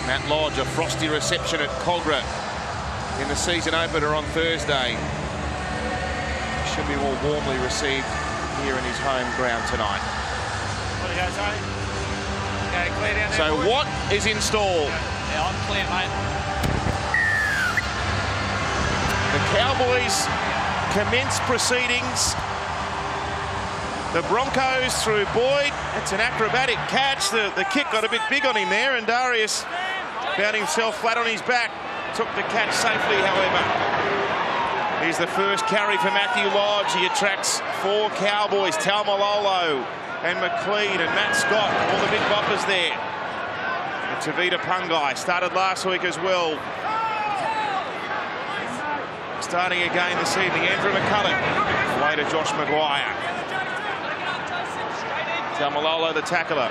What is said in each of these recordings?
Matt Lodge, a frosty reception at Cogra in the season opener on Thursday. Should be more warmly received here in his home ground tonight. Okay, clear down there, so boys. what is in store? Yeah, I'm clear, mate. The Cowboys commence proceedings. The Broncos through Boyd. It's an acrobatic catch. The kick got a bit big on him there, and Darius found himself flat on his back. Took the catch safely, however. Here's the first carry for Matthew Lodge. He attracts 4 Cowboys, Taumalolo and McLean and Matt Scott, all the big boppers there. And Tavita Pungai started last week as well. Starting again this evening, Andrew McCulloch. Away to Josh Maguire. Taumalolo, the tackler.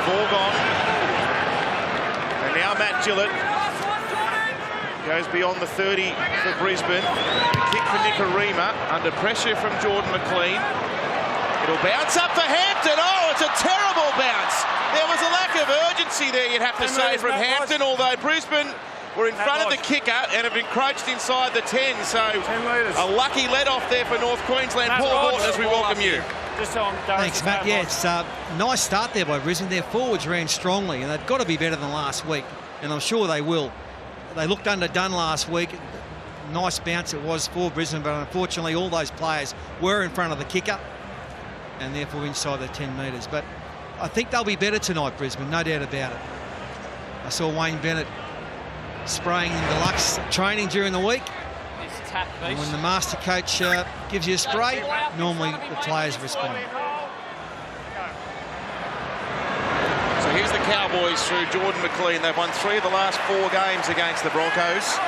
4 gone. And now Matt Gillett goes beyond the 30 for Brisbane. A kick for Nikorima under pressure from Jordan McLean. It'll bounce up for Hampton. Oh, it's a terrible bounce. There was a lack of urgency there, you'd have to say, from Hampton, although Brisbane were in front of the kicker and have encroached inside the 10. So a lucky let-off there for North Queensland. Paul Horton, as we welcome you. Thanks, Matt. Yeah, it's a nice start there by Brisbane. Their forwards ran strongly, and they've got to be better than last week, and I'm sure they will. They looked underdone last week. Nice bounce it was for Brisbane, but unfortunately all those players were in front of the kicker and therefore inside the 10 metres. But I think they'll be better tonight, Brisbane, no doubt about it. I saw Wayne Bennett spraying in deluxe training during the week. And when the master coach gives you a spray, normally the players respond. So here's the Cowboys through Jordan McLean. They've won 3 of the last 4 games against the Broncos.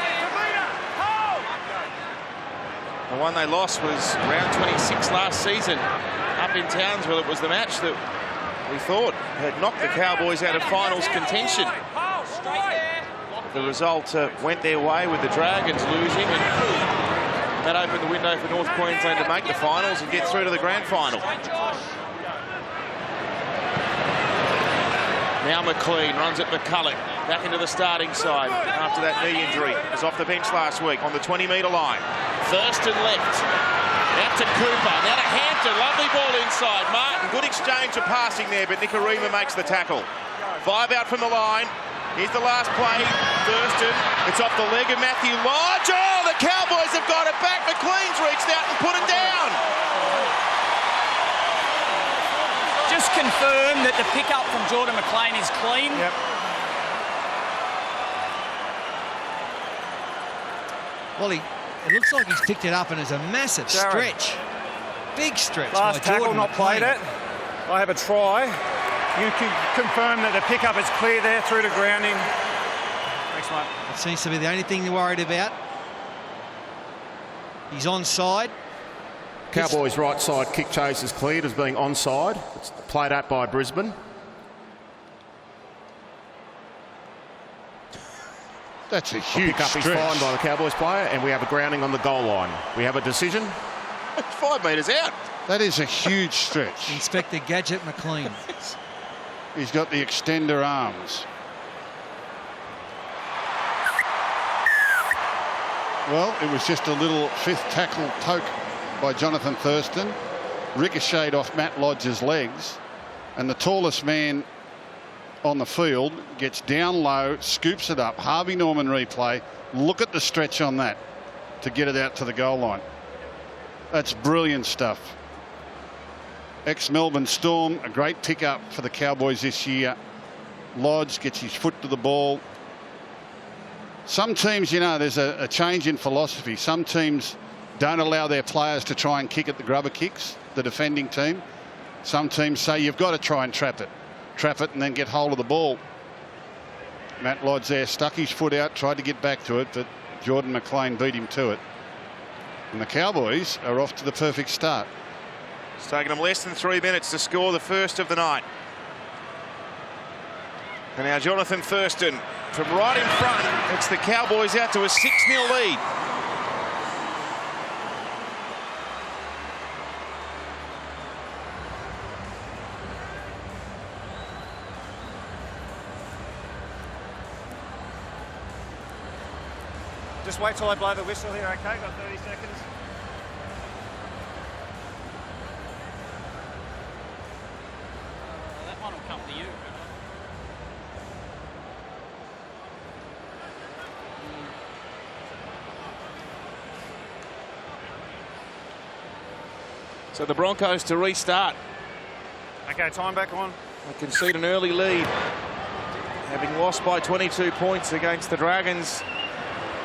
The one they lost was round 26 last season up in Townsville. It was the match that we thought had knocked the Cowboys out of finals contention. The result went their way with the Dragons losing, and that opened the window for North Queensland to make the finals and get through to the grand final. Now McLean runs at McCulloch, back into the starting side after that knee injury. He was off the bench last week on the 20-metre line. Thurston left. Out to Cooper, now to Hampton. Lovely ball inside. Martin, good exchange of passing there, but Nikorima makes the tackle. 5 out from the line. Here's the last play. Thurston. It's off the leg of Matthew Lodge. Oh, the Cowboys have got it back. McLean's reached out and put it down. Just confirm that the pickup from Jordan McLean is clean. Yep. Well, it looks like he's picked it up, and it's a massive stretch. Big stretch. Last tackle, not played it. I have a try. You can confirm that the pickup is clear there through the grounding. Thanks, mate. It seems to be the only thing they're worried about. He's onside. Cowboys' right side kick chase is cleared as being onside. It's played out by Brisbane. That's a huge pick-up is fined by the Cowboys player, and we have a grounding on the goal line. We have a decision. 5 metres out. That is a huge stretch. Inspector Gadget McLean. He's got the extender arms. Well, it was just a little 5th tackle poke by Jonathan Thurston. Ricocheted off Matt Lodge's legs. And the tallest man on the field gets down low, scoops it up. Harvey Norman replay. Look at the stretch on that to get it out to the goal line. That's brilliant stuff. Ex-Melbourne Storm, a great pick-up for the Cowboys this year. Lodge gets his foot to the ball. Some teams, you know, there's a change in philosophy. Some teams don't allow their players to try and kick at the grubber kicks, the defending team. Some teams say you've got to try and trap it and then get hold of the ball. Matt Lodge there stuck his foot out, tried to get back to it, but Jordan McLean beat him to it. And the Cowboys are off to the perfect start. It's taken them less than 3 minutes to score the first of the night. And now Jonathan Thurston from right in front. It's the Cowboys out to a 6-0 lead. Just wait till I blow the whistle here, okay? Got 30 seconds. That one will come to you. So the Broncos to restart. Okay, time back on. They concede an early lead, having lost by 22 points against the Dragons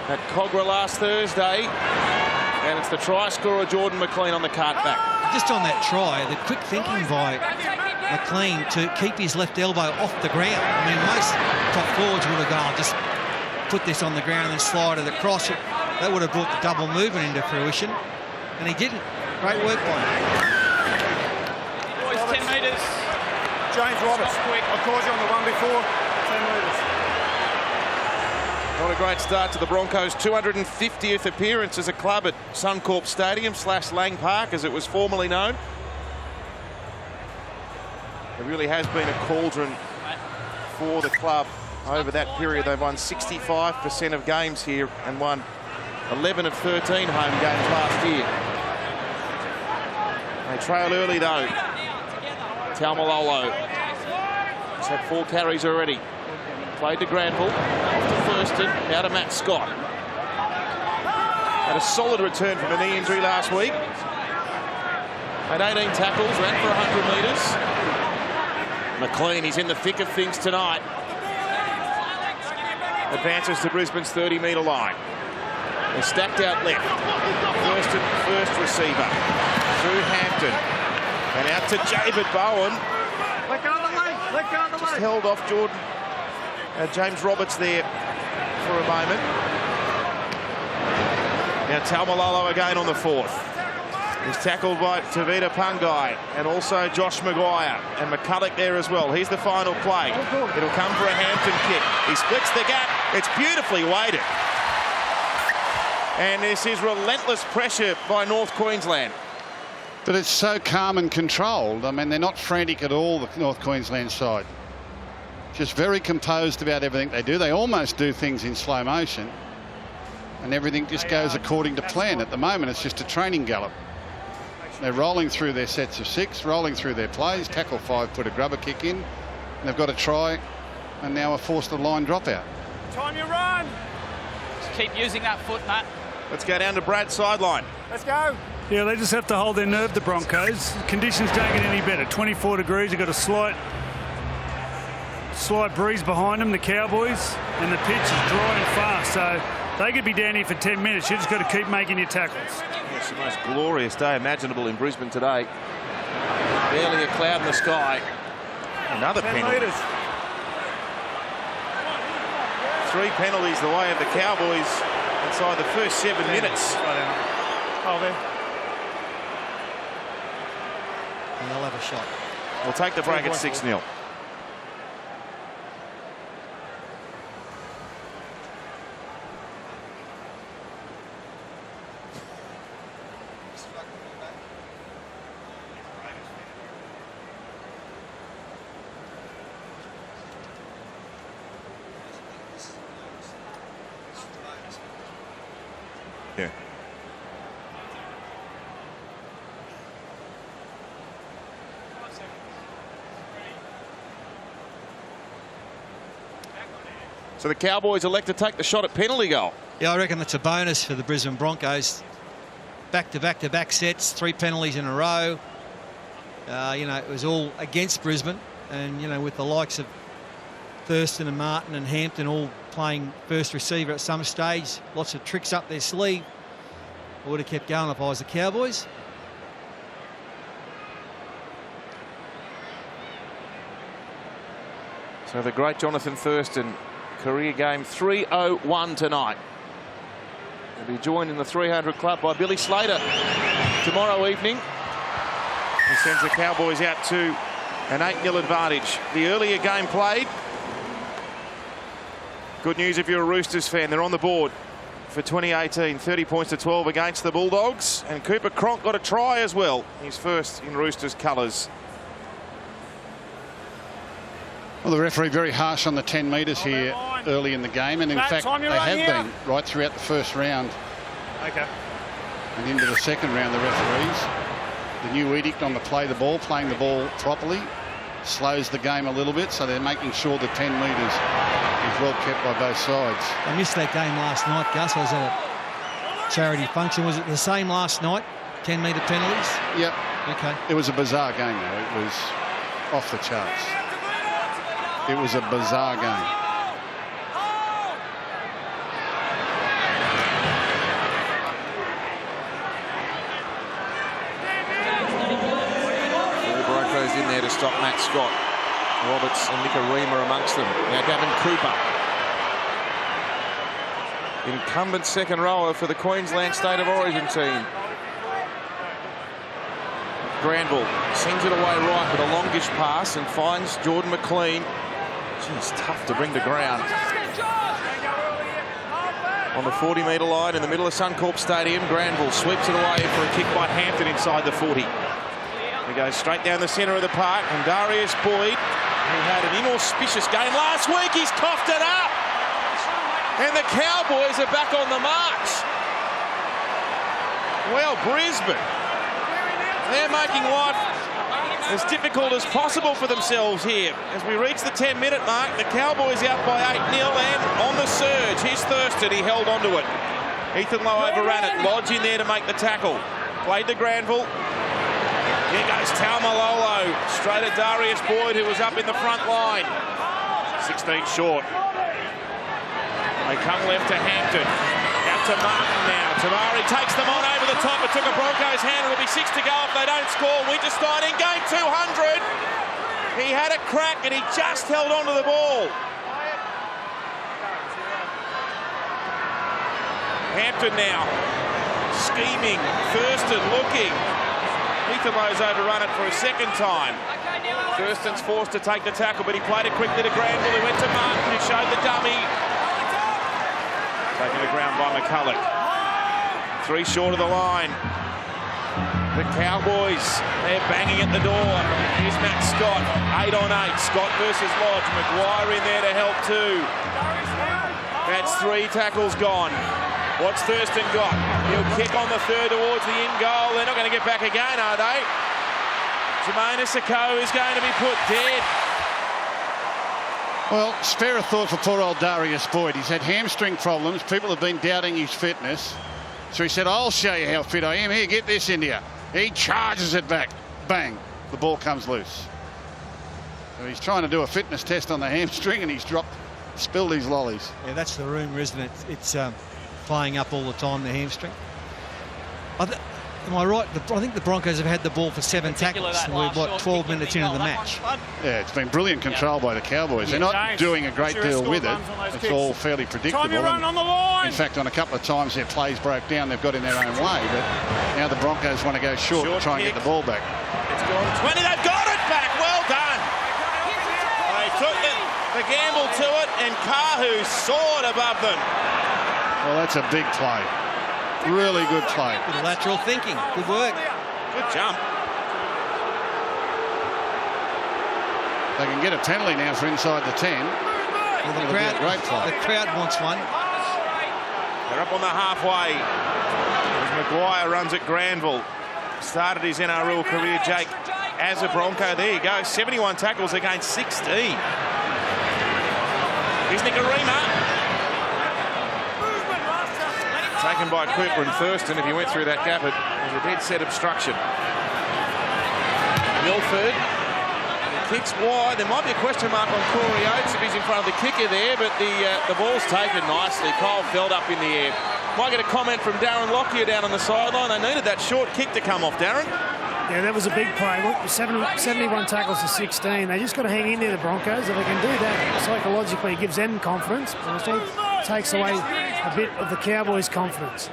at Cogra last Thursday. And it's the try scorer Jordan McLean on the cart back. Just on that try, the quick thinking by McLean to keep his left elbow off the ground. I mean, most top forwards would have gone, I'll just put this on the ground and then slide it across. That would have brought the double movement into fruition, and he didn't. Great work by him. Boys, 10 metres. James Roberts. Quick. I called you on the one before. 10 metres. Not a great start to the Broncos' 250th appearance as a club at Suncorp Stadium / Lang Park, as it was formerly known. It really has been a cauldron for the club over that period. They've won 65% of games here and won 11 of 13 home games last year. They trail early though. Taumalolo has had 4 carries already. Played to Granville, off to Thurston, now to Matt Scott. Had a solid return from a knee injury last week. Had 18 tackles, ran for 100 metres. McLean, he's in the thick of things tonight. Advances to Brisbane's 30-metre line. They're stacked out left. Thurston, first receiver. Through Hampton. And out to David Bowen. Let go of the leg. Let go of the Just leg. held off Jordan. James Roberts there for a moment. Now Taumalolo again on the 4th. He's tackled by Tavita Pungai and also Josh Maguire and McCulloch there as well. Here's the final play. It'll come for a Hampton kick. He splits the gap. It's beautifully weighted. And this is relentless pressure by North Queensland. But it's so calm and controlled. I mean, they're not frantic at all, the North Queensland side. Just very composed about everything they do. They almost do things in slow motion. And everything just goes according to plan. At the moment, it's just a training gallop. They're rolling through their sets of 6, rolling through their plays. Tackle 5, put a grubber kick in. And they've got a try, and now are forced a line dropout. Time you run. Just keep using that foot, Matt. Let's go down to Brad's sideline. Let's go. Yeah, they just have to hold their nerve, the Broncos. Conditions don't get any better. 24 degrees, they've got a slight breeze behind them, the Cowboys, and the pitch is dry and fast, so they could be down here for 10 minutes. You just got to keep making your tackles. It's the most glorious day imaginable in Brisbane today. Barely a cloud in the sky. Another 10 penalty. metres. 3 penalties the way of the Cowboys inside the first 7 minutes. Oh, there. And they'll have a shot. We'll take the break at 6-0. Yeah. So the Cowboys elect to take the shot at penalty goal. Yeah, I reckon that's a bonus for the Brisbane Broncos. Back-to-back sets, 3 penalties in a row. You know, it was all against Brisbane. And, you know, with the likes of Thurston and Martin and Hampton all playing first receiver at some stage, lots of tricks up their sleeve. I would have kept going if I was the Cowboys. So the great Jonathan Thurston, career game 301 tonight. He'll be joined in the 300 club by Billy Slater tomorrow evening. He sends the Cowboys out to an 8-0 advantage. The earlier game played. Good news if you're a Roosters fan, they're on the board for 2018, 30 points to 12 against the Bulldogs. And Cooper Cronk got a try as well, his first in Roosters colours. Well, the referee very harsh on the 10 metres here early in the game, and in fact they have been right throughout the first round. Okay. And into the second round, the referees. The new edict on the playing the ball properly, slows the game a little bit, so they're making sure the 10 metres is well kept by both sides. I missed that game last night, Gus. I was at a charity function. Was it the same last night? 10-metre penalties? Yep. Okay. It was a bizarre game, though. It was off the charts. It was a bizarre game. All Broncos in there to stop Matt Scott. Roberts and Nikorima amongst them. Now Gavin Cooper. Incumbent second rower for the Queensland State of Origin team. Granville sends it away right with a longish pass and finds Jordan McLean. Geez, tough to bring to ground. On the 40-metre line in the middle of Suncorp Stadium, Granville sweeps it away for a kick by Hampton inside the 40. He goes straight down the centre of the park, and Darius Boyd, who had an inauspicious game last week, he's coughed it up. And the Cowboys are back on the march. Well, Brisbane, they're making life as difficult as possible for themselves here. As we reach the 10-minute mark, the Cowboys out by 8-0 and on the surge. Here's Thurston, he held onto it. Ethan Lowe overran it. Lodge in there to make the tackle. Played to Granville. Here goes Taumalolo. Straight at Darius Boyd, who was up in the front line. 16 short. They come left to Hampton. Out to Martin now. Tamari takes them on over the top. It took a Broncos hand. It'll be 6 to go if they don't score. Winterstein in game 200. He had a crack and he just held onto the ball. Hampton now. Scheming. Thurston looking. Ethan Lowe's overrun it for a second time. Thurston's forced to take the tackle, but he played it quickly to Granville, who went to Martin, who showed the dummy. Taken to ground by McCulloch. 3 short of the line. The Cowboys, they're banging at the door. Here's Matt Scott, 8 on 8. Scott versus Lodge. Maguire in there to help too. That's 3 tackles gone. What's Thurston got? He'll kick on the third towards the in goal. They're not going to get back again, are they? Jermaine Isako is going to be put dead. Well, spare a thought for poor old Darius Boyd. He's had hamstring problems. People have been doubting his fitness. So he said, I'll show you how fit I am. Here, get this into you. He charges it back. Bang. The ball comes loose. So he's trying to do a fitness test on the hamstring and he's spilled his lollies. Yeah, that's the rumour, isn't it? It's playing up all the time, the hamstring. Am I right? I think the Broncos have had the ball for 7 tackles. And we're, 12 minutes into the match. Yeah, it's been brilliant control by the Cowboys. They're not doing a great deal with it. It's all fairly predictable. In fact, on a couple of times their plays broke down, they've got in their own way. But now the Broncos want to go short to try and get the ball back. It's gone 20. They've got it back. Well done. They took the gamble to it, and Kahu soared above them. Well, that's a big play. Really good play. Good lateral thinking. Good work. Good jump. They can get a penalty now for inside the 10. Well, the crowd wants one. They're up on the halfway. As Maguire runs at Granville. Started his NRL career, Jake, as a Bronco. There you go. 71 tackles against 16. Here's Nikorima. Taken by Cooper and Thurston. If he went through that gap, it was a dead set obstruction. Milford kicks wide. There might be a question mark on Corey Oates if he's in front of the kicker there, but the ball's taken nicely. Kyle Feld up in the air. Might get a comment from Darren Lockyer down on the sideline. They needed that short kick to come off, Darren. Yeah, that was a big play. Look, 71 tackles to 16. They just got to hang in there, the Broncos. If they can do that, psychologically, it gives them confidence. But it takes away a bit of the Cowboys' confidence.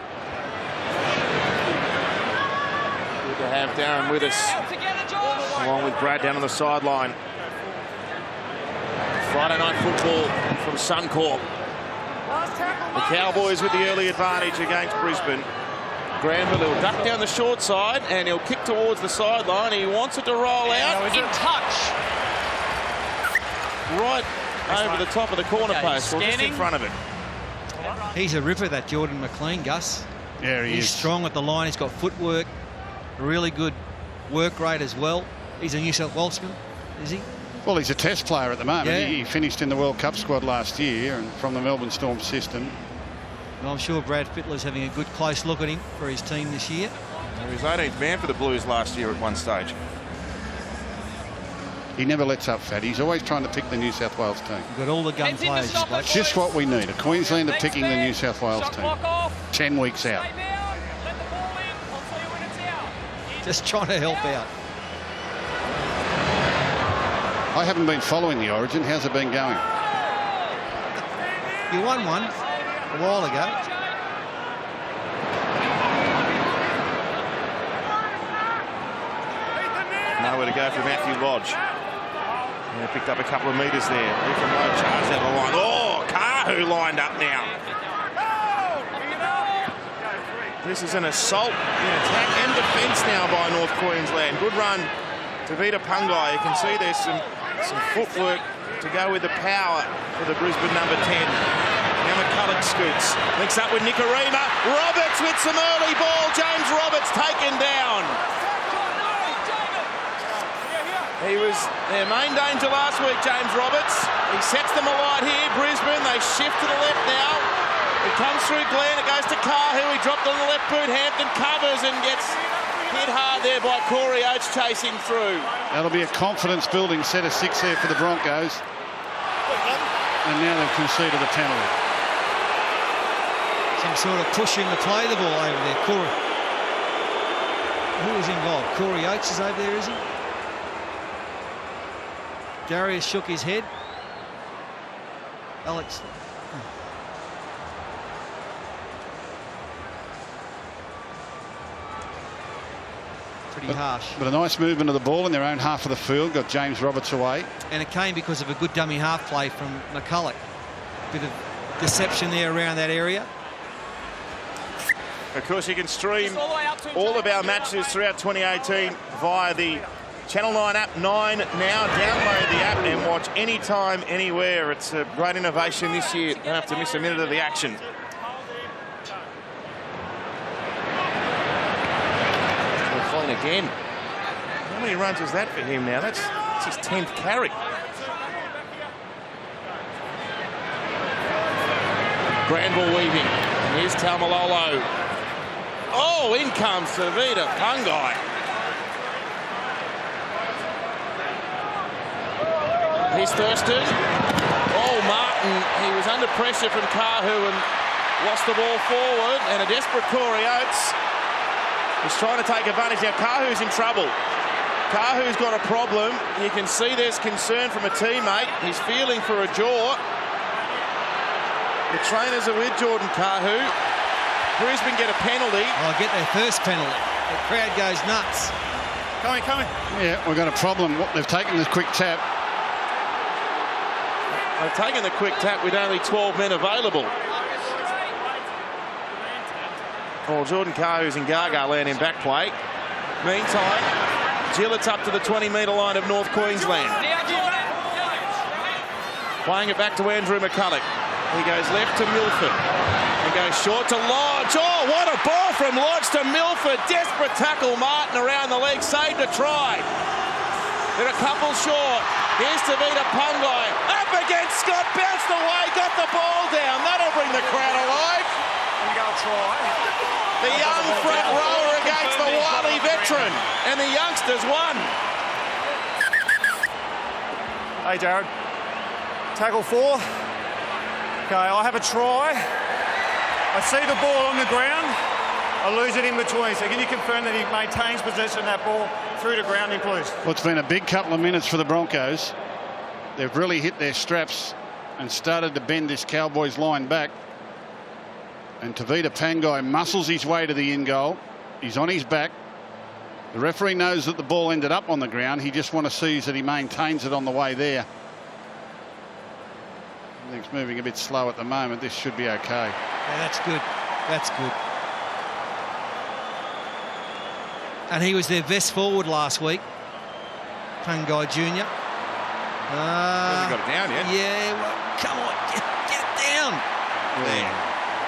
Good to have Darren with us, along with Brad down on the sideline. Friday night football from Suncorp. The Cowboys with the early advantage against Brisbane. Granville will duck down the short side and he'll kick towards the sideline. He wants it to roll out. In touch. right over the top of the corner post, or just in scanning. front of it. He's a ripper, that Jordan McLean, Gus. Yeah, he He's is. strong at the line. He's got footwork, really good work rate as well. He's a New South Welshman, is he? Well, he's a test player at the moment. Yeah. He finished in the World Cup squad last year and from the Melbourne Storm system. And I'm sure Brad Fittler's having a good close look at him for his team this year. He was 18th man for the Blues last year at one stage. He never lets up, Fat. He's always trying to pick the New South Wales team. We've got all the gun Heads in to players. stop Blake. it. Just what we need. A Queenslander Next picking the man. New South Wales Shot team. clock off. 10 weeks out. Stay down. Let the ball in. I'll tell you when it's out. Just trying to help out. I haven't been following the Origin. How's it been going? You won one a while ago. Nowhere to go for Matthew Lodge. Yeah, picked up a couple of metres there. Ethan Lowe charged out of the line. Oh, Kahu lined up now. This is an assault in attack and defence now by North Queensland. Good run to Vita Pungai. You can see there's some footwork to go with the power for the Brisbane number 10. Now McCulloch scoots. Links up with Nikorima. Roberts with some early ball. James Roberts taken down. He was their main danger last week, James Roberts. He sets them alight here, Brisbane. They shift to the left now. It comes through Glenn. It goes to Kahu. He dropped on the left boot. Hampton covers and gets hit hard there by Corey Oates chasing through. That'll be a confidence-building set of 6 there for the Broncos. And now they've conceded a penalty. Some sort of pushing to play the ball over there. Corey. Who was involved? Corey Oates is over there, is he? Darius shook his head. Alex. Pretty harsh. But a nice movement of the ball in their own half of the field. Got James Roberts away. And it came because of a good dummy half play from McCulloch. Bit of deception there around that area. Of course, you can stream Just all the way up to all of our matches throughout 2018 via the Channel 9 app. 9 now. Download the app and watch anytime, anywhere. It's a great innovation this year. Don't have to miss a minute of the action. McLean again. How many runs is that for him now? That's his 10th carry. Granville weaving. And here's Taumalolo. Oh, in comes Vita Pungai. Here's Thurston. Oh, Martin, he was under pressure from Kahu and lost the ball forward. And a desperate Corey Oates is trying to take advantage. Now, Kahu's in trouble. Kahu's got a problem. You can see there's concern from a teammate. He's feeling for a jaw. The trainers are with Jordan Kahu. Brisbane get a penalty. Oh, get their first penalty. The crowd goes nuts. Coming. Yeah, we've got a problem. They've taken the quick tap. They've taken the quick tap with only 12 men available. Oh, Jordan Kahu's in Gaga land in back play. Meantime, Gillett's up to the 20-metre line of North Queensland. Playing it back to Andrew McCulloch. He goes left to Milford. He goes short to Lodge. Oh, what a ball from Lodge to Milford. Desperate tackle. Martin around the leg. Saved a try. They're a couple short. Here's Tavita Pungai. Up against Scott. Bounced away. Got the ball down. That'll bring the crowd alive. And go try. The young front rower against the wily veteran. And the youngsters won. Hey, Jared. Tackle 4. Okay, I have a try. I see the ball on the ground. I lose it in between. So can you confirm that he maintains possession of that ball through the grounding, please? Well, it's been a big couple of minutes for the Broncos. They've really hit their straps and started to bend this Cowboys line back. And Tavita Pangai muscles his way to the in goal. He's on his back. The referee knows that the ball ended up on the ground. He just wants to see that he maintains it on the way there. I think it's moving a bit slow at the moment. This should be okay. Yeah, that's good. That's good. And he was their best forward last week, Pungai Jr. Hasn't got it down yet. Yeah, well, come on, get it down.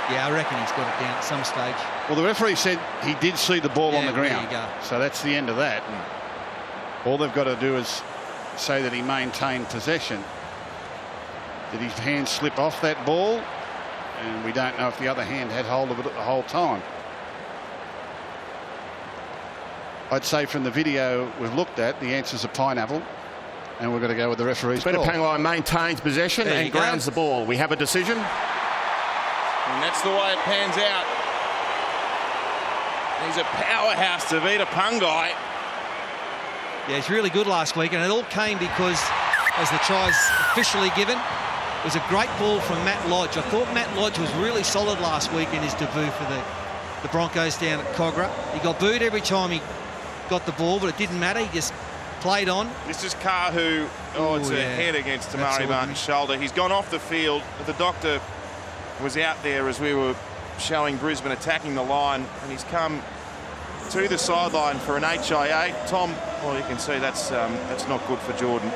Yeah, I reckon he's got it down at some stage. Well, the referee said he did see the ball on the there ground. you go. So that's the end of that. All they've got to do is say that he maintained possession. Did his hand slip off that ball? And we don't know if the other hand had hold of it the whole time. I'd say from the video we've looked at, the answer's a pineapple. And we're going to go with the referee's Peter call. Pangai maintains possession and grounds the ball. We have a decision. And that's the way it pans out. He's a powerhouse, Davida Pangai. Yeah, he's really good last week, and it all came because, as the try's officially given, it was a great ball from Matt Lodge. I thought Matt Lodge was really solid last week in his debut for the Broncos down at Cogra. He got booed every time he got the ball, but it didn't matter. He just played on. This is Kahu. It's a head against Maire Martin's shoulder. He's gone off the field. The doctor was out there as we were showing Brisbane attacking the line, and he's come to the sideline for an HIA. Tom, well, you can see that's not good for Jordan.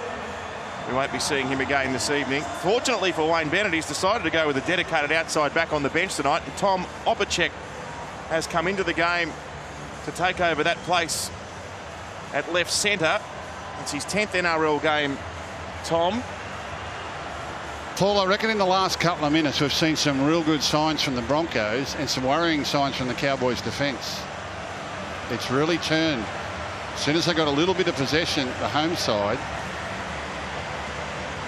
We won't be seeing him again this evening. Fortunately for Wayne Bennett, he's decided to go with a dedicated outside back on the bench tonight. And Tom Opacek has come into the game to take over that place at left centre. It's his 10th NRL game, Tom. Paul, I reckon in the last couple of minutes we've seen some real good signs from the Broncos and some worrying signs from the Cowboys' defence. It's really turned. As soon as they got a little bit of possession, the home side,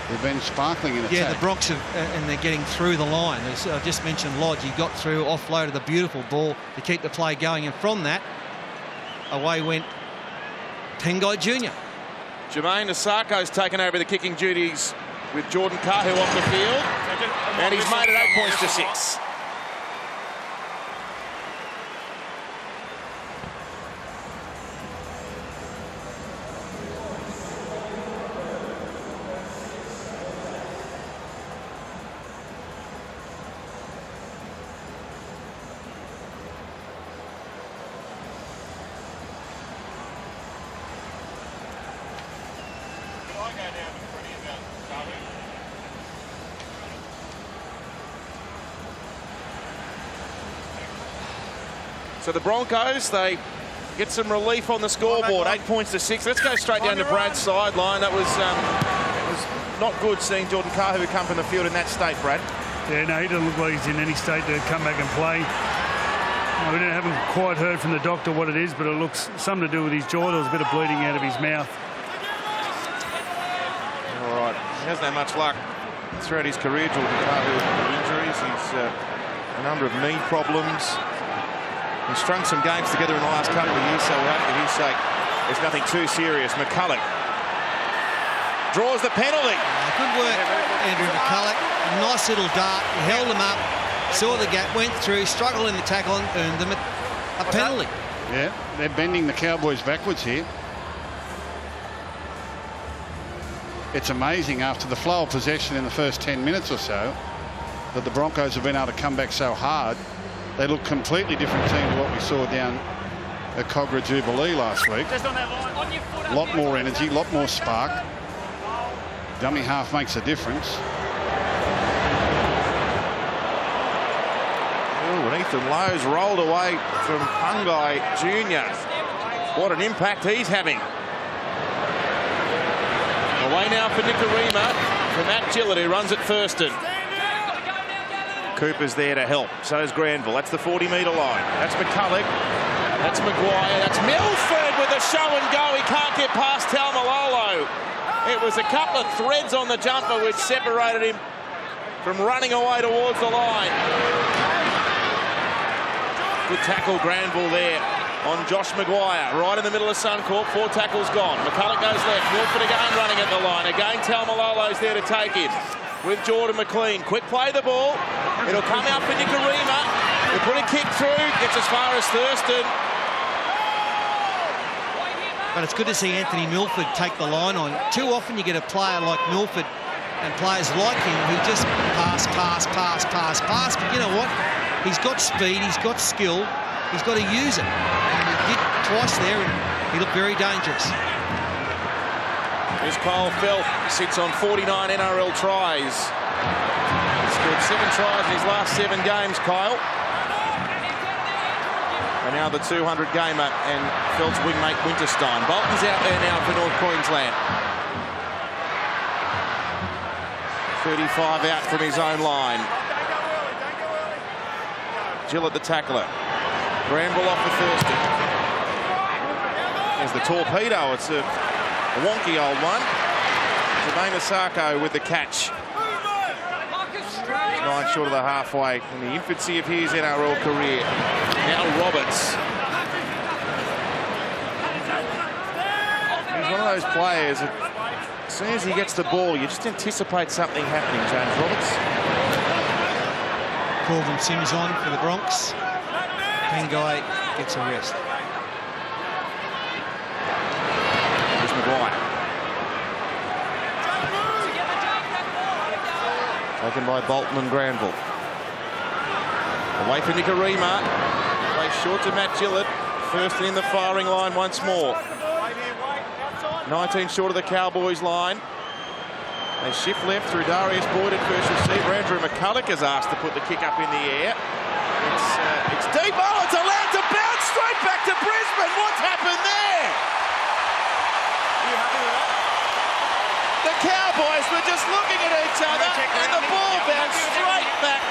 they've been sparkling in attack. Yeah, the Broncos and they're getting through the line. As I just mentioned, Lodge, he got through, offloaded the beautiful ball to keep the play going, and from that, away went Tengai Jr. Jermaine Asako's taken over the kicking duties with Jordan Kahu off the field, and he's made it 8 points to 6. So the Broncos, they get some relief on the scoreboard, 8 points to 6. Let's go straight down to Brad's sideline. That was not good seeing Jordan Kahu come from the field in that state, Brad. Yeah, no, he doesn't look like he's in any state to come back and play. We haven't quite heard from the doctor what it is, but it looks something to do with his jaw. There was a bit of bleeding out of his mouth. All right, he hasn't had much luck throughout his career, Jordan Kahu, with injuries. He's a number of knee problems. He's strung some games together in the last couple of years, so we'll have for his sake, there's nothing too serious. McCulloch draws the penalty. Good work, Andrew McCulloch. A nice little dart. He held him up, saw the gap, went through, struggled in the tackle, and earned them a penalty. Yeah, they're bending the Cowboys backwards here. It's amazing after the flow of possession in the first 10 minutes or so that the Broncos have been able to come back so hard. They look completely different team to what we saw down at Cogra Jubilee last week. A lot more energy, a lot more spark. Dummy half makes a difference. Oh, and Ethan Lowe's rolled away from Pangai Jr. What an impact he's having. Away now for Nikorima from Matt Gillett, who runs at Thurston. Cooper's there to help. So is Granville. That's the 40-metre line. That's McCulloch. That's Maguire. That's Milford with a show and go. He can't get past Taumalolo. It was a couple of threads on the jumper which separated him from running away towards the line. Good tackle, Granville there on Josh Maguire. Right in the middle of Suncorp. 4 tackles gone. McCulloch goes left. Milford again running at the line. Again, Taumalolo's there to take it with Jordan McLean. Quick play the ball. It'll come out for Nikorima. He'll put a kick through. Gets as far as Thurston. But it's good to see Anthony Milford take the line on. Too often you get a player like Milford and players like him who just pass. But you know what? He's got speed, he's got skill, he's got to use it. And he did twice there, and he looked very dangerous. Here's Kyle Felt, sits on 49 NRL tries. He's scored 7 tries in his last 7 games, Kyle. And now the 200-gamer and Felt's wingmate Winterstein. Bolton's out there now for North Queensland. 35 out from his own line. Gillett the tackler. Granville off the Thurston. There's the torpedo. It's a wonky old one. Jermaine Asako with the catch. 9 short of the halfway in the infancy of his NRL career. Now Roberts. He's one of those players that as soon as he gets the ball, you just anticipate something happening, James Roberts. Calvin Sims on for the Bronx. Pengai gets a rest. Here's Maguire. Taken by Bolton and Granville. Away for Nikorima. Plays short to Matt Gillett. First in the firing line once more. 19 short of the Cowboys line. They shift left through Darius Boyd at first receiver. Andrew McCulloch is asked to put the kick up in the air. It's deep. Oh, it's allowed to bounce straight back to Brisbane. What's happened there? Are you happy with that? The Cowboys were just looking at each other and the ball bounced straight back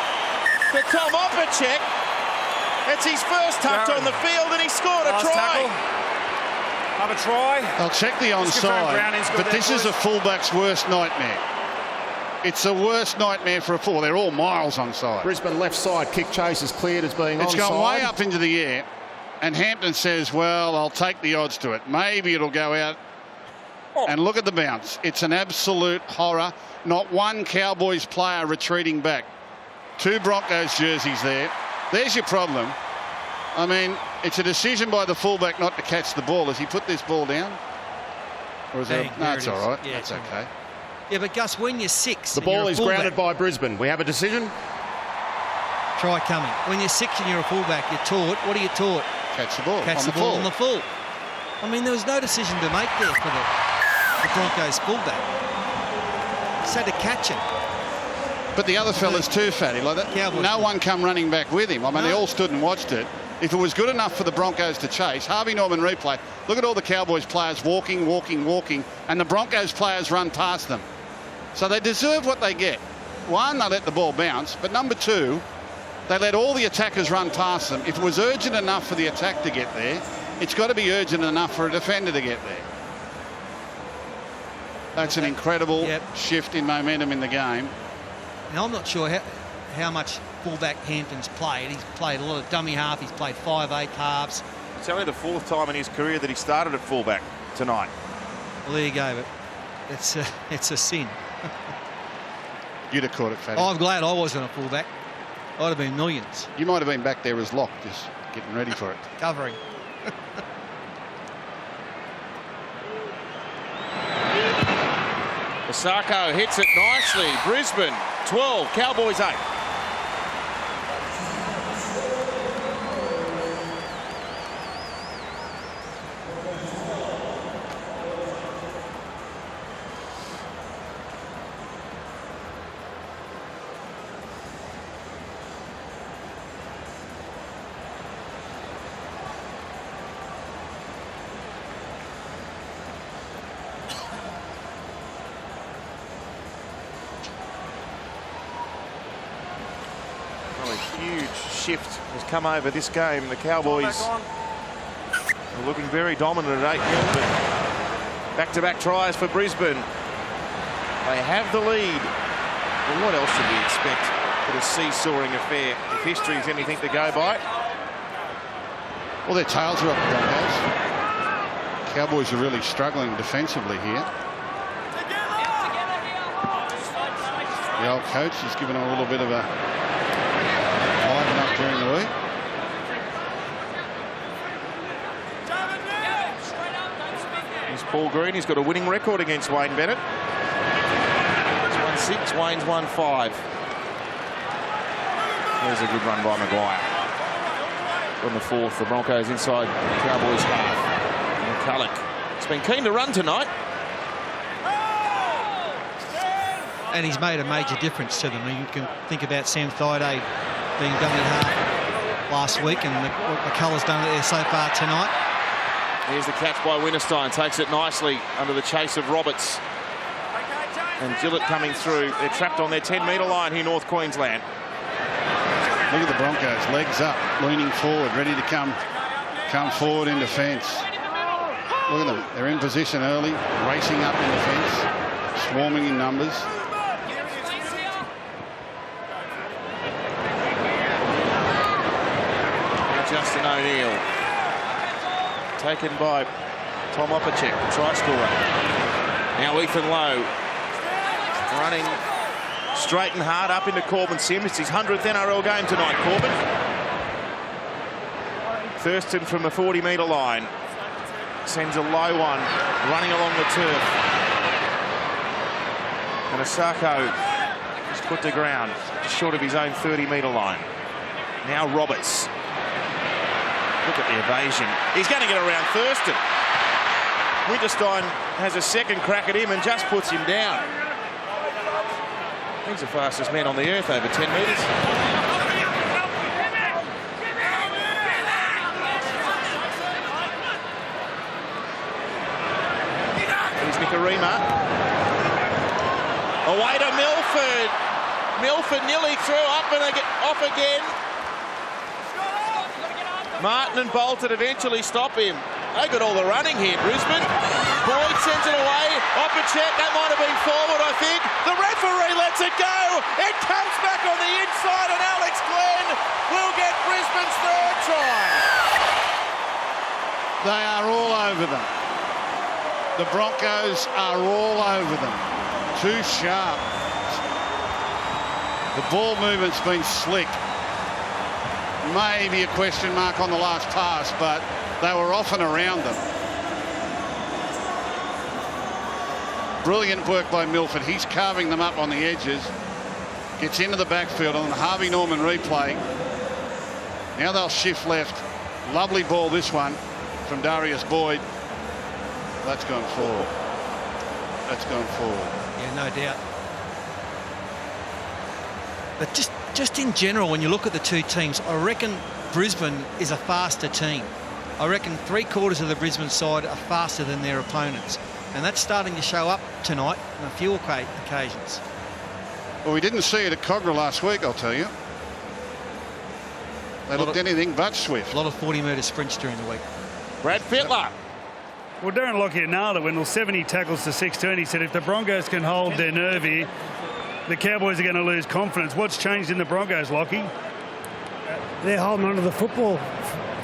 to Tom Opacek. It's his first touch on the field and he scored a try. Have a try. They'll check the onside, but this is a fullback's worst nightmare. It's the worst nightmare for a full. They're all miles onside. Brisbane left side kick chase is cleared as being onside. It's gone way up into the air, and Hampton says, well, I'll take the odds to it. Maybe it'll go out. And look at the bounce. It's an absolute horror. Not one Cowboys player retreating back. 2 Broncos jerseys there. There's your problem. I mean, it's a decision by the fullback not to catch the ball. Has he put this ball down? Or is it? No, it's all right. Yeah, that's okay. Yeah, but Gus, when you're 6... The ball is grounded by Brisbane. We have a decision. Try coming. When you're 6 and you're a fullback, you're taught. What are you taught? Catch the ball. Catch the ball on the full. I mean, there was no decision to make there for the Broncos fullback. Just had to catch him. But the other fella's too fatty. Like that. No one come running back with him. I mean, they all stood and watched it. If it was good enough for the Broncos to chase, Harvey Norman replay, look at all the Cowboys players walking, and the Broncos players run past them. So they deserve what they get. 1, they let the ball bounce, but number 2, they let all the attackers run past them. If it was urgent enough for the attack to get there, it's got to be urgent enough for a defender to get there. That's an incredible shift in momentum in the game. Now, I'm not sure how much fullback Hampton's played. He's played a lot of dummy half. He's played 5'8" halves. It's only the 4th time in his career that he started at fullback tonight. Well, there you go. But it's a sin. You'd have caught it, Fatty. Oh, I'm glad I wasn't a fullback. I'd have been millions. You might have been back there as lock, just getting ready for it. Covering. Asako hits it nicely. Brisbane 12, Cowboys 8. Shift has come over this game. The Cowboys are looking very dominant at 8-0, but back-to-back tries for Brisbane. They have the lead. Well, what else should we expect for the seesawing affair if history is anything to go by? Well, their tails are up, the Broncos. Cowboys are really struggling defensively here. The old coach has given them a little bit of a liven up during the week. Here's Paul Green. He's got a winning record against Wayne Bennett. He's won 6, Wayne's won 5. There's a good run by Maguire. On the 4th, the Broncos inside the Cowboys half. McCulloch. It's been keen to run tonight. and he's made a major difference to them. You can think about Sam Thaiday being dummy half last week, and what McCullough's done there so far tonight. Here's the catch by Winterstein, takes it nicely under the chase of Roberts. And Gillett coming through. They're trapped on their 10-metre line here, North Queensland. Look at the Broncos, legs up, leaning forward, ready to come forward in defence. Look at them, they're in position early, racing up in defence, swarming in numbers. Justin O'Neill, taken by Tom Opacek, try scorer. Now Ethan Lowe, running straight and hard up into Corbin Sims. It's his 100th NRL game tonight, Corbin. Thurston from the 40-metre line sends a low one running along the turf. And Asako is put to ground just short of his own 30-metre line. Now Roberts. Look at the evasion. He's going to get around Thurston. Winterstein has a second crack at him and just puts him down. He's the fastest man on the earth over 10 metres. Here's Nikorima. Away to Milford. Milford nearly through, up and off again. Martin and Bolton eventually stop him. They got all the running here, Brisbane. Boyd sends it away. Opacek, that might have been forward, I think. The referee lets it go. It comes back on the inside, and Alex Glenn will get Brisbane's third try. They are all over them. The Broncos are all over them. Too sharp. The ball movement's been slick. Maybe a question mark on the last pass, but they were off and around them. Brilliant work by Milford. He's carving them up on the edges. Gets into the backfield on the Harvey Norman replay. Now they'll shift left. Lovely ball, this one, from Darius Boyd. That's gone forward. That's gone forward. Yeah, no doubt. But just in general, when you look at the two teams, I reckon Brisbane is a faster team. I reckon 3/4 of the Brisbane side are faster than their opponents. And that's starting to show up tonight on a few occasions. Well, we didn't see it at Cogra last week, I'll tell you. They looked anything but swift. A lot of 40-metre sprints during the week. Brad Fittler. Well, Darren Lockyer nailed it when it was 70 tackles to 16. He said if the Broncos can hold their nerve here, the Cowboys are going to lose confidence. What's changed in the Broncos, Lockie? They're holding on to the football,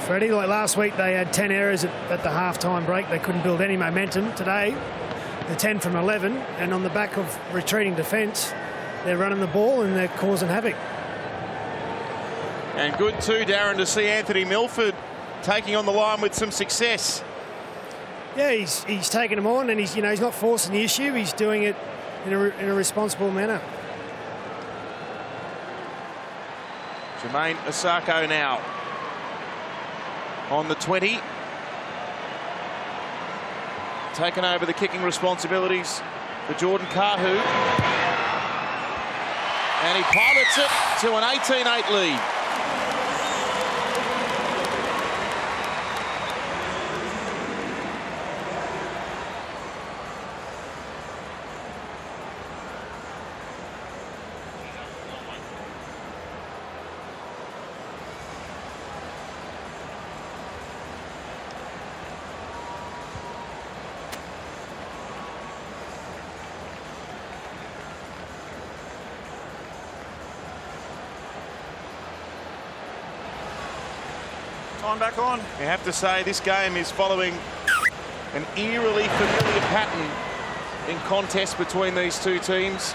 Freddie. Like last week, they had 10 errors at the half-time break. They couldn't build any momentum. Today, they're 10 from 11, and on the back of retreating defence, they're running the ball and they're causing havoc. And good too, Darren, to see Anthony Milford taking on the line with some success. Yeah, he's taking them on, and he's not forcing the issue. He's doing it in a responsible manner. Jermaine Asako now on the 20. Taken over the kicking responsibilities for Jordan Kahu. And he pilots it to an 18-8 lead. Time back on. You have to say this game is following an eerily familiar pattern in contests between these two teams.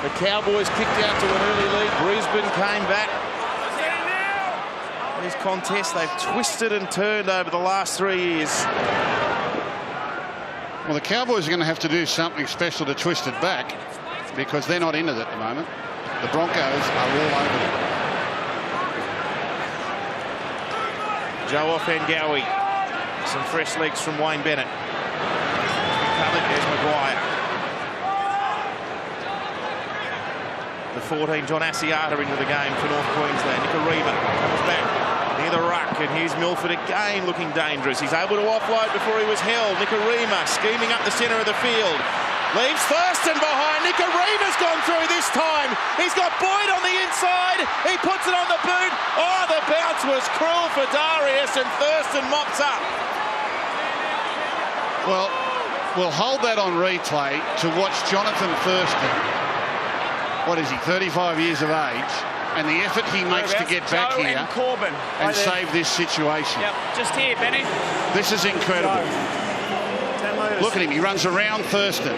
The Cowboys kicked out to an early lead. Brisbane came back. These contests, they've twisted and turned over the last 3 years. Well, the Cowboys are going to have to do something special to twist it back because they're not in it at the moment. The Broncos are all over them. Joe Offengawi. Some fresh legs from Wayne Bennett. Covered, there's Maguire. 14. John Asiata into the game for North Queensland. Nikorima comes back near the ruck, and here's Milford again looking dangerous. He's able to offload before he was held. Nikorima scheming up the centre of the field. Leaves Thurston behind. Nikorima's gone through this time. He's got Boyd on the inside. He puts it on the boot. Oh, the bounce was cruel for Darius, and Thurston mops up. Well, we'll hold that on replay to watch Jonathan Thurston. What is he, 35 years of age? And the effort he makes to get back Joe here and Corbin and save this situation. Yep, just here, Benny. This is incredible. Look at him, he runs around Thurston.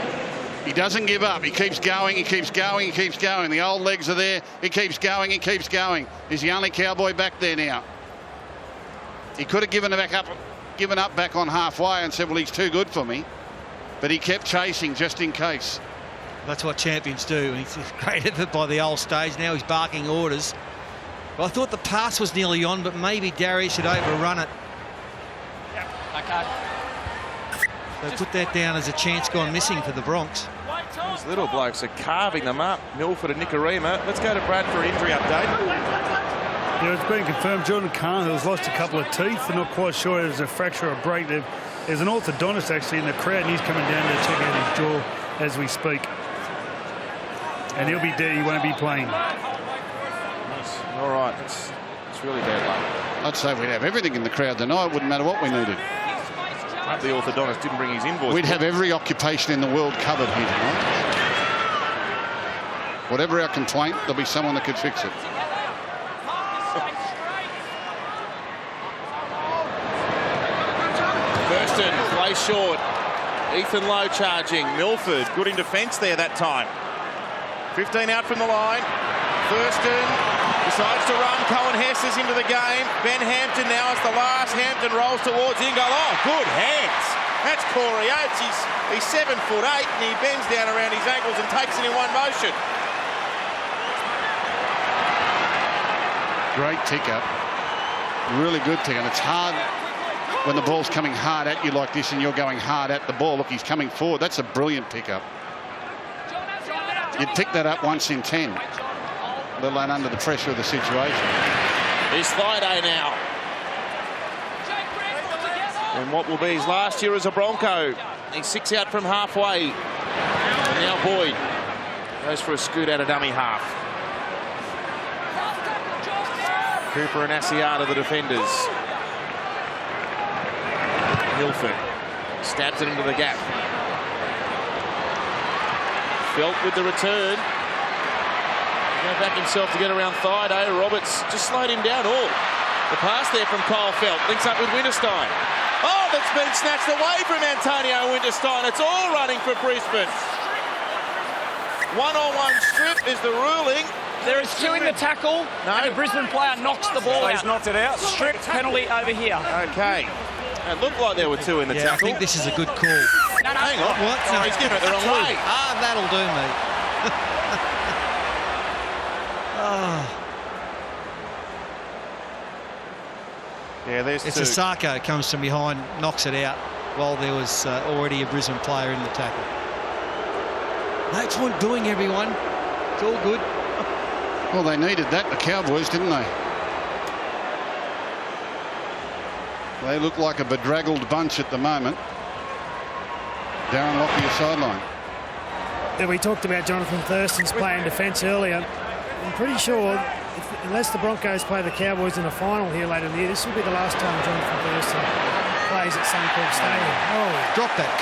He doesn't give up. He keeps going, he keeps going, he keeps going. The old legs are there. He keeps going, he keeps going. He's the only Cowboy back there now. He could have given up back on halfway and said, well, he's too good for me. But he kept chasing just in case. That's what champions do. And it's a great effort by the old stage. Now he's barking orders. Well, I thought the pass was nearly on, but maybe Darius should overrun it. Yep. Okay. So put that down as a chance gone missing for the Bronx. These little blokes are carving them up. Milford and Nikorima. Let's go to Brad for an injury update. Yeah, it's been confirmed. Jordan Carter has lost a couple of teeth. They're not quite sure if it's a fracture or a break. There's an orthodontist actually in the crowd, and he's coming down to check out his jaw as we speak. And he'll be dead. He won't be playing. All right, it's really bad luck. I'd say we'd have everything in the crowd tonight. It wouldn't matter what we needed. The orthodontist didn't bring his invoice. We'd have every occupation in the world covered here tonight. Whatever our complaint, there'll be someone that could fix it. Thurston, play short. Ethan Lowe charging. Milford, good in defence there that time. 15 out from the line. Thurston decides to run. Cohen Hess is into the game. Ben Hampton now is the last. Hampton rolls towards in goal. Oh, good hands. That's Corey Oates. He's 7'8", and he bends down around his ankles and takes it in one motion. Great tick-up. Really good tick-up. It's hard when the ball's coming hard at you like this and you're going hard at the ball. Look, he's coming forward. That's a brilliant pick-up. You'd pick that up once in 10, let alone under the pressure of the situation. He's Friday now. And what will be his last year as a Bronco. He's 6 out from halfway. And now Boyd goes for a scoot out of dummy half. Cooper and Asiata, the defenders. Milford stabs it into the gap. Felt with the return. Going back himself to get around Thaiday. Roberts just slowed him down. Oh, the pass there from Kyle Felt. Links up with Winterstein. Oh, that's been snatched away from Antonio Winterstein. It's all running for Brisbane. One-on-one strip is the ruling. There is two in the tackle, and the Brisbane player knocks the ball out. He's knocked it out. Strip penalty over here. Okay. It looked like there were two in the tackle. I think this is a good call. No, no. Hang on. What? Oh, he's giving it the wrong way. Ah, that'll do me. Yeah, there's It's two. Asako comes from behind, knocks it out while there was already a Brisbane player in the tackle. That's what doing, everyone. It's all good. Well, they needed that, the Cowboys, didn't they? They look like a bedraggled bunch at the moment. Darren Lockyer sideline. Yeah, we talked about Jonathan Thurston's playing defence earlier. I'm pretty sure, unless the Broncos play the Cowboys in a final here later in the year, this will be the last time Jonathan Thurston plays at Suncorp Stadium. Oh, Drop that.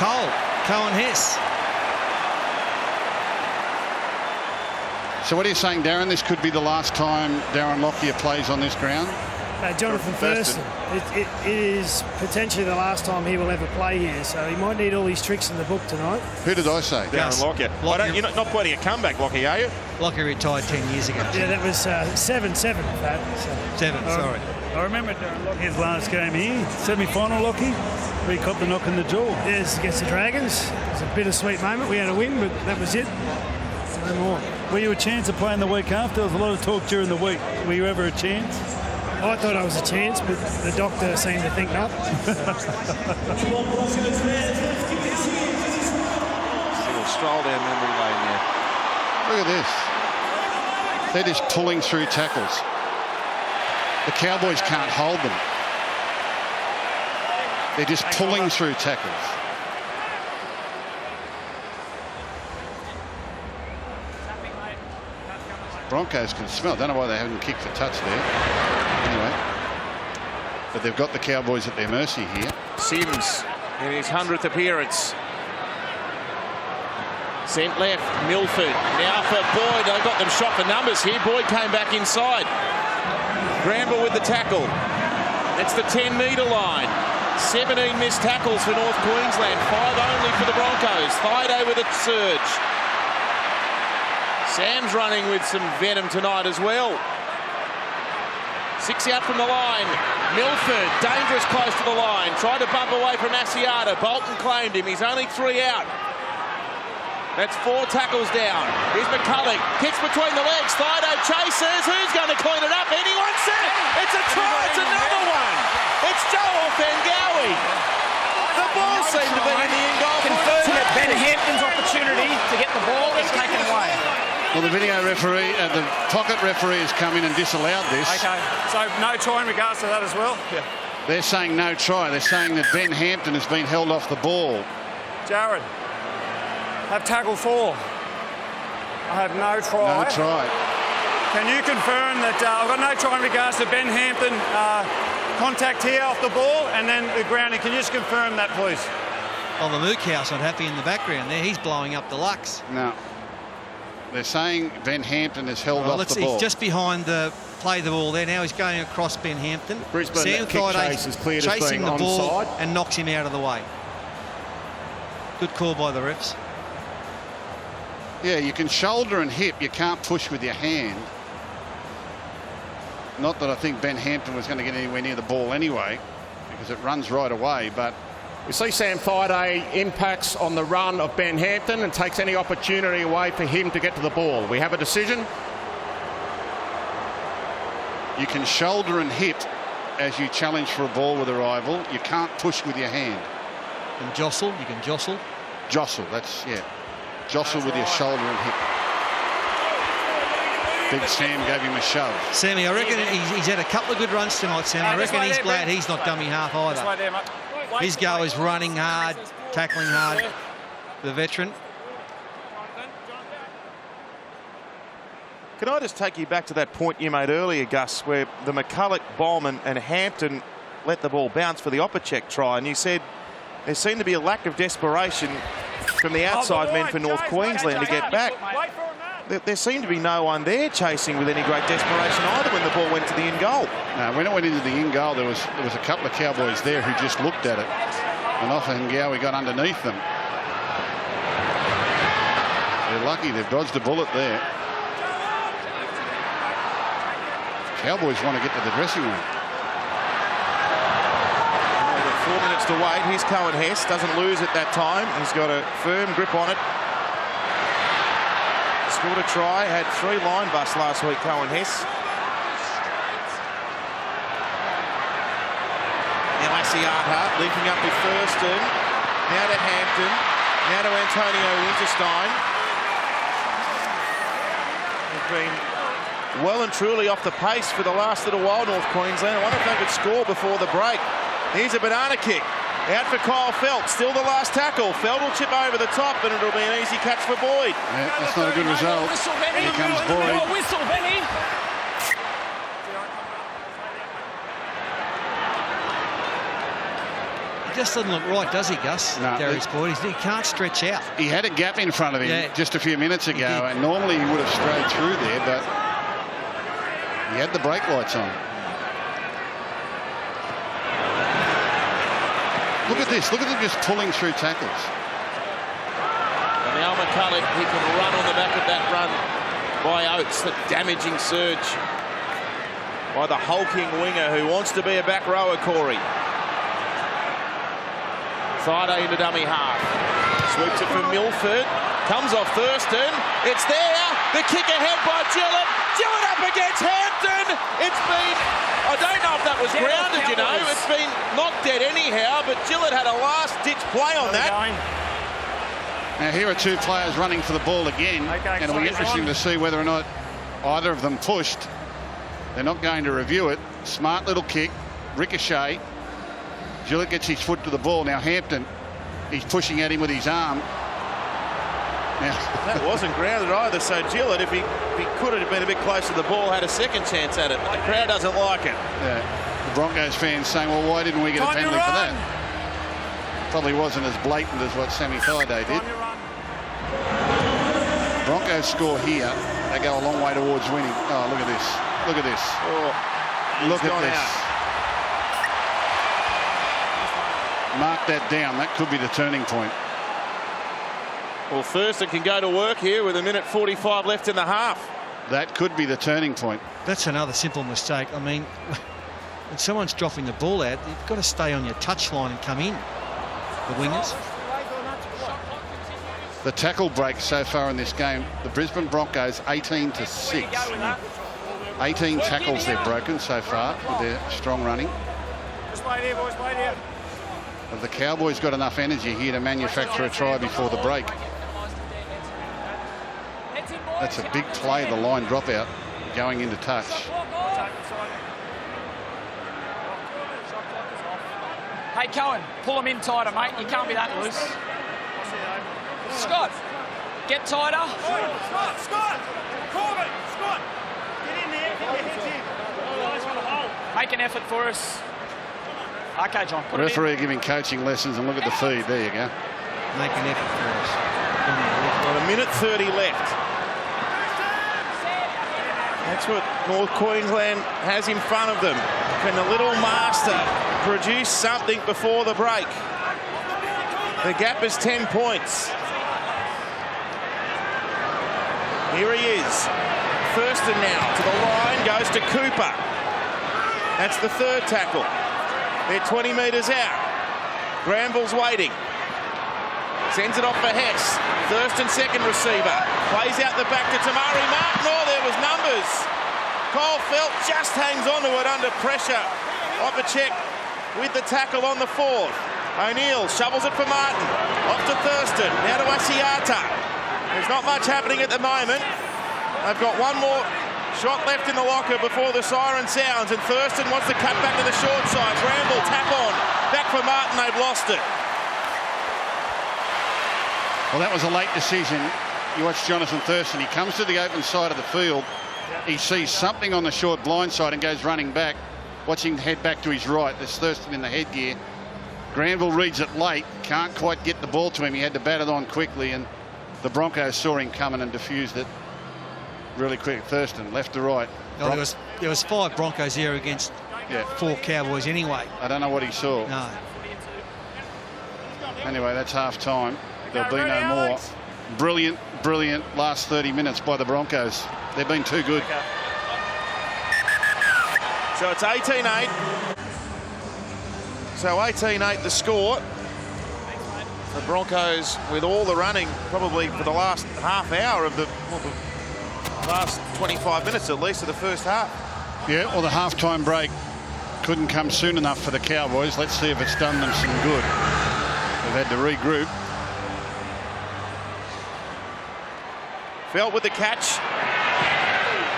Cohen Hess. So what are you saying, Darren? This could be the last time Darren Lockyer plays on this ground? Jonathan Thurston. It is potentially the last time he will ever play here, so he might need all these tricks in the book tonight. Who did I say? Darren Lockyer. You're not pointing a comeback, Lockyer, are you? Lockyer retired 10 years ago. Yeah, that was 7-7, that. So. 7, sorry. I remember Darren Lockyer's last game here, semi-final Lockie, where he copped the knock in the jaw. Yes, against the Dragons. It was a bittersweet moment. We had a win, but that was it. No more. Were you a chance of playing the week after? There was a lot of talk during the week. Were you ever a chance? I thought I was a chance, but the doctor seemed to think not. Little stroll down memory lane there. Look at this. They're just pulling through tackles. The Cowboys can't hold them. They're just pulling through tackles. Broncos can smell. I don't know why they haven't kicked for touch there. Anyway, but they've got the Cowboys at their mercy here. Sims in his 100th appearance. Sent left, Milford. Now for Boyd. They've got them shot for numbers here. Boyd came back inside. Gramble with the tackle. That's the 10-metre line. 17 missed tackles for North Queensland. 5 only for the Broncos. Thaiday with a surge. Sam's running with some venom tonight as well. 6 out from the line. Milford, dangerous close to the line. Tried to bump away from Asiata. Bolton claimed him. He's only 3 out. That's 4 tackles down. Here's McCulloch. Kicks between the legs. Thaiday chases. Who's going to clean it up? Anyone set? It's a try. It's another one. It's Joel Fangawi. The ball seemed to be in the end goal. Confirmed that Ben Hampton's opportunity to get the ball is taken away. Well, the video referee, the pocket referee has come in and disallowed this. Okay, so no try in regards to that as well? Yeah. They're saying no try. They're saying that Ben Hampton has been held off the ball. Jared, have tackle 4. I have no try. No try. Can you confirm that I've got no try in regards to Ben Hampton contact here off the ball and then the grounding? Can you just confirm that, please? Oh, the Mook House not happy in the background there. He's blowing up the Lux. No. They're saying Ben Hampton is held off the ball. He's just behind the ball there. Now he's going across Ben Hampton. Brisbane kick chase is cleared as chasing being the ball onside. and knocks him out of the way. Good call by the refs. Yeah, you can shoulder and hip. You can't push with your hand. Not that I think Ben Hampton was going to get anywhere near the ball anyway, because it runs right away, but We see Sam Thaiday impacts on the run of Ben Hampton and takes any opportunity away for him to get to the ball. We have a decision. You can shoulder and hip as you challenge for a ball with a rival. You can't push with your hand. And jostle, you can jostle. Jostle, that's, yeah. Jostle with your shoulder and hip. Big Sam gave him a shove. Sammy, I reckon he's had a couple of good runs tonight, Sam. I reckon he's glad he's not dummy half either. His go is running hard, tackling hard, the veteran. Can I just take you back to that point you made earlier, Gus, where the McCulloch, Bowman and Hampton let the ball bounce for the Opacek try, and you said there seemed to be a lack of desperation from the outside men for North Queensland to get back. There seemed to be no one there chasing with any great desperation either when the ball went to the in goal. No, when it went into the in goal, there was a couple of Cowboys there who just looked at it, and Offengowie got underneath them. They're lucky they've dodged a bullet there. Cowboys want to get to the dressing room. 4 minutes to wait. Here's Cohen Hess. Doesn't lose at that time. He's got a firm grip on it. Scored a try. Had 3 line busts last week, Cohen Hess. Now Asiata linking up with Thurston. Now to Hampton. Now to Antonio Winterstein. He's been well and truly off the pace for the last little while, North Queensland. I wonder if they could score before the break. Here's a banana kick. Out for Kyle Felt. Still the last tackle. Felt will chip over the top, and it'll be an easy catch for Boyd. Yeah, that's not a good result. Here comes Boyd. Whistle, Benny. He just doesn't look right, does he, Gus? No, Darius Boyd. He can't stretch out. He had a gap in front of him just a few minutes ago, and normally he would have strayed through there, but he had the brake lights on. Look at this. Look at them just pulling through tackles. And now McCulloch, he can run on the back of that run by Oates. The damaging surge by the hulking winger who wants to be a back rower, Corey. Thaiday into dummy half. Sweeps it from Milford. Comes off Thurston. It's there. The kick ahead by Gillett. Gillett up against Hampton. It's been, I don't know if that was grounded, you know. It's been knocked dead anyhow, but Gillett had a last-ditch play on that. Now here are 2 players running for the ball again, and it'll be interesting to see whether or not Either of them pushed. They're not going to review it. Smart little kick. Ricochet. Gillett gets his foot to the ball. Now Hampton, he's pushing at him with his arm. Now, that wasn't grounded either, so Gillett, if he could have been a bit closer to the ball, had a second chance at it, but the crowd doesn't like it. Yeah. The Broncos fans saying, well, why didn't we get a penalty for that? Probably wasn't as blatant as what Sammy Thaiday did. Broncos score here. They go a long way towards winning. Oh, look at this. Look at this. Oh, look at this. Out. Mark that down. That could be the turning point. Well, Thurston can go to work here with 1:45 left in the half. That could be the turning point. That's another simple mistake. I mean, when someone's dropping the ball out, you've got to stay on your touchline and come in. The wingers. The tackle break so far in this game, the Brisbane Broncos 18-6. 18 tackles they've broken so far with their strong running. Just wait here, boys, wait here. But the Cowboys got enough energy here to manufacture a try before the break. That's a big play, the line dropout going into touch. Hey, Cohen, pull him in tighter, mate. You can't be that loose. Scott, get tighter. Scott! Corbin! Scott! Get in there, get your heads in. Make an effort for us. Okay, John, put it in. Referee giving coaching lessons, and look at the feed. There you go. Make an effort for us. Well, 1:30 left. That's what North Queensland has in front of them. Can the little master produce something before the break? The gap is 10 points. Here he is. Thurston now to the line, goes to Cooper. That's the third tackle. They're 20 metres out. Granville's waiting. Sends it off for Hess. Thurston second receiver. Plays out the back to Maire Martin. Oh, there was numbers. Cole Felt just hangs on to it under pressure. Opacek with the tackle on the fourth. O'Neill shovels it for Martin. Off to Thurston. Now to Asiata. There's not much happening at the moment. They've got one more shot left in the locker before the siren sounds, and Thurston wants to cut back to the short side. Bramble, tap on. Back for Martin, they've lost it. Well, that was a late decision. You watch Jonathan Thurston. He comes to the open side of the field. He sees something on the short blind side and goes running back. Watch him head back to his right. There's Thurston in the headgear. Granville reads it late. Can't quite get the ball to him. He had to bat it on quickly, and the Broncos saw him coming and diffused it really quick. Thurston, left to right. No, there was 5 Broncos here against 4 Cowboys anyway. I don't know what he saw. No. Anyway, that's half time. There'll be no more. Brilliant, brilliant last 30 minutes by the Broncos. They've been too good. So it's 18-8. So 18-8 the score. The Broncos with all the running probably for the last half hour of the last 25 minutes at least of the first half. Yeah, well, the halftime break couldn't come soon enough for the Cowboys. Let's see if it's done them some good. They've had to regroup. Felt with the catch.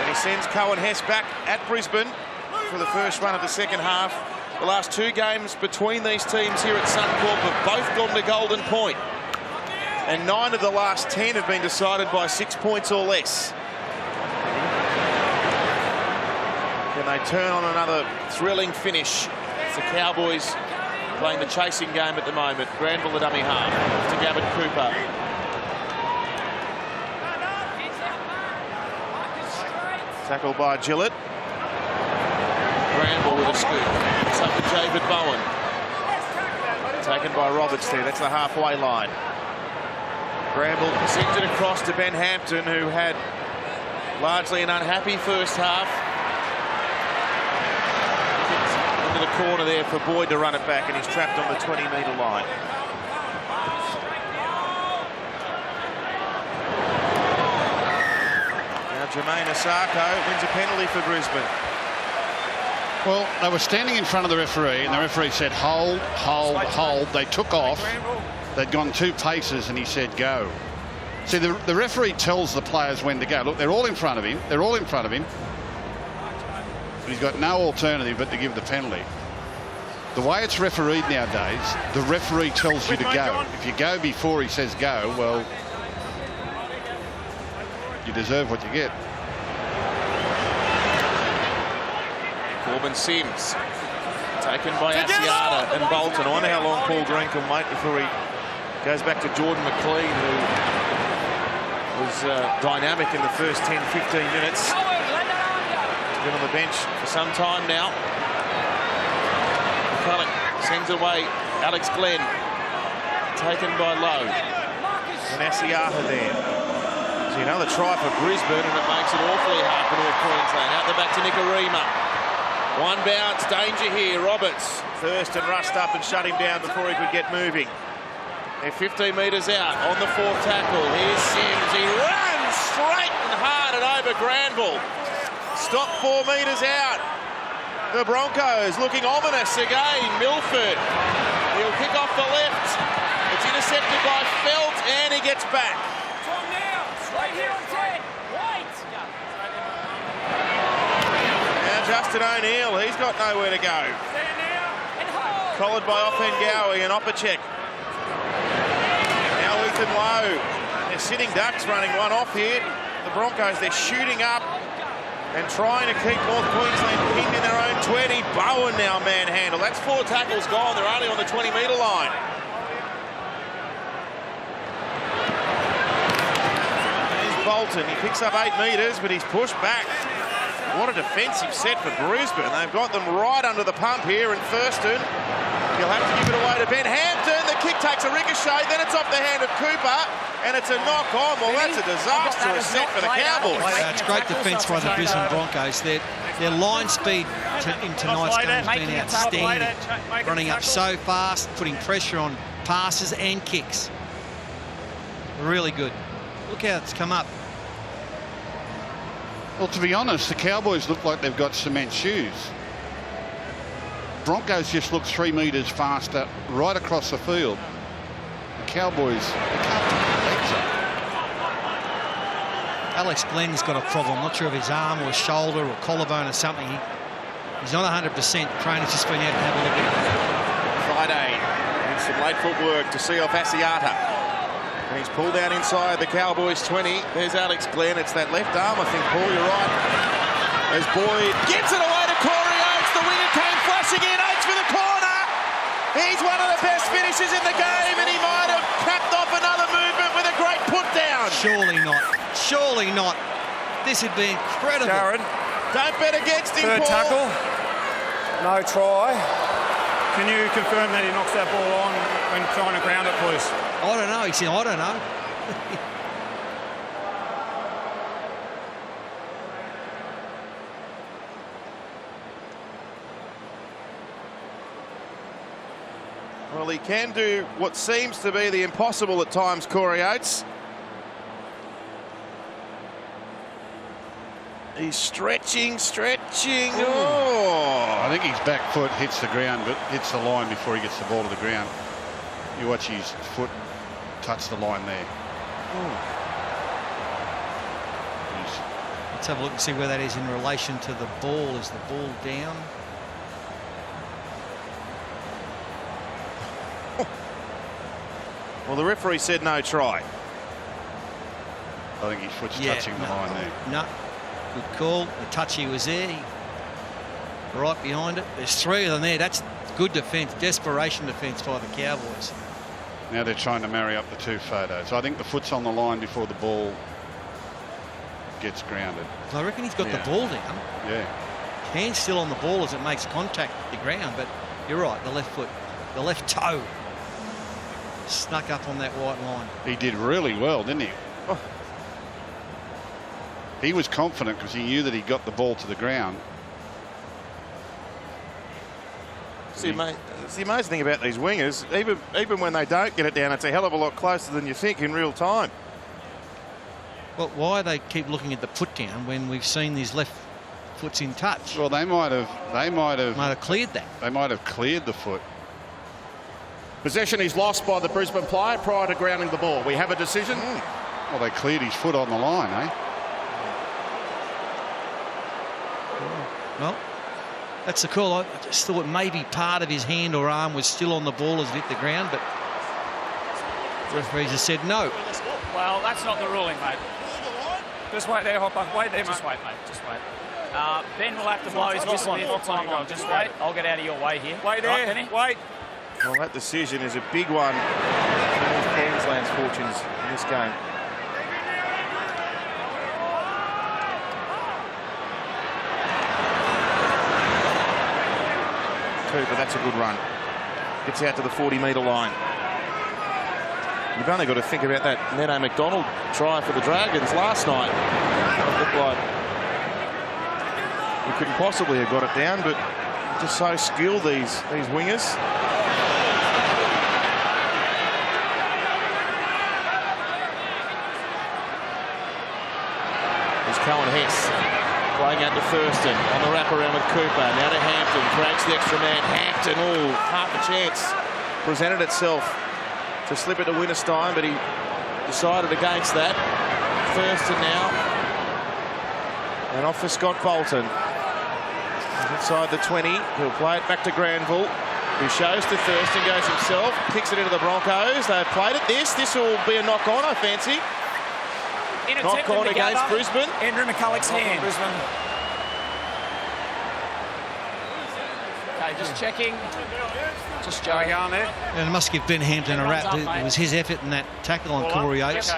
And he sends Cohen Hess back at Brisbane for the first run of the second half. The last 2 games between these teams here at Suncorp have both gone to Golden Point. And 9 of the last 10 have been decided by 6 points or less. Can they turn on another thrilling finish? It's the Cowboys playing the chasing game at the moment. Granville the dummy half to Gavin Cooper. Tackled by Gillett. Granville with a scoop. It's up to David Bowen. Taken by Roberts there. That's the halfway line. Granville sends it across to Ben Hampton, who had largely an unhappy first half. Into the corner there for Boyd to run it back, and he's trapped on the 20-metre line. Now Jermaine Asako wins a penalty for Brisbane. Well, they were standing in front of the referee, and the referee said, hold, hold, hold. They took off. They'd gone 2 paces, and he said, go. See, the referee tells the players when to go. Look, they're all in front of him. They're all in front of him. But he's got no alternative but to give the penalty. The way it's refereed nowadays, the referee tells you to go. If you go before he says go, well, you deserve what you get. Corbin Sims taken by Asiata and Bolton. I wonder how long Paul Green can wait before he goes back to Jordan McLean, who was dynamic in the first 10-15 minutes. He's been on the bench for some time now. McCulloch sends away Alex Glenn, taken by Lowe. And Asiata there. So another try for Brisbane, and it makes it awfully hard for North Queensland. Out the back to Nikorima. One bounce, danger here. Roberts first and rushed up and shut him down before he could get moving. They're 15 metres out on the fourth tackle. Here's Sims. He runs straight and hard and over Granville. Stop 4 metres out. The Broncos looking ominous again. Milford. He'll kick off the left. It's intercepted by Felt and he gets back. Right here on 10. Wait. Now Justin O'Neill, he's got nowhere to go. Collared by Offengawi and Opacek. Now Ethan Lowe. They're sitting ducks running one off here. The Broncos, they're shooting up and trying to keep North Queensland pinned in their own 20. Bowen now manhandle. That's 4 tackles gone. They're only on the 20-metre line. Bolton, he picks up 8 metres, but he's pushed back. What a defensive set for Brisbane. They've got them right under the pump here in Thurston. He'll have to give it away to Ben Hampton. The kick takes a ricochet, then it's off the hand of Cooper, and it's a knock on. Well, that's a disastrous set for the Cowboys. It's great defence by the Brisbane Broncos. Their line speed in tonight's game has been outstanding. Running up so fast, putting pressure on passes and kicks. Really good. Look how it's come up. Well, to be honest, the Cowboys look like they've got cement shoes. Broncos just look 3 metres faster right across the field. The Cowboys, they can't pick their legs up. Alex Glenn's got a problem. Not sure if his arm or his shoulder or collarbone or something. He's not 100%. The trainer's just been out to have a look at him. Friday, and some late footwork to see off Asiata. And he's pulled down inside the Cowboys 20. There's Alex Glenn. It's that left arm, I think, Paul, you're right. As Boyd gives it away to Corey Oates. The winger came flashing in. Oates for the corner. He's one of the best finishers in the game, and he might have capped off another movement with a great put down. Surely not. Surely not. This would be incredible. Jared. Don't bet against him, Third Paul. tackle. No try. Can you confirm that he knocks that ball on when trying to ground it, please? I don't know. He said, I don't know. Well, he can do what seems to be the impossible at times, Corey Oates. He's stretching. Oh! I think his back foot hits the ground, but hits the line before he gets the ball to the ground. You watch his foot touch the line there. Let's have a look and see where that is in relation to the ball. Is the ball down? Well, the referee said no try. I think his foot's touching the line there. No. Good call. The touchy was there. Right behind it. There's 3 of them there. That's good defence. Desperation defence by the Cowboys. Now they're trying to marry up the 2 photos. I think the foot's on the line before the ball gets grounded. I reckon he's got the ball down. Yeah. Hand's still on the ball as it makes contact with the ground, but you're right, the left foot, the left toe snuck up on that white line. He did really well, didn't he? Oh. He was confident because he knew that he got the ball to the ground. See, mate, it's the amazing thing about these wingers. Even when they don't get it down, it's a hell of a lot closer than you think in real time. Well, why they keep looking at the put down when we've seen these left foots in touch? Well, they might have cleared that. They might have cleared the foot. Possession is lost by the Brisbane player prior to grounding the ball. We have a decision. Well, they cleared his foot on the line, eh? Well, that's the call. I just thought maybe part of his hand or arm was still on the ball as it hit the ground, but the referee just said no. Well, that's not the ruling, mate. Just wait there, Hopper. Wait there, Just wait, mate. Just wait. Ben will have to blow his whistle here for time on. Just wait. I'll get out of your way here. Wait there. Penny. Wait. Well, that decision is a big one for North Queensland's fortunes in this game. Cooper, that's a good run. Gets out to the 40-metre line. You've only got to think about that Neto McDonald try for the Dragons last night. It looked like he couldn't possibly have got it down, but just so skilled, these wingers. There's Cohen Hess playing out to Thurston on the wraparound with Cooper. Now to Hampton, drags the extra man. Hampton, oh, half a chance presented itself to slip it to Winterstein, but he decided against that. Thurston now. And off for Scott Bolton. He's inside the 20. He'll play it back to Granville, who shows to Thurston, goes himself, kicks it into the Broncos. They've played it. This will be a knock-on, I fancy. Knock-on against Brisbane. Andrew McCulloch's hand. Okay, just checking. Just going on there. And I must give Ben Hampton a rap. It was his effort in that tackle on Corey Oates,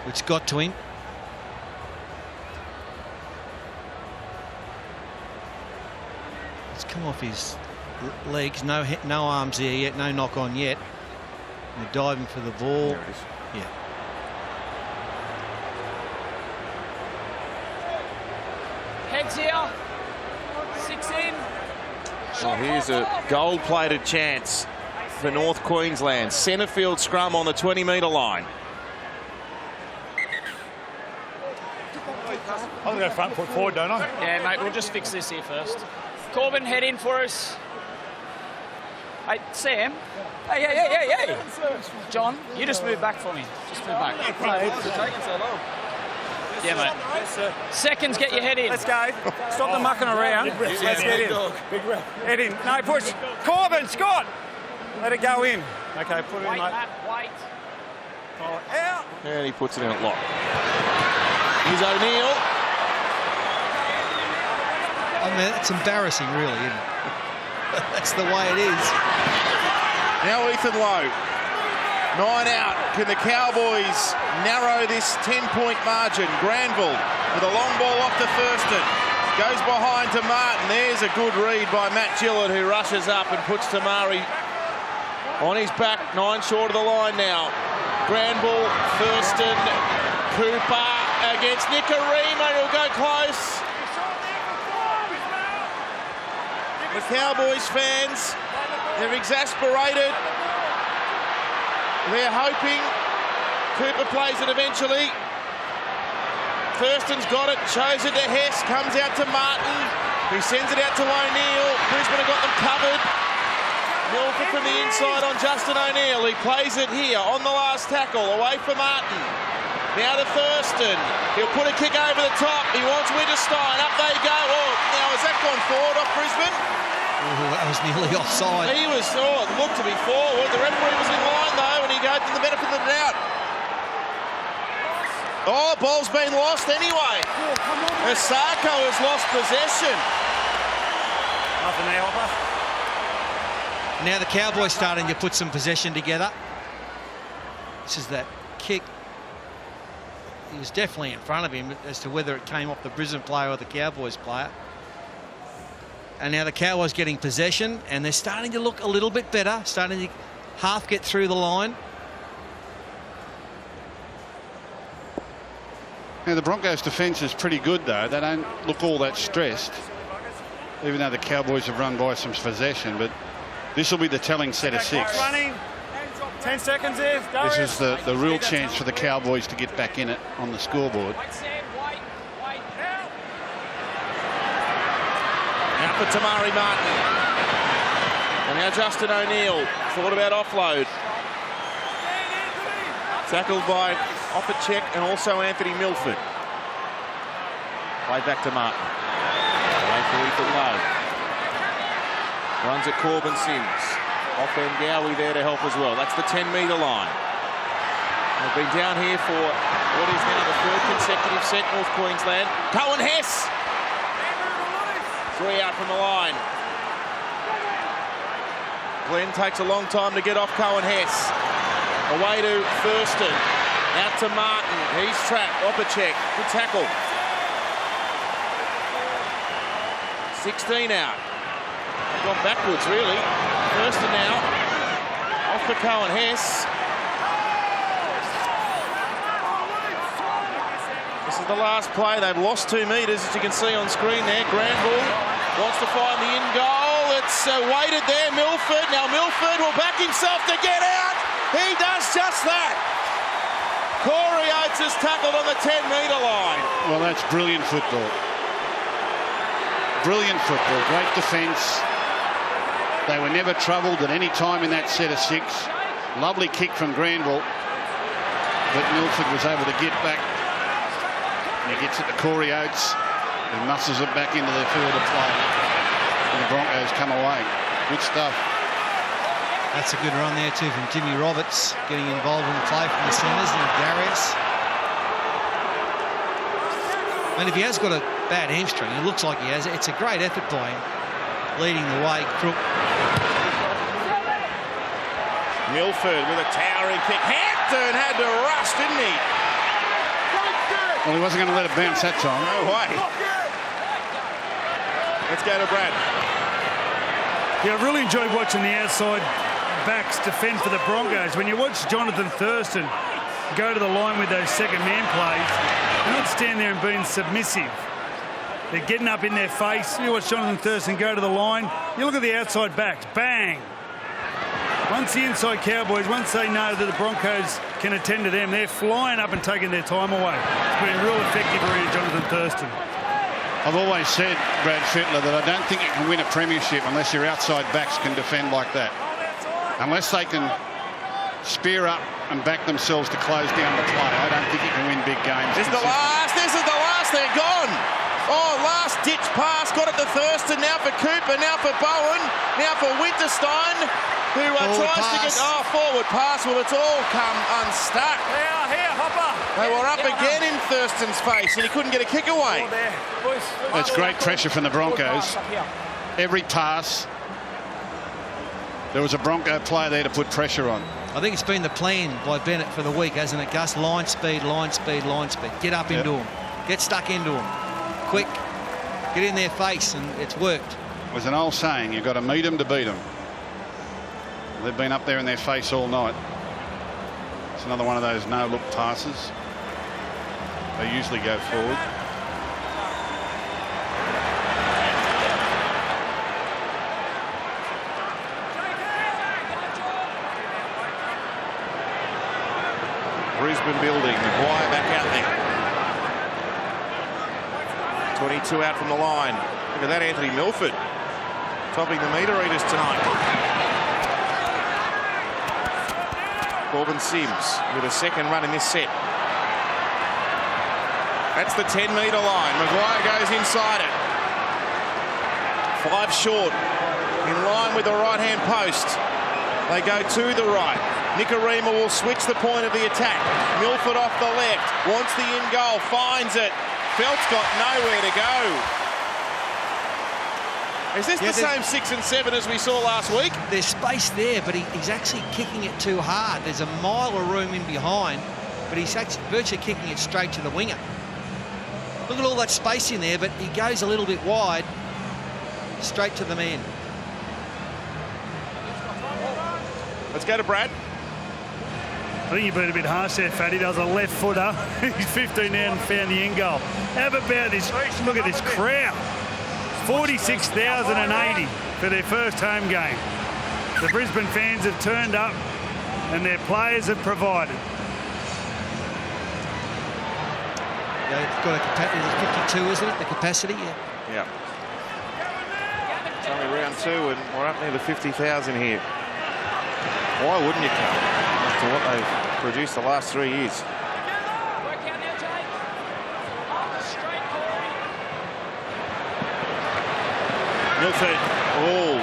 which got to him. It's come off his legs. No arms there yet. No knock on yet. And they're diving for the ball. There it is. Yeah. Heads here. 6 in. Well, here's a gold-plated chance for North Queensland. Centre field scrum on the 20-metre line. I'm going to go front foot forward, don't I? Yeah, mate, we'll just fix this here first. Corbin, head in for us. Hey, Sam. Hey. John, you just move back for me. Just move back. Yeah, mate. Seconds, get your head in. Let's go. Stop the mucking around. Let's get in. Big rep. Head in. No, push. Corbin, Scott. Let it go in. Okay, put it in, Wait, mate. Matt, wait. Oh, out. And he puts it in at lock. Here's O'Neill. I mean, it's embarrassing, really, isn't it? That's the way it is. Now Ethan Lowe. 9 out. Can the Cowboys narrow this 10-point margin? Granville with a long ball off to Thurston. Goes behind to Martin. There's a good read by Matt Gillett, who rushes up and puts Tamari on his back. 9 short of the line now. Granville, Thurston, Cooper against Nikorima. He'll go close. The Cowboys fans, they're exasperated. They're hoping Cooper plays it eventually. Thurston's got it, shows it to Hess, comes out to Martin, who sends it out to O'Neill. Brisbane have got them covered. Milford from the inside on Justin O'Neill. He plays it here on the last tackle, away from Martin. Now to Thurston. He'll put a kick over the top. He wants Winterstein. Up they go. Oh, now has that gone forward off Brisbane? Oh, that was nearly offside. He was, it looked to be forward. The referee was in line though, and he gave them the benefit of the doubt. Oh, ball's been lost anyway. Osako has lost possession. Nothing there, Hopper. Now the Cowboys starting to put some possession together. This is that kick. He was definitely in front of him as to whether it came off the Brisbane player or the Cowboys player. And now the Cowboys getting possession, and they're starting to look a little bit better, starting to half get through the line. Now, the Broncos' defence is pretty good, though. They don't look all that stressed, even though the Cowboys have run by some possession. But this will be the telling set of 6. Running. 10 seconds there. This is the real chance for the Cowboys to get back in it on the scoreboard. Wait, Sam, wait. Now for Tamari Martin. And now Justin O'Neill. Thought about offload. Tackled by off a check, and also Anthony Milford. Play back to Martin. Away for Ethan Lowe. Runs at Corbin Sims. Off Ngowie there to help as well. That's the 10-metre line. They've been down here for what is now the third consecutive set, North Queensland. Cohen Hess. 3 out from the line. Glenn takes a long time to get off Cohen Hess. Away to Thurston. Out to Martin. He's trapped. Opacek. Good tackle. 16 out. They've gone backwards, really. Thurston now. Off for Cohen Hess. This is the last play. They've lost 2 metres, as you can see on screen there. Granville wants to find the in goal. It's weighted there, Milford. Now Milford will back himself to get out. He does just that. Corey Oates is tackled on the 10-metre line. Well, that's brilliant football. Brilliant football. Great defence. They were never troubled at any time in that set of 6. Lovely kick from Granville. But Milford was able to get back. And he gets it to Corey Oates, who muscles it back into the field of play. And the Broncos come away. Good stuff. That's a good run there too from Jimmy Roberts, getting involved in the play from the centres and Darius. And if he has got a bad hamstring, it looks like he has. It's a great effort by him, leading the way. Crook. Milford with a towering kick. Hampton had to rush, didn't he? Well, he wasn't going to let it bounce that time. No way. Let's go to Brad. Yeah, I've really enjoyed watching the outside backs defend for the Broncos. When you watch Jonathan Thurston go to the line with those second man plays, they're not standing there and being submissive. They're getting up in their face. You watch Jonathan Thurston go to the line. You look at the outside backs. Bang. Once the inside Cowboys, once they know that the Broncos can attend to them, they're flying up and taking their time away. It's been real effective around Jonathan Thurston. I've always said, Brad Fittler, that I don't think you can win a premiership unless your outside backs can defend like that. Unless they can spear up and back themselves to close down the play, I don't think you can win big games. This is the last. They're gone. Oh, last ditch pass. Got it to Thurston. Now for Cooper. Now for Bowen. Now for Winterstein, who tries to get forward pass. Well, it's all come unstuck. Here, Hopper. They were up again in Thurston's face, and he couldn't get a kick away. That's great pressure from the Broncos. Every pass, there was a Bronco player there to put pressure on. I think it's been the plan by Bennett for the week, hasn't it, Gus? Line speed, line speed, line speed. Get up into them. Get stuck into them. Quick. Get in their face, and it's worked. There's an old saying, you've got to meet them to beat them. They've been up there in their face all night. It's another one of those no-look passes. They usually go forward. Brisbane building. Maguire back out there. 22 out from the line. Look at that, Anthony Milford topping the meter readers tonight. Corbin Sims with a second run in this set. That's the 10-metre line. Maguire goes inside it. 5 short. In line with the right-hand post. They go to the right. Nikorima will switch the point of the attack. Milford off the left. Wants the in goal. Finds it. Felt's got nowhere to go. Is this the same 6 and 7 as we saw last week? There's space there, but he's actually kicking it too hard. There's a mile of room in behind, but he's actually virtually kicking it straight to the winger. Look at all that space in there, but he goes a little bit wide, straight to the man. Let's go to Brad. I think you've been a bit harsh there, Fatty. That was a left footer. He's 15 out and found the end goal. How about this? Look at this crowd. 46,080 for their first home game. The Brisbane fans have turned up and their players have provided. Yeah, it's got a capacity, 52, isn't it? The capacity, Yeah. It's only round 2 and we're up near the 50,000 here. Why wouldn't you come after what they've produced the last 3 years? Milford. Oh.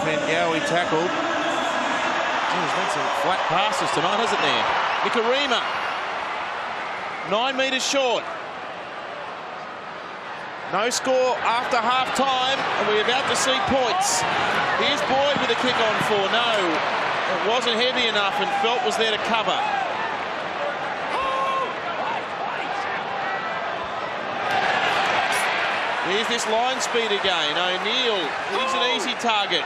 Pengowie tackled. There's been some flat passes tonight, hasn't there? Nikorima. 9 metres short. No score after half time, and we're about to see points. Here's Boyd with a kick on for. No, it wasn't heavy enough, and Felt was there to cover. Here's this line speed again. O'Neill, he's an easy target.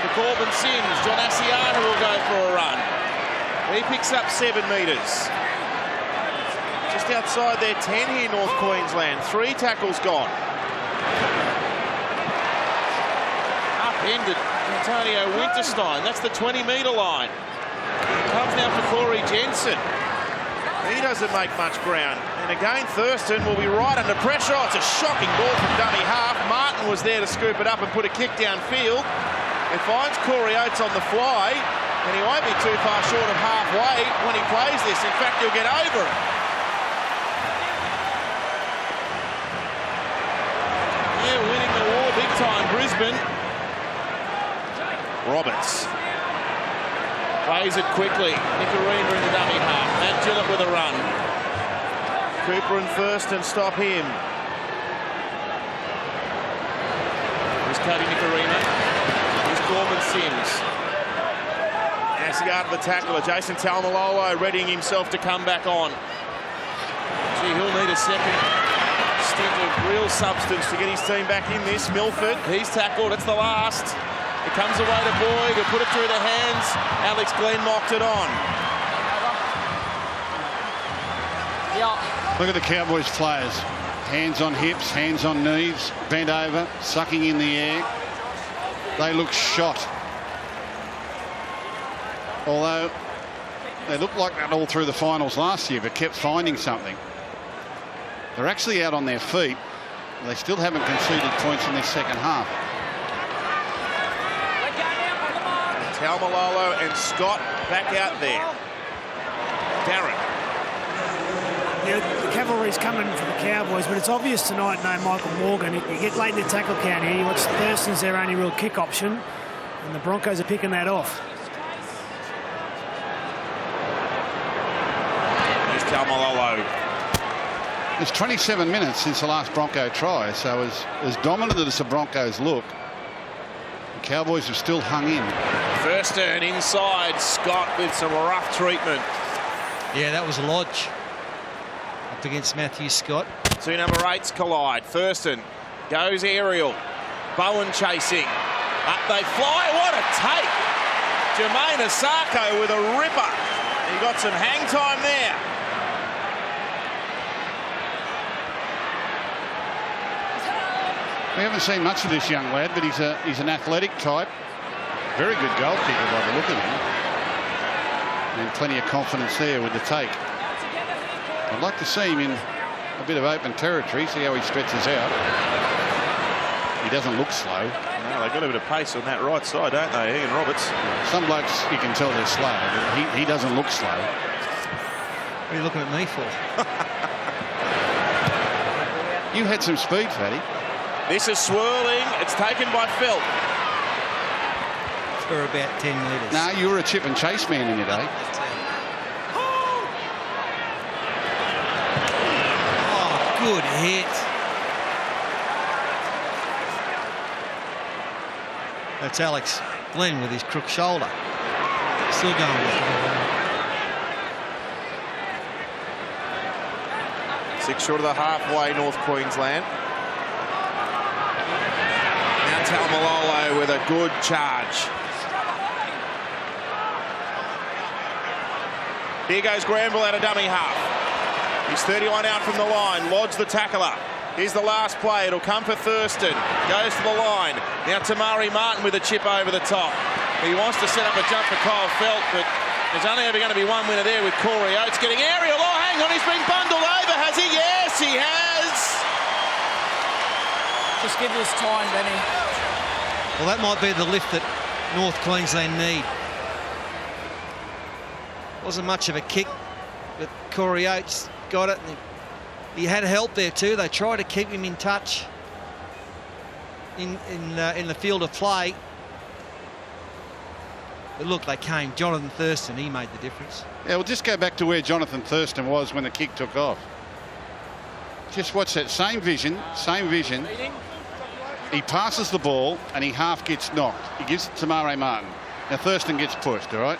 For Corbin Sims, John Asiata will go for a run. He picks up 7 metres. Just outside their 10 here, North Queensland. 3 tackles gone. Upended Antonio Winterstein. That's the 20-metre line. Comes now for Corey Jensen. He doesn't make much ground. And again, Thurston will be right under pressure. Oh, it's a shocking ball from dummy half. Martin was there to scoop it up and put a kick downfield. It finds Corey Oates on the fly, and he won't be too far short of halfway when he plays this. In fact, he'll get over it. Yeah, winning the war big time, Brisbane. Roberts. Plays it quickly. Nikorima in the dummy half. Matt Gillett with a run. Cooper and Thurston stop him. Here's Cody Nikorima. Here's Corbin Sims. Asiata the tackler. Jason Taumalolo readying himself to come back on. Gee, he'll need a second stint of Real substance to get his team back in this. Milford. He's tackled. It's the last. It comes away to Boyd. He'll put it through the hands. Alex Glenn mocked it on. Look at the Cowboys players. Hands on hips, hands on knees, bent over, sucking in the air. They look shot. Although they looked like that all through the finals last year, but kept finding something. They're actually out on their feet. They still haven't conceded points in this second half. Taumalolo and Scott back out there. Darren. Yeah, the cavalry's coming for the Cowboys, but it's obvious tonight, no Michael Morgan. You get late in the tackle count here. You watch Thurston's their only real kick option, and the Broncos are picking that off. Here's Taumalolo. It's 27 minutes since the last Bronco try, so as dominant as the Broncos look, the Cowboys have still hung in. Thurston inside. Scott with some rough treatment. Yeah, that was Lodge up against Matthew Scott. 2 number 8s collide. Thurston goes aerial. Bowen chasing. Up they fly. What a take. Jermaine Asako with a ripper. He got some hang time there. We haven't seen much of this young lad, but he's an athletic type. Very good goal kicker by the look of him. And plenty of confidence there with the take. I'd like to see him in a bit of open territory, see how he stretches out. He doesn't look slow. No, they've got a bit of pace on that right side, don't they, Ian Roberts? Some blokes, you can tell they're slow, but he doesn't look slow. What are you looking at me for? You had some speed, Fatty. This is swirling. It's taken by Felt. For about 10 metres. No, you were a chip and chase man in your day. Oh, good hit. That's Alex Glenn with his crook shoulder. Still going with it. 6 short of the halfway, North Queensland. Now Taumalolo with a good charge. Here goes Granville out of dummy half. He's 31 out from the line. Lodge the tackler. Here's the last play. It'll come for Thurston. Goes to the line. Now to Maire Martin with a chip over the top. He wants to set up a jump for Kyle Felt, but there's only ever going to be one winner there with Corey Oates getting aerial. Oh, hang on, he's been bundled over, has he? Yes, he has. Just give us time, Benny. Well, that might be the lift that North Queensland need. Wasn't much of a kick, but Corey Oates got it. And He had help there too. They tried to keep him in touch in the field of play. But look, they came. Jonathan Thurston, he made the difference. Yeah, we'll just go back to where Jonathan Thurston was when the kick took off. Just watch that same vision, He passes the ball and he half gets knocked. He gives it to Maire Martin. Now Thurston gets pushed, all right?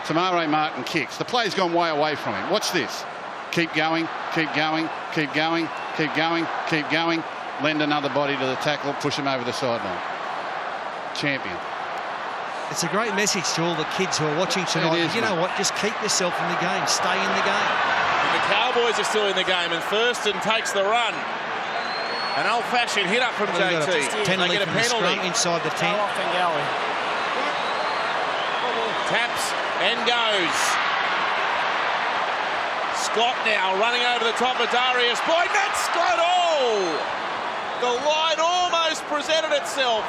Maire Martin kicks. The play's gone way away from him. Watch this. Keep going, keep going, keep going, keep going, keep going. Lend another body to the tackle, push him over the sideline. Champion. It's a great message to all the kids who are watching tonight. You know what? Just keep yourself in the game. Stay in the game. The Cowboys are still in the game, and Thurston takes the run. An old-fashioned hit up from JT. Penalty they get a from the penalty scrum inside the 10. Taps and goes. Scott now running over the top of Darius Boyd. Matt Scott! Oh! The line almost presented itself.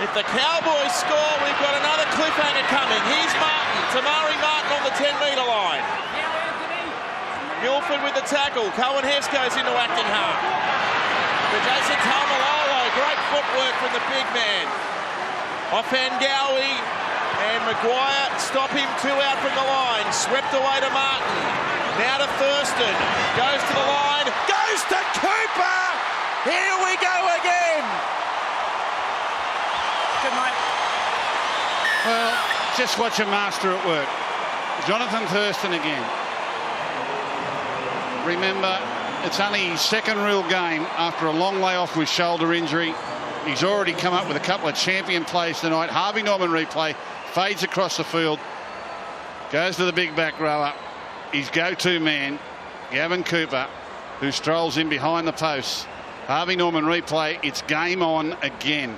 If the Cowboys score, we've got another cliffhanger coming. Here's Martin. Maire Martin on the 10-metre line. Milford with the tackle. Cohen Hess goes into acting half. But Jason Taumalolo, great footwork from the big man. Offhand Gowie and Maguire stop him 2 out from the line. Swept away to Martin. Now to Thurston. Goes to the line. Goes to Cooper. Here we go again. Good night. Well, just watch a master at work. Jonathan Thurston again. Remember, it's only his second real game after a long layoff with shoulder injury. He's already come up with a couple of champion plays tonight. Harvey Norman replay, fades across the field, goes to the big back rower. His go-to man, Gavin Cooper, who strolls in behind the posts. Harvey Norman replay, it's game on again.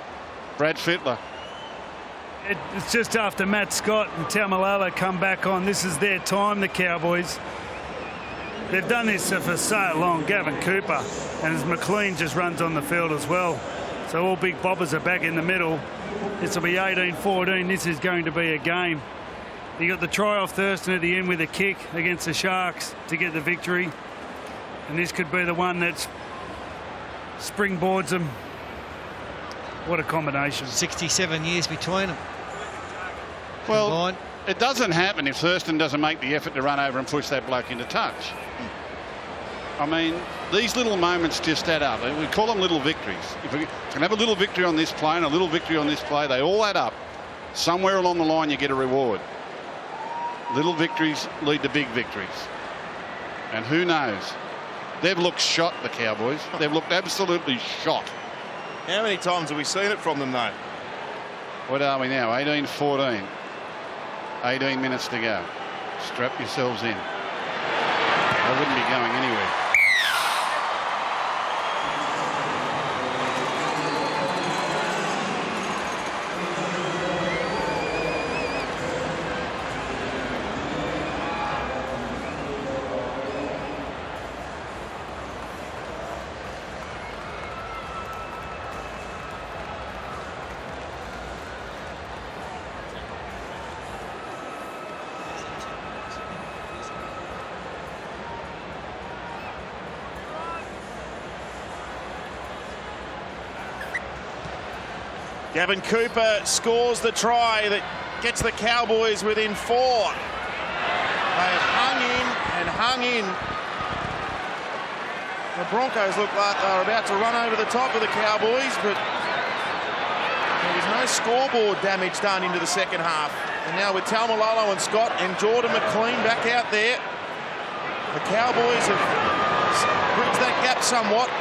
Brad Fittler. It's just after Matt Scott and Taumalolo come back on. This is their time, the Cowboys. They've done this for so long. Gavin Cooper and as McLean just runs on the field as well. So all big bobbers are back in the middle. This will be 18-14. This is going to be a game. You got the try off Thurston at the end with a kick against the Sharks to get the victory. And this could be the one that springboards them. What a combination. 67 years between them. Well, it doesn't happen if Thurston doesn't make the effort to run over and push that bloke into touch. I mean, these little moments just add up. We call them little victories. If we can have a little victory on this play and a little victory on this play, they all add up. Somewhere along the line, you get a reward. Little victories lead to big victories. And who knows? They've looked shot, the Cowboys. They've looked absolutely shot. How many times have we seen it from them, though? What are we now? 18-14. 18 minutes to go. Strap yourselves in. I wouldn't be going anywhere. Gavin Cooper scores the try that gets the Cowboys within 4. They have hung in. The Broncos look like they're about to run over the top of the Cowboys, but there was no scoreboard damage done into the second half. And now with Taumalolo and Scott and Jordan McLean back out there, the Cowboys have bridged that gap somewhat.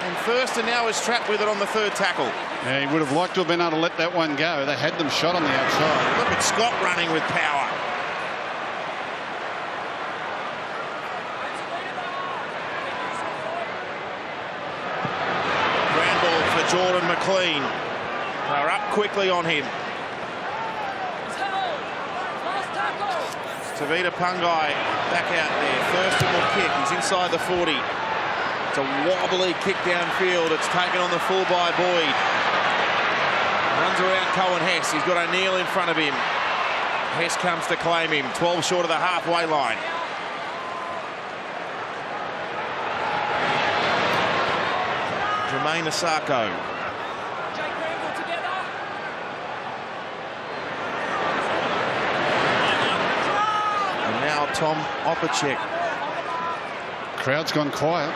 And Thurston now is trapped with it on the third tackle. Yeah, he would have liked to have been able to let that one go. They had them shot on the outside. Look at Scott running with power. Grand ball for Jordan McLean. They're up quickly on him. Tavita Pungai back out there. Thurston will kick. He's inside the 40. It's a wobbly kick downfield. It's taken on the full by Boyd. Runs around Cohen Hess. He's got O'Neill in front of him. Hess comes to claim him. 12 short of the halfway line. Maine Asako. And now Tom Opacek. Crowd's gone quiet.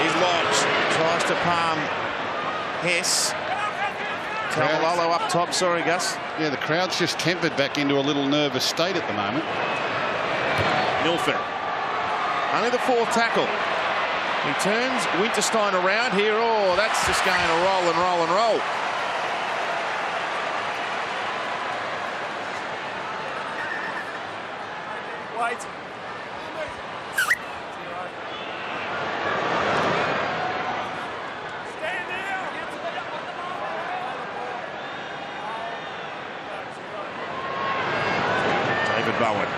He's Lodge. Tries to palm Hess. Tamalolo up top. Sorry, Gus. Yeah, the crowd's just tempered back into a little nervous state at the moment. Milford. Only the fourth tackle. He turns Winterstein around here. Oh, that's just going to roll and roll and roll. Wait. David Bowen.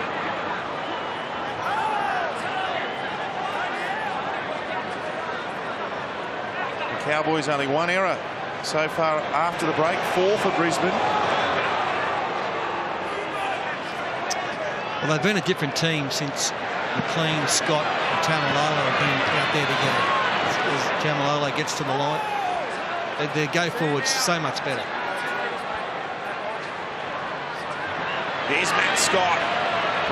The Cowboys only one error so far after the break, 4 for Brisbane. Well, they've been a different team since McLean, Scott and Tamalolo have been out there together. As Tamalolo gets to the line, their go forward's so much better. Here's Matt Scott.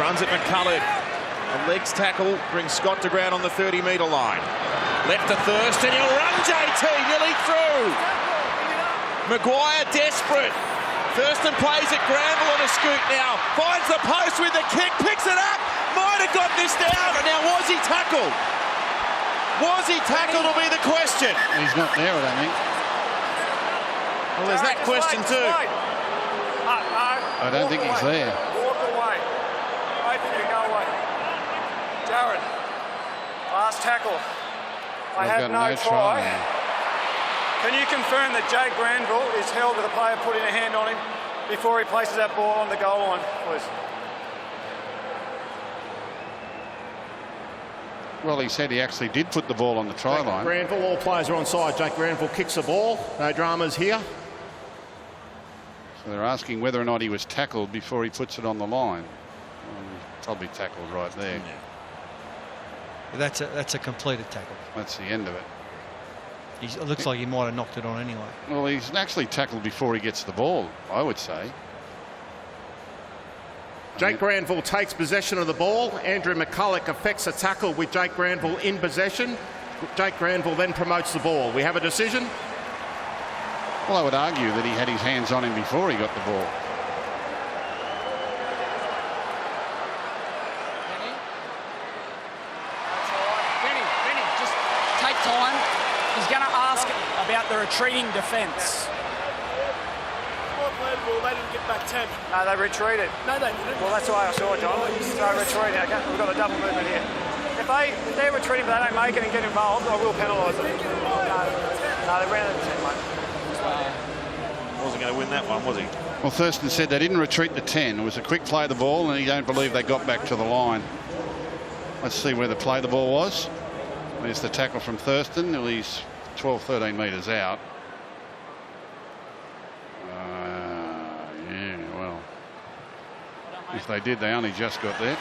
Runs at McCullagh. A legs tackle brings Scott to ground on the 30-metre line. Left to Thurston. He'll run JT nearly through. Maguire desperate. Thurston plays it. Granville on a scoot now. Finds the post with the kick. Picks it up. Might have got this down. Now, was he tackled? Was he tackled will be the question. He's not there, I don't think. Well, there's that question too. I don't think he's there. Walk away. Wait for you to go away. Jared, last tackle. I have no try. Can you confirm that Jake Granville is held with a player putting a hand on him before he places that ball on the goal line, please? Well, he said he actually did put the ball on the try line. Granville, all players are on side. Jake Granville kicks the ball. No dramas here. So they're asking whether or not he was tackled before he puts it on the line. Well, he's probably tackled right there. Yeah. That's a completed tackle. That's the end of it. It looks like he might have knocked it on anyway. Well, he's actually tackled before he gets the ball, I would say. Jake Granville takes possession of the ball. Andrew McCulloch effects a tackle with Jake Granville in possession. Jake Granville then promotes the ball. We have a decision. Well, I would argue that he had his hands on him before he got the ball. Benny, just take time. He's going to ask about the retreating defence. They didn't get back 10. No, they retreated. No, they didn't. Well, that's why I saw it, John. They retreated. Okay, we've got a double movement here. If they're retreating but they don't make it and get involved, I will penalise them. No, they ran out of 10, mate. Wasn't going to win that one, was he? Well, Thurston said they didn't retreat to 10. It was a quick play of the ball, and he don't believe they got back to the line. Let's see where the play of the ball was. There's the tackle from Thurston. He's 12, 13 metres out. Yeah, well, if they did, they only just got there.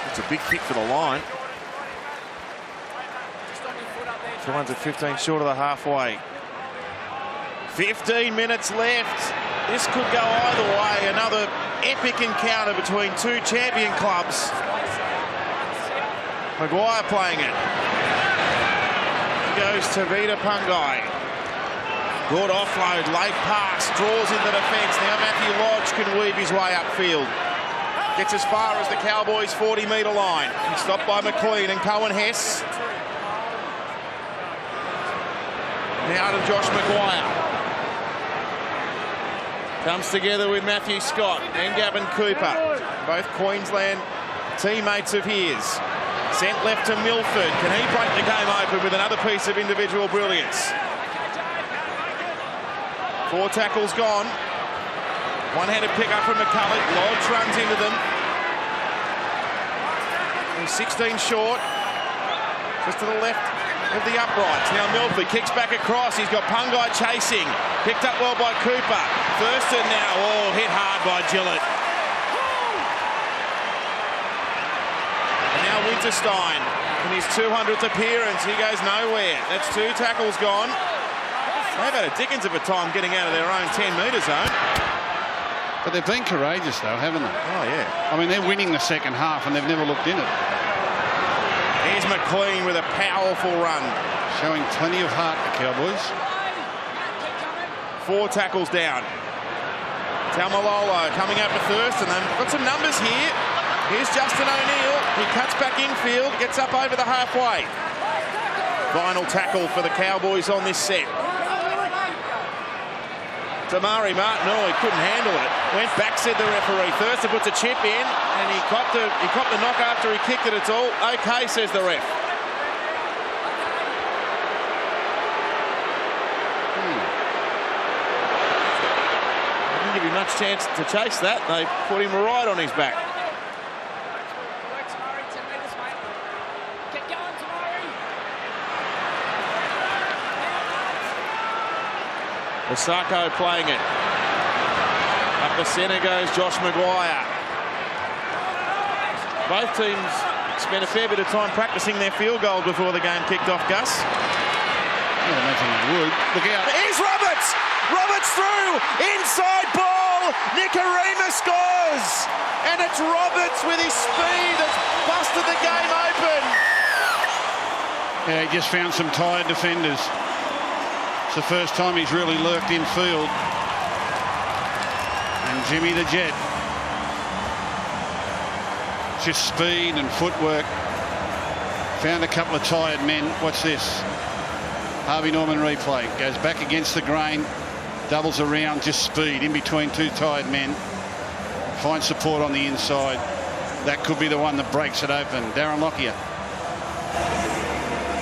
It's a big kick for the line. 215 short of the halfway. 15 minutes left. This could go either way. Another epic encounter between two champion clubs. Maguire playing it. He goes to Vita Pungai. Good offload, late pass, draws in the defence. Now Matthew Lodge can weave his way upfield. Gets as far as the Cowboys' 40-metre line. He's stopped by McLean and Cohen Hess. Now to Josh Maguire. Comes together with Matthew Scott and Gavin Cooper. Both Queensland teammates of his. Sent left to Milford. Can he break the game open with another piece of individual brilliance? 4 tackles gone. One-handed pick up from McCulloch. Lodge runs into them. He's 16 short. Just to the left of the uprights. Now Milford kicks back across. He's got Pungai chasing. Picked up well by Cooper. Thurston now. Oh, hit hard by Gillett. And now Winterstein. in his 200th appearance. He goes nowhere. That's 2 tackles gone. They've had a dickens of a time getting out of their own 10-metre zone. But they've been courageous, though, haven't they? Oh, yeah. I mean, they're winning the second half and they've never looked in it. Here's McLean with a powerful run. Showing plenty of heart, the Cowboys. 4 tackles down. Taumalolo coming up with first, and they've got some numbers here. Here's Justin O'Neill. He cuts back infield, gets up over the halfway. Final tackle for the Cowboys on this set. Maire Martin, he couldn't handle it. Went back, said the referee. Thurston puts a chip in, and he copped the knock after he kicked it. It's all okay, says the ref. Didn't give him much chance to chase that. They put him right on his back. Osako playing it. Up the centre goes Josh Maguire. Both teams spent a fair bit of time practicing their field goal before the game kicked off, Gus. I imagine it would. Look out. Here's Roberts! Roberts through! Inside ball! Nikorima scores! And it's Roberts with his speed that's busted the game open. Yeah, he just found some tired defenders. It's the first time he's really lurked in field. And Jimmy the Jet. Just speed and footwork. Found a couple of tired men. Watch this. Harvey Norman replay. Goes back against the grain. Doubles around, just speed in between 2 tired men. Finds support on the inside. That could be the one that breaks it open. Darren Lockyer.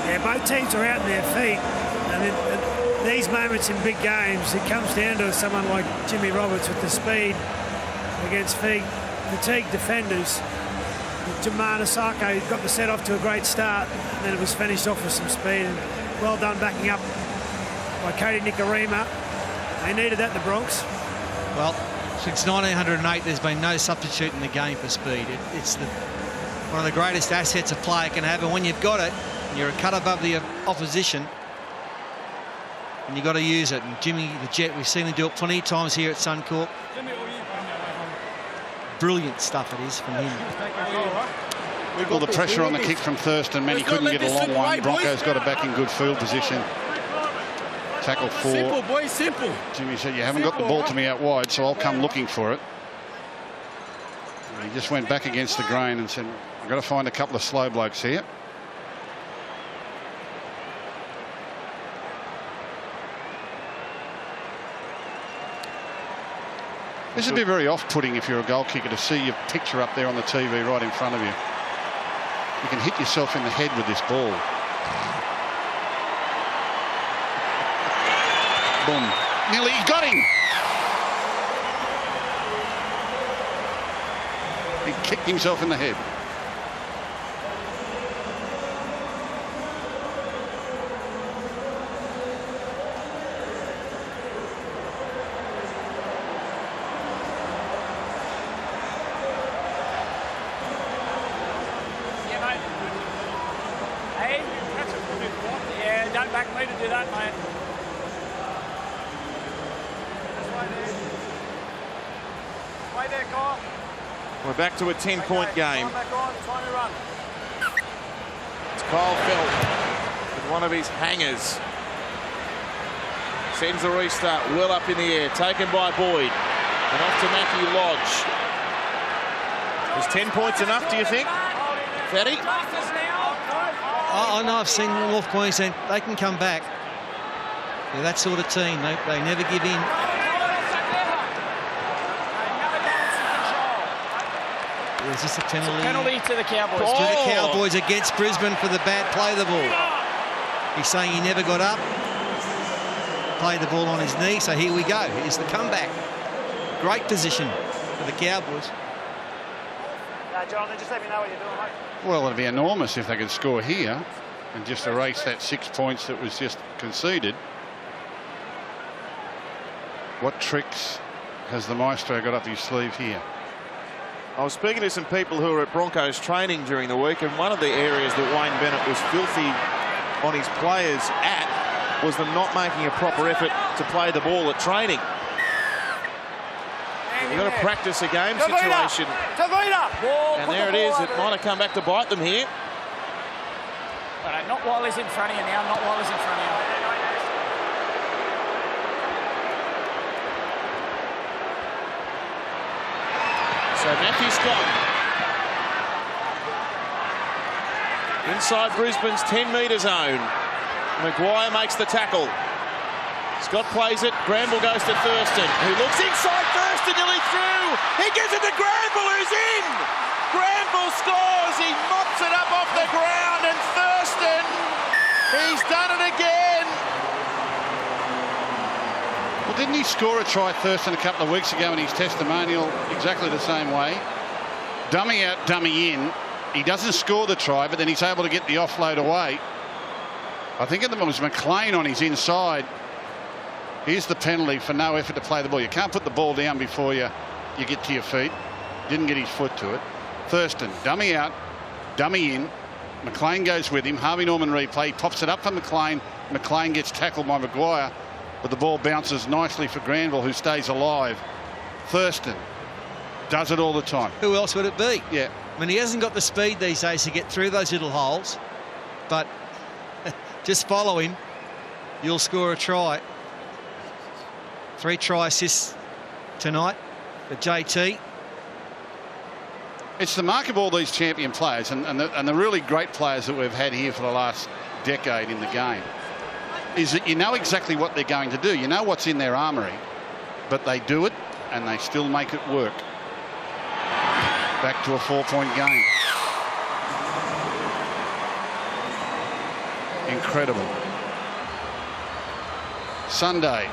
Yeah, both teams are out in their feet. And these moments in big games, it comes down to someone like Jimmy Roberts with the speed against fatigued defenders. Jaman Osako got the set off to a great start, and then it was finished off with some speed. And well done backing up by Cody Nikorima. They needed that, the Bronx. Well, since 1908, there's been no substitute in the game for speed. It's one of the greatest assets a player can have, and when you've got it, you're a cut above the opposition, and you've got to use it. And Jimmy the Jet, we've seen him do it plenty of times here at Suncorp. Brilliant stuff it is from him. Well, the pressure on the kick from Thurston meant he couldn't get a long one. Broncos got it back in good field position. Tackle 4. Simple, boys, simple. Jimmy said, you haven't got the ball to me out wide, so I'll come looking for it. And he just went back against the grain and said, I've got to find a couple of slow blokes here. This would be very off-putting if you're a goal kicker to see your picture up there on the TV right in front of you. You can hit yourself in the head with this ball. Boom. Nearly got him. He kicked himself in the head. Don't back me to do that, mate. Play there, Kyle. We're back to a 10-point game. It's Kyle Felt with one of his hangers. Sends the restart well up in the air. Taken by Boyd. And off to Matthew Lodge. Is 10 points enough, do you think? Fatty? I know, I've seen North Queensland. They can come back. They're that sort of team. They never give in. Is this a penalty? Penalty to the Cowboys. To the Cowboys against Brisbane for the bad play of the ball. He's saying he never got up. Played the ball on his knee, so here we go. Here's the comeback. Great position for the Cowboys. John, just let me know what you're doing, mate. Well, it'd be enormous if they could score here and just erase that 6 points that was just conceded. What tricks has the maestro got up his sleeve here? I was speaking to some people who were at Broncos training during the week, and one of the areas that Wayne Bennett was filthy on his players at was them not making a proper effort to play the ball at training. You've got to practice a game situation. And there it is. It might have come back to bite them here. But not while he's in front of you now, not while he's in front of you. So Matthew Scott inside Brisbane's 10-metre zone. Maguire makes the tackle. Scott plays it. Granville goes to Thurston, who looks inside Thurston, nearly through. He gives it to Granville, who's in. Granville scores. He mops it up off the ground, and Thurston, he's done it again. Well, didn't he score a try, Thurston, a couple of weeks ago in his testimonial exactly the same way? Dummy out, dummy in. He doesn't score the try, but then he's able to get the offload away. I think it was McLean on his inside. Here's the penalty for no effort to play the ball. You can't put the ball down before you get to your feet. Didn't get his foot to it. Thurston, dummy out, dummy in. McLean goes with him. Harvey Norman replay. He pops it up for McLean. McLean gets tackled by Maguire, but the ball bounces nicely for Granville, who stays alive. Thurston does it all the time. Who else would it be? Yeah. I mean, he hasn't got the speed these days to get through those little holes, but just follow him, you'll score a try. 3 try assists tonight for JT. It's the mark of all these champion players and the really great players that we've had here for the last decade in the game is that you know exactly what they're going to do. You know what's in their armoury, but they do it and they still make it work. Back to a 4-point game. Incredible. Sunday,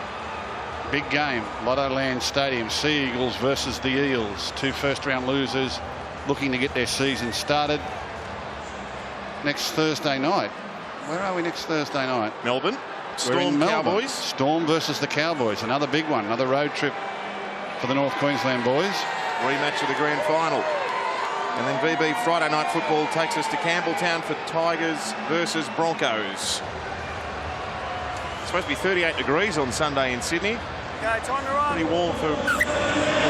big game, Lottoland Stadium, Sea Eagles versus the Eels. 2 first-round losers looking to get their season started next Thursday night. Where are we next Thursday night? Melbourne. We're in Storm Melbourne. Cowboys. Storm versus the Cowboys. Another big one. Another road trip for the North Queensland boys. Rematch of the grand final. And then VB Friday night football takes us to Campbelltown for Tigers versus Broncos. It's supposed to be 38 degrees on Sunday in Sydney. Okay, time to run. Pretty warm for the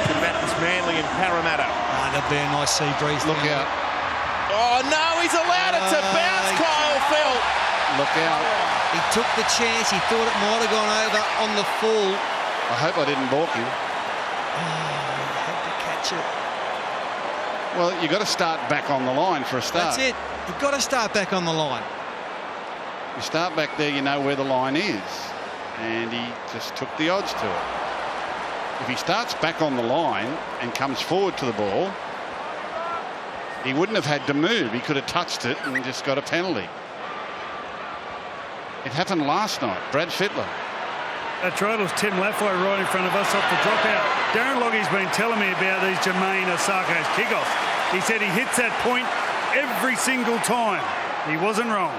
combatants Manly and Parramatta. Oh, that'd be a nice sea breeze. Look out. Oh no, he's allowed it to bounce, Kyle Felt. Look out. He took the chance. He thought it might have gone over on the full. I hope I didn't balk him. Had to catch it. Well, you've got to start back on the line for a start. That's it. You've got to start back on the line. You start back there, you know where the line is. And he just took the odds to it. If he starts back on the line and comes forward to the ball, he wouldn't have had to move. He could have touched it and just got a penalty. It happened last night. Brad Fittler. That's right, it was Tim Laffo right in front of us off the dropout. Darren Loggie's been telling me about these Jermaine Osako's kickoffs. He said he hits that point every single time. He wasn't wrong.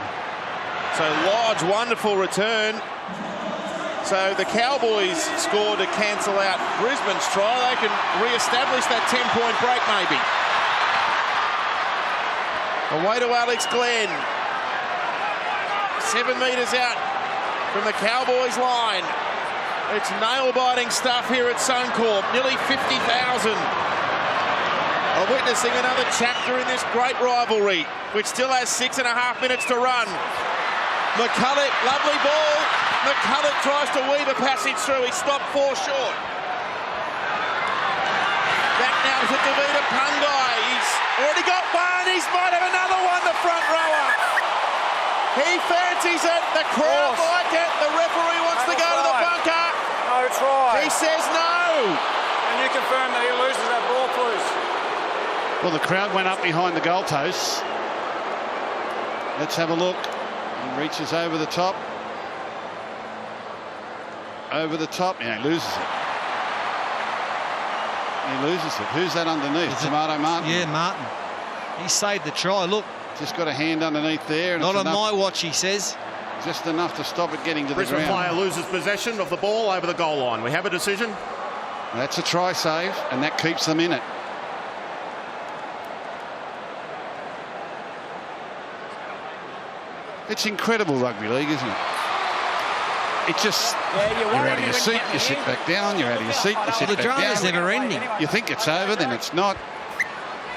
So Lodge, wonderful return. So the Cowboys score to cancel out Brisbane's try. They can re-establish that 10-point break maybe. Away to Alex Glenn. 7 metres out from the Cowboys line. It's nail-biting stuff here at Suncorp. Nearly 50,000 are witnessing another chapter in this great rivalry, which still has 6.5 minutes to run. McCulloch, lovely ball. McCulloch tries to weave a passage through. He stopped 4 short. Back now to Davida Pungai. He's already got one. He might have another one, the front rower. He fancies it. The crowd like it. The referee wants to go to the bunker. No try. He says no. And you confirm that he loses that ball, please. Well, the crowd went up behind the goalposts. Let's have a look. He reaches over the top. Over the top. Yeah, he loses it. He loses it. Who's that underneath? Tomato Martin? Yeah, Martin. He saved the try. Look. Just got a hand underneath there. And Not on my watch, he says. Just enough to stop it getting to the Brisbane ground. player loses possession of the ball over the goal line. We have a decision. That's a try save, and that keeps them in it. It's incredible rugby league, isn't it? It's just, you're out of your seat, you sit back down, you're out of your seat, you sit back down. The drama's never ending. You think it's over, then it's not.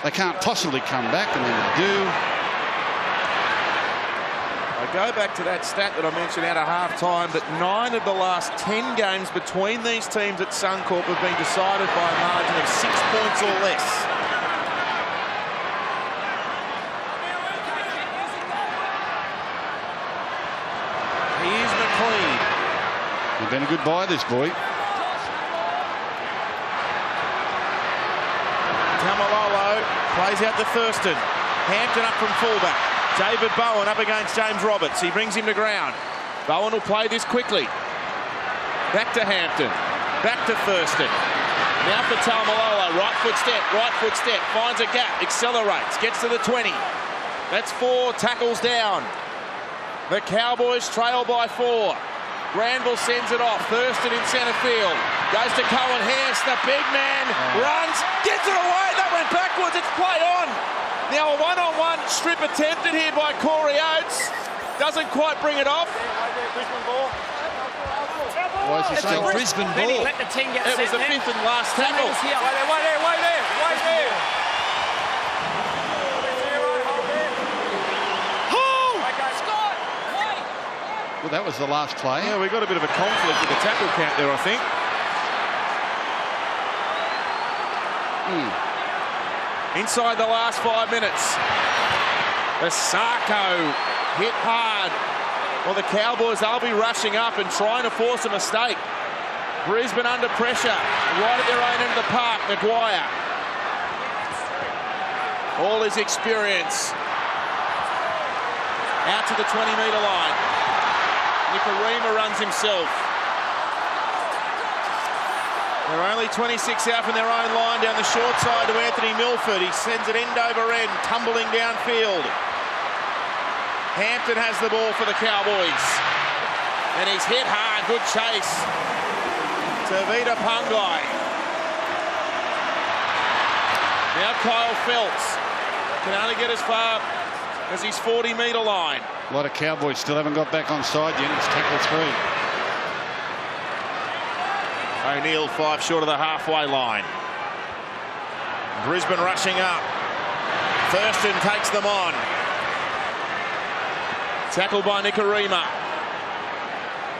They can't possibly come back, and then they do. I go back to that stat that I mentioned out of half-time, that 9 of the last 10 games between these teams at Suncorp have been decided by a margin of 6 points or less. Here's McLean. You've been a good buy, this boy. Tamalolo plays out to Thurston. Hampton up from fullback. David Bowen up against James Roberts. He brings him to ground. Bowen will play this quickly. Back to Hampton. Back to Thurston. Now for Tamalolo. Right foot step. Finds a gap. Accelerates. Gets to the 20. That's 4 tackles down. The Cowboys trail by 4. Granville sends it off. Thurston in centre field. Goes to Cohen Hess. The big man runs. Gets it away. That went backwards. It's play on. Now a one-on-one strip attempted here by Corey Oates. Doesn't quite bring it off. Why is he It's a Brisbane ball. Let the team get It was the 5th and last tackle. Wait there. Well, that was the last play. Yeah, we got a bit of a conflict with the tackle count there, I think. Inside the last 5 minutes. The Sarko hit hard. Well, the Cowboys, they'll be rushing up and trying to force a mistake. Brisbane under pressure, right at their own end of the park. Maguire. All his experience. Out to the 20-metre line. Nikorima runs himself. They're only 26 out from their own line down the short side to Anthony Milford. He sends it end over end, tumbling downfield. Hampton has the ball for the Cowboys. And he's hit hard. Good chase. Tavita Pangai. Now Kyle Phelps can only get as far as his 40-metre line. A lot of Cowboys still haven't got back on side yet. It's tackle 3. O'Neill 5 short of the halfway line. Brisbane rushing up. Thurston takes them on. Tackled by Nikorima.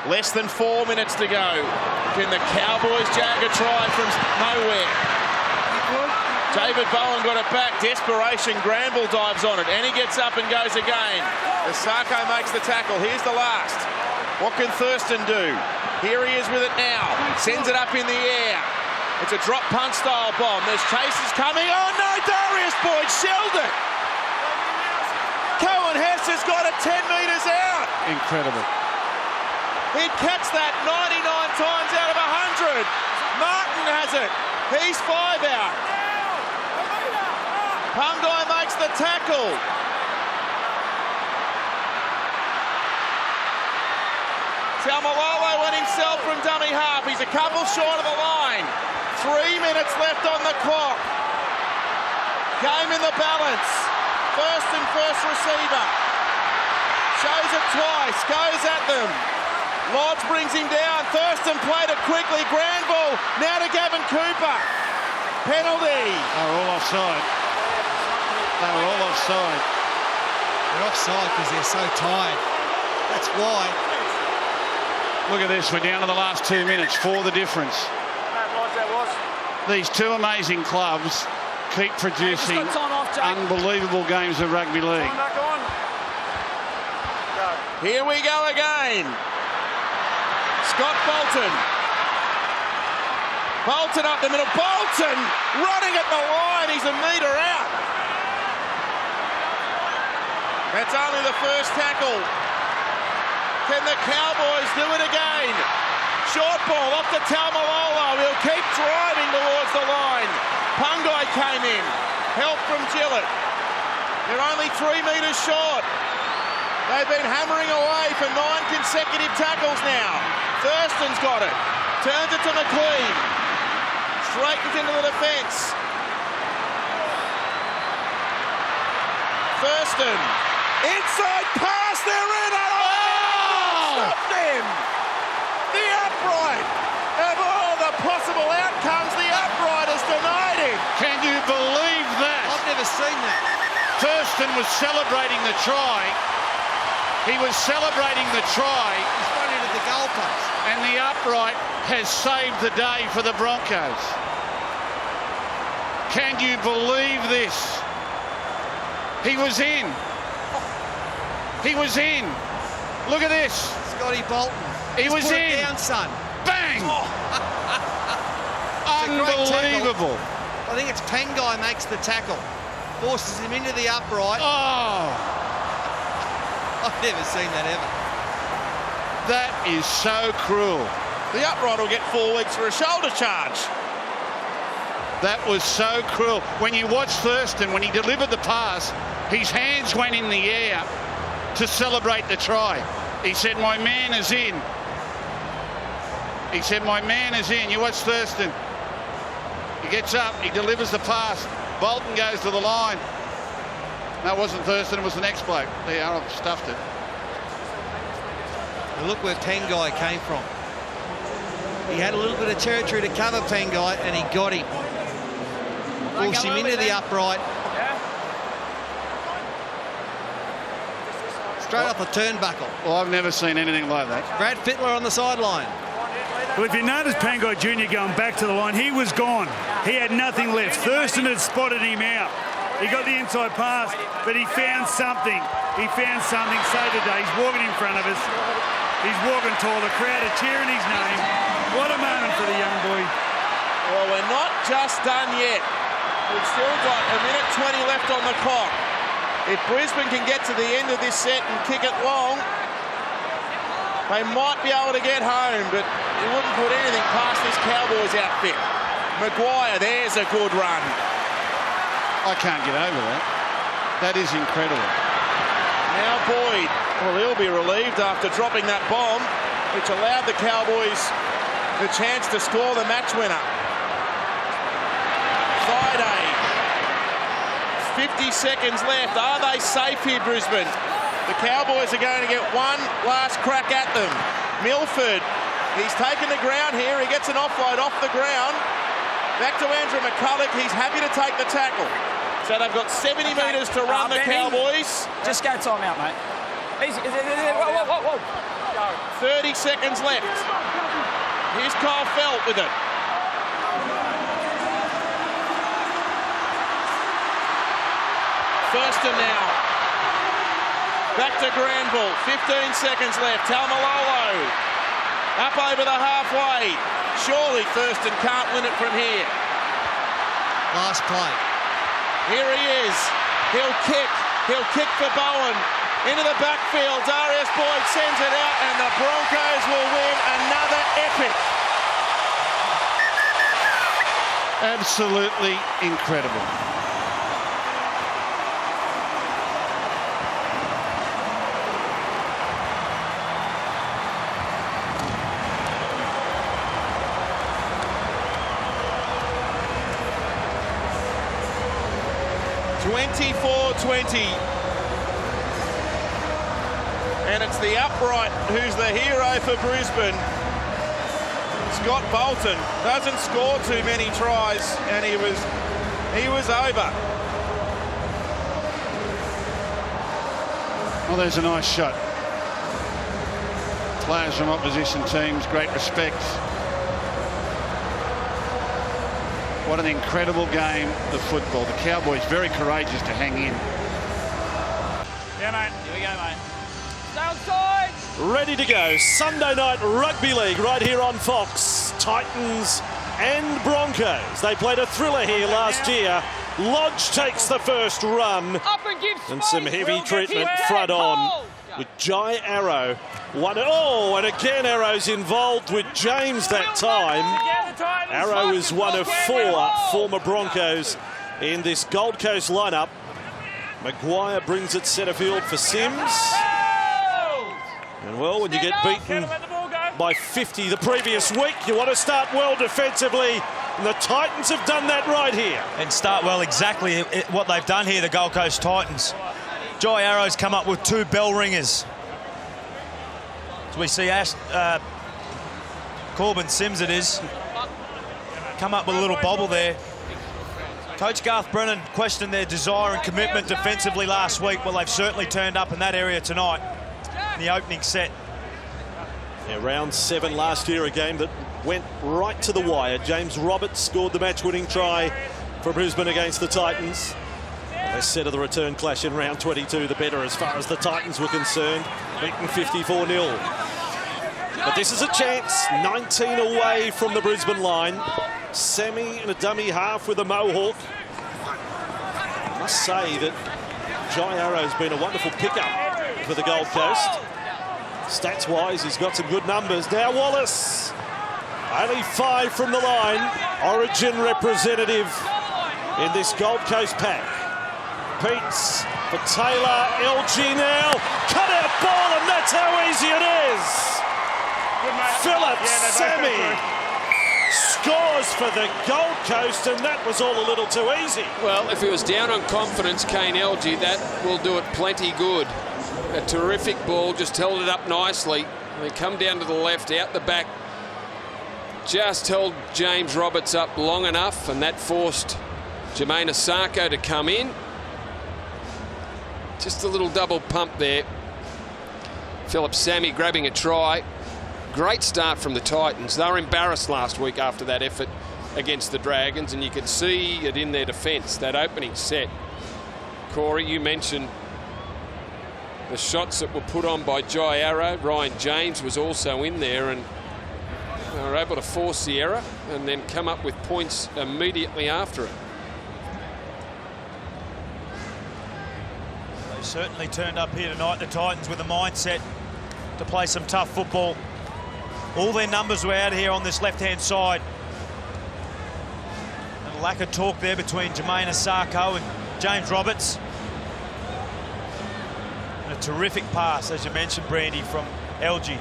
Less than 4 minutes to go. Can the Cowboys jag a try from nowhere? David Bowen got it back. Desperation. Granville dives on it. And he gets up and goes again. The Sarko makes the tackle. Here's the last. What can Thurston do? Here he is with it now. Sends it up in the air. It's a drop punt style bomb. There's chases coming. Oh no, Darius Boyd shelled it. Cohen Hess has got it 10 metres out. Incredible. He'd catch that 99 times out of 100. Martin has it. He's 5 out. Pangai makes the tackle. Tamalolo went himself from dummy half. He's a couple short of the line. 3 minutes left on the clock. Game in the balance. First receiver. Shows it twice. Goes at them. Lodge brings him down. Thurston played it quickly. Granville now to Gavin Cooper. Penalty. They were all offside. They're offside because they're so tired. That's why. Look at this. We're down to the last 2 minutes. 4 the difference. These two amazing clubs keep producing unbelievable games of rugby league. Here we go again. Scott Bolton. Bolton up the middle. Bolton running at the line. He's a metre out. That's only the first tackle. Can the Cowboys do it again? Short ball off to Tamalolo. He'll keep driving towards the line. Pangai came in. Help from Gillett. They're only 3 metres short. They've been hammering away for 9 consecutive tackles now. Thurston's got it. Turns it to McLean. Straightens into the defence. Thurston Inside pass, they're in. Stopped him. The upright. Of all the possible outcomes, the upright has denied him. Can you believe that? I've never seen that. Thurston was celebrating the try. He was celebrating the try. He's run into the goalpost. And the upright has saved the day for the Broncos. Can you believe this? He was in. He was in. Look at this. Scotty Bolton. He was put in. It down, son. Bang! Oh. Unbelievable. I think it's Pengai makes the tackle. Forces him into the upright. Oh! I've never seen that ever. That is so cruel. The upright will get 4 weeks for a shoulder charge. That was so cruel. When you watch Thurston, when he delivered the pass, his hands went in the air to celebrate the try. He said, my man is in. He said, my man is in. You watch Thurston. He gets up, he delivers the pass. Bolton goes to the line. No, it wasn't Thurston, it was the next bloke. There, I've stuffed it. And look where Pengai came from. He had a little bit of territory to cover Pengai, and he got him. Forced him into the upright. Straight off the turnbuckle. Well, I've never seen anything like that. Brad Fittler on the sideline. Well, if you notice Pengai Jr. going back to the line, he was gone. He had nothing left. Thurston had spotted him out. He got the inside pass, but he found something. He found something. Say today, he's walking in front of us. He's walking tall. The crowd are cheering his name. What a moment for the young boy. Well, we're not just done yet. We've still got a minute 20 left on the clock. If Brisbane can get to the end of this set and kick it long, they might be able to get home, but you wouldn't put anything past this Cowboys outfit. Maguire, there's a good run. I can't get over that. That is incredible. Now Boyd, well, he'll be relieved after dropping that bomb, which allowed the Cowboys the chance to score the match winner. Friday, 50 seconds left. Are they safe here, Brisbane? The Cowboys are going to get one last crack at them. Milford, he's taken the ground here. He gets an offload off the ground. Back to Andrew McCulloch. He's happy to take the tackle. So they've got 70 metres to run, the Cowboys. Just go time out, mate. Easy. Whoa. 30 seconds left. Here's Kyle Felt with it. Thurston now. Back to Granville. 15 seconds left. Taumalolo up over the halfway. Surely Thurston can't win it from here. Last play. Here he is. He'll kick. He'll kick for Bowen. Into the backfield. Darius Boyd sends it out, and the Broncos will win another epic. Absolutely incredible. And it's the upright who's the hero for Brisbane. Scott Bolton doesn't score too many tries, and he was over. Well, there's a nice shot. Players from opposition teams, great respect. What an incredible game of football. The Cowboys very courageous to hang in. Yeah, mate. Here we go, mate. Outside. Ready to go. Sunday night rugby league right here on Fox. Titans and Broncos. They played a thriller here last year. Lodge takes the first run. Up and give space. And some heavy treatment front on with Jai Arrow. And again Arrow's involved with James that time. Arrow is one of 4 former Broncos in this Gold Coast lineup. Maguire brings it centre field for Sims. And well, when you get beaten by 50 the previous week, you want to start well defensively. And the Titans have done that right here. And start well exactly what they've done here, the Gold Coast Titans. Jai Arrow's come up with 2 bell ringers. So we see Corbin Sims, it is, come up with a little bobble there. Coach Garth Brennan questioned their desire and commitment defensively last week. Well, they've certainly turned up in that area tonight in the opening set. Yeah, round 7 last year, a game that went right to the wire. James Roberts scored the match-winning try for Brisbane against the Titans. They said of the return clash in round 22, the better as far as the Titans were concerned, beaten 54-0. But this is a chance, 19 away from the Brisbane line. Semi and a dummy half with a mohawk. I must say that Jai Arrow's been a wonderful pickup for the Gold Coast. Stats-wise, he's got some good numbers. Now Wallace, only 5 from the line. Origin representative in this Gold Coast pack. Peets for Taylor, LG now. Cut out ball, and that's how easy it is. Phillips, Semi scores for the Gold Coast, and that was all a little too easy. Well, if he was down on confidence, Kane LG, that will do it plenty good. A terrific ball, just held it up nicely. They come down to the left, out the back. Just held James Roberts up long enough, and that forced Jermaine Asako to come in. Just a little double pump there. Philip Sammy grabbing a try. Great start from the Titans. They were embarrassed last week after that effort against the Dragons, and you could see it in their defence, that opening set. Corey, you mentioned the shots that were put on by Jai Arrow. Ryan James was also in there, and they were able to force the error and then come up with points immediately after it. They certainly turned up here tonight, the Titans, with a mindset to play some tough football. All their numbers were out here on this left-hand side. And a lack of talk there between Jermaine Asako and James Roberts. And a terrific pass, as you mentioned, Brandy, from LG.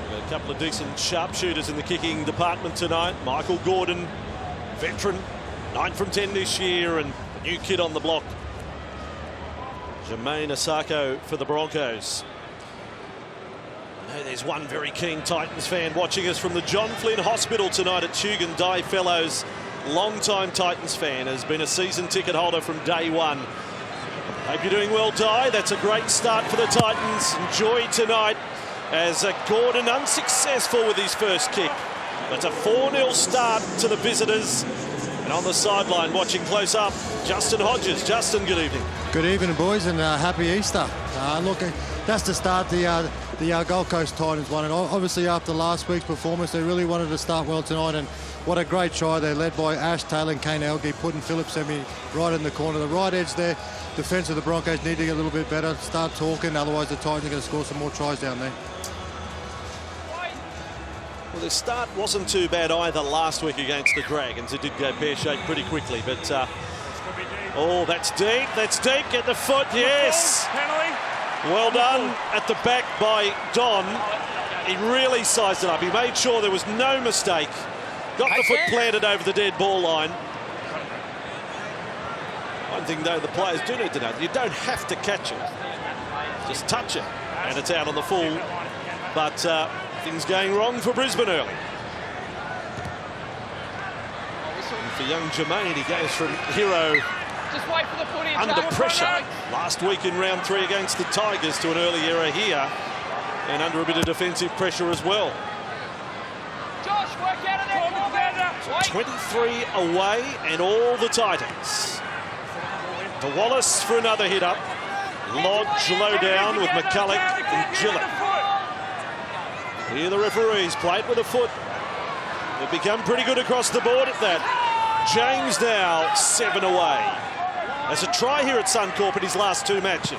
Got a couple of decent sharpshooters in the kicking department tonight. Michael Gordon, veteran, 9 from 10 this year, and a new kid on the block. Jermaine Asako for the Broncos. There's one very keen Titans fan watching us from the John Flynn Hospital tonight at Tugun. Di Fellows, long-time Titans fan, has been a season ticket holder from day one. Hope you're doing well, Di. That's a great start for the Titans. Enjoy tonight as Gordon unsuccessful with his first kick. That's a 4-0 start to the visitors. And on the sideline, watching close up, Justin Hodges. Justin, good evening. Good evening, boys, and happy Easter. Look, that's the start the Gold Coast Titans won, and obviously after last week's performance, they really wanted to start well tonight. And what a great try! They're led by Ash Taylor and Kane Elgie, putting Philip Semi right in the corner, the right edge there. Defence of the Broncos need to get a little bit better, start talking, otherwise the Titans are going to score some more tries down there. Well, their start wasn't too bad either last week against the Dragons. It did go pear-shaped pretty quickly, but oh, that's deep, get the foot, yes! Well done at the back by Don. He really sized it up. He made sure there was no mistake. Got the foot planted over the dead ball line. One thing, though, the players do need to know, you don't have to catch it. Just touch it, and it's out on the full. But things going wrong for Brisbane early. And for young Jermaine, he goes from hero Just wait for the footage. under pressure last week in round 3 against the Tigers to an early error here, and under a bit of defensive pressure as well. Josh, work out of there. 23 away and all the Titans. To Wallace for another hit up. Lodge low down with McCulloch and Gillett. Here the referees play it with a foot. They've become pretty good across the board at that. James now 7 away. There's a try here at Suncorp in his last 2 matches.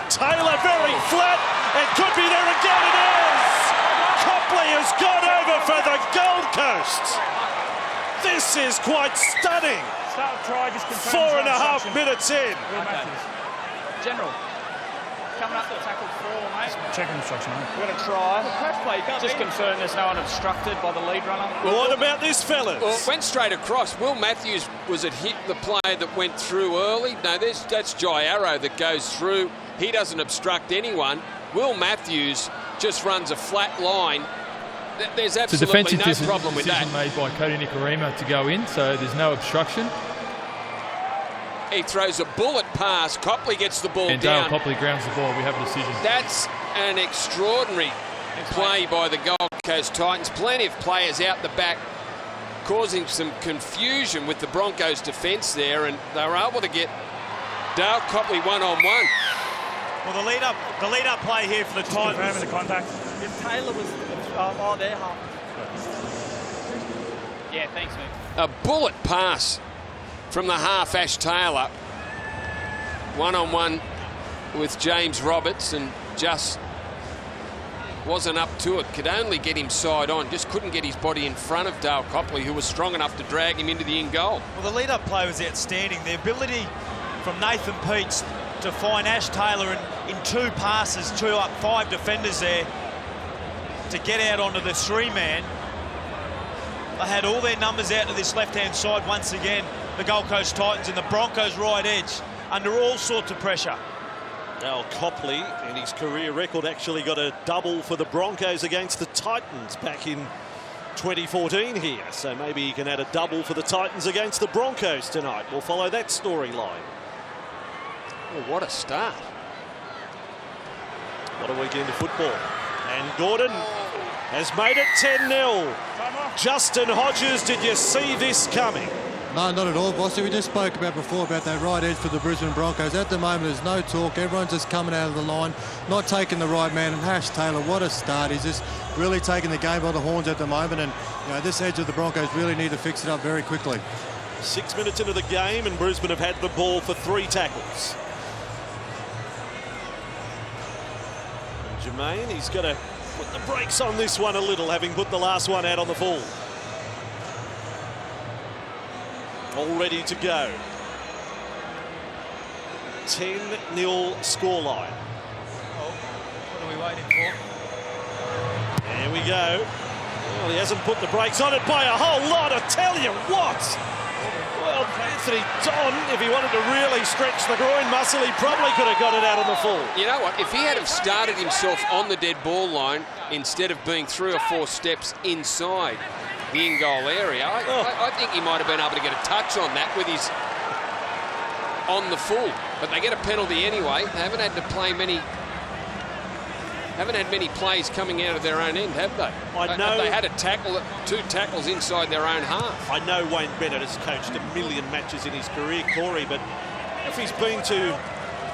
Taylor very flat, and could be there again, it is! Copley has gone over for the Gold Coast. This is quite stunning. 4.5 minutes in. General. coming up to tackle 4, mate. Checking instruction, mate. We're going to try. Just confirm there's no one obstructed by the lead runner. Well, what about this, fellas? Well, it went straight across. Will Matthews was it hit the player that went through early? No, that's Jai Arrow that goes through. He doesn't obstruct anyone. Will Matthews just runs a flat line. There's absolutely no problem with that. It's a defensive decision made by Cody Nikorima to go in, so there's no obstruction. He throws a bullet pass. Copley gets the ball and down. Dale Copley grounds the ball. We have a decision. That's an extraordinary play by the Gold Coast Titans. Plenty of players out the back causing some confusion with the Broncos defence there, and they were able to get Dale Copley one-on-one. Well, the lead-up play here for the Titans. Confirming the contact. If Taylor was there, yeah, thanks, mate. A bullet pass from the half, Ash Taylor. One-on-one with James Roberts and just wasn't up to it. Could only get him side on. Just couldn't get his body in front of Dale Copley, who was strong enough to drag him into the in goal. Well, the lead-up play was outstanding. The ability from Nathan Peets to find Ash Taylor in 2 passes, 2 up, 5 defenders there to get out onto the 3-man. They had all their numbers out to this left-hand side once again. The Gold Coast Titans and the Broncos right edge under all sorts of pressure. Dale Copley, in his career record, actually got a double for the Broncos against the Titans back in 2014 here. So maybe he can add a double for the Titans against the Broncos tonight. We'll follow that storyline. Oh, what a start. What a weekend of football. And Gordon has made it 10-0. Justin Hodges, did you see this coming? No, not at all, Bossy. We just spoke about before about that right edge for the Brisbane Broncos. At the moment, there's no talk. Everyone's just coming out of the line, not taking the right man. And Ash Taylor, what a start. He's just really taking the game by the horns at the moment. And this edge of the Broncos really need to fix it up very quickly. 6 minutes into the game, and Brisbane have had the ball for 3 tackles. And Jermaine, he's got to put the brakes on this one a little, having put the last one out on the full. All ready to go. 10-0 scoreline. Oh, what are we waiting for? There we go. Well, he hasn't put the brakes on it by a whole lot, I tell you what. Well, Anthony Don, if he wanted to really stretch the groin muscle, he probably could have got it out on the full. You know what? If he had have started himself on the dead ball line instead of being 3 or 4 steps inside the in-goal area, I think he might have been able to get a touch on that with his on the full. But they get a penalty anyway. They haven't had to play many. Haven't had many plays coming out of their own end, have they? I know they had a tackle, 2 tackles inside their own half. I know Wayne Bennett has coached a million matches in his career, Corey, but if he's been to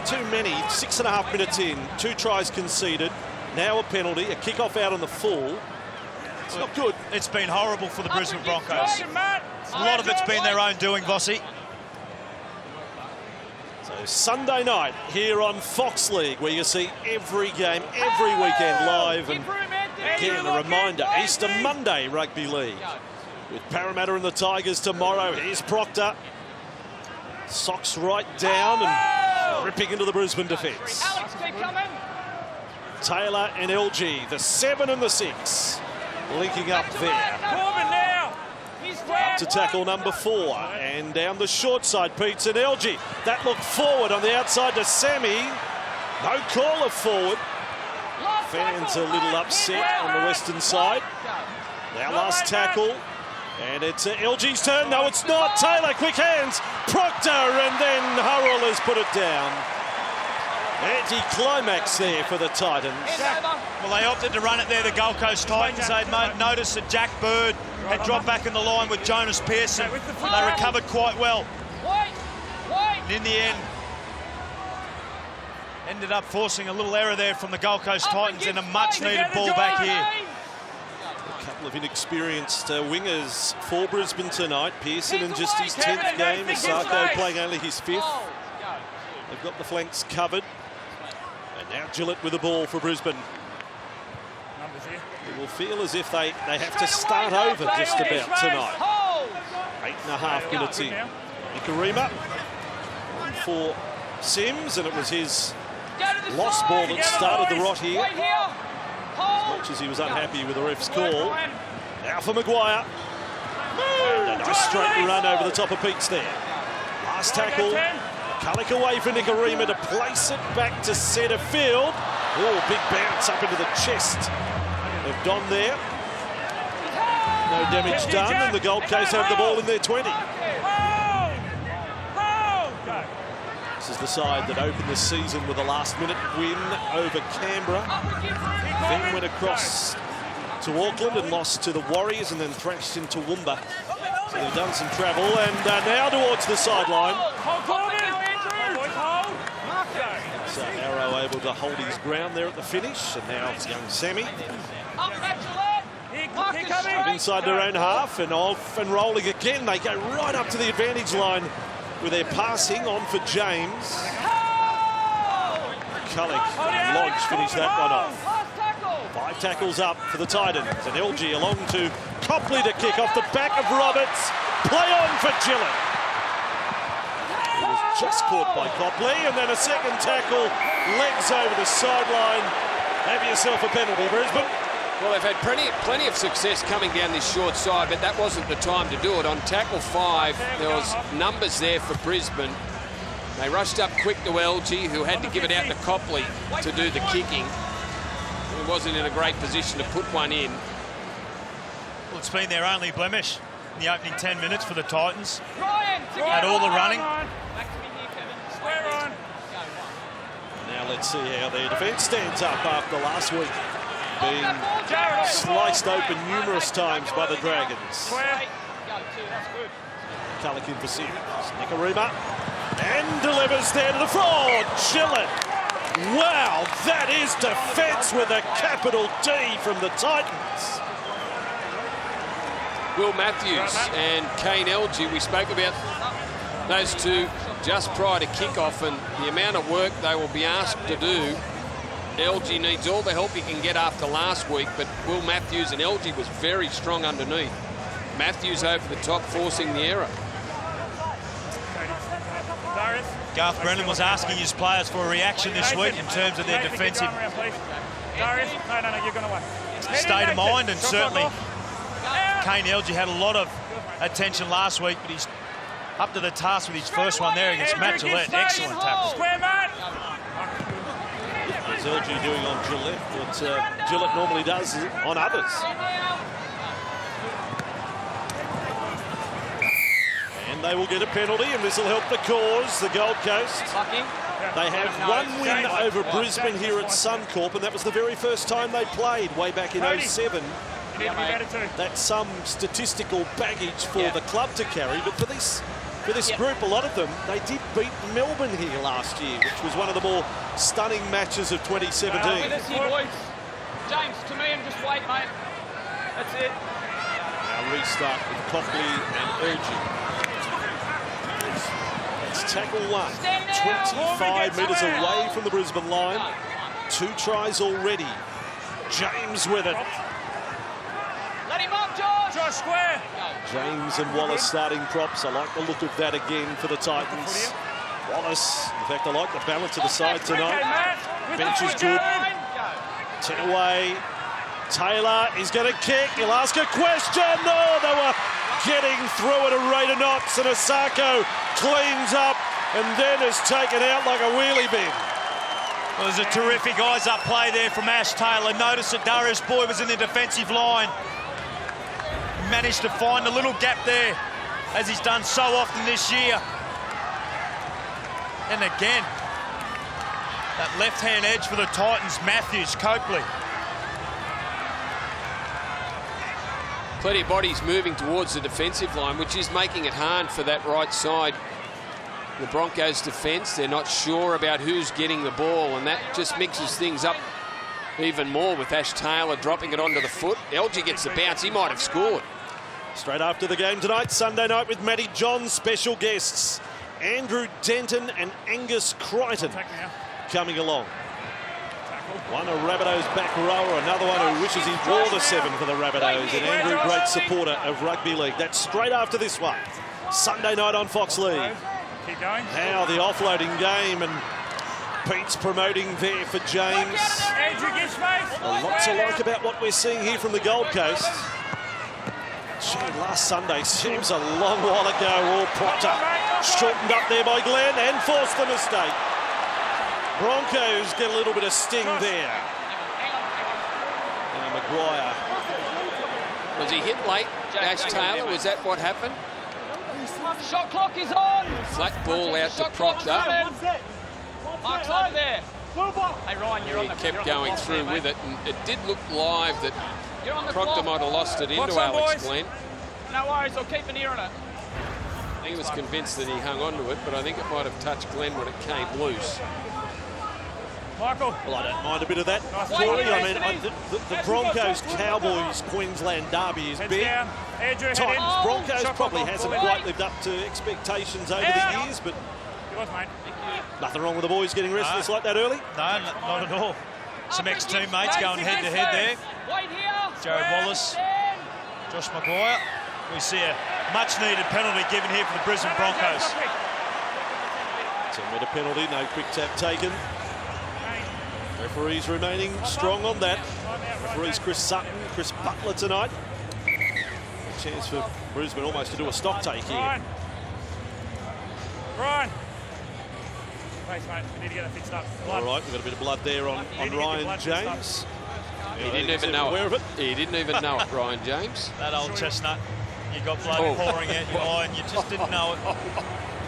too many, 6.5 minutes in, 2 tries conceded, now a penalty, a kick-off out on the full. It's not good. It's been horrible for the Brisbane Broncos. A lot of it's been their own doing, Vossi. So Sunday night here on Fox League, where you see every game, every weekend live. And again, a reminder, Easter Monday Rugby League. With Parramatta and the Tigers tomorrow, here's Proctor. Socks right down and ripping into the Brisbane defence. Taylor and LG, the 7 and the 6. Linking up there. Up to tackle number 4. And down the short side, Peets and LG. That look forward on the outside to Sammy. No caller forward. Fans a little upset on the western side. Now last tackle. And it's LG's turn. No, it's not. Taylor, quick hands. Proctor, and then Hurrell has put it down. Anti-climax there for the Titans. Well, they opted to run it there, the Gold Coast Titans. They'd noticed that Jack Bird had dropped back in the line with Jonas Pearson. They recovered quite well. And in the end, ended up forcing a little error there from the Gold Coast Titans and a much-needed ball back here. A couple of inexperienced wingers for Brisbane tonight. Pearson in just his 10th game. Asako playing only his 5th. They've got the flanks covered. And now Gillett with the ball for Brisbane. It will feel as if they have to start over just about tonight. 8.5 minutes in. Nikorima for Sims, and it was his lost ball that started the rot here. As much as he was unhappy with the ref's call. Now for Maguire. And a nice straight run over the top of Pete's there. Last tackle. Cullick away for Nikorima to place it back to centre field. Oh, big bounce up into the chest of Don there. No damage done, and the Gold Coast have the ball in their 20. This is the side that opened the season with a last-minute win over Canberra. Then went across to Auckland and lost to the Warriors and then thrashed into Toowoomba. So they've done some travel, and now towards the sideline. So Arrow able to hold his ground there at the finish, and now it's young Sammy. Inside their own half and off and rolling again. They go right up to the advantage line with their passing on for James. Cullick and Lodge finish that one off. 5 tackles up for the Titans, and LG along to Copley to kick off the back of Roberts. Play on for Gillett. It was just caught by Copley, and then a second tackle, legs over the sideline. Have yourself a penalty, Brisbane. Well, they've had plenty of success coming down this short side, but that wasn't the time to do it. On tackle 5, there was numbers there for Brisbane. They rushed up quick to LG, who had to give it out to Copley to do the kicking. He wasn't in a great position to put one in. Well, it's been their only blemish in the opening 10 minutes for the Titans. Had all the running. Now let's see how their defence stands up after last week being sliced open numerous times by the Dragons. Cullick in for Sims. Nikorima. And delivers there to the floor. Gillett. Wow, that is defence with a capital D from the Titans. Will Matthews and Kane LG, we spoke about those two just prior to kickoff and the amount of work they will be asked to do. LG needs all the help he can get after last week, but Will Matthews and LG was very strong underneath. Matthews over the top, forcing the error. Garth Brennan was asking his players for a reaction this week in terms of their defensive state of mind, and certainly Kane LG had a lot of attention last week, but he's up to the task with his first one there against Matt Gillett. Excellent tackle. What's LG doing on Gillett what Gillett normally does on others. And they will get a penalty, and this will help the cause, the Gold Coast. They have one win over Brisbane here at Suncorp, and that was the very first time they played way back in 07. That's some statistical baggage for the club to carry, but for this group, a lot of them, they did beat Melbourne here last year, which was one of the more stunning matches of 2017. James, to me, and just wait, mate. That's it. Now restart with Copley and Urging. It's tackle 1, 25 metres away from the Brisbane line. 2 tries already. James with it. Let him up, Josh. Josh square. James and Wallace starting props. I like the look of that again for the Titans. Wallace, in fact, I like the balance of the side tonight. Bench is good. 10 away. Taylor is going to kick. He'll ask a question. No, they were getting through at a rate of knots, and Asako cleans up and then is taken out like a wheelie bin. Well, there's a terrific eyes-up play there from Ash Taylor. Notice that Darius Boyd was in the defensive line. Managed to find a little gap there, as he's done so often this year. And again, that left-hand edge for the Titans, Matthews, Copley. Plenty of bodies moving towards the defensive line, which is making it hard for that right side. The Broncos' defence, they're not sure about who's getting the ball, and that just mixes things up even more with Ash Taylor dropping it onto the foot. LG gets the bounce. He might have scored. Straight after the game tonight, Sunday night with Matty John, special guests Andrew Denton and Angus Crichton coming along. One a Rabbitohs back rower, another one who wishes he wore the 7 for the Rabbitohs, and Andrew, great supporter of Rugby League. That's straight after this one. Sunday night on Fox League. Now the offloading game, and Pete's promoting there for James. Lots to like about what we're seeing here from the Gold Coast. Last Sunday seems a long while ago. Oh, Proctor shortened up there by Glenn and forced the mistake. Broncos get a little bit of sting there. Now Maguire. Was he hit late, Ash Taylor? Was that what happened? Shot clock is on. Flat ball out to Proctor. Mark's over there. Hey Ryan, you're on the. He kept going through with it, and it did look live that Proctor might have lost it into Watch on, Alex boys. Glenn. No worries, I'll keep an ear on it. He was convinced that he hung on to it, but I think it might have touched Glenn when it came loose. Michael. Well, I don't mind a bit of that. Corey, I mean, the Broncos Cowboys Queensland derby is big. Titans Broncos probably hasn't quite lived up to expectations over the years, but nothing wrong with the boys getting restless like that early. No, not at all. Some ex-teammates going head-to-head there. Jared Wallace, Josh Maguire. We see a much-needed penalty given here for the Brisbane Broncos. 10-metre penalty, no quick tap taken. Referees remaining strong on that. Referees Chris Sutton, Chris Butler tonight. A chance for Brisbane almost to do a stock take here. Ryan. Thanks, mate. We need to get it fixed up. All right, we've got a bit of blood there on Ryan James. He didn't even know it. He didn't even know it, Ryan James. That old chestnut. You got blood pouring out your eye and you just didn't know it.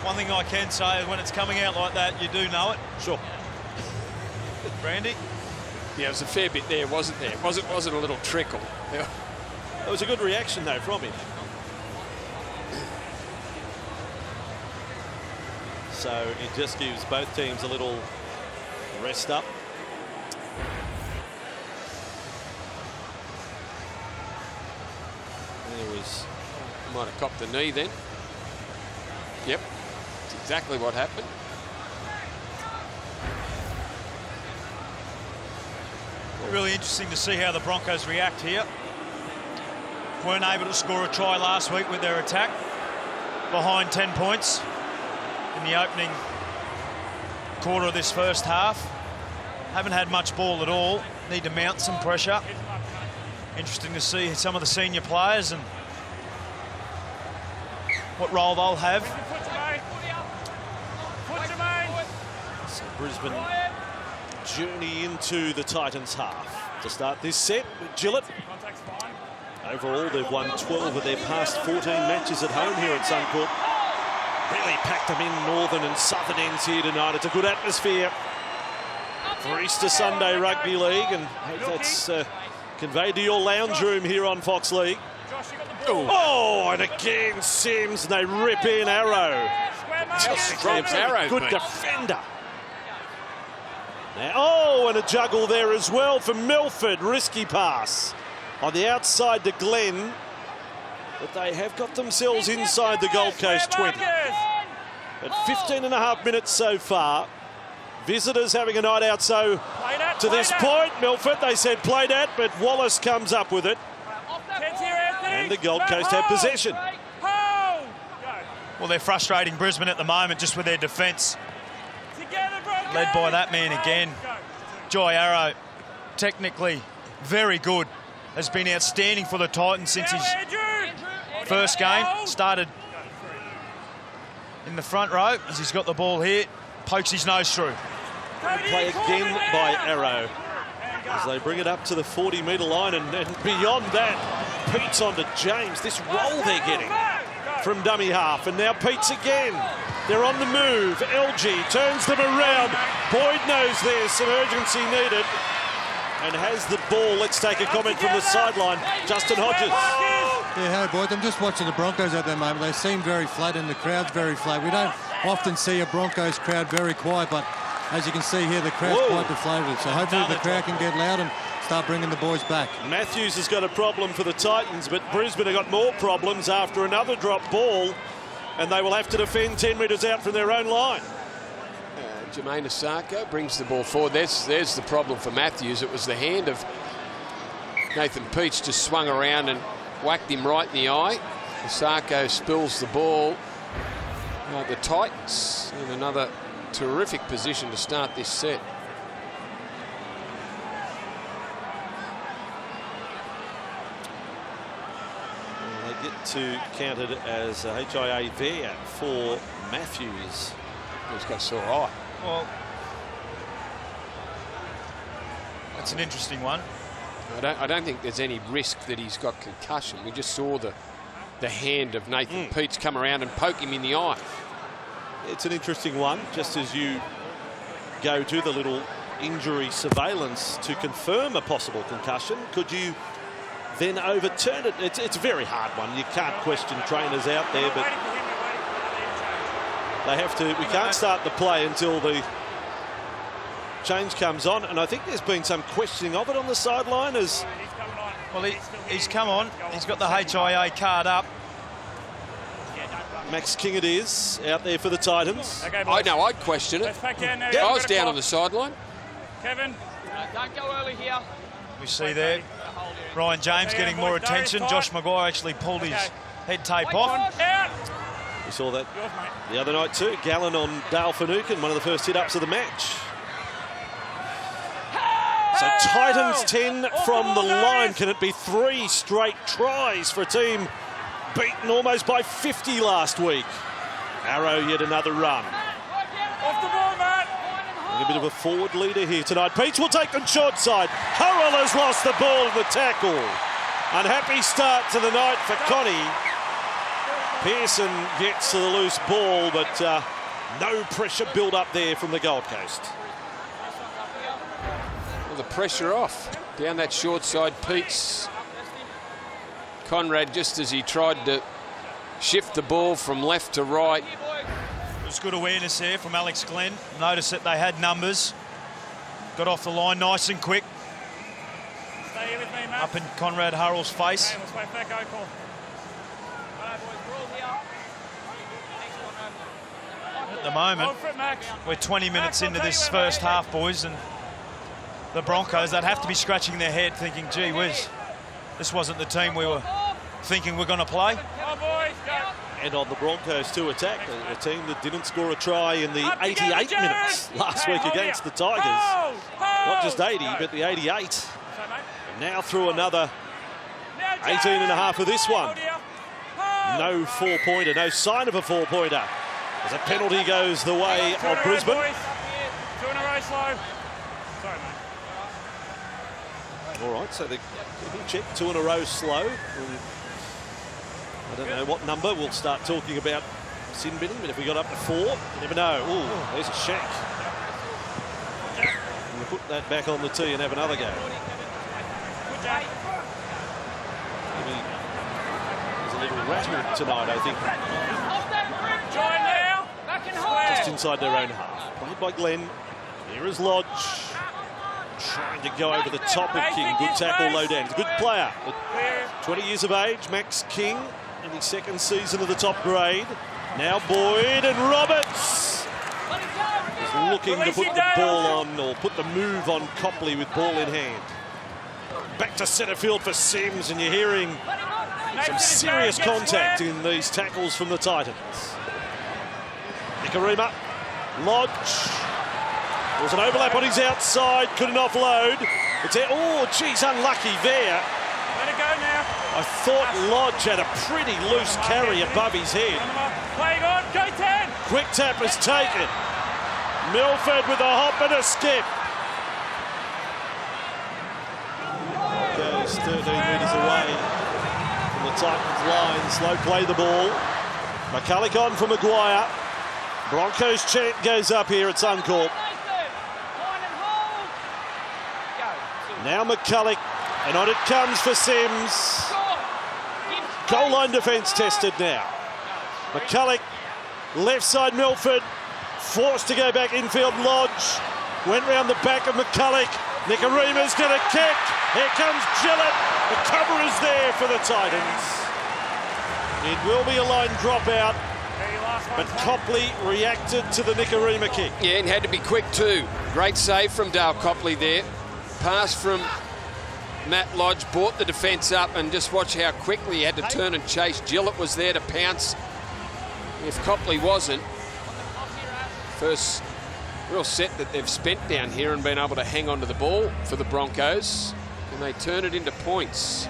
One thing I can say is when it's coming out like that, you do know it. Sure. Brandy? Yeah, there was a fair bit there, wasn't there? It wasn't a little trickle. Yeah. It was a good reaction, though, from him. So it just gives both teams a little rest up. There was... Might have copped the knee then. Yep. That's exactly what happened. Really interesting to see how the Broncos react here. Weren't able to score a try last week with their attack. Behind 10 points in the opening quarter of this first half. Haven't had much ball at all. Need to mount some pressure. Interesting to see some of the senior players and what role they'll have. So Brisbane journey into the Titans half to start this set with Gillett. Overall, they've won 12 of their past 14 matches at home here at Suncorp. Really packed them in northern and southern ends here tonight. It's a good atmosphere for Easter Sunday Rugby League, and hope that's conveyed to your lounge room here on Fox League. Oh, and again Sims, and they rip in Arrow. Just drops Arrow. Good defender. Now, oh, and a juggle there as well for Milford. Risky pass on the outside to Glenn. But they have got themselves inside the Gold Coast 20. At 15 and a half minutes so far. Visitors having a night out so to this point. Milford, they said played at, but Wallace comes up with it. And the Gold Coast have possession. Well, they're frustrating Brisbane at the moment just with their defence. Led by that man again. Joy Arrow, technically very good. Has been outstanding for the Titans since his first game. Started in the front row as he's got the ball here. Pokes his nose through. Play again by Arrow as they bring it up to the 40-metre line, and then beyond that, Pete's onto James. This roll they're getting from dummy half, and now Pete's again. They're on the move. LG turns them around. Boyd knows there's some urgency needed and has the ball. Let's take a comment from the sideline. Justin Hodges. Yeah, hey, Boyd, I'm just watching the Broncos at the moment. They seem very flat and the crowd's very flat. We don't often see a Broncos crowd very quiet, but as you can see here, the crowd's quite deflated. So hopefully the crowd can get loud and start bringing the boys back. Matthews has got a problem for the Titans, but Brisbane have got more problems after another drop ball, and they will have to defend 10 metres out from their own line. Jermaine Osako brings the ball forward. There's the problem for Matthews. It was the hand of Nathan Peach just swung around and whacked him right in the eye. Osako spills the ball. The Titans in another terrific position to start this set. They get to count it as a HIA there for Matthews. He's got a sore eye. Well, that's an interesting one. I don't think there's any risk that he's got concussion. We just saw the hand of Nathan Peats come around and poke him in the eye. It's an interesting one, just as you go to the little injury surveillance to confirm a possible concussion. Could you then overturn it? It's a very hard one. You can't question trainers out there, but they have to. We can't start the play until the change comes on, and I think there's been some questioning of it on the sideline as well. He's come on. He's got the HIA card up. Max King it is out there for the Titans. Okay, I know I'd question it. I was down on the sideline. Kevin, don't go early here. We see there Ryan James getting more attention. Josh Maguire actually pulled his head tape off. We saw that the other night too. Gallen on Dale Finucane, one of the first hit-ups of the match. So Titans 10 from the line. Can it be 3 straight tries for a team beaten almost by 50 last week? Arrow yet another run. off the ball, Matt. A bit of a forward leader here tonight. Peats will take them short side. Hurrell has lost the ball in the tackle. Unhappy start to the night for Connie. Pearson gets to the loose ball, but no pressure build up there from the Gold Coast. Well, the pressure off. Down that short side, Peats. Conrad, just as he tried to shift the ball from left to right. It was good awareness there from Alex Glenn. Notice that they had numbers. Got off the line nice and quick. Stay here with me, Matt. Up in Conrad Hurrell's face. Okay, let's wait back, O'Call. At the moment, we're 20 minutes into this first half, boys, and the Broncos, they'd have to be scratching their head thinking, gee whiz, this wasn't the team we were thinking we're going to play. And on the Broncos to attack, a team that didn't score a try in the 88 minutes last week against the Tigers. Not just 80, but the 88. And now through another 18 and a half of this one. No four-pointer, no sign of a four-pointer. As a penalty goes the way of Brisbane. 2 in a row, slow. Sorry, mate. All right, so the check 2 in a row slow. I don't know what number. We'll start talking about sin binning, but if we got up to 4, you never know. Ooh, there's a shank. We'll put that back on the tee and have another go. Maybe there's a little rattle tonight, I think. Just inside their own half. Played by Glenn. Here is Lodge. Trying to go over the top of King. Good tackle low down. He's a good player. 20 years of age, Max King, in his second season of the top grade. Now Boyd and Roberts is looking to put the ball on, or put the move on Copley with ball in hand. Back to centre field for Sims, and you're hearing some serious contact in these tackles from the Titans. Nikorima, Lodge. There was an overlap on his outside, couldn't offload. It's there. Oh, geez, unlucky there. Let it go now. I thought Lodge had a pretty loose carry above his head. Playing on, go 10. Quick tap is taken. Milford with a hop and a skip. Goes 13 metres away from the Titans line. Slow play the ball. McCulloch on for Maguire. Broncos chant goes up here at Suncorp. Now McCulloch, and on it comes for Sims. Goal line defence tested now. McCulloch, left side Milford, forced to go back infield. Lodge went round the back of McCulloch. Nikorima's going to kick. Here comes Gillett. The cover is there for the Titans. It will be a line dropout, but Copley reacted to the Nikorima kick. Yeah, and had to be quick too. Great save from Dale Copley there. Pass from Matt Lodge, brought the defence up, and just watch how quickly he had to turn and chase. Gillett was there to pounce. If Copley wasn't, first real set that they've spent down here and been able to hang on to the ball for the Broncos, and they turn it into points.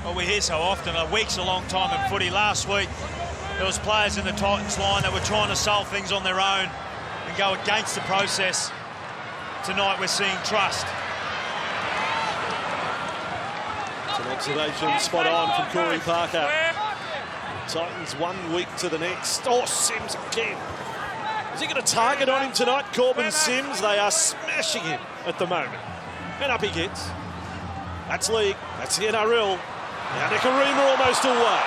Well, we hear so often, a week's a long time in footy. Last week, there was players in the Titans line that were trying to solve things on their own and go against the process. Tonight, we're seeing trust. It's an observation spot on from Corey Parker. Titans 1 week to the next. Oh, Sims again. Is he going to target on him tonight, Corbin Sims? They are smashing him at the moment. And up he gets. That's league. That's the NRL. Now Nikorima almost away.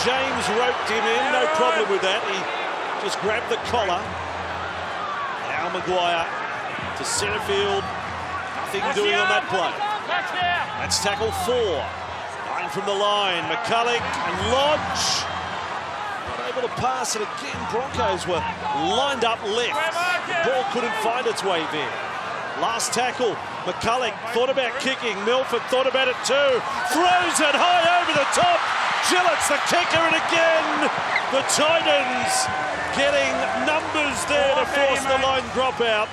James roped him in. No problem with that. He just grabbed the collar. Now Maguire to centre field. Nothing doing on that play. That's tackle 4. 9 from the line. McCulloch and Lodge. Not able to pass it again. Broncos were lined up left. The ball couldn't find its way there. Last tackle. McCulloch thought about kicking. Milford thought about it too. Throws it high over the top. Gillett's the kicker, and again the Titans getting numbers there to force the line dropout.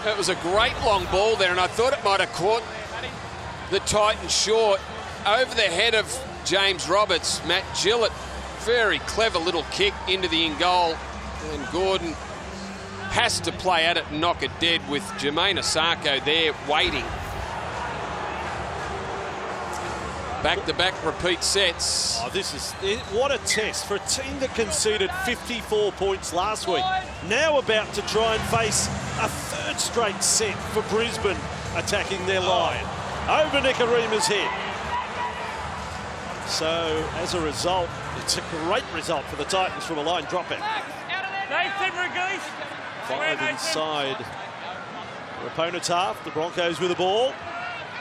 It was a great long ball there, and I thought it might have caught the Titans short. Over the head of James Roberts, Matt Gillett. Very clever little kick into the in goal, and Gordon has to play at it and knock it dead with Jermaine Asako there waiting. Back-to-back repeat sets. Oh, this is what a test for a team that conceded 54 points last week. Now about to try and face a third straight set for Brisbane attacking their line. Over Nikorima's head. So as a result, it's a great result for the Titans from a line dropout. 5 inside their opponent's half. The Broncos with the ball.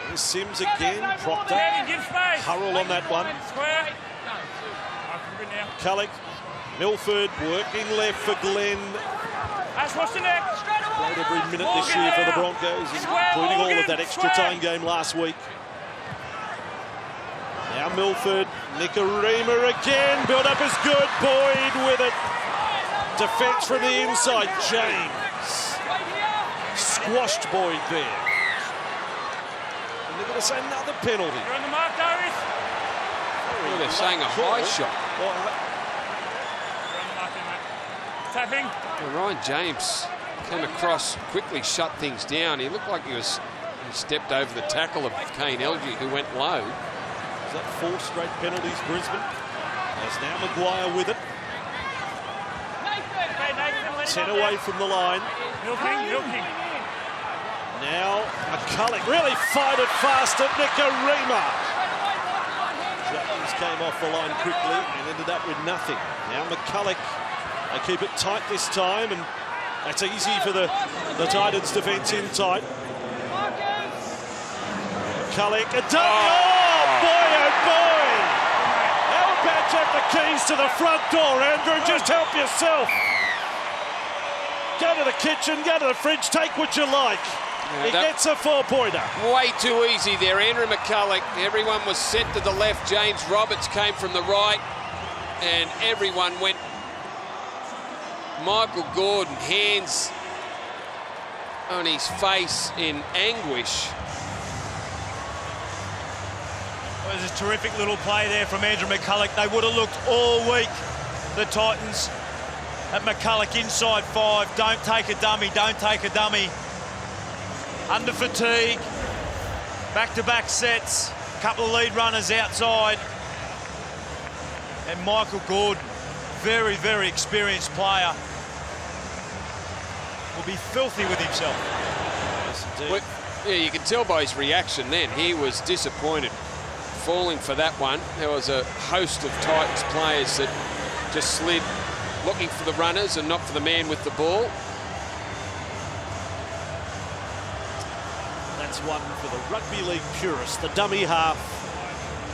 There's Sims again, propped up. Hurrell on that one. Cullick, Milford working left for Glenn. Played every minute this year for the Broncos, including all of that extra time game last week. Now Milford, Nikorima again. Build up is good. Boyd with it. Defence from the inside. James squashed Boyd there. And they're going to say another penalty. Oh, they're saying a high shot. Tapping. Well, Ryan James came across, quickly shut things down. He looked like he stepped over the tackle of Kane Elgee, who went low. Is that 4 straight penalties, Brisbane? There's now Maguire with it. 10 away from the line. Milking. Now McCulloch really fired it fast at Nikorima. James came off the line quickly and ended up with nothing. Now McCulloch, they keep it tight this time, and that's easy for the Titans defence in tight. McCulloch, a dummy. Oh boy, oh boy! How about you have the keys to the front door, Andrew? Just help yourself. Go to the kitchen, go to the fridge, take what you like. Yeah, he gets a 4-pointer. Way too easy there, Andrew McCulloch. Everyone was set to the left. James Roberts came from the right, and everyone went. Michael Gordon, hands on his face in anguish. Well, there's a terrific little play there from Andrew McCulloch. They would have looked all week, the Titans, at McCulloch inside 5. Don't take a dummy, don't take a dummy. Under fatigue, back-to-back sets, couple of lead runners outside. And Michael Gordon, very, very experienced player, will be filthy with himself. Yes, indeed. Well, yeah, you can tell by his reaction then. He was disappointed, falling for that one. There was a host of Titans players that just slid, looking for the runners and not for the man with the ball. That's one for the rugby league purists. The dummy half,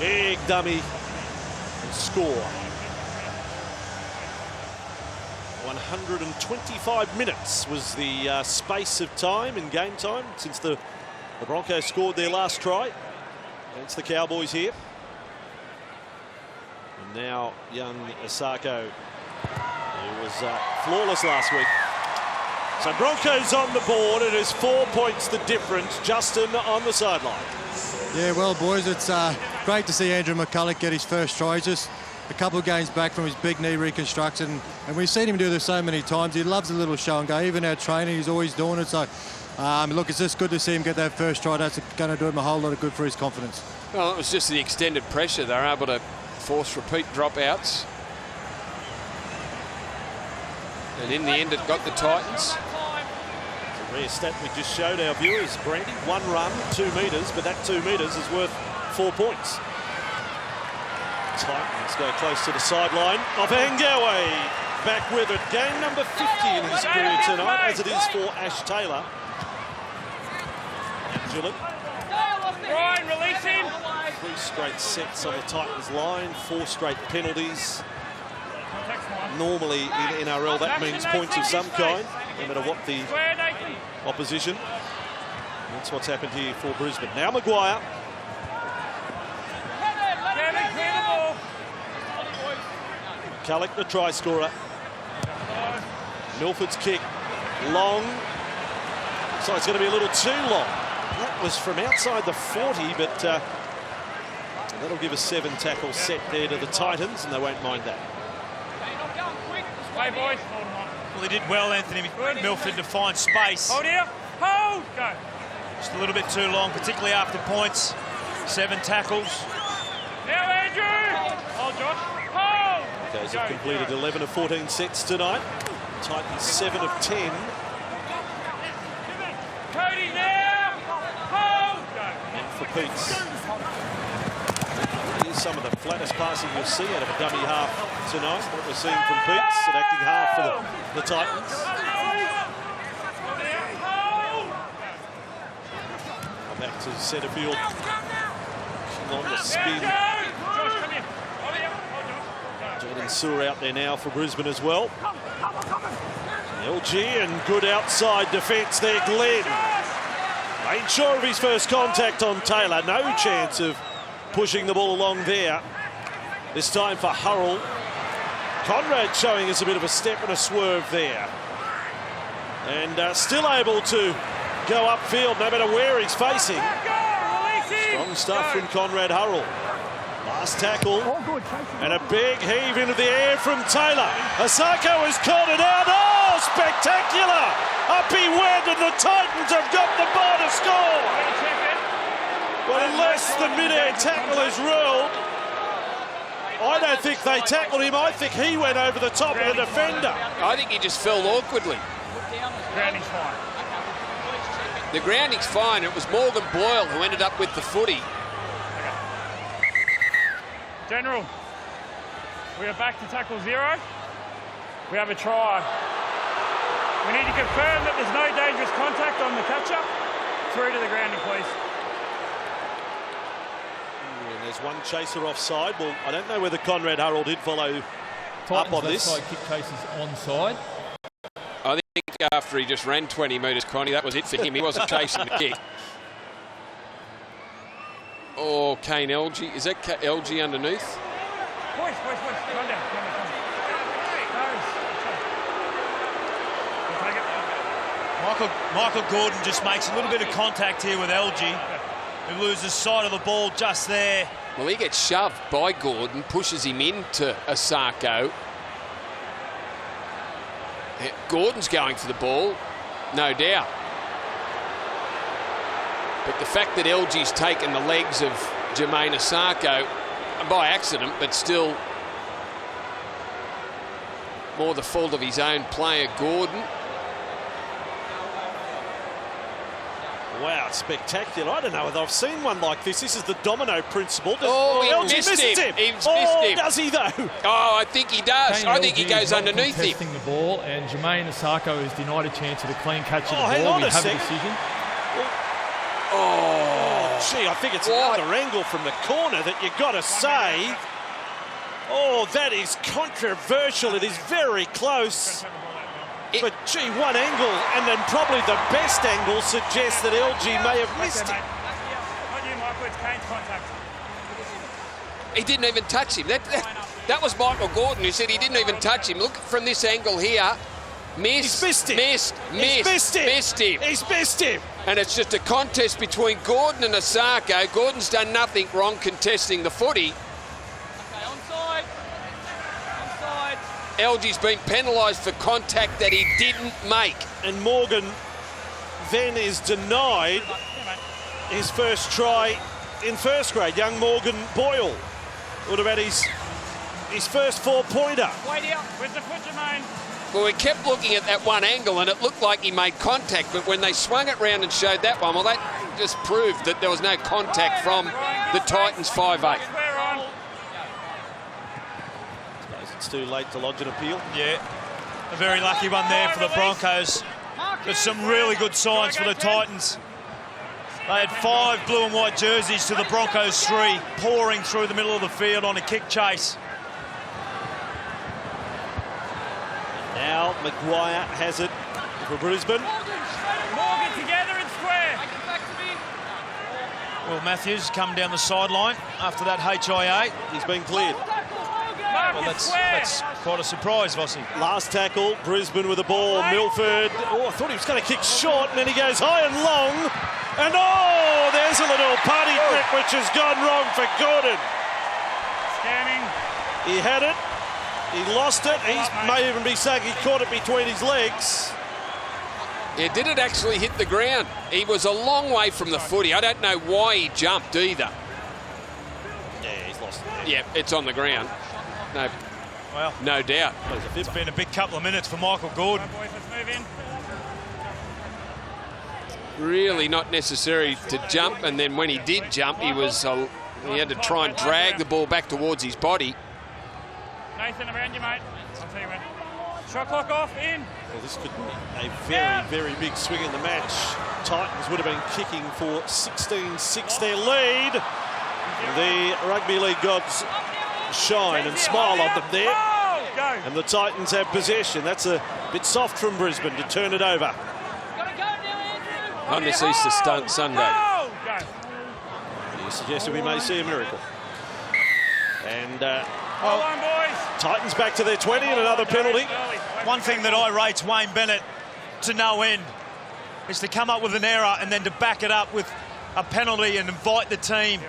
egg dummy, and score. 125 minutes was the space of time in game time since the Broncos scored their last try against the Cowboys here. And now young Asako flawless last week. So Broncos on the board. It is 4 points the difference. Justin on the sideline. Yeah, well, boys, it's great to see Andrew McCulloch get his first try. Just a couple of games back from his big knee reconstruction, and we've seen him do this so many times. He loves a little show and go. Even our training, he's always doing it. So, look, it's just good to see him get that first try. That's going to do him a whole lot of good for his confidence. Well, it was just the extended pressure. They were able to force repeat dropouts. And in the end, it got the Titans. The rare stat we just showed our viewers, Brandy. 1 run, 2 metres, but that 2 metres is worth 4 points. Titans go close to the sideline. Off Angawe, back with it. Game number 50 in his career tonight, as it is for Ash Taylor. Gillett. Ryan, release him. 3 straight sets on the Titans line, 4 straight penalties. Normally in NRL that means points of some kind, no matter what the opposition. That's what's happened here for Brisbane. Now Maguire. McCulloch, the try scorer. Milford's kick, long. So it's going to be a little too long. That was from outside the 40, but that'll give a 7 tackle set there to the Titans, and they won't mind that. Hey, boys. Well, they did well, Anthony Milford, to find space. Hold here. Hold. Go. Just a little bit too long, particularly after points. 7 tackles. Now, Andrew. Hold, Josh. Hold. Broncos have completed 11 of 14 sets tonight. Titans 7 of 10. Cody now. Hold. Go. And for Pete's. Here's some of the flattest passing you'll see out of a dummy half tonight. What we're seeing from Pete's, an acting half for the Titans. Back to centre field. On the spin. Jordan Sewer out there now for Brisbane as well. LG and good outside defence there, Glenn. Ain't sure of his first contact on Taylor. No chance of pushing the ball along there. This time for Hurrell. Conrad showing us a bit of a step and a swerve there. And still able to go upfield no matter where he's facing. Strong stuff from Conrad Hurrell. Last tackle. And a big heave into the air from Taylor. Asako has caught it out. Oh, spectacular! Up he went, and the Titans have got the bar to score. Well, unless the mid-air tackle is ruled, I don't think they tackled him. I think he went over the top of the defender. I think he just fell awkwardly. Grounding's fine. The grounding's fine. It was Morgan Boyle who ended up with the footy. General, we are back to tackle 0. We have a try. We need to confirm that there's no dangerous contact on the catcher. Through to the grounding, please. And there's one chaser offside. Well, I don't know whether Conrad Hurrell did follow up on this. Titans' kick case is onside. I think after he just ran 20 metres, Connie, that was it for him. He wasn't chasing the kick. Oh, Kane LG. Is that LG underneath? Boys. Run down. Michael Gordon just makes a little bit of contact here with LG, who loses sight of the ball just there. Well, he gets shoved by Gordon, pushes him into Asako. Gordon's going for the ball, no doubt. But the fact that LG's taken the legs of Jermaine Asako, by accident, but still more the fault of his own player, Gordon. Wow, spectacular. I don't know whether I've seen one like this. This is the domino principle. Oh, LG he missed him. He missed him. Does he though? Oh, I think he does. I think he goes underneath him. Contesting the ball, and Jermaine Asako is denied a chance at a clean catch of the ball. Hang on We a have sec. a decision. Oh, gee, I think it's another angle from the corner that you've got to say. Oh, that is controversial. It is very close. But, gee, one angle, and then probably the best angle suggests that LG may have missed it. Not you, Michael. It's Kane's contact. He didn't even touch him. That was Michael Gordon who said he didn't even touch him. Look from this angle here. Missed him. He's missed him. And it's just a contest between Gordon and Osako. Gordon's done nothing wrong contesting the footy. Okay, onside. LG's been penalised for contact that he didn't make. And Morgan then is denied his first try in first grade. Young Morgan Boyle would have had his first 4-pointer. Wait here, with the foot, Jermaine. Well, we kept looking at that one angle and it looked like he made contact, but when they swung it round and showed that one, well, that just proved that there was no contact from the Titans 5'8". It's too late to lodge an appeal. Yeah, a very lucky one there for the Broncos. There's some really good signs for the Titans. They had 5 blue and white jerseys to the Broncos 3, pouring through the middle of the field on a kick chase. Now Maguire has it for Brisbane. Morgan together and square. Will Matthews come down the sideline after that HIA? He's been cleared. Well, that's quite a surprise, Vossi. Last tackle, Brisbane with the ball. Milford, I thought he was going to kick short, and then he goes high and long. And there's a little party trick which has gone wrong for Gordon. Scanning. He had it. He lost it. He may even be saying he caught it between his legs. Yeah, did it actually hit the ground? He was a long way from the footy. I don't know why he jumped either. Yeah, he's lost it. Yeah, it's on the ground. No, well, no doubt. It's been a big couple of minutes for Michael Gordon. Boys, let's move in. Really not necessary to jump, and then when he did jump, he had to try and drag the ball back towards his body. Nathan, around you, mate. I'll tell you when. Shot clock off, in. Well, this could be a very, very big swing in the match. Titans would have been kicking for 16-6 their lead. The Rugby League gods shine and smile on them there. And the Titans have possession. That's a bit soft from Brisbane to turn it over. On this Easter Sunday. You suggested we may see a miracle. And hold on, boys. Titans back to their 20 and another penalty. One thing that I rate's Wayne Bennett to no end is to come up with an error and then to back it up with a penalty and invite the team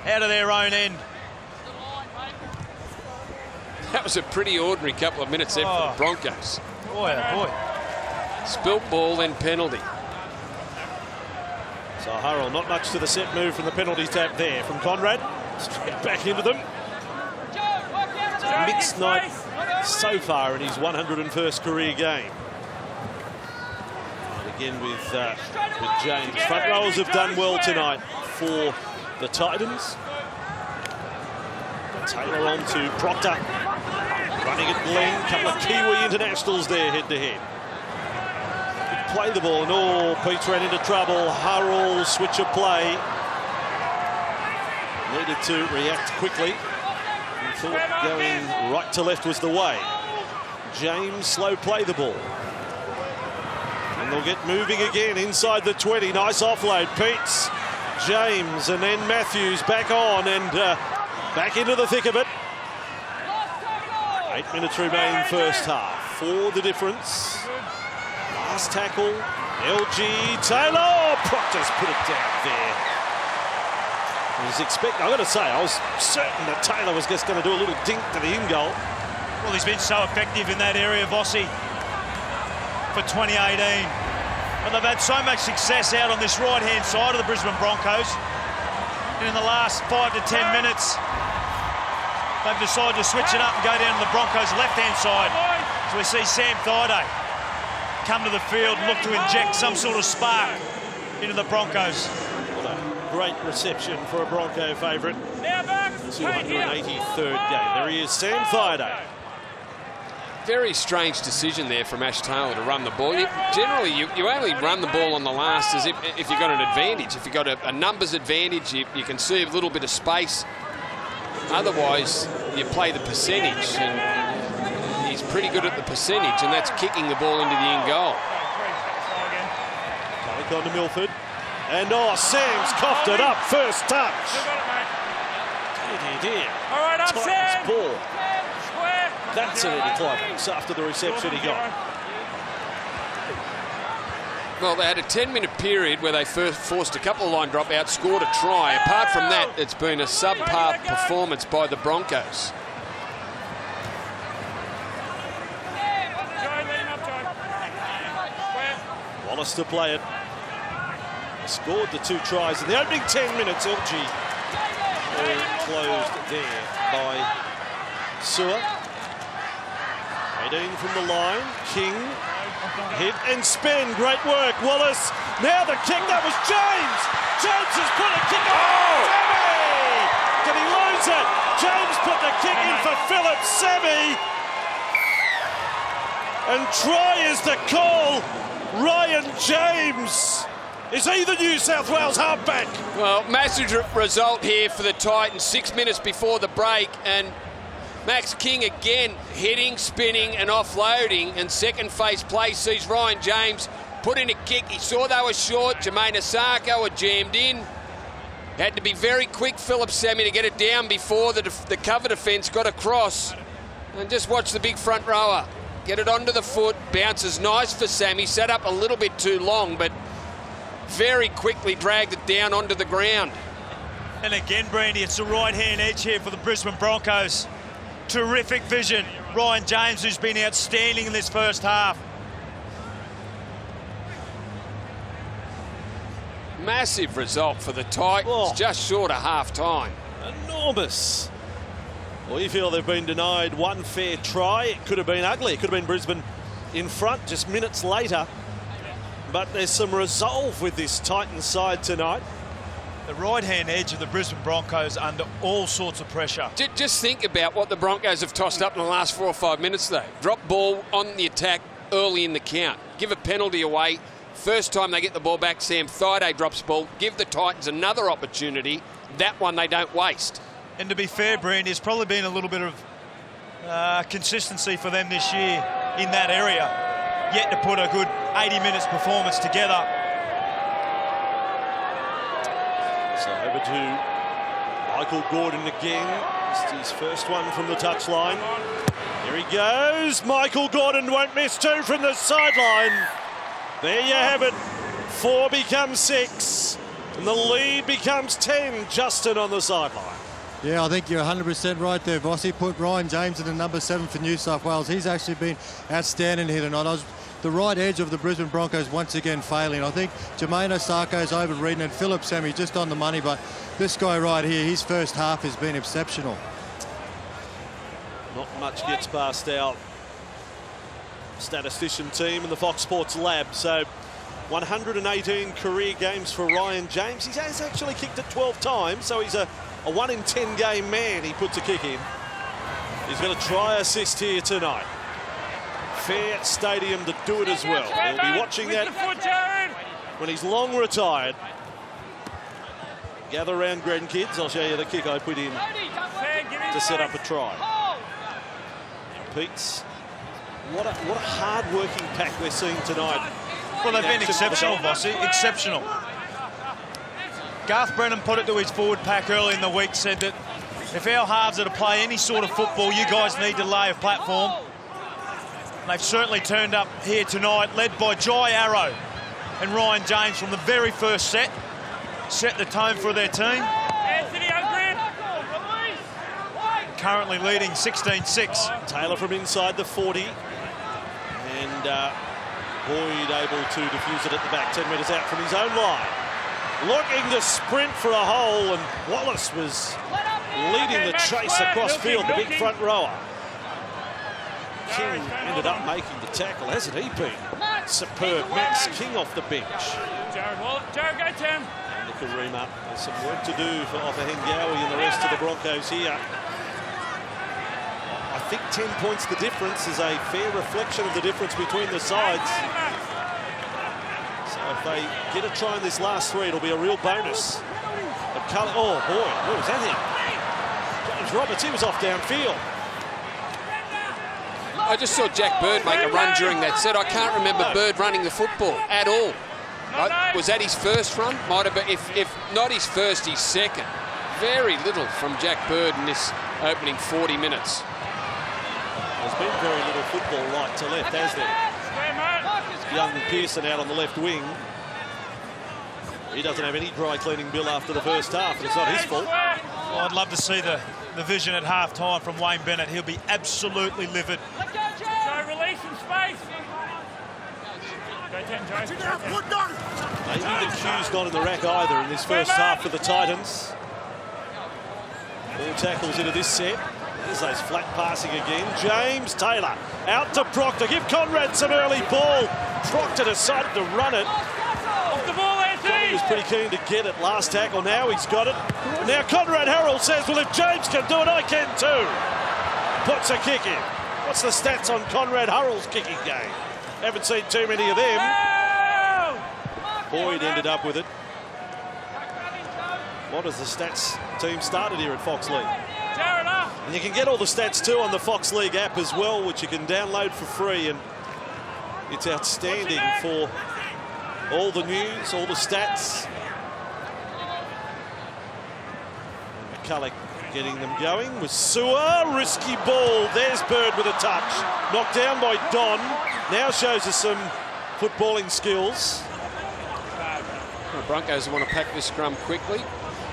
out of their own end. That was a pretty ordinary couple of minutes there for the Broncos. Boy, oh boy. Spilt ball, then penalty. So Hurrell, not much to the set move from the penalty tap there from Conrad. Straight back into them. Mixed night so far in his 101st career game. And again with James. Front rowers have done well tonight for the Titans. Taylor on to Proctor. Running at Glenn. A couple of Kiwi internationals there head-to-head. Play the ball, and Pete's ran into trouble. Hurrell, switch of play. Needed to react quickly. And thought going right to left was the way. James, slow play the ball. And they'll get moving again inside the 20. Nice offload. Pete's, James, and then Matthews back on and back into the thick of it. 8 minutes remain first half. For the difference. Last tackle, LG, Taylor, Proctor's put it down there. I got to say, I was certain that Taylor was just going to do a little dink to the in goal. Well, he's been so effective in that area, Vossi, for 2018. And they've had so much success out on this right-hand side of the Brisbane Broncos. And in the last 5 to 10 minutes, they've decided to switch it up and go down to the Broncos' left-hand side. So we see Sam Thaiday come to the field and look to inject some sort of spark into the Broncos. What a great reception for a Bronco favourite. 283rd game. There he is, Sam Thaiday. Very strange decision there from Ash Taylor to run the ball. Generally, you only run the ball on the last as if you've got an advantage. If you've got a numbers advantage, you can see a little bit of space. Otherwise, you play the percentage, and he's pretty good at the percentage, and that's kicking the ball into the in goal. Back on to Milford. And Sam's coughed it up. First touch. Dear. All right, upset. Titans ball. That's an anticlimax after the reception he got. Well, they had a 10-minute period where they first forced a couple of line dropouts, scored a try. Apart from that, it's been a subpar performance by the Broncos. Wallace to play it. Scored the 2 tries in the opening 10 minutes. LG all closed there by Sewer. 18 from the line. King hit and spin. Great work. Wallace. Now the kick. That was James. James has put a kick on. Sammy! Did he lose it? James put the kick in for Philip Sammy. And try is the call. Ryan James. Is he the New South Wales halfback? Well, massive result here for the Titans 6 minutes before the break, and Max King again hitting, spinning and offloading, and second phase play sees Ryan James put in a kick. He saw they were short. Jermaine Asako were jammed in. Had to be very quick, Philip Sammy, to get it down before the cover defence got across. And just watch the big front rower. Get it onto the foot, bounces nice for Sammy, set up a little bit too long, but very quickly dragged it down onto the ground. And again, Brandy, it's the right-hand edge here for the Brisbane Broncos. Terrific vision. Ryan James, who's been outstanding in this first half. Massive result for the Titans, just short of half-time. Enormous. We feel they've been denied one fair try. It could have been ugly. It could have been Brisbane in front just minutes later. But there's some resolve with this Titans side tonight. The right-hand edge of the Brisbane Broncos under all sorts of pressure. Just think about what the Broncos have tossed up in the last 4 or 5 minutes, though. Drop ball on the attack early in the count. Give a penalty away. First time they get the ball back, Sam Thaiday drops ball. Give the Titans another opportunity. That one they don't waste. And to be fair, Brandy, there's probably been a little bit of consistency for them this year in that area. Yet to put a good 80 minutes performance together. So over to Michael Gordon again. Missed his first one from the touchline. Here he goes. Michael Gordon won't miss 2 from the sideline. There you have it. 4 becomes 6. And the lead becomes 10. Justin on the sideline. Yeah, I think you're 100% right there, Vossi. Put Ryan James in the number 7 for New South Wales. He's actually been outstanding here tonight. The right edge of the Brisbane Broncos once again failing. I think Jermaine Osako's overreading and Philip Sammy just on the money, but this guy right here, his first half has been exceptional. Not much gets past our statistician team in the Fox Sports lab. So 118 career games for Ryan James. He has actually kicked it 12 times, so he's a 1 in 10 game man. He puts a kick in. He's going to try assist here tonight. Fair stadium to do it as well. We'll be watching that when he's long retired. Gather around, grandkids. I'll show you the kick I put in to set up a try. Pete's, what a hard-working pack we're seeing tonight. Well, they've been exceptional, Bossy. Exceptional. Garth Brennan put it to his forward pack early in the week, said that if our halves are to play any sort of football, you guys need to lay a platform. They've certainly turned up here tonight, led by Jai Arrow and Ryan James from the very first set the tone for their team. Anthony Ungren. Currently leading 16-6. Taylor from inside the 40. And Boyd able to defuse it at the back, 10 metres out from his own line. Looking to sprint for a hole, and Wallace was leading the chase across field, the big front rower. King ended up making the tackle, hasn't he been? Superb. Max King off the bench. Jared Wallace. Jared, go Tim. Nikorima has some work to do for Offahengawi and the rest of the Broncos here. I think 10 points the difference is a fair reflection of the difference between the sides. So if they get a try in this last 3, it'll be a real bonus. Oh boy, what was that him? James Roberts, he was off downfield. I just saw Jack Bird make a run during that set. I can't remember Bird running the football at all. Was that his first run? Might have been. If not his first, his second. very little from Jack Bird in this opening 40 minutes. There's been very little football right to left, has there? Young Pearson out on the left wing. He doesn't have any dry cleaning bill after the first half, and it's not his fault. Well, I'd love to see the vision at half-time from Wayne Bennett. He'll be absolutely livid. Joe, release some space. Maybe the cue's not in the rack either in this first half for the Titans. All tackles into this set. There's those flat passing again. James Taylor out to Proctor. Give Conrad some early ball. Proctor decided to run it. Off the ball, Anthony. He was pretty keen to get it last tackle. Now he's got it. Now Conrad Harrell says, well, if James can do it, I can too. Puts a kick in. What's the stats on Conrad Harrell's kicking game? Haven't seen too many of them. Boyd ended up with it. What has the stats team started here at Fox League? And you can get all the stats too on the Fox League app as well, which you can download for free, and it's outstanding for all the news, all the stats. McCulloch getting them going with Sewer. Risky ball. There's Bird with a touch. Knocked down by Don. Now shows us some footballing skills. The Broncos want to pack this scrum quickly,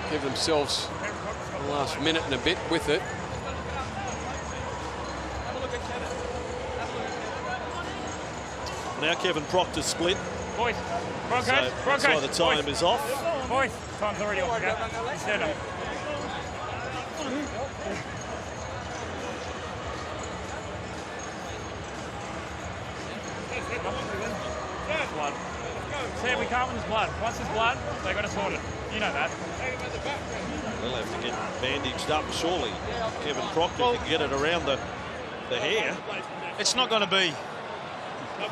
give themselves the last minute and a bit with it. Now Kevin Proctor split. Boys, Broncos, So Broncos. that's why the time is off. Boys, time's already off. Okay? Stand up. Blood. See, we can't win this blood. Once there's blood, they got to sort it. You know that. They'll have to get bandaged up, surely. Kevin Proctor can get it around the hair. It's not going to be...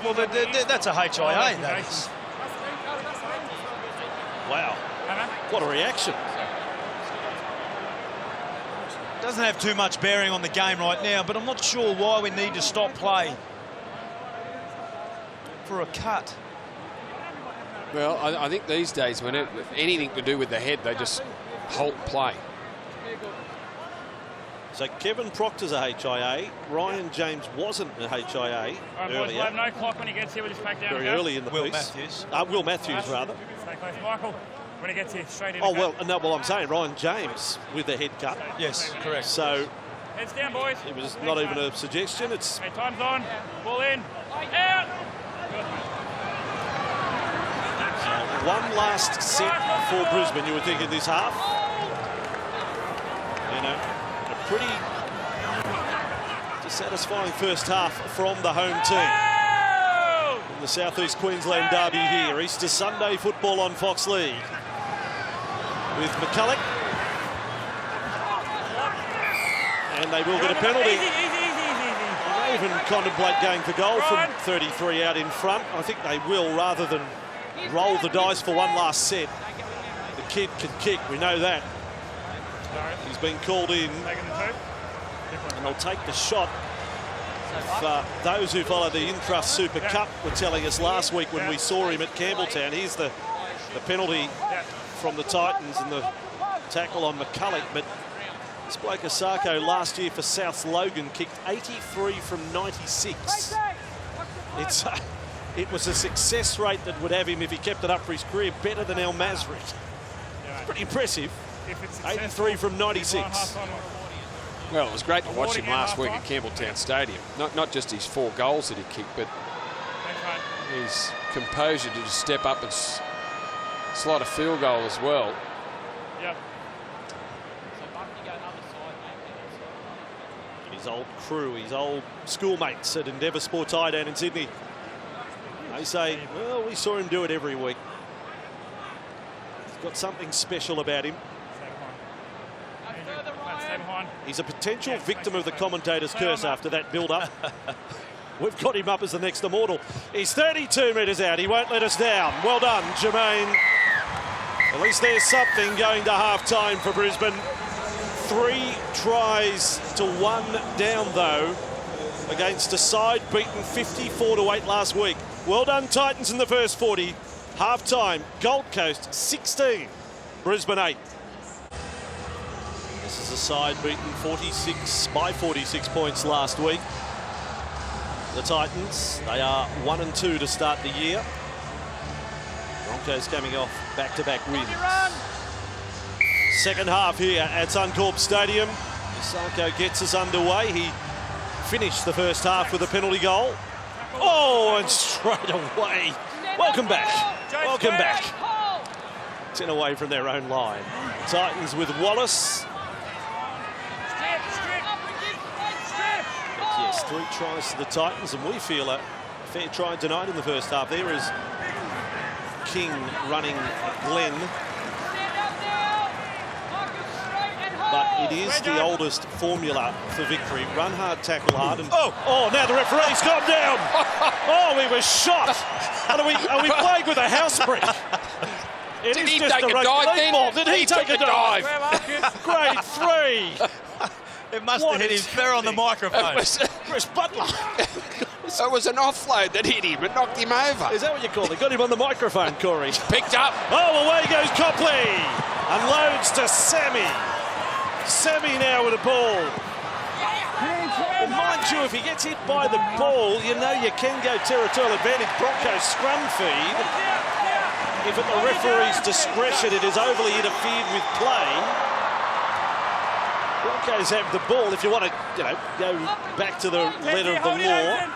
Well, that's a HIA, that is. Wow. What a reaction. Doesn't have too much bearing on the game right now, but I'm not sure why we need to stop play for a cut. Well, I think these days, when anything to do with the head, they just halt play. So Kevin Proctor's a HIA. Ryan James wasn't a HIA All right, boys, we'll have no clock when he gets here. We'll just back down. Very early in the Will piece. Matthews. Will Matthews, rather. Stay close, Michael. When he gets here, straight in. Oh, well, no, well, I'm saying Ryan James with the head cut. Yes, correct. So heads down, boys. it was not even a suggestion. It's Hey, time's on. Ball in. Out. one last set for Brisbane, you would think, in this half. You know, a pretty dissatisfying first half from the home team. In the South East Queensland derby here. Easter Sunday football on Fox League. With McCulloch. And they will get a penalty. They even contemplate going for goal from 33 out in front. I think they will, rather than roll the dice for one last set. The kid can kick, we know that. He's been called in. And they'll take the shot. If, those who follow the Intrust Super Cup were telling us last week when we saw him at Campbelltown, here's the penalty from the Titans and the tackle on McCulloch. But this bloke Asako last year for South Logan kicked 83 from 96. It was a success rate that would have him, if he kept it up for his career, better than El Masri. It's pretty impressive. 83 from 96. Well, it was great to watch him last week at Campbelltown Stadium. Not just his 4 goals that he kicked, but his composure to just step up and slot a field goal as well. Yep. His old crew, his old schoolmates at Endeavour Sports High down in Sydney. They say, well, we saw him do it every week. He's got something special about him. He's a potential victim of the commentator's curse after that build-up. We've got him up as the next immortal. He's 32 metres out. He won't let us down. Well done, Jermaine. At least there's something going to half-time for Brisbane. 3 tries to 1 down, though, against a side beaten 54-8 last week. Well done, Titans, in the first 40. Half-time, Gold Coast 16, Brisbane 8. This is a side beaten by 46 points last week. The Titans, they are 1-2 to start the year. Broncos coming off back-to-back wins. Second half here at Suncorp Stadium. Isako gets us underway. He finished the first half with a penalty goal. Oh, and straight away. Welcome back. Welcome back. 10 away from their own line. Titans with Wallace. But yes, 3 tries to the Titans, and we feel a fair try tonight in the first half. There is King running Glenn. But it is the oldest formula for victory. Run hard, tackle hard. And oh, now the referee's gone down. Oh, we were shot. And are we playing with a house brick? It Did is he just take a a dive then? ball. Did he take a dive? Grade 3. It must have hit him fair on the microphone. Chris Butler. So it was an offload that hit him and knocked him over. Is that what you call it? Got him on the microphone, Corey. Picked up. Oh, away goes Copley. Unloads to Sammy. Sammy now with a ball. Well, mind you, if he gets hit by the ball, you know you can go territorial advantage. Broncos scrum feed. If at the referee's discretion it is overly interfered with play, Broncos have the ball. If you want to, go back to the letter of the law,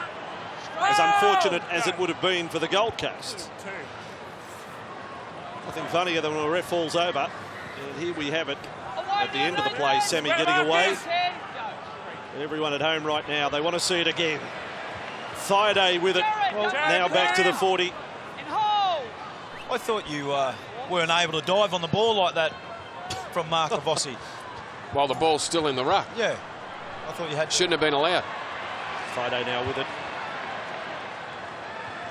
as unfortunate as it would have been for the Gold Coast. Nothing funnier than when a ref falls over. And here we have it at the end of the play. Sammy getting away. Everyone at home right now, they want to see it again. Thaiday with it. Now back to the 40. I thought you weren't able to dive on the ball like that from Mark Avossi. While the ball's still in the ruck. Yeah. I thought you had to. Shouldn't have been allowed. Thaiday now with it.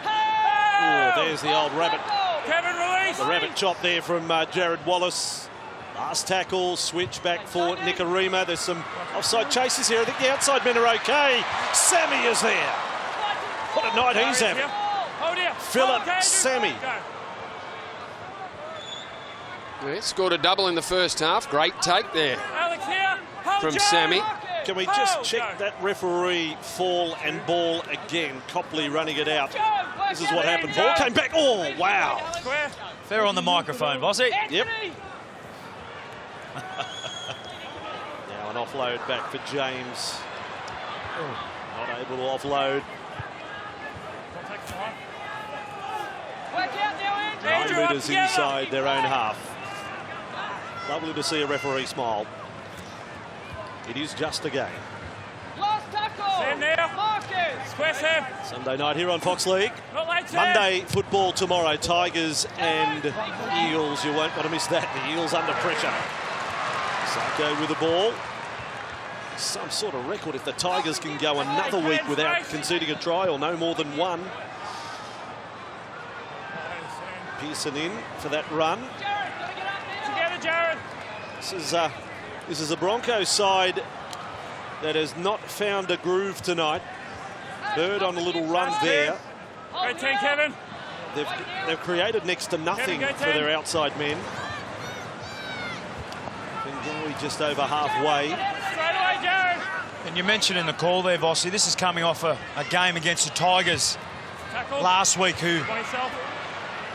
Oh, there's the old rabbit. Kevin, release. The rabbit chop there from Jared Wallace. Last tackle, switch back for Nikorima. There's some offside chases here. I think the outside men are okay. Sammy is there. What a night he's having. Philip Sammy. Yeah, scored a double in the first half. Great take there from Sammy. Can we just check that referee fall and ball again? Copley running it out. This is what happened. Ball came back. Oh, wow. Fair on the microphone, Bossy. Yep. Now an offload back for James. Not able to offload. 9 metres inside their own half. Lovely to see a referee smile. It is just a game. Sunday night here on Fox League. Monday football tomorrow. Tigers and Eels. You won't want to miss that. The Eels under pressure. Sako with the ball. Some sort of record if the Tigers can go another week without conceding a try or no more than one. Pearson in for that run. Together, Jared. This is a Broncos side that has not found a groove tonight. Bird on a little run there. Great 10, Kevin. They've created next to nothing for their outside men. Bengawi just over halfway. Straight away, Jared. And you mentioned in the call there, Bossy, this is coming off a game against the Tigers last week who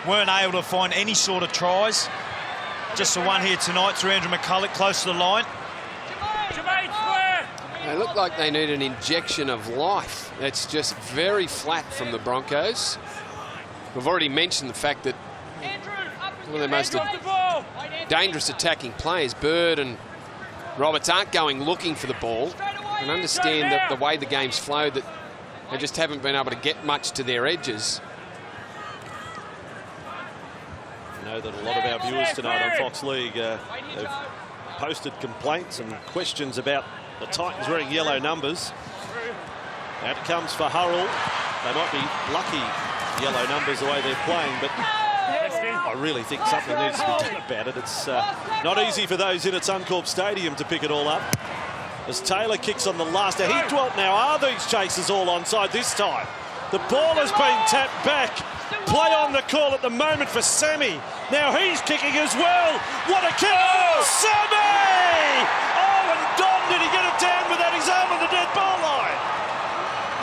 weren't able to find any sort of tries. Just the one here tonight through Andrew McCulloch, close to the line. They look like they need an injection of life. It's just very flat from the Broncos. We've already mentioned the fact that one of their most dangerous attacking players, Bird and Roberts, aren't going looking for the ball. And understand that the way the game's flowed, that they just haven't been able to get much to their edges. I know that a lot of our viewers tonight on Fox League have posted complaints and questions about the Titans wearing yellow numbers. Out it comes for Hurrell. They might be lucky yellow numbers the way they're playing, but I really think something needs to be done about it. It's not easy for those in at Suncorp Stadium to pick it all up. As Taylor kicks on the last. Now, he dwelt now. Are these chasers all onside this time? The ball has been tapped back. Play on the call at the moment for Sammy. Now he's kicking as well. What a kick! Sammy! and Don, did he get it down without his arm on the dead ball line?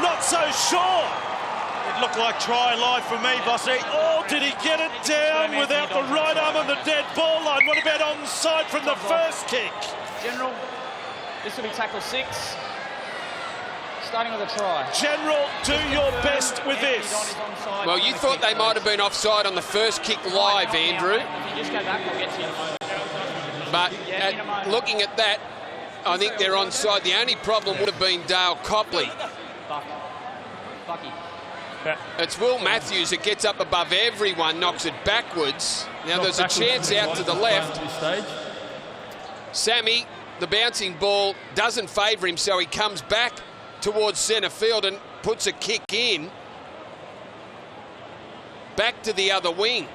Not so sure. It looked like try live for me, Bossy. Oh, did he get it down without the right arm on the dead ball line? What about onside from the first kick? General, this will be tackle 6. Starting with a try. General, do your best with this. Well, you thought they might have been offside on the first kick live, Andrew. Just go back, we'll get to you. But looking at that, I think they're onside. The only problem would have been Dale Copley. Bucky. It's Will Matthews that gets up above everyone, knocks it backwards. Now there's a chance out to the left. Sammy, the bouncing ball doesn't favour him, so he comes back towards centre field and puts a kick in. Back to the other wing.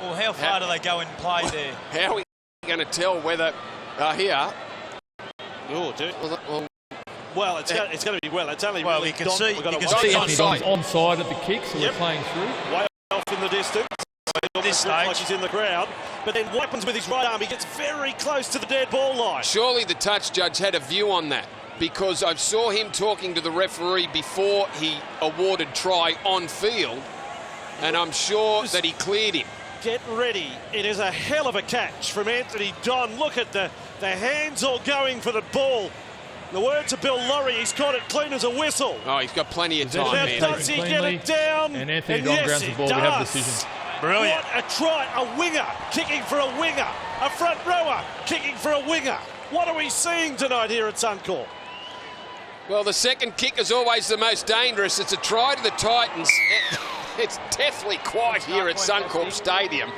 Well, how far do they go and play there? How are we going to tell whether... here. Oh, dude. Well, it's going to be well. It's only well, really you can see onside at the kick, so we're playing through. Way off in the distance. This stage, like he's in the crowd, but then what happens with his right arm? He gets very close to the dead ball line. Surely the touch judge had a view on that, because I saw him talking to the referee before he awarded try on field, and I'm sure that he cleared him. Get ready. It is a hell of a catch from Anthony Don. Look at the hands all going for the ball. The words of Bill Laurie, he's caught it clean as a whistle. Oh, he's got plenty of time, man. Does he get it down? And Anthony Don grounds the ball. We have a decision. Brilliant. What a try. A winger kicking for a winger. A front rower kicking for a winger. What are we seeing tonight here at Suncorp? Well, the second kick is always the most dangerous. It's a try to the Titans. It's deathly quiet here at Suncorp Stadium.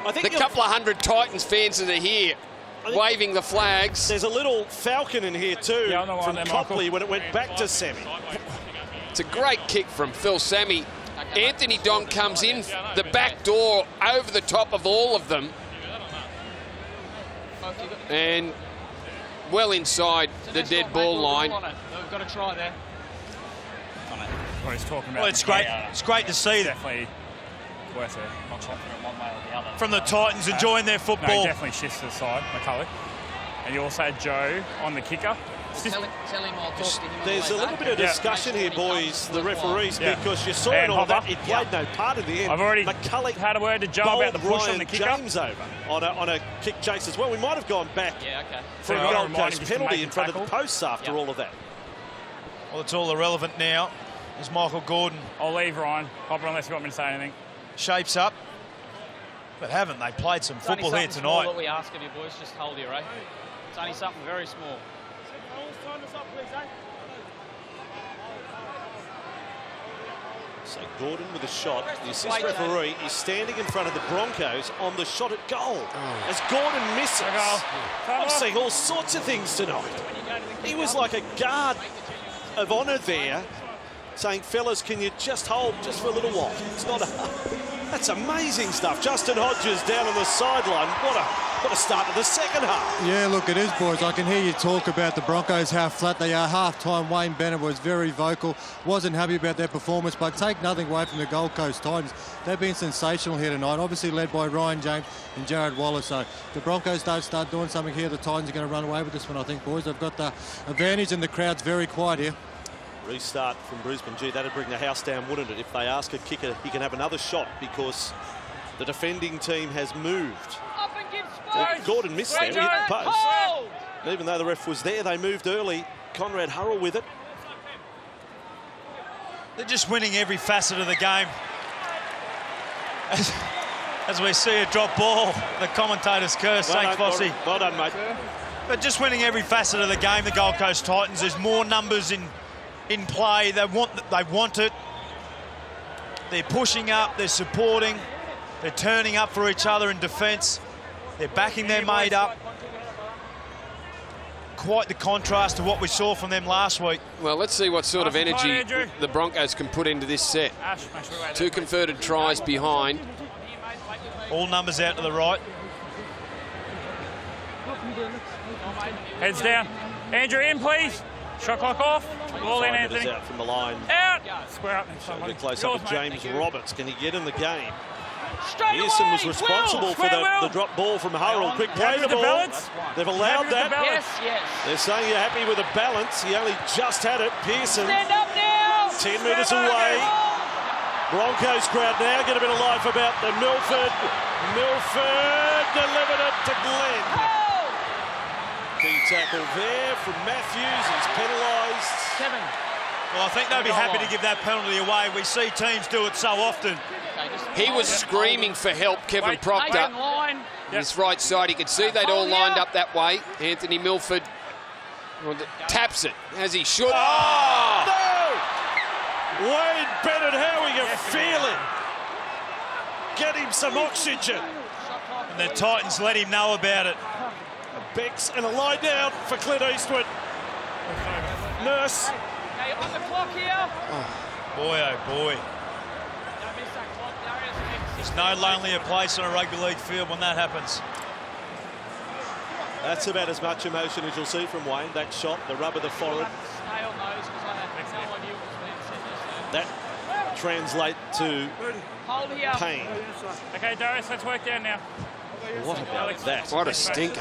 I think the couple of hundred Titans fans that are here waving the flags. There's a little falcon in here too from Copley when it went back to Sammy. It's a great kick from Phil Sammy. Anthony Don comes in the back door over the top of all of them. And well inside the dead ball line. We've got a try there. What he's talking about. Well, it's great. It's great to see that. Definitely worth it. Not confident one way or the other. From the Titans enjoying their football. No, he definitely shifts to the side, McCulloch. And you also had Joe on the kicker. Tell him I'll talk to him. There's a little bit of discussion here, boys, the referees, because you saw it all that. It played no part in the end. I've already McCulloch had a word to Joe about the push on the kicker. James over on a kick chase as well. We might have gone back for a Gold Coast penalty in front of the posts after all of that. Well, it's all irrelevant now as Michael Gordon. I'll leave Ryan. Hopper, unless you want me to say anything. Shapes up. But haven't they played some football here tonight? What we ask of you boys, just hold your right. It's only something very small. So Gordon with a shot. The assist referee is standing in front of the Broncos on the shot at goal. As Gordon misses, I'm seeing all sorts of things tonight. He was like a guard of honour there, saying, fellas, can you just hold just for a little while? It's not that's amazing stuff. Justin Hodges down on the sideline. What a start to the second half. Yeah, look, it is, boys. I can hear you talk about the Broncos, how flat they are. Half-time, Wayne Bennett was very vocal. Wasn't happy about their performance, but take nothing away from the Gold Coast Titans. They've been sensational here tonight, obviously led by Ryan James and Jared Wallace. So if the Broncos don't start doing something here, the Titans are going to run away with this one, I think, boys. They've got the advantage and the crowd's very quiet here. Restart from Brisbane. Gee, that'd bring the house down, wouldn't it? If they ask a kicker, he can have another shot because the defending team has moved. Well, Gordon missed there, he hit the post. And even though the ref was there, they moved early. Conrad Hurrell with it. They're just winning every facet of the game. As we see a drop ball, the commentators curse. Thanks, Bossy. Well done, mate. But just winning every facet of the game, the Gold Coast Titans. There's more numbers in play. They want it. They're pushing up. They're supporting. They're turning up for each other in defence. They're backing their mate up. Quite the contrast to what we saw from them last week. Well, let's see what sort of energy the Broncos can put into this set. 2 converted tries behind. All numbers out to the right. Heads down. Andrew, in, please. Shot clock off. Ball in, Anthony. Out from the line. Out. Square up. So a bit close up with James Roberts. Can he get in the game? Pearson was responsible for the drop ball from Hurrell. Quick play the ball. They've allowed that. Yes, yes. They're saying you're happy with the balance. He only just had it. Pearson. Stand up now. 10 metres away. Broncos crowd now get a bit of life about the Milford. Milford delivered it to Glenn. Key tackle there from Matthews. He's penalised. Kevin. Well, I think they'll be happy to give that penalty away. We see teams do it so often. He was screaming for help, Kevin Proctor. His right side, he could see they'd all lined up that way. Anthony Milford taps it, as he should. Oh! No! Wade Bennett, how are you feeling? Get him some oxygen. And the Titans let him know about it. A Bex and a lie down for Clint Eastwood. Nurse. Okay, on the clock here. Boy, oh boy. Don't miss that clock, Darius. There's no lonelier place on a rugby league field when that happens. That's about as much emotion as you'll see from Wayne. That shot, the rub of the forehead. Stay on those because I had no idea what was being said just then. That translates to Hold here. pain. Okay, Darius, let's work down now. What about that? What a stinker.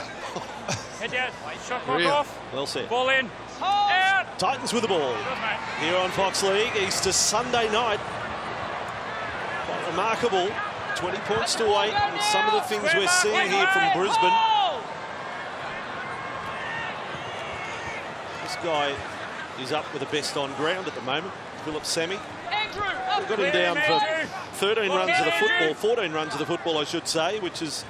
Head down. Shot clock off. Well said. Ball in. Out. Titans with the ball. Here on Fox League, Easter Sunday night. Quite remarkable. 20 points to 8. And some of the things we're seeing here from Brisbane. This guy is up with the best on ground at the moment. Philip Sammy. We've got him down for 13 runs of the football, 14 runs of the football, I should say, which is...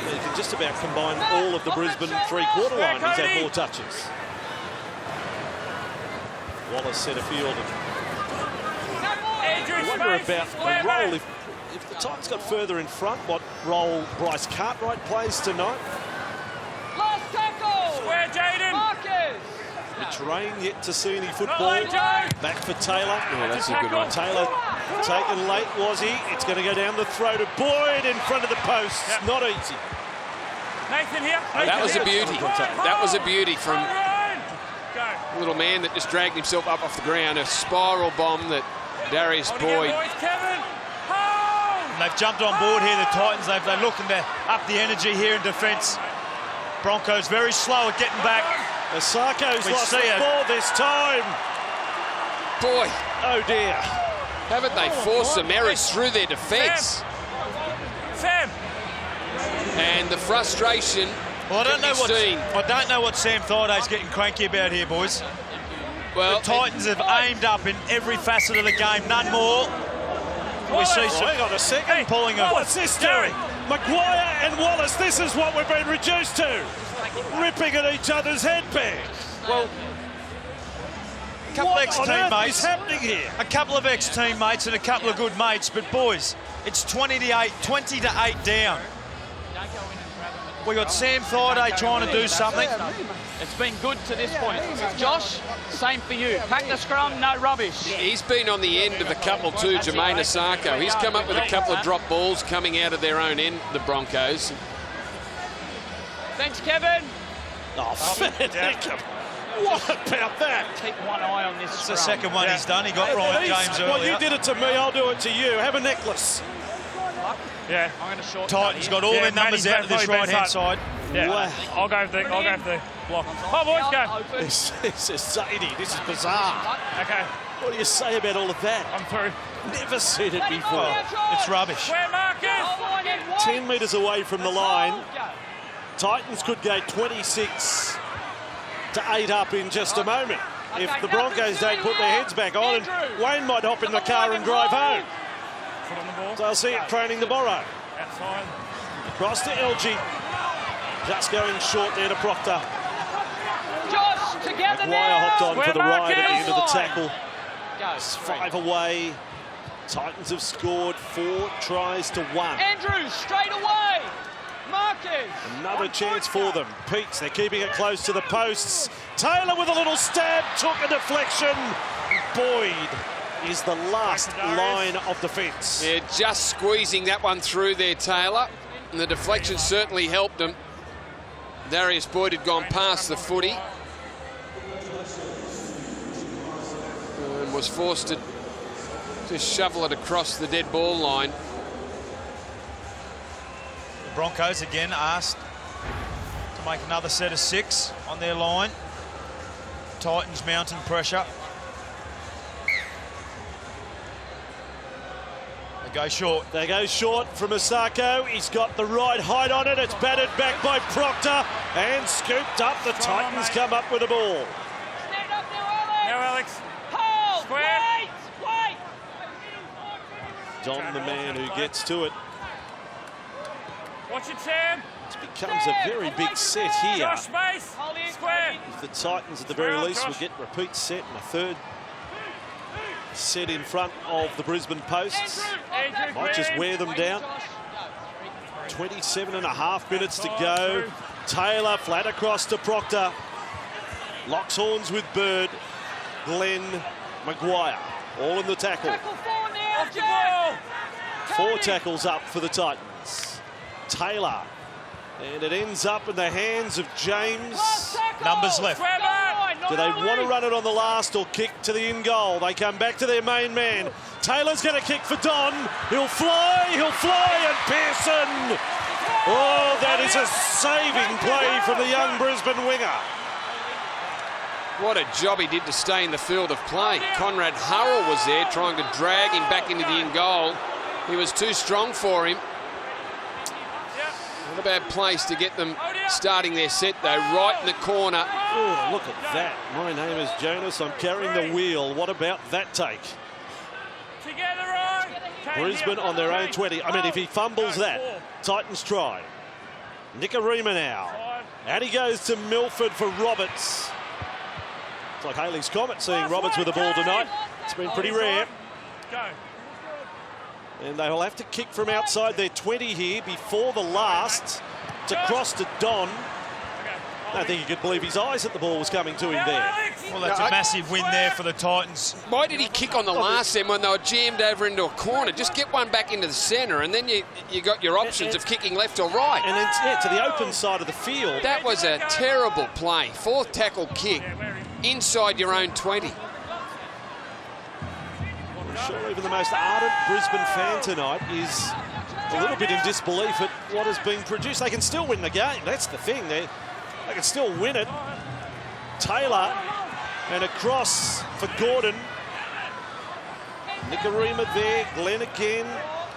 You can just about combine all of the Brisbane three-quarter line. He's had more touches. Wallace centre field. I wonder about the role. If the Titans got further in front, what role Bryce Cartwright plays tonight. Last tackle. Square, Jaden. Marcus. It's rain yet to see any football. Back for Taylor. Yeah, that's a good one. Taylor taken late, was he? It's going to go down the throat of Boyd in front of the post. Not easy. Nathan here. That was a beauty. That was a beauty from a little man that just dragged himself up off the ground. A spiral bomb that Darius Boyd. And they've jumped on board here, the Titans. They're looking to up the energy here in defence. Broncos very slow at getting back. Asako's lost the ball this time. Boy. Oh, dear. Haven't they forced some errors through their defence? Sam. And the frustration. Well, I don't seen. know what Sam Thaida's getting cranky about here, boys. Well, the Titans have aimed up in every facet of the game, none more. We see some... Hang on a second. Pulling a... What's this doing? Maguire and Wallace, this is what we've been reduced to. Ripping at each other's headbands. Well, a couple of ex-teammates. What's happening here? A couple of ex-teammates and a couple of good mates, but boys, it's 20 to 8 down. We got Sam Thaiday trying to do something. It's been good to this point. Josh, same for you. Pack the scrum, no rubbish. He's been on the end of a couple too, Jermaine Asako. He's come up with a couple of drop balls coming out of their own end, the Broncos. Thanks, Kevin. Oh, fair dinkum. What about that? Keep one eye on this. It's the second one he's done. He got Ryan James earlier. Well, you did it to me, I'll do it to you. Have a necklace. Yeah. I'm going to short. Titans got all their numbers out of this right-hand side. Yeah. Wow. I'll go for the block. Oh, boys, go. This is zany. This is bizarre. Okay. What do you say about all of that? I'm through. Never seen it before. It's rubbish. Where Marcus? 10 metres away from the line. Titans could go 26 to 8 up in just a moment if the Broncos don't put their heads back on, and Wayne might hop in the car and drive home. Foot on the ball. So I'll see it training the Borrow. Outside. Across to LG. Just going short there to Proctor. Josh, together Maguire hopped on for the ride at the end of the tackle. Go. 5 away. Titans have scored 4 tries to 1. Andrews, straight away. Marcus. Another chance for them. Peets, they're keeping it close to the posts. Taylor with a little stab, took a deflection. Boyd is the last line of defence. Yeah, just squeezing that one through there, Taylor. And the deflection certainly helped them. Darius Boyd had gone past the footy. And was forced to Just shovel it across the dead ball line. The Broncos again asked to make another set of 6 on their line. Titans mounting pressure. They go short. They go short from Osako. He's got the right height on it. It's batted back by Proctor and scooped up. The Titans come up with the ball. Now, Alex. Square. Don, the man who gets to it. Watch it, Sam. It becomes a very big set here. Josh, space. Square. If the Titans at the very least will get repeat set and a third set in front of the Brisbane posts. Might just wear them down. 27.5 minutes to go. Taylor flat across to Proctor. Locks horns with Bird. Glenn, Maguire, all in the tackle. 4 tackles up for the Titans. Taylor, and it ends up in the hands of James. Numbers left. Do they want to run it on the last or kick to the in goal? They come back to their main man. Taylor's going to kick for Don. He'll fly, and Pearson. Oh, that is a saving play from the young Brisbane winger. What a job he did to stay in the field of play. Conrad Hurrell was there trying to drag him back into the in goal. He was too strong for him. Not a bad place to get them starting their set, though, right in the corner. Oh, look at that. My name is Jonas. I'm carrying the wheel. What about that take? Brisbane on their own 20. I mean, if he fumbles that, Titans try. Nikorima now. And he goes to Milford for Roberts. It's like Haley's Comet seeing Roberts with the ball tonight. It's been pretty rare. And they will have to kick from outside their 20 here before the last to cross to Don. I don't think he could believe his eyes that the ball was coming to him there. Well, that's a massive win there for the Titans. Why did he kick on the last then when they were jammed over into a corner? Just get one back into the centre and then you got your options of kicking left or right. And then to the open side of the field. That was a terrible play. 4th tackle kick inside your own 20. I'm sure even the most ardent Brisbane fan tonight is a little bit in disbelief at what has been produced. They can still win the game. That's the thing. They can still win it. Taylor and across for Gordon. Nikorima there. Glenn again.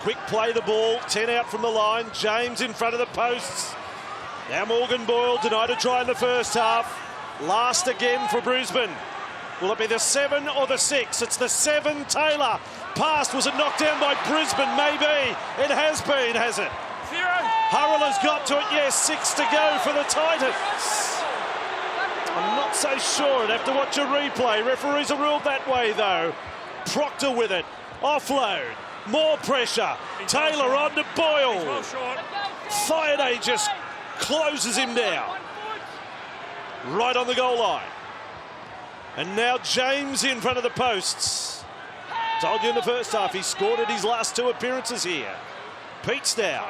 Quick play the ball. 10 out from the line. James in front of the posts. Now Morgan Boyle tonight to try in the first half. Last again for Brisbane. Will it be the 7 or the 6? It's the 7, Taylor. Passed. Was it knocked down by Brisbane? Maybe. It has been, has it? Hurrell has got to it. Yes, 6 to go for the Titans. I'm not so sure. I'd have to watch a replay. Referees are ruled that way, though. Proctor with it. Offload. More pressure. Taylor on to Boyle. Fireday just closes him down. Right on the goal line. And now James in front of the posts. Told you in the first half, he scored at his last 2 appearances here. Pete's now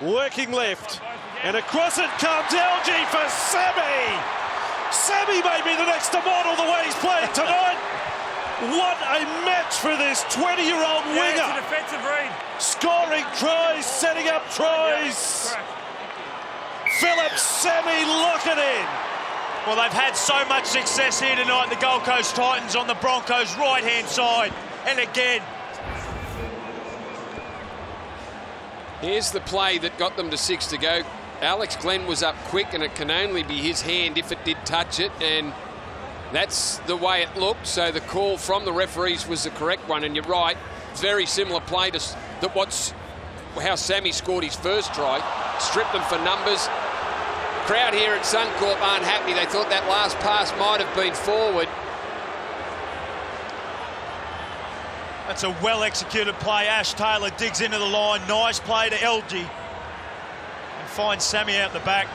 working left. And across it comes LG for Sammy. Sammy may be the next immortal the way he's playing tonight. What a match for this 20-year-old winger. It's a defensive read. Scoring tries, setting up tries. Phillips, Sammy, lock it in. Well, they've had so much success here tonight, the Gold Coast Titans on the Broncos' right-hand side. And again. Here's the play that got them to 6 to go. Alex Glenn was up quick, and it can only be his hand if it did touch it. And that's the way it looked. So the call from the referees was the correct one. And you're right, very similar play to how Sammy scored his first try. Stripped them for numbers. Crowd here at Suncorp aren't happy. They thought that last pass might have been forward. That's a well-executed play. Ash Taylor digs into the line. Nice play to LG. And finds Sammy out the back.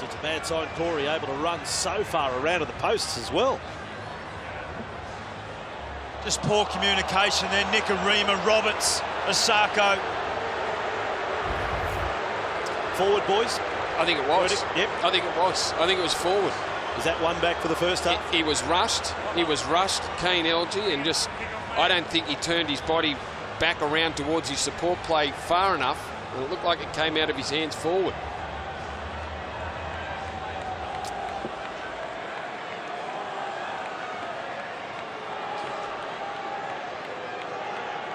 It's a bad sign, Corey, able to run so far around to the posts as well. Just poor communication there. Nikorima, Roberts, Osako. Forward, boys. I think it was. Yep. I think it was. I think it was forward. Is that one back for the first half? He was rushed. He was rushed, Kane LG, and just I don't think he turned his body back around towards his support play far enough, and it looked like it came out of his hands forward.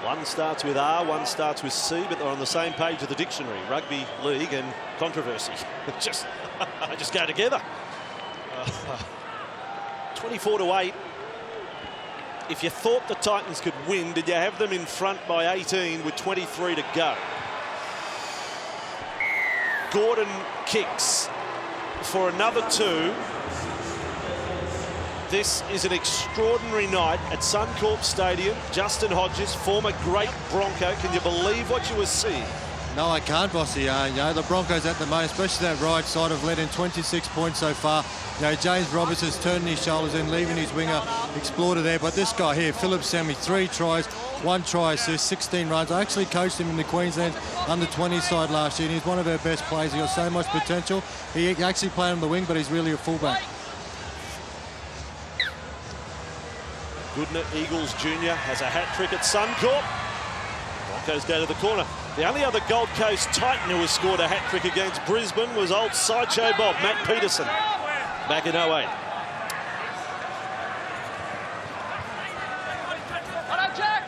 One starts with R, one starts with C, but they're on the same page of the dictionary. Rugby league and controversy. They just go together. 24-8. If you thought the Titans could win, did you have them in front by 18 with 23 to go? Gordon kicks for another 2. This is an extraordinary night at Suncorp Stadium. Justin Hodges, former great Bronco. Can you believe what you were seeing? No, I can't, Bossy. You know, the Broncos at the moment, especially that right side, have led in 26 points so far. You know, James Roberts has turned his shoulders in, leaving his winger exploited there. But this guy here, Philip Sammy, 3 tries, 1 try assist, 16 runs. I actually coached him in the Queensland under-20 side last year, and he's one of our best players. He's got so much potential. He actually played on the wing, but he's really a fullback. Goodner Eagles Jr. has a hat-trick at Suncorp. Broncos go to the corner. The only other Gold Coast Titan who has scored a hat-trick against Brisbane was old Sideshow Bob, Matt Peterson, back in 08.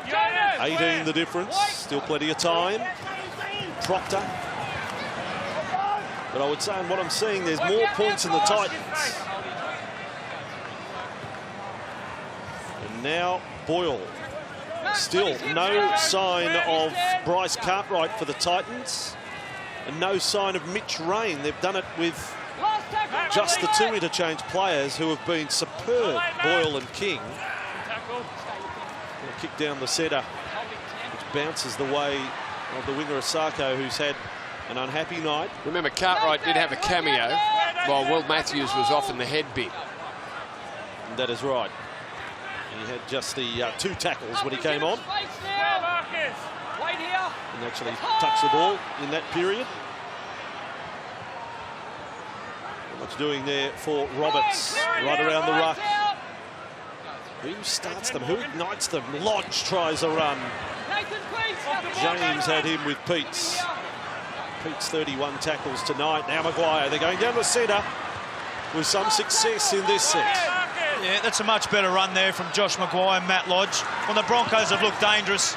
Yeah. 18 the difference, still plenty of time. Proctor. But I would say, and what I'm seeing, there's more points in the Titans. And now Boyle. Still no sign of Bryce Cartwright for the Titans, and no sign of Mitch Rain. They've done it with just the 2 interchange players who have been superb, Boyle and King. A kick down the centre, which bounces the way of the winger Asako, who's had an unhappy night. Remember, Cartwright did have a cameo while Will Matthews was off in the head bit. And that is right. He had just the 2 tackles when he came on. And actually touched the ball in that period. Not much doing there for Roberts. Right around the ruck. Who starts them? Who ignites them? Lodge tries a run. James had him with Peets. Peets 31 tackles tonight. Now Maguire. They're going down the centre with some success in this set. Yeah, that's a much better run there from Josh Maguire and Matt Lodge. When the Broncos have looked dangerous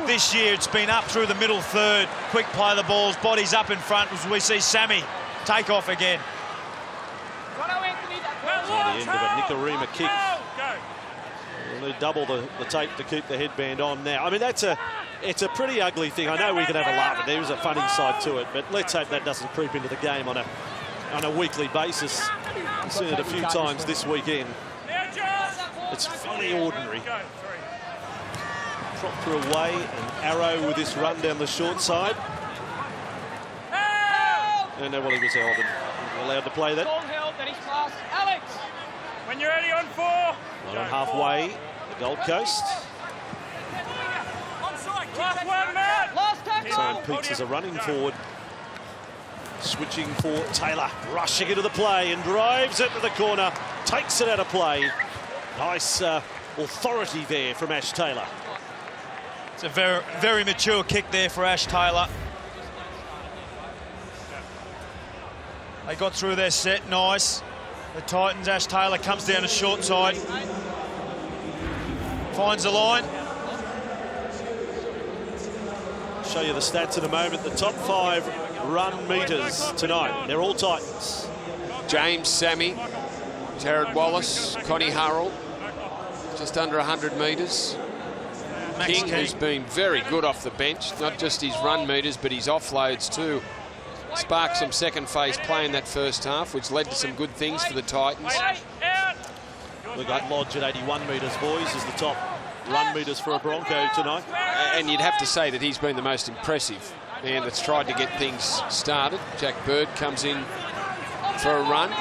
this year, it's been up through the middle third. Quick play of the balls, bodies up in front as we see Sammy take off again. It's on the end of a Nikorima kick. We'll need double the tape to keep the headband on now. I mean, it's a pretty ugly thing. I know we can have a laugh, and there is a funny side to it, but let's hope that doesn't creep into the game on a weekly basis. I've seen it a few times this weekend. It's very ordinary. Proctor away, and Arrow with this run down the short side. And well, he was held and allowed to play that. Alex, when you're ready on 4. Not on halfway, the Gold Coast. Last one, Matt. Last tackle. Simon Peets is a running forward. Switching for Taylor, rushing into the play and drives it to the corner, takes it out of play. Nice authority there from Ash Taylor. It's a very, very mature kick there for Ash Taylor. They got through their set, nice. The Titans, Ash Taylor comes down the short side. Finds the line. Show you the stats in a moment. The top 5 run metres tonight. They're all Titans. James Sammy, Jared Wallace, Connie Hurrell, just under 100 metres. King has been very good off the bench, not just his run metres, but his offloads too. Sparked some second phase play in that first half, which led to some good things for the Titans. Look at Lodge at 81 metres, boys, is the top run metres for a Bronco tonight. And you'd have to say that he's been the most impressive man that's tried to get things started. Jack Bird comes in for a run.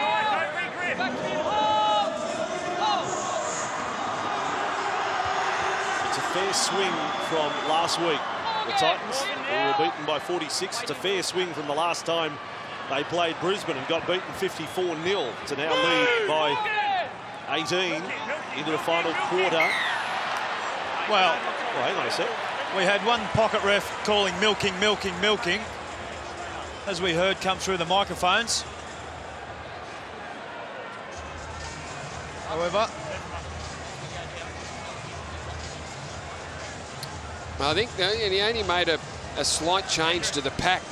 It's a fair swing from last week. The Titans, who were beaten by 46. It's a fair swing from the last time they played Brisbane and got beaten 54-0 to now lead by 18 into the final quarter. Well, hang on a sec. We had one pocket ref calling milking, as we heard come through the microphones. However, I think he only made a slight change to the pack,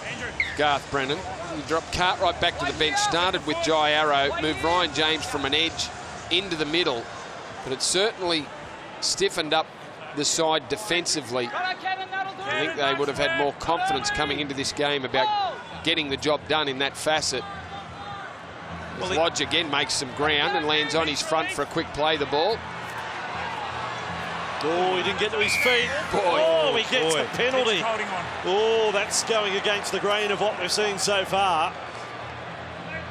Garth Brennan. He dropped Cartwright back to the bench, started with Jai Arrow, moved Ryan James from an edge into the middle, but it certainly stiffened up the side defensively. I think they would have had more confidence coming into this game about getting the job done in that facet. Lodge again makes some ground and lands on his front for a quick play the ball. Oh, he didn't get to his feet. He gets a penalty. Oh, that's going against the grain of what we've seen so far.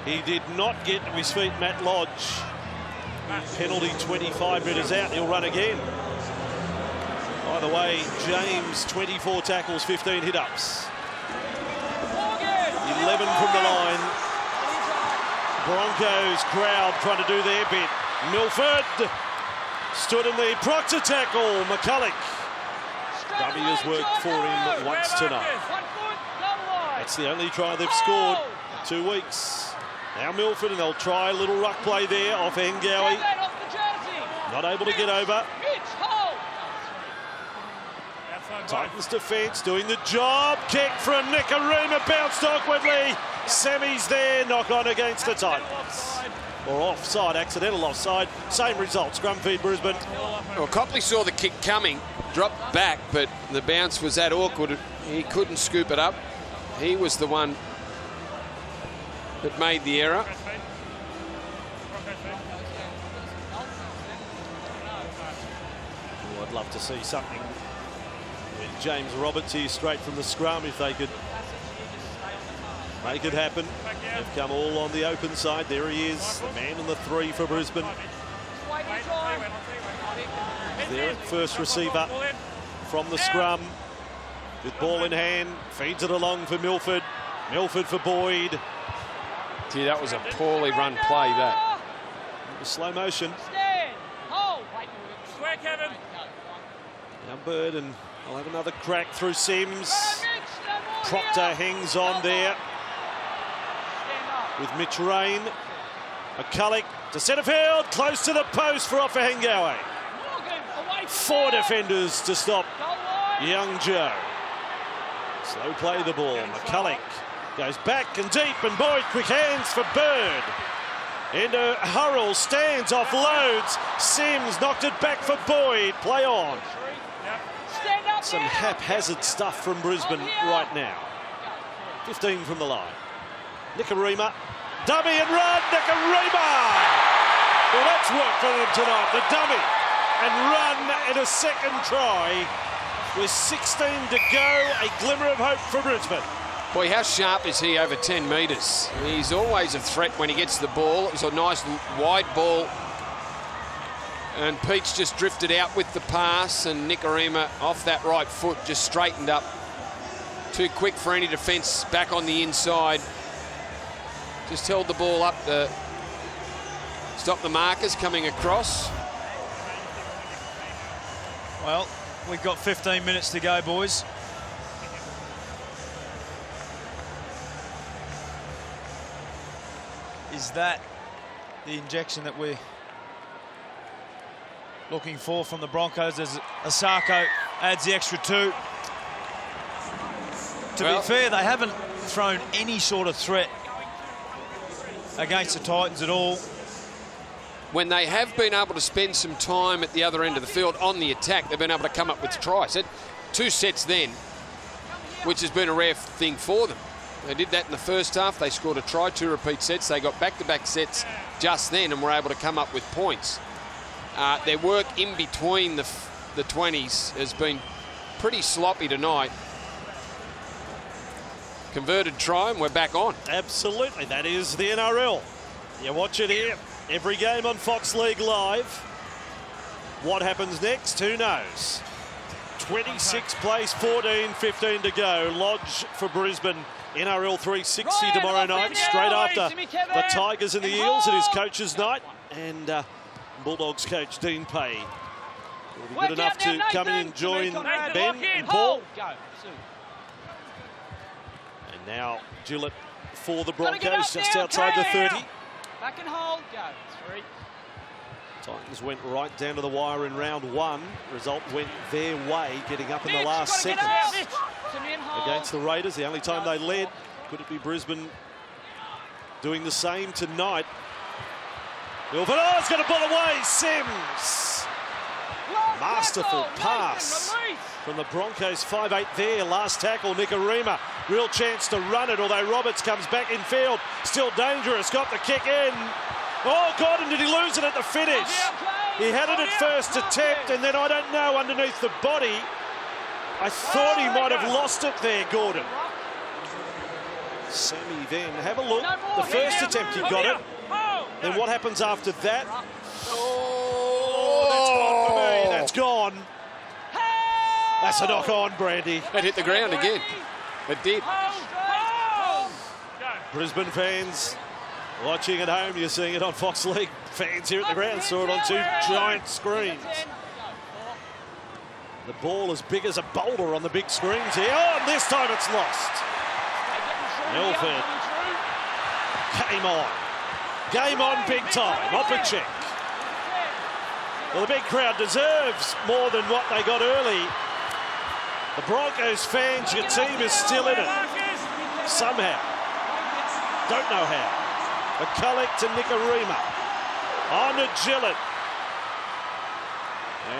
He did not get to his feet, Matt Lodge. Penalty 25 metres out. He'll run again. By the way, James, 24 tackles, 15 hit-ups. 11 from the line. Broncos crowd trying to do their bit. Milford stood in the Proctor tackle. McCulloch. Rugby has worked for him once tonight. That's the only try they've scored in 2 weeks. Now Milford, and they'll try a little ruck play there off Ngawi. Not able to get over. Titans defence doing the job. Kick from Nikorima, bounced awkwardly. Sammy's there, knock on against the Titans. Or offside, accidental offside. Same result, scrum feed Brisbane. Well, Copley saw the kick coming, dropped back, but the bounce was that awkward. He couldn't scoop it up. He was the one that made the error. Oh, I'd love to see something with James Roberts here straight from the scrum if they could make it happen. They've come all on the open side. There he is, the man in the 3 for Brisbane. There at first receiver from the scrum. With ball in hand, feeds it along for Milford. Milford for Boyd. Gee, that was a poorly run play, that. Slow motion. Now Burden will have another crack through Sims. Proctor hangs on there with Mitch Rain. McCulloch to centre field, close to the post for Offahengawe. 4 defenders to stop young Joe. Slow play the ball. McCulloch goes back and deep, and Boyd quick hands for Bird. Into Hurrell, stands, offloads. Sims knocked it back for Boyd. Play on. Some haphazard stuff from Brisbane right now. 15 from the line. Nikorima, dummy and run, Nikorima! Well, that's worked for them tonight, the dummy and run in a second try. With 16 to go, a glimmer of hope for Brisbane. Boy, how sharp is he over 10 metres? He's always a threat when he gets the ball. It was a nice wide ball. And Peach just drifted out with the pass, and Nikorima off that right foot just straightened up. Too quick for any defence back on the inside. Just held the ball up to stop the markers coming across. Well, we've got 15 minutes to go, boys. Is that the injection that we're looking for from the Broncos as Asako adds the extra 2? To be fair, they haven't thrown any sort of threat against the Titans at all. When they have been able to spend some time at the other end of the field on the attack, they've been able to come up with tries. 2 sets then, which has been a rare thing for them. They did that in the first half. They scored a try, 2 repeat sets. They got back-to-back sets just then and were able to come up with points. Their work in between the 20s has been pretty sloppy tonight. Converted try, and we're back on. Absolutely, that is the NRL. You watch it here, every game on Fox League Live. What happens next? Who knows? 26 plays, 15 to go. Lodge for Brisbane. NRL 360 tomorrow night, straight after the Tigers and the Eels. It is coach's night, and Bulldogs coach Dean Pay Will be good enough to come in and join Ben and Paul. And now Gillett for the Broncos, just outside the 30. Back and hold, go. 3. Titans went right down to the wire in round 1. Result went their way, getting up in the last seconds against the Raiders. The only time they led. Could it be Brisbane doing the same tonight? Milford, oh, it's got a ball away. Sims. Masterful pass from the Broncos. 5'8" there. Last tackle, Nikorima. Real chance to run it, although Roberts comes back in field. Still dangerous. Got the kick in. Oh, God, and did he lose it at the finish? He had it at first attempt, and then I don't know, underneath the body. I thought he might have lost it there, Gordon. Sammy then, have a look. The first attempt he got it. Then what happens after that? Oh, that's gone for me. That's gone. That's a knock on, Brandy. It hit the ground again. It did. Brisbane fans watching at home, you're seeing it on Fox League. Fans here at the ground saw it on 2 giant screens. The ball as big as a boulder on the big screens here. Oh, and this time it's lost. Milford. Game on. Game on big time. Opacek. Well, the big crowd deserves more than what they got early. The Broncos fans, your team is still in it. Somehow. Don't know how. McCulloch to Nikorima. On to Gillett.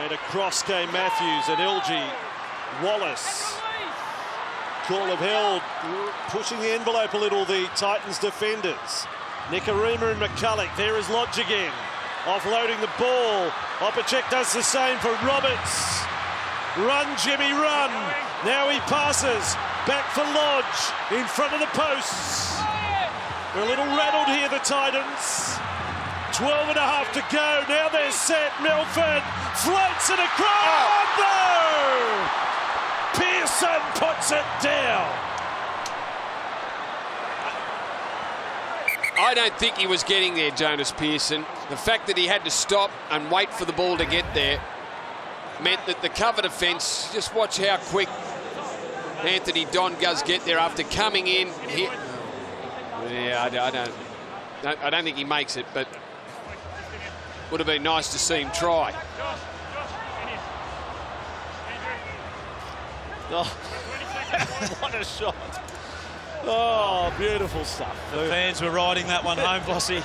And across came Matthews and Ilgi. Wallace. Call of held. Pushing the envelope a little, the Titans defenders. Nikorima and McCulloch. There is Lodge again. Offloading the ball. Opacek does the same for Roberts. Run, Jimmy, run. Now he passes. Back for Lodge. In front of the posts. They're a little rattled here, the Titans. 12 and a half to go. Now they're set. Milford floats it across. Oh, no! Pearson puts it down. I don't think he was getting there, Jonas Pearson. The fact that he had to stop and wait for the ball to get there meant that the cover defence, just watch how quick Anthony Don does get there after coming in. I don't think he makes it, but would have been nice to see him try. Oh, what a shot. Oh, beautiful stuff. The fans were riding that one home, Bossy.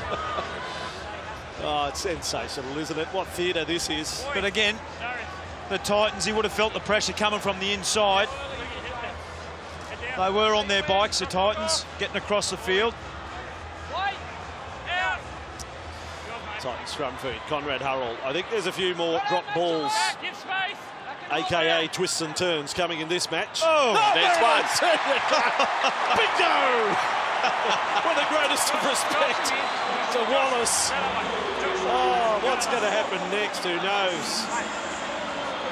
Oh, it's sensational, isn't it? What theatre this is. But again, the Titans, he would have felt the pressure coming from the inside. They were on their bikes, the Titans, getting across the field. Titans scrum feed, Conrad Hurrell. I think there's a few more drop balls, a.k.a. twists and turns, coming in this match. Oh, there's one. Bingo! With the greatest of respect to Wallace. Oh, what's going to happen next? Who knows?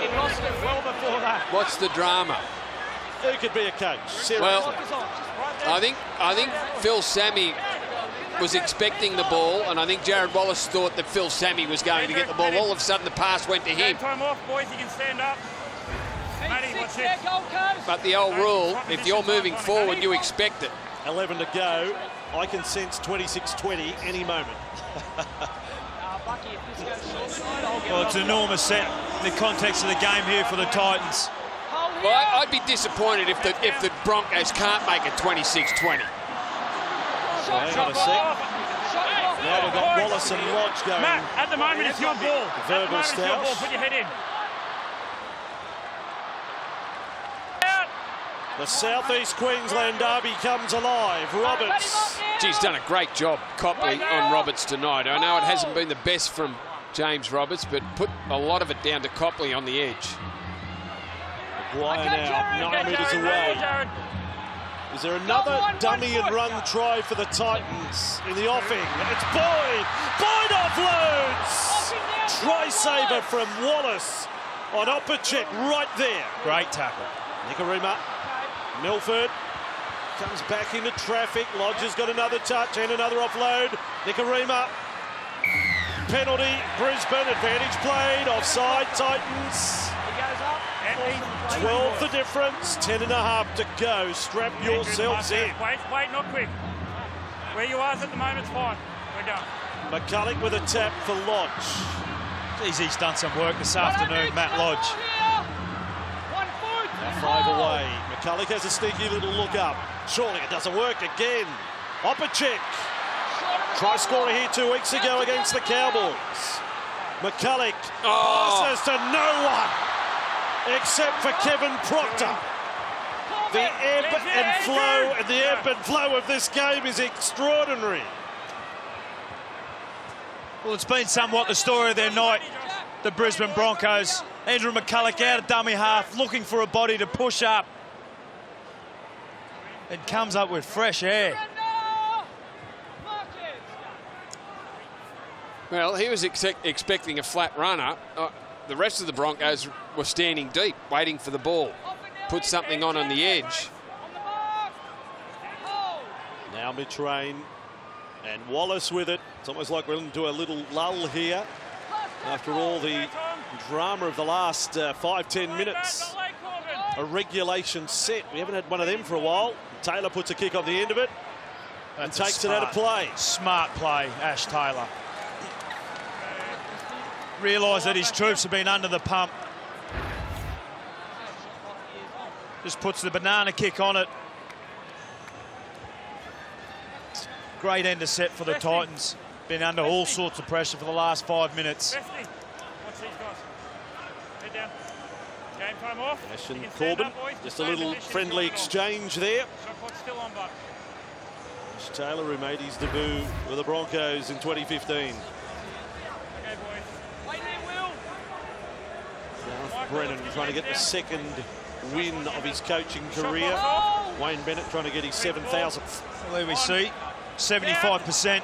He lost it well before that. What's the drama? Who could be a coach? Seriously. Well, I think Phil Sammy was expecting the ball, and I think Jared Wallace thought that Phil Sammy was going to get the ball. All of a sudden, the pass went to him. Time off, boys. You can stand up. Matty, watch this. But the old rule, if you're moving forward, you expect it. 11 to go. I can sense 26-20 any moment. Well, it's an enormous set in the context of the game here for the Titans. Well, I'd be disappointed if the Broncos can't make it 26-20. Hang on a sec. Now we've got Wallace and Lodge going. Matt, at the moment it's your ball. Verbal stoush. Put your head in. The Southeast Queensland derby comes alive. Roberts. He's done a great job, Copley, on Roberts tonight. I know it hasn't been the best from James Roberts, but put a lot of it down to Copley on the edge. Maguire now 9 metres away. Is there another dummy and run try for the Titans in the offing? It's Boyd. Boyd offloads. Try saver from Wallace on Opacek right there. Great tackle. Nikorima. Milford comes back into traffic. Lodge has got another touch and another offload. Nikorima. penalty. Brisbane, advantage played. Offside, Titans. 12 the difference, 10.5 to go. Strap yourselves in. Wait, not quick. Where you are at the moment, it's fine. We're done. McCulloch with a tap for Lodge. Geez, he's done some work this afternoon, Matt Lodge. Now 5 away. McCulloch has a sneaky little look up. Surely it doesn't work again. Opacek. Try scorer here 2 weeks ago against the Cowboys. McCulloch passes to no one except for Kevin Proctor. The ebb and flow of this game is extraordinary. Well, it's been somewhat the story of their night, the Brisbane Broncos. Andrew McCulloch out of dummy half, looking for a body to push up. It comes up with fresh air. Well, he was expecting a flat runner. The rest of the Broncos were standing deep, waiting for the ball. Put something on the edge. Now Mitrain and Wallace with it. It's almost like we're into a little lull here after all the drama of the last 5-10 minutes. A regulation set. We haven't had one of them for a while. Taylor puts a kick on the end of it and takes it out of play. Smart play, Ash Taylor. Realised that his troops have been under the pump. Just puts the banana kick on it. Great end of set for the Titans. Been under all sorts of pressure for the last 5 minutes. Watch these guys. Head down. Game time off. Ash and Corbin, just a little friendly exchange there. Shot clock's still on, but Ash Taylor, who made his debut with the Broncos in 2015. Brennan trying to get the second win of his coaching career. Wayne Bennett trying to get his 7,000th. Well, there we see 75%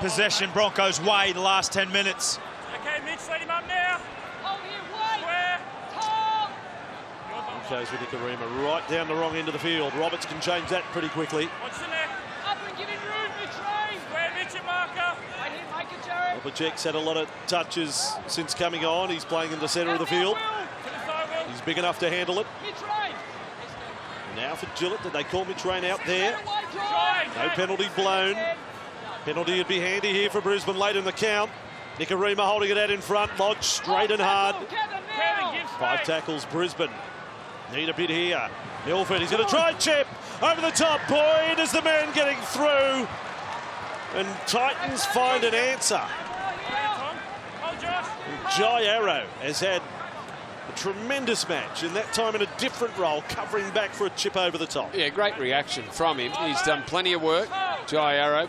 possession Broncos way the last 10 minutes. okay, Mitch, let him up now. Goes with Nikorima right down the wrong end of the field. Roberts can change that pretty quickly. Watch the neck. Up and give him room, Mitch. Square Mitch and marker. Make it, Jared. Opacek's had a lot of touches since coming on. He's playing in the centre of the field. He's big enough to handle it. Now for Gillett. Did they call Mitrain out there? No penalty blown. Penalty would be handy here for Brisbane late in the count. Nikorima holding it out in front. Lodge straight and hard. 5 tackles Brisbane. Need a bit here. Milford, he's going to try chip over the top. Boyd is the man getting through. And Titans find an answer. And Jai Arrow has had a tremendous match, and that time in a different role, covering back for a chip over the top. Yeah, great reaction from him. He's done plenty of work, Jai Arrow.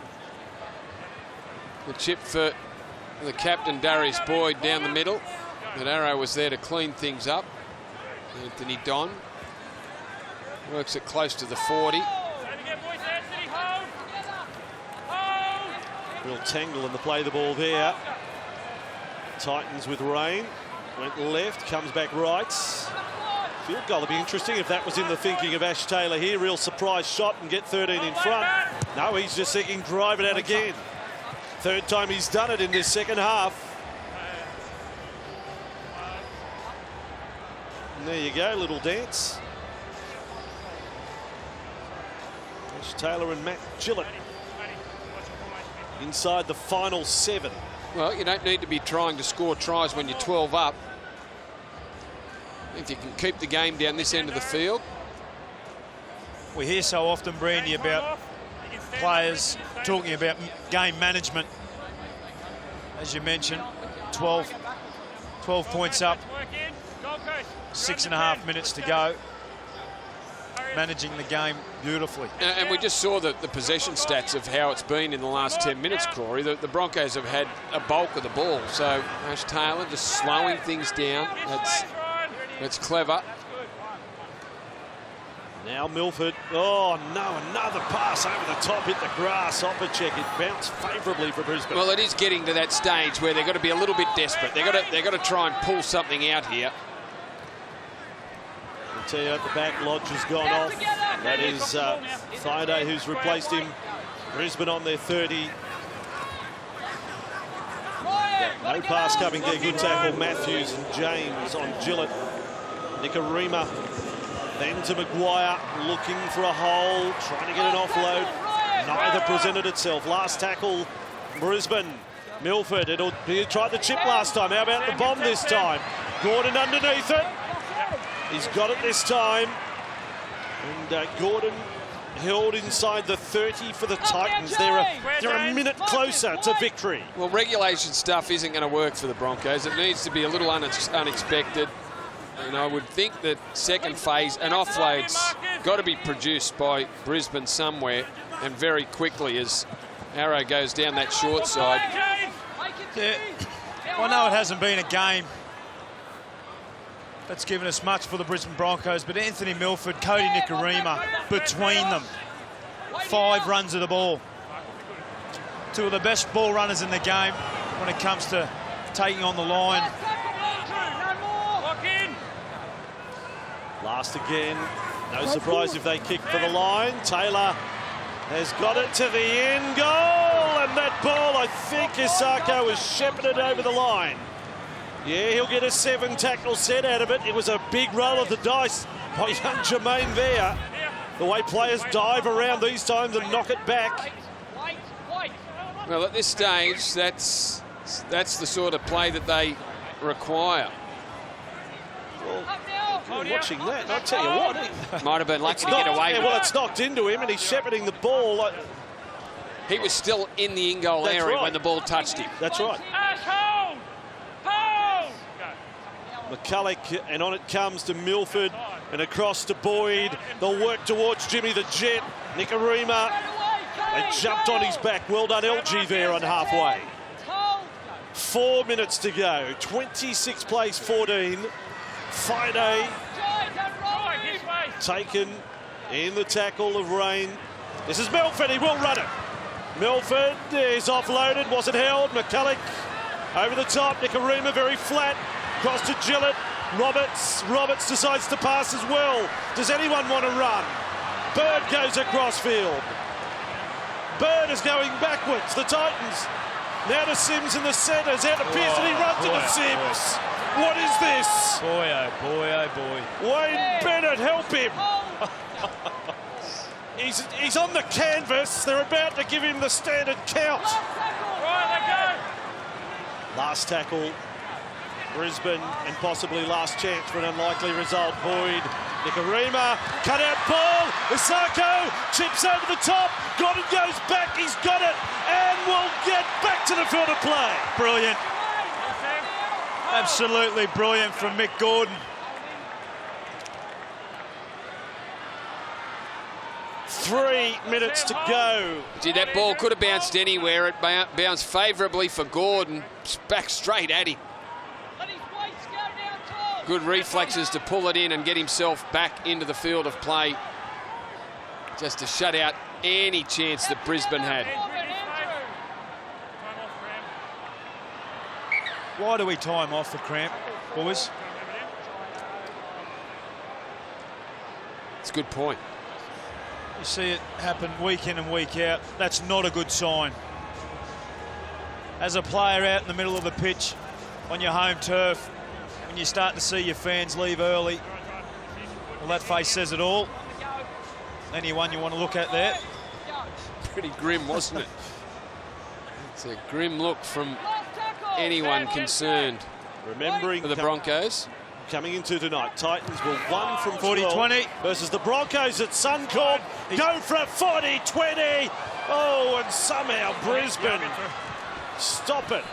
The chip for the captain, Darius Boyd, down the middle. But Arrow was there to clean things up. Anthony Don works it close to the 40. Real tangle in the play the ball there. Titans with rain. Went left, comes back right. Field goal would be interesting if that was in the thinking of Ash Taylor here. Real surprise shot and get 13 in front. No, he's just thinking drive it out again. Third time he's done it in this second half. And there you go, little dance. Ash Taylor and Matt Gillett inside the final 7. Well, you don't need to be trying to score tries when you're 12 up. If you can keep the game down this end of the field. We hear so often, Brandy, about players talking about game management. As you mentioned, 12 points up, 6.5 minutes to go. Managing the game beautifully. And we just saw the possession stats of how it's been in the last 10 minutes, Corey. The Broncos have had a bulk of the ball. So Ash Taylor just slowing things down. That's clever. Now Milford. Oh, no, another pass over the top, hit the grass. Opacek, it bounced favourably for Brisbane. Well, it is getting to that stage where they've got to be a little bit desperate. They've got to try and pull something out here. Tell you at the back, Lodge has gone off. That is Thaiday who's replaced him. Brisbane on their 30. No pass coming there. Good tackle, Matthews and James on Gillett. Nikorima then to Maguire, looking for a hole, trying to get an offload. Neither presented itself. Last tackle, Brisbane. Milford, he tried the chip last time. How about the bomb this time? Gordon underneath it. He's got it this time. And Gordon held inside the 30 for the Titans. They're a minute closer to victory. Well, regulation stuff isn't going to work for the Broncos. It needs to be a little unexpected. And I would think that second phase, an offload's got to be produced by Brisbane somewhere and very quickly as Arrow goes down that short side. Yeah. I know it hasn't been a game that's given us much for the Brisbane Broncos, but Anthony Milford, Cody Nikorima, between them, 5 runs of the ball. 2 of the best ball runners in the game when it comes to taking on the line. Last again, no surprise if they kick for the line. Taylor has got it to the end goal, and that ball, I think Isako has shepherded over the line. Yeah, he'll get a 7 tackle set out of it. It was a big roll of the dice by young Jermaine there. The way players dive around these times and knock it back. Well, at this stage, that's the sort of play that they require. Well, watching that, I'll tell you what. Might have been lucky to get away with it. Well, it's knocked into him, and he's shepherding the ball. He was still in the in-goal area when the ball touched him. That's right. McCulloch, and on it comes to Milford, and across to Boyd. They'll work towards Jimmy the Jet. Nikorima, they jumped on his back. Well done, LG, there on halfway. 4 minutes to go. 26 plays 14. Fide taken in the tackle of Rain. This is Milford, he will run it. Milford is offloaded, wasn't held. McCulloch over the top. Nikorima very flat. Cross to Gillett. Roberts decides to pass as well. Does anyone want to run? Bird goes across field. Bird is going backwards. The Titans now to Sims in the centres. Out to Pearson, he runs into Sims. What is this? Boy, oh boy, oh boy. Wayne Bennett, help him. He's on the canvas. They're about to give him the standard count. Last tackle, Brisbane, and possibly last chance for an unlikely result. Boyd, Nikorima, cut out ball. Isako chips over the top. Gordon goes back. He's got it, and will get back to the field of play. Brilliant. Absolutely brilliant from Mick Gordon. 3 minutes to go. Gee, that ball could have bounced anywhere. It bounced favourably for Gordon. Back straight at him. Good reflexes to pull it in and get himself back into the field of play, just to shut out any chance that Brisbane had. Why do we time off for cramp, boys? It's a good point. You see it happen week in and week out. That's not a good sign. As a player out in the middle of the pitch on your home turf, when you start to see your fans leave early, well, that face says it all. Anyone you want to look at there? Pretty grim, wasn't it? It's a grim look from anyone concerned. Remembering for the Broncos. Coming into tonight, Titans will 1 from 40-20 versus the Broncos at Suncorp. Go for a 40-20. Oh, and somehow Brisbane stop it.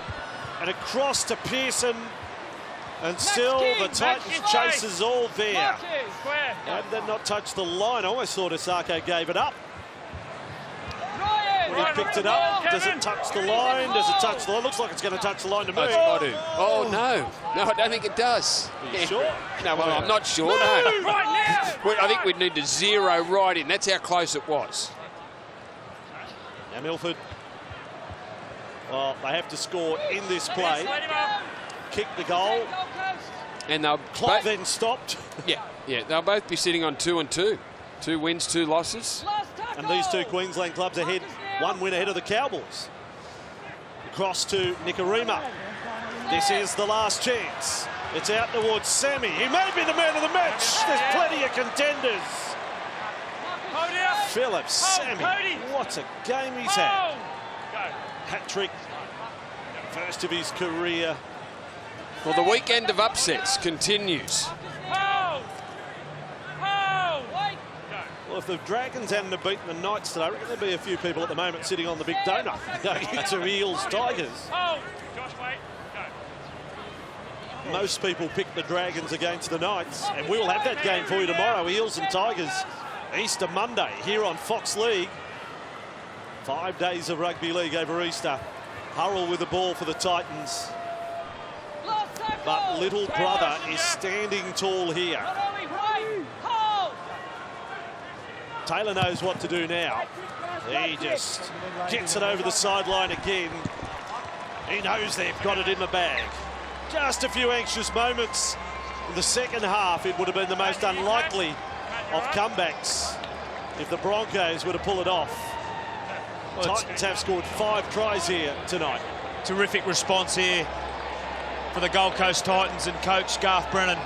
And across to Pearson. And still the Titans chasers all there. How did that not touch the line? I almost thought Isako gave it up. When he picked it up, does it touch the line? Does it touch the line? Looks like it's going to touch the line to me. Oh, no. No, I don't think it does. Are you sure? No, well, I'm not sure, no. I think we'd need to zero right in. That's how close it was. Now Milford. Well, they have to score in this play. Kick the goal. And they'll clock then stopped. Yeah, they'll both be sitting on 2 and 2. 2 wins, 2 losses. And these two Queensland clubs ahead, 1 win ahead of the Cowboys. Across to Nikorima. This is the last chance. It's out towards Sammy. He may be the man of the match. There's plenty of contenders. Phillips, Sammy, what a game he's had. Hat-trick, first of his career. Well, the weekend of upsets continues. Well, if the Dragons hadn't have beaten the Knights today, I reckon there'd be a few people at the moment sitting on the big donut going into Eels Tigers. Most people pick the Dragons against the Knights, and we will have that game for you tomorrow. Eels and Tigers, Easter Monday here on Fox League. 5 days of rugby league over Easter. Hurrell with the ball for the Titans. But little brother is standing tall here. Taylor knows what to do now. He just gets it over the sideline again. He knows they've got it in the bag. Just a few anxious moments. In the second half, it would have been the most unlikely of comebacks if the Broncos were to pull it off. Titans have scored 5 tries here tonight. Terrific response here for the Gold Coast Titans, and coach Garth Brennan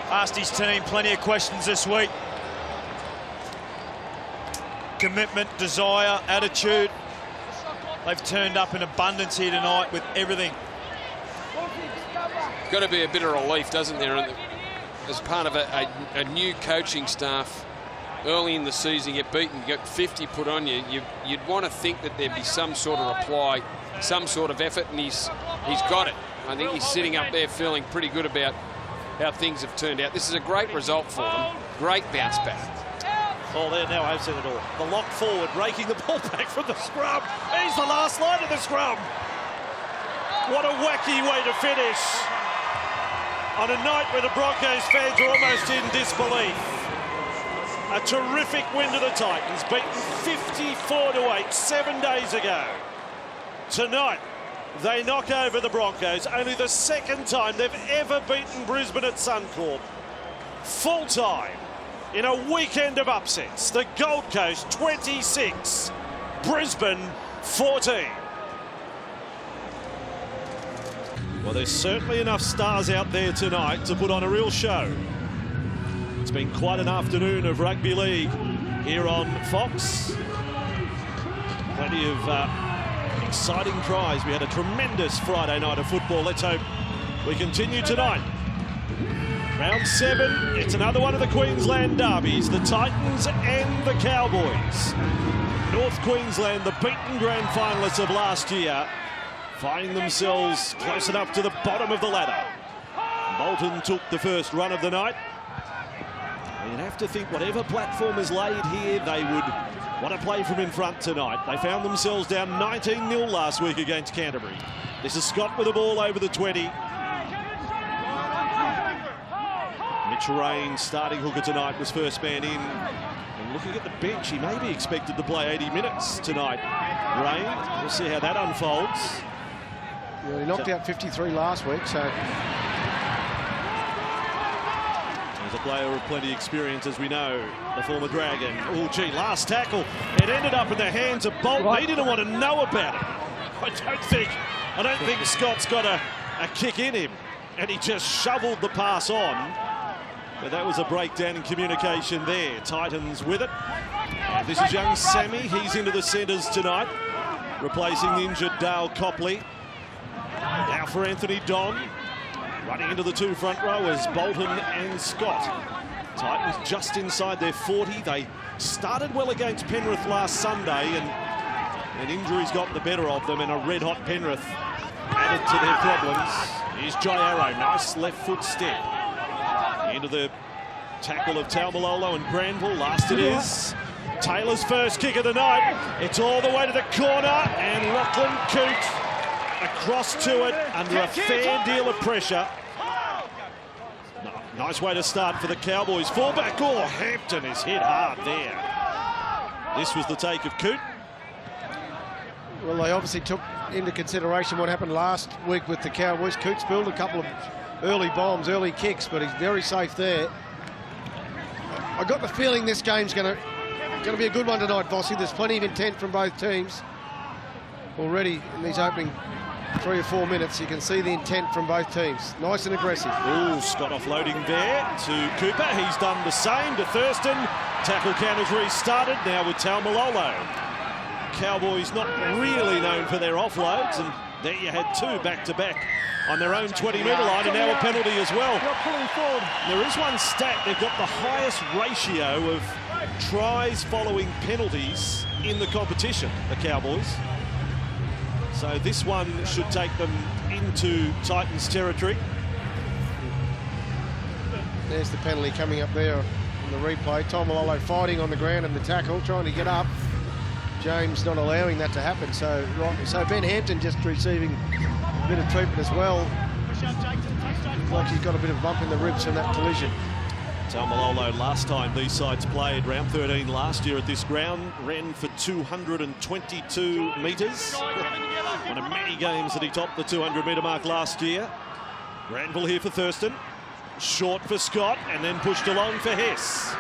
asked his team plenty of questions this week. Commitment, desire, attitude. They've turned up in abundance here tonight with everything. Got to be a bit of relief, doesn't there, as part of a new coaching staff. Early in the season, you get beaten, you get 50 put on you. You'd want to think that there'd be some sort of reply, some sort of effort, and he's got it. I think he's sitting up there feeling pretty good about how things have turned out. This is a great result for them. Great bounce back. Oh, there now I've seen it all. The lock forward, raking the ball back from the scrum. He's the last line of the scrum. What a wacky way to finish on a night where the Broncos fans are almost in disbelief. A terrific win to the Titans, beaten 54-8 7 days ago. Tonight, they knock over the Broncos, only the second time they've ever beaten Brisbane at Suncorp. Full time in a weekend of upsets. The Gold Coast 26, Brisbane 14. Well, there's certainly enough stars out there tonight to put on a real show. It's been quite an afternoon of rugby league here on Fox. Plenty of exciting tries. We had a tremendous Friday night of football. Let's hope we continue tonight. Round 7, it's another one of the Queensland derbies, the Titans and the Cowboys. North Queensland, the beaten grand finalists of last year, finding themselves close enough to the bottom of the ladder. Bolton took the first run of the night. You'd have to think whatever platform is laid here, they would want to play from in front tonight. They found themselves down 19-0 last week against Canterbury. This is Scott with the ball over the 20. Mitch Rain, starting hooker tonight, was first man in. And looking at the bench, he may be expected to play 80 minutes tonight. Rain, we'll see how that unfolds. Well, he knocked out 53 last week, so... He's a player of plenty of experience, as we know, the former Dragon. Oh, gee, last tackle. It ended up in the hands of Bolton. Right. He didn't want to know about it. I don't think Scott's got a kick in him. And he just shoveled the pass on. But that was a breakdown in communication there. Titans with it. And this is young Sammy. He's into the centres tonight, replacing the injured Dale Copley. Now for Anthony Don. Running into the 2 front rowers, Bolton and Scott. Titans just inside their 40. They started well against Penrith last Sunday, and injuries got the better of them, and a red-hot Penrith added to their problems. Here's Jai Arrow, nice left foot step. Into the tackle of Taumalolo and Granville. Last it is. Taylor's first kick of the night. It's all the way to the corner, and Lachlan Coote across to it under a fair deal of pressure. Nice way to start for the Cowboys. Fullback, Hampton is hit hard there. This was the take of Coote. Well, they obviously took into consideration what happened last week with the Cowboys. Coote spilled a couple of early bombs, early kicks, but he's very safe there. I got the feeling this game's going to be a good one tonight, Vossi. There's plenty of intent from both teams already in these opening 3 or 4 minutes, you can see the intent from both teams. Nice and aggressive. Ooh, Scott offloading there to Cooper. He's done the same to Thurston. Tackle counters restarted now with Taumalolo. Cowboys not really known for their offloads, and there you had 2 back-to-back on their own 20-metre line, and now a penalty as well. There is one stat, they've got the highest ratio of tries following penalties in the competition, the Cowboys. So this one should take them into Titans territory. There's the penalty coming up there in the replay. Taumalolo fighting on the ground in the tackle, trying to get up. James not allowing that to happen, so rightly so. Ben Hampton just receiving a bit of treatment as well. Looks like he's got a bit of bump in the ribs from that collision. Taumalolo, last time these sides played, round 13 last year at this ground, ran for 222 metres. One of many games that he topped the 200-metre mark last year. Granville here for Thurston. Short for Scott, and then pushed along for Hess.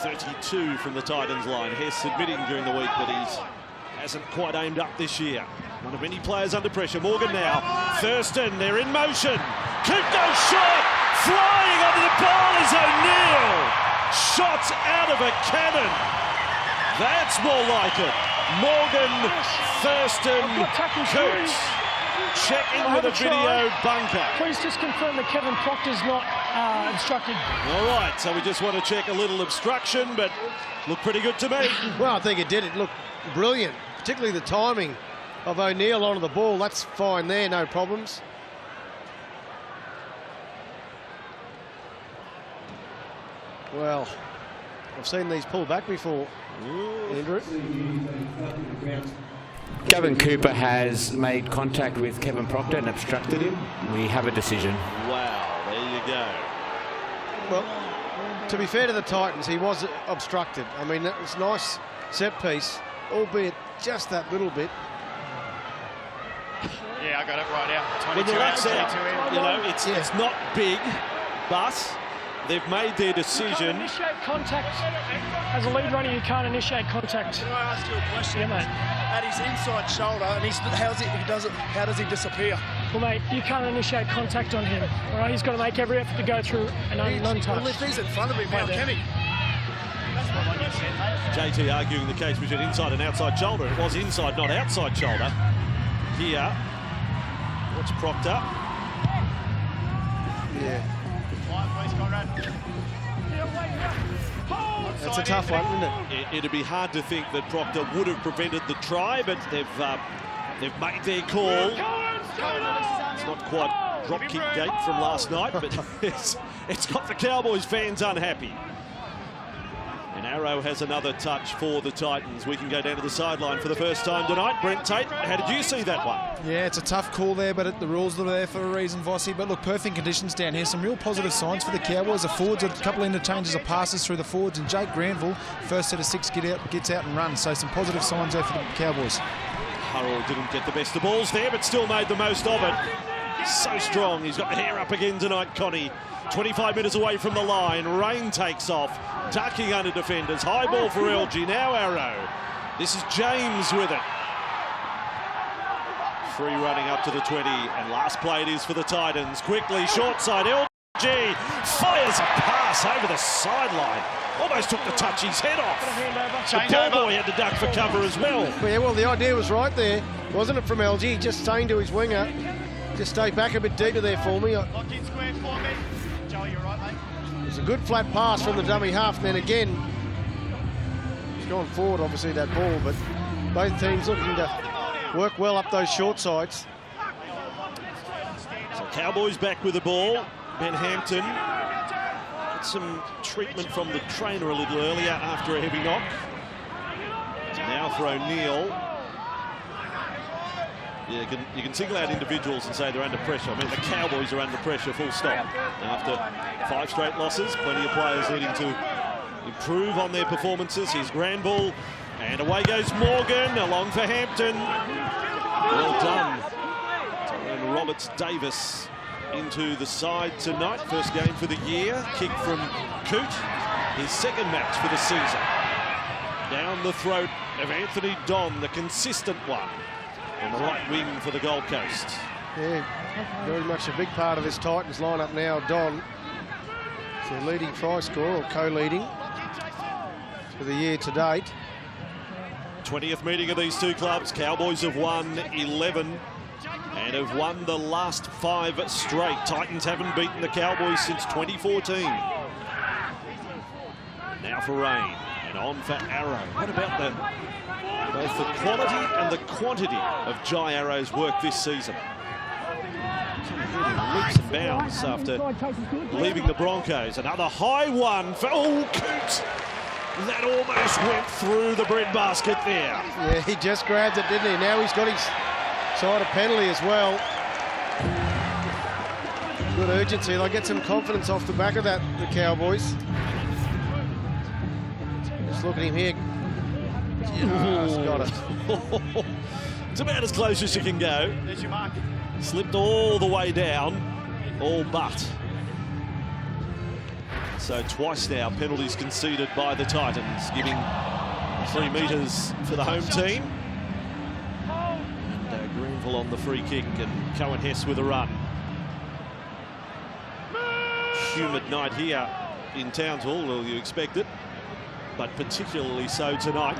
32 from the Titans line. Hess admitting during the week that he hasn't quite aimed up this year. One of many players under pressure. Morgan now. Thurston, they're in motion. Coop goes short. Flying onto the ball is O'Neill. Shot out of a cannon. That's more like it. Morgan, Thurston, Coop. Check in with a video bunker. Please just confirm that Kevin Proctor's not obstructed. All right, so we just want to check a little obstruction, but looked pretty good to me. Well, I think it did. It looked brilliant, particularly the timing of O'Neill onto the ball. That's fine there, no problems. Well, I've seen these pull back before, Andrew. Gavin Cooper has made contact with Kevin Proctor and obstructed him. We have a decision. Wow, there you go. Well, to be fair to the Titans, he was obstructed. I mean, that was a nice set piece, albeit just that little bit. Yeah, I got it right now. When you relax out, you know, it's not big, but they've made their decision. Initiate contact. As a lead runner, you can't initiate contact. Can I ask you a question? Yeah, mate. At his inside shoulder, and how does he disappear? Well, mate, you can't initiate contact on him. All right, he's got to make every effort to go through an non-touch. Well, if he's in front of him, how can he? JT arguing the case between inside and outside shoulder. It was inside, not outside shoulder. Here, what's Proctor? Yeah. That's a tough one, isn't it? It'd be hard to think that Proctor would have prevented the try, but they've made their call. It's not quite dropkick gate from last night, but it's got the Cowboys fans unhappy. And Arrow has another touch for the Titans. We can go down to the sideline for the first time tonight. Brent Tate, how did you see that one? Yeah, it's a tough call there, but the rules are there for a reason, Vossi. But look, perfect conditions down here. Some real positive signs for the Cowboys. The forwards, a couple of interchanges of passes through the forwards, and Jake Granville, first set of 6, gets out and runs. So some positive signs there for the Cowboys. Hurrell didn't get the best of balls there, but still made the most of it. So strong. He's got the hair up again tonight, Connie. 25 metres away from the line. Rain takes off, ducking under defenders. High ball for LG. Now Arrow. This is James with it. Free running up to the 20, and last play it is for the Titans. Quickly, short side. LG fires a pass over the sideline. Almost took the touchy's head off. The ball boy had to duck for cover as well. Yeah, well, the idea was right there, wasn't it, from LG? Just saying to his winger, just stay back a bit deeper there for me. Lock in squares for me. Joey, you're right, mate. It was a good flat pass from the dummy half, and then again, he's gone forward, obviously, that ball, but both teams looking to work well up those short sides. So Cowboys back with the ball. Ben Hampton got some treatment from the trainer a little earlier after a heavy knock. Now for O'Neill. Yeah, you can single out individuals and say they're under pressure. I mean, the Cowboys are under pressure, full stop. After 5 straight losses, plenty of players needing to improve on their performances. Here's Granville, and away goes Morgan, along for Hampton. Well done. And Roberts-Davis into the side tonight. First game for the year. Kick from Coote. His second match for the season. Down the throat of Anthony Don, the consistent one. on the right wing for the Gold Coast. Yeah, very much a big part of this Titans lineup now. Don, it's their leading try scorer, or co-leading for the year to date. 20th meeting of these two clubs. Cowboys have won 11 and have won the last 5 straight. Titans haven't beaten the Cowboys since 2014. Now for Rain, and on for Arrow. What about both the quality and the quantity of Jai Arrow's work this season? Leaps and bounds after leaving the Broncos. Another high one for Coote. That almost went through the breadbasket there. Yeah, he just grabbed it, didn't he? Now he's got his side of penalty as well. Good urgency. They'll get some confidence off the back of that, the Cowboys. Just look at him here. He's got it. It's about as close as you can go. There's your mark. Slipped all the way down, all but. So twice now penalties conceded by the Titans, giving 3 metres for the home team. And Greenville on the free kick, and Cohen Hess with a run. Humid night here in Townsville, well, you expect it, but particularly so tonight.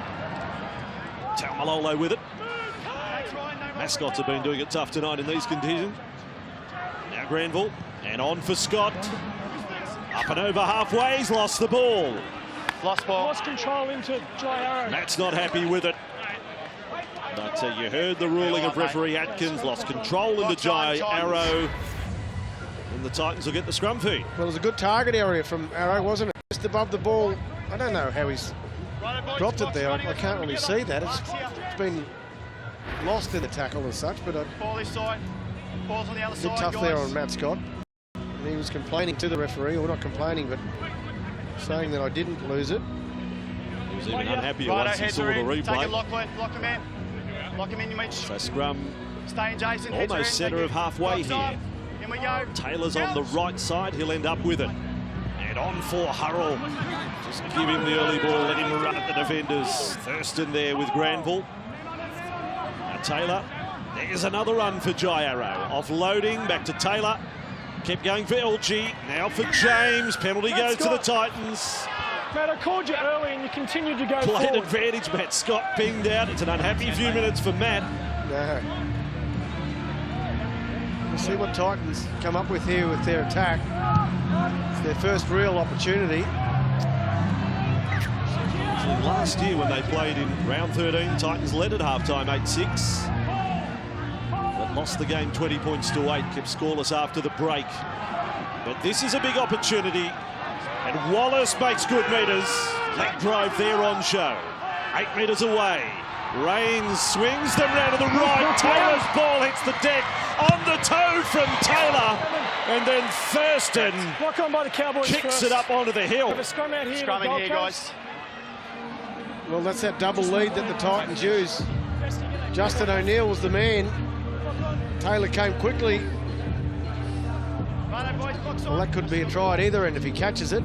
Taumalolo with it. Mascots have been doing it tough tonight in these conditions. Now Granville, and on for Scott. Up and over halfway, he's lost the ball. Lost control into Jai Arrow. Matt's not happy with it. But you heard the ruling of referee Atkins, lost control into Jai Arrow. And the Titans will get the scrum feed. Well, it was a good target area from Arrow, wasn't it? Just above the ball. I don't know how he's dropped it there. I can't really see that. It's been lost in the tackle as such, but Ball this side. Ball's on the other a bit side, tough guys. there on Matt Scott. And he was complaining to the referee, or not complaining, but saying that I didn't lose it. He was even unhappy once he saw the replay. Take it, lock him in. Lock him in, you mean. So scrum Stay in, Jason. almost centre of halfway here. In we go. Taylor's on the right side, he'll end up with it. And on for Hurrell. Just give him the early ball, let him run at the defenders. Thurston there with Granville. Now Taylor, there's another run for Jai Arrow. Offloading, back to Taylor. Kept going for LG, now for James. Penalty goes to the Titans. Matt, I called you early and you continued to go Played forward. advantage, Matt Scott pinged out. It's an unhappy few minutes for Matt. No. We'll see what Titans come up with here with their attack. It's their first real opportunity. Actually, last year when they played in round 13, Titans led at halftime 8-6. But lost the game 20 points to 8, kept scoreless after the break. But this is a big opportunity. And Wallace makes good metres. Leg drive there on show. 8 metres away. Rains swings them round to the right. Taylor's ball hits the deck on the toe from Taylor. And then Thurston Lock on by the Cowboys kicks first. it up onto the hill. Have a scrum out here. Scrumming here, guys. Well, that's that double lead that the Titans use. Justin O'Neill was the man. Taylor came quickly. Well, that could be a try at either end if he catches it.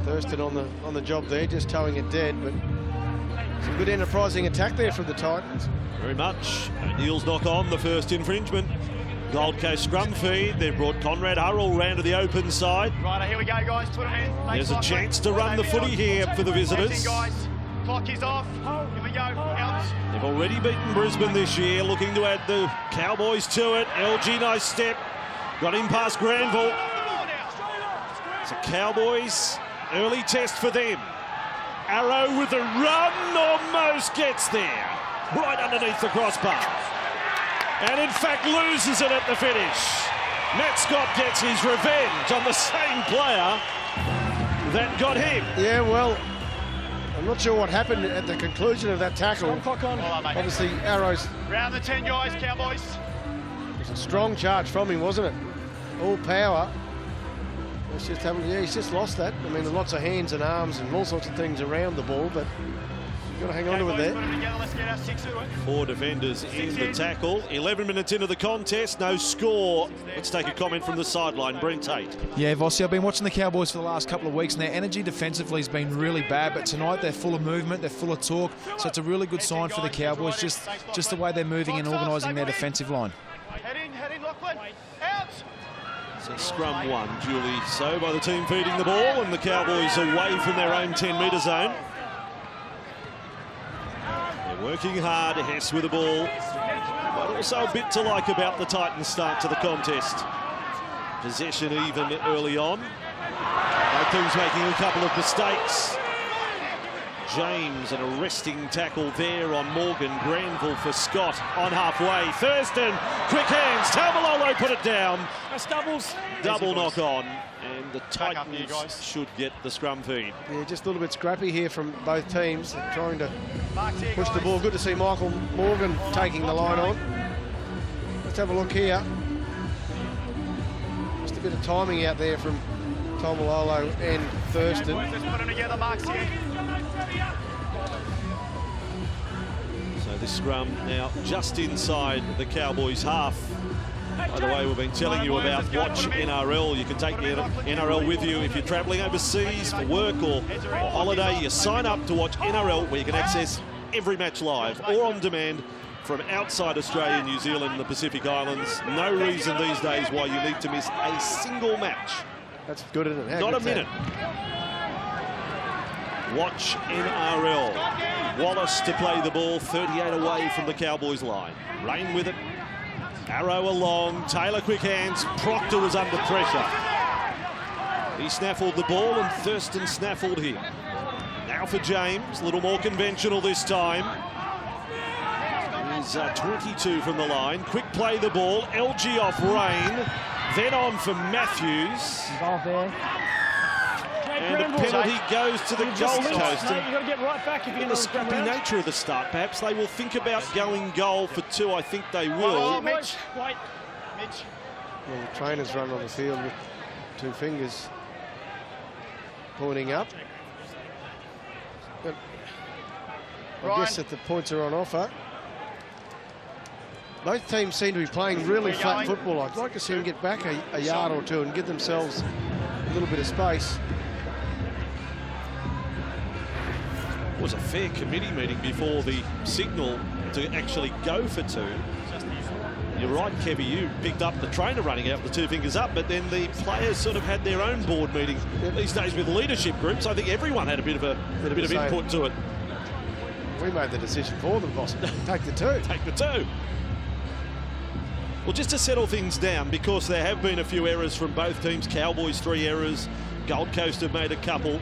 Thurston on the job there, just towing it dead, but some good enterprising attack there from the Titans. Very much. O'Neill's knock on the first infringement. Gold Coast scrum feed. They've brought Conrad Hurrell round to the open side. Right, here we go, guys. Put him in. There's a chance to run the footy here for the visitors. Guys. Clock is off. Here we go. Out. They've already beaten Brisbane this year, looking to add the Cowboys to it. LG, nice step. Got him past Granville. So Cowboys, early test for them. Arrow with a run, almost gets there. Right underneath the crossbar. And in fact loses it at the finish. Matt Scott gets his revenge on the same player that got him. Yeah, well, I'm not sure what happened at the conclusion of that tackle. Obviously, Arrows. Round the 10, guys, Cowboys. It was a strong charge from him, wasn't it? All power. Let's just have, yeah, he's just lost that. I mean, lots of hands and arms and all sorts of things around the ball, but Got to hang on to it there. 4 defenders in the tackle. 11 minutes into the contest, no score. Let's take a comment from the sideline. Brent Tate. Yeah, Vossi, I've been watching the Cowboys for the last couple of weeks, and their energy defensively has been really bad, but tonight they're full of movement, they're full of talk, so it's a really good sign for the Cowboys, just the way they're moving and organising their defensive line. Head in, Lachlan. Out. So scrum 1, duly so by the team feeding the ball, and the Cowboys away from their own 10-metre zone. They're working hard, Hess with the ball, but also a bit to like about the Titans' start to the contest. Possession even early on. Both teams making a couple of mistakes. James, an arresting tackle there on Morgan. Granville for Scott on halfway. Thurston, quick hands. Taumalolo put it down. That's doubles. Double knock on, and the Titans should get the scrum feed. Yeah, just a little bit scrappy here from both teams. They're trying to push the ball. Good to see Michael Morgan taking the line on. Let's have a look here. Just a bit of timing out there from Taumalolo and Thurston. So this scrum now just inside the Cowboys' half. By the way, we've been telling you about Watch NRL. You can take the NRL with you if you're travelling overseas for work or holiday. You sign up to Watch NRL, where you can access every match live or on demand from outside Australia, New Zealand and the Pacific Islands. No reason these days why you need to miss a single match. That's good, isn't it? Not a minute. Watch NRL. Wallace to play the ball, 38 away from the Cowboys line. Rain with it. Arrow along. Taylor quick hands. Proctor was under pressure. He snaffled the ball and Thurston snaffled him. Now for James. A little more conventional this time. He's 22 from the line. Quick play the ball. LG off Rain. Then on for Matthews. And the penalty goes to the Gold Coast. You've got to get right back if you're in the scrappy nature of the start, perhaps they will think about going goal for 2. I think they will. Oh, Mitch. Wait. Mitch. Well, the trainer's run on the field with 2 fingers pointing up. But I guess that the points are on offer. Both teams seem to be playing really flat football. I'd like to see them get back a yard or 2 and give themselves a little bit of space. It was a fair committee meeting before the signal to actually go for 2. You're right, Kevy, you picked up the trainer running out with the 2 fingers up, but then the players sort of had their own board meeting. These days with leadership groups, I think everyone had a bit of input to it. We made the decision for them, boss. Take the 2. Take the 2. Well, just to settle things down, because there have been a few errors from both teams. Cowboys 3 errors, Gold Coast have made a couple.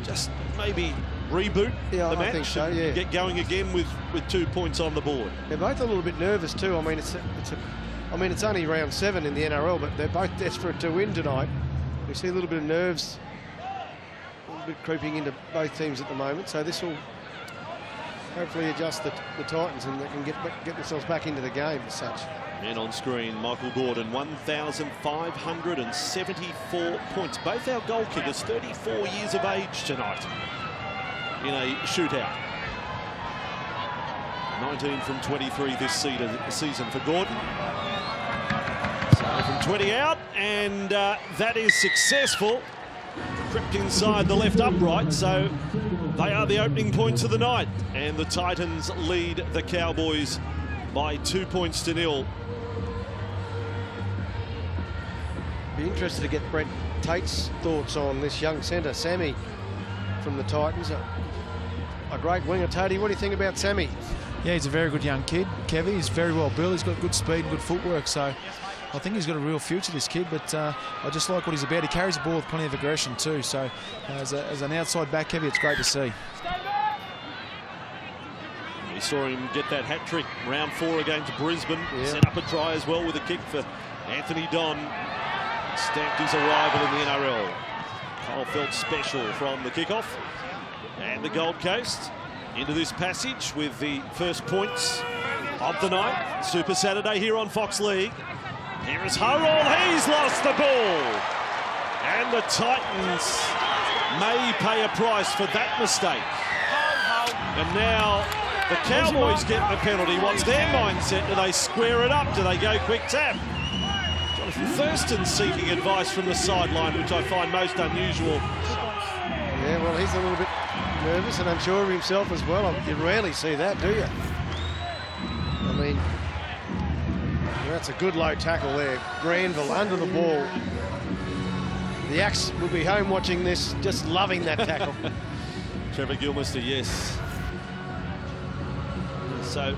Just maybe reboot the match. I think so, yeah. Get going again with 2 points on the board. They're both a little bit nervous too. I mean, it's only round 7 in the NRL, but they're both desperate to win tonight. We see a little bit of nerves, a little bit creeping into both teams at the moment. So this will hopefully adjust the Titans, and they can get themselves back into the game as such. And on screen, Michael Gordon, 1,574 points. Both our goal kickers, 34 years of age tonight in a shootout. 19 from 23 this season for Gordon. So from 20 out, and that is successful. Crept inside the left upright, so they are the opening points of the night. And the Titans lead the Cowboys by 2 points to 0. Be interested to get Brent Tate's thoughts on this young centre, Sammy, from the Titans. A great winger, Tatey. What do you think about Sammy? Yeah, he's a very good young kid. Kevy, he's very well built. He's got good speed and good footwork, so I think he's got a real future, this kid, but I just like what he's about. He carries the ball with plenty of aggression too, so as an outside back, Kevy, it's great to see. We saw him get that hat-trick round 4 against Brisbane. Set up a try as well with a kick for Anthony Don. Stamped his arrival in the NRL. Cole felt special from the kickoff. And the Gold Coast into this passage with the first points of the night. Super Saturday here on Fox League. Here is Hurrell. He's lost the ball. And the Titans may pay a price for that mistake. And now the Cowboys get the penalty. What's their mindset? Do they square it up? Do they go quick tap? Jonathan Thurston seeking advice from the sideline, which I find most unusual. Yeah, well, he's a little bit nervous and unsure of himself as well. You rarely see that, do you? I mean, that's a good low tackle there. Granville under the ball. The Axe will be home watching this, just loving that tackle. Trevor Gilmester, yes. So,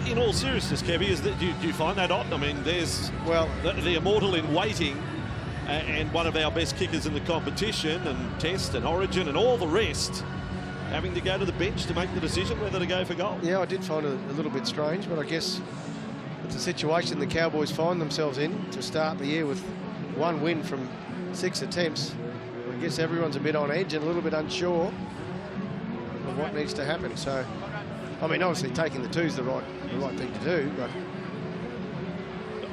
in all seriousness, Kevy, do you find that odd? I mean, there's the immortal in waiting and one of our best kickers in the competition, and Test and Origin and all the rest, having to go to the bench to make the decision whether to go for goal. Yeah, I did find it a little bit strange, but I guess it's a situation the Cowboys find themselves in to start the year with 1 win from 6 attempts. I guess everyone's a bit on edge and a little bit unsure of what needs to happen. So, I mean, obviously taking the 2's the right thing to do, but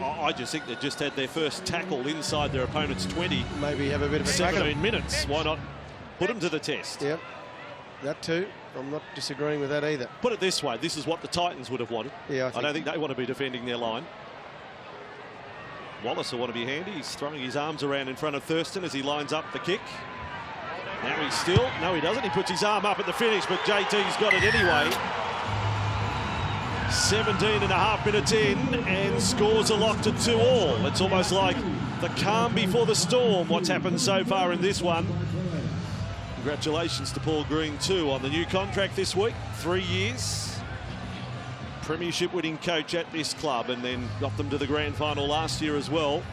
I just think they just had their first tackle inside their opponent's 20. Maybe have a bit of a 17 minutes. Why not put them to the test? Yep, that too. I'm not disagreeing with that either. Put it this way, this is what the Titans would have wanted. Yeah, I don't think they want to be defending their line. Wallace will want to be handy. He's throwing his arms around in front of Thurston as he lines up the kick. Now he's still, no he doesn't, he puts his arm up at the finish, but JT's got it anyway. 17.5 minutes in and scores are locked at 2-all. It's almost like the calm before the storm, what's happened so far in this one. Congratulations to Paul Green too on the new contract this week, 3 years. Premiership winning coach at this club, and then got them to the grand final last year as well.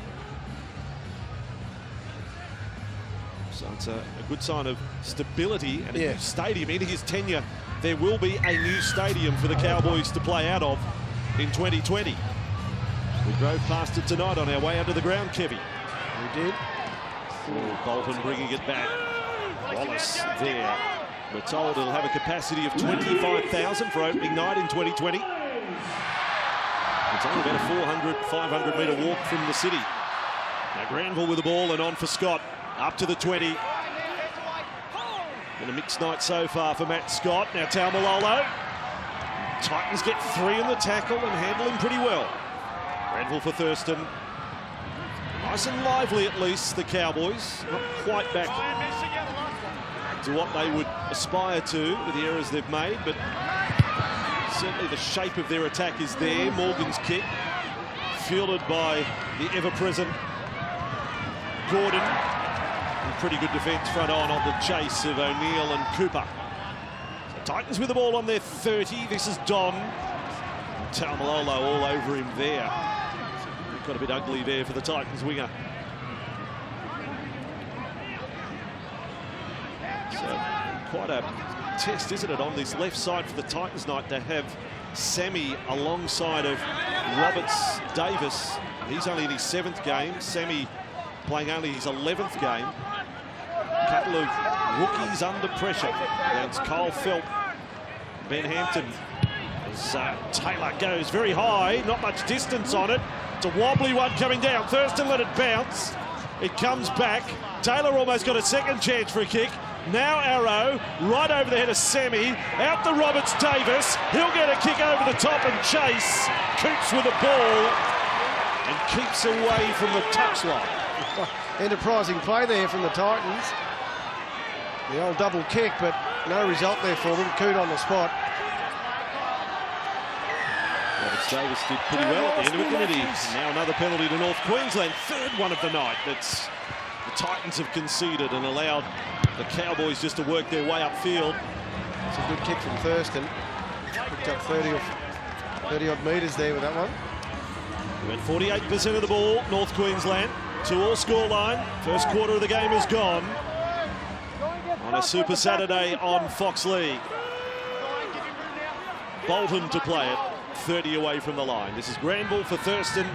So it's a good sign of stability and a new stadium. In his tenure, there will be a new stadium for the Cowboys to play out of in 2020. We drove past it tonight on our way under the ground, Kevy. We did. Bolton bringing it back. Wallace there. We're told it'll have a capacity of 25,000 for opening night in 2020. It's only about a 400, 500 metre walk from the city. Now Granville with the ball and on for Scott. Up to the 20. Been a mixed night so far for Matt Scott. Now Taumalolo. Titans get 3 in the tackle and handle him pretty well. Granville for Thurston. Nice and lively at least, the Cowboys. Not quite back to what they would aspire to with the errors they've made, but certainly the shape of their attack is there. Morgan's kick, fielded by the ever-present Gordon. And pretty good defence front on the chase of O'Neill and Cooper. So Titans with the ball on their 30. This is Don. Taumalolo all over him there. It got a bit ugly there for the Titans winger. So quite a test, isn't it, on this left side for the Titans night to have Sammy alongside of Roberts Davis. He's only in his 7th game. Sammy playing only his 11th game. A couple of rookies under pressure against Cole Feldt, Ben Hampton. As Taylor goes very high, not much distance on it. It's a wobbly one coming down. Thurston let it bounce. It comes back. Taylor almost got a second chance for a kick. Now Arrow, right over the head of Sammy, out to Roberts Davis. He'll get a kick over the top and chase. Coops with the ball and keeps away from the touchline. Enterprising play there from the Titans. The old double kick, but no result there for them. Coot on the spot. Roberts Davis did pretty well at the end of it, didn't he? Now another penalty to North Queensland. 3rd one of the night that's the Titans have conceded and allowed the Cowboys just to work their way upfield. It's a good kick from Thurston. Picked up 30-odd metres there with that one. We had 48% of the ball, North Queensland. 2-all scoreline. First quarter of the game is gone. On a Super Saturday on Fox League. Bolton to play it. 30 away from the line. This is Granville for Thurston.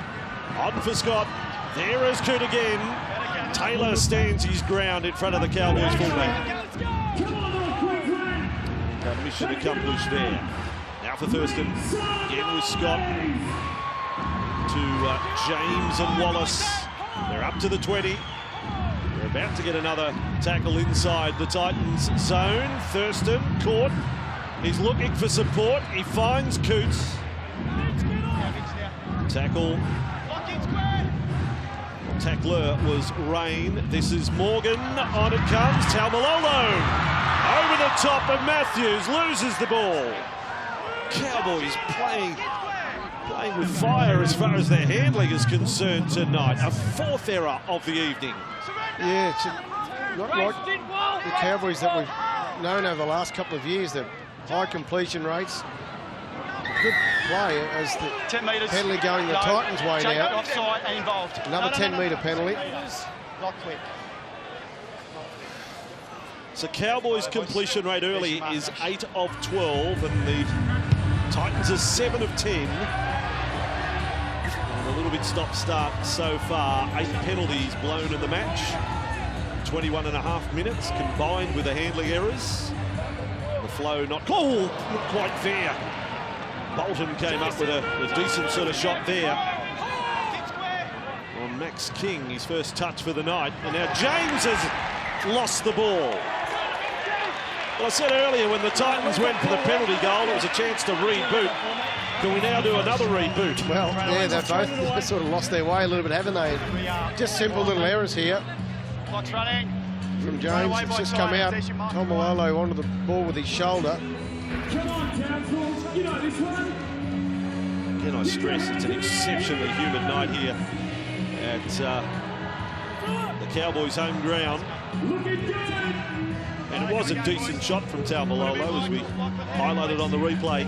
On for Scott. There is Coot again. Taylor stands his ground in front of the Cowboys fullback. Mission accomplished there. Now for Thurston. Again with Scott. To James and Wallace. They're up to the 20. They're about to get another tackle inside the Titans' zone. Thurston caught. He's looking for support. He finds Coots. Tackle. Tackler was Rain. This is Morgan. On it comes. Taumalolo. Over the top of Matthews. Loses the ball. Cowboys playing with fire as far as their handling is concerned tonight. A fourth error of the evening. Yeah, it's not like the Cowboys that we've known over the last couple of years. The high completion rates. Good play as the 10 metres. penalty going the Titans' way now. Offside and involved. Another 10-metre penalty. Not quick. So Cowboys' completion rate early is 8 of 12, and the Titans are 7 of 10. And a little bit stop-start so far. 8 penalties blown in the match. 21.5 minutes combined with the handling errors. The flow not quite fair. Bolton came up with a decent sort of shot there on Max King, his first touch for the night. And now James has lost the ball. Well, I said earlier when the Titans went for the penalty goal, it was a chance to reboot. Can we now do another reboot? Well, yeah, they've both sort of lost their way a little bit, haven't they? Just simple little errors here. Clock's running. From James, it's just come out. Tom Malolo onto the ball with his shoulder. Again, I stress it's an exceptionally humid night here at the Cowboys' home ground. And it was a decent shot from Taumalolo, as we highlighted on the replay.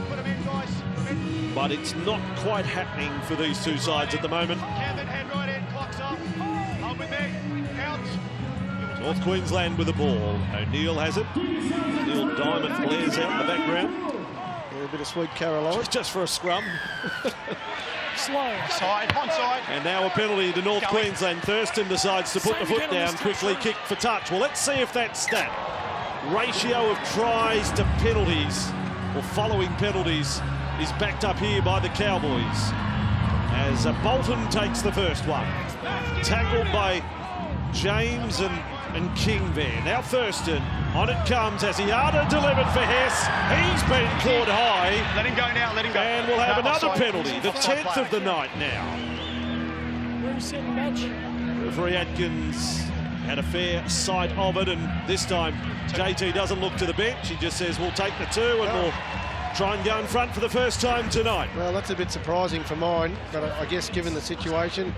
But it's not quite happening for these two sides at the moment. North Queensland with the ball. O'Neill has it. Neil Diamond blares out in the background. A bit of sweet Carolina. Just for a scrum. Slow. Side, onside. And now a penalty to North Queensland. Thurston decides to put the foot down, quickly kick for touch. Well, let's see if that stat, ratio of tries to penalties, or following penalties, is backed up here by the Cowboys. As Bolton takes the first one. Tackled by James and King there. Now Thurston, on it comes as Iada delivered for Hess. He's been caught high. Let him go now, let him go. And we'll have another offside. penalty, the 10th of the night now. Referee Atkins had a fair sight of it, and this time JT doesn't look to the bench. He just says, we'll take the 2 and we'll try and go in front for the first time tonight. Well, that's a bit surprising for mine, but I guess given the situation,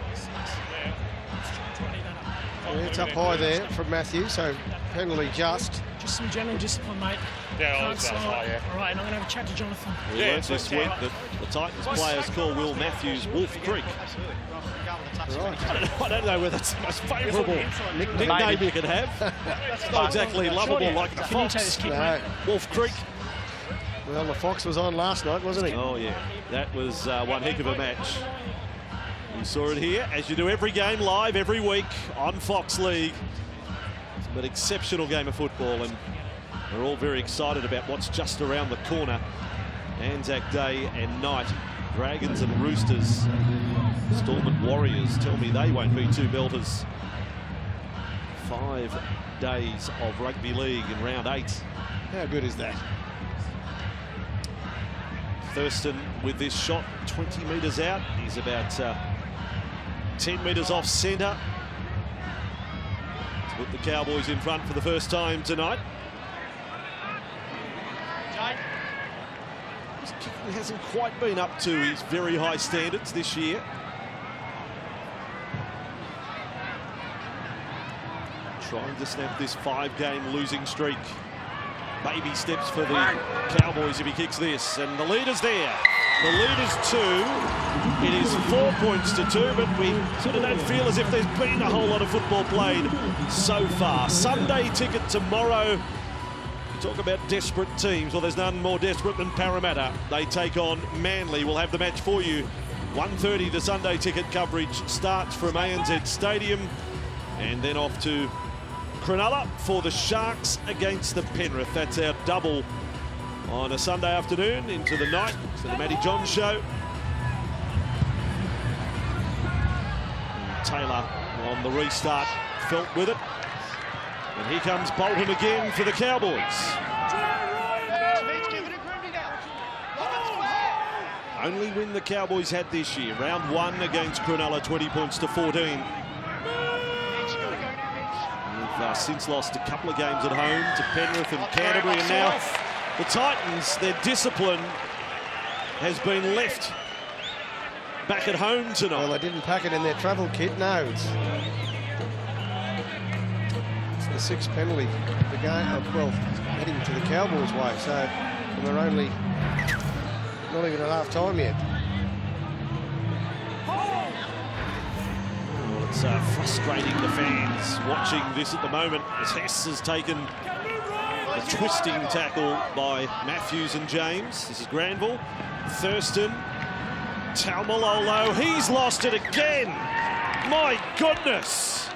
it's up high there from Matthews, so penalty just. Just some general discipline, mate. Yeah, Can't slow it. All right, and I'm going to have a chat to Jonathan. We learned this week that the Titans players call Will Matthews Wolf Creek. I don't know whether it's the most favourable nickname you could have. It's not exactly lovable like the Fox. No. Wolf Creek. Well, the Fox was on last night, wasn't he? Oh, yeah. That was one heck of a match. We saw it here, as you do every game live every week on Fox League. It's an exceptional game of football, and we're all very excited about what's just around the corner. Anzac Day and night. Dragons and Roosters. Storm and Warriors tell me they won't be two belters. 5 days of rugby league in round 8. How good is that? Thurston with this shot 20 metres out. He's about 10 metres off centre to put the Cowboys in front for the first time tonight. His kicking hasn't quite been up to his very high standards this year. Trying to snap this 5-game losing streak. Baby steps for the Cowboys if he kicks this, and the leader's there. The leader's 2. It is 4 points to 2, but we sort of don't feel as if there's been a whole lot of football played so far. Sunday ticket tomorrow. You talk about desperate teams. Well, there's none more desperate than Parramatta. They take on Manly. We'll have the match for you. 1:30 the Sunday ticket coverage starts from ANZ Stadium, and then off to Cronulla for the Sharks against the Penrith. That's our double on a Sunday afternoon into the night for the Matty John show. And Taylor on the restart, felt with it. And here comes Bolton again for the Cowboys. Only win the Cowboys had this year. Round 1 against Cronulla, 20 points to 14. They've since lost a couple of games at home to Penrith and Canterbury, and now the Titans, their discipline has been left back at home tonight. Well, they didn't pack it in their travel kit. No, it's the 6th penalty. The game, well, heading to the Cowboys' way. So, and we're only not even at half time yet. Well, it's frustrating the fans watching this at the moment as Hess has taken a twisting tackle by Matthews and James. This is Granville, Thurston, Taumalolo. He's lost it again. My goodness.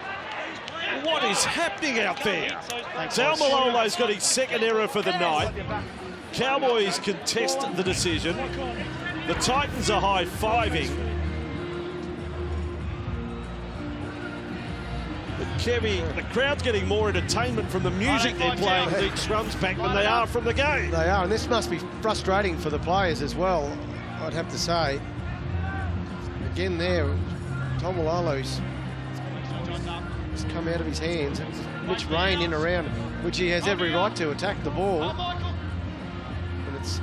What is happening out there? Taumalolo's got his 2nd error for the night. Cowboys contest the decision. The Titans are high-fiving. But Kevy, the crowd's getting more entertainment from the music they're playing each scrum's back than they are from the game. They are, and this must be frustrating for the players as well, I'd have to say. Again there, Taumalolo's come out of his hands. Mitch Rain in around, which he has every right to attack the ball. And it's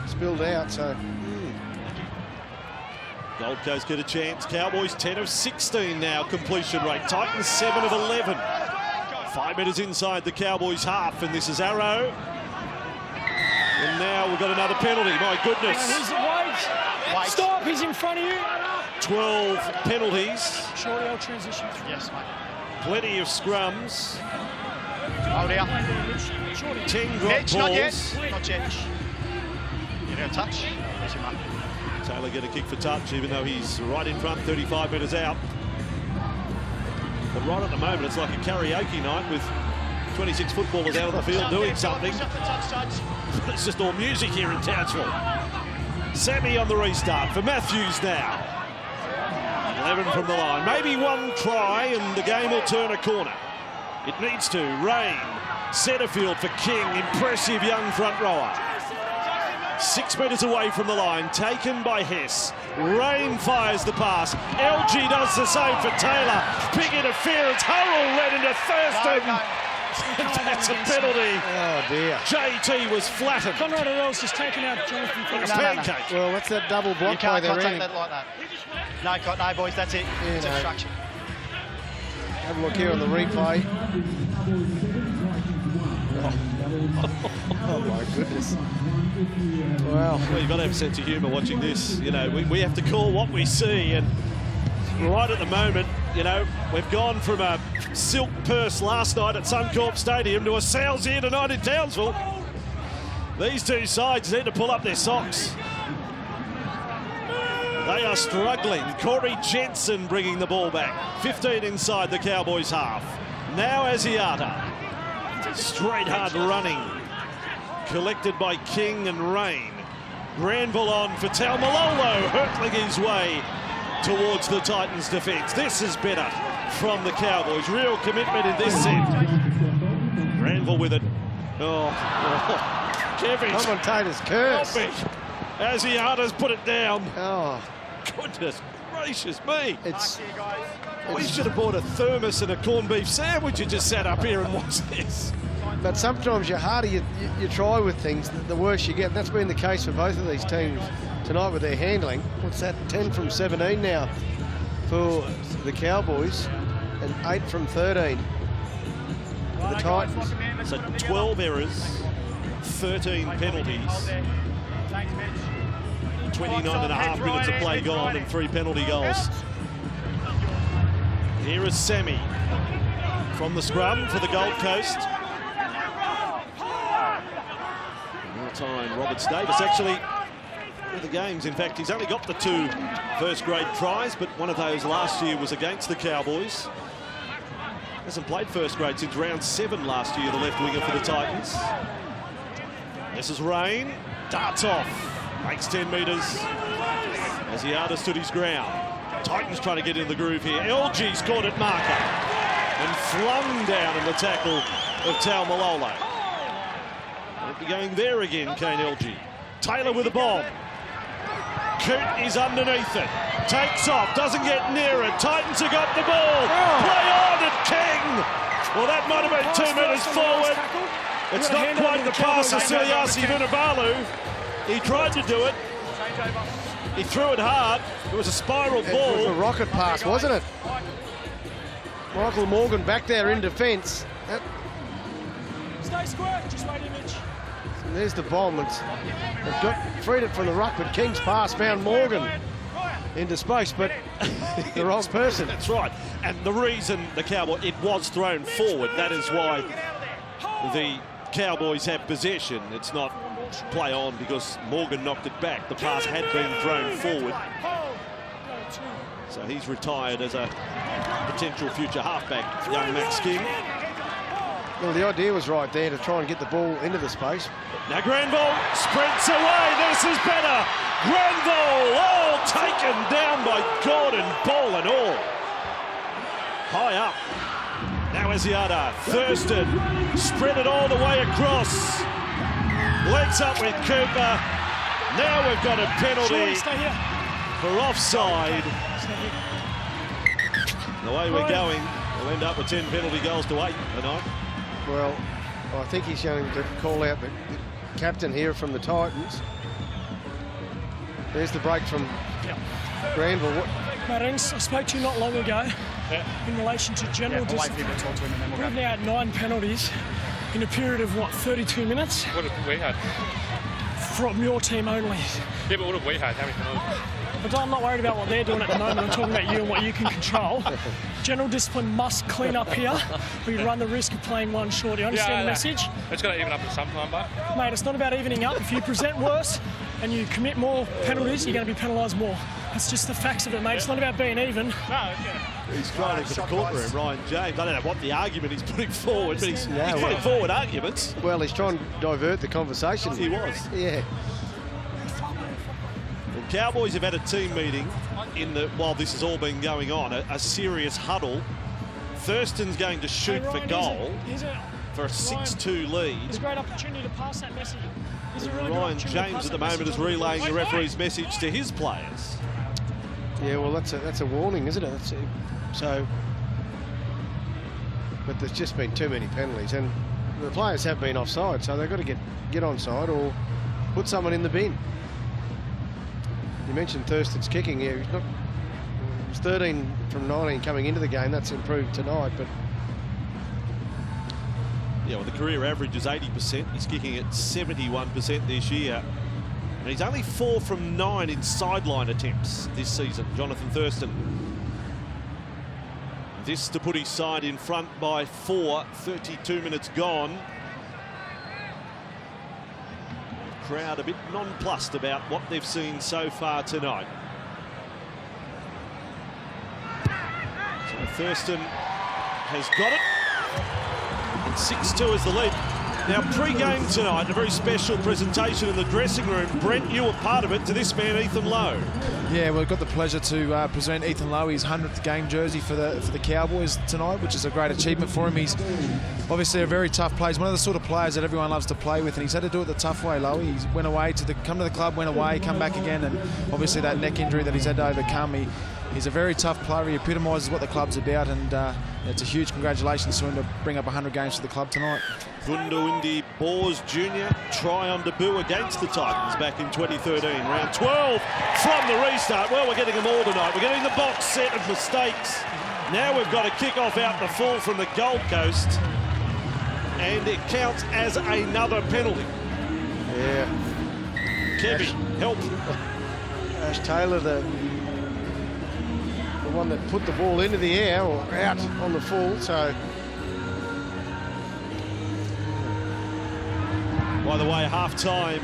spilled out, so... Gold Coast get a chance. Cowboys 10 of 16 now, completion rate. Titans 7 of 11. 5 metres inside the Cowboys half, and this is Arrow. And now we've got another penalty, my goodness. He's Wade. Stop, he's in front of you. 12 penalties. Shorty, I'll transition through. Yes, mate. Plenty of scrums. Hold out. 10 drop balls. Not yet. Not yet. You know, touch. There's your mark. Taylor get a kick for touch, even though he's right in front, 35 metres out. But right at the moment, it's like a karaoke night with 26 footballers out on the field doing something. It's just all music here in Townsville. Sammy on the restart for Matthews now. 11 from the line. Maybe one try and the game will turn a corner. It needs to. Rain, Setterfield for King. Impressive young front rower. 6 metres away from the line, taken by Hess. Rain fires the pass. LG does the same for Taylor. Big interference. Hurrell ran into Thurston. That's a penalty. Oh dear. JT was flattened. Conrad Earl's just taken out Jonathan. Like a pancake. Well, that's that double block. You can't by take that like that. No, boys, that's it. It's obstruction. Have a look here on the replay. Oh my goodness. Wow. Well, you've got to have a sense of humour watching this. You know, we have to call what we see, and right at the moment, you know, we've gone from a silk purse last night at Suncorp Stadium to a sales here tonight in Townsville. These two sides need to pull up their socks. They are struggling. Corey Jensen bringing the ball back. 15 inside the Cowboys half. Now Asiata. Straight hard running. Collected by King and Rain. Granville on for Taumalolo, hurtling his way towards the Titans' defence. This is better from the Cowboys. Real commitment in this set. Granville with it. Kevin. Commentator's curse. Asiata's put it down. Oh. Goodness gracious me. We should have bought a thermos and a corned beef sandwich and just sat up here and watched this. But sometimes the harder you try with things, the worse you get. That's been the case for both of these teams tonight with their handling. What's that? 10 from 17 now for the Cowboys and 8 from 13 for the Titans. So 12 errors, 13 penalties. 29.5 minutes of play gone and 3 penalty goals. Here is Sammy from the scrum for the Gold Coast. More time, Roberts Davis actually with the games. In fact, he's only got the 2 first-grade tries, but one of those last year was against the Cowboys. Hasn't played first grade since round 7 last year, the left winger for the Titans. This is Rain, darts off. Makes 10 metres as Asiata stood his ground. Titans trying to get in the groove here. LG's caught at marker. and flung down in the tackle of Taumalolo. Won't be going there again, Kane LG. Taylor with a bomb. Coote is underneath it. Takes off, doesn't get near it. Titans have got the ball. Play on and King. Well, that might have been 2 metres forward. It's not quite the pass of Siliasi Vunivalu. He tried to do it. He threw it hard. It was a spiral ball. It was a rocket pass, wasn't it? Michael Morgan back there in defence. Stay square, just wait image. And there's the bomb. They've freed it from the ruck, but King's pass found Morgan into space, but the wrong person. That's right. And the reason the Cowboys, it was thrown forward. That is why the Cowboys have possession. It's not play on because Morgan knocked it back. The pass had been thrown forward. So he's retired as a potential future halfback, young Max King. Well, the idea was right there to try and get the ball into the space. Now Granville sprints away. This is better. Granville, all taken down by Gordon, ball and all. High up. Now Asiata, Thurston, spread it all the way across. Legs up with Cooper. Now we've got a penalty for offside. The way we're going, we'll end up with 10 penalty goals to 8 tonight. Well, I think he's going to call out the captain here from the Titans. There's the break from Granville. Martins, I spoke to you not long ago in relation to general discipline. We've now had 9 penalties in a period of, 32 minutes? What have we had? From your team only. Yeah, but what have we had? How many penalties? But I'm not worried about what they're doing at the moment. I'm talking about you and what you can control. General discipline must clean up here, or you run the risk of playing one short. You understand the message? It's got to even up at some time, but... Mate, it's not about evening up. If you present worse and you commit more penalties, you're going to be penalised more. That's just the facts of it, mate. It's not about being even. No, He's trying to the courtroom, Ryan James. I don't know what the argument he's putting forward, but he's putting forward arguments. Well, he's trying to divert the conversation. He was. Yeah. The Cowboys have had a team meeting while this has all been going on, a serious huddle. Thurston's going to shoot for goal for a 6-2 lead. It's a great opportunity to pass that message. Really Ryan James at the moment is relaying the referee's message to his players. Yeah, well, that's a warning, isn't it? But there's just been too many penalties, and the players have been offside, so they've got to get onside or put someone in the bin. You mentioned Thurston's kicking here. He's not. It's 13 from 19 coming into the game. That's improved tonight, but yeah, well, the career average is 80%. He's kicking at 71% this year. And he's only 4 from 9 in sideline attempts this season, Jonathan Thurston. This to put his side in front by 4, 32 minutes gone. Crowd a bit nonplussed about what they've seen so far tonight. So Thurston has got it. And 6-2 is the lead. Now, pre-game tonight, a very special presentation in the dressing room. Brent, you were part of it, to this man, Ethan Lowe. Yeah, we've got the pleasure to present Ethan Lowe his 100th game jersey for the Cowboys tonight, which is a great achievement for him. He's obviously a very tough player. He's one of the sort of players that everyone loves to play with, and he's had to do it the tough way, Lowe. He went away come to the club, went away, come back again, and obviously that neck injury that he's had to overcome. He's a very tough player. He epitomises what the club's about, and it's a huge congratulations to him to bring up 100 games for the club tonight. Gundawindi Bors Jr. try on debut against the Titans back in 2013. Round 12 from the restart. Well, we're getting them all tonight. We're getting the box set of mistakes. Now we've got a kick-off out the full from the Gold Coast. And it counts as another penalty. Yeah. Kevy, help. Ash Taylor, the one that put the ball into the air or out on the full, so... By the way, half-time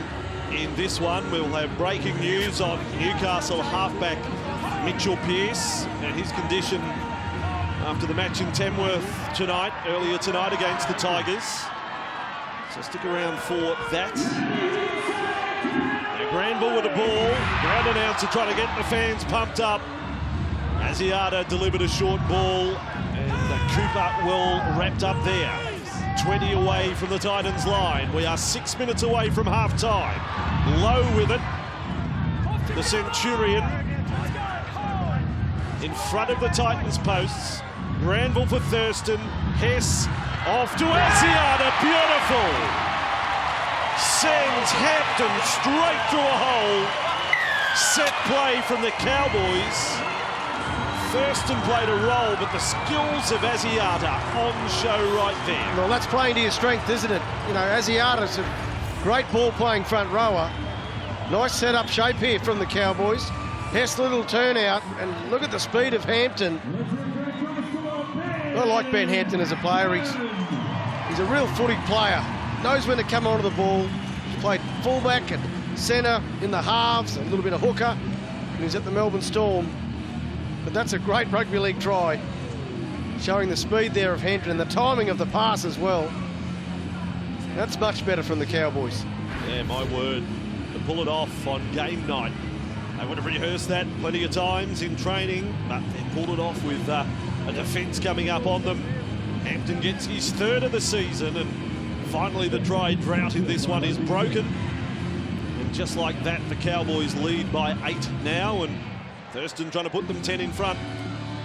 in this one, we'll have breaking news on Newcastle halfback Mitchell Pearce and his condition after the match in Tamworth earlier tonight against the Tigers. So stick around for that. Now Granville with a ball. Ground announcer trying to get the fans pumped up. Asiata delivered a short ball, and Cooper well wrapped up there. 20 away from the Titans line. We are 6 minutes away from half-time. Low with it. The Centurion in front of the Titans posts. Granville for Thurston. Hess off to Asiata. Beautiful. Sends Hampton straight to a hole. Set play from the Cowboys. Thurston played a role, but the skills of Asiata on show right there. Well, that's playing to your strength, isn't it? You know, Asiata's a great ball-playing front rower. Nice set-up shape here from the Cowboys. Hess little turnout, and look at the speed of Hampton. I like Ben Hampton as a player. He's a real footy player. Knows when to come onto the ball. He's played fullback and centre in the halves, a little bit of hooker, and he's at the Melbourne Storm. But that's a great rugby league try, showing the speed there of Hampton and the timing of the pass as well. That's much better from the Cowboys. Yeah, my word. To pull it off on game night. They would have rehearsed that plenty of times in training, but they pulled it off with a defence coming up on them. Hampton gets his third of the season, and finally the dry drought in this one is broken. And just like that, the Cowboys lead by 8 now, and Thurston trying to put them 10 in front.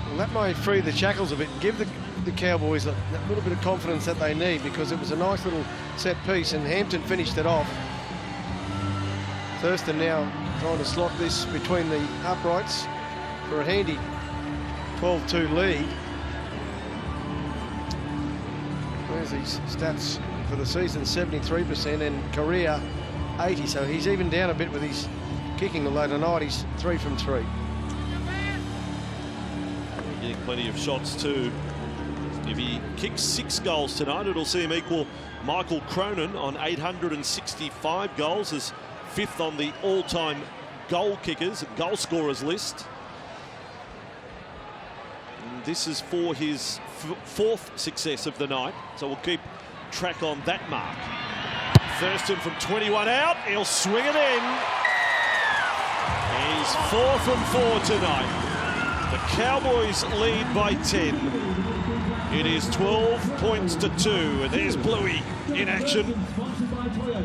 Well, that may free the shackles a bit and give the Cowboys that little bit of confidence that they need, because it was a nice little set piece and Hampton finished it off. Thurston now trying to slot this between the uprights for a handy 12-2 lead. There's his stats for the season, 73% and career 80, so he's even down a bit with his kicking, although tonight he's 3 from 3. Getting plenty of shots too. If he kicks 6 goals tonight, it'll see him equal Michael Cronin on 865 goals, as 5th on the all-time goal kickers, goal scorers list. And this is for his 4th success of the night, so we'll keep track on that mark. Thurston from 21 out, he'll swing it in. He's 4 from 4 tonight. The Cowboys lead by 10. It is 12 points to 2, and there's Bluey in action.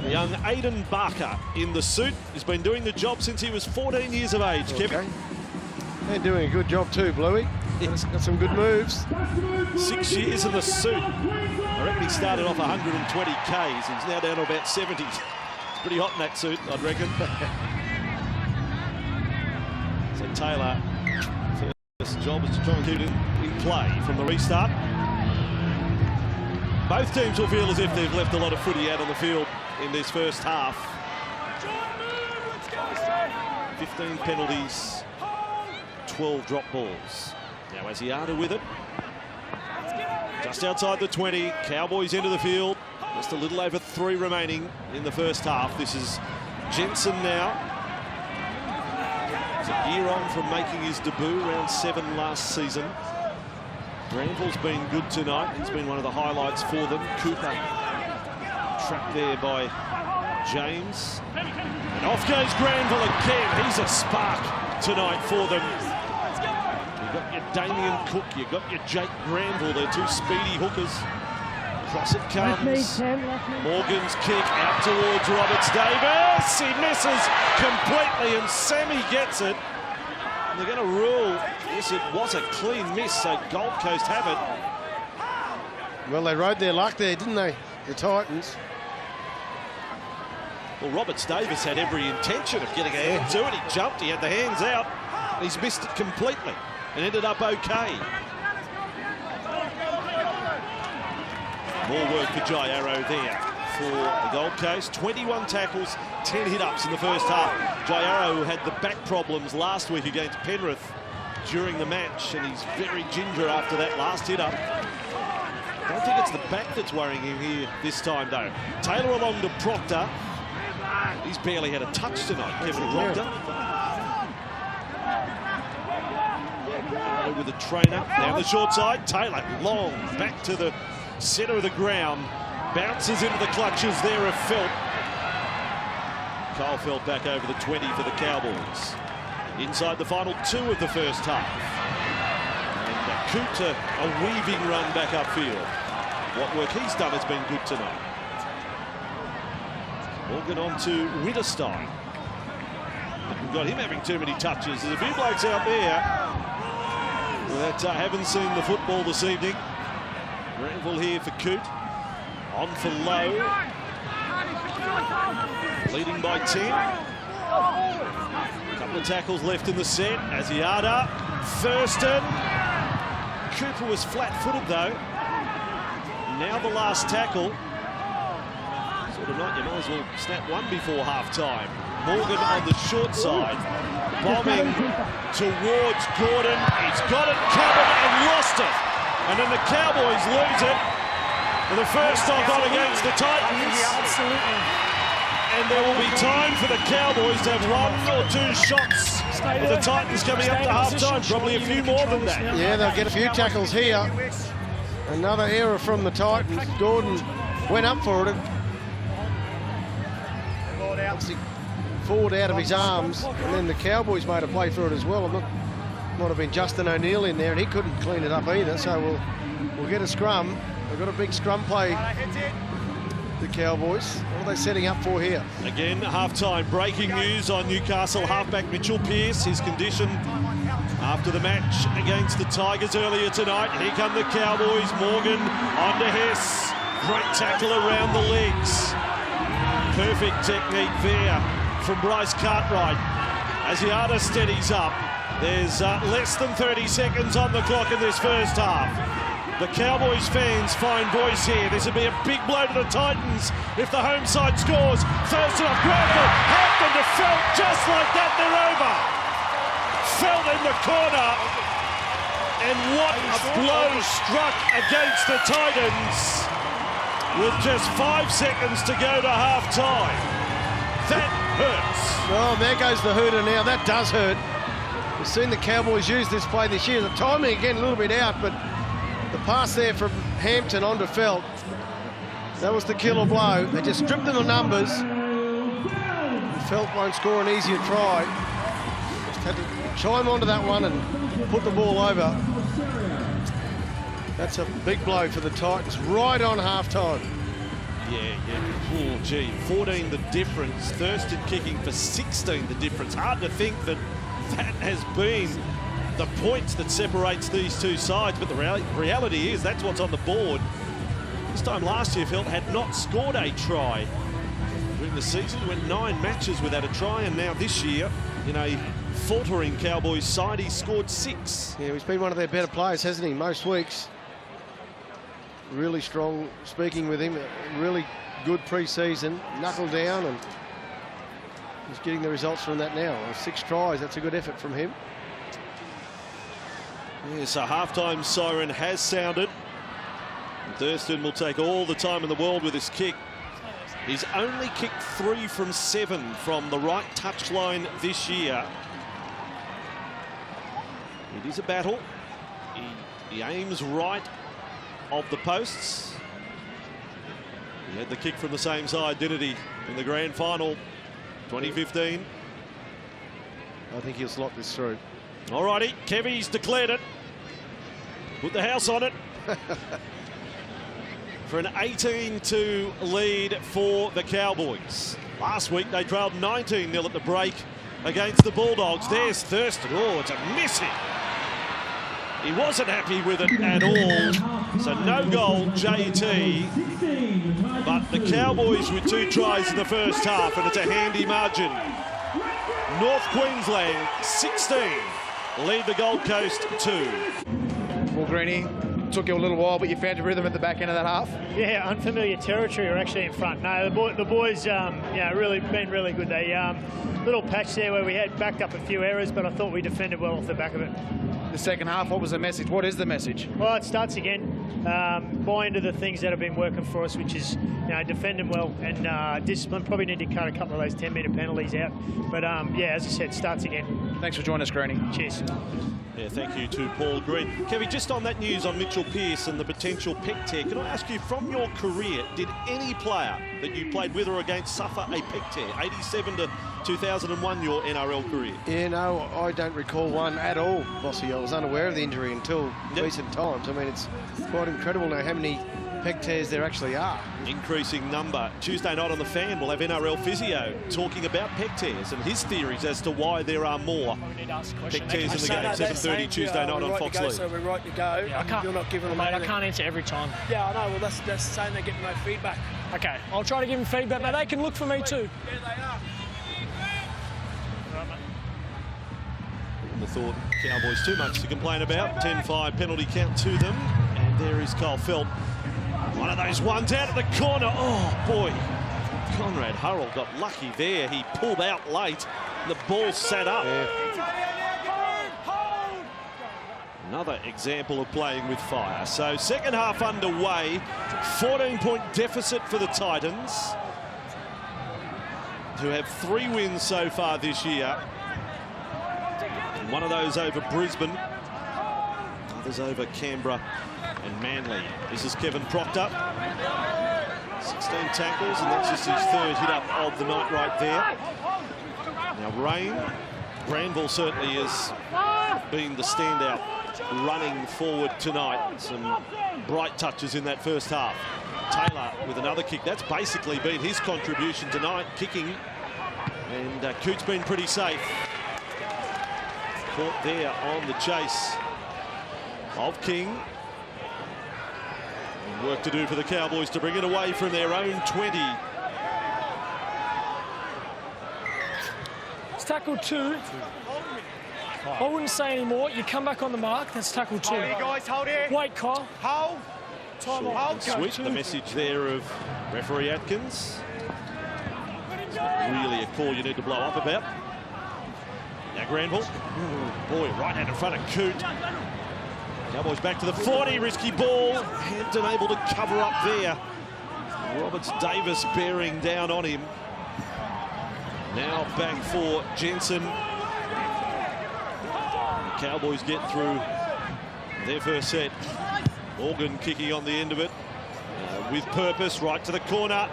Young Aiden Barker in the suit. He's been doing the job since he was 14 years of age, Kevin. Okay. They're doing a good job too, Bluey. He's got some good moves. 6 years in the suit. I reckon he started off 120 Ks. He's now down to about 70. It's pretty hot in that suit, I'd reckon. So Taylor, first job is to try and keep it in play from the restart. Both teams will feel as if they've left a lot of footy out on the field in this first half. 15 penalties, 12 drop balls. Now Asiata with it. Just outside the 20, Cowboys into the field. Just a little over 3 remaining in the first half. This is Jensen now. He's a year on from making his debut, round 7 last season. Granville's been good tonight. He's been one of the highlights for them. Cooper trapped there by James. And off goes Granville again. He's a spark tonight for them. You've got your Damien Cook, you've got your Jake Granville. They're 2 speedy hookers. Across it comes. Morgan's kick out towards Roberts Davis. He misses completely, and Sammy gets it. And they're going to rule this. It was a clean miss, so Gold Coast have it. Well, they rode their luck there, didn't they, the Titans? Well, Roberts Davis had every intention of getting a hand to it. He jumped, he had the hands out. He's missed it completely and ended up okay. More work for Jai Arrow there for the Gold Coast. 21 tackles, 10 hit-ups in the first half. Jai Arrow, who had the back problems last week against Penrith during the match, and he's very ginger after that last hit-up. I don't think it's the back that's worrying him here this time, though. Taylor along to Proctor. He's barely had a touch tonight, Kevin Proctor. With the trainer, down the short side. Taylor, long, back to the centre of the ground. Bounces into the clutches there of Felt. Kyle Felt back over the 20 for the Cowboys. Inside the final 2 of the first half. And Coote a weaving run back upfield. What work he's done has been good tonight. Morgan on to Wittgenstein. We've got him having too many touches. There's a few blokes out there that haven't seen the football this evening. Granville here for Coote. On for Lowe. Leading by 10. A couple of tackles left in the set. Asiata, Thurston. Cooper was flat-footed though. Now the last tackle. Sort of not, you might as well snap one before half-time. Morgan on the short side. Bombing towards Gordon. He's got it covered and lost it. And then the Cowboys lose it. For the first time on against the Titans. Absolutely. And there will be time for the Cowboys to have one or two shots of the Titans coming up to half-time. Probably a few more than that. Yeah, they'll get a few tackles here. Another error from the Titans. Gordon went up for it. Forward out of his arms, and then the Cowboys made a play for it as well. Might have been Justin O'Neill in there, and he couldn't clean it up either. So we'll get a scrum. They've got a big scrum play. The Cowboys. What are they setting up for here? Again, half-time. Breaking news on Newcastle halfback Mitchell Pearce. His condition after the match against the Tigers earlier tonight. Here come the Cowboys. Morgan on to Hess. Great tackle around the legs. Perfect technique there from Bryce Cartwright. Asiata steadies up. There's less than 30 seconds on the clock in this first half. The Cowboys fans find voice here. This would be a big blow to the Titans if the home side scores. Thurston off Granville. Hampton to Felt. Just like that, they're over. Felt in the corner. And what a blow struck against the Titans with just 5 seconds to go to half-time. That hurts. Oh, there goes the hooter now. That does hurt. We've seen the Cowboys use this play this year. The timing again a little bit out, but the pass there from Hampton onto Felt, that was the killer blow. They just stripped them of numbers. Felt won't score an easier try. Just had to chime onto that one and put the ball over. That's a big blow for the Titans right on half-time. Yeah. Oh, gee, 14 the difference. Thurston kicking for 16 the difference. Hard to think that has been the points that separates these two sides, but the reality is that's what's on the board. This time last year, Felt had not scored a try during the season. Went 9 matches without a try, and now this year, in a faltering Cowboys side, he scored 6. Yeah, he's been one of their better players, hasn't he, most weeks. Really strong, speaking with him, really good pre-season, knuckle down, and he's getting the results from that now. 6 tries, that's a good effort from him. Yes, a halftime siren has sounded. Thurston will take all the time in the world with his kick. He's only kicked 3 from 7 from the right touchline this year. It is a battle. He aims right of the posts. He had the kick from the same side, didn't he, in the grand final 2015? I think he'll slot this through. All righty, Kevy's declared it. Put the house on it. For an 18-2 lead for the Cowboys. Last week they trailed 19-0 at the break against the Bulldogs. There's Thurston. Oh, it's a miss hit. He wasn't happy with it at all. So no goal, JT. But the Cowboys with 2 tries in the first half, and it's a handy margin. North Queensland 16 lead the Gold Coast 2. Well, Greenie, took you a little while, but you found your rhythm at the back end of that half. Yeah, unfamiliar territory. We're actually in front. No, the boys, really been really good. They little patch there where we had backed up a few errors, but I thought we defended well off the back of it. The second half, what was the message? What is the message? Well, it starts again. Buy into the things that have been working for us, which is defend them well and discipline. Probably need to cut a couple of those 10-metre penalties out. But as I said, starts again. Thanks for joining us, Greenie. Cheers. Yeah, thank you to Paul Green. Kevy, just on that news on Mitchell Pearce and the potential pec tear, can I ask you, from your career, did any player that you played with or against suffer a pec tear? 87 to 2001, your NRL career. Yeah, no, I don't recall one at all, Bossy. I was unaware of the injury until recent times. I mean, it's quite incredible now how many pec tears there actually are. Increasing number. Tuesday night on The Fan, we'll have NRL physio talking about pec tears and his theories as to why there are more pec tears in the game. 7:30 Tuesday night on Fox League. So we're right to go. Yeah, You're not giving them mate, I can't answer every time. Yeah, I know. Well, that's saying they're getting no feedback. Okay, I'll try to give them feedback, but they can look for me too. Yeah, they are. The thought Cowboys too much to complain about. 10-5 penalty count to them. And there is Cole Felt. One of those ones out of the corner. Oh, boy. Conrad Hurrell got lucky there. He pulled out late. The ball sat up. Another example of playing with fire. So second half underway. 14-point deficit for the Titans, who have 3 wins so far this year. One of those over Brisbane, others over Canberra and Manly. This is Kevin Proctor. 16 tackles, and that's just his 3rd hit up of the night right there. Now Rain, Granville certainly has been the standout running forward tonight. Some bright touches in that first half. Taylor with another kick. That's basically been his contribution tonight, kicking. And Coote's been pretty safe. Caught there on the chase of King. And work to do for the Cowboys to bring it away from their own 20. It's tackle 2. I wouldn't say any more. You come back on the mark. That's tackle 2. Hold here, guys. Hold here. Wait, Kyle. Hold. Time Short off. and sweet. The message there of referee Atkins. Really a call you need to blow up about. Now Granville. Boy, right hand in front of Coote. Cowboys back to the 40. Risky ball. Hampton able to cover up there. Roberts Davis bearing down on him. Now back for Jensen. The Cowboys get through their first set. Morgan kicking on the end of it. With purpose, right to the corner.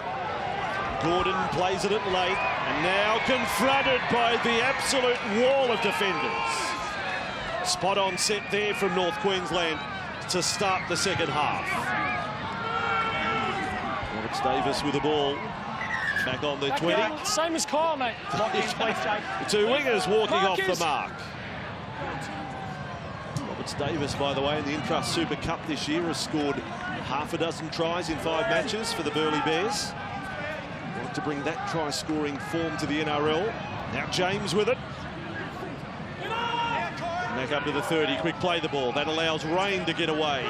Gordon plays it at late, and now confronted by the absolute wall of defenders. Spot on set there from North Queensland to start the second half. Roberts Davis with the ball. Back on the 20. Same as Kyle, mate. The 2 wingers walking off the mark. Roberts Davis, by the way, in the Intrust Super Cup this year has scored half a dozen tries in 5 matches for the Burleigh Bears. Want to bring that try-scoring form to the NRL. Now James with it. Back up to the 30. Quick play the ball. That allows Rain to get away.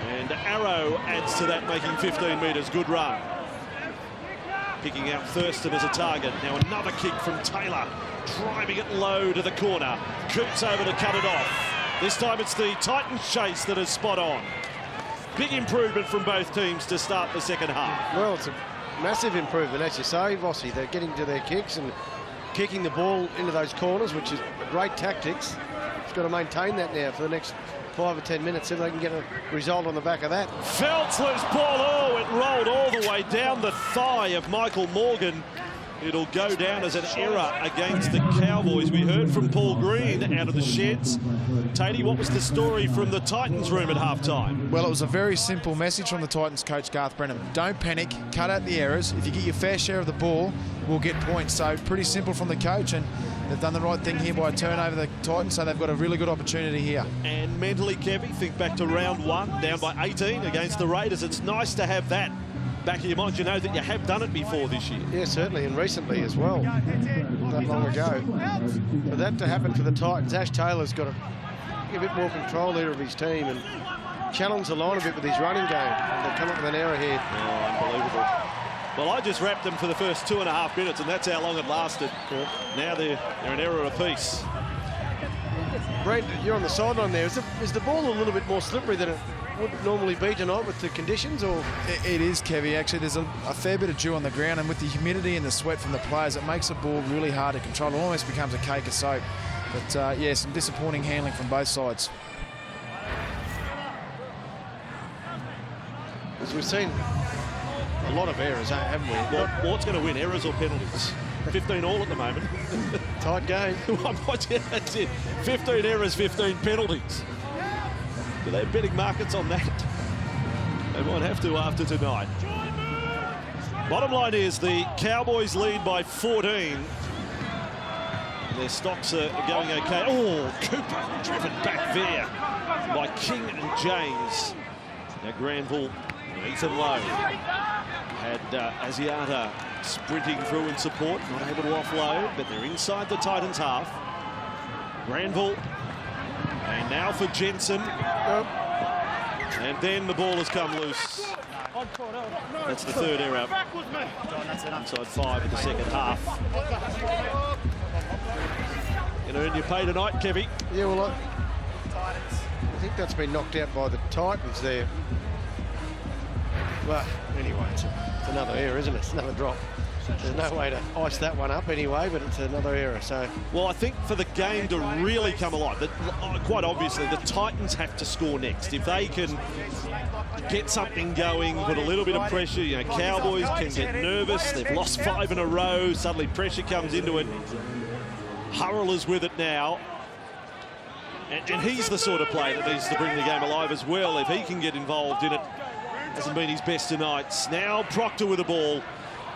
And Arrow adds to that, making 15 metres. Good run. Picking out Thurston as a target. Now another kick from Taylor. Driving it low to the corner. Coote's over to cut it off. This time it's the Titans chase that is spot on. Big improvement from both teams to start the second half. Well, it's a massive improvement, as you say, Vossi. They're getting to their kicks and kicking the ball into those corners, which is great tactics. It's got to maintain that now for the next 5 or 10 minutes, see if they can get a result on the back of that. Felt's loose ball. Oh, it rolled all the way down the thigh of Michael Morgan. It'll go down as an error against the Cowboys. We heard from Paul Green out of the sheds. Tatey, what was the story from the Titans room at halftime? Well, it was a very simple message from the Titans coach, Garth Brennan. Don't panic, cut out the errors. If you get your fair share of the ball, we'll get points. So pretty simple from the coach, and they've done the right thing here by a turnover the Titans, so they've got a really good opportunity here. And mentally, Kevy, think back to round 1, down by 18 against the Raiders. It's nice to have that back of your mind. You know that you have done it before this year. Yeah, certainly, and recently as well, not long ago. For that to happen for the Titans, Ash Taylor's got to get a bit more control here of his team and challenge the line a bit with his running game. They come up with an error here. Oh, unbelievable. Well, I just wrapped them for the first 2.5 minutes, and that's how long it lasted. Yeah. Now they're an error apiece. Brent, you're on the sideline there. Is the ball a little bit more slippery than it would normally be tonight with the conditions, or? It is, Kevy. Actually, there's a fair bit of dew on the ground, and with the humidity and the sweat from the players, it makes the ball really hard to control. It almost becomes a cake of soap. But, yeah, some disappointing handling from both sides. As we've seen a lot of errors, haven't we? What's going to win, errors or penalties? 15 all at the moment. Tight game. Yeah, that's it. 15 errors, 15 penalties. Do they have betting markets on that? They might have to after tonight. Bottom line is the Cowboys lead by 14. Their stocks are going okay. Oh, Cooper driven back there by King and James. Now Granville, Ethan Lowe had Asiata sprinting through in support, not able to offload, but they're inside the Titans half. Granville, and now for Jensen. And then the ball has come loose. That's the third error. Inside 5 in the second half. Going to earn your pay tonight, Kevy. Yeah, well, I think that's been knocked out by the Titans there. Well, anyway, it's another error, isn't it? It's another drop. There's no way to ice that one up anyway, but it's another error. So, well, I think for the game to really come alive, quite obviously, the Titans have to score next. If they can get something going, put a little bit of pressure, you know, Cowboys can get nervous. They've lost 5 in a row. Suddenly pressure comes into it. Hurrell is with it now. And he's the sort of player that needs to bring the game alive as well. If he can get involved in it, hasn't been his best tonight. Now Proctor with the ball.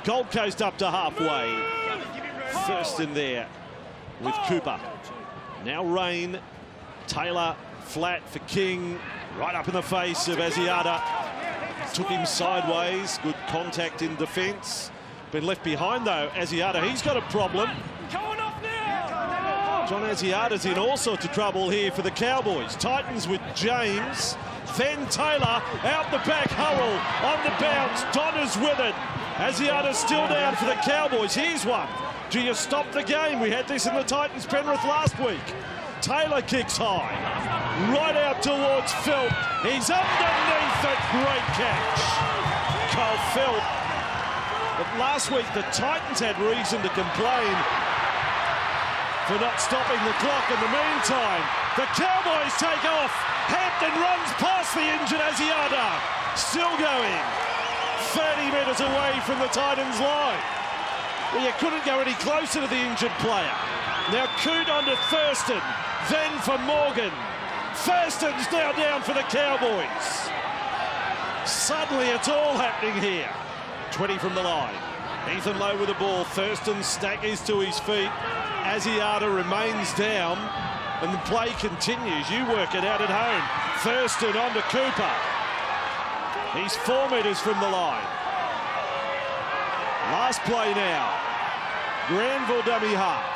Gold Coast up to halfway. First in there with Cooper. Now Rain. Taylor flat for King. Right up in the face of Asiata. Took him sideways. Good contact in defence. Been left behind though, Asiata. He's got a problem. John Asiata's in all sorts of trouble here for the Cowboys. Titans with James. Then Taylor out the back. Hurrell on the bounce. Donner's with it. Asiata's still down for the Cowboys. Here's one. Do you stop the game? We had this in the Titans Penrith last week. Taylor kicks high. Right out towards Felt. He's underneath it. Great catch. Cole Felt. But last week the Titans had reason to complain for not stopping the clock. In the meantime, the Cowboys take off. Hampton runs past the injured Asiata. Still going. 30 metres away from the Titans line. Well, you couldn't go any closer to the injured player. Now Coote onto Thurston, then for Morgan. Thurston's now down for the Cowboys. Suddenly it's all happening here. 20 from the line. Ethan Lowe with the ball. Thurston staggers to his feet. Asiata remains down, and the play continues. You work it out at home. Thurston onto Cooper. He's 4 metres from the line. Last play now. Granville dummy half.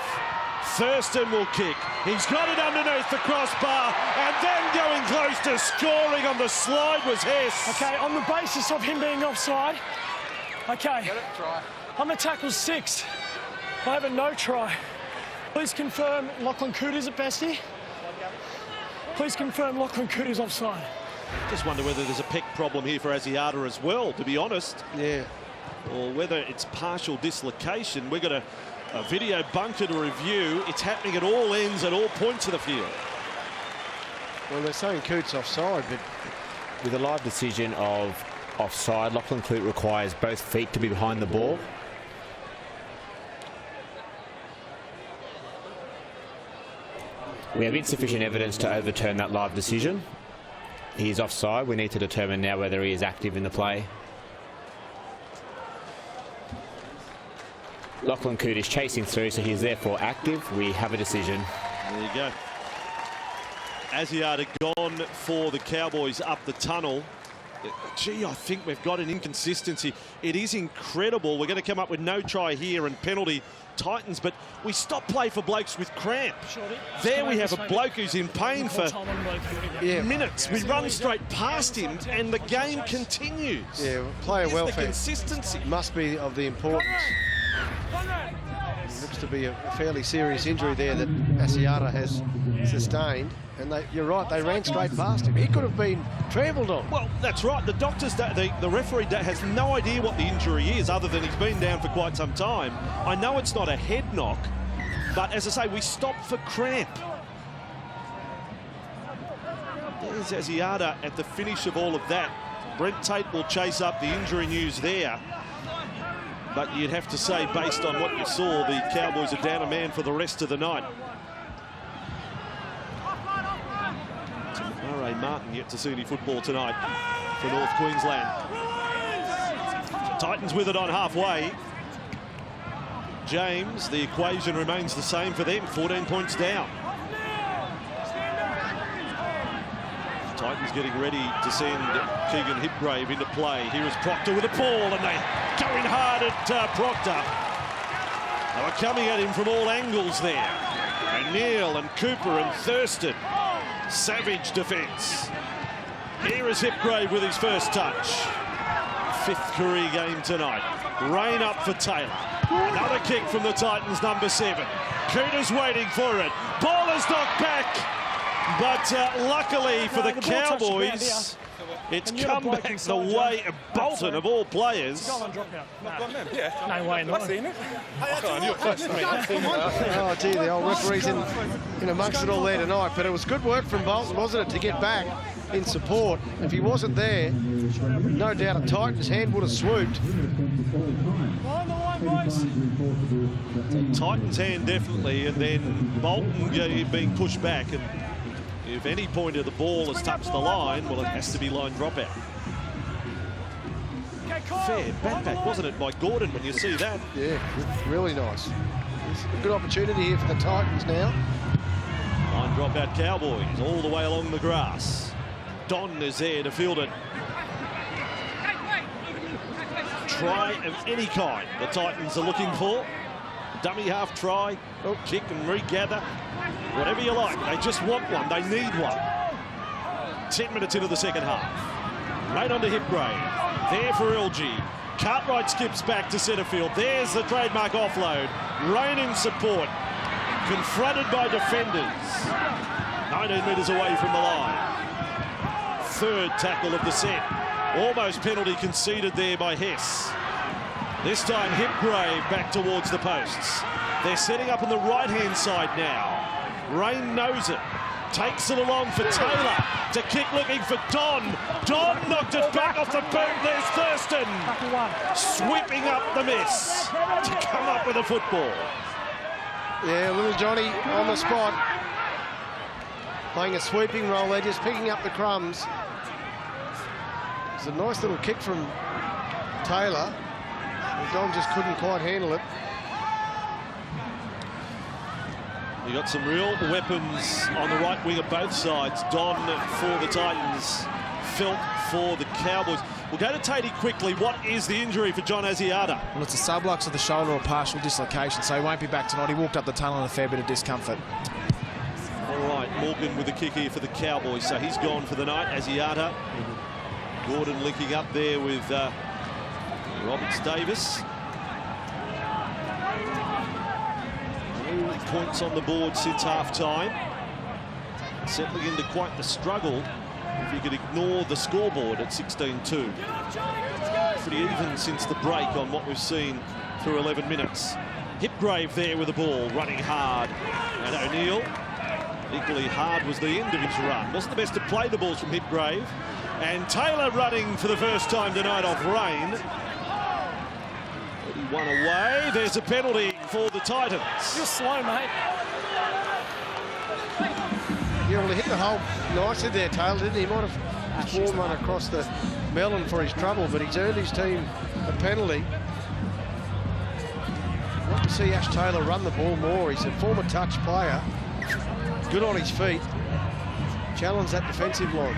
Thurston will kick. He's got it underneath the crossbar, and then going close to scoring on the slide was Hess. Okay, on the basis of him being offside, okay, I'm going to tackle 6. I have a no try. Please confirm Lachlan Coote is at Bestie. Please confirm Lachlan Coote is offside. Just wonder whether there's a peck problem here for Asiata as well, to be honest. Yeah. Or whether it's partial dislocation. We've got a video bunker to review. It's happening at all ends, at all points of the field. Well, they're saying Coote's offside, but with a live decision of offside, Lachlan Coote requires both feet to be behind the ball. We have insufficient evidence to overturn that live decision. He is offside. We need to determine now whether he is active in the play. Lachlan Coote is chasing through, so he is therefore active. We have a decision. There you go. Asiata gone for the Cowboys up the tunnel. Gee, I think we've got an inconsistency. It is incredible. We're going to come up with no try here and penalty Titans, but we stop play for blokes with cramp. There we have a bloke who's in pain for minutes. We run straight past him and the game continues. Yeah, player welfare. The consistency must be of the importance. It looks to be a fairly serious injury there that Asiata has sustained. And you're right, they ran straight past him. He could have been trampled on. Well, that's right. The doctors, the referee has no idea what the injury is, other than he's been down for quite some time. I know it's not a head knock, But as I say, we stopped for cramp. There's Asiata at the finish of all of that. Brent Tate will chase up the injury news there. But you'd have to say, based on what you saw, the Cowboys are down a man for the rest of the night. Maire Martin yet to see any football tonight for North Queensland. Titans with it on halfway. James, the equation remains the same for them, 14 points down. Titans getting ready to send Keegan Hipgrave into play. Here is Proctor with a ball, and they going hard at Proctor. They were coming at him from all angles there. O'Neill and Cooper and Thurston. Savage defence. Here is Hipgrave with his first touch. 5th career game tonight. Rain up for Taylor. Another kick from the Titans, number 7. Cooter's waiting for it. Ball is knocked back. But luckily for the Cowboys, it's come back the way of Bolton, of all players. No way in the world. Oh, gee, the old referee's in amongst it all there tonight. But it was good work from Bolton, wasn't it, to get back in support. If he wasn't there, no doubt a Titans' hand would have swooped. Titans' hand, definitely, and then Bolton being pushed back. And if any point of the ball has touched the line, well, it has to be line dropout. Fair backpack, wasn't it, by Gordon, when you see that? Yeah, really nice. It's a good opportunity here for the Titans now. Line dropout Cowboys all the way along the grass. Don is there to field it. Try of any kind the Titans are looking for. Dummy half try, kick and regather. Whatever you like, they just want one, they need one. 10 minutes into the second half. Right onto Hipgrave, there for LG. Cartwright skips back to centre field. There's the trademark offload. Rain in support, confronted by defenders. 19 metres away from the line. 3rd tackle of the set. Almost penalty conceded there by Hess. This time Hipgrave back towards the posts. They're setting up on the right-hand side now. Rain knows it. Takes it along for Taylor. To kick looking for Don. Don knocked it back off the boot. There's Thurston. Sweeping up the miss to come up with a football. Yeah, little Johnny on the spot. Playing a sweeping role. They're just picking up the crumbs. It's a nice little kick from Taylor. Don just couldn't quite handle it. You got some real weapons on the right wing of both sides. Don for the Titans, Felt for the Cowboys. We'll go to Tatey quickly. What is the injury for John Asiata? Well, it's a sublux of the shoulder or partial dislocation, so he won't be back tonight. He walked up the tunnel in a fair bit of discomfort. All right, Morgan with the kick here for the Cowboys, so he's gone for the night. Asiata. Gordon linking up there with Roberts Davis. Points on the board since half-time. Settling into quite the struggle if you could ignore the scoreboard at 16-2. Pretty even since the break on what we've seen through 11 minutes. Hipgrave there with the ball, running hard. And O'Neill, equally hard was the end of his run. Wasn't the best to play the balls from Hipgrave. And Taylor running for the first time tonight off Rain. 31 away. There's a penalty for the Titans. You're slow, mate. Yeah, well, he hit the hole nicely there, Taylor, didn't he? He might have just worn one across the melon for his trouble, but he's earned his team a penalty. I'd like to see Ash Taylor run the ball more. He's a former touch player. Good on his feet. Challenge that defensive line.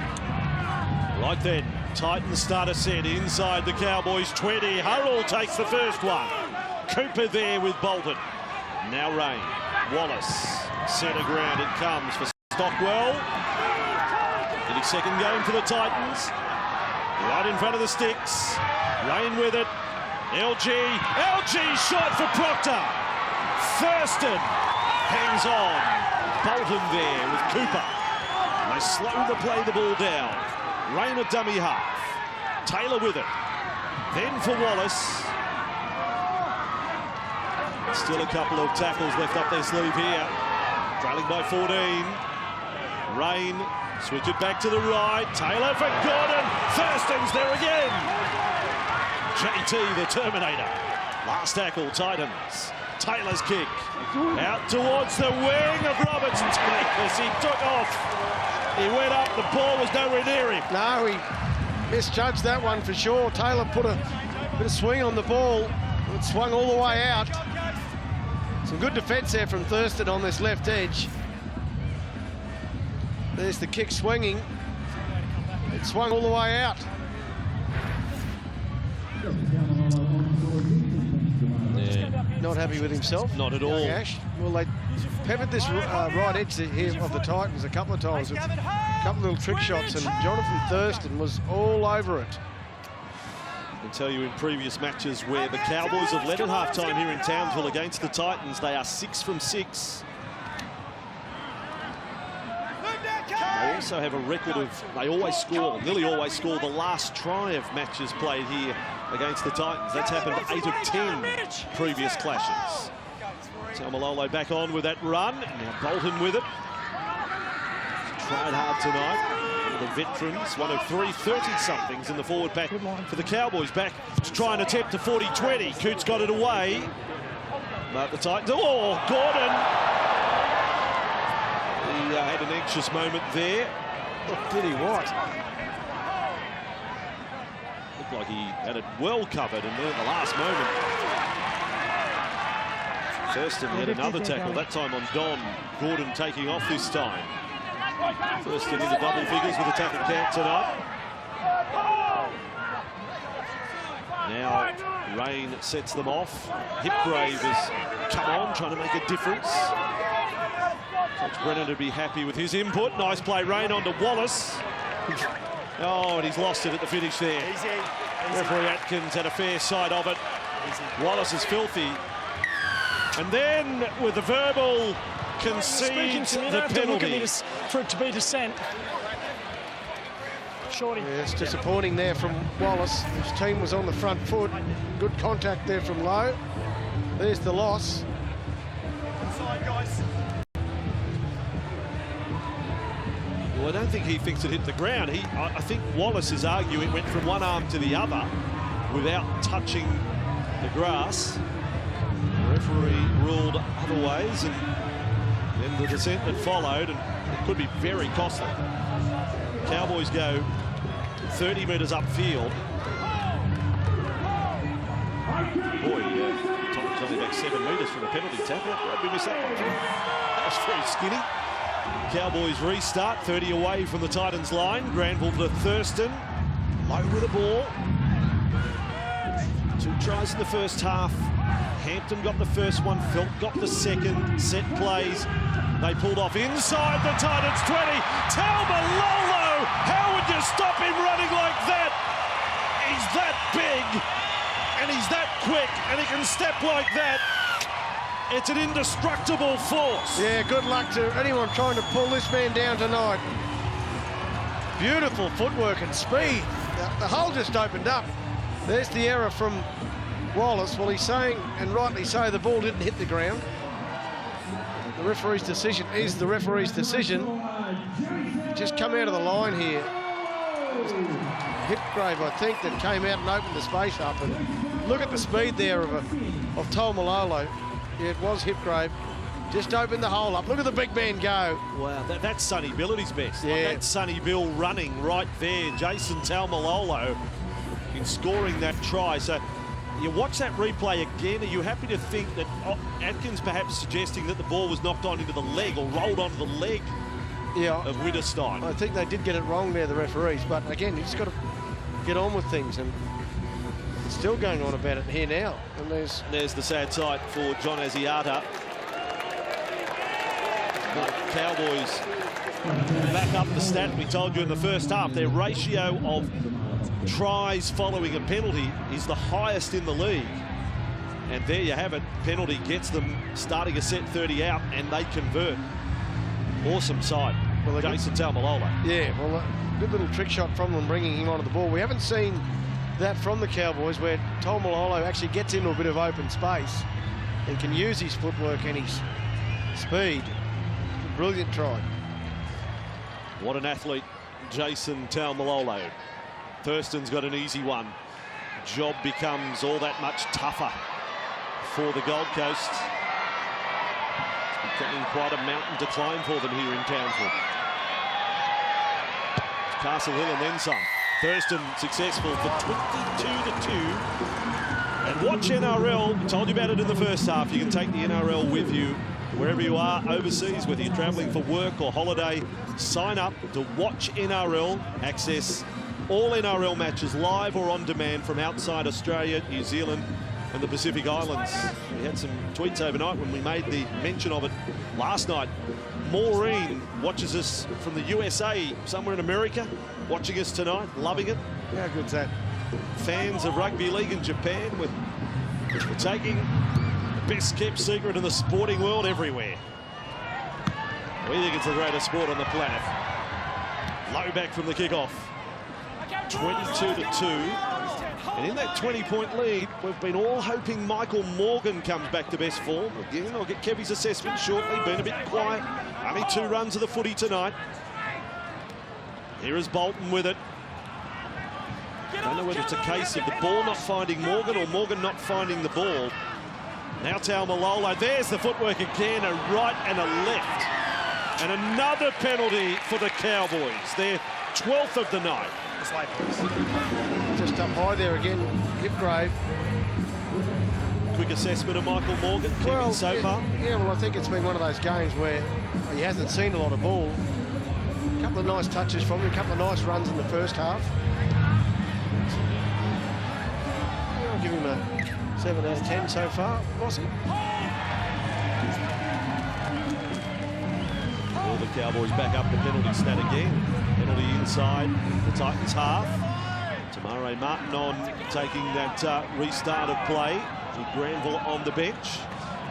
Right then, Titans start a set inside the Cowboys 20. Hurrell takes the first one. Cooper there with Bolton. Now Rain. Wallace. Centre ground it comes for Stockwell. In his second game for the Titans. Right in front of the sticks. Rain with it. LG shot for Proctor. Thurston hangs on. Bolton there with Cooper. They slow to play the ball down. Rain a dummy half. Taylor with it. Then for Wallace. Still a couple of tackles left up their sleeve here. Trailing by 14. Rain, switch it back to the right. Taylor for Gordon. Thurston's there again. JT, the Terminator. Last tackle, Titans. Taylor's kick. Out towards the wing of Roberts. As he took off. He went up, the ball was nowhere near him. No, he misjudged that one for sure. Taylor put a bit of swing on the ball. It swung all the way out. Some good defence there from Thurston on this left edge. There's the kick swinging. It swung all the way out. Yeah. Not happy with himself. Not at all. Ash. Well, they peppered this right edge here of the Titans a couple of times with a couple of little trick shots, and Jonathan Thurston was all over it. I can tell you in previous matches where the Cowboys have led at half-time here in Townsville against the Titans, they are 6 from 6. They also have a record of, they always score, nearly always score the last try of matches played here against the Titans. That's happened 8 of 10 previous clashes. Taumalolo back on with that run. Now Bolton with it. Tried hard tonight. The veterans, one of 3 30-somethings in the forward pack for the Cowboys. Back to try and attempt a 40-20. Coots got it away. But the Titans, oh, Gordon! He had an anxious moment there. Oh, did he what? Looked like he had it well covered, and then at the last moment, Thurston had another tackle, that time on Don. Gordon taking off this time. Thurston into double figures with a tackle count tonight. Now Rain sets them off. Hipgrave has come on, trying to make a difference. Coach Brennan to be happy with his input. Nice play, Rain onto Wallace. Oh, and he's lost it at the finish there. Referee Atkins had a fair sight of it. Wallace is filthy. And then with the verbal, concedes the penalty. For it to be dissent. Shorty. Yeah, it's disappointing there from Wallace. His team was on the front foot. Good contact there from Lowe. There's the loss. Inside, guys. Well, I don't think he thinks it hit the ground. I think Wallace is arguing it went from one arm to the other without touching the grass. The referee ruled otherwise, and then the dissent that followed, and it could be very costly. Cowboys go 30 metres upfield. Boy, Tom's only back 7 metres from the penalty tackle. Why'd we miss that one? That was very skinny. Cowboys restart, 30 away from the Titans line. Granville to Thurston. Low with the ball. 2 tries in the first half. Hampton got the first one, Felt got the second. Set plays. They pulled off inside the Titans 20. Taumalolo! How would you stop him running like that? He's that big, and he's that quick, and he can step like that. It's an indestructible force. Yeah, good luck to anyone trying to pull this man down tonight. Beautiful footwork and speed. The hole just opened up. There's the error from Wallace. Well, he's saying, and rightly so, the ball didn't hit the ground. The referee's decision is the referee's decision. Just come out of the line here. Hipgrave, I think, that came out and opened the space up. And look at the speed there of Taumalolo. Yeah, it was Hipgrave. Just opened the hole up. Look at the big man go. Wow, that's Sonny Bill at his best. Yeah. Like, that's Sonny Bill running right there. Jason Taumalolo in scoring that try. So you watch that replay again. Are you happy to think that Atkins perhaps suggesting that the ball was knocked on into the leg or rolled onto the leg of Widderstein? I think they did get it wrong there, the referees. But again, you just got to get on with things. And it's still going on about it here now. And there's the sad sight for John Asiata. The Cowboys back up the stat we told you in the first half. Their ratio of tries following a penalty is the highest in the league. And there you have it. Penalty gets them starting a set 30 out, and they convert. Awesome side. Well, Jason Taumalolo. Yeah, well, a good little trick shot from them, bringing him onto the ball. We haven't seen that from the Cowboys, where Taumalolo actually gets into a bit of open space and can use his footwork and his speed. Brilliant try. What an athlete, Jason Taumalolo. Thurston's got an easy one. Job becomes all that much tougher for the Gold Coast. It's becoming quite a mountain to climb for them here in Townsville. Castle Hill and then some. Thurston successful for 22-2. And watch NRL. Told you about it in the first half. You can take the NRL with you wherever you are overseas, whether you're travelling for work or holiday. Sign up to watch NRL. Access all NRL matches live or on demand from outside Australia, New Zealand and the Pacific Islands. We had some tweets overnight when we made the mention of it last night. Maureen watches us from the USA, somewhere in America, watching us tonight, loving it. How good's that? Fans of rugby league in Japan, we're taking the best kept secret in the sporting world everywhere. We think it's the greatest sport on the planet. Low back from the kickoff. 22-2. And in that 20-point lead, we've been all hoping Michael Morgan comes back to best form. Again, I'll get Kevy's assessment shortly. Been a bit quiet. Only 2 runs of the footy tonight. Here is Bolton with it. I don't know whether it's a case of the ball not finding Morgan or Morgan not finding the ball. Now Taumalolo. There's the footwork again. A right and a left. And another penalty for the Cowboys. Their 12th of the night. Just up high there again, Hipgrave. Quick assessment of Michael Morgan, well, so far. Yeah, well, I think it's been one of those games where he hasn't seen a lot of ball. A couple of nice touches from him, a couple of nice runs in the first half. I'll give him a 7 out of 10 so far, Mossy. All the Cowboys back up the penalty stat again. Penalty inside the Titans half. Maire Martin on taking that restart of play. With Granville on the bench.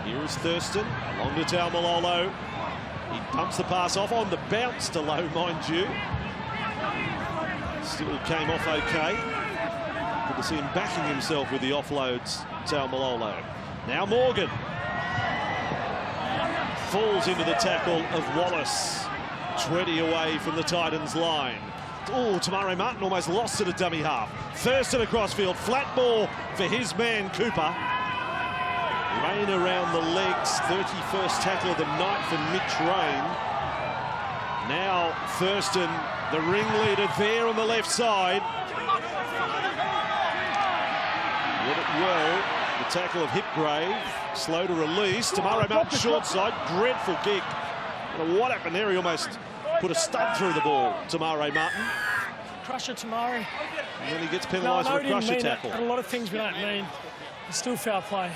Here is Thurston. Along to Taumalolo. He pumps the pass off on the bounce to low, mind you. Still came off okay. Good to see him backing himself with the offloads, Taumalolo. Now Morgan. Falls into the tackle of Wallace. 20 away from the Titans line. Oh, Maire Martin almost lost to the dummy half. Thurston across field. Flat ball for his man, Cooper. Rain around the legs. 31st tackle of the night for Mitch Rain. Now Thurston, the ringleader there on the left side. Did it well. The tackle of Hipgrave. Slow to release. Maire Martin short side. Dreadful kick. What happened there? He almost put a stud through the ball to Maire Martin. Crusher to Murray. And then he gets penalised for a crusher tackle. A lot of things we don't mean. It's still foul play.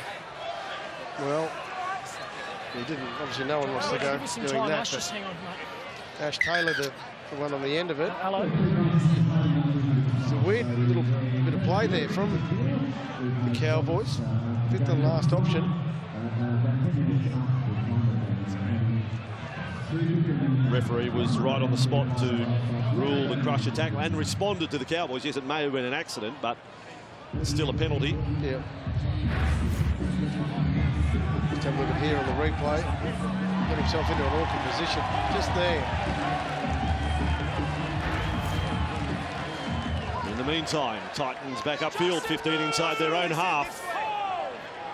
Well, he didn't. Obviously, no one wants to go doing that. Ash, hang on, mate. Ash Taylor, the one on the end of it. Hello. It's a weird little bit of play there from the Cowboys. 5th and last option. Referee was right on the spot to rule the crusher tackle and responded to the Cowboys. Yes, it may have been an accident, but it's still a penalty. Yeah. Just have a look at here on the replay. Got himself into an awkward position just there. In the meantime, Titans back upfield, 15 inside their own half.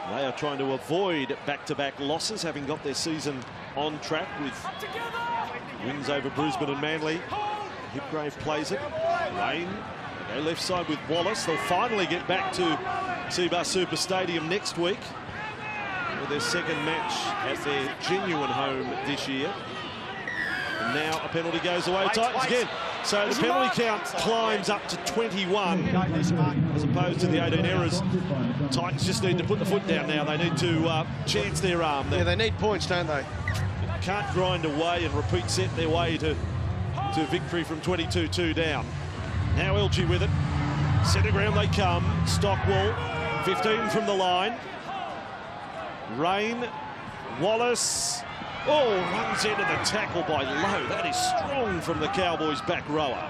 They are trying to avoid back-to-back losses, having got their season on track with wins over Brisbane and Manly. Hipgrave plays it. Rain, they go left side with Wallace. They'll finally get back to Seabus Super Stadium next week with their second match at their genuine home this year. And now a penalty goes away. Titans again. So the penalty count climbs up to 21 as opposed to the 18 errors. Titans just need to put the foot down now. They need to chance their arm. Yeah, they need points, don't they? Can't grind away and repeat set their way to victory from 22-2 down. Now LG with it. Centre ground they come. Stockwell, 15 from the line. Rain, Wallace. Oh, runs into the tackle by Lowe. That is strong from the Cowboys' back rower.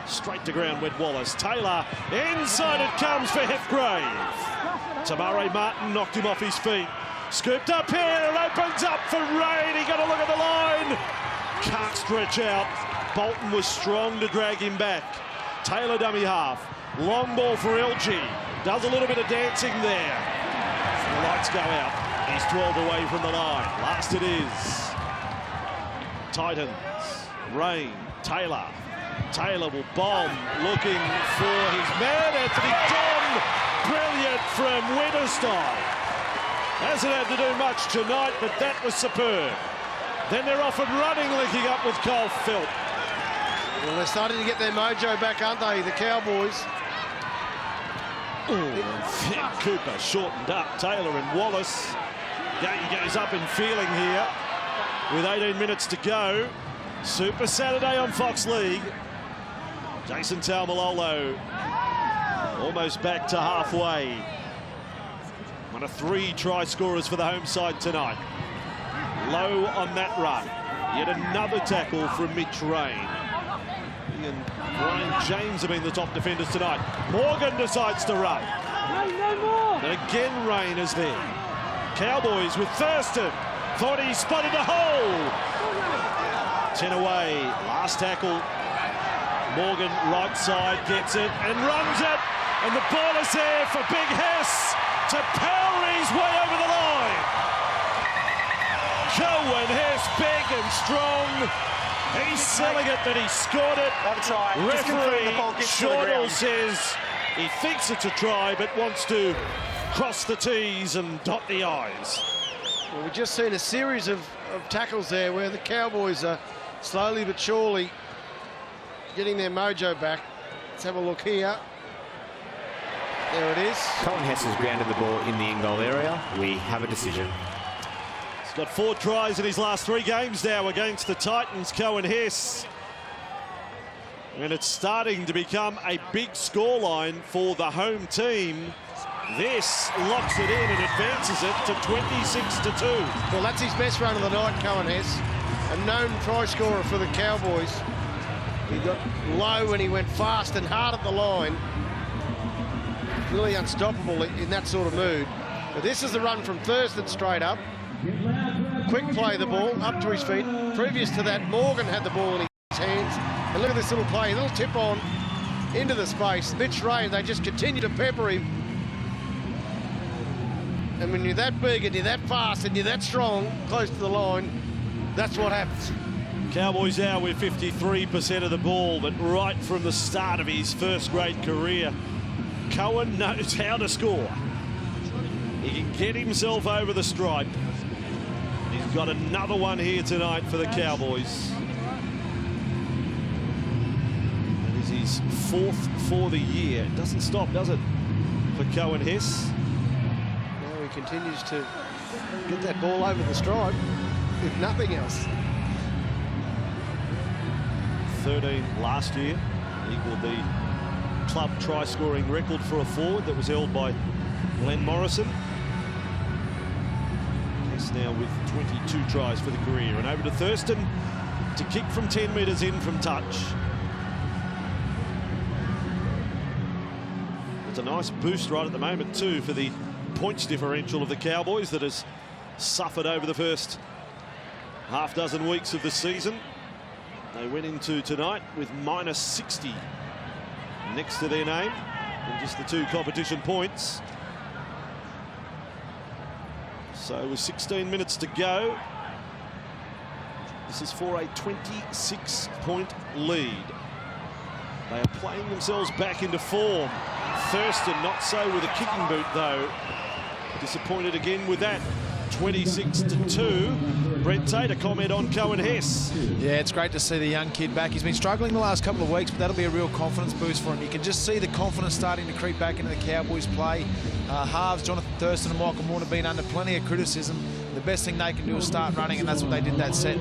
Straight to ground went Wallace. Taylor, inside it comes for Hipgrave. Maire Martin knocked him off his feet. Scooped up here, it opens up for Rain. He got a look at the line. Can't stretch out. Bolton was strong to drag him back. Taylor dummy half. Long ball for LG. Does a little bit of dancing there. The lights go out. He's 12 away from the line. Last it is. Titans. Rain. Taylor. Taylor will bomb. Looking for his man, Anthony Don. Brilliant from Winterstein. Hasn't had to do much tonight, but that was superb. Then they're off and running, linking up with Cole Philp. Well, they're starting to get their mojo back, aren't they, the Cowboys? Finn Cooper shortened up. Taylor and Wallace. Game goes up in feeling here with 18 minutes to go. Super Saturday on Fox League. Jason Taumalolo almost back to halfway. One of 3 try scorers for the home side tonight. Low on that run. Yet another tackle from Mitch Rain. He and Brian James have been the top defenders tonight. Morgan decides to run. No more. And again, Rain is there. Cowboys with Thurston. Thought he spotted the hole. 10 away. Last tackle. Morgan right side gets it and runs it. And the ball is there for Big Hess to power his way over the line. Cohen Hess big and strong. He's selling it that he scored it. Referee Shortall says he thinks it's a try but wants to cross the T's and dot the I's. Well, we've just seen a series of tackles there where the Cowboys are slowly but surely getting their mojo back. Let's have a look here. There it is. Cohen Hess has grounded the ball in the in-goal area. We have a decision. He's got 4 tries in his last 3 games now against the Titans, Cohen Hess. And it's starting to become a big scoreline for the home team. This locks it in and advances it to 26-2. Well, that's his best run of the night, Cohen Hess. A known try scorer for the Cowboys. He got low and he went fast and hard at the line. Really unstoppable in that sort of mood. But this is the run from Thurston straight up. Quick play the ball up to his feet. Previous to that, Morgan had the ball in his hands. And look at this little play, a little tip on into the space. Mitch Rain, they just continue to pepper him. And when you're that big and you're that fast and you're that strong, close to the line, that's what happens. Cowboys out with 53% of the ball, but right from the start of his first great career, Cohen knows how to score. He can get himself over the stripe. He's got another one here tonight for the Cowboys. That is his 4th for the year. It doesn't stop, does it, for Cohen Hess? Now he continues to get that ball over the stripe, if nothing else. 13 last year, equaled the club try-scoring record for a forward that was held by Glenn Morrison. Hess now with 22 tries for the career. And over to Thurston to kick from 10 metres in from touch. It's a nice boost right at the moment too for the points differential of the Cowboys that has suffered over the first half dozen weeks of the season. They went into tonight with -60 next to their name and just the 2 competition points. So with 16 minutes to go, this is for a 26-point lead. They are playing themselves back into form. Thurston not so with a kicking boot though. Disappointed again with that. 26-2. Brent Tate, a comment on Cohen Hess. Yeah, it's great to see the young kid back. He's been struggling the last couple of weeks, but that'll be a real confidence boost for him. You can just see the confidence starting to creep back into the Cowboys play. Halves, Jonathan Thurston and Michael Moore have been under plenty of criticism. The best thing they can do is start running, and that's what they did that set.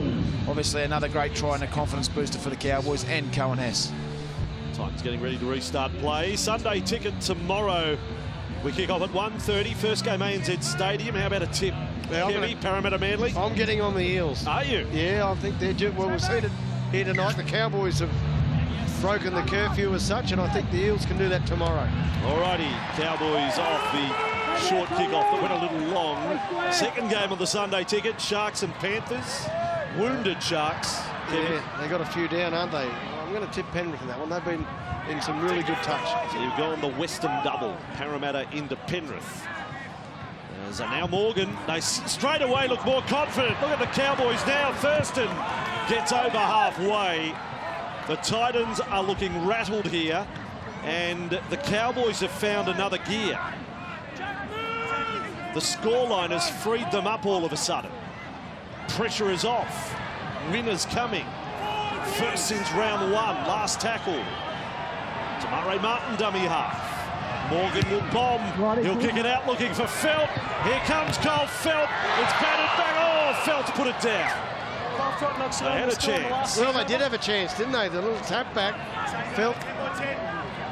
Obviously, another great try and a confidence booster for the Cowboys and Cohen Hess. Titans getting ready to restart play. Sunday ticket tomorrow. We kick off at 1:30. First game ANZ Stadium. How about a tip? Kevy, Parramatta Manly? I'm getting on the Eels. Are you? Yeah, I think they're well, we've seen it here tonight. The Cowboys have broken the curfew as such, and I think the Eels can do that tomorrow. Alrighty, Cowboys off the short kick-off that went a little long. Second game on the Sunday ticket, Sharks and Panthers. Wounded Sharks. Yeah, they got a few down, aren't they? I'm going to tip Penrith in that one. They've been in some really good touch. So you've gone the Western double, Parramatta into Penrith. There's now Morgan. They straight away look more confident. Look at the Cowboys now. Thurston gets over halfway. The Titans are looking rattled here, and the Cowboys have found another gear. The scoreline has freed them up all of a sudden. Pressure is off. Winners coming. First since round 1. Last tackle. To Maire Martin, dummy half. Morgan will bomb. He'll kick it out looking for Felt. Here comes Cole Felt. It's batted back. Oh, Felt's put it down. They had a chance. Well, they did have a chance, didn't they? The little tap back. Felt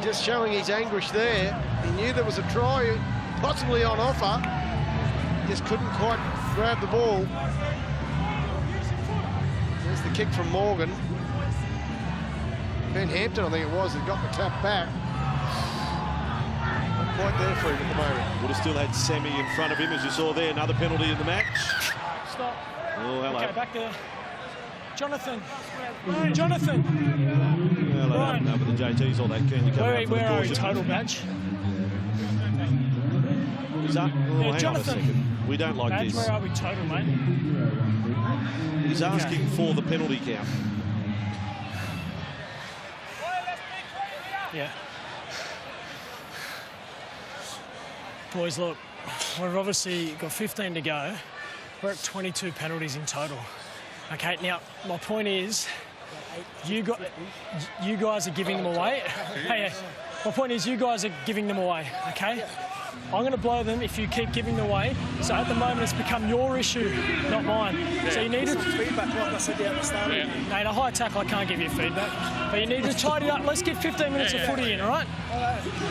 just showing his anguish there. He knew there was a try possibly on offer. Just couldn't quite grab the ball. There's the kick from Morgan. Ben Hampton, I think it was, that got the tap back. Not quite there for him at the moment. Would have still had Sammy in front of him, as you saw there. Another penalty in the match. Stop. Oh, hello. Okay, back there. Jonathan. Jonathan. Well, I don't know with the JTs all that. Can you come out for the where are we? caution? Total badge. He's up. Oh, hang Jonathan. on a second. We don't like Badge, this. where are we? Total, mate. He's asking for the penalty count. Yeah. Boys, look, we've obviously got 15 to go. We're at 22 penalties in total. Okay, now, my point is, you guys are giving them away. Hey, my point is, you guys are giving them away, okay? I'm going to blow them if you keep giving them away. So at the moment, it's become your issue, not mine. So you need to... feedback, like I said at the start. Mate, a high tackle, I can't give you feedback. But you need to tidy up. Let's get 15 minutes of footy in, all right?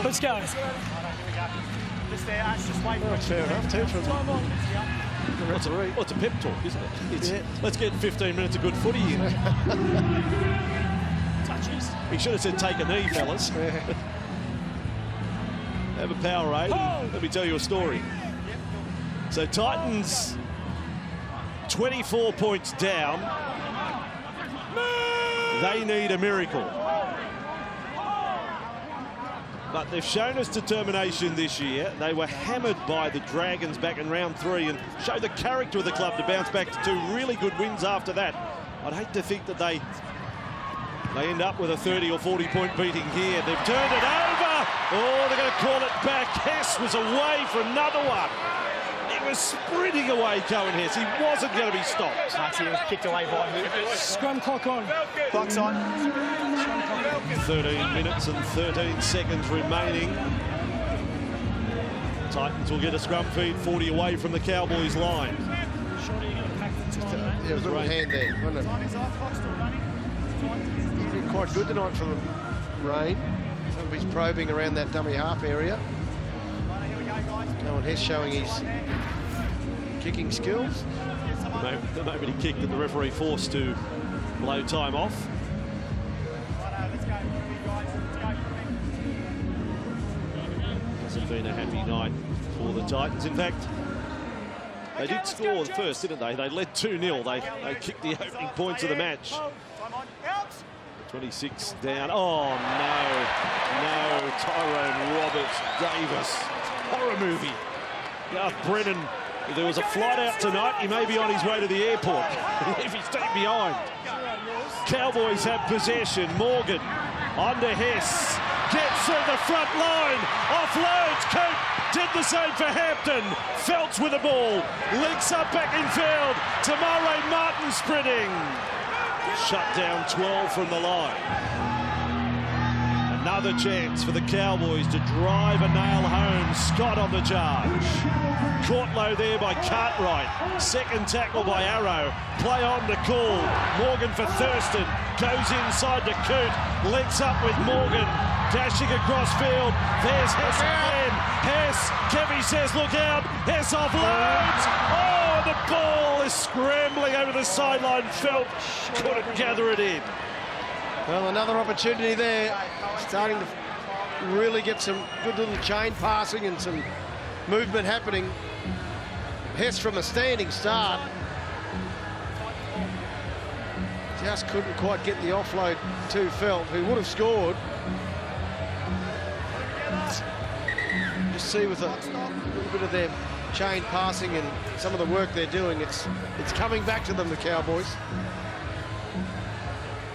Let's go. Just there, Ash, just wait for it. Fair enough, too, from It's a pep talk, isn't it? It's, let's get 15 minutes of good footy in. Touches. He should have said, take a knee, fellas. Have a Powerade. Let me tell you a story. So Titans 24 points down. They need a miracle. But they've shown us determination this year. They were hammered by the Dragons back in round 3 and showed the character of the club to bounce back to 2 really good wins after that. I'd hate to think that they end up with a 30 or 40 point beating here. They've turned it over. Oh, they're going to call it back. Hess was away for another one. He was sprinting away, Cohen Hess. He wasn't going to be stopped. He was kicked away by who? Scrum clock on. Clock's on. 13 minutes and 13 seconds remaining. Titans will get a scrum feed 40 away from the Cowboys line. Yeah, it was a little hand there, wasn't it? He's been quite good tonight for the rain. Some of his probing around that dummy half area. Cohen Hess showing his kicking skills. The moment he kicked that the referee forced to blow time off. Hasn't been a happy night for the Titans. In fact, they did score first, didn't they? They led 2-0. They kicked the opening points of the match. 26 down. Oh, no. No. Tyrone Roberts Davis. Horror movie. Garth Brennan, if there was a flight out tonight, he may be on his way to the airport if he's staying behind. Cowboys have possession. Morgan onto Hess. Gets through the front line. Offloads. Cope did the same for Hampton. Feltz with the ball. Links up back in field. To Maire Martin sprinting. Shut down 12 from the line. Another chance for the Cowboys to drive a nail home. Scott on the charge. Caught low there by Cartwright. Second tackle by Arrow. Play on to Cool. Morgan for Thurston. Goes inside to Coote. Links up with Morgan. Dashing across field. There's Hess again. Hess. Kevy says look out. Hess offloads. Oh, the ball is scrambling over the sideline. Felt couldn't gather it in. Well, another opportunity there. Starting to really get some good little chain passing and some movement happening. Hess from a standing start. Just couldn't quite get the offload to Felt, who would have scored. Just see with a little bit of their chain passing and some of the work they're doing, it's coming back to them, the Cowboys.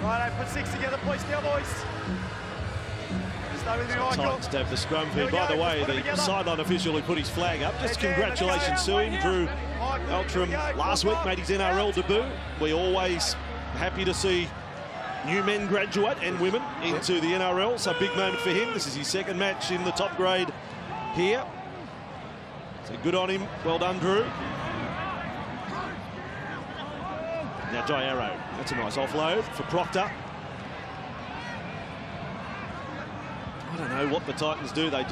Right, put 6 together, please, Cowboys. Stay with me, Michael. Titans to have the scrum feed. By the way, the sideline official who put his flag up, just congratulations to him. Drew Eltram last week made his NRL debut. We always happy to see new men graduate and women into the NRL, so big moment for him. This is his second match in the top grade here. So good on him. Well done, Drew. Now Jai Arrow. That's a nice offload for Proctor. I don't know what the Titans do. Do you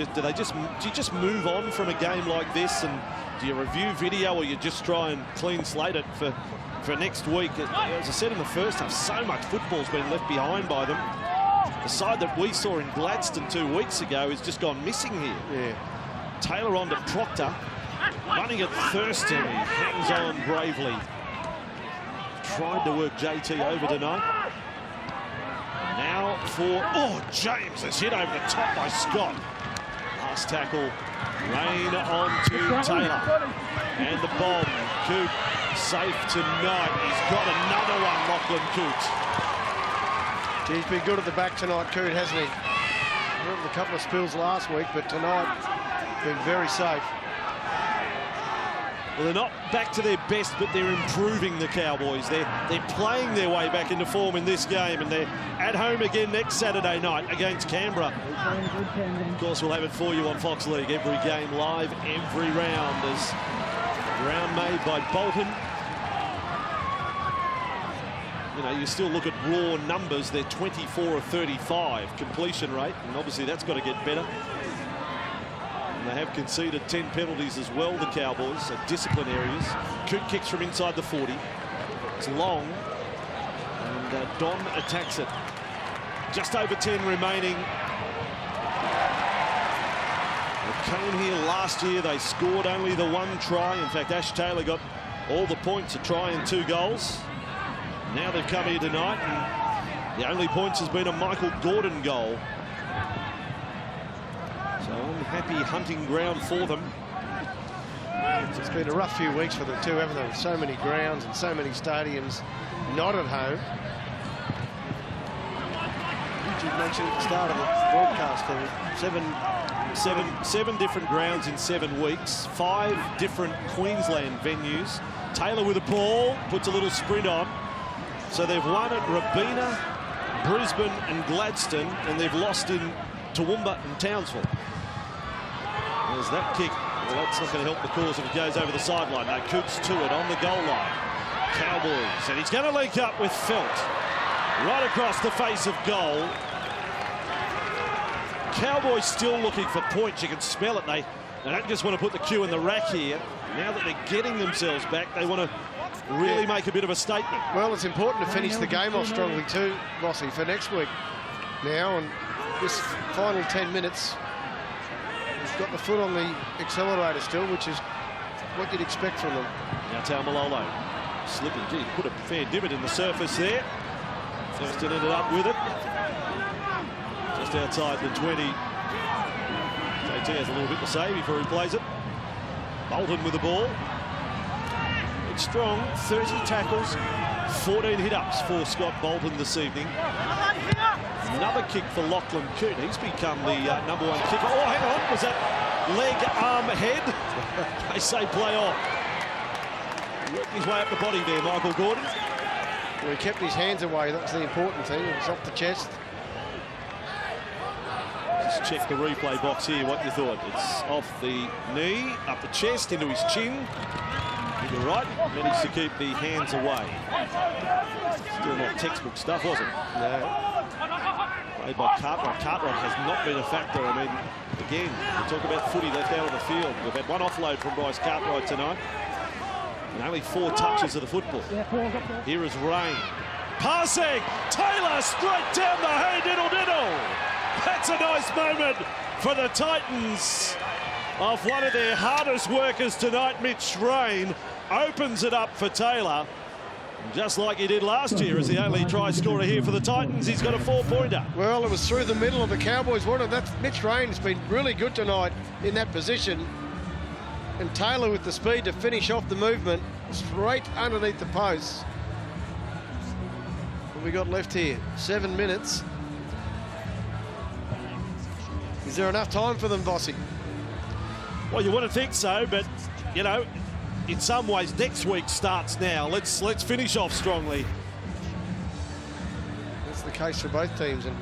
just move on from a game like this, and do you review video, or you just try and clean slate it for next week? As I said in the first half, so much football's been left behind by them. The side that we saw in Gladstone 2 weeks ago has just gone missing here. Yeah. Taylor on to Proctor, running at Thurston. He hangs on bravely. Tried to work JT over tonight. Now for, James is hit over the top by Scott. Last tackle, Rain on to Taylor. And the bomb, Coop safe tonight. He's got another one, Lachlan Coote. He's been good at the back tonight, Coot, hasn't he? A couple of spills last week, but tonight been very safe. Well, they're not back to their best, but they're improving, the Cowboys. They're playing their way back into form in this game, and they're at home again next Saturday night against Canberra. Of course, we'll have it for you on Fox League. Every game live, every round, as round made by Bolton. You know, you still look at raw numbers. They're 24 of 35 completion rate, and obviously that's got to get better. And they have conceded 10 penalties as well, the Cowboys, so discipline areas. Coot kicks from inside the 40. It's long, and Don attacks it. Just over 10 remaining. They came here last year. They scored only the 1 try. In fact, Ash Taylor got all the points, a try and 2 goals. Now they've come here tonight, and the only points has been a Michael Gordon goal. So unhappy hunting ground for them. It's been a rough few weeks for them too, haven't they? With so many grounds and so many stadiums not at home. You mentioned at the start of the broadcast, seven different grounds in 7 weeks, 5 different Queensland venues. Taylor with a ball, puts a little sprint on. So they've won at Robina, Brisbane and Gladstone, and they've lost in Toowoomba and Townsville. There's that kick. Well, that's not going to help the cause if it goes over the sideline. No, Coots to it on the goal line. Cowboys, and he's going to link up with Felt. Right across the face of goal. Cowboys still looking for points. You can smell it. They don't just want to put the cue in the rack here. Now that they're getting themselves back, they want to really make a bit of a statement. Well, it's important to finish the game off strongly too, Rossi, for next week. Now, and this final 10 minutes, he's got the foot on the accelerator still, which is what you'd expect from them. Now Taumalolo slipping. Gee, put a fair divot in the surface there. Thurston ended up with it. Just outside the 20. JT has a little bit to say before he plays it. Bolton with the ball. It's strong, 30 tackles, 14 hit-ups for Scott Bolton this evening. Another kick for Lachlan Coote. He's become the #1 kicker. Oh, hang on, was that leg, arm, head? They say play on. Worked his way up the body there, Michael Gordon. Well, he kept his hands away, that was the important thing. It was off the chest. Just check the replay box here, what you thought. It's off the knee, up the chest, into his chin. You're right, managed to keep the hands away. Still not textbook stuff, was it? No. Played by Cartwright. Cartwright has not been a factor. I mean, again, we talk about footy left out on the field. We've had 1 offload from Bryce Cartwright tonight. And only 4 touches of the football. Here is Rain. Passing! Taylor straight down the hay, diddle-diddle! That's a nice moment for the Titans. of one of their hardest workers tonight, Mitch Rain, opens it up for Taylor. Just like he did last year as the only try scorer here for the Titans. He's got a 4-pointer. Well, it was through the middle of the Cowboys, wasn't it? Mitch Rain's been really good tonight in that position. And Taylor with the speed to finish off the movement straight underneath the posts. What we got left here? 7 minutes. Is there enough time for them, Vossi? Well, you want to think so, but, you know, in some ways, next week starts now. Let's finish off strongly. That's the case for both teams, and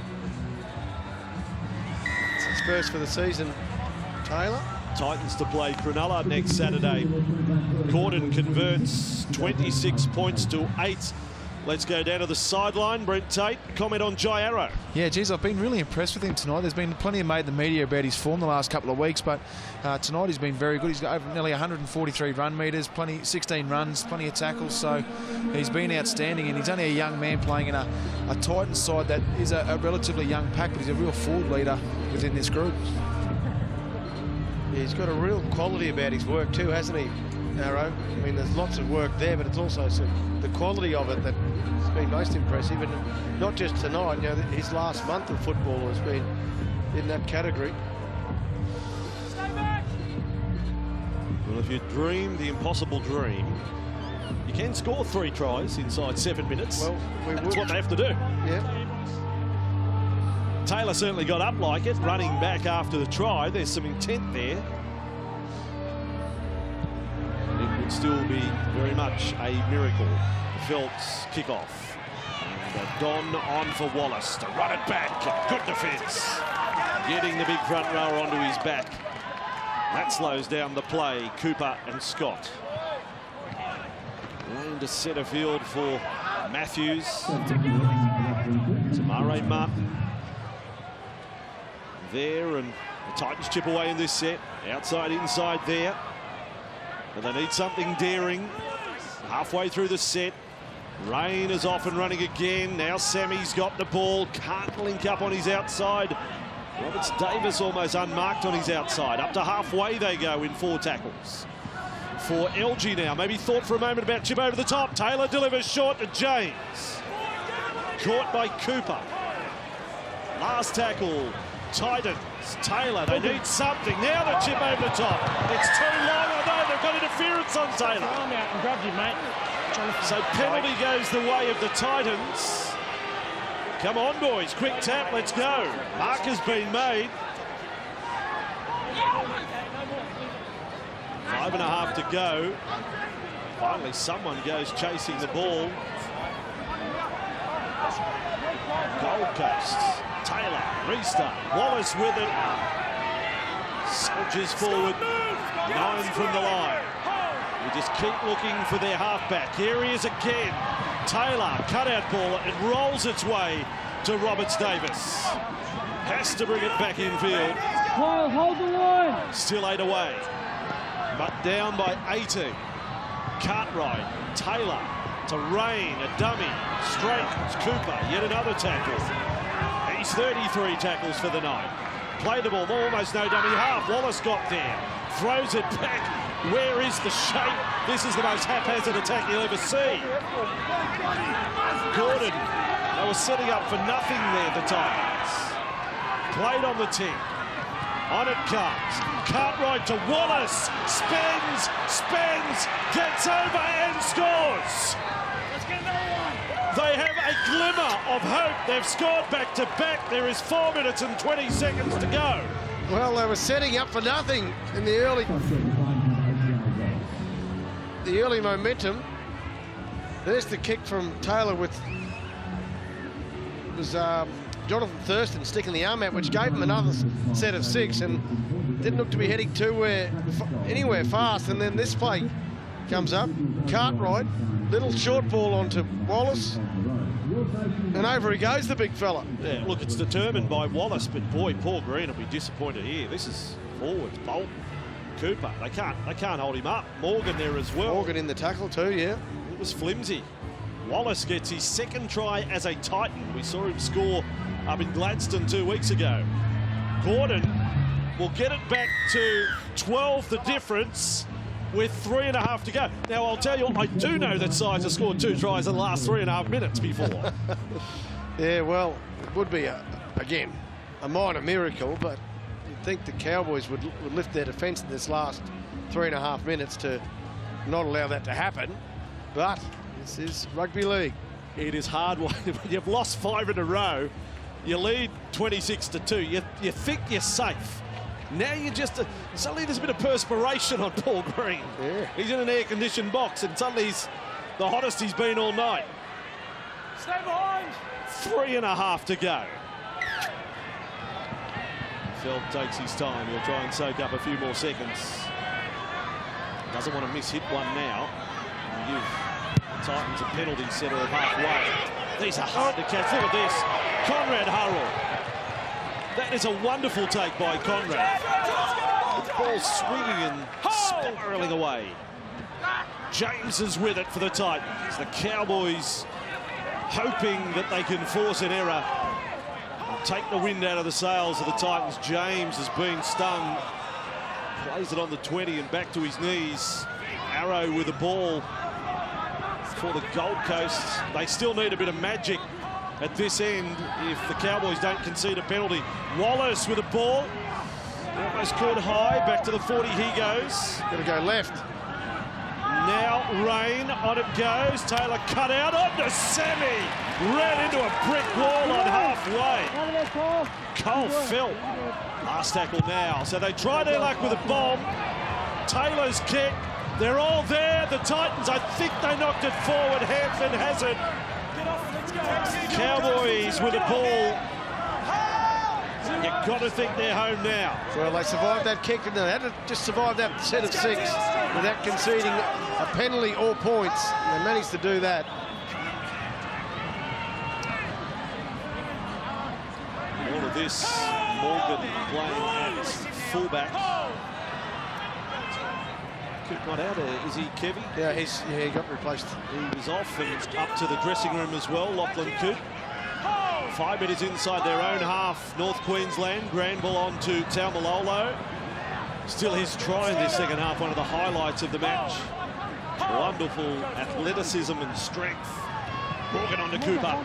it's his first for the season. Taylor. Titans to play Cronulla next Saturday. Gordon converts 26 points to 8. Let's go down to the sideline. Brent Tate, comment on Jai Arrow. Yeah, geez, I've been really impressed with him tonight. There's been plenty of made in the media about his form the last couple of weeks, but tonight he's been very good. He's got over nearly 143 run metres, 16 runs, plenty of tackles, so he's been outstanding, and he's only a young man playing in a Titans side that is a relatively young pack, but he's a real forward leader within this group. Yeah, he's got a real quality about his work too, hasn't he, Arrow? I mean, there's lots of work there, but it's also the quality of it that has been most impressive, and not just tonight. You know, his last month of football has been in that category. Well, if you dream the impossible dream, you can score 3 tries inside 7 minutes. Well, that's what they have to do. Yeah. Taylor certainly got up like it, running back after the try. There's some intent there. It would still be very much a miracle. The Phelps kickoff. And Don on for Wallace to run it back. Good defence. Getting the big front rower onto his back. That slows down the play. Cooper and Scott. Lane to centre field for Matthews. To Maire Martin. There, and the Titans chip away in this set. Outside, inside there. But they need something daring. Halfway through the set. Rain is off and running again. Now Sammy's got the ball. Can't link up on his outside. Roberts Davis almost unmarked on his outside. Up to halfway they go in 4 tackles. For LG now. Maybe thought for a moment about chip over the top. Taylor delivers short to James. Caught by Cooper. Last tackle. Titans. Taylor, they need something. Now the chip over the top. It's too long. I know they've got interference on Taylor. Come out and grab you, mate. So penalty goes the way of the Titans. Come on, boys. Quick tap. Let's go. Mark has been made. 5.5 to go. Finally, someone goes chasing the ball. Gold Coast. Taylor, restart. Wallace with it. Soldiers forward. 9 from the line. We just keep looking for their halfback. Here he is again. Taylor, cutout ball. It rolls its way to Roberts Davis. Has to bring it back in field. Kyle, hold the line. Still 8 away. But down by 18. Cartwright, Taylor to Rain, a dummy. Straight, Cooper, yet another tackle. He's 33 tackles for the night. Played the ball, almost no dummy half. Wallace got there, throws it back. Where is the shape? This is the most haphazard attack you'll ever see. Gordon, they were setting up for nothing there, the Titans. Played on the 10. On it comes. Cartwright to Wallace. Spins, gets over and scores. Let's get another one. They have a glimmer of hope. They've scored back-to-back. There is 4 minutes and 20 seconds to go. Well, they were setting up for nothing in the early momentum. There's the kick from Taylor with Jonathan Thurston sticking the arm out, which gave him another set of 6 and didn't look to be heading anywhere fast. And then this play comes up. Cartwright, little short ball onto Wallace, and over he goes, the big fella. Yeah, look, it's determined by Wallace, but boy, Paul Green will be disappointed here. This is forwards, Bolton, Cooper. They can't hold him up. Morgan there as well. Morgan in the tackle too, yeah. It was flimsy. Wallace gets his 2nd try as a Titan. We saw him score up in Gladstone 2 weeks ago. Gordon will get it back to 12, the difference, with 3.5 to go. Now, I'll tell you, I do know that Sides has scored 2 tries in the last 3.5 minutes before. Yeah, well, it would be, again, a minor miracle, but you'd think the Cowboys would lift their defence in this last 3.5 minutes to not allow that to happen. But this is rugby league. It is hard when you've lost 5 in a row. You lead 26-2. You think you're safe. Now you just suddenly there's a bit of perspiration on Paul Green. Yeah. He's in an air-conditioned box, and suddenly he's the hottest he's been all night. Stay behind. 3.5 to go. Phil takes his time. He'll try and soak up a few more seconds. Doesn't want to miss hit one now. Give the Titans a penalty setter of halfway. These are hard to catch. Look at this. Conrad Hurrell. That is a wonderful take by Conrad. The ball swinging and spiralling away. James is with it for the Titans. The Cowboys hoping that they can force an error and take the wind out of the sails of the Titans. James has been stung. Plays it on the 20 and back to his knees. Arrow with the ball for the Gold Coast. They still need a bit of magic at this end if the Cowboys don't concede a penalty. Wallace with a ball. Almost caught high. Back to the 40 he goes. Gonna go left. Now Rain, on it goes. Taylor cut out onto Sammy. Ran into a brick wall on halfway. Cole Phil. Last tackle now. So they try their luck with a bomb. Taylor's kick. They're all there. The Titans, I think they knocked it forward. Hampton has it. Cowboys with a ball. You've got to think they're home now. Well, they survived that kick, and they had to just survive that set of 6 without conceding a penalty or points. And they managed to do that. All of this, Morgan playing at fullback. Not out, is he, Kevy? Yeah, he got replaced. He was off and up to the dressing room as well, Lachlan Coote. 5 metres inside their own half, North Queensland. Granville on to Taumalolo. Still his try in this second half, one of the highlights of the match. Wonderful athleticism and strength. Morgan on to Cooper.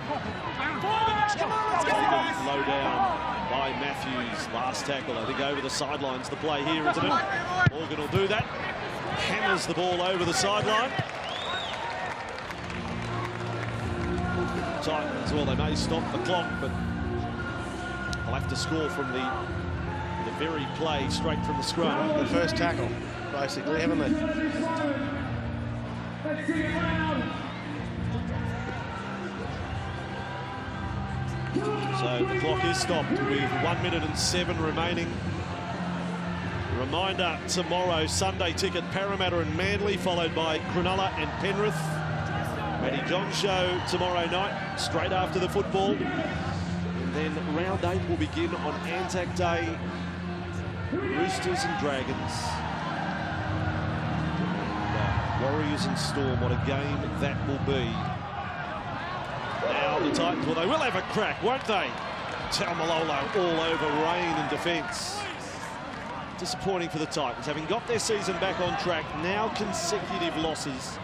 Low down by Matthews. Last tackle, I think, over the sidelines. The play here, isn't it? Morgan will do that. Hammers the ball over the sideline. Titans, well, they may stop the clock, but they'll have to score from the very play straight from the scrum. The first tackle, basically, haven't they? So the clock is stopped with 1 minute and 7 remaining. Reminder, tomorrow, Sunday ticket, Parramatta and Manly, followed by Cronulla and Penrith. Matty John show tomorrow night, straight after the football. And then round 8 will begin on Anzac Day. Roosters and Dragons. And, Warriors and Storm, what a game that will be. Now the Titans, well, they will have a crack, won't they? Taumalolo all over Rain in defence. Disappointing for the Titans, having got their season back on track. Now consecutive losses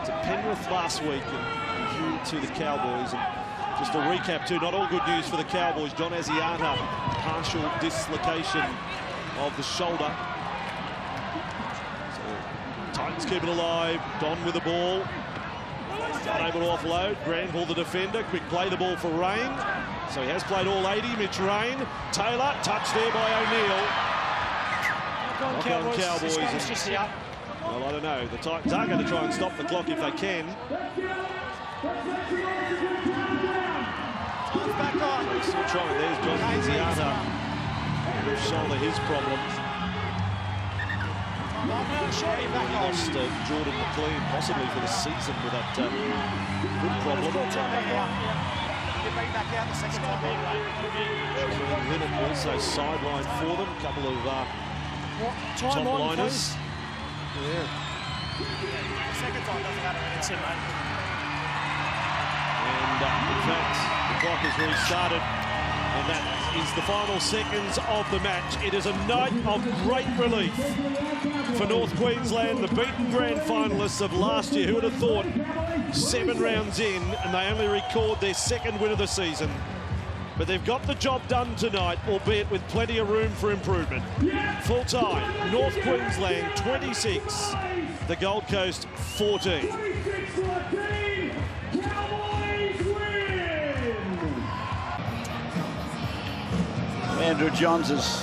to Penrith last week and here to the Cowboys. And just a recap too, not all good news for the Cowboys. John Asiata, partial dislocation of the shoulder. So, Titans keep it alive. Don with the ball. Unable to offload. Granville the defender. Quick play the ball for Rain. So he has played all 80. Mitch Rain. Taylor, touched there by O'Neill. Knock on Cowboys. Well, I don't know. The Titans are going to try and stop the clock if they can. Still trying. There's John Asiata. Shoulder his problems. He lost Jordan McLean possibly for the season with that foot problem. Linnet also sidelined for them. A couple of top liners. Yeah. Second time doesn't matter against him, mate. And in fact, the clock has restarted. And that is the final seconds of the match. It is a night of great relief for North Queensland, the beaten grand finalists of last year. Who would have thought 7 rounds in and they only record their 2nd win of the season. But they've got the job done tonight, albeit with plenty of room for improvement. Full time, North Queensland 26, the Gold Coast 14. Andrew Johns has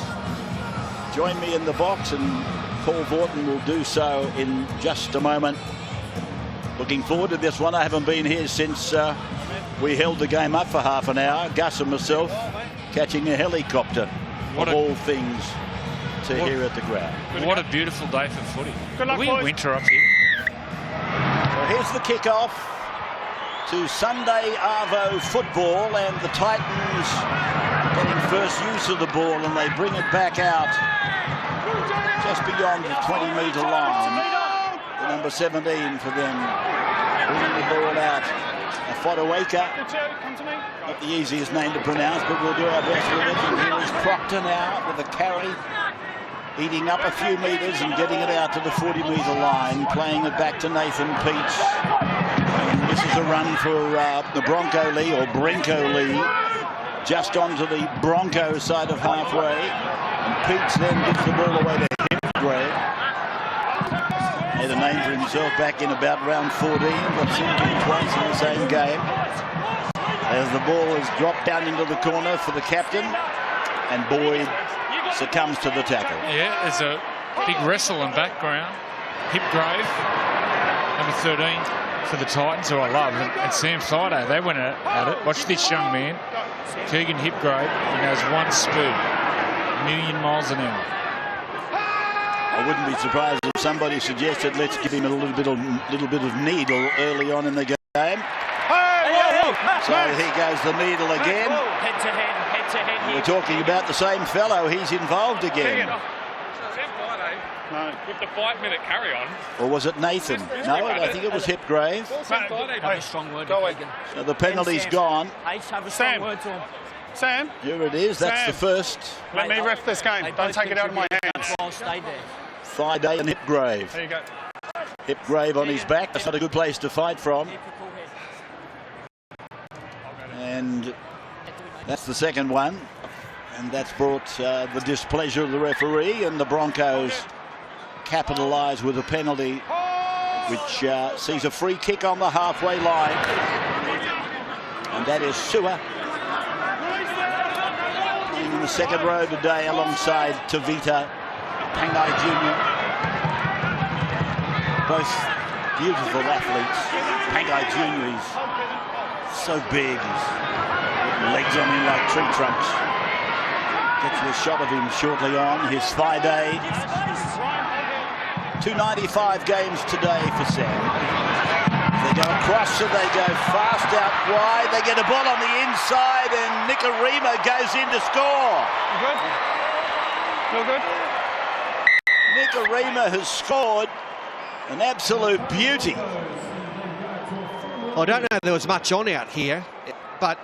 joined me in the box, and Paul Vorton will do so in just a moment. Looking forward to this one. I haven't been here since we held the game up for half an hour. Gus and myself catching a helicopter, of all things, to here at the ground. What a beautiful day for footy. Good luck, we boys. winter up here. Well, here's the kick-off to Sunday Arvo football, and the Titans getting first use of the ball, and they bring it back out just beyond the 20-metre line. The number 17 for them, bringing the ball out. Fodawaka, not the easiest name to pronounce, but we'll do our best with it. And here is Proctor now with a carry, eating up a few metres and getting it out to the 40-metre line, playing it back to Nathan Peach. And this is a run for the Bronco Lee, or Brenko Lee, just onto the Bronco side of halfway. And Peach then gives the ball away to Hipgrave. Made a name for himself back in about round 14. Got seen twice in the same game. As the ball is dropped down into the corner for the captain, and Boyd succumbs to the tackle. Yeah, there's a big wrestle in background. Hipgrave, number 13 for the Titans, who I love, and Sam Fido, they went at it. Watch this young man, Keegan Hipgrave. He knows one speed, 1,000,000 miles an hour. I wouldn't be surprised if somebody suggested let's give him a little bit of needle early on in the game. So here goes the needle again. Head to head. We're talking about the same fellow. He's involved again. No. With the 5-minute carry on. Or was it Nathan? No, I think it was Hipgrave. Have a strong word. So the penalty's gone. Have a strong word to him. Sam. Here it is. That's the first. Let me ref this game. Don't take it out of my hands. I'll stay there. Thaiday and Hipgrave. There you go. Hipgrave on his back. That's not a good place to fight from. And that's the second one. And that's brought the displeasure of the referee, and the Broncos capitalise with a penalty, which sees a free kick on the halfway line. And that is Sewer, playing in the second row today alongside Tavita Pangai Jr. Both beautiful athletes. Pangai Jr. is so big, his legs on him like tree trunks. Gets a shot of him shortly on. His thigh day. 295 games today for Sam. They go across and they go fast out wide. They get a ball on the inside, and Nikorima goes in to score. Good? Feel good? Nikorima has scored an absolute beauty. I don't know if there was much on out here, but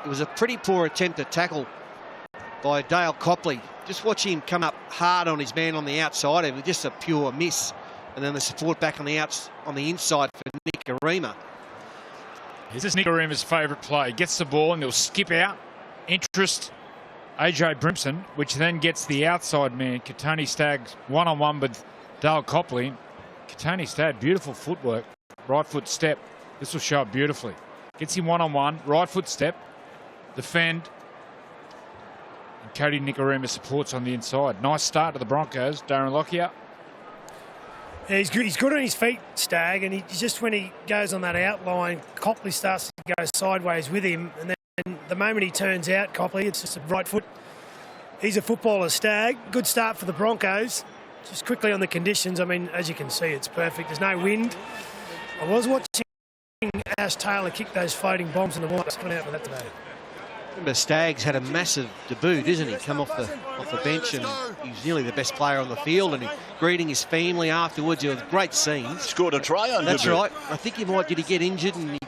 it was a pretty poor attempt at tackle by Dale Copley. Just watch him come up hard on his man on the outside. It was just a pure miss. And then the support back on the inside for Nikorima. This is Nikorima's favourite play. Gets the ball and he'll skip out. Interest AJ Brimson, which then gets the outside man, Katoni Staggs, one-on-one with Dale Copley. Katoni Staggs, beautiful footwork. Right foot step. This will show up beautifully. Gets him one-on-one. Right foot step. Defend. And Cody Nikorima supports on the inside. Nice start to the Broncos. Darren Lockyer. Yeah, he's good on his feet, Stagg, and he just when he goes on that outline, Copley starts to go sideways with him, and then the moment he turns out, Copley, it's just a right foot. He's a footballer, Stagg. Good start for the Broncos. Just quickly on the conditions, I mean, as you can see, it's perfect. There's no wind. I was watching Ash Taylor kick those floating bombs in the water. Coming out with that today. Remember, Staggs had a massive debut, didn't he? Come off the bench, and he was nearly the best player on the field, and greeting his family afterwards. It was great scenes. Scored a try on That's debut. right. I think did he get injured and he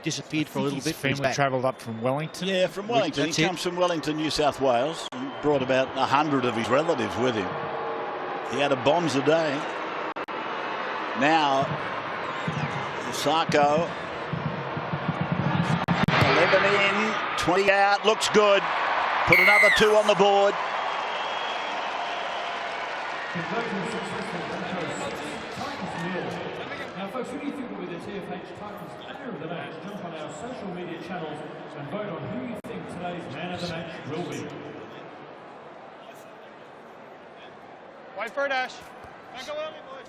disappeared for a little bit. Family travelled up from Wellington. Yeah, from Wellington. That's He it. comes from Wellington, New South Wales, and brought about 100 of his relatives with him. He had a bombs a day. Now, Sarko. 11 in, 20 out, looks good. Put another 2 on the board. Now, folks, who do you think will be the TFH Titans player of the match? Jump on our social media channels and vote on who you think today's man of the match will be. Wait for it, Ash. Don't go early, boys.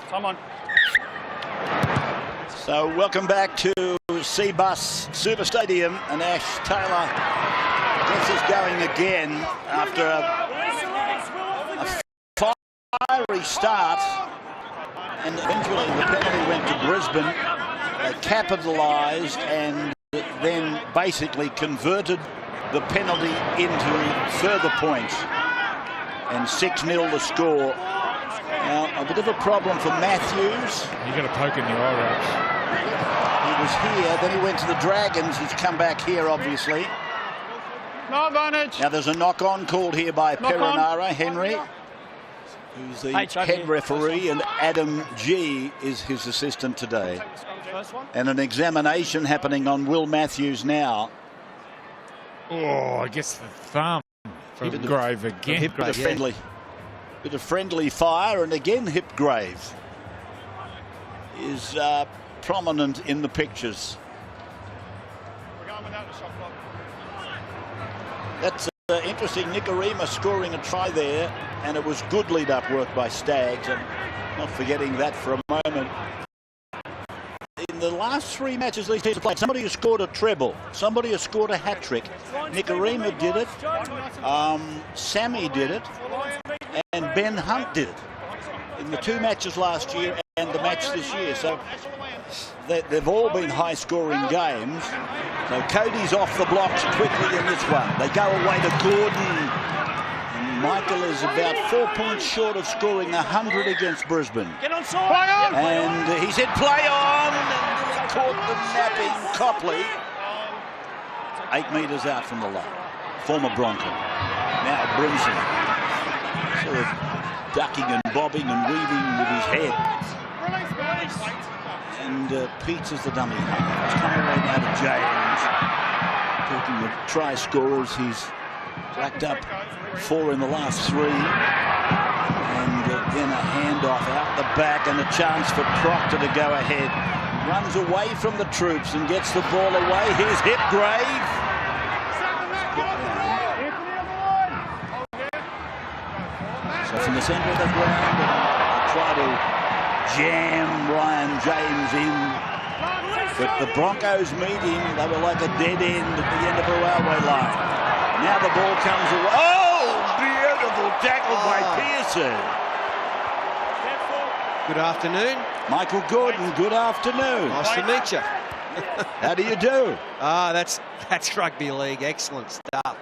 Come on. So welcome back to Seabus Super Stadium, and Ash Taylor gets us going again after a fiery start, and eventually the penalty went to Brisbane. They capitalised and then basically converted the penalty into further points, and 6-0 the score. Now, a bit of a problem for Matthews. You got a poke in the eye wraps. He was here, then he went to the Dragons. He's come back here, obviously. No advantage. Now, there's a knock-on called here by Perinara, Henry, who's the head referee, and Adam G is his assistant today. And an examination happening on Will Matthews now. Oh, I guess the thumb from Grave again. Bit of friendly fire, and again Hipgrave is prominent in the pictures. That's interesting. Nikorima scoring a try there, and it was good lead-up work by Staggs. I'm not forgetting that for a moment. In the last 3 matches these teams have played, somebody has scored a treble, somebody has scored a hat-trick. Nikorima did it, Sammy did it, and Ben Hunt did it in the 2 matches last year and the match this year. So they've all been high-scoring games. So Cody's off the blocks quickly in this one. They go away to Gordon. And Michael is about 4 points short of scoring 100 against Brisbane. Get on side. And he's hit play on. And caught the napping Copley. 8 metres out from the line. Former Bronco. Now Brimson. Sort of ducking and bobbing and weaving with his head. And Peets is the dummy half. It's coming away now to James. Talking of try scorers, he's racked up 4 in the last 3. And then a handoff out the back and a chance for Proctor to go ahead. Runs away from the troops and gets the ball away. Here's Hipgrave. So from the centre of the ground, try to jam Ryan James in. But the Broncos meeting, they were like a dead end at the end of a railway line. Now the ball comes away. Oh, beautiful tackle by Pearson. Good afternoon. Michael Gordon, good afternoon. Nice to meet you. How do you do? That's rugby league. Excellent stuff.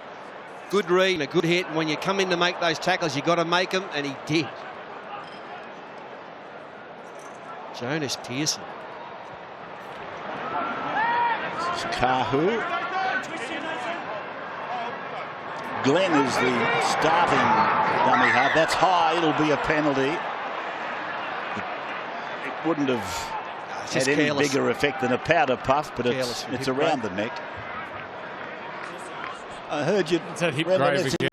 Good read and a good hit. And when you come in to make those tackles, you got to make them, and he did. Jonas Pearson. This is Kahu. Glenn is the starting dummy half. That's high. It'll be a penalty. It wouldn't have had any bigger effect than a powder puff, but it's around the neck. I heard you reminiscing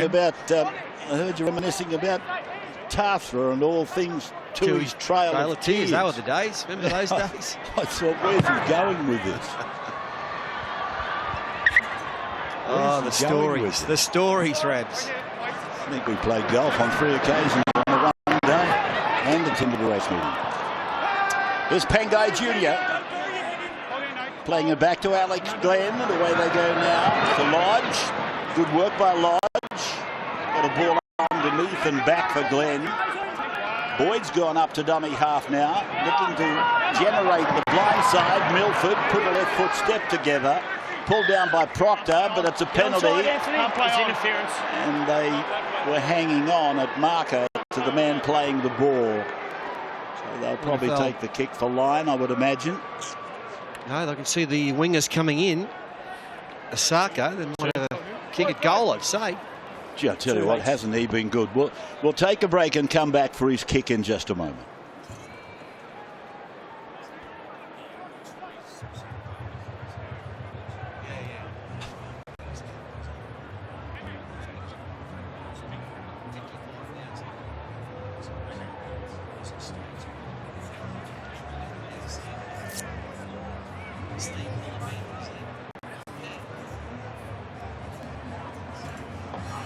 about Tathra and all things to his trail of tears. They were the days. Remember those days? I thought, where's he going with this? Oh, the stories. The stories, Rabs. I think we played golf on 3 occasions on the one day and attended a race meeting. Here's Pangai Jr. playing it back to Alex Glenn. And away they go now to Lodge. Good work by Lodge. Got a ball underneath and back for Glenn. Boyd's gone up to dummy half now, looking to generate the blind side. Milford put a left foot step together. pulled down by Proctor, but it's a penalty. It's interference. And they were hanging on at marker to the man playing the ball. So they'll probably take the kick for line, I would imagine. No, they can see the wingers coming in. Osako, they might have a kick at goal, I'd say. Gee, I tell you what, hasn't he been good? We'll take a break and come back for his kick in just a moment.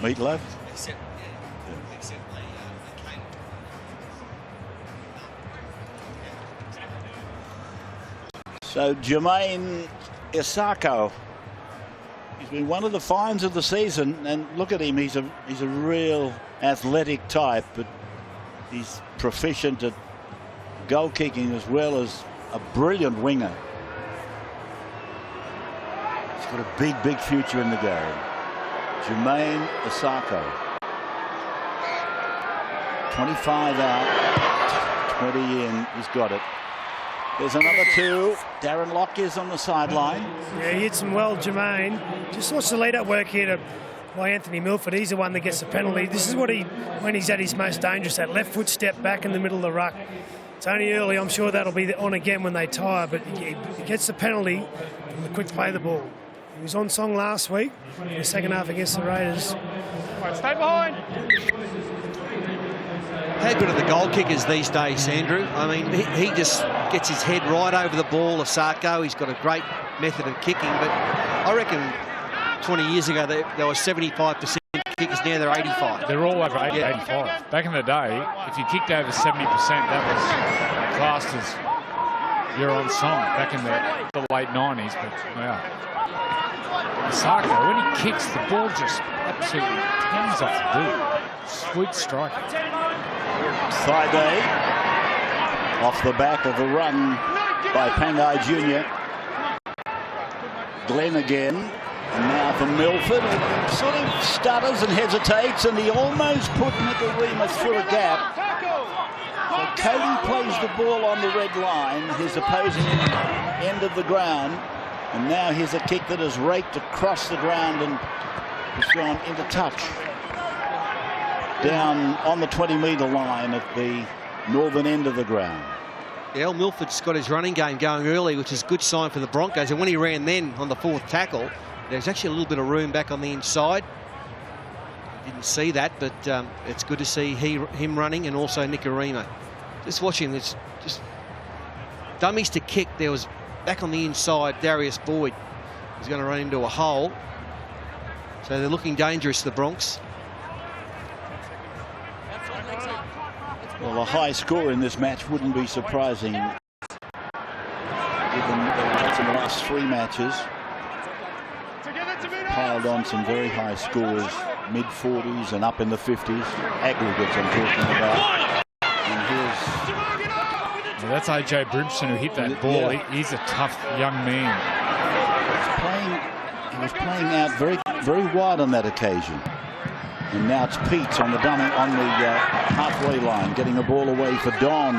Meatloaf? So Jermaine Osako, he's been one of the finds of the season, and look at him, he's a real athletic type, but he's proficient at goal kicking as well as a brilliant winger. He's got a big future in the game. Jermaine Osako. 25 out, 20 in, he's got it. There's another two. Darren Lock is on the sideline. Yeah, he hits him well, Jermaine. Just watch the lead-up work here by Anthony Milford. He's the one that gets the penalty. This is when he's at his most dangerous, that left foot step back in the middle of the ruck. It's only early. I'm sure that'll be on again when they tire, but he gets the penalty from the quick play of the ball. He was on song last week in the second half against the Raiders. Right, stay behind. How good are the goal kickers these days, Andrew? I mean, he just gets his head right over the ball, Osako. He's got a great method of kicking, but I reckon 20 years ago there were 75% kickers, now they're 85. They're all over 85. Back in the day, if you kicked over 70%, that was classed as you're on song back in the late 90s, but yeah. Osako, when he kicks, the ball just absolutely tends off the boot. Sweet strike. Thaiday off the back of a run by Pangai Jr. Glenn again, and now for Milford. He sort of stutters and hesitates, and he almost put Nikorima through a gap. So Cody plays the ball on the red line, his opposing end of the ground. And now here's a kick that is raked across the ground and has gone into touch. Down on the 20-metre line at the northern end of the ground. Yeah, Milford's got his running game going early, which is a good sign for the Broncos. And when he ran then on the fourth tackle, there's actually a little bit of room back on the inside. Didn't see that, but it's good to see him running, and also Nikorima. Just watching this, just dummies to kick. There was back on the inside, Darius Boyd is going to run into a hole. So they're looking dangerous, the Bronx. Well, a high score in this match wouldn't be surprising, given the results in the last three matches. Piled on some very high scores, mid-40s and up in the 50s. Aggregates I'm talking about. And here's... Well, that's AJ Brimson who hit that ball. Yeah. He's a tough young man. He was playing out very wide on that occasion. And now it's Pete on the halfway line, getting the ball away for Don.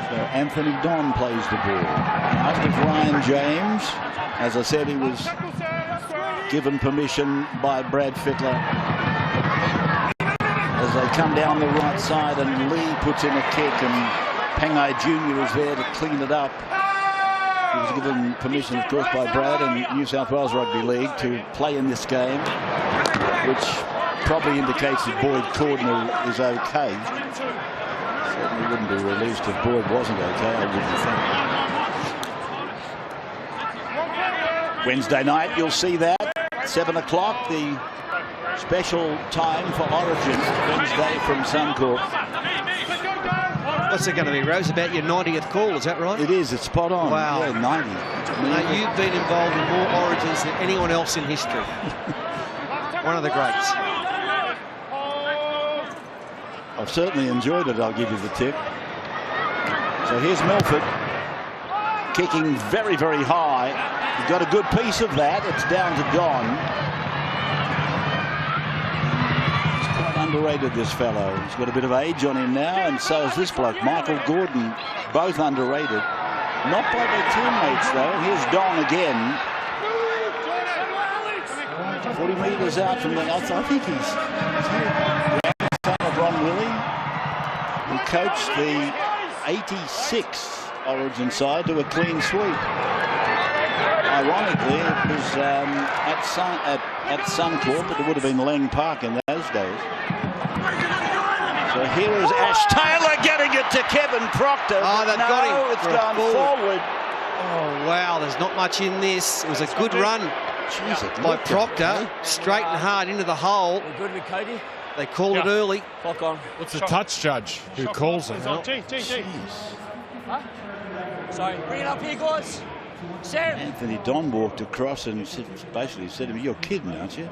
So Anthony Don plays the ball. Out of Ryan James. As I said, he was given permission by Brad Fittler. As they come down the right side, and Lee puts in a kick, and Pangai Jr. is there to clean it up. He was given permission, of course, by Brad and New South Wales Rugby League to play in this game, which probably indicates that Boyd Cordner is okay. Certainly wouldn't be released if Boyd wasn't okay, I wouldn't think. Wednesday night, you'll see that. 7 o'clock, the special time for Origin, Wednesday from Suncorp. What's it going to be, Rose? About your 90th call, is that right? It is, it's spot on. Wow. Yeah, 90. You've been involved in more Origins than anyone else in history. One of the greats. I've certainly enjoyed it, I'll give you the tip. So here's Milford. kicking very, very high. He got a good piece of that. It's down to Don. He's quite underrated, this fellow. He's got a bit of age on him now, and so is this bloke, Michael Gordon, both underrated. Not by their teammates, though. Here's Don again. 40 metres out from the outside. I think he's son of Ron Willie, who coached the 86 Origin side to a clean sweep. Ironically, it was at Suncorp, but it would have been Lang Park in those days. So here is Ash Taylor getting it to Kevin Proctor. Oh, they've got him. It's gone forward. Oh, wow, there's not much in this. It was a good run by Proctor, straight and hard into the hole. We're good with Cody. They call it early. Clock on. What's the touch judge who calls it? Huh? Sorry, bring it up here, guys. Sam. Anthony Don walked across and basically said to me, "You're kidding, aren't you?"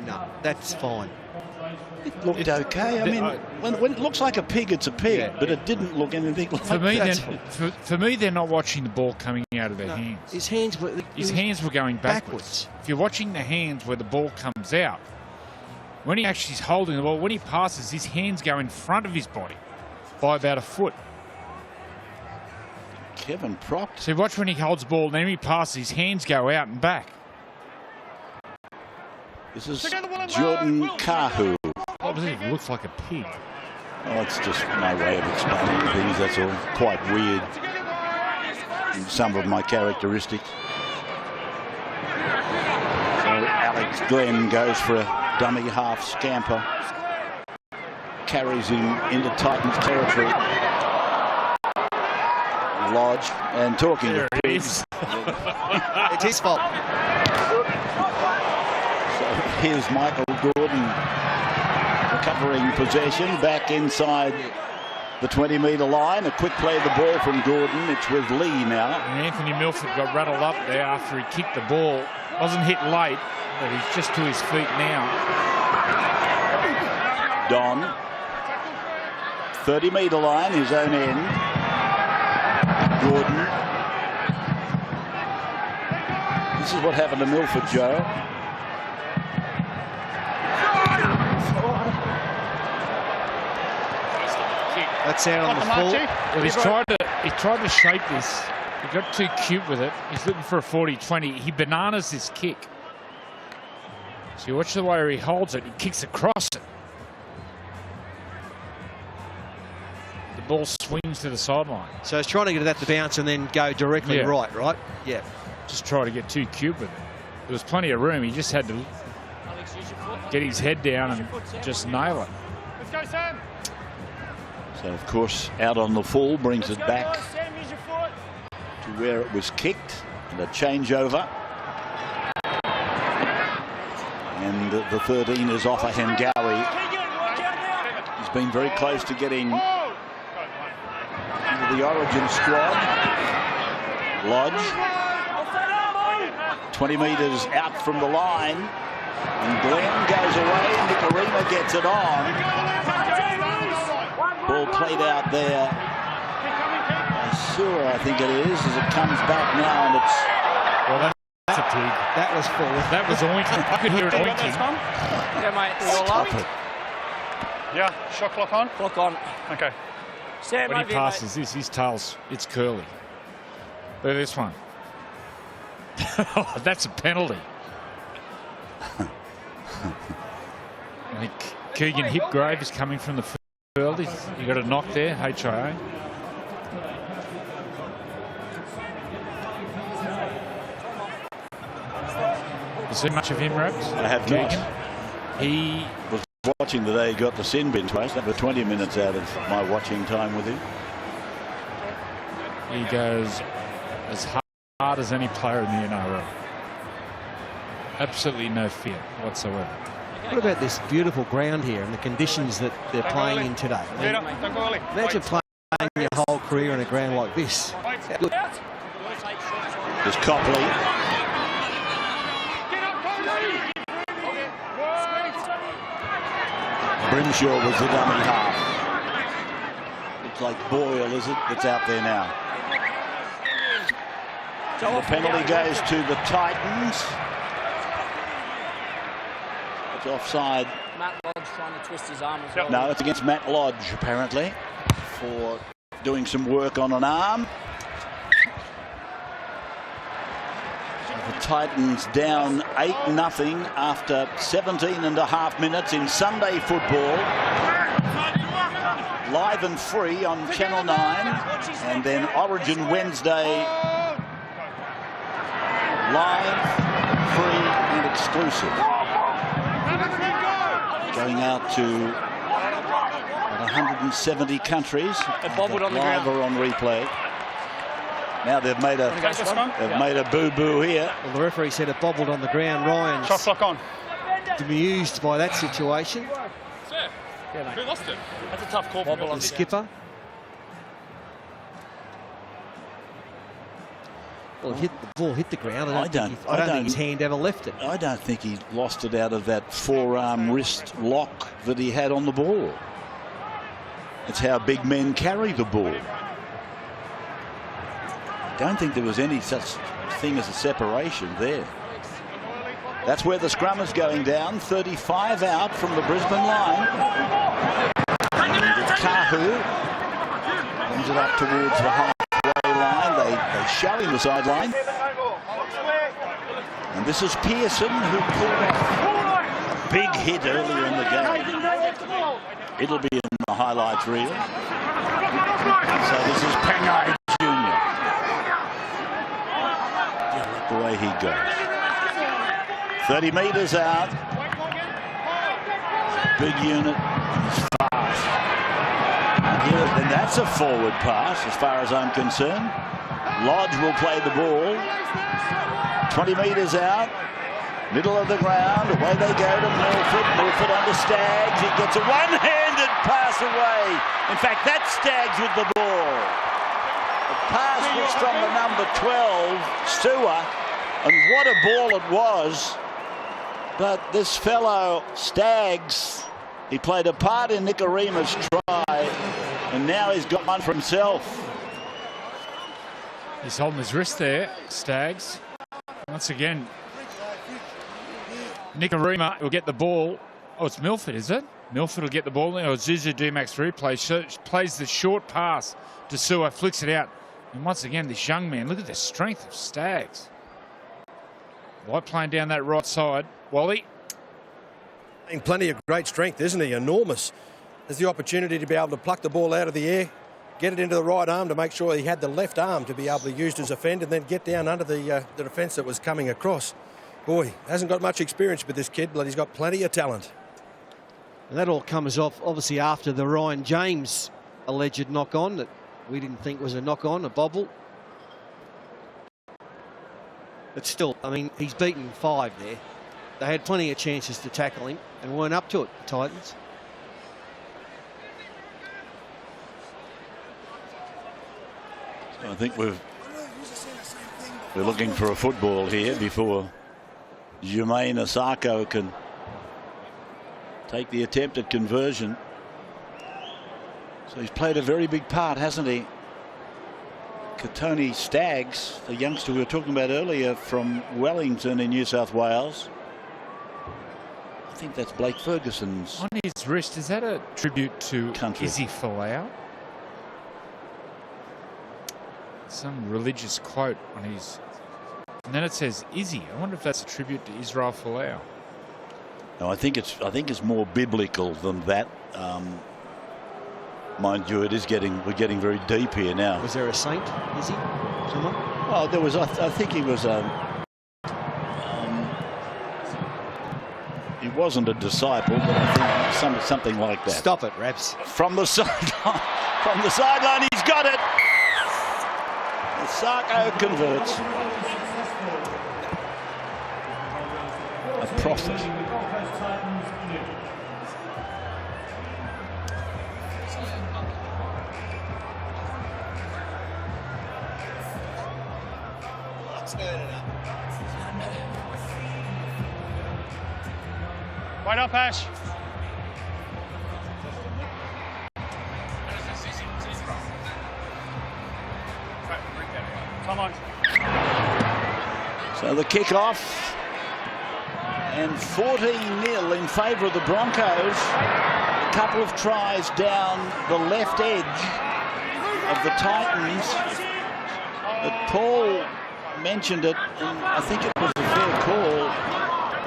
No, that's fine. It looked okay. I mean, when it looks like a pig, it's a pig, but it didn't look anything like that. For me, they're not watching the ball coming out of their hands. His hands were going backwards. If you're watching the hands where the ball comes out, when he actually is holding the ball, when he passes, his hands go in front of his body by about a foot. Kevin Proctor. So watch when he holds the ball, and then he passes, his hands go out and back. This is Jordan Kahu. It looks like a pig. Oh, it's just my way of explaining things, that's all. Quite weird in some of my characteristics. So Alex Glenn goes for a dummy half scamper. Carries him into Titans territory. Lodge, and talking to pigs. It's his fault. So here's Michael Gordon recovering possession back inside the 20-metre line. A quick play of the ball from Gordon. It's with Lee now. And Anthony Milford got rattled up there after he kicked the ball. Wasn't hit late, but he's just to his feet now. Don, 30-metre line, his own end. Gordon. This is what happened to Milford, Joe. That's out on the full. Well, he tried to shape this. He got too cute with it. He's looking for a 40-20. He bananas this kick. So you watch the way he holds it. He kicks across it. The ball swings to the sideline. So he's trying to get that to bounce and then go directly right? Yeah. Just try to get too cute with it. There was plenty of room. He just had to get his head down and just nail it. Let's go, Sam. So, of course, out on the full brings it back to where it was kicked. And a changeover. And the 13 is off a Hengawi. He's been very close to getting into the Origin squad. Lodge. 20 metres out from the line. And Glenn goes away. Nikorima gets it on. Ball played out there. Sure, I think it is, as it comes back now, and it's... Well, that's a pig. That was full. That was oinking. I could hear it oinking. Yeah, mate. We all love it. Yeah, shot clock on? Clock on. Okay. Sam, when he passes this, his tail's, it's curly. Look at this one. That's a penalty. I think Keegan Hipgrave is coming from the field. He got a knock there, HIA. You seen much of him, Raps? I have not. He was watching the day he got the sin bin twice. That was 20 minutes out of my watching time with him. He goes as hard as any player in the NRL. Absolutely no fear whatsoever. What about this beautiful ground here and the conditions that they're playing in today? Imagine playing your whole career in a ground like this. Good. There's Copley. Grimshaw was the dummy half. Looks like Boyle, is it? That's out there now. The penalty goes to the Titans. It's offside. Matt Lodge trying to twist his arm as well. No, it's against Matt Lodge, apparently, for doing some work on an arm. So the Titans down 8-0 after 17.5 minutes in Sunday football. Live and free on Channel 9, and then Origin Wednesday. Live, free and exclusive. Going out to 170 countries. Bobbled on the ground. Live or on replay. Now they've made a boo-boo here. Well, the referee said it bobbled on the ground. Ryan's Shot clock on. bemused by that situation. Who lost it? That's a tough call. Bobble on the skipper. Well, the ball hit the ground. I don't think his hand ever left it. I don't think he lost it out of that forearm wrist lock that he had on the ball. It's how big men carry the ball. I don't think there was any such thing as a separation there. That's where the scrum is going down. 35 out from the Brisbane line. And Kahu brings it up towards the halfway line. They show him the sideline. And this is Pearson, who pulled off a big hit earlier in the game. It'll be in the highlights reel. So this is Pangai Jr. Yeah, the way he goes. 30 metres out. Big unit. He's fast. And that's a forward pass as far as I'm concerned. Lodge will play the ball. 20 metres out. Middle of the ground. Away they go to Milford. Milford under Staggs. He gets a one-handed pass away. In fact, that's Staggs with the ball. The pass was from the number 12, Stewart. And what a ball it was. But this fellow, Staggs, he played a part in Nikorima's try, and now he's got one for himself. He's holding his wrist there, Staggs. Once again, Nikorima will get the ball. Oh, it's Milford, is it? Milford will get the ball. Or Zuzu D-Max replay, plays the short pass to Sua, flicks it out. And once again, this young man, look at the strength of Staggs. White playing down that right side. Wally. Plenty of great strength, isn't he? Enormous. There's the opportunity to be able to pluck the ball out of the air, get it into the right arm to make sure he had the left arm to be able to use as a fend, and then get down under the defence that was coming across. Boy, hasn't got much experience with this kid, but he's got plenty of talent. And that all comes off, obviously, after the Ryan James alleged knock-on that we didn't think was a knock-on, a bobble. But still, I mean, he's beaten 5 there. They had plenty of chances to tackle him and weren't up to it, the Titans. I think we're looking for a football here before Jermaine Asako can take the attempt at conversion. So he's played a very big part, hasn't he? Cody Staggs, the youngster we were talking about earlier from Wellington in New South Wales. I think that's Blake Ferguson's. On his wrist, is that a tribute to Izzy Folau? Some religious quote on his. And then it says Izzy. I wonder if that's a tribute to Israel Folau. No, I think it's more biblical than that. Mind you, we're getting very deep here now. Was there a saint, Izzy? Someone? Oh, there was. I think he was. He wasn't a disciple, but I think something like that. Stop it, Raps. From the sideline. From the sideline, he's got it. Sarko converts. A prophet. Right up, Ash. Come on. The kick-off. And 14-0 in favour of the Broncos. A couple of tries down the left edge of the Titans. But Paul mentioned it, and I think it was a fair call.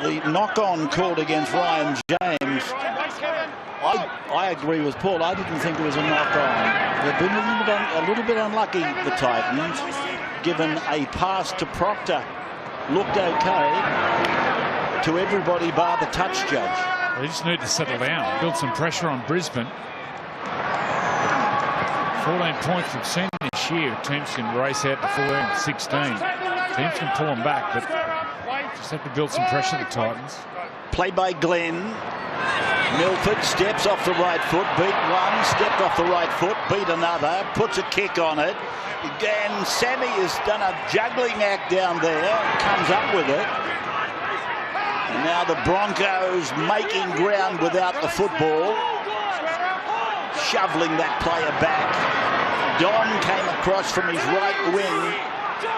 The knock-on called against Ryan James. I agree with Paul. I didn't think it was a knock-on. They've been a little bit unlucky, the Titans, given a pass to Proctor looked okay to everybody bar the touch judge. They just need to settle down, build some pressure on Brisbane. 14 points we've seen this year. Teams can race out to 14, 16. Teams can pull them back, but just have to build some pressure, the Titans. Play by Glenn. Milford steps off the right foot, beat one, stepped off the right foot, beat another, puts a kick on it. Again, Sammy has done a juggling act down there, comes up with it. And now the Broncos making ground without the football. Shoveling that player back. Don came across from his right wing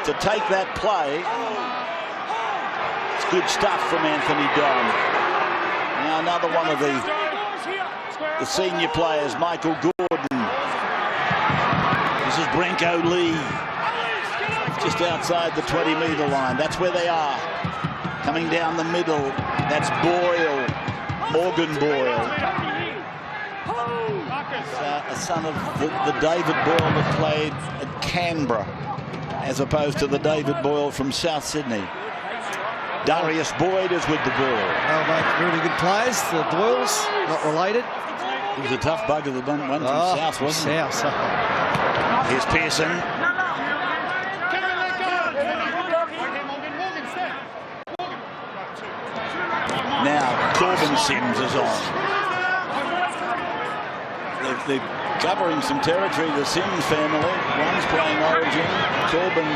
to take that play. It's good stuff from Anthony Don. Now another one of the senior players, Michael Gordon. This is Brenko Lee. Just outside the 20-metre line. That's where they are. Coming down the middle. That's Boyle. Morgan Boyle. A son of the David Boyle that played at Canberra, as opposed to the David Boyle from South Sydney. Darius Boyd is with the ball. Oh, mate, really good players. The Boyles, not related. He was a tough bugger, the one from South, wasn't he? South. Here's Pearson. Now Corbin Sims is on. They're covering some territory, the Sims family. One's playing Origin. Corbin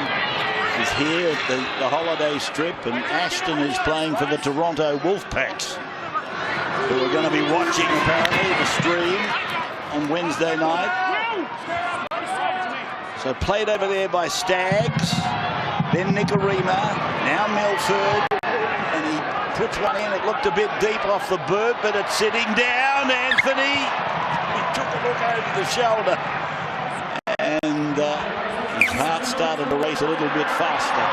is here at the holiday strip, and Ashton is playing for the Toronto Wolfpacks, who are going to be watching apparently the stream on Wednesday night. So played over there by Staggs, then Nikorima, now Milford, and he puts one in. It looked a bit deep off the berth, but it's sitting down. Anthony, he took a look over the shoulder, and his heart started to race a little bit faster.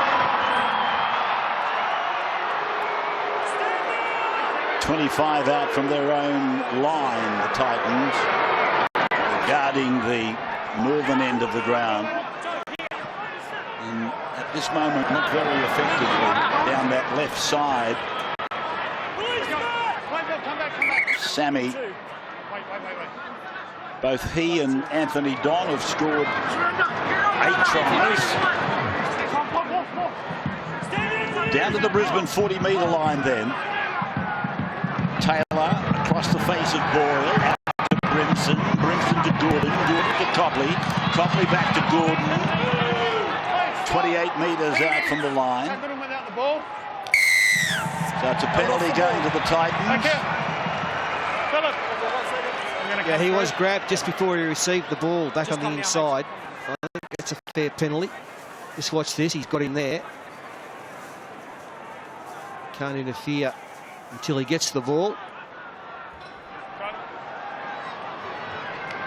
25 out from their own line, the Titans, guarding the northern end of the ground. And at this moment, not very effectively down that left side. Sammy, both he and Anthony Don have scored 8 tries. Down to the Brisbane 40-metre line then. Taylor across the face of Boyle, out to Brimson, Brimson to Gordon, Gordon to Copley, Copley back to Gordon. 28 metres out from the line. So it's a penalty going to the Titans. Yeah, he was grabbed just before he received the ball back on the inside. I think that's a fair penalty. Just watch this, he's got him there. Can't interfere until he gets the ball.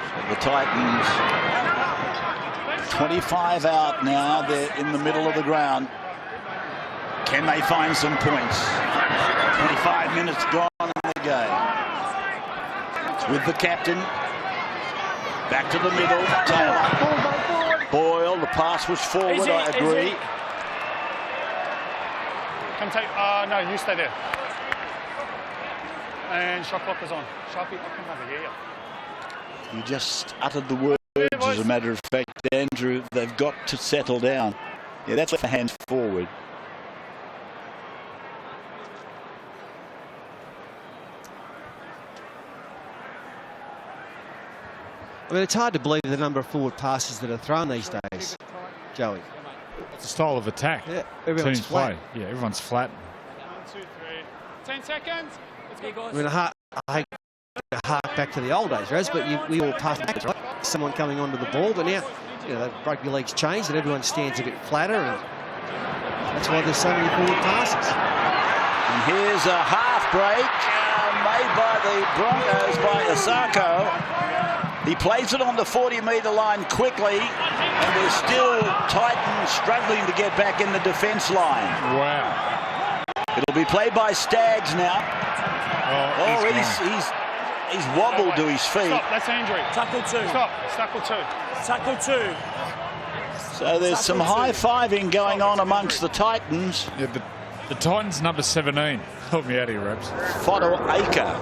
So the Titans, 25 out now. They're in the middle of the ground. Can they find some points? 25 minutes gone in the game. It's with the captain. Back to the middle. Taylor. Boyle. The pass was forward. I agree. Come take. No, you stay there. And shot clock is on. Sharpie, I'll come over here. You just uttered the words, as a matter of fact, Andrew. They've got to settle down. Yeah, that's left the hands forward. I mean, it's hard to believe the number of forward passes that are thrown these days, Joey. It's a style of attack. Yeah, everyone's flat. Yeah, everyone's flat. 1, 2, 3. 10 seconds. Let's go. I mean, I hate to hark back to the old days, Raz, but we all pass back, right? Someone coming onto the ball, but now, you know, the rugby league's changed and everyone stands a bit flatter, and That's why there's so many forward passes. And here's a half break made by the Broncos by Asako. He plays it on the 40-metre line quickly, and there's still Titans struggling to get back in the defence line. Wow. It'll be played by Staggs now. He's wobbled to his feet. Stop, that's injury. Tackle 2. Stop, tackle 2. Tackle 2. So there's some high-fiving going on amongst the Titans. Yeah, the Titans number 17. Help me out here, Rabs. Fodawaker.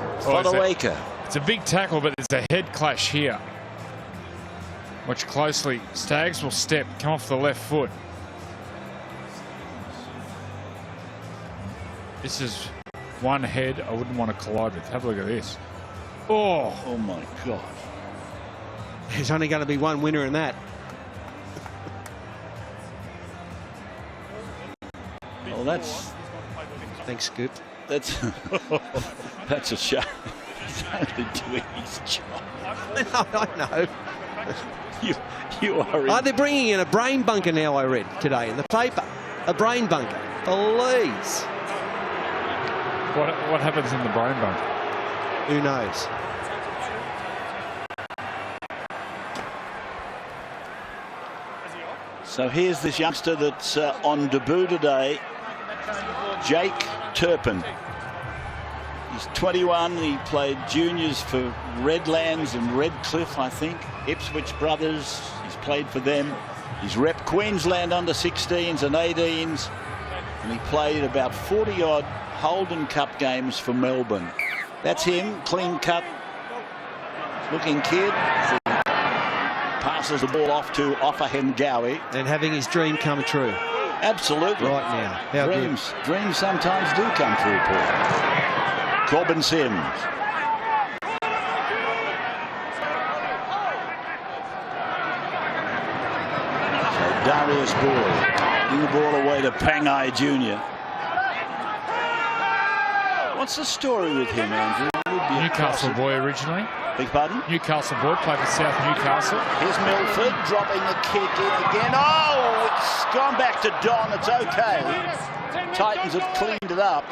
It's a big tackle, but there's a head clash here. Watch closely. Staggs will step, come off the left foot. This is one head I wouldn't want to collide with. Have a look at this. Oh my God. There's only going to be one winner in that. Well, that's... Thanks, Scoop. That's a shame. He's only doing his job. I know. You are... They're bringing in a brain bunker now, I read today in the paper. A brain bunker. Please. What happens in the brain bunker? Who knows? So here's this youngster that's on debut today, Jake Turpin. He's 21. He played juniors for Redlands and Redcliffe, I think. Ipswich Brothers. He's played for them. He's rep Queensland under 16s and 18s. And he played about 40-odd Holden Cup games for Melbourne. That's him, clean cut looking kid. Passes the ball off to Offahen Gowie. And having his dream come true. Absolutely. Right now. How dreams sometimes do come true, Paul. Corbin Sims. So Darius Ball giving the ball away to Pangai Jr. What's the story with him, Andrew? Newcastle boy originally. Beg pardon? Newcastle boy, played for South Newcastle. Here's Milford dropping the kick in again. Oh, it's gone back to Don. It's okay. Titans have cleaned it up.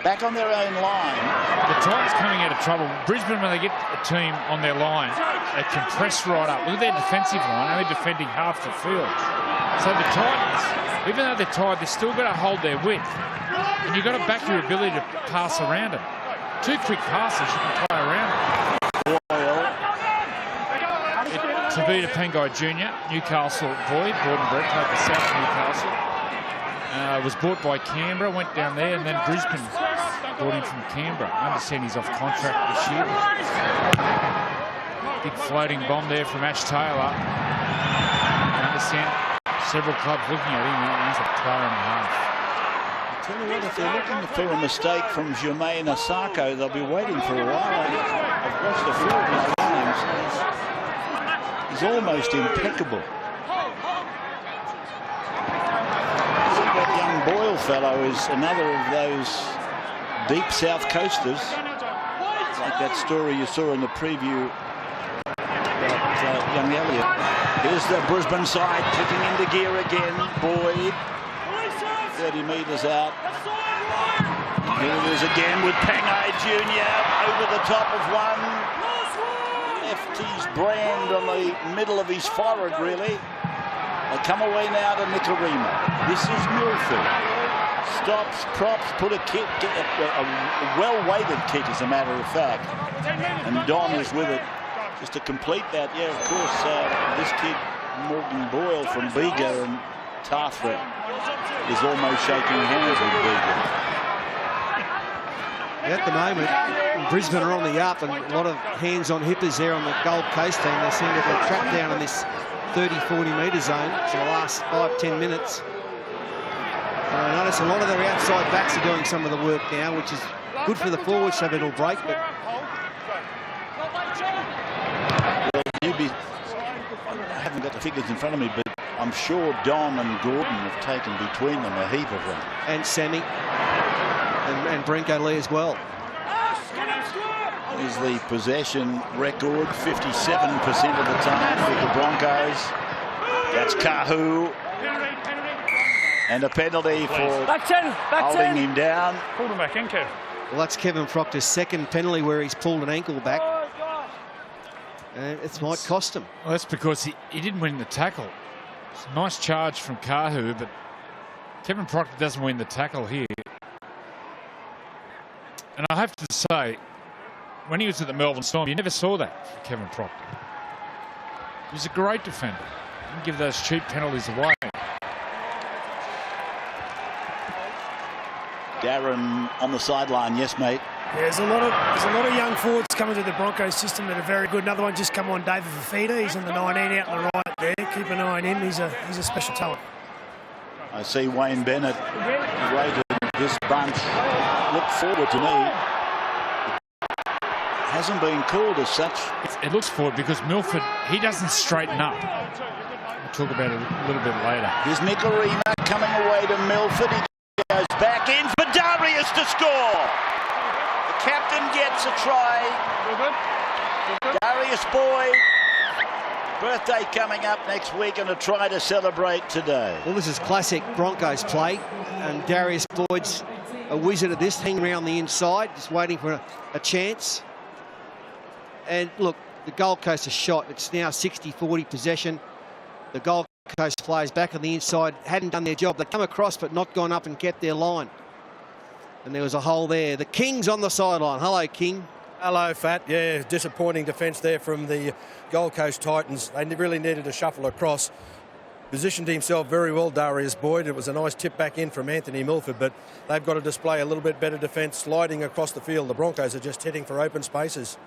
Back on their own line. The Titans coming out of trouble. Brisbane, when they get a team on their line, they compress right up. Look at their defensive line, only defending half the field. So the Titans, even though they're tired, they've still got to hold their width. And you've got to back your ability to pass around them. 2 quick passes, you can play around them. Tavita Pangai Jr., Newcastle boy, born and bred, played for South Newcastle. Was bought by Canberra, went down there, and then Brisbane bought him from Canberra. I understand he's off contract this year. Big floating bomb there from Ash Taylor. I understand several clubs looking at him. He's a player and a half. Tell you what, if they're looking for a mistake from Jermaine Asako, they'll be waiting for a while. I've watched a few of his games. He's almost impeccable. That young Boyle fellow is another of those deep South Coasters. Like that story you saw in the preview about young Elliott. Here's the Brisbane side kicking into gear again. Boyd. 30 metres out. Here it is again with Pangai Jr. over the top of one. Left his brand on the middle of his forehead, really. They come away now to Nikorima. This is Milford. Stops, props, put a kick, a well-weighted kick, as a matter of fact. And Don is with it just to complete that. Yeah, of course, this kid, Morgan Boyle from Bega and Tarthra, is almost shaking hands with Bega. At the moment, Brisbane are on the up, and a lot of hands on hippers there on the Gold Coast team. They seem to have trapped down in this 30-40 metre zone for the last 5-10 minutes. And I notice a lot of their outside backs are doing some of the work now, which is good for the forwards to have a little break. But I haven't got the figures in front of me, but I'm sure Don and Gordon have taken between them a heap of them. And Sammy. And Brinko Lee as well. Is the possession record 57% of the time with the Broncos. That's Kahu. And a penalty for holding him down. Pulled him back in, Kev. Well, that's Kevin Proctor's second penalty where he's pulled an ankle back. And it might cost him. Well, that's because he didn't win the tackle. It's a nice charge from Kahu, but Kevin Proctor doesn't win the tackle here. And I have to say, when he was at the Melbourne Storm, you never saw that for Kevin Proctor. He was a great defender. Didn't give those cheap penalties away. Darren on the sideline. Yes, mate. Yeah, there's a lot of young forwards coming to the Broncos system that are very good. Another one just come on, David Fafita. He's on the 19 out on the right there. Keep an eye on him. He's a special talent. I see Wayne Bennett rated this bunch. Look forward to me. Hasn't been called as such. It looks forward because Milford, he doesn't straighten up. We'll talk about it a little bit later. Here's Nikorima coming away to Milford. He goes back in for Darius to score. The captain gets a try. Darius Boyd. Birthday coming up next week and a try to celebrate today. Well, this is classic Broncos play, and Darius Boyd's a wizard at this, hanging around the inside, just waiting for a chance. And look, the Gold Coast is shot. It's now 60-40 possession. The Gold Coast players back on the inside hadn't done their job. They come across but not gone up and kept their line. And there was a hole there. The King's on the sideline. Hello, King. Hello, Fat. Yeah, disappointing defence there from the Gold Coast Titans. They really needed to shuffle across. Positioned himself very well, Darius Boyd. It was a nice tip back in from Anthony Milford, but they've got to display a little bit better defence, sliding across the field. The Broncos are just heading for open spaces.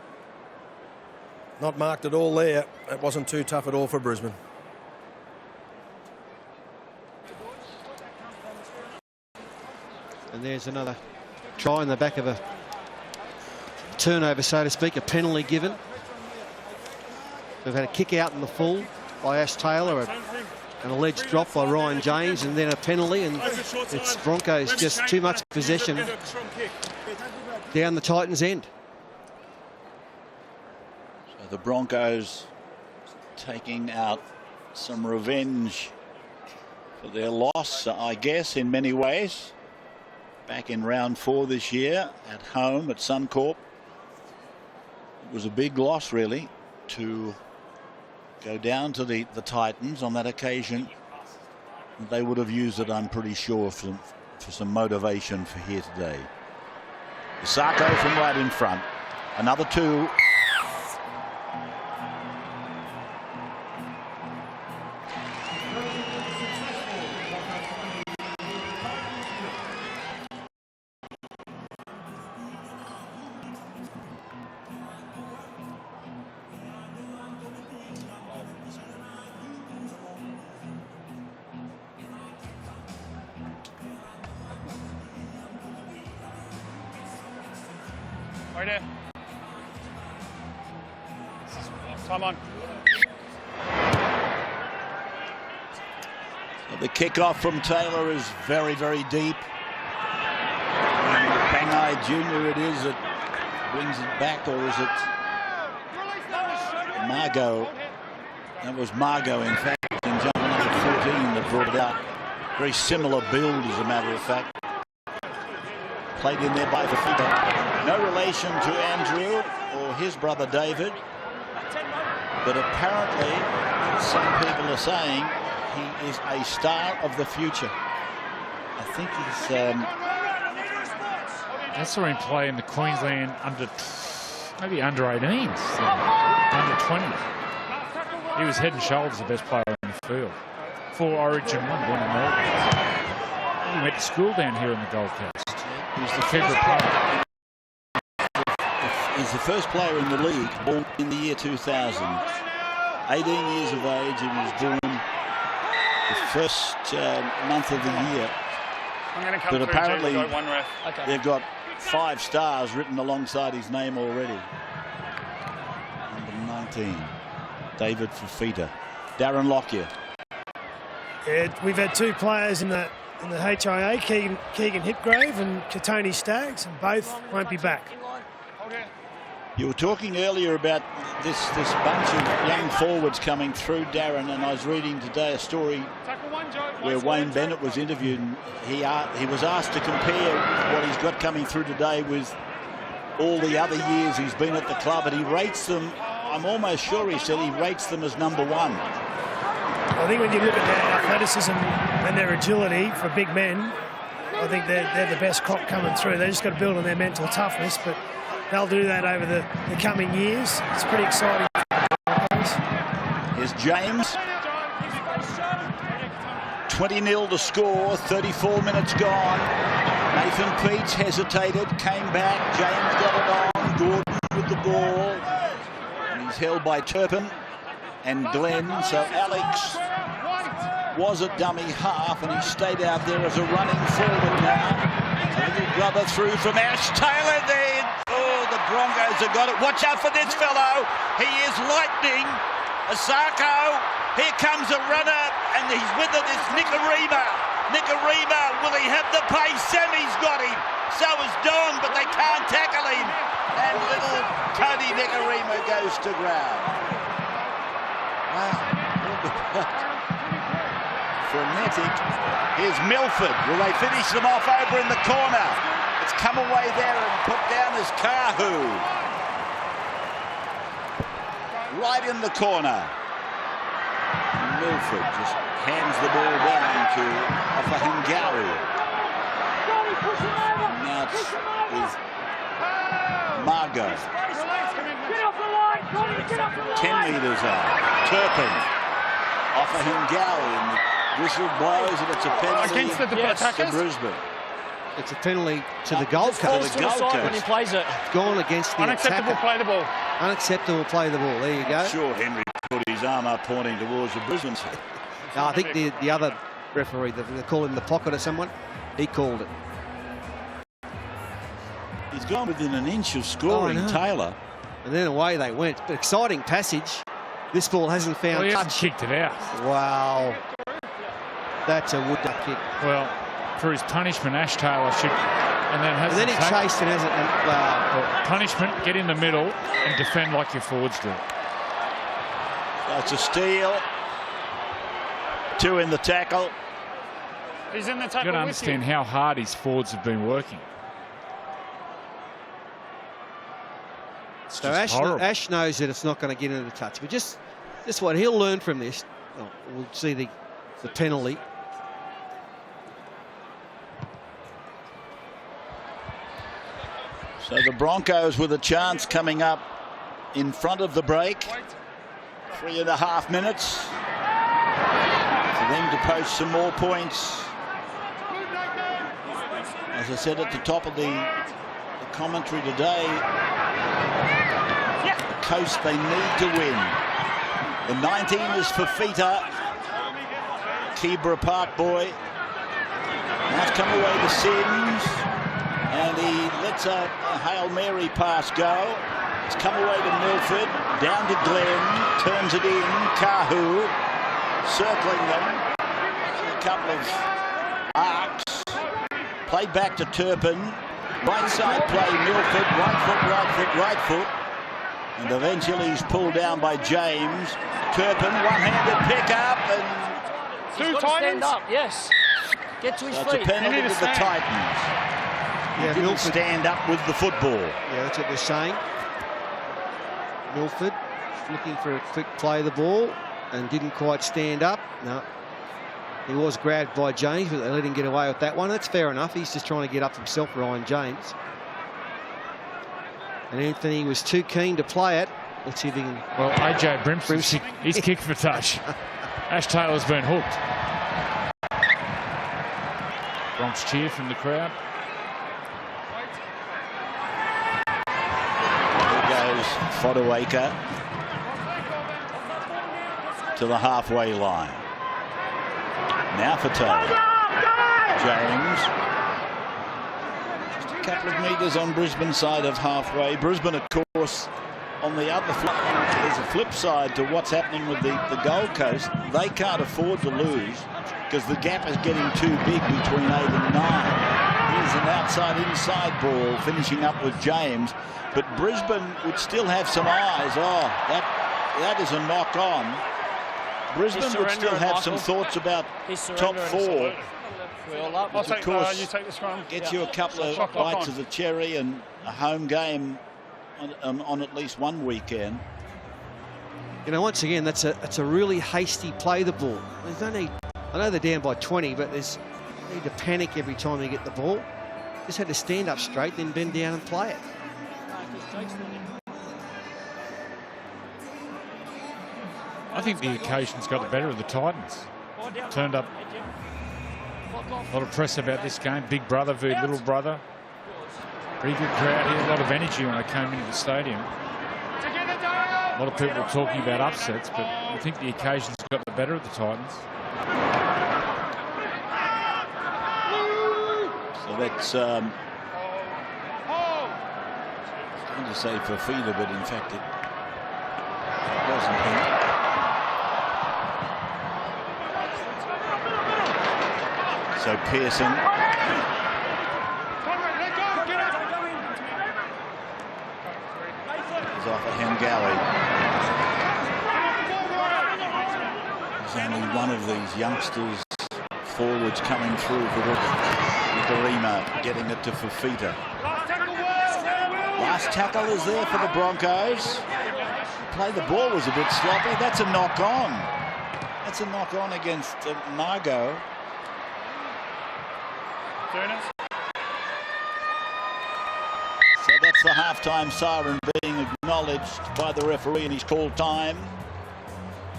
Not marked at all there. It wasn't too tough at all for Brisbane. And there's another try in the back of a turnover, so to speak, a penalty given. We've had a kick out in the full by Ash Taylor, an alleged drop by Ryan James, and then a penalty, and it's Broncos just too much possession down the Titans' end. So the Broncos taking out some revenge for their loss, I guess, in many ways. Back in round 4 this year at home at Suncorp. It was a big loss, really, to go down to the Titans on that occasion. They would have used it, I'm pretty sure, for some motivation for here today. Isako from right in front. Another 2. Right there. Time on. The kickoff from Taylor is very, very deep. And Bangai Jr. it is that brings it back, or is it Margot? That was Margot, in fact, in jump number 14 that brought it out. Very similar build, as a matter of fact. Played in there by Fafita. No relation to Andrew or his brother David, but apparently some people are saying he is a star of the future. I think he's... I saw him play in the Queensland under 18s, under 20s. He was head and shoulders the best player in the field. 4 Origin, 1 in Melbourne. He went to school down here in the Gold Coast. He was the favourite player. He's the first player in the league born in the year 2000. 18 years of age, and was born the first month of the year. But apparently they've got 5 stars written alongside his name already. Number 19, David Fafita. Darren Lockyer. Yeah, we've had 2 players in the HIA, Keegan Hipgrave and Katoni Staggs, and both won't be back. You were talking earlier about this bunch of young forwards coming through, Darren, and I was reading today a story where Wayne Bennett was interviewed, and he was asked to compare what he's got coming through today with all the other years he's been at the club, and he rates them, I'm almost sure he said he rates them as #1. I think when you look at their athleticism and their agility for big men, I think they're the best crop coming through. They just got to build on their mental toughness, but they'll do that over the coming years. It's pretty exciting. Here's James. 20-0 to score, 34 minutes gone. Nathan Peets hesitated, came back. James got it on. Gordon with the ball. And he's held by Turpin and Glenn. So Alex was a dummy half, and he stayed out there as a running forward now. A little grubber through from Ash Taylor there. Oh, the Broncos have got it. Watch out for this fellow. He is lightning. Asako. Here comes a runner, and he's with it. It's Nikorima. Nikorima, will he have the pace? Sammy's got him. So is Dong, but they can't tackle him. And little Cody Nikorima goes to ground. Wow. Frenetic. Here's Milford. Will they finish them off over in the corner? It's come away there and put down as Kahu. Right in the corner. Milford just hands the ball down to Ofahingaru. Now it's with Margot. 10 metres out. Turpin. Ofahingaru, and the whistle blows, and it's a penalty Against the to Brisbane. It's a penalty to the Gold Coast. To the side when he plays it. Gone against the Unacceptable attacker. play the ball. Unacceptable play the ball. There you go. Sure, Henry put his arm up pointing towards the Brisbane side. No, I think the other referee, they call him the pocket or someone, he called it. He's gone within an inch of scoring, Taylor. And then away they went. But exciting passage. This ball hasn't found Well, he touch. hasn't kicked it out. Wow. That's a wood duck kick. Well, for his punishment, Ash Taylor should... And then he chased it, hasn't it? Well, punishment, get in the middle and defend like your forwards do. That's a steal. 2 in the tackle. He's in the You've tackle got to with understand you. how hard his forwards have been working. So Ash knows that it's not going to get into the touch. But just what he'll learn from this. Oh, we'll see the penalty. So the Broncos with a chance coming up in front of the break. 3.5 minutes for them to post some more points. As I said at the top of the commentary today, the Coast, they need to win. The 19 is for Fita, Keebra Park boy. Now it's come away to Sims, and he lets a Hail Mary pass go. It's come away to Milford, down to Glenn, turns it in, Kahu, circling them. A couple of arcs. Played back to Turpin. Right side play, Milford, right foot, right foot, right foot. And eventually he's pulled down by James. Turpin, one-handed pick up, and... Two Titans? Stand up, yes. Get to his That's feet. a penalty to the Titans. He didn't Milford stand up with the football. Yeah, that's what they're saying. Milford looking for a quick play of the ball and didn't quite stand up. No. He was grabbed by James, but they let him get away with that one. That's fair enough. He's just trying to get up himself, Ryan James. And Anthony was too keen to play it. Let's see if he can... Well, AJ Brimson, he's kicked for touch. Ash Taylor's been hooked. Bronx cheer from the crowd. There goes Fodawaker to the halfway line. Now for Taylor. James. Just a couple of metres on Brisbane side of halfway. Brisbane, of course, on the other flip. There's a flip side to what's happening with the Gold Coast. They can't afford to lose because the gap is getting too big between 8 and 9. Here's an outside-inside ball finishing up with James. But Brisbane would still have some eyes. Oh, that is a knock-on. Brisbane would still have some thoughts about top four. Which, of course, you take the scrum. Gets you a couple of bites of the cherry and a home game on at least one weekend. You know, once again, that's a really hasty play the ball. There's no need. I know they're down by 20, but there's no need to panic every time you get the ball. Just had to stand up straight, then bend down and play it. I think the occasion's got the better of the Titans. Turned up a lot of press about this game. Big brother v little brother. Pretty good crowd here. A lot of energy when I came into the stadium. A lot of people were talking about upsets, but I think the occasion's got the better of the Titans. So that's I was going to say Fafita, but in fact it wasn't him. So Pearson. Is off at Hengawi. There's only one of these youngsters forwards coming through for Nikorima, getting it to Fafita. Last tackle is there for the Broncos. Play the ball was a bit sloppy. That's a knock-on. That's a knock-on against Margot. So that's the halftime siren being acknowledged by the referee, and he's called time.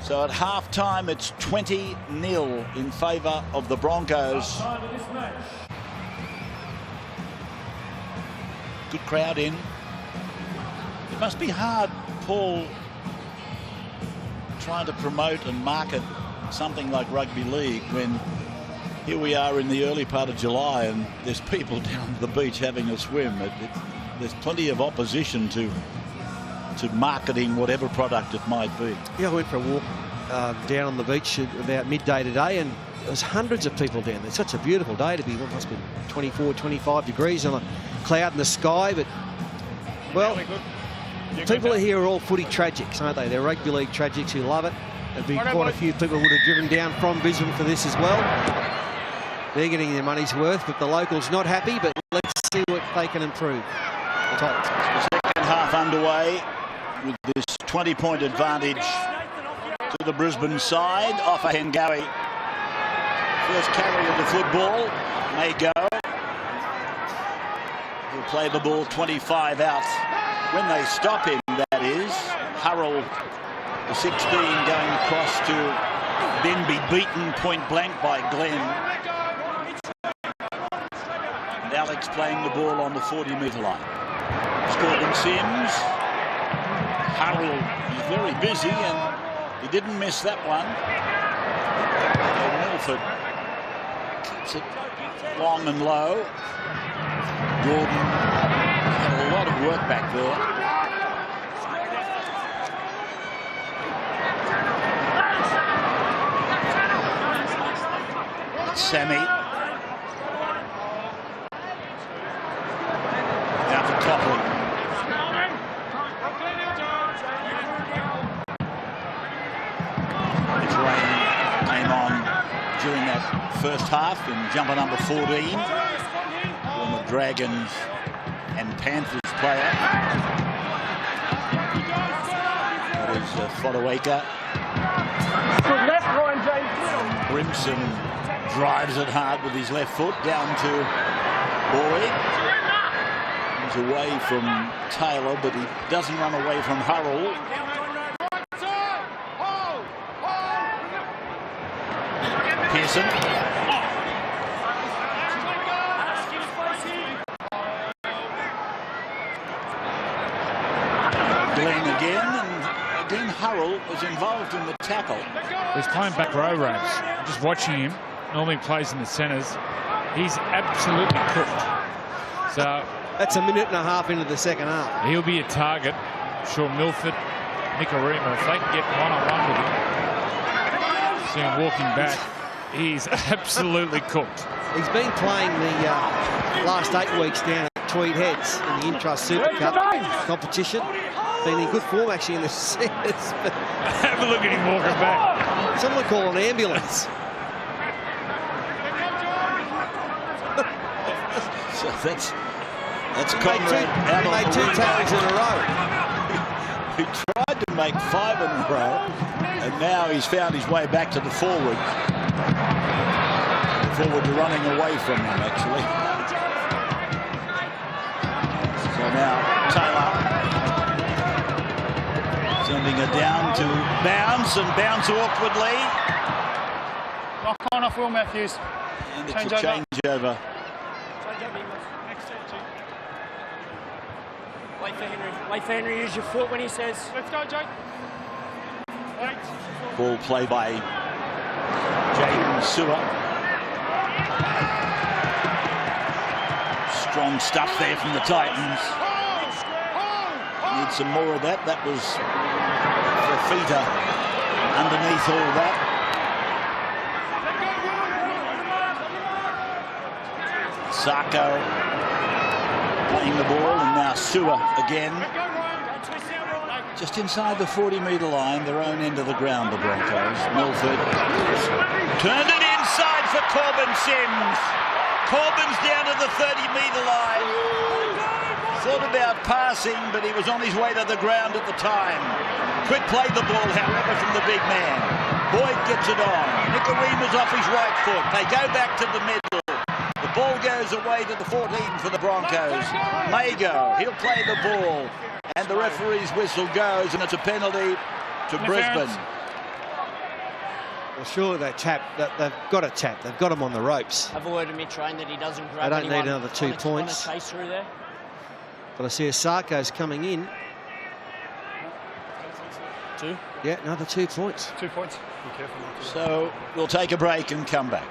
So at halftime, it's 20-0 in favour of the Broncos. Good crowd in. It must be hard, Paul, trying to promote and market something like rugby league when here we are in the early part of July and there's people down at the beach having a swim. There's plenty of opposition to marketing whatever product it might be. Yeah, I went for a walk down on the beach about midday today, and there's hundreds of people down there. It's such a beautiful day to be, what must be 24, 25 degrees on a cloud in the sky, but, well, people here are all footy tragics, aren't they? They're rugby league tragics who love it. There'd be quite a few people would have driven down from Brisbane for this as well. They're getting their money's worth, but the locals not happy, but let's see what they can improve. The second half underway with this 20-point advantage to the Brisbane side. Off a Hengawi. First carry of the football may go. He'll play the ball 25 out. When they stop him, that is. Hurrell, the 16, going across to then be beaten point blank by Glenn. And Alex playing the ball on the 40-metre line. Scored Sims. Hurrell is very busy and he didn't miss that one. Milford keeps it long and low. Gordon had a lot of work back there. Sammy. Down to Copley. Came on during that first half in jumper number 14. Former Dragons and Panthers player. That is Fodawaker. Brimson drives it hard with his left foot down to Boyd. He's away from Taylor, but he doesn't run away from Hurrell. Pearson. Glenn again, and again Hurrell was involved in the tackle. He's playing back row Rabs. Just watching him. Normally plays in the centres. He's absolutely cooked. So that's a minute and a half into the second half. He'll be a target. I'm sure Milford, Nikorima, if they can get one-on-one with him, see him walking back, he's absolutely cooked. He's been playing the last 8 weeks down at Tweed Heads in the Intrust Super Cup competition. Been in good form actually in the sets. Have a look at him walking back. Someone call an ambulance. So that's Conrad out on made the 2 wing. tackles in a row. He tried to make 5 in a row, and now he's found his way back to the forward. The forward running away from him, actually. So now Taylor sending it down to Bounce, and Bounce awkwardly. Knock on off Will Matthews. And it's a changeover. Wait for Henry. Wait for Henry. Use your foot when he says. Let's go, Jake. Wait. Ball play by Jaden Sewer. Strong stuff there from the Titans. Need some more of that. That was Fafita underneath all that. Sarko playing the ball, and now Sewer again. Just inside the 40-metre line, their own end of the ground, the Broncos. Milford turned it inside for Corbin Sims. Corbin's down to the 30-metre line. Thought about passing, but he was on his way to the ground at the time. Quick play the ball, however, from the big man. Boyd gets it on. Nikorima's off his right foot. They go back to the middle. The ball goes away to the 14 for the Broncos. Mago, he'll play the ball. And the referee's whistle goes, and it's a penalty to Brisbane. Well, surely they've got a tap. They've got him on the ropes. Have a word with me, Train, that he doesn't grab They don't need another 2 points. On a chase through there. But I see Asarko's coming in. 2? Yeah, another 2 points. 2 points. Be careful. So we'll take a break and come back.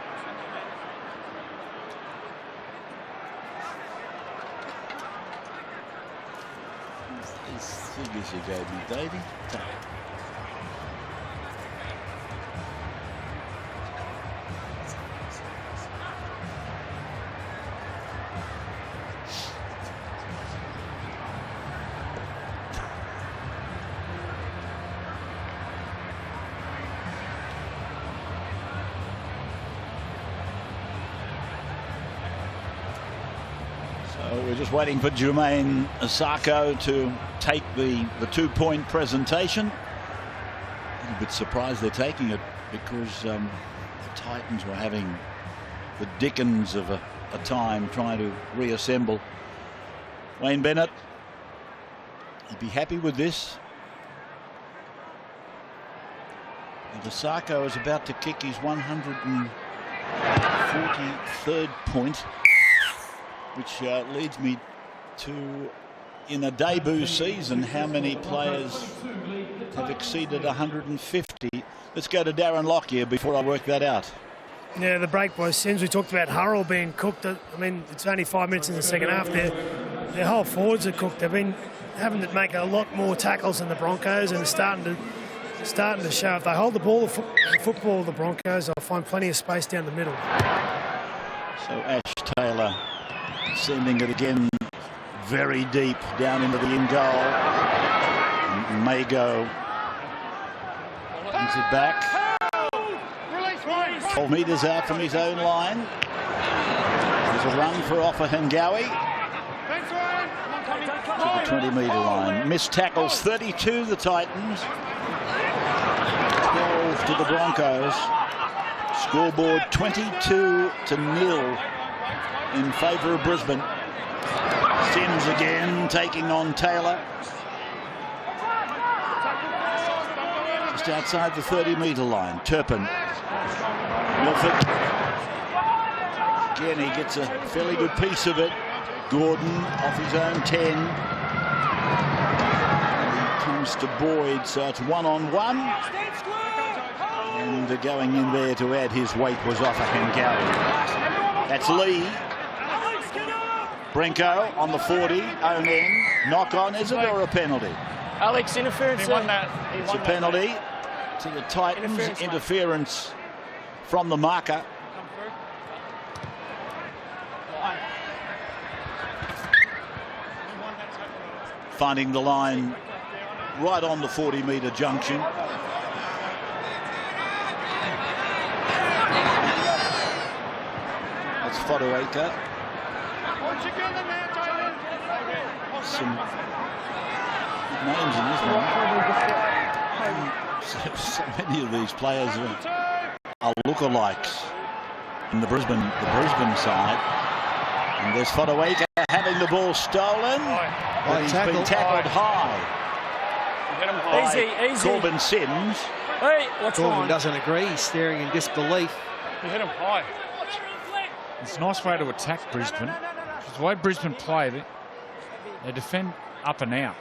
These figures you gave me, Davey. We're just waiting for Jermaine Asako to take the 2-point presentation. A little bit surprised they're taking it because the Titans were having the dickens of a time trying to reassemble. Wayne Bennett, he'd be happy with this. And Asako is about to kick his 143rd point. Which leads me to, in a debut season, how many players have exceeded 150? Let's go to Darren Lockyer before I work that out. Yeah, the break by Sims. We talked about Hurrell being cooked. I mean, it's only 5 minutes in the second half. Their whole forwards are cooked. They've been having to make a lot more tackles than the Broncos, and starting to show. If they hold the ball, the football of the Broncos, they'll find plenty of space down the middle. So Ash Taylor sending it again very deep down into the in goal. Mago brings it back. 12 metres out from his own line. There's a run for Offa Hengawi to the 20-metre line. Missed tackles 32 the Titans, 12 to the Broncos. Scoreboard 22-0 in favour of Brisbane. Sims again taking on Taylor. Just outside the 30-metre line. Turpin. Milford. Again, he gets a fairly good piece of it. Gordon off his own 10. And he comes to Boyd, so it's 1-on-1. And going in there to add his weight was Offa Hengawi. That's Lee. Brinko on the 40, own end. Knock on, is it, or a penalty? Alex, interference. He won that. It's a penalty to the Titans. Interference from the marker. finding the line right on the 40-metre junction. That's Fodawaker. Some names in this one. So many of these players are lookalikes in the Brisbane side. And there's Fodawaker having the ball stolen. But he's been tackled high. Easy. Corbin Sims. Hey, what's Corbin on? doesn't agree. He's staring in disbelief. You hit him high. It's a nice way to attack Brisbane. Because the way Brisbane play, they defend up and out.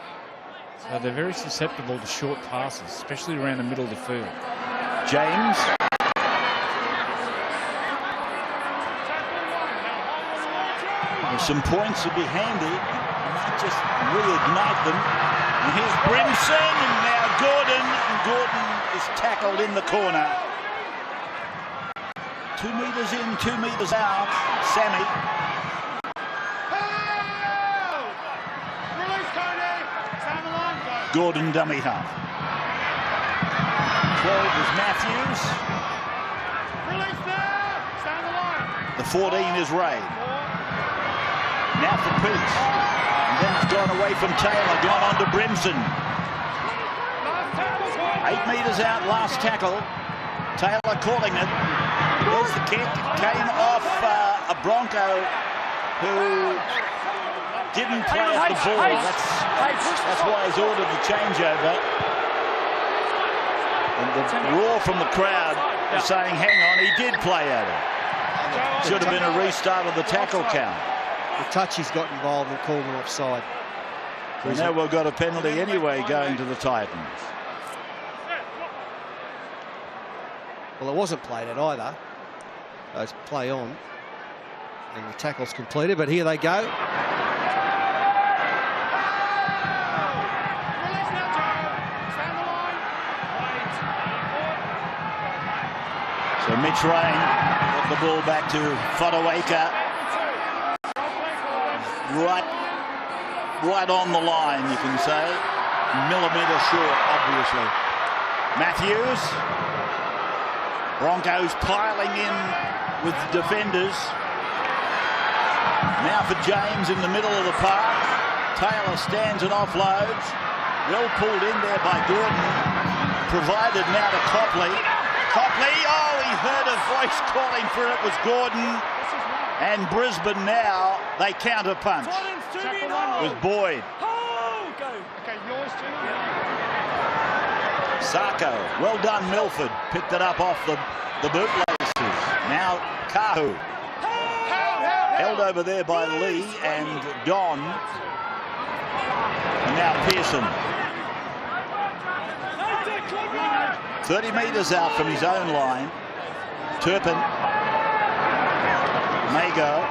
So they're very susceptible to short passes, especially around the middle of the field. James. Well, some points would be handy. Might just reignite them. And here's Brimson, and now Gordon. And Gordon is tackled in the corner. 2 metres in, 2 metres out. Sammy. Gordon dummy half. 12 is Matthews. The 14 is Ray. Now for Peace. And then it's gone away from Taylor, gone on to Brimson. 8 metres out, last tackle. Taylor calling it. There's the kick. Came off a Bronco who didn't play at the ball. That's why he's ordered the changeover. And the roar from the crowd is saying, hang on, he did play at it. Should have been a restart of the tackle count. The touchies got involved and called him offside. We know we've got a penalty anyway going to the Titans. Well, it wasn't played at either. So it's play on. And the tackle's completed, but here they go. So Mitch Rain got the ball back to Fodawaker. Right on the line, you can say. Millimetre short, obviously. Matthews. Broncos piling in with defenders. Now for James in the middle of the park. Taylor stands and offloads. Well pulled in there by Gordon. Provided now to Copley. Copley, oh, he heard a voice calling for it. It was Gordon. And Brisbane now, they counter-punch with Boyd. Sarko, well done Milford. Picked it up off the bootlaces. Now Kahu. Held over there by Lee and Don. And now Pearson. 30 metres out from his own line. Turpin. Mago.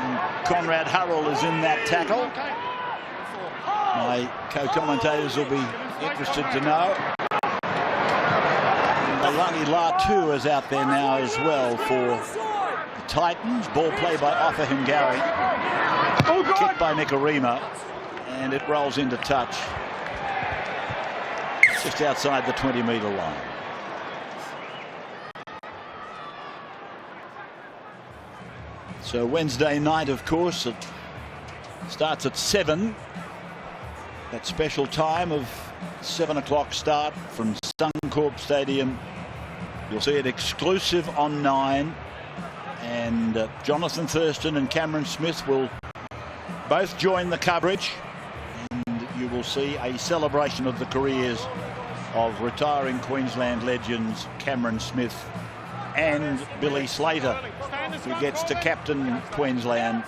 And Conrad Hurrell is in that tackle. My co-commentators will be interested to know. Alani Latu is out there now as well for the Titans. Ball play by Offa Hungary. Kick by Nikorima. And it rolls into touch. Just outside the 20-metre line. So Wednesday night, of course, it starts at 7. That special time of 7 o'clock start from Suncorp Stadium. You'll see it exclusive on 9. And Jonathan Thurston and Cameron Smith will both join the coverage. And you will see a celebration of the careers of retiring Queensland legends Cameron Smith and Billy Slater, who gets to captain Queensland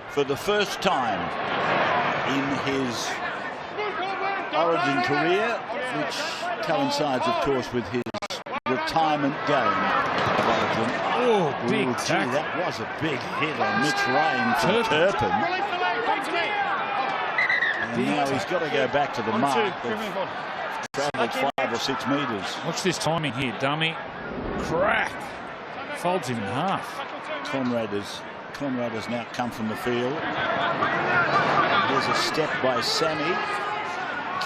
for the first time in his Origin career, which coincides, of course, with his retirement game. Oh, big tackle. That was a big hit on Mitch Rain from Turpin. And now he's got to go back to the mark. Travelled 5 or 6 metres. Watch this timing here, dummy. Crack. Folds him in half. Conrad has now come from the field. Here's a step by Sammy.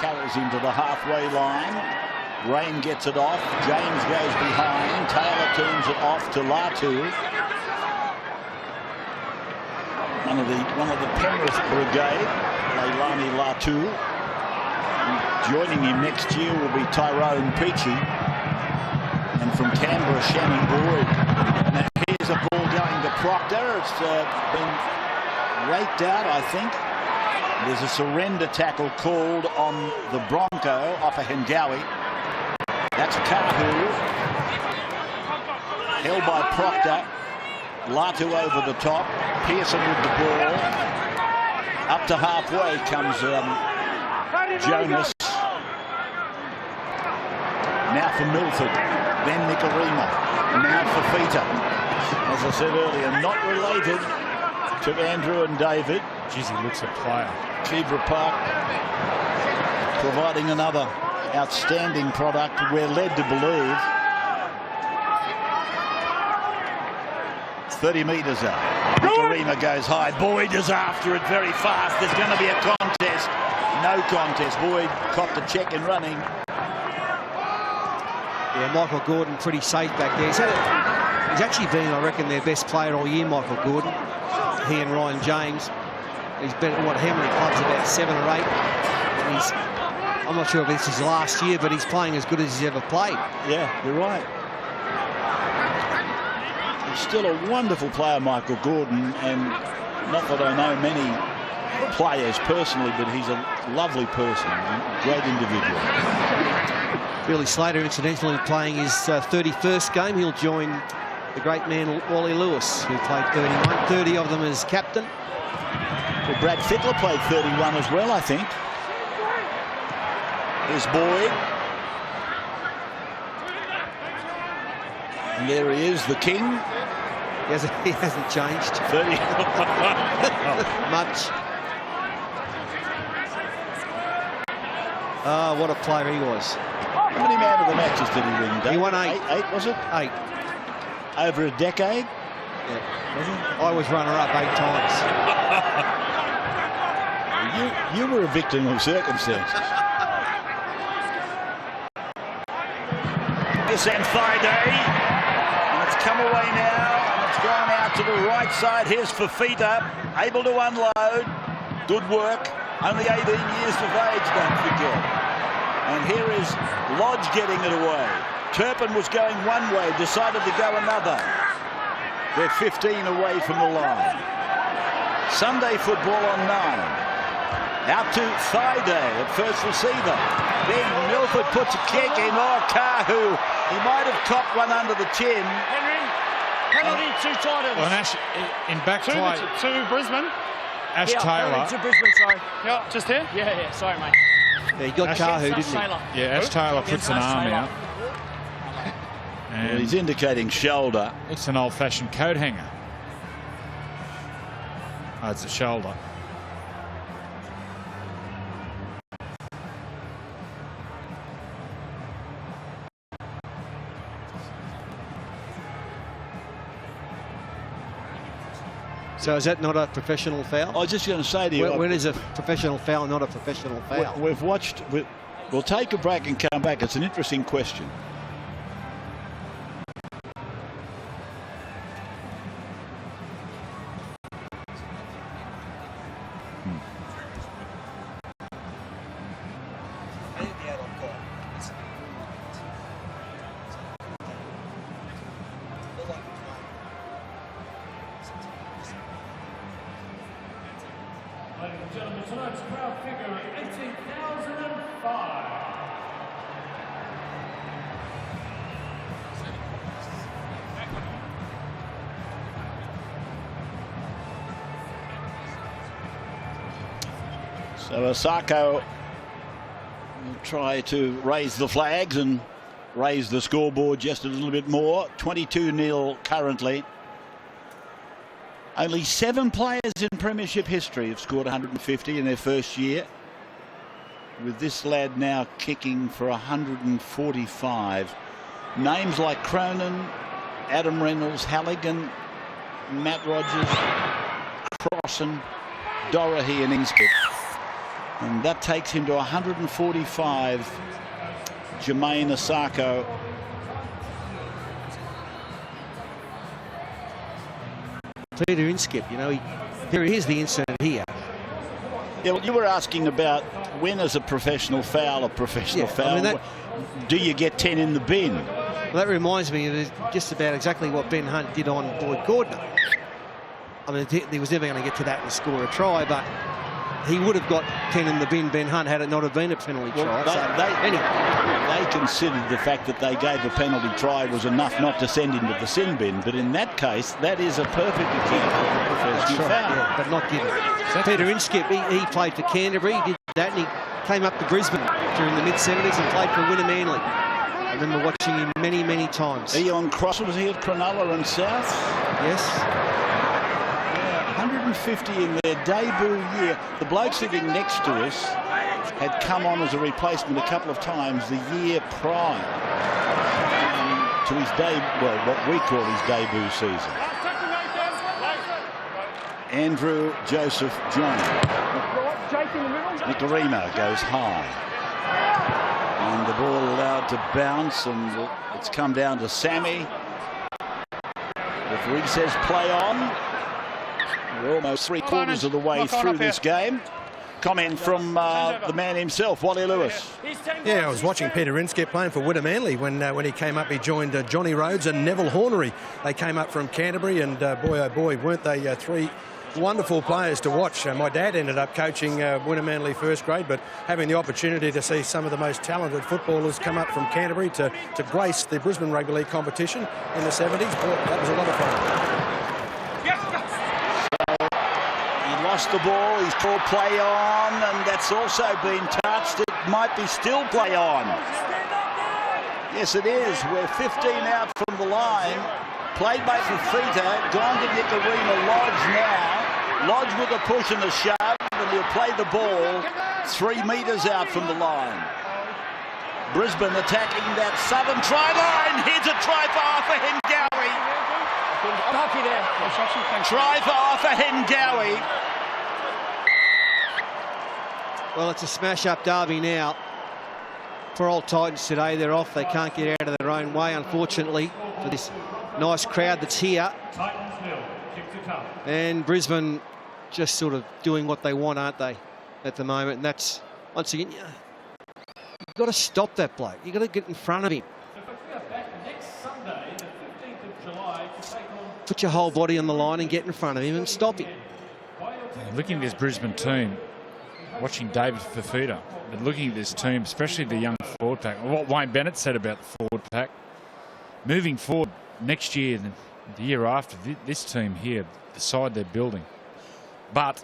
Carries him to the halfway line. Rain gets it off. James goes behind. Taylor turns it off to Latu. One of the Penrith brigade, Leilani Latu. Joining him next year will be Tyrone Peachy. And from Canberra, Shannon Boyd. Now here's a ball going to Proctor. It's been raked out, I think. There's a surrender tackle called on the Bronco off of Hengawi. That's Kahu. Held by Proctor. Latu over the top. Pearson with the ball. Up to halfway comes Jonas. Now for Milford. Then Nikorima. Now for Fita. As I said earlier, not related to Andrew and David. Jeez, he looks a player. Kibra Park providing another outstanding product, we're led to believe. 30 metres out. Nikorima goes high. Boyd is after it very fast. There's going to be a contest. No contest. Boyd copped a check and running. Yeah, Michael Gordon pretty safe back there. He's actually been, I reckon, their best player all year, Michael Gordon. He and Ryan James. He's been at how many clubs? About 7 or 8. And I'm not sure if this is last year, but he's playing as good as he's ever played. Yeah, you're right. He's still a wonderful player, Michael Gordon, and not that I know many players personally, but he's a lovely person, a great individual. Billy Slater, incidentally, playing his 31st game. He'll join the great man Wally Lewis, who played 31, 30 of them as captain. Well, Brad Fittler played 31 as well, I think. Here's Boyd. And there he is, the king. He hasn't changed. 30. Much. What a player he was. How many man of the matches did he win, Dave? He won 8. 8, was it? 8. Over a decade? Yeah. Was he? I was runner-up 8 times. You were a victim of circumstances. This and Friday. And it's come away now. And it's gone out to the right side. Here's Fafita. Able to unload. Good work. Only 18 years of age, don't forget. And here is Lodge getting it away. Turpin was going one way, decided to go another. They're 15 away from the line. Sunday football on 9. Out to Friday at first receiver. Then Milford puts a kick in. Oh, Kahu. He might have copped one under the chin. Henry, penalty to Titans. Well, Ash, in back play. To Brisbane. Ash Taylor. To Brisbane, sorry. Yeah, just here? Yeah, sorry, mate. Yeah, he got Kahu, didn't he? Yeah, Ash Taylor puts an arm out. And he's indicating shoulder. It's an old-fashioned coat hanger. Oh, it's a shoulder. So is that not a professional foul? I was just going to say to you. When is a professional foul not a professional foul? We've watched. We'll take a break and come back. It's an interesting question. Ladies and gentlemen, tonight's crowd figure 18,005. So Osako will try to raise the flags and raise the scoreboard just a little bit more. 22-0 currently. Only 7 players in premiership history have scored 150 in their first year, with this lad now kicking for 145. Names like Cronin, Adam Reynolds, Halligan, Matt Rogers, Crossan, Dorahy and Inskip. And that takes him to 145. Jermaine Asako. Peter Inskip, you know, here's the incident here. Yeah, well, you were asking about when is a professional foul a professional foul. I mean do you get 10 in the bin? Well, that reminds me of just about exactly what Ben Hunt did on Boyd Gordon. I mean, he was never going to get to that and score a try, but he would have got 10 in the bin, Ben Hunt, had it not have been a penalty try. They considered the fact that they gave a penalty try was enough not to send him to the sin bin, but in that case, that is a perfect example of a professional foul. Yeah, but not given. Peter Inskip, he played for Canterbury, he did that, and he came up to Brisbane during the mid-70s and played for Winner Manly. I remember watching him many, many times. Eon Cross, was he at Cronulla and South? Yes. 150 in their debut year. The bloke sitting next to us had come on as a replacement a couple of times the year prior to his what we call his debut season. Andrew Joseph John. Nikorima goes high. And the ball allowed to bounce, and it's come down to Sammy. Referee says play on. We're almost three-quarters of the way through this game. Comment from the man himself, Wally Lewis. Yeah, I was watching Peter Inskip playing for Winner Manly when he came up. He joined Johnny Rhodes and Neville Hornery. They came up from Canterbury, and boy, oh boy, weren't they three wonderful players to watch. My dad ended up coaching Winner Manly first grade, but having the opportunity to see some of the most talented footballers come up from Canterbury to grace the Brisbane Rugby League competition in the 70s, boy, that was a lot of fun. Lost the ball, he's called play on, and that's also been touched. It might be still play on. Yes, it is. We're 15 out from the line. Played by Fafita, gone to Nikorima. Lodge now. Lodge with a push and a shove, and he'll play the ball 3 metres out from the line. Brisbane attacking that southern try line. Here's a try for Arthur Hengawi. Try for Arthur Hengawi. Well, it's a smash-up derby now for Old Titans today. They're off. They can't get out of their own way, unfortunately, for this nice crowd that's here. And Brisbane just sort of doing what they want, aren't they, at the moment? And that's, once again, you've got to stop that bloke. You've got to get in front of him. Put your whole body on the line and get in front of him and stop him. Looking at this Brisbane team, watching David Fafita, but looking at this team, especially the young forward pack, what Wayne Bennett said about the forward pack, moving forward next year, the year after, this team here, the side they're building, but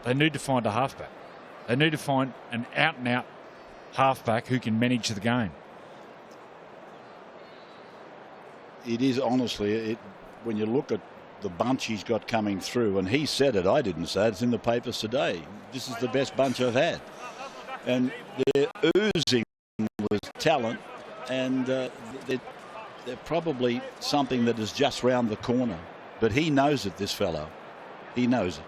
they need to find a halfback. They need to find an out-and-out halfback who can manage the game. It is honestly, when you look at the bunch he's got coming through, and he said it, I didn't say it, it's in the papers today. This is the best bunch I've had. And they're oozing with talent, and they're probably something that is just round the corner. But he knows it, this fellow. He knows it.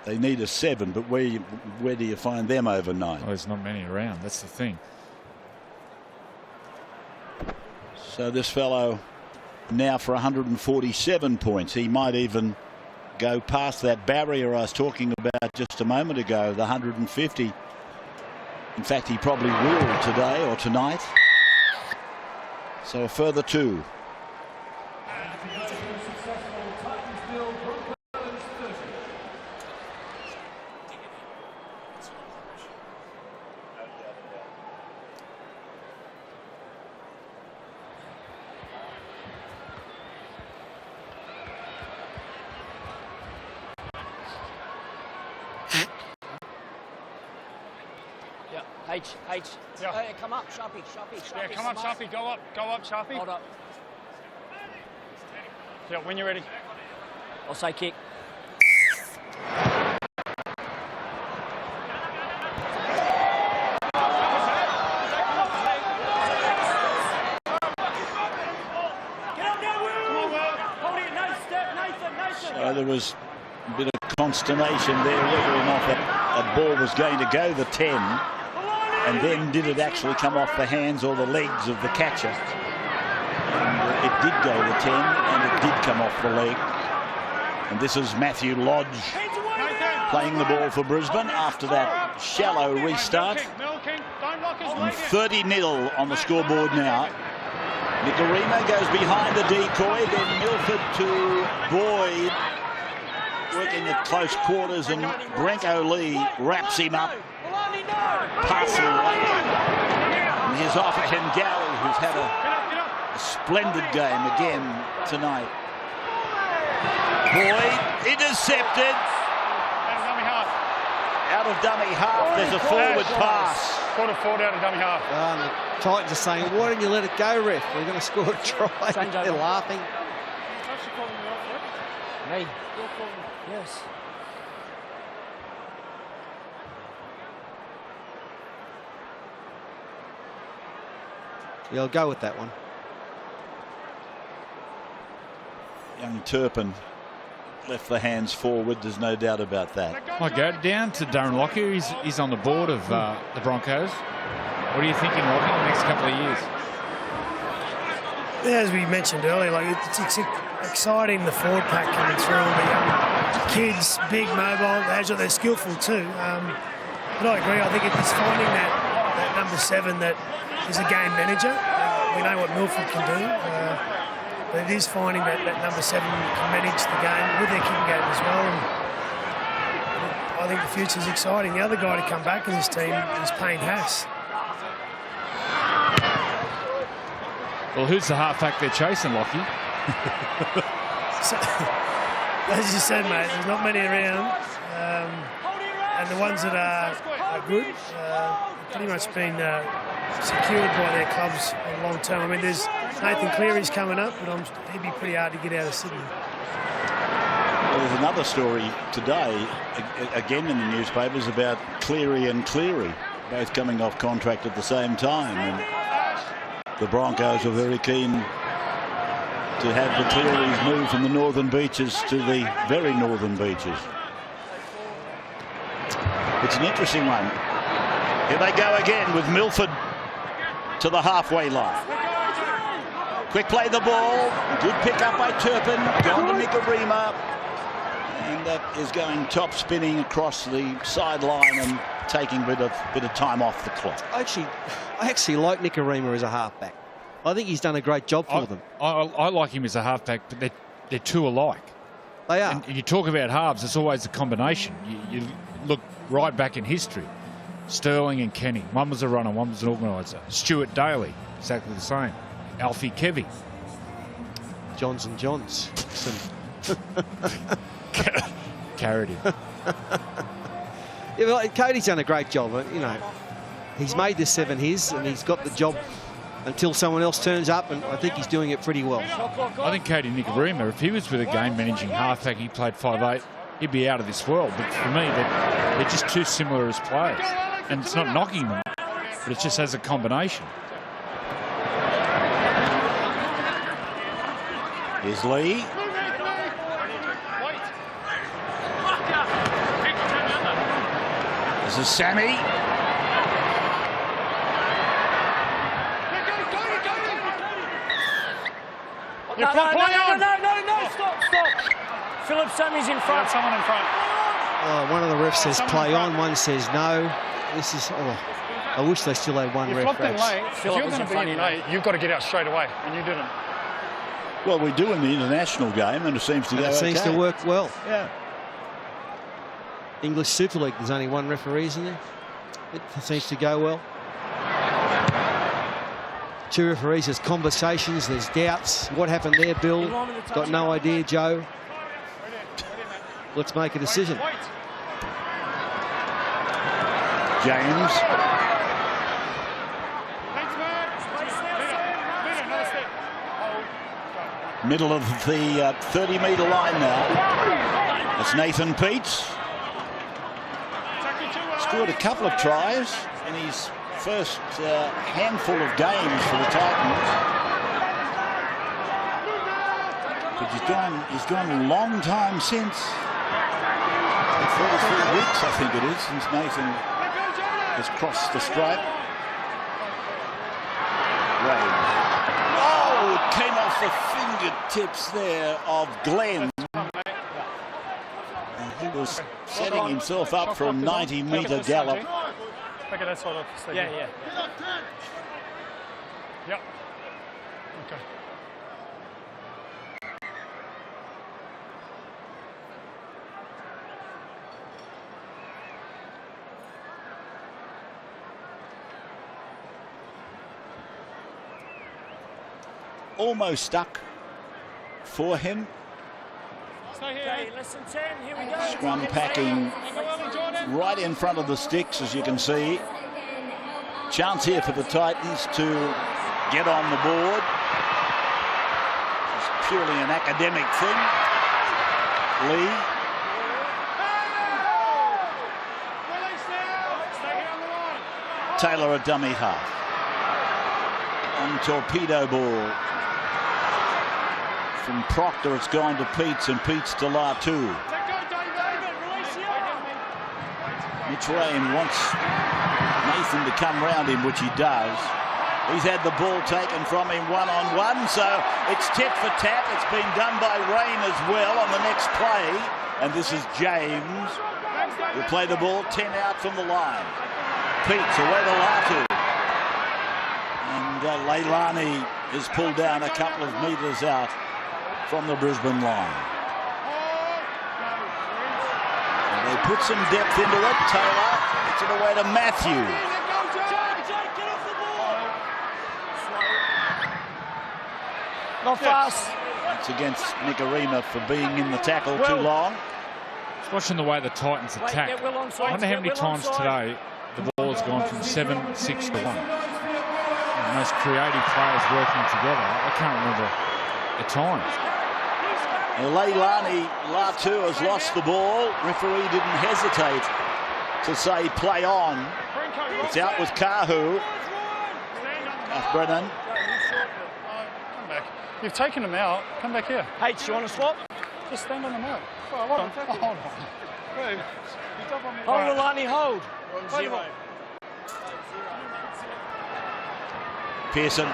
They need a 7, but where do you find them overnight? Well, there's not many around, that's the thing. So this fellow now for 147 points. He might even go past that barrier I was talking about just a moment ago, the 150. In fact, he probably will today or tonight. So a further 2. H. Yeah. Come up, Sharpie. Yeah, come up, Sharpie. Go up, Sharpie. Hold up. Yeah, when you're ready. I'll say kick. So there was a bit of consternation there whether or not a ball was going to go the 10, and then did it actually come off the hands or the legs of the catcher. And it did go the 10, and it did come off the leg. And this is Matthew Lodge playing the ball for Brisbane after that shallow restart. And 30-0 on the scoreboard now. Nikorima goes behind the decoy, then Milford to Boyd, working at close quarters, and Brenko Lee wraps him up, passing away. And here's off at Hengali, who's had a splendid game again tonight. Boyd intercepted. Out of dummy half, there's a forward pass. Quarter forward out of dummy half. The Titans are saying, why didn't you let it go, ref? We're going to score a try. They're laughing. Me? Yes. Yeah, I'll go with that one. Young Turpin left the hands forward, there's no doubt about that. I go down to Darren Lockyer. He's on the board of the Broncos. What are you thinking, Lockyer, the next couple of years? Yeah, as we mentioned earlier, like it's exciting, the forward pack coming through, the young kids, big, mobile, agile, they're skillful too. But I agree, I think it's finding that number 7 that is a game manager. We know what Milford can do. But it is finding that number 7 can manage the game with their kicking game as well. And I think the future's exciting. The other guy to come back in this team is Payne Haas. Well, who's the halfback they're chasing, Lockie? So, as you said, mate, there's not many around. And the ones that are good pretty much been secured by their clubs on long term. I mean, there's Nathan Cleary's coming up, but he'd be pretty hard to get out of Sydney. Well, there's another story today, again in the newspapers, about Cleary and Cleary, both coming off contract at the same time. And the Broncos are very keen to have the Clearys move from the northern beaches to the very northern beaches. It's an interesting one. Here they go again with Milford to the halfway line. Quick play the ball. Good pick up by Turpin. Gone to Nikorima. And that is going top spinning across the sideline and taking a bit of time off the clock. I actually like Nikorima as a halfback. I think he's done a great job for them. I like him as a halfback, but they're two alike. They are. And you talk about halves, it's always a combination. You look right back in history. Sterling and Kenny. One was a runner, one was an organiser. Stuart Daly, exactly the same. Alfie Kevy. Johns and Johns. Carried him. Yeah, well, Cody's done a great job. You know, he's made this 7 his, and he's got the job until someone else turns up, and I think he's doing it pretty well. I think Cody Nikorima, if he was with a game managing halfback, he played 5'8", he'd be out of this world. But for me, they're just too similar as players. And it's not knocking them, but it just has a combination. Here's Lee. This is Sammy. No, stop. Philip Sammy's in front. Someone in front. One of the refs says play on, one says no. This is, I wish they still had one ref. If you're going to be in late, you've got to get out straight away, and you didn't. Well, we do in the international game, and it seems to go It seems okay. to work well. Yeah. English Super League, there's only one referee, isn't there? It seems to go well. 2 referees, there's conversations, there's doubts. What happened there, Bill? Got no idea, Joe. Let's make a decision. James. Middle of the 30-metre line now. That's Nathan Peets. Scored a couple of tries in his first handful of games for the Titans. But he's gone a long time since. 33 weeks, I think it is, since Nathan has crossed the stripe. Ray. Oh, it came off the fingertips there of Glenn. He was setting himself up for a 90-metre gallop. Okay, that's all. Yeah. Yep. Okay. Almost stuck for him. Okay, less than 10, here we go. Scrum packing right in front of the sticks, as you can see. Chance here for the Titans to get on the board. It's purely an academic thing. Lee. Taylor a dummy half. On torpedo ball. From Proctor, it's gone to Peets, and Peets to Latu. Mitch Rain wants Nathan to come round him, which he does. He's had the ball taken from him one-on-one, so it's tit for tat. It's been done by Rain as well on the next play. And this is James. Will play the ball 10 out from the line. Peets away to Latu. And Leilani is pulled down a couple of metres out from the Brisbane line. And they put some depth into it. Taylor gets it away to Matthews. Not fast. It's against Nikorima for being in the tackle too long. Just watching the way the Titans attack. I wonder how many times today the ball has gone from 7-6 to 1. The most creative players working together. I can't remember the times. Leilani Latu has lost the ball. Referee didn't hesitate to say play on. It's out with Kahu. Brennan. Come back. You've taken him out. Come back here. Hey, do you want to swap? Just stand on him out. Hold on. Hold, Leilani, hold. 1-0. Pearson.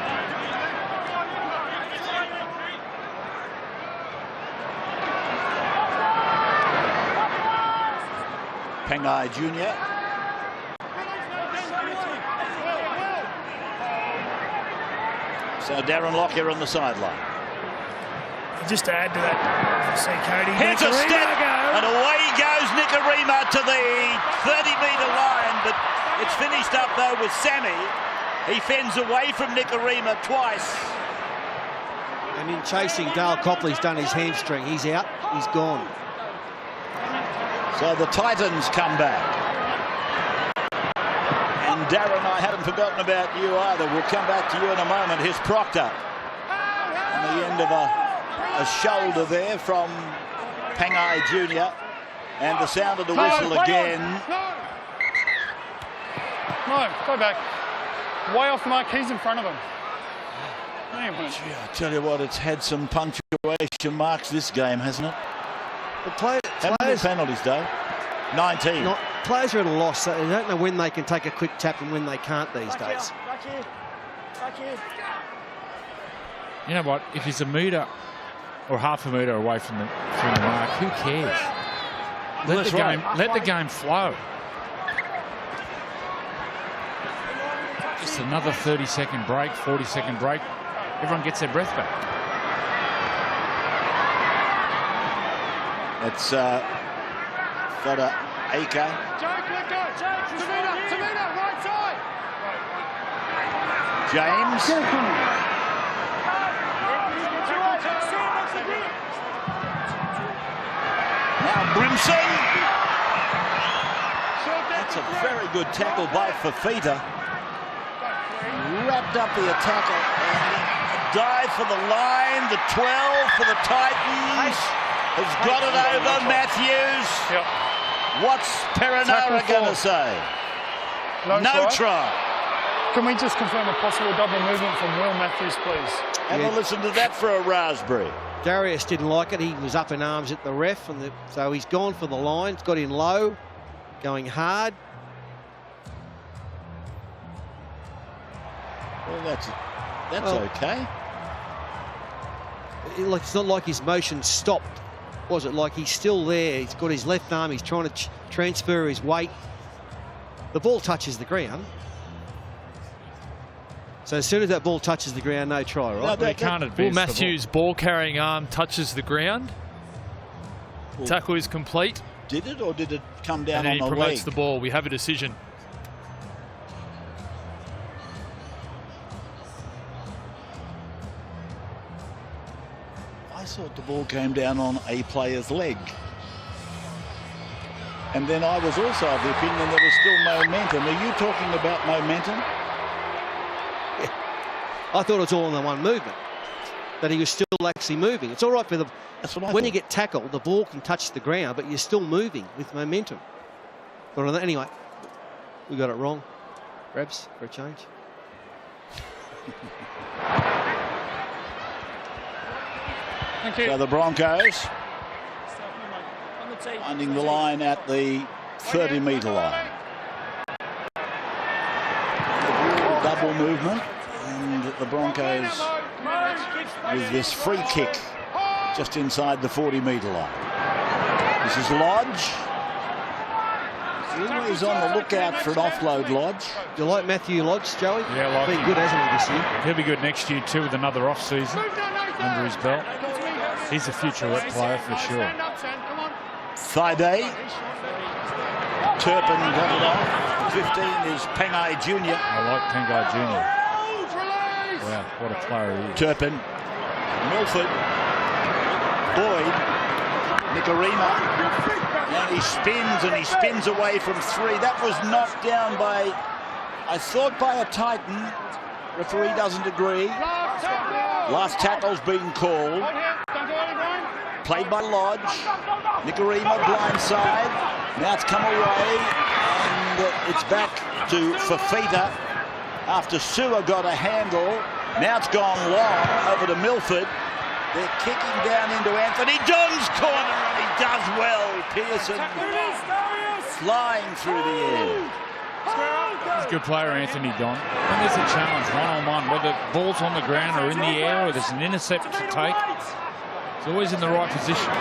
Pengai Jr. So Darren Lockyer on the sideline. Just to add to that, you see Cody Here's a step, and away goes Nikorima to the 30-metre line, but it's finished up though with Sammy. He fends away from Nikorima twice. And in chasing, Dale Copley's done his hamstring. He's out, he's gone. So the Titans come back. And Darren, I haven't forgotten about you either. We'll come back to you in a moment. Here's Proctor. On the end of a shoulder there from Pengai Jr. And the sound of the whistle again. No, go back. Way off the mark, he's in front of him. Gee, I tell you what, it's had some punctuation marks this game, hasn't it? How many penalties, Dave? 19. Players are at a loss. They don't know when they can take a quick tap and when they can't these days. Back here. Back here. You know what? If he's a metre or half a metre away from the mark, who cares? Let the game flow. Just another 30-second break, 40-second break. Everyone gets their breath back. It's Fodder Aker. Tamina, right side. James. Now Brimson. That's a very good tackle by Fafita. Wrapped up the attacker and dive for the line. The 12 for the Titans has got it over Matthews. Yep. What's Perinara going to say? No try. Can we just confirm a possible double movement from Will Matthews, please? Have a listen to that for a raspberry. Darius didn't like it. He was up in arms at the ref, and so he's gone for the line. It's got in low, going hard. Well, that's okay. It's not like his motion stopped, was it? Like he's still there. He's got his left arm. He's trying to transfer his weight. The ball touches the ground. So as soon as that ball touches the ground, no try, right? They can't advance. Will Matthews' ball-carrying arm touches the ground. Tackle is complete. Did it, or did it come down and on he the promotes leg? the ball. We have a decision. I thought the ball came down on a player's leg. And then I was also of the opinion there was still momentum. Are you talking about momentum? I thought it was all in the one movement, that he was still actually moving. It's all right for the... when you get tackled, the ball can touch the ground, but you're still moving with momentum. But anyway, we got it wrong. Rebs, for a change. Thank you. So the Broncos finding the line at the 30-metre line. Double movement. And the Broncos with this free kick just inside the 40-metre line. This is Lodge. Always on the lookout for an offload, Lodge. Do you like Matthew Lodge, Joey? Yeah, like been good, hasn't he, this year? He'll be good next year too, with another off-season under his belt. He's a future rep player for sure. Thaiday. Turpin got it off. 15 is Pengai Jr. I like Pengai Jr. Wow, what a player he is. Turpin, Milford, Boyd, Nikorima, and he spins away from three. That was knocked down by, I thought, by a Titan. Referee doesn't agree. Last tackle's been called. Played by Lodge. Nikorima blindside. Now it's come away, and it's back to Fafita after Sewer got a handle. Now it's gone long over to Milford. They're kicking down into Anthony Dunn's corner, and he does well. Pearson flying through the air. He's a good player, Anthony Dunn. When there's a challenge, one-on-one, whether the ball's on the ground or in the air, or there's an intercept to take, he's always in the right position.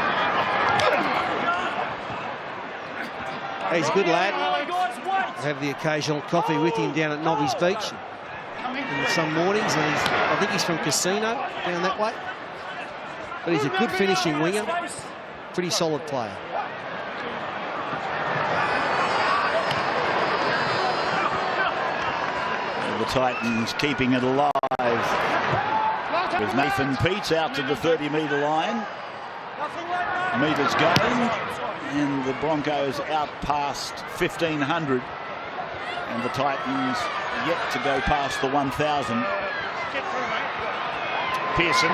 He's a good lad. I have the occasional coffee with him down at Nobby's Beach in some mornings, and I think he's from Casino down that way. But he's a good finishing winger, pretty solid player. And the Titans keeping it alive with Nathan Peets out to the 30-metre line. Metres going, and the Broncos out past 1,500, and the Titans yet to go past the 1,000. Pearson.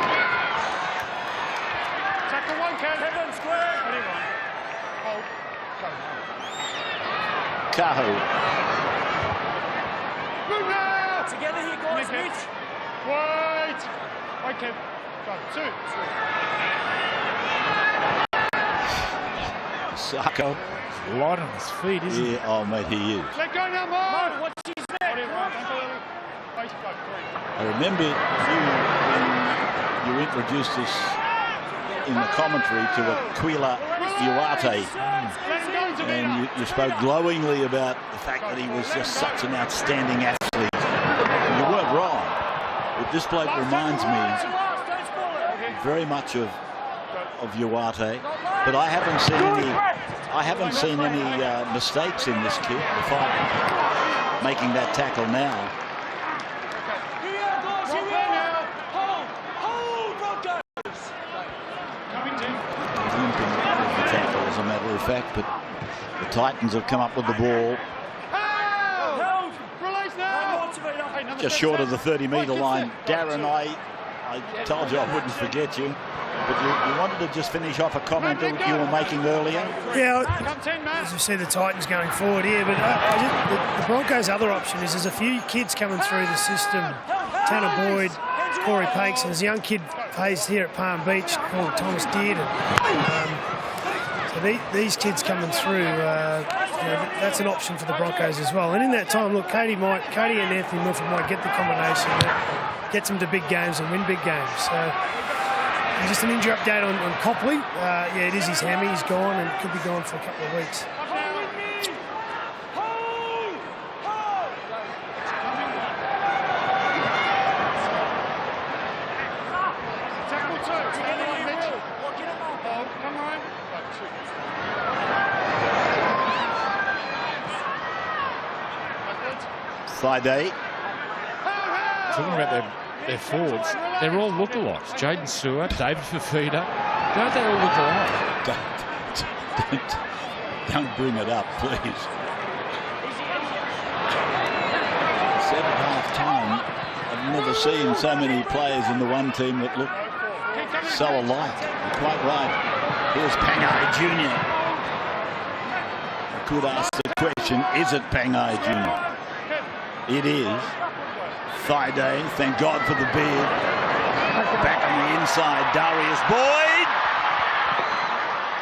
Kahu. Together here, guys. Wait. Okay. Go. Two. Sako. Light on his feet, isn't he? Yeah, oh, mate, he is. Let go now, Mark. Watch his neck. I remember you introduced us in the commentary to Aquila Iwate, and you spoke glowingly about the fact that he was just such an outstanding athlete. And you weren't wrong, but this bloke reminds me very much of Iwate, but I haven't seen any mistakes in this kid before making that tackle now. As a matter of fact, but the Titans have come up with the ball just short of the 30-metre line. Darren, I told you I wouldn't forget you, but you wanted to just finish off a comment that you were making earlier. Yeah, as you see the Titans going forward here, but the Broncos' other option is there's a few kids coming through the system. Tanner Boyd, Corey Pakes, and there's a young kid plays here at Palm Beach called Thomas Dearden. So these kids coming through, that's an option for the Broncos as well. And in that time, look, Cody and Anthony Milford might get the combination that gets them to big games and win big games. So just an injury update on Copley. Yeah, it is his hammy. He's gone and could be gone for a couple of weeks. Friday. Talking about their forwards, they're all lookalikes. Jaden Stewart, David Fafita. Don't they all look alike? Don't bring it up, please. Said at half time, I've never seen so many players in the one team that look so alike. You're quite right. Here's Pangai Jr. I could ask the question, is it Pangai Jr.? It is. Friday, thank God for the beard. Back on the inside, Darius Boyd.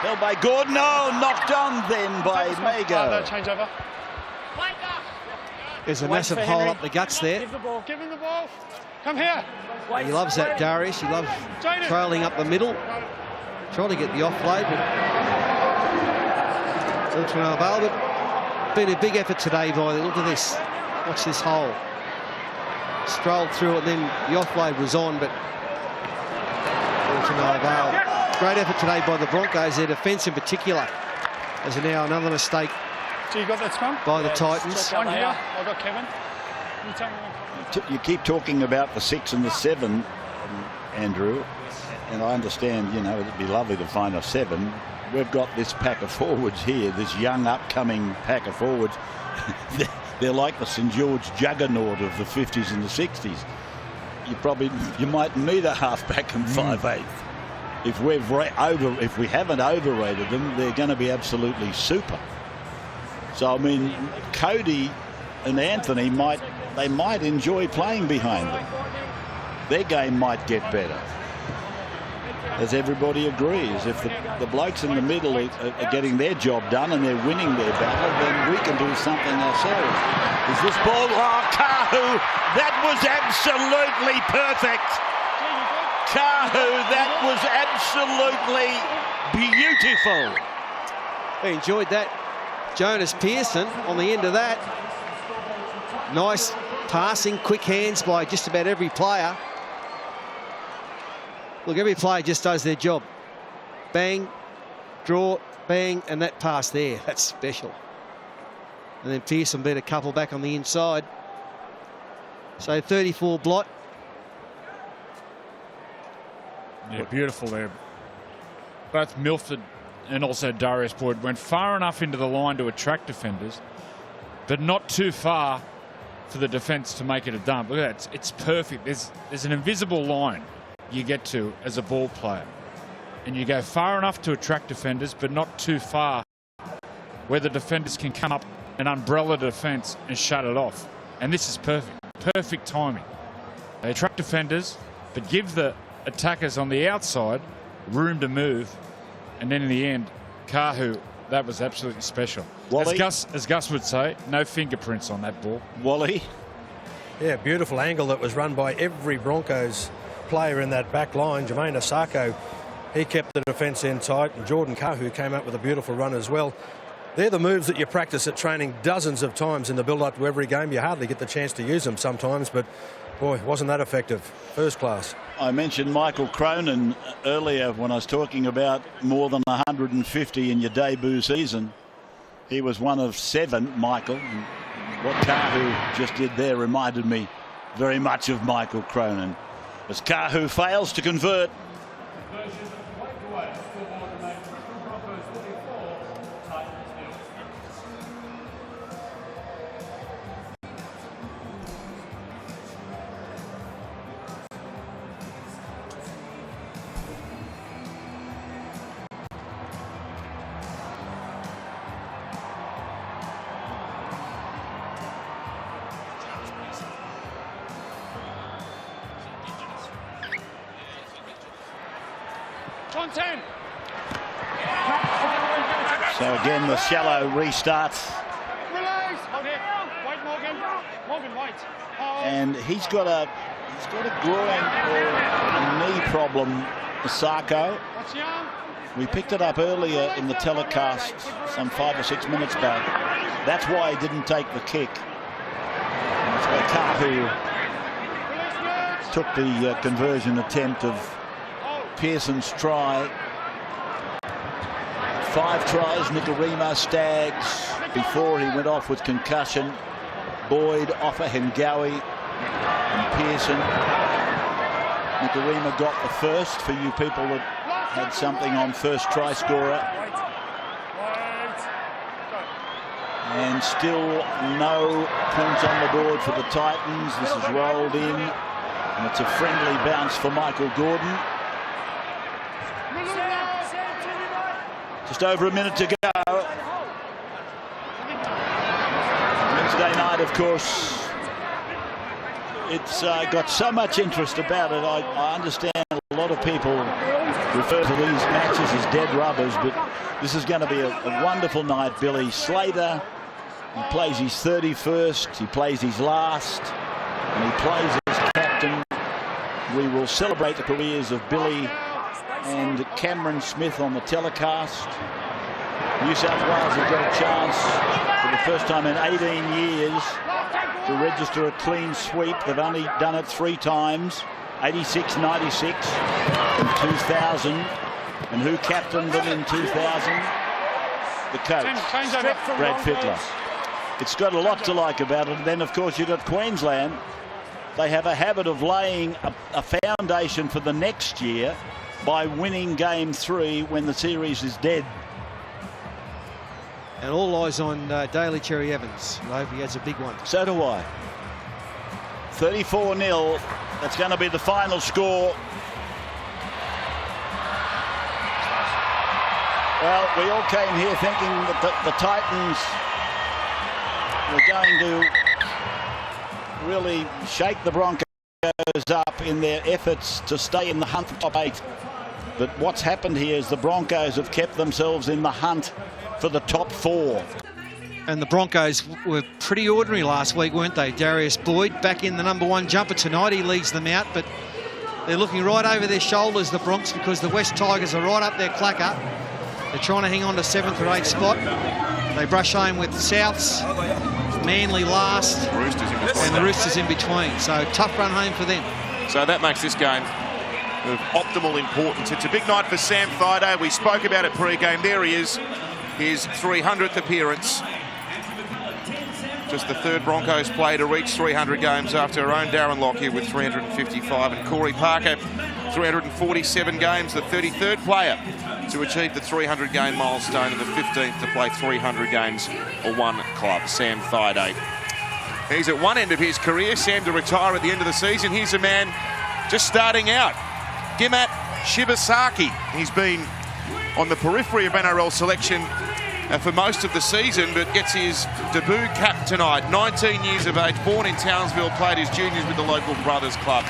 Held by Gordon. No, knocked on then by Mago. Change over. There's a massive hole up the guts there. Give the ball. Give him the ball. Come here. He loves that, Darius. He loves trailing up the middle. Trying to get the offload, but ultra available. But been a big effort today by the look of this. Watch this hole. Strolled through it, then the offload was on, but ultra available. Great effort today by the Broncos. Their defence in particular. There's now another mistake. So you got that scrum? By the Titans. One here. I've got Kevin. You tell me when. You keep talking about the 6 and the 7, Andrew, and I understand, you know, it'd be lovely to find a 7. We've got this pack of forwards here, this young upcoming pack of forwards. They're like the St George juggernaut of the 50s and the 60s. You might need a halfback and 5/8. If we haven't overrated them, they're going to be absolutely super. So I mean, Cody and Anthony might enjoy playing behind them. Their game might get better. As everybody agrees, if the blokes in the middle are getting their job done and they're winning their battle, then we can do something ourselves. Is this ball? Oh, Kahu, that was absolutely perfect. Kahu, that was absolutely beautiful. I enjoyed that. Jonas Pearson on the end of that. Nice passing, quick hands by just about every player. Look, every player just does their job. Bang, draw, bang, and that pass there. That's special. And then Pearson beat a couple back on the inside. So 34 blot. Yeah, beautiful there. Both Milford and also Darius Boyd went far enough into the line to attract defenders, but not too far for the defence to make it a dump. Look at that. It's perfect. There's an invisible line you get to as a ball player, and you go far enough to attract defenders, but not too far where the defenders can come up and umbrella defence and shut it off. And this is perfect timing. They attract defenders, but give the attackers on the outside room to move, and then in the end, Kahu, that was absolutely special. As Gus would say, no fingerprints on that ball. Wally? Yeah, beautiful angle that was run by every Broncos player in that back line. Jermaine Asako, he kept the defence in tight, and Jordan Kahu came up with a beautiful run as well. They're the moves that you practice at training dozens of times in the build-up to every game. You hardly get the chance to use them sometimes, but boy, wasn't that effective. First class. I mentioned Michael Cronin earlier when I was talking about more than 150 in your debut season. He was one of 7, Michael. And what Kahu just did there reminded me very much of Michael Cronin. As Kahu fails to convert. So again, the shallow restarts. And he's got a groin or a knee problem, Masako. We picked it up earlier in the telecast some 5 or 6 minutes back. That's why he didn't take the kick. So Kahu took the conversion attempt of Pearson's try. 5 tries, Nikorima, Staggs, before he went off with concussion. Boyd, Offa, Hengawi, and Pearson. Nikorima got the first, for you people that had something on first try scorer. And still no points on the board for the Titans. This is rolled in, and it's a friendly bounce for Michael Gordon. Just over a minute to go. Wednesday night, of course. It's got so much interest about it. I understand a lot of people refer to these matches as dead rubbers, but this is going to be a wonderful night. Billy Slater, he plays his 31st, he plays his last, and he plays as captain. We will celebrate the careers of Billy and Cameron Smith on the telecast. New South Wales have got a chance for the first time in 18 years to register a clean sweep. They've only done it 3 times, 86, 96 and 2000. And who captained them in 2000? The coach, Brad Fittler. It's got a lot to like about it. And then, of course, you've got Queensland. They have a habit of laying a foundation for the next year by winning game 3 when the series is dead. And all eyes on Daly Cherry Evans. I hope he has a big one. So do I. 34-0. That's going to be the final score. Well, we all came here thinking that the Titans were going to really shake the Broncos up in their efforts to stay in the hunt for top 8. But what's happened here is the Broncos have kept themselves in the hunt for the top 4. And the Broncos were pretty ordinary last week, weren't they? Darius Boyd back in the #1 jumper tonight. He leads them out, but they're looking right over their shoulders, the Bronx, because the West Tigers are right up their clacker. They're trying to hang on to 7th or 8th spot. They brush home with Souths, Manly last, and the Roosters in between. So tough run home for them. So that makes this game of optimal importance. It's a big night for Sam Thaiday. We spoke about it pre-game. There he is, his 300th appearance. Just the 3rd Broncos player to reach 300 games after our own Darren Lockyer with 355, and Corey Parker 347 games, the 33rd player to achieve the 300 game milestone and the 15th to play 300 games for one club, Sam Thaiday. He's at one end of his career, Sam to retire at the end of the season. Here's a man just starting out, Gimat Shibasaki. He's been on the periphery of NRL selection for most of the season, but gets his debut cap tonight. 19 years of age, born in Townsville, played his juniors with the local Brothers Club.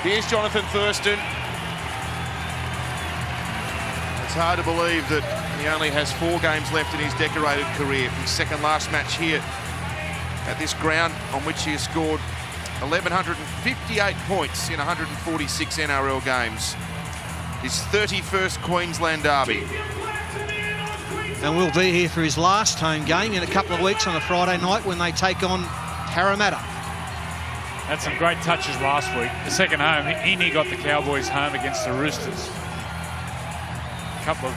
Here's Jonathan Thurston. It's hard to believe that he only has 4 games left in his decorated career. His second last match here at this ground, on which he has scored 1,158 points in 146 NRL games. His 31st Queensland derby. And we'll be here for his last home game in a couple of weeks on a Friday night when they take on Parramatta. Had some great touches last week. The second home, he got the Cowboys home against the Roosters. A couple of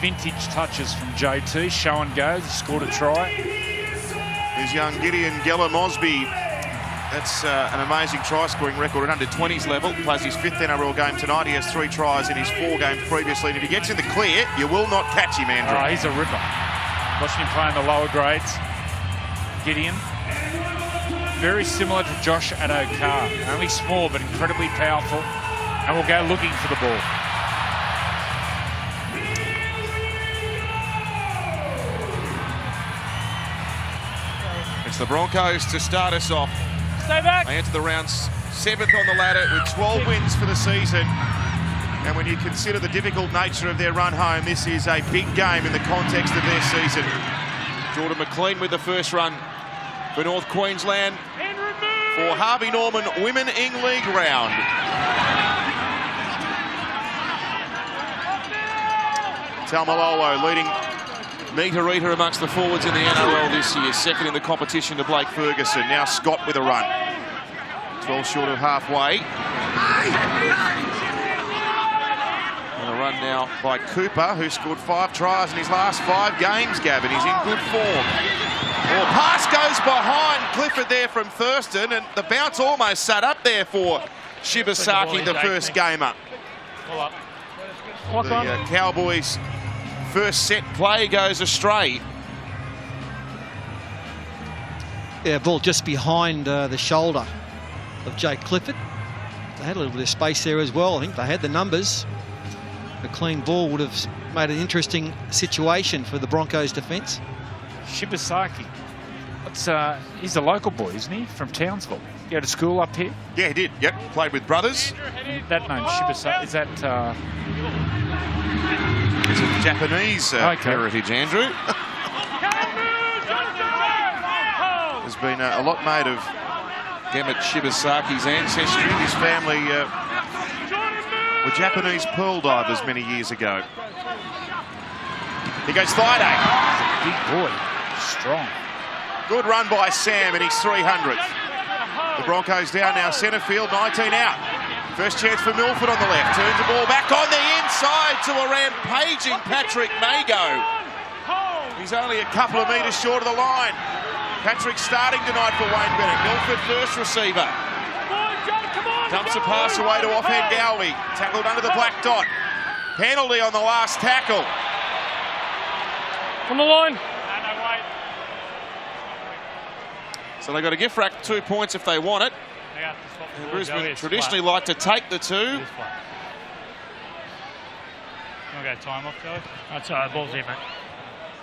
vintage touches from JT. Show and go, scored a try. There's young Gideon Geller-Mosby. That's an amazing try-scoring record at under-20s level. Plays his 5th NRL game tonight. He has 3 tries in his 4 games previously. And if he gets in the clear, you will not catch him, Andrew. Oh, he's a ripper. Watching him play in the lower grades. Gideon. Very similar to Josh Addo-Carr. Only small, but incredibly powerful. And will go looking for the ball. It's the Broncos to start us off. Stay back. They enter the round 7th on the ladder with 12 wins for the season. And when you consider the difficult nature of their run home, this is a big game in the context of their season. Jordan McLean with the first run for North Queensland for Harvey Norman Women Ing League round. Talmalolo leading meter-eater amongst the forwards in the NRL this year. Second in the competition to Blake Ferguson. Now Scott with a run. 12 short of halfway. And a run now by Cooper, who scored 5 tries in his last 5 games, Gavin. He's in good form. Well, pass goes behind Clifford there from Thurston, and the bounce almost sat up there for Shibasaki, the first gamer. The Cowboys' first set play goes astray. Yeah, ball just behind the shoulder of Jake Clifford. They had a little bit of space there as well. I think they had the numbers. A clean ball would have made an interesting situation for the Broncos defence. Shibasaki. He's a local boy, isn't he? From Townsville. He go to school up here? Yeah, he did. Yep, played with brothers. That name, Shibasaki, is that... Is it Japanese heritage, Andrew? There's been a lot made of Gemmet Shibasaki's ancestry. His family were Japanese pearl divers many years ago. He goes Thaiday. Big boy, strong. Good run by Sam in his 300th. The Broncos down now, centre field, 19 out. First chance for Milford on the left. Turns the ball back on the inside to a rampaging Patrick Mago. He's only a couple of metres short of the line. Patrick starting tonight for Wayne Bennett. Milford first receiver. Dumps a pass away to offhand Gowley. Tackled under the black dot. Penalty on the last tackle. On the line. So they've got a gift rack 2 points if they want it. And Brisbane traditionally like to take the 2. You want to go time off, Joey? That's all right, ball's here, mate.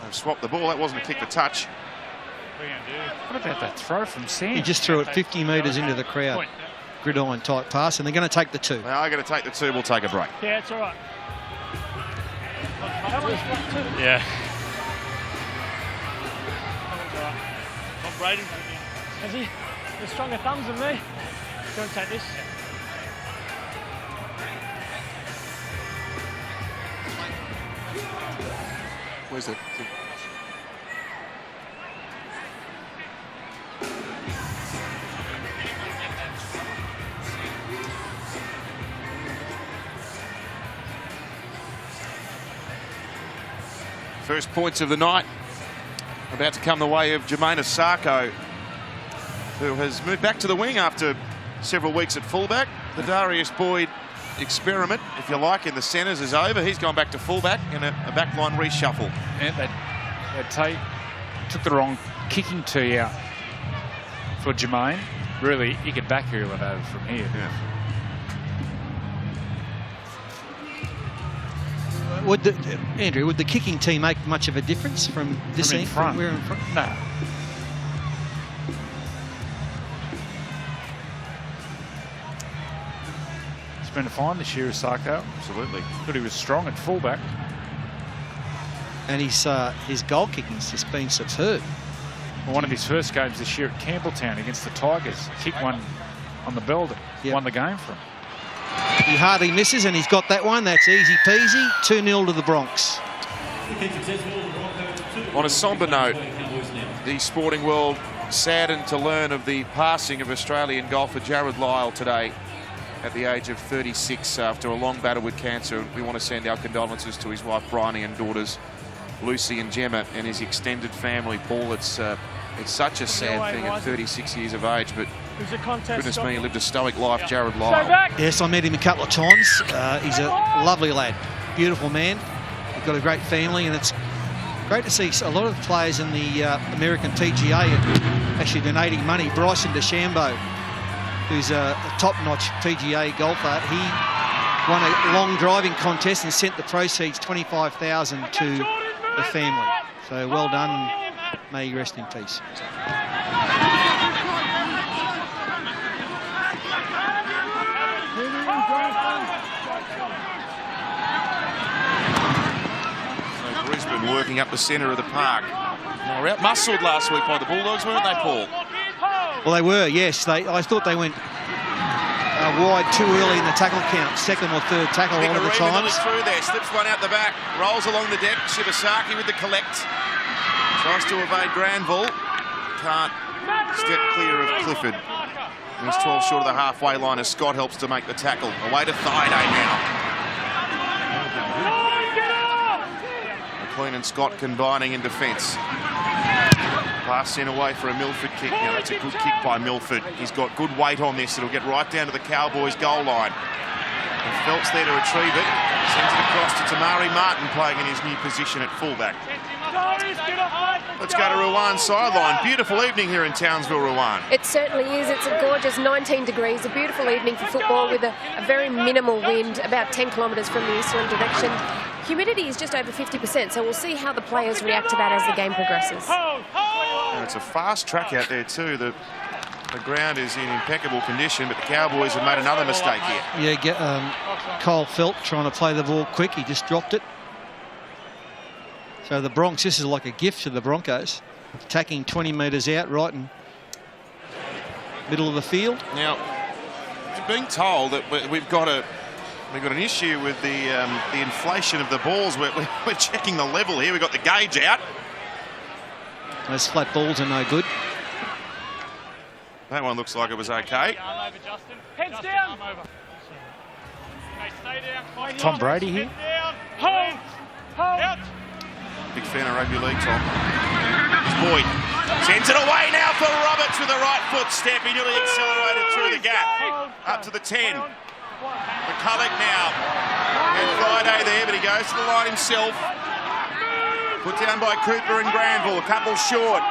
They've swapped the ball. That wasn't a kick to touch. What are you going to do? What about that throw from Sam? He just threw it 50 metres into the crowd. Gridiron type pass, and they're going to take the 2. They are going to take the 2. We'll take a break. Yeah, it's all right. Yeah. Tom Brady. Has he? He's stronger thumbs than me. Do you want to take this? Where's it? First points of the night about to come the way of Jermaine Asako, who has moved back to the wing after several weeks at fullback. The Darius Boyd experiment, if you like, in the centres is over. He's gone back to fullback in a backline reshuffle. And they took the wrong kicking tee out for Jermaine. Really, he could back heel it over from here. Yeah. Andrew, would the kicking tee make much of a difference from this end? From we're in front? No. He's been fine this year, Asako. Absolutely. Thought he was strong at fullback. And his goal kicking's just been superb. Well, one of his first games this year at Campbelltown against the Tigers. Kicked one on the bell that won the game for him. He hardly misses, and he's got that one. That's easy peasy. 2-0 to the Bronx. On a sombre note, the sporting world saddened to learn of the passing of Australian golfer Jared Lyle today at the age of 36 after a long battle with cancer. We want to send our condolences to his wife Bryony and daughters Lucy and Gemma and his extended family. Paul, it's such a sad thing at 36 years of age, but goodness me, he lived a stoic life, Jared Lyle. Yes, I met him a couple of times. He's a lovely lad, beautiful man. He's got a great family, and it's great to see a lot of players in the American PGA actually donating money. Bryson DeChambeau, who's a top-notch PGA golfer, he won a long driving contest and sent the proceeds, $25,000, to the family. So well done. May you rest in peace. running up the centre of the park. They were out-muscled last week by the Bulldogs, weren't they, Paul? Well, they were, yes. I thought they went wide too early in the tackle count, second or third tackle a lot of the times. Through there, slips one out the back, rolls along the deck. Shibasaki with the collect. Tries to evade Granville. Can't step clear of Clifford. He's 12 short of the halfway line as Scott helps to make the tackle. Away to Thaiday now. McLean and Scott combining in defence. Pass sent away for a Milford kick. Now that's a good kick by Milford. He's got good weight on this. It'll get right down to the Cowboys goal line. And Phelps there to retrieve it. Sends it across to Maire Martin playing in his new position at fullback. Let's go to Ruan's sideline. Beautiful evening here in Townsville, Ruan. It certainly is. It's a gorgeous 19 degrees, a beautiful evening for football with a very minimal wind, about 10 kilometres from the easterly direction. Humidity is just over 50%, so we'll see how the players react to that as the game progresses. And it's a fast track out there too. The ground is in impeccable condition, but the Cowboys have made another mistake here. Yeah, Kyle Phelps trying to play the ball quick. He just dropped it. So the Bronx, this is like a gift to the Broncos. Attacking 20 metres out, right in middle of the field. Now, being told that we've got an issue with the inflation of the balls. We're checking the level here. We've got the gauge out. Those flat balls are no good. That one looks like it was okay. Heads down. Tom Brady here. Hold. Big fan of rugby league, Tom. It's Boyd. Sends it away now for Roberts with a right foot step. He nearly accelerated through the gap. Up to the 10. McCulloch now. And Friday there, but he goes to the line himself. Put down by Cooper and Granville. A couple short.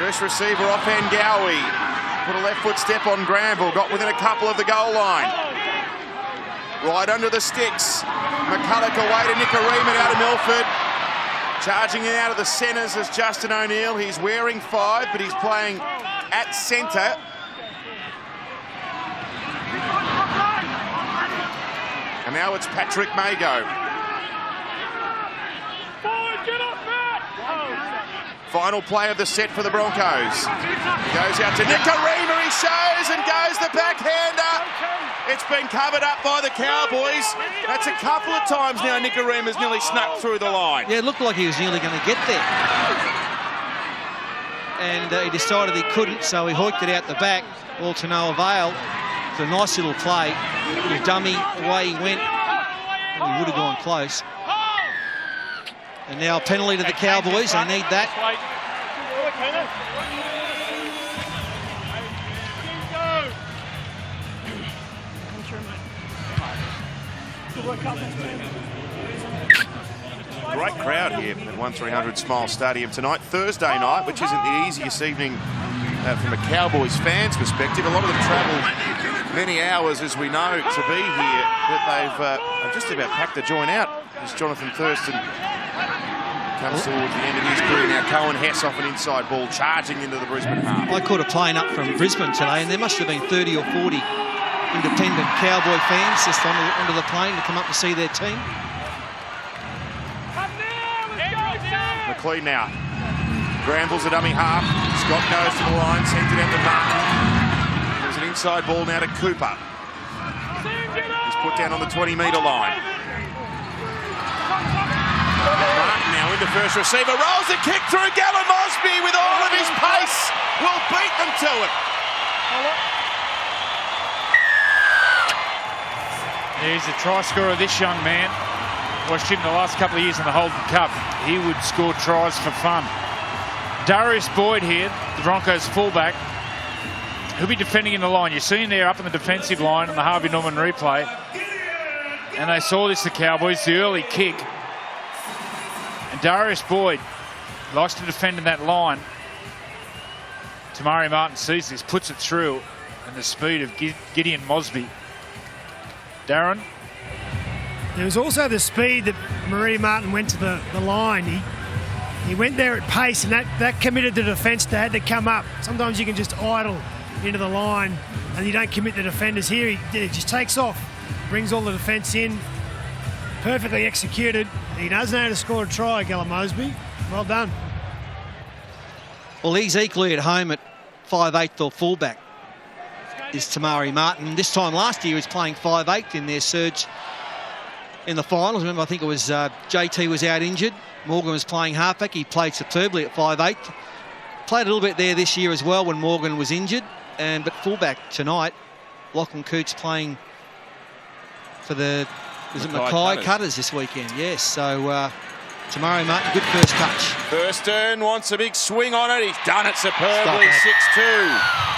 First receiver offhand Gowie. Put a left foot step on Granville. Got within a couple of the goal line. Right under the sticks. McCulloch away to Nikorima out of Milford. Charging in out of the centres is Justin O'Neill. He's wearing 5, but he's playing at centre. And now it's Patrick Mago. Final play of the set for the Broncos. Goes out to Nikorima. He shows and goes the backhander. It's been covered up by the Cowboys. That's a couple of times now Nikorima's nearly snuck through the line. Yeah, it looked like he was nearly going to get there. And he decided he couldn't, so he hoiked it out the back, all to no avail. It's a nice little play. Little dummy, away he went. He would have gone close. And now a penalty to the Cowboys. They need that. Great crowd here at 1300 Smile Stadium tonight, Thursday night, which isn't the easiest evening from a Cowboys fans' perspective. A lot of them travel many hours, as we know, to be here, but they've just about packed the joint out as Jonathan Thurston comes towards the end of his career. Now Cohen Hess off an inside ball, charging into the Brisbane half. I caught a plane up from Brisbane today, and there must have been 30 or 40 independent Cowboy fans just onto the plane to come up to see their team. McLean now. Granville's a dummy half. Scott goes to the line, sends it out to Martin. There's an inside ball now to Cooper. He's put down on the 20-metre line. Martin now into first receiver, rolls the kick through. Gallon Mosby with all of his pace will beat them to it. He's a try scorer, this young man. Watched him the last couple of years in the Holden Cup. He would score tries for fun. Darius Boyd here, the Broncos fullback. He'll be defending in the line. You see him there up in the defensive line on the Harvey Norman replay. And they saw this, the Cowboys, the early kick. And Darius Boyd likes to defend in that line. Maire Martin sees this, puts it through, and the speed of Gideon Mosby. Darren? There was also the speed that Maire Martin went to the line. He went there at pace, and that committed the defence. They had to come up. Sometimes you can just idle into the line and you don't commit the defenders. Here he just takes off, brings all the defence in, perfectly executed. He does know how to score a try, Gella Mosby. Well done. Well, he's equally at home at 5'8" or fullback, is Maire Martin. This time last year he was playing 5'8" in their surge in the finals. Remember, I think it was JT was out injured. Morgan was playing halfback. He played superbly at 5'8". Played a little bit there this year as well when Morgan was injured. But fullback tonight, Lachlan Coote's playing for the Mackay Cutters this weekend. Yes, so Maire Martin, good first touch. Thurston wants a big swing on it. He's done it superbly, 6-2.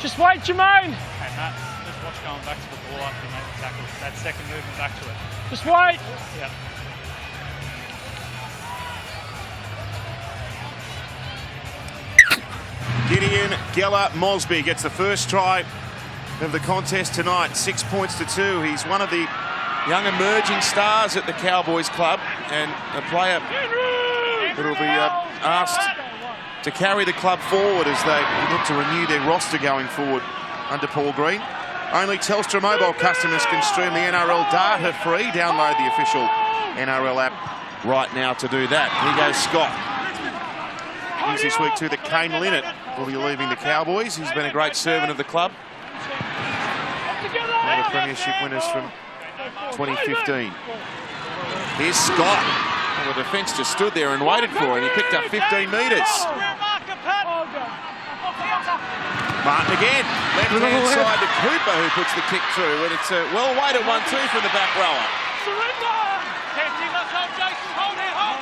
Just wait, Jermaine. Hey, Matt, just watch going back to the ball after you make the tackle. That second movement back to it. Just wait. Yeah. Gideon Gella Mosby gets the first try of the contest tonight, 6 points to 2. He's one of the young emerging stars at the Cowboys club and a player that will be asked to carry the club forward as they look to renew their roster going forward under Paul Green. Only Telstra mobile customers can stream the NRL data free. Download the official NRL app right now to do that. Here goes Scott. News this week too that Kane Linnett will be leaving the Cowboys. He's been a great servant of the club. One of the premiership winners from 2015. Here's Scott. Well, the defence just stood there and waited for him. He picked up 15 metres. Martin again. Left-hand side to Cooper, who puts the kick through. And it's a well-weighted 1-2 from the back rower.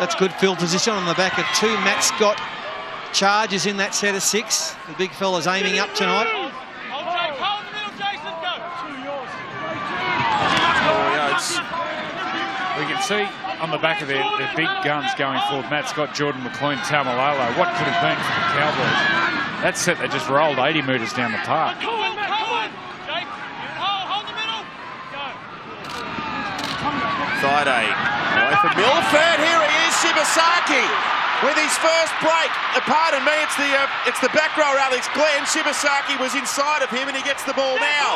That's good field position on the back of 2. Matt Scott charges in that set of 6. The big fella's aiming up tonight. We can see on the back of their big guns going forward, Matt Scott, Jordan McLean, Taumalolo. What could have been for the Cowboys? That set, they just rolled 80 metres down the park. Friday. Away for Milford. Here he is, Shibasaki, with his first break. Pardon me, it's the back rower, Alex Glenn. Shibasaki was inside of him and he gets the ball now.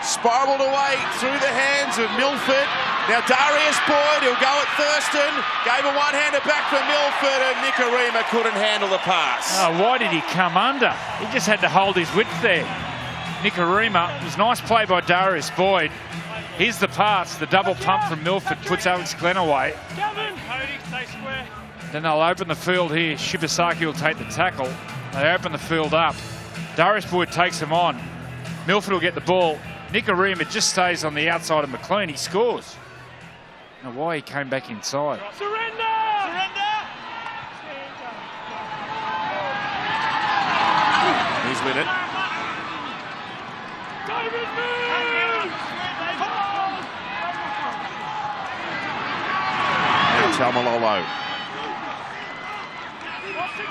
Spiralled away through the hands of Milford. Now Darius Boyd, he'll go at Thurston. Gave a one-hander back for Milford and Nikorima couldn't handle the pass. Oh, why did he come under? He just had to hold his width there. Nikorima, it was nice play by Darius Boyd. Here's the pass, the double pump from Milford puts Alex Glenn away. Then they'll open the field here. Shibasaki will take the tackle. They open the field up. Darius Boyd takes him on. Milford will get the ball. Nikorima just stays on the outside of McLean. He scores. I don't know why he came back inside. Surrender! Here's Linnett. Now Taumalolo.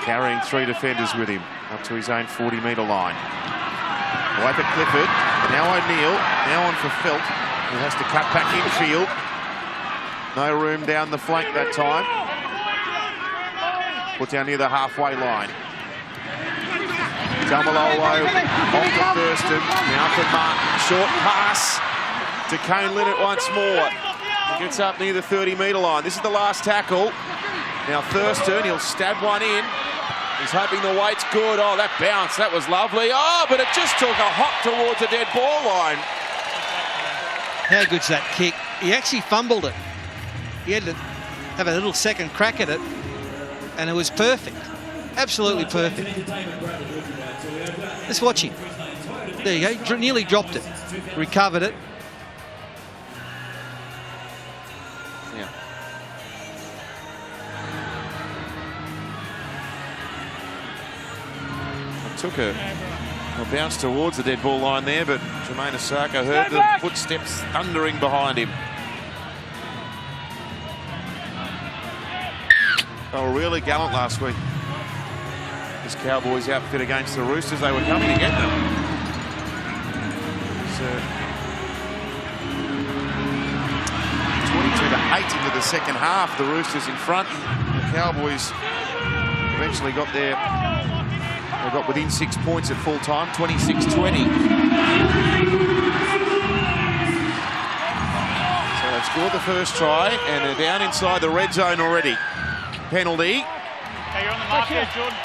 Carrying 3 defenders with him up to his own 40-metre line. Away for Clifford. Now O'Neill. Now on for Felt, who has to cut back infield. No room down the flank that time. Put down near the halfway line. Taumalolo off to Thurston. Now for Martin. Short pass to Kane Linnett once more. He gets up near the 30-metre line. This is the last tackle. Now Thurston, he'll stab one in. He's hoping the weight's good. Oh, that bounce, that was lovely. Oh, but it just took a hop towards the dead ball line. How good's that kick? He actually fumbled it. He had to have a little second crack at it, and it was perfect. Absolutely perfect. Let's watch him. There you go. Nearly dropped it. Recovered it. Yeah. Took a bounce towards the dead ball line there, but Jermaine Osaka heard the footsteps thundering behind him. They were really gallant last week. this Cowboys outfit against the Roosters. They were coming to get them. So 22-8 into the second half. The Roosters in front. The Cowboys eventually got there. They got within 6 points at full time, 26-20. So they've scored the first try and they're down inside the red zone already. Penalty. Okay, you're on the mark there, Jordan.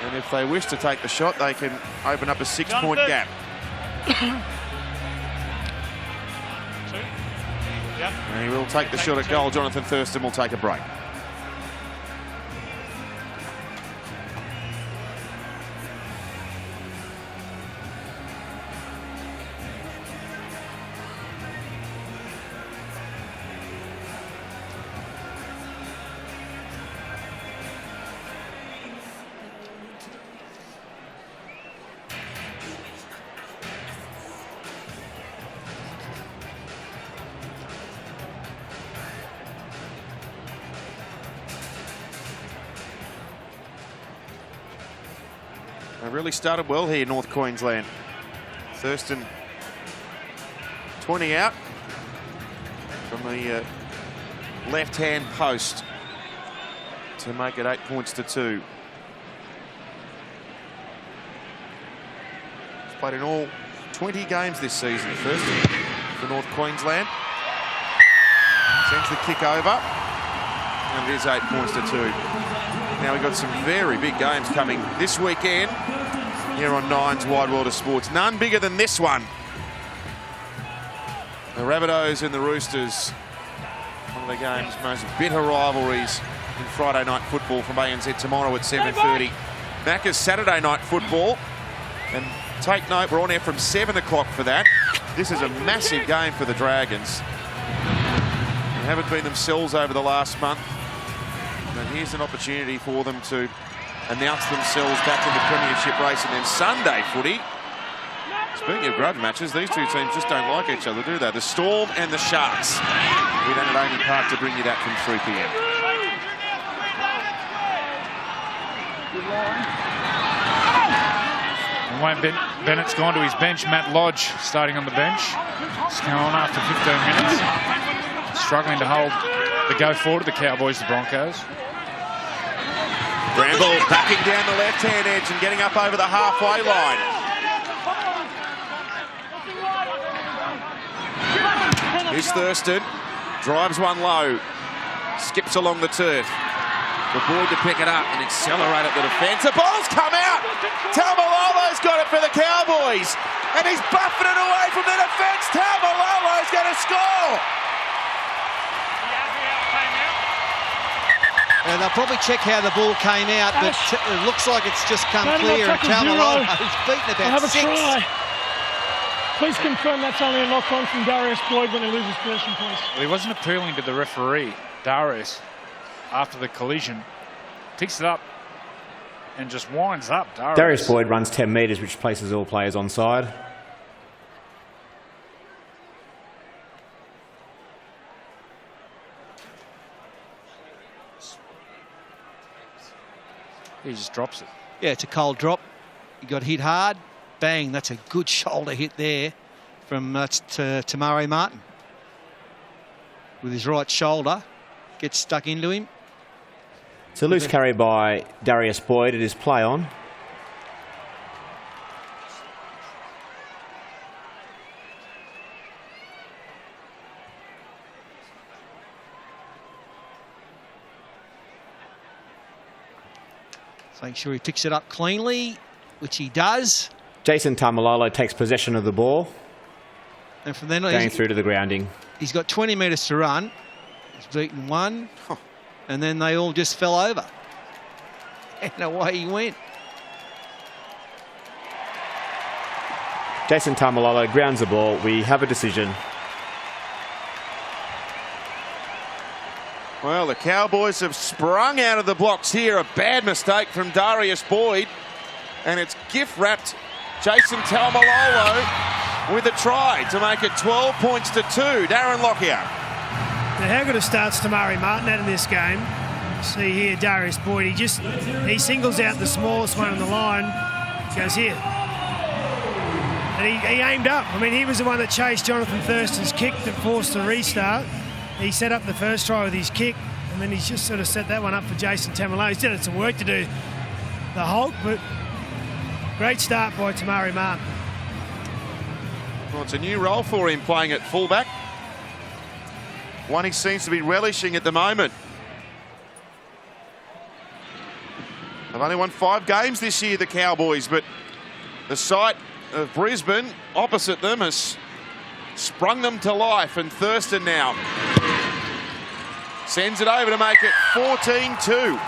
And if they wish to take the shot, they can open up a 6-point gap. And he will take the shot at goal. Jonathan Thurston will take a break. They really started well here, North Queensland. Thurston 20 out from the left-hand post to make it 8 points to 2. He's played in all 20 games this season, Thurston for North Queensland. Sends the kick over, and it is 8 points to 2. Now we've got some very big games coming this weekend here on Nine's Wide World of Sports. None bigger than this one. The Rabbitohs and the Roosters. One of the game's most bitter rivalries in Friday night football from ANZ tomorrow at 7:30. Macca's Saturday night football. And take note, we're on air from 7 o'clock for that. This is a massive game for the Dragons. They haven't been themselves over the last month. And here's an opportunity for them to announce themselves back in the premiership race. And then Sunday footy. Speaking of grudge matches, these two teams just don't like each other, do they? The Storm and the Sharks. We're down at Amy Park to bring you that from 3 p.m. Wayne Bennett's gone to his bench. Matt Lodge starting on the bench. It's going on after 15 minutes. Struggling to hold the go forward of the Cowboys, the Broncos. Bramble backing down the left-hand edge and getting up over the halfway line. Here's Thurston. Drives one low. Skips along the turf. The Boyd to pick it up and accelerate at the defence. The ball's come out. Taumalolo's got it for the Cowboys. And he's buffing it away from the defence. Taumalolo's going to score. And they'll probably check how the ball came out, but it looks like it's just come clear. And Taumalolo's beaten about 6. Try. Please confirm that's only a knock-on from Darius Boyd when he loses possession, please. Well, he wasn't appealing to the referee, Darius, after the collision. Picks it up and just winds up. Darius Boyd runs 10 metres, which places all players onside. He just drops it. Yeah, it's a cold drop. He got hit hard. Bang, that's a good shoulder hit there from Maire Martin. With his right shoulder, gets stuck into him. It's a loose carry by Darius Boyd. It is play on. Make sure he picks it up cleanly, which he does. Jason Taumalolo takes possession of the ball. And from then going through to the grounding. He's got 20 metres to run. He's beaten one. And then they all just fell over. And away he went. Jason Taumalolo grounds the ball. We have a decision. Well, the Cowboys have sprung out of the blocks here. A bad mistake from Darius Boyd. And it's gift-wrapped Jason Taumalolo with a try to make it 12 points to 2. Darren Lockyer. Now, how good a start's Maire Martin had in this game. See here, Darius Boyd, he singles out the smallest one on the line, goes here. And he aimed up. I mean, he was the one that chased Jonathan Thurston's kick that forced the restart. He set up the first try with his kick, and then he's just sort of set that one up for Jason Tamalone. He's still had some work to do, the Hulk, but great start by Maire Martin. Well, it's a new role for him, playing at fullback. One he seems to be relishing at the moment. They've only won 5 games this year, the Cowboys, but the sight of Brisbane opposite them has sprung them to life, and Thurston now sends it over to make it 14-2.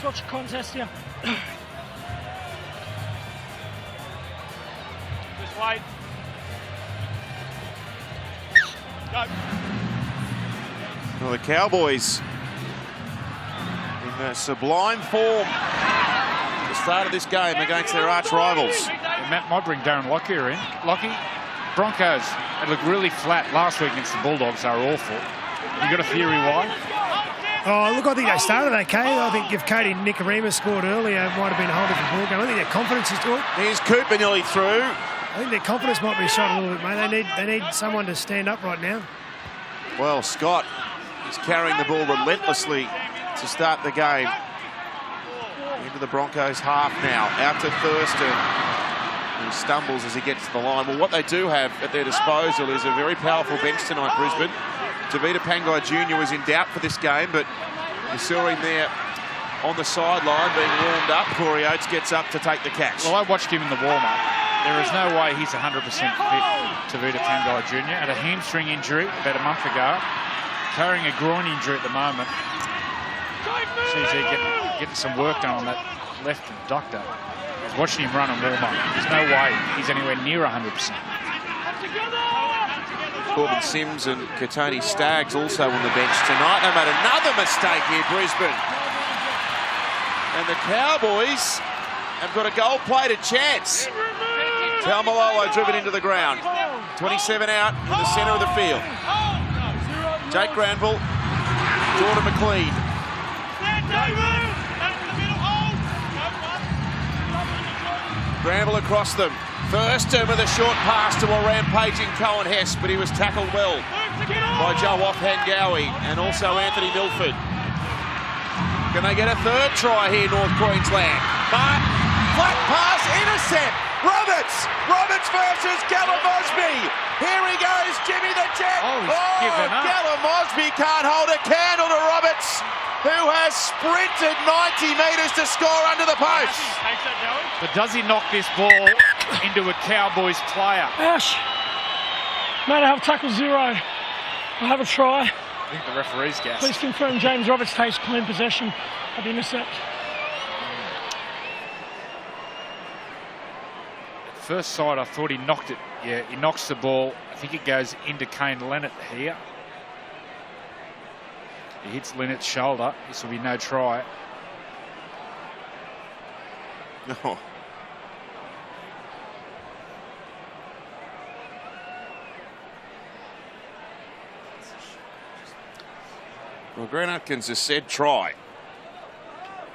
Such a contest here. Just wait. Go. Well, the Cowboys in their sublime form at the start of this game against their arch rivals. And Matt might bring Darren Lockyer in. Lockie, Broncos, they looked really flat last week against the Bulldogs. They were awful. You got a theory why? Oh, look, I think they started okay. I think if Cody Nikorima scored earlier, it might have been a whole different ball game. I think their confidence is good. Here's Cooper nearly through. I think their confidence might be shot a little bit, mate. They need someone to stand up right now. Well, Scott is carrying the ball relentlessly to start the game. Into the Broncos half now. Out to Thurston. He stumbles as he gets to the line. Well, what they do have at their disposal is a very powerful bench tonight, Brisbane. Tavita Pangai Jr. was in doubt for this game, but you saw him there on the sideline being warmed up. Corey Oates gets up to take the catch. Well, I watched him in the warm-up. There is no way he's 100% fit, Tavita Pangai Jr. Had a hamstring injury about a month ago, carrying a groin injury at the moment. Seems he's getting some work done on that left abductor. I was watching him run and warm up. There's no way he's anywhere near 100%. Corbin Sims and Katoni Staggs also on the bench tonight. They made another mistake here, Brisbane. And the Cowboys have got a goal-plated chance. Taumalolo driven into the ground. 27 out in the centre of the field. Jake Granville, Jordan McLean. Granville across them. Thurston with a short pass to a rampaging Cohen Hess, but he was tackled well by Jawaf Hangawi and also Anthony Milford. Can they get a third try here, North Queensland? Martin, flat pass, intercept. Roberts versus Callum Mosby. Here he goes, Jimmy the Jet. Callum Mosby can't hold a candle to Roberts, who has sprinted 90 metres to score under the post. But does he knock this ball into a Cowboys player? Ash, mate, I have tackle 0. I have a try. I think the referee's gassed. Please confirm James Roberts takes clean possession of the intercept. At first sight, I thought he knocked it. Yeah, he knocks the ball. I think it goes into Kane Lennett here. He hits Lennett's shoulder. This will be no try. No. Well, Grant Atkins has said try.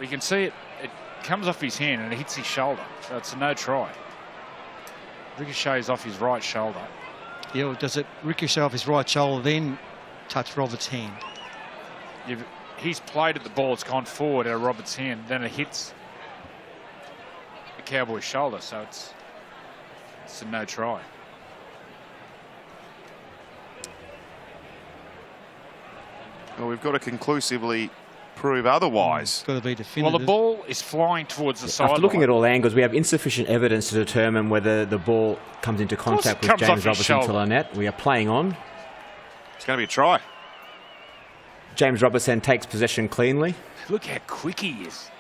We can see it. It comes off his hand and it hits his shoulder. So it's a no try. Ricochets off his right shoulder. Yeah, well, does it ricochet off his right shoulder, then touch Roberts' hand? Yeah, he's played at the ball. It's gone forward out of Roberts' hand. Then it hits the Cowboys' shoulder. So it's a no try. Well, we've got to conclusively prove otherwise. Got to be definitive. Well, the ball is flying towards the sideline. After looking at all angles, we have insufficient evidence to determine whether the ball comes into contact with James Robertson to Lynette. We are playing on. It's going to be a try. James Robertson takes possession cleanly. Look how quick he is.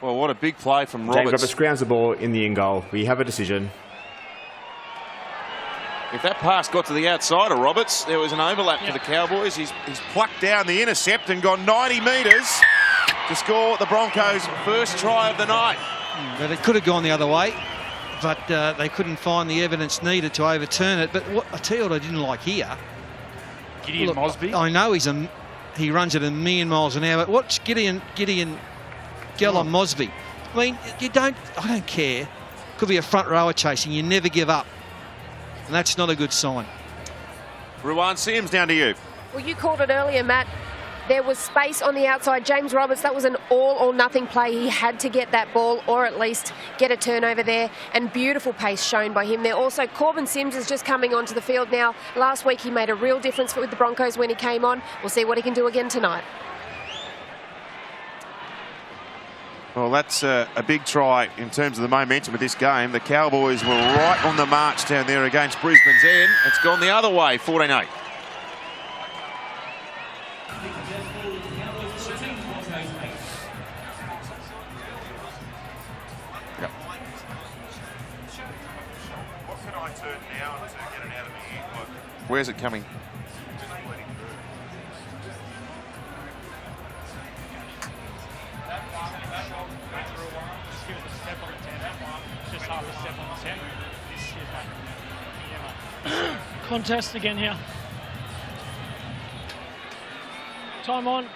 Well, what a big play from James Roberts. Roberts grounds the ball in the end goal. We have a decision. If that pass got to the outside of Roberts, there was an overlap for the Cowboys. He's plucked down the intercept and gone 90 metres to score the Broncos' first try of the night. But it could have gone the other way, but they couldn't find the evidence needed to overturn it. But what I tell you what I didn't like here. Gideon Mosby. I know he runs at 1,000,000 miles an hour. But watch Gideon Gellon Mosby. I mean, I don't care. Could be a front rower chasing. You never give up. And that's not a good sign. Ruan Sims, down to you. Well, you called it earlier, Matt. There was space on the outside. James Roberts, that was an all or nothing play. He had to get that ball or at least get a turnover there, and beautiful pace shown by him there. Also, Corbin Sims is just coming onto the field now. Last week he made a real difference with the Broncos when he came on. We'll see what he can do again tonight. Well, that's a big try in terms of the momentum of this game. The Cowboys were right on the march down there against Brisbane's end. It's gone the other way, 14-8. Where's it coming? Contest again here. Time on.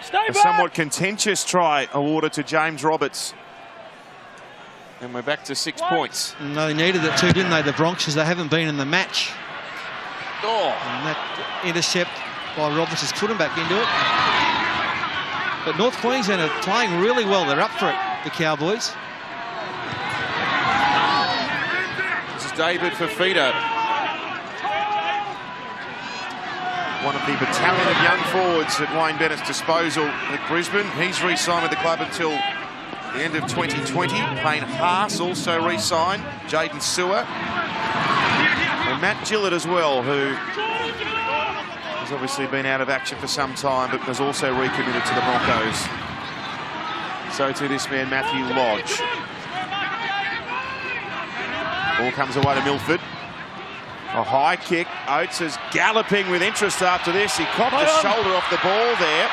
Stay A back. somewhat contentious try awarded to James Roberts. And we're back to 6 points. And they needed it too, didn't they, the Broncos, because they haven't been in the match. Oh. And that intercept by Roberts has put them back into it. But North Queensland are playing really well. They're up for it, the Cowboys. This is David Fafita, one of the battalion of young forwards at Wayne Bennett's disposal at Brisbane. He's re-signed with the club until the end of 2020. Payne Haas also re-signed. Jaden Sewer. And Matt Gillett as well, who has obviously been out of action for some time, but has also recommitted to the Broncos. So to this man, Matthew Lodge. Ball comes away to Milford. A high kick. Oates is galloping with interest after this. He copped the shoulder off the ball there.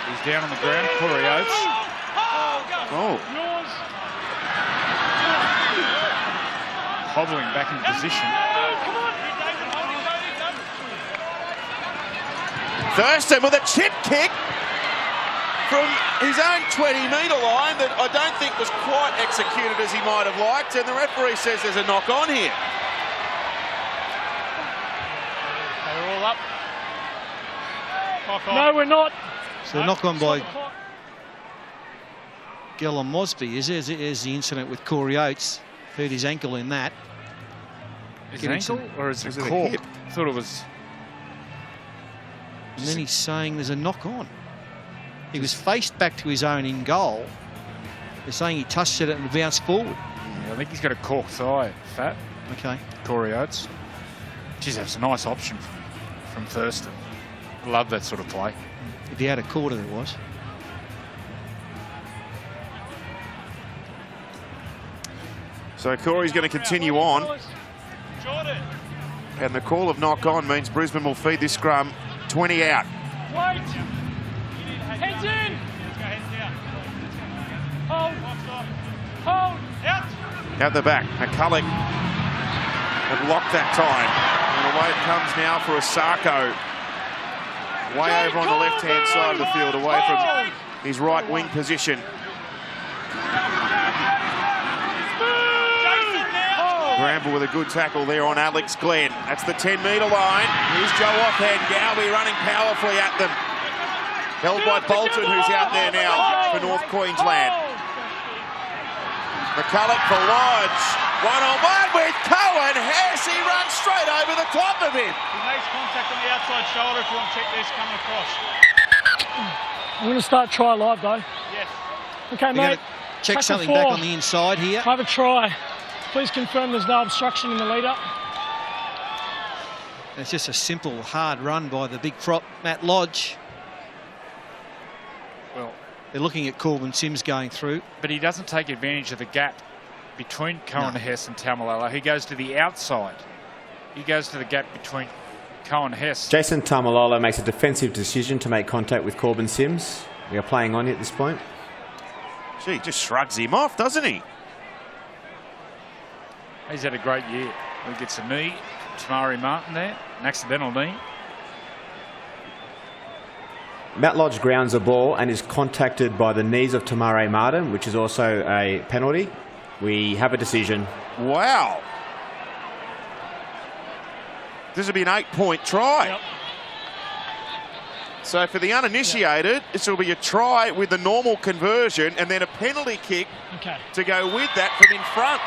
He's down on the ground. Corey Oates. Oh. Hobbling back in position. Thurston with a chip kick from his own 20-metre line that I don't think was quite executed as he might have liked, and the referee says there's a knock on here. They're all up. No, we're not. So knock on by Gellon Mosby. Is the incident with Corey Oates. Hurt his ankle in that. Is it ankle or is it a hip? I thought it was. And then he's saying there's a knock on. He was faced back to his own in goal. They're saying he touched it and bounced forward. Yeah, I think he's got a cork thigh, Fat. Okay. Corey Oates. Geez, that's a nice option from Thurston. Love that sort of play. If he had a quarter, it was. So Corey's going to continue on. And the call of knock on means Brisbane will feed this scrum 20 out. Wait. Heads in. Hold. Hold. Out. Out the back. McCulloch had blocked that time. And away it comes now for Osako. Way over on the left-hand side of the field, away from his right wing position. Granville with a good tackle there on Alex Glenn. That's the 10-metre line. Here's Joe Offhand. Galby running powerfully at them. Held by Bolton, who's out there now for North Queensland. McCulloch for Lodge. One-on-one with Cohen. Hess, he runs straight over the top of him. He makes contact on the outside shoulder if you want to check this coming across. I'm going to start try live, though. Yes. Okay, mate. Check something back on the inside here. Have a try. Please confirm there's no obstruction in the lead-up. It's just a simple, hard run by the big prop, Matt Lodge. Well, They're looking at Corbin Sims going through. But he doesn't take advantage of the gap between Cohen Hess and Taumalolo. He goes to the outside. He goes to the gap between Cohen Hess. Jason Taumalolo makes a defensive decision to make contact with Corbin Sims. We are playing on at this point. Gee, just shrugs him off, doesn't he? He's had a great year. He gets a knee from Maire Martin there, an accidental knee. Matt Lodge grounds a ball and is contacted by the knees of Maire Martin, which is also a penalty. We have a decision. Wow. This will be an 8-point try. Yep. So for the uninitiated, this will be a try with the normal conversion and then a penalty kick to go with that from in front.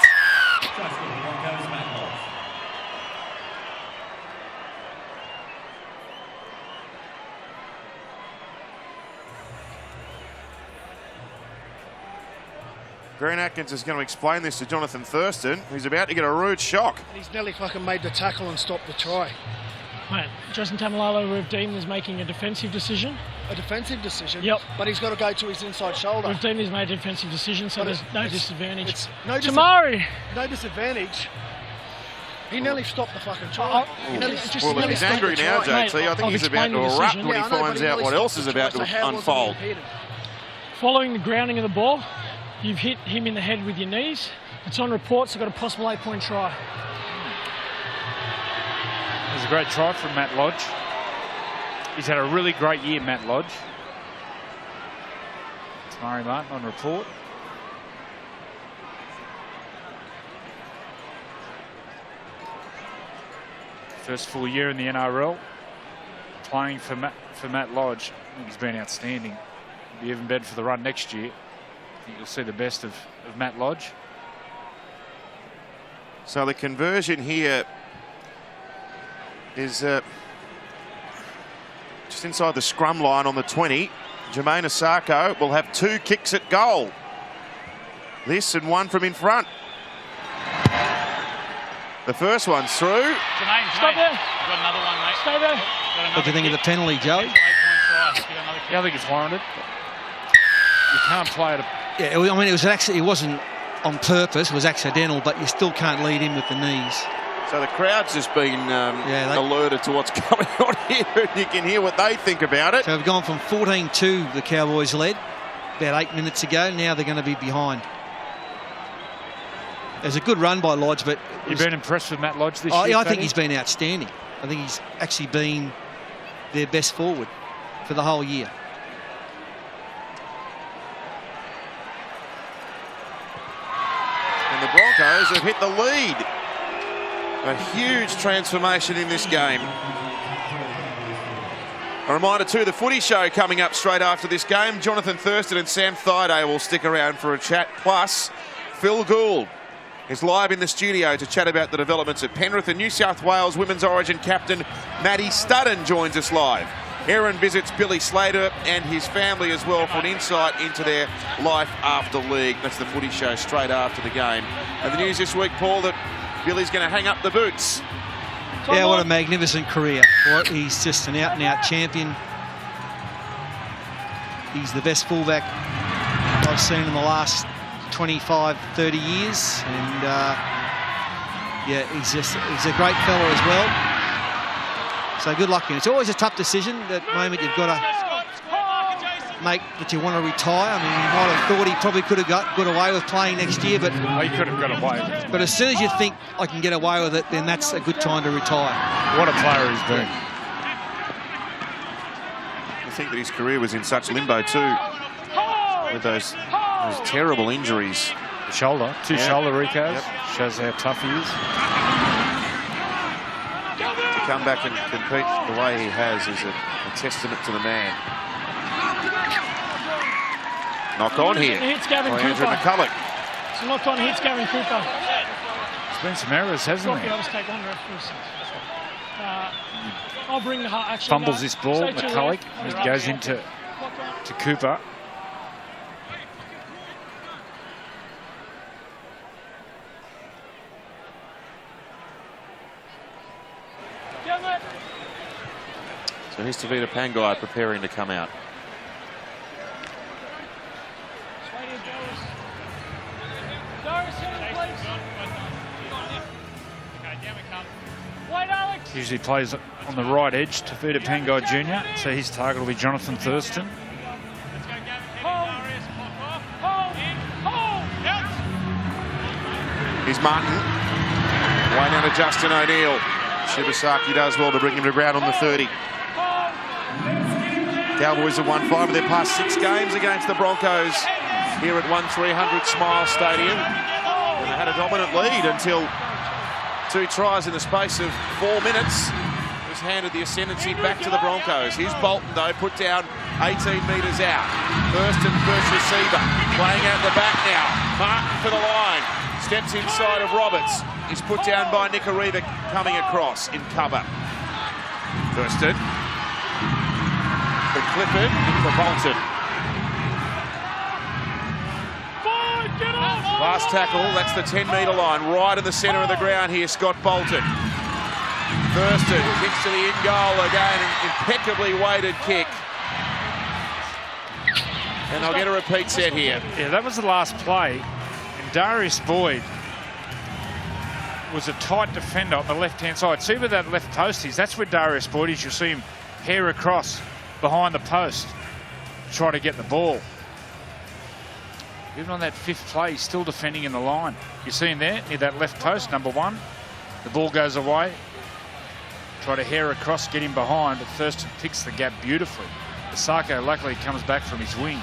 Grant Atkins is going to explain this to Jonathan Thurston, who's about to get a rude shock. He's nearly fucking made the tackle and stopped the try. Mate, Jason Taumalolo, we've deemed is making a defensive decision. A defensive decision? Yep. But he's got to go to his inside shoulder. We've deemed he's made a defensive decision, so there's no disadvantage. No disadvantage. He nearly stopped the fucking try. Well, he's angry now, JT. I think he's about to erupt when he finds out what else is about to unfold. Following the grounding of the ball, you've hit him in the head with your knees. It's on reports. They've got a possible 8-point try. It was a great try from Matt Lodge. He's had a really great year, Matt Lodge. Maire Martin on report. First full year in the NRL. Playing for Matt Lodge. I think he's been outstanding. He'll be even better for the run next year. I think you'll see the best of Matt Lodge. So the conversion here is just inside the scrum line on the 20. Jermaine Asako will have 2 kicks at goal. This and one from in front. The first one's through. Jermaine, stop there. You've got another one, mate. Stay there. What do you think of the penalty, Joey? Yeah, I think it's warranted. You can't play it. Yeah, I mean, it wasn't on purpose. It was accidental, but you still can't lead in with the knees. So the crowd's just been alerted to what's going on here, and you can hear what they think about it. So we've gone from 14-2, the Cowboys led, about 8 minutes ago. Now they're going to be behind. There's a good run by Lodge, but... You've been impressed with Matt Lodge this year? Yeah, I think he's been outstanding. I think he's actually been their best forward for the whole year. And the Broncos have hit the lead. A huge transformation in this game. A reminder too, the footy show coming up straight after this game. Jonathan Thurston and Sam Thaiday will stick around for a chat. Plus, Phil Gould is live in the studio to chat about the developments at Penrith, and New South Wales Women's Origin captain Maddie Studden joins us live. Erin visits Billy Slater and his family as well for an insight into their life after league. That's the footy show straight after the game. And the news this week, Paul, that Billy's going to hang up the boots. Yeah, what a magnificent career. He's just an out-and-out champion. He's the best fullback I've seen in the last 25, 30 years. And, yeah, he's a great fella as well. So good luck to him. It's always a tough decision. That moment you've got to make that you want to retire. I mean, you might have thought he probably could have got away with playing next year, but he could have got away with it. But as soon as you think I can get away with it, then that's a good time to retire. What a player he's been. I think that his career was in such limbo too, with those terrible injuries. The shoulder, two shoulder recos, shows how tough he is. To come back and compete the way he has is a testament to the man. Knock on here by Andrew McCulloch. So knock on hits Gavin Cooper. There's been some errors, hasn't there? I'll bring the actually. Fumbles this ball, McCulloch. It goes into Cooper. So here's Tavita Pangai preparing to come out. Usually plays on the right edge, Tavita Pangai Jr. So his target will be Jonathan Thurston. Here's Martin. Way down to Justin O'Neill. Shibasaki does well to bring him to ground on the 30. Cowboys have won 5 of their past 6 games against the Broncos here at 1300 Smile Stadium. And they had a dominant lead until 2 tries in the space of 4 minutes. Just handed the ascendancy back to the Broncos. Here's Bolton, though, put down 18 metres out. Thurston, first receiver, playing out the back now. Martin for the line. Steps inside of Roberts. He's put down by Nikorima coming across in cover. Thurston. For Clifford, for Bolton. Last tackle, that's the 10-metre line, right in the centre of the ground here, Scott Bolton. Thurston kicks to the in-goal again, an impeccably weighted kick. And they'll get a repeat set here. Yeah, that was the last play. And Darius Boyd was a tight defender on the left-hand side. See where that left post is? That's where Darius Boyd is. You'll see him hair across behind the post, try to get the ball. Even on that 5th play, he's still defending in the line. You see him there, near that left post, number 1. The ball goes away. Try to hair across, get him behind, but Thurston picks the gap beautifully. Asako luckily comes back from his wing.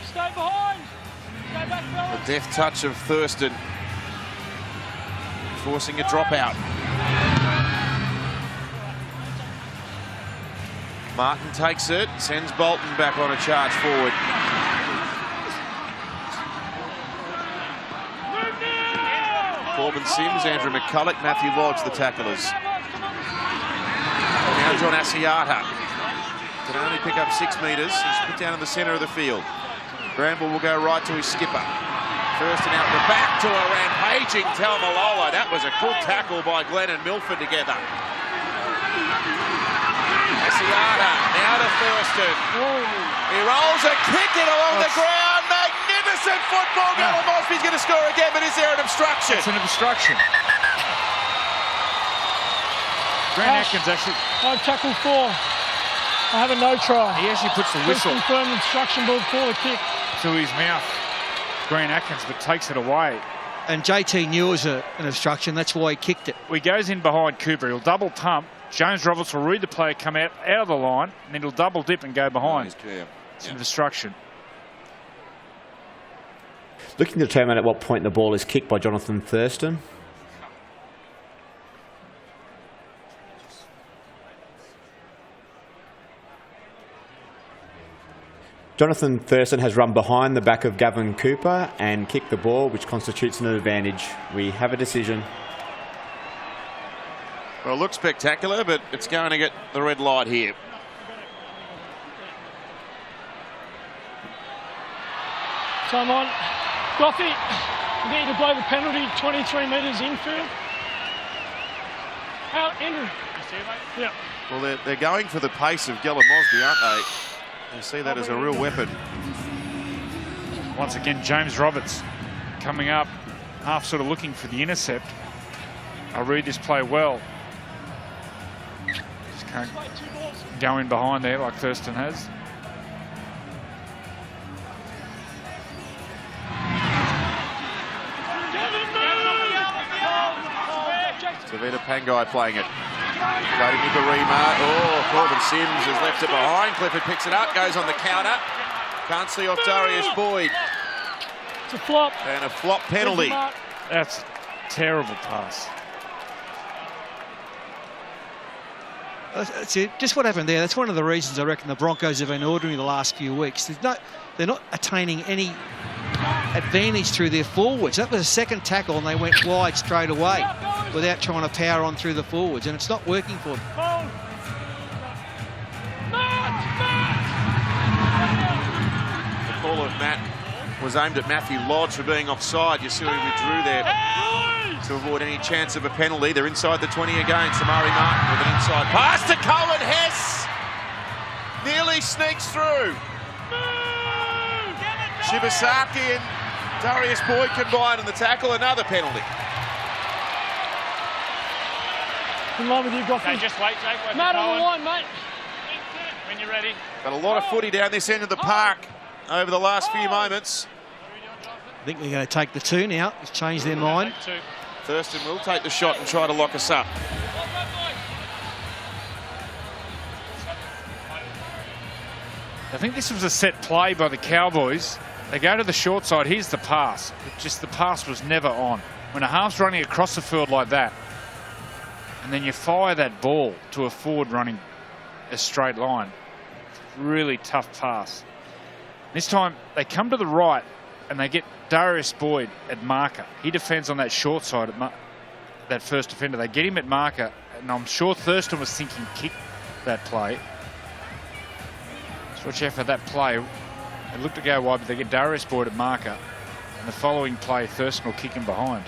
Stay behind. Stay back, fellas. The deft touch of Thurston, forcing a dropout. Martin takes it, sends Bolton back on a charge forward. Corbin Sims, Andrew McCulloch, Matthew Lodge, the tacklers. Now John Asiata can only pick up 6 metres. He's put down in the centre of the field. Bramble will go right to his skipper. Thurston out the back to a rampaging Taumalola. That was a good tackle by Glenn and Milford together. Asiata now to Thurston. He rolls a kick it along the ground. Magnificent football. Gavin Mosby's going to score again, but is there an obstruction? It's an obstruction. Grant Atkins actually... I've tackled 4. I have a no try. He actually puts the whistle... confirmed obstruction ball for the kick. ...to his mouth. Grant Atkins, but takes it away. And JT knew it was an obstruction. That's why he kicked it. He goes in behind Cooper. He'll double pump. James Roberts will read the play, come out of the line, and then he'll double dip and go behind. It's an obstruction. Looking to determine at what point the ball is kicked by Jonathan Thurston. Jonathan Thurston has run behind the back of Gavin Cooper and kicked the ball, which constitutes an advantage. We have a decision. Well, it looks spectacular, but it's going to get the red light here. Time on. Goffy, I need to blow the penalty, 23 metres infield. Out, Andrew. You see it, mate? Yeah. Well, they're going for the pace of Gellin Mosby, aren't they? They see that as a real weapon. Once again, James Roberts coming up, half sort of looking for the intercept. I read this play well. Just can't go in behind there like Thurston has. Tavita Pangai playing it. Cody Nikorima. Oh, Corbin Sims has left it behind. Clifford picks it up, goes on the counter. Can't see off Darius Boyd. It's a flop. And a flop penalty. That's a terrible pass. That's it. Just what happened there. That's one of the reasons I reckon the Broncos have been ordering the last few weeks. They're not attaining any advantage through their forwards. That was a second tackle and they went wide straight away without trying to power on through the forwards, and it's not working for them. The call of Matt was aimed at Matthew Lodge for being offside. You see he withdrew there to avoid any chance of a penalty. They're inside the 20 again. Maire Martin with an inside pass to Cohen Hess. Nearly sneaks through. Shibasaki and Darius Boyd combined in the tackle. Another penalty. In line with you, Goffin. Okay, just wait, Jake. Wait Matt on the line, mate. When you're ready. Got a lot of footy down this end of the park over the last few moments. I think they're going to take the 2 now. It's changed their mind. Thurston will take the shot and try to lock us up. I think this was a set play by the Cowboys. They go to the short side. Here's the pass. Just the pass was never on. When a half's running across the field like that, and then you fire that ball to a forward running a straight line, really tough pass. This time they come to the right and they get Darius Boyd at marker. He defends on that short side at that first defender. They get him at marker, and I'm sure Thurston was thinking kick that play. Watch out for that play. They look to go wide, but they get Darius Boyd at marker. And the following play, Thurston will kick him behind.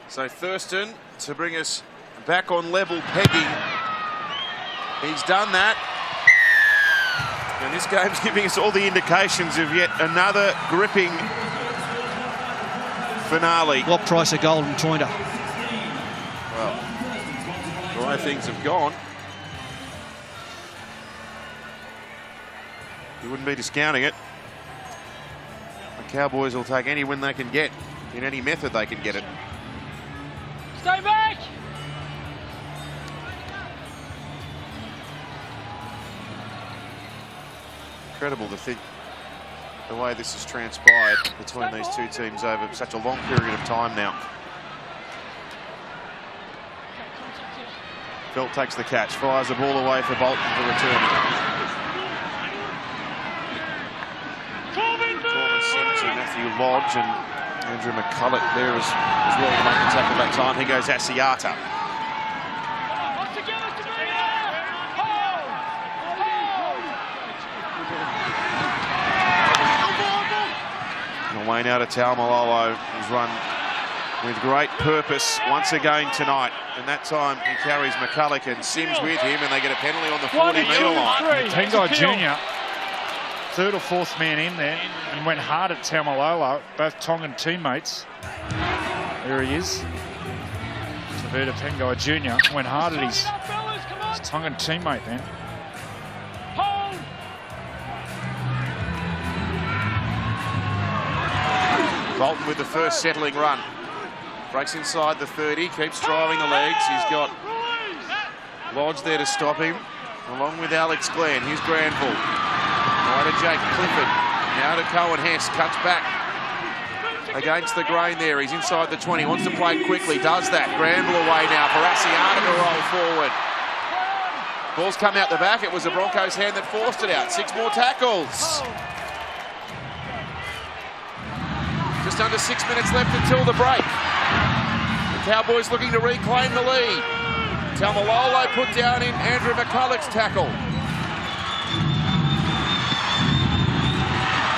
So Thurston to bring us back on level pegging. He's done that. And this game's giving us all the indications of yet another gripping finale. What price a golden pointer? Well, the way things have gone, you wouldn't be discounting it. The Cowboys will take any win they can get in any method they can get it. Stay back! Incredible to think the way this has transpired between these two teams over such a long period of time now. Felt takes the catch, fires the ball away for Bolton for returning. Corbin Sims and Matthew Lodge and Andrew McCulloch there as well to make the tackle that time. Here goes Asiata. And away now to Taumalolo, who's run with great purpose once again tonight. And that time he carries McCulloch and Sims with him, and they get a penalty on the 40-metre line. Tengai Jr., third or fourth man in there, and went hard at Taumalolo, both Tongan teammates. There he is. Tavita Pengai Jr. went hard at his Tongan teammate then. Bolton with the first settling run. Breaks inside the 30, keeps driving the legs. He's got Lodge there to stop him, along with Alex Glenn. Here's Granville. Right to Jake Clifford. Now to Cohen Hess. Cuts back against the grain there. He's inside the 20. Wants to play quickly. Does that. Granville away now for Asiata to roll forward. Ball's come out the back. It was the Broncos' hand that forced it out. 6 more tackles. Just under 6 minutes left until the break. The Cowboys looking to reclaim the lead. Taumalolo put down in Andrew McCulloch's tackle.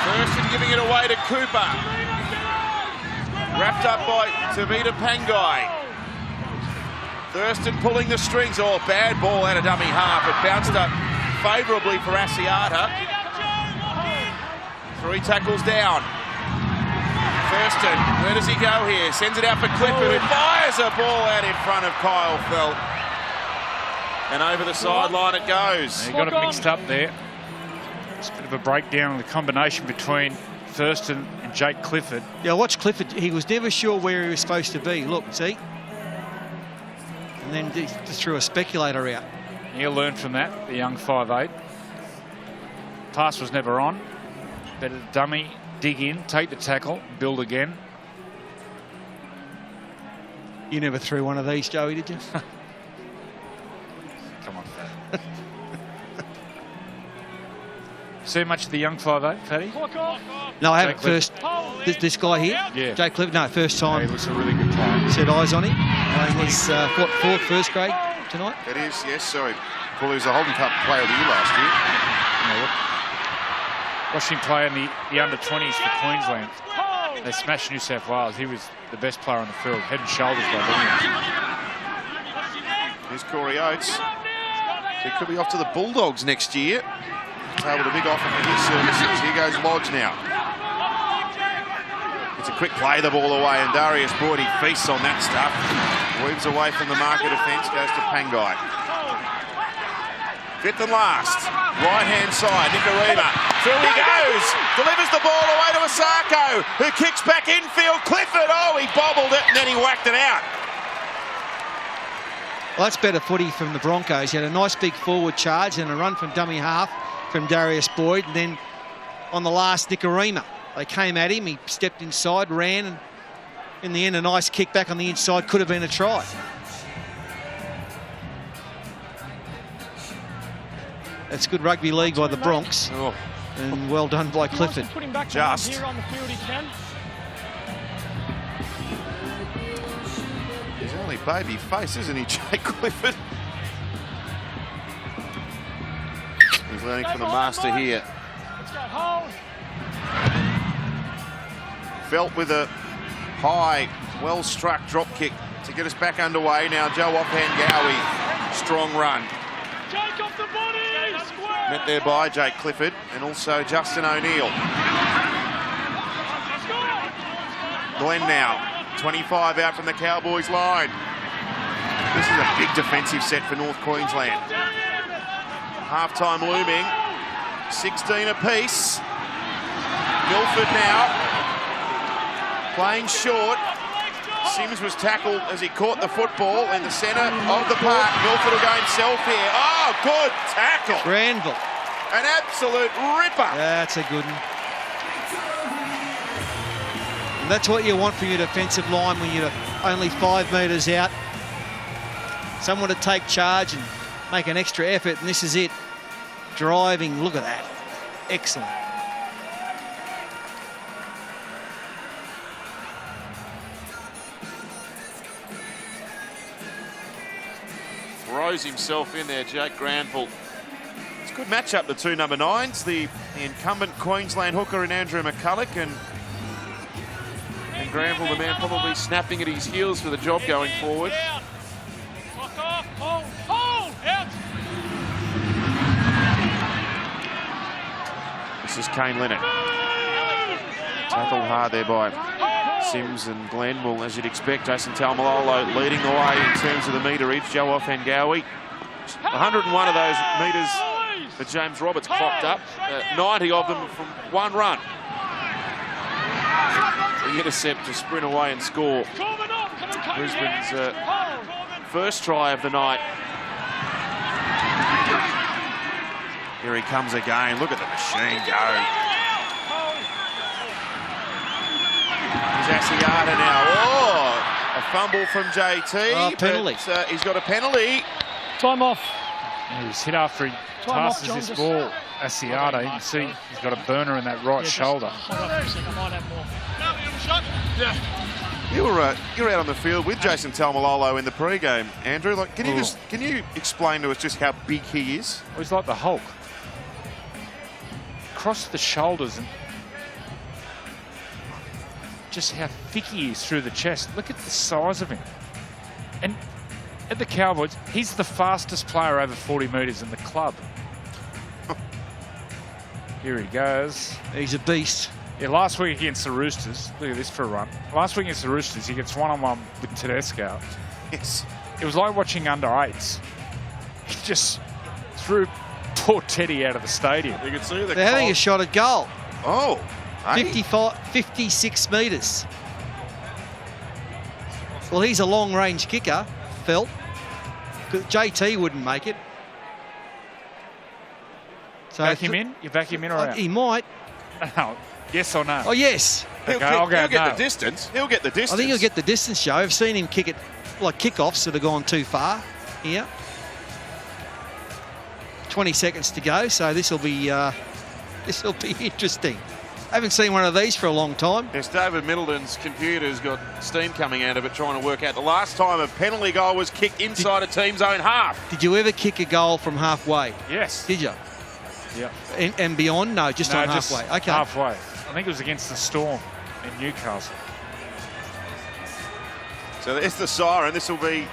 Thurston giving it away to Cooper. Wrapped up by Tavita Pangai. Thurston pulling the strings. Oh, bad ball out of dummy half. It bounced up favourably for Asiata. 3 tackles down. Thurston, where does he go here? Sends it out for Clifford, who fires a ball out in front of Kyle Felt. And over the sideline it goes. He got it mixed up there. It's a bit of a breakdown in the combination between Thurston and Jake Clifford. Yeah, watch Clifford. He was never sure where he was supposed to be. Look, see? And then just threw a speculator out. He'll learn from that, the young 5'8". Pass was never on. Better dummy. Dig in, take the tackle, build again. You never threw one of these, Joey, did you? Come on. See much of the young 5'8", Fatty? No, I haven't. First, this guy here, yeah. Jake Clifford, no, first time. Yeah, he looks a really good player. Set eyes on him. Playing his, fourth, first grade tonight? It is, yes, sorry. Well, he was the Holden Cup Player of the Year last year. Watched him play in the under-20s for Queensland. They smashed New South Wales. He was the best player on the field, head and shoulders above anyone. Here's Corey Oates. So he could be off to the Bulldogs next year. Tabled a big offer for his services. Here goes Lodge now. It's a quick play, the ball away, and Darius Brody feasts on that stuff. Weaves away from the marker defence, goes to Pangai. Fifth and last, right-hand side, Nikorima. Through he goes, delivers the ball away to Asako, who kicks back infield. Clifford, oh, he bobbled it and then he whacked it out. Well, that's better footy from the Broncos. He had a nice big forward charge and a run from dummy half from Darius Boyd, and then on the last, Nikorima. They came at him, he stepped inside, ran, and in the end, a nice kick back on the inside could have been a try. That's good rugby league by the Bronx. Oh. And well done by Clifford. Put him back Just. here on the field he can. He's only baby face, isn't he, Jake Clifford? He's learning from the master here. Let's go, hold. Felt with a high, well-struck drop kick to get us back underway. Now Joe Offhand-Gowie, strong run. Jake off the body. Met there by Jake Clifford and also Justin O'Neill. Glenn now, 25 out from the Cowboys line. This is a big defensive set for North Queensland. Half-time looming, 16 apiece. Milford now, playing short. Sims was tackled as he caught the football in the centre of the park. Milford will go himself here. Oh, good tackle. Granville. An absolute ripper. That's a good one. And that's what you want from your defensive line when you're only 5 metres out. Someone to take charge and make an extra effort, and this is it. Driving, look at that. Excellent. Throws himself in there, Jake Granville. It's a good matchup, the two number 9s. The incumbent Queensland hooker in Andrew McCulloch and Granville, the man probably snapping at his heels for the job going forward. Lock off, hold, out. This is Kane Leonard. Tackled hard there by Sims and Glenn. Well, as you'd expect, Jason Taumalolo leading the way in terms of the meterage. Joe Offhand-Gowie. 101 of those metres for James Roberts clocked up. 90 of them from one run. The intercept to sprint away and score. Brisbane's first try of the night. Here he comes again. Look at the machine go. Asiata now. Oh, a fumble from JT. Oh, penalty. But, he's got a penalty. Time off. He was hit after he passes this ball. Asiata, you can see he's got a burner in that right shoulder. You were out on the field with Jason Taumalolo in the pre-game, Andrew. Like, can you explain to us just how big he is? Well, he's like the Hulk. Across the shoulders and just how thick he is through the chest. Look at the size of him. And at the Cowboys, he's the fastest player over 40 metres in the club. Here he goes. He's a beast. Yeah, last week against the Roosters, look at this for a run. Last week against the Roosters, he gets one-on-one with Tedesco. Yes. It was like watching under-8s. He just threw poor Teddy out of the stadium. You can see They're having a shot at goal. Oh. Hey. 56 metres. Well, he's a long-range kicker, Felt. JT wouldn't make it. So back him in? You back him in or out? He might. No. Yes or no? Oh, yes. He'll get the distance. He'll get the distance. I think he'll get the distance, Joe. I've seen him kick it like kickoffs that have gone too far here. 20 seconds to go, so this will be interesting. I haven't seen one of these for a long time. Yes, David Middleton's computer's got steam coming out of it trying to work out the last time a penalty goal was kicked inside a team's own half. Did you ever kick a goal from halfway? Yes. Did you? Yeah. And beyond? No, just on halfway. Just okay. halfway. I think it was against the Storm in Newcastle. So there's the siren. This will be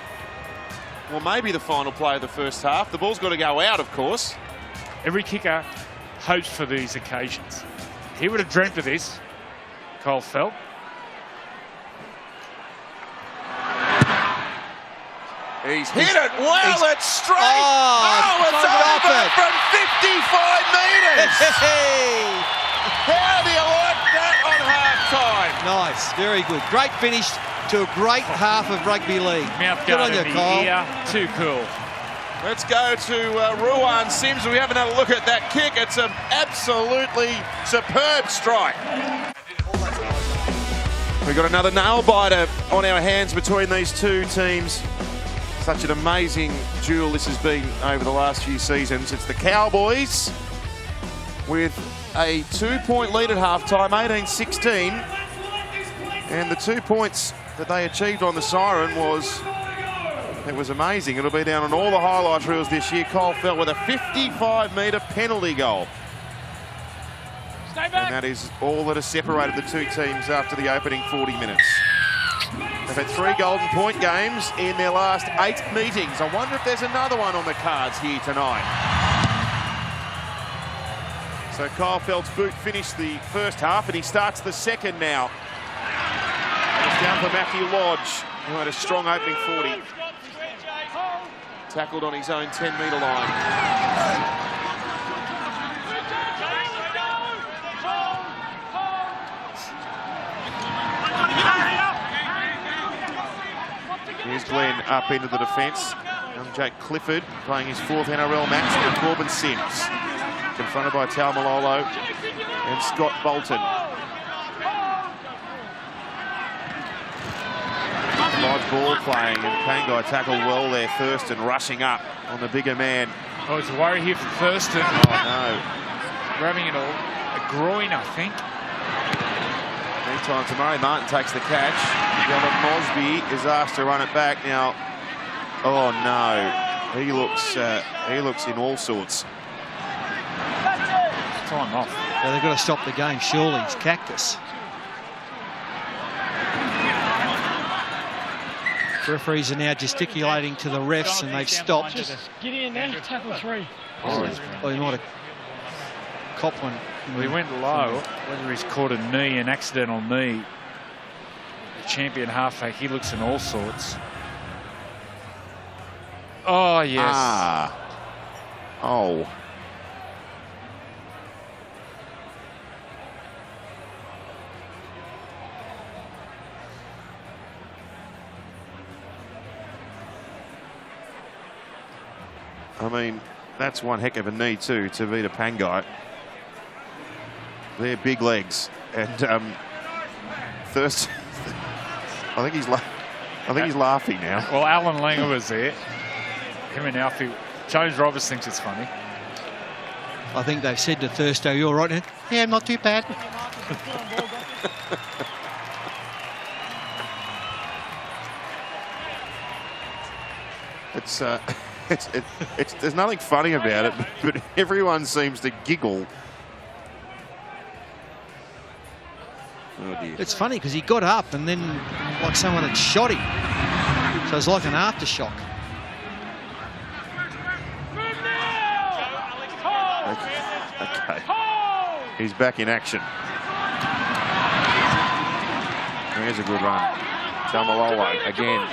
well, maybe the final play of the first half. The ball's got to go out, of course. Every kicker hopes for these occasions. He would have dreamt of this, Cole Felt. He's hit it well, it's straight. Oh, it's over from 55 metres. How do you like that on half-time? Nice, very good. Great finish to a great half of rugby league. Mouth Good on guard you, in the Cole. ear. Too cool. Let's go to Ruan Sims. We haven't had a look at that kick. It's an absolutely superb strike. We've got another nail-biter on our hands between these two teams. Such an amazing duel this has been over the last few seasons. It's the Cowboys with a 2-point lead at halftime, 18-16. And the 2 points that they achieved on the siren was amazing. It'll be down on all the highlight reels this year. Cole Felt with a 55-metre penalty goal. And that is all that has separated the two teams after the opening 40 minutes. They've had 3 golden point games in their last 8 meetings. I wonder if there's another one on the cards here tonight. So Kyle Felt's boot finished the first half and he starts the second now. And it's down for Matthew Lodge, who had a strong opening 40. Tackled on his own 10-metre line. Here's Glenn up into the defence. Young Jake Clifford playing his 4th NRL match with Corbin Sims. Confronted by Tal Malolo and Scott Bolton. Large ball playing, and Pangai tackled well there first and rushing up on the bigger man. Oh, it's a worry here for Thurston. Oh, no. Grabbing it all. A groin, I think. Meantime, Maire Martin takes the catch. Dylan Mosby is asked to run it back now. Oh no, he looks in all sorts. Time off. Yeah, they've got to stop the game, surely. It's Cactus. Referees are now gesticulating to the refs and they've stopped. Get in there, tackle 3. Oh, he might have copped one. Well, he went low. Whether he's caught a knee, an accidental knee. The champion halfback, he looks in all sorts. Oh, yes. Ah. Oh. I mean, that's one heck of a knee too, to Vita Pangai. They're big legs, and Thurston. I think he's laughing now. Well, Alan Langer was there. Him and Alfie. James Roberts thinks it's funny. I think they've said to Thursto, "You all right, Ed?" "Yeah, not too bad." There's nothing funny about it, but everyone seems to giggle. Oh dear. It's funny because he got up and then like someone had shot him. So it's like an aftershock. Okay. He's back in action. Here's a good run. Tamalolo again.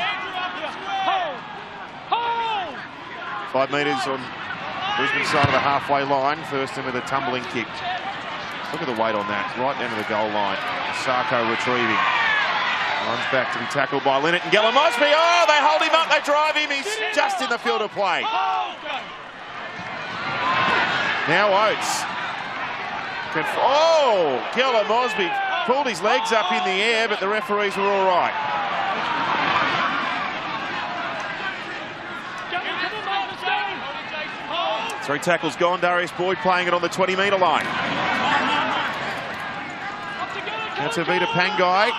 5 metres on Brisbane's side of the halfway line. Thurston with a tumbling kick. Look at the weight on that. Right down to the goal line. Sarko retrieving. Runs back to be tackled by Linnett and Gellin Mosby. Oh, they hold him up. They drive him. He's just in the field of play. Now Oates. Oh, Gellin Mosby pulled his legs up in the air, but the referees were all right. Three tackles gone. Darius Boyd playing it on the 20-metre line. Now to Vita Pangai.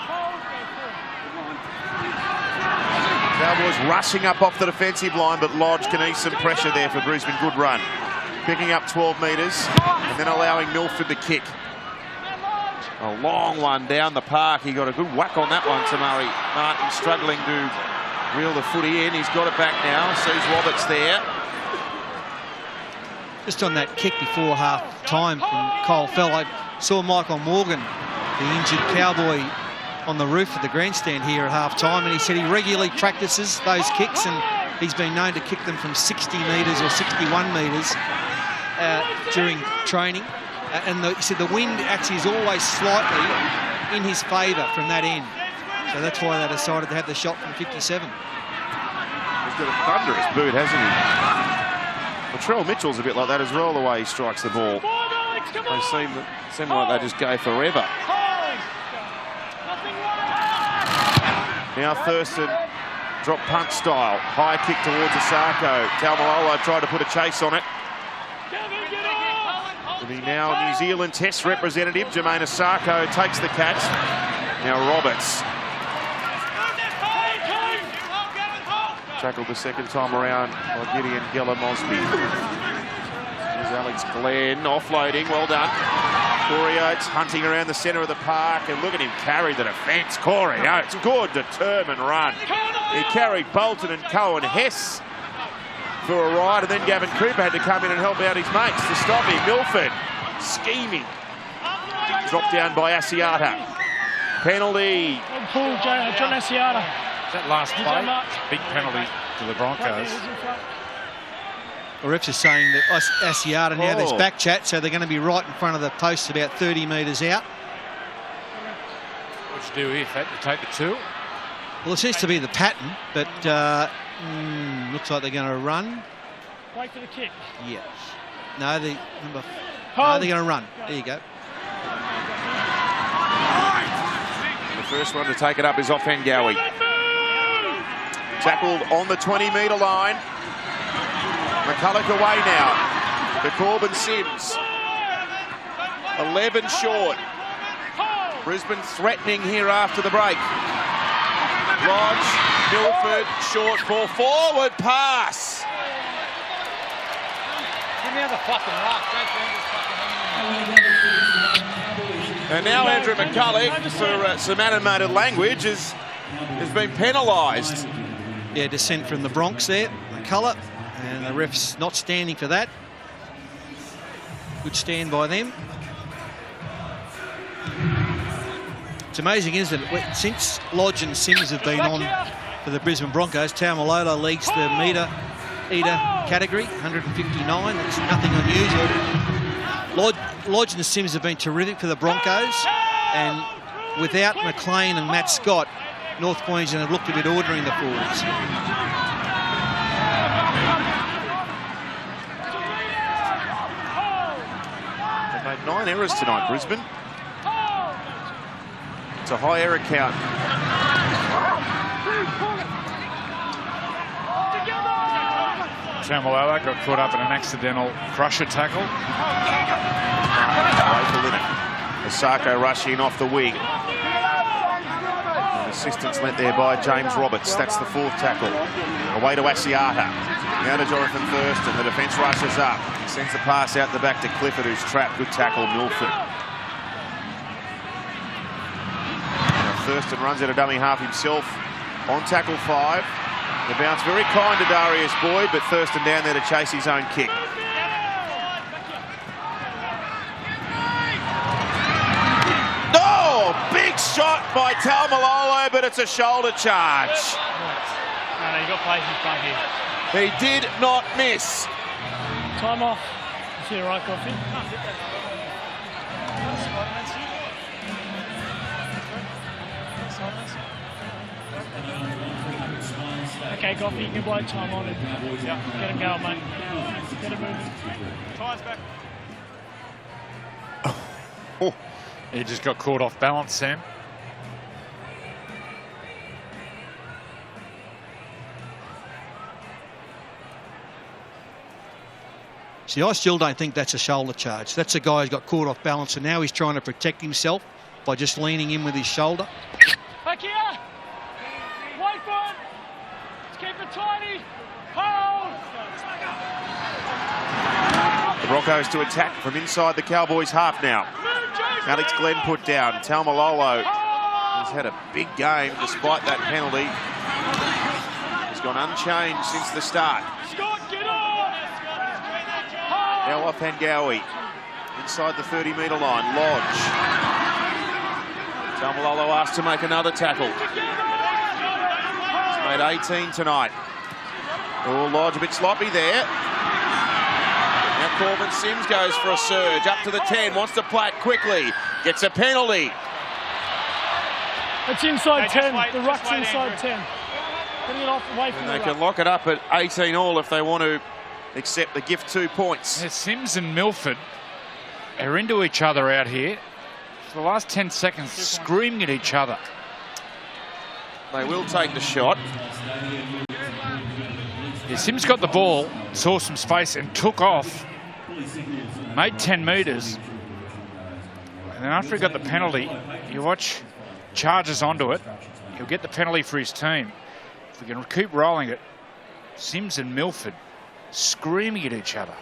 Cowboys rushing up off the defensive line, but Lodge can ease some pressure there for Brisbane. Good run. Picking up 12 metres and then allowing Milford the kick. A long one down the park. He got a good whack on that one to Maire Martin, struggling to Reel the footy in. He's got it back now. Sees Roberts there. Just on that kick before half-time from Cole Fell, I saw Michael Morgan, the injured Cowboy, on the roof of the grandstand here at half-time, and he said he regularly practices those kicks, and he's been known to kick them from 60 metres or 61 metres during training. He said the wind actually is always slightly in his favour from that end. So that's why they decided to have the shot from 57. He's got a thunderous boot, hasn't he? Latrell Mitchell's a bit like that as well, the way he strikes the ball. They seem like they just go forever. Now Thurston, drop punt style. High kick towards Asako. Taumalolo tried to put a chase on it. The now New Zealand Test representative, Jermaine Asako, takes the catch. Now Roberts. Tackled the second time around by Gideon Geller-Mosby. Here's Alex Glenn offloading, well done. Corey Oates hunting around the centre of the park, and look at him carry the defence. Corey Oates, good determined run. He carried Bolton and Cohen Hess for a ride, and then Gavin Cooper had to come in and help out his mates to stop him. Milford scheming. Dropped down by Asiata. Penalty. Pull, John Asiata. That last play, big penalty to the Broncos. The refs are saying that Asiata now, there's back chat, so they're going to be right in front of the post about 30 metres out. What you do here, Fat? You take the two? Well, it seems to be the pattern, but looks like they're going to run. Wait for the kick. Yeah. No, they're going to run. There you go. The first one to take it up is Offengawi. Tackled on the 20-metre line. McCulloch away now for Corbin Sims. 11 short. Brisbane threatening here after the break. Lodge, Milford, short ball, forward pass. Give me the fucking rock. And now Andrew McCulloch, for some animated language, has been penalised. Yeah, descent from the Bronx there, McCulloch, and the ref's not standing for that. Good stand by them. It's amazing, isn't it? Since Lodge and Sims have been on for the Brisbane Broncos, Taumalolo leads the metre eater category, 159. That's nothing unusual. Lodge and Sims have been terrific for the Broncos, and without McLean and Matt Scott, North Queensland have looked a bit ordinary in the forwards. They've made 9 errors tonight, Brisbane. It's a high error count. Taumalolo got caught up in an accidental crusher tackle. Asako rushing off the wing. Assistance lent there by James Roberts. That's the 4th tackle. Away to Asiata. Now to Jonathan Thurston. The defence rushes up. Sends the pass out the back to Clifford, who's trapped. Good tackle, Milford. Now Thurston runs out a dummy half himself on tackle 5. The bounce very kind to Darius Boyd, but Thurston down there to chase his own kick. Shot by Taumalolo, but it's a shoulder charge. No, you got place in front here. He did not miss. Time off. You see the right, Goffey? Okay, Goffey, you can blow time on and get him going, mate. Get him moving. Tyres back. Oh. He just got caught off balance, Sam. See, I still don't think that's a shoulder charge. That's a guy who's got caught off balance, and now he's trying to protect himself by just leaning in with his shoulder. Back here! Wait for it! Let's keep it tidy! Hold! The Broncos to attack from inside the Cowboys half now. Alex Glenn put down. Taumalolo has had a big game despite that penalty. He's gone unchanged since the start. Now off Hangawi. Inside the 30-metre line. Lodge. Tamalolo asked to make another tackle. He's made 18 tonight. Oh, Lodge a bit sloppy there. Now Corbin Sims goes for a surge. Up to the 10. Wants to play it quickly. Gets a penalty. It's inside 10. The ruck's inside 10. Getting it off away from And the they ruck. can lock it up at 18 all if they want to accept the gift 2 points. Yeah, Sims and Milford are into each other out here. For the last 10 seconds, screaming at each other. They will take the shot. Yeah, Sims got the ball, saw some space and took off. Made 10 metres. And then after he got the penalty, you watch, charges onto it. He'll get the penalty for his team. If we can keep rolling it, Sims and Milford screaming at each other.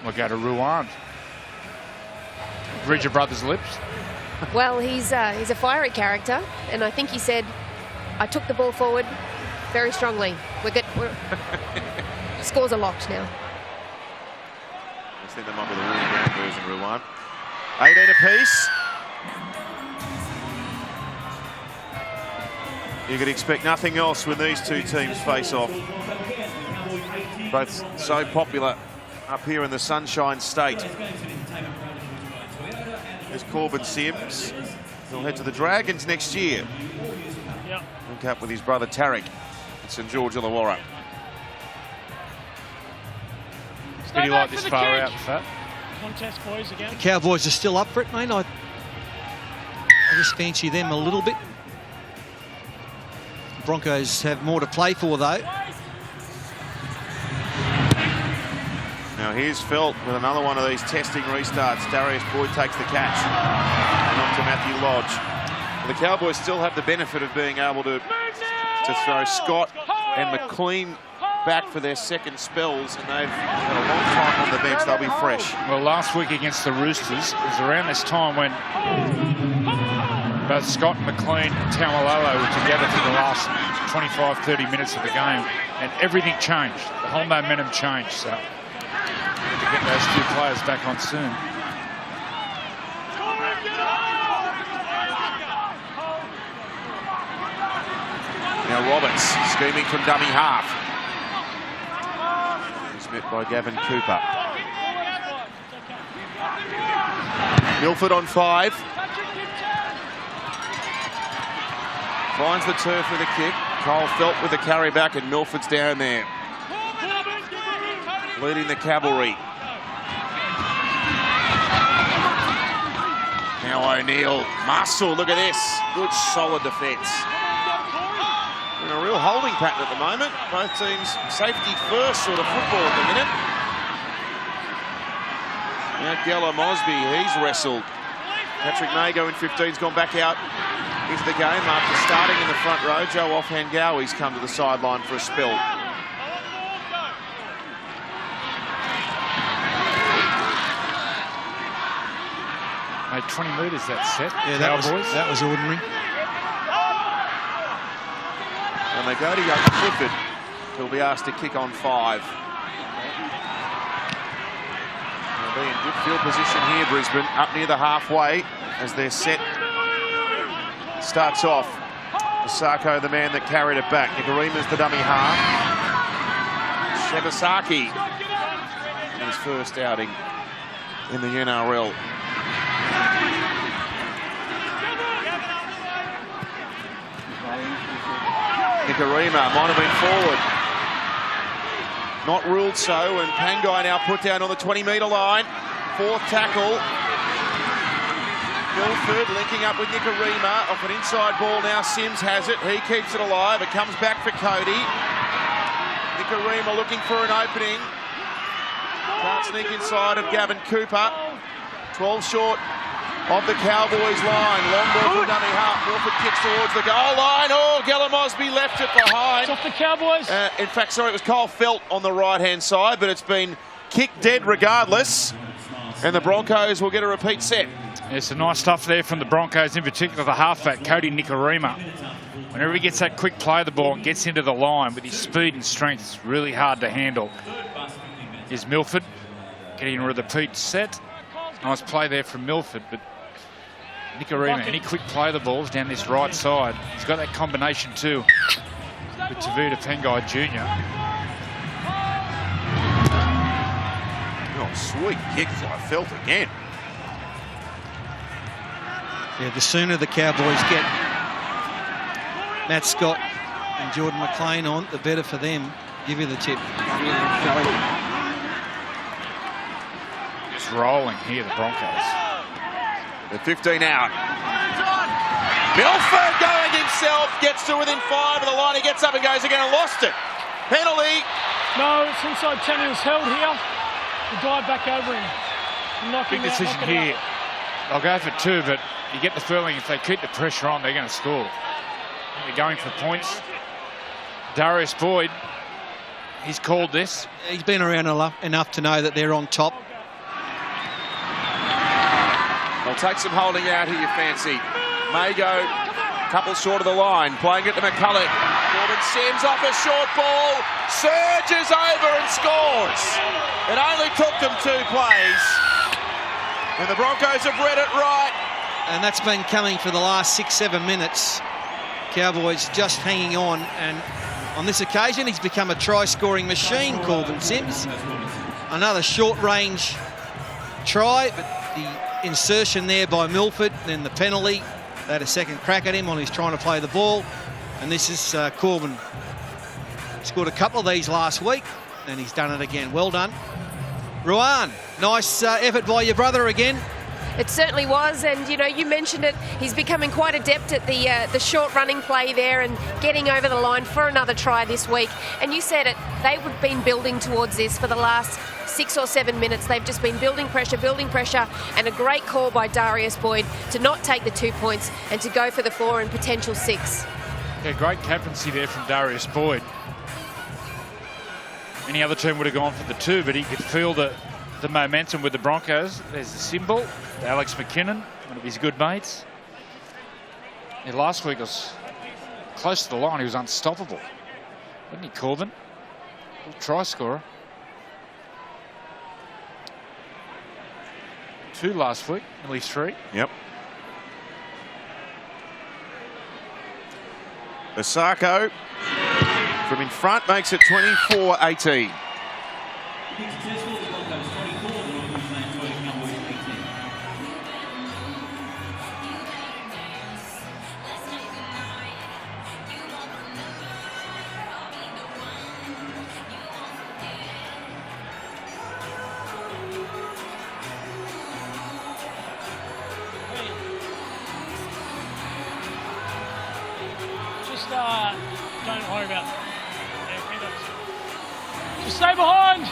We'll go to Ruan. Read your brother's lips. Well, he's a fiery character, and I think he said, I took the ball forward very strongly. Scores are locked now. I think they might be the winning ground version, Ruan. 18 apiece. You could expect nothing else when these two teams face off. Both so popular up here in the Sunshine State. There's Corbin Sims. He'll head to the Dragons next year. Yep. Link up with his brother Tarek at St George Illawarra. Did he like this far out, Fat? Contest, boys, again. The Cowboys are still up for it, mate. I just fancy them a little bit. Broncos have more to play for, though. Now here's Felt with another one of these testing restarts. Darius Boyd takes the catch. And on to Matthew Lodge. The Cowboys still have the benefit of being able to throw Scott and McLean back for their second spells, and they've had a long time on the bench. They'll be fresh. Well, last week against the Roosters, it was around this time when both Scott, McLean and Tamalolo were together for the last 25, 30 minutes of the game, and everything changed. The whole momentum changed, so to get those two players back on soon. Now Roberts scheming from dummy half. He's met by Gavin Cooper. Milford on 5. Finds the turf with a kick. Cole Felt with the carry back, and Milford's down there. Leading the cavalry. Now O'Neill. Muscle, look at this. Good solid defence. In a real holding pattern at the moment. Both teams safety first sort of football at the minute. Now Geller Mosby, he's wrestled. Patrick Mago in 15's gone back out into the game after starting in the front row. Joe Offhangawi's come to the sideline for a spell. Made 20 metres that set. Yeah, that was ordinary. And they go to young Clifford, who'll be asked to kick on 5. They'll be in good field position here, Brisbane, up near the halfway as their set starts off. Osako, the man that carried it back. Nikorima's the dummy half. Shibasaki, his first outing in the NRL. Nikorima might have been forward. Not ruled so, and Pangai now put down on the 20-metre line. 4th tackle. Milford linking up with Nikorima. Off an inside ball now. Sims has it. He keeps it alive. It comes back for Cody. Nikorima looking for an opening. Can't sneak inside of Gavin Cooper. 12 short. of the Cowboys line. Long ball from dummy half. Milford kicks towards the goal line. Oh, Gellum Osby left it behind. It's off the Cowboys. In fact, sorry, it was Cole Felt on the right-hand side, but it's been kicked dead regardless. And the Broncos will get a repeat set. There's some nice stuff there from the Broncos, in particular the halfback, Cody Nikorima. Whenever he gets that quick play of the ball and gets into the line with his speed and strength, it's really hard to handle. Here's Milford getting a repeat set. Nice play there from Milford, but Nikorima, any quick play of the balls down this right side. He's got that combination too with Tavita Pengai Jr. Oh, sweet kick by Felt again. Yeah, the sooner the Cowboys get Matt Scott and Jordan McLean on, the better for them. Give you the tip. Just rolling here, the Broncos. The 15 out. Milford going himself, gets to within 5 of the line. He gets up and goes again and lost it. Penalty. No, it's inside 10. He was held here. The guy back over him. Big decision here. They'll go for 2, but you get the feeling if they keep the pressure on, they're going to score. They're going for points. Darius Boyd, he's called this. He's been around enough to know that they're on top. They'll take some holding out here, you fancy. May go a couple short of the line, playing it to McCulloch. Corbin Sims off a short ball, surges over and scores. It only took them 2 plays. And the Broncos have read it right. And that's been coming for the last 6-7 minutes. Cowboys just hanging on, and on this occasion he's become a try-scoring machine, Corbin Sims. Another short-range try, but the insertion there by Milford, then the penalty. They had a second crack at him when he's trying to play the ball. And this is Corbin. Scored a couple of these last week, and he's done it again. Well done. Ruan, nice effort by your brother again. It certainly was, and you know, you mentioned it, he's becoming quite adept at the short running play there and getting over the line for another try this week. And you said it, they've been building towards this for the last 6 or 7 minutes. They've just been building pressure, and a great call by Darius Boyd to not take the 2 points and to go for the 4 and potential 6. Yeah, great captaincy there from Darius Boyd. Any other team would have gone for the 2, but he could feel the momentum with the Broncos. There's the symbol, Alex McKinnon, one of his good mates. Yeah, last week was close to the line. He was unstoppable, wasn't he, Corbin? Little try scorer. 2 last week, nearly 3. Yep. Osako from in front makes it 24-18. Don't worry about it. Just stay behind.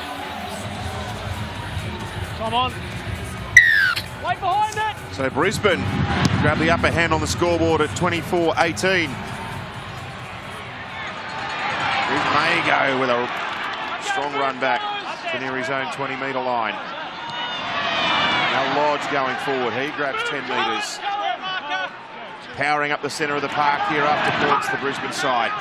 Come on. Wait behind it. So Brisbane grab the upper hand on the scoreboard at 24-18. Here's Mago with a strong run back to near his own 20-metre line. Now Lodge going forward. He grabs 10 metres. Powering up the centre of the park here after points the Brisbane side.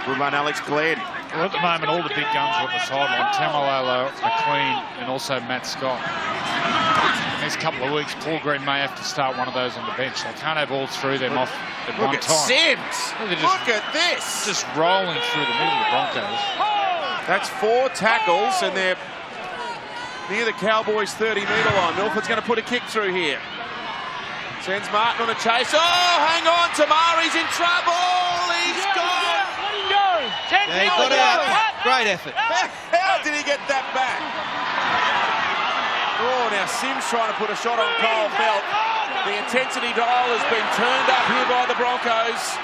Good run, Alex Glenn. Well, at the moment, all the big guns are on the sideline. Tamalolo, McLean, and also Matt Scott. In the next couple of weeks, Paul Green may have to start one of those on the bench. They can't have all 3 of them off at one time. Sims! Look at this! Just rolling through the middle of the Broncos. That's 4 tackles, and they're near the Cowboys' 30-metre line. Milford's going to put a kick through here. Sends Martin on a chase. Oh, hang on, Tamari's in trouble. He's gone. Let him go. Yeah, he got out. Great effort. How did he get that back? Oh, now Sims trying to put a shot on Cole Felt. The intensity dial has been turned up here by the Broncos.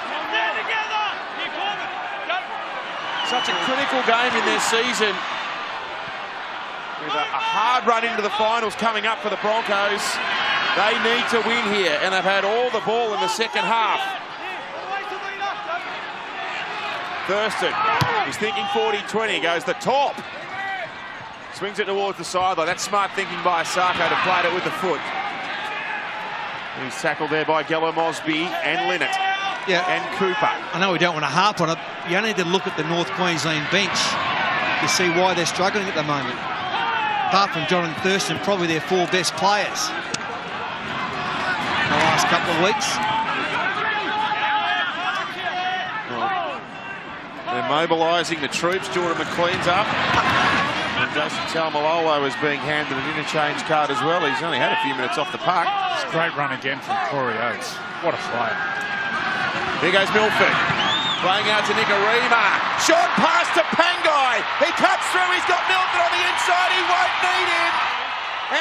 Such a critical game in their season. With a hard run into the finals coming up for the Broncos. They need to win here, and they've had all the ball in the second half. Thurston, he's thinking 40-20, goes the top. Swings it towards the sideline. That's smart thinking by Asako to play it with the foot. He's tackled there by Gello Mosby and Linnett. Yeah. And Cooper. I know we don't want to harp on it. You only need to look at the North Queensland bench to see why they're struggling at the moment. Apart from John and Thurston, probably their 4 best players in the last couple of weeks. They're mobilising the troops. Jordan McLean's up. And Jason Taumalolo is being handed an interchange card as well. He's only had a few minutes off the park. It's a great run again from Corey Oates. What a player. Here goes Milford. Playing out to Nikorima. Short pass to Pangai. He cuts through. He's got Milford on the inside. He won't need him.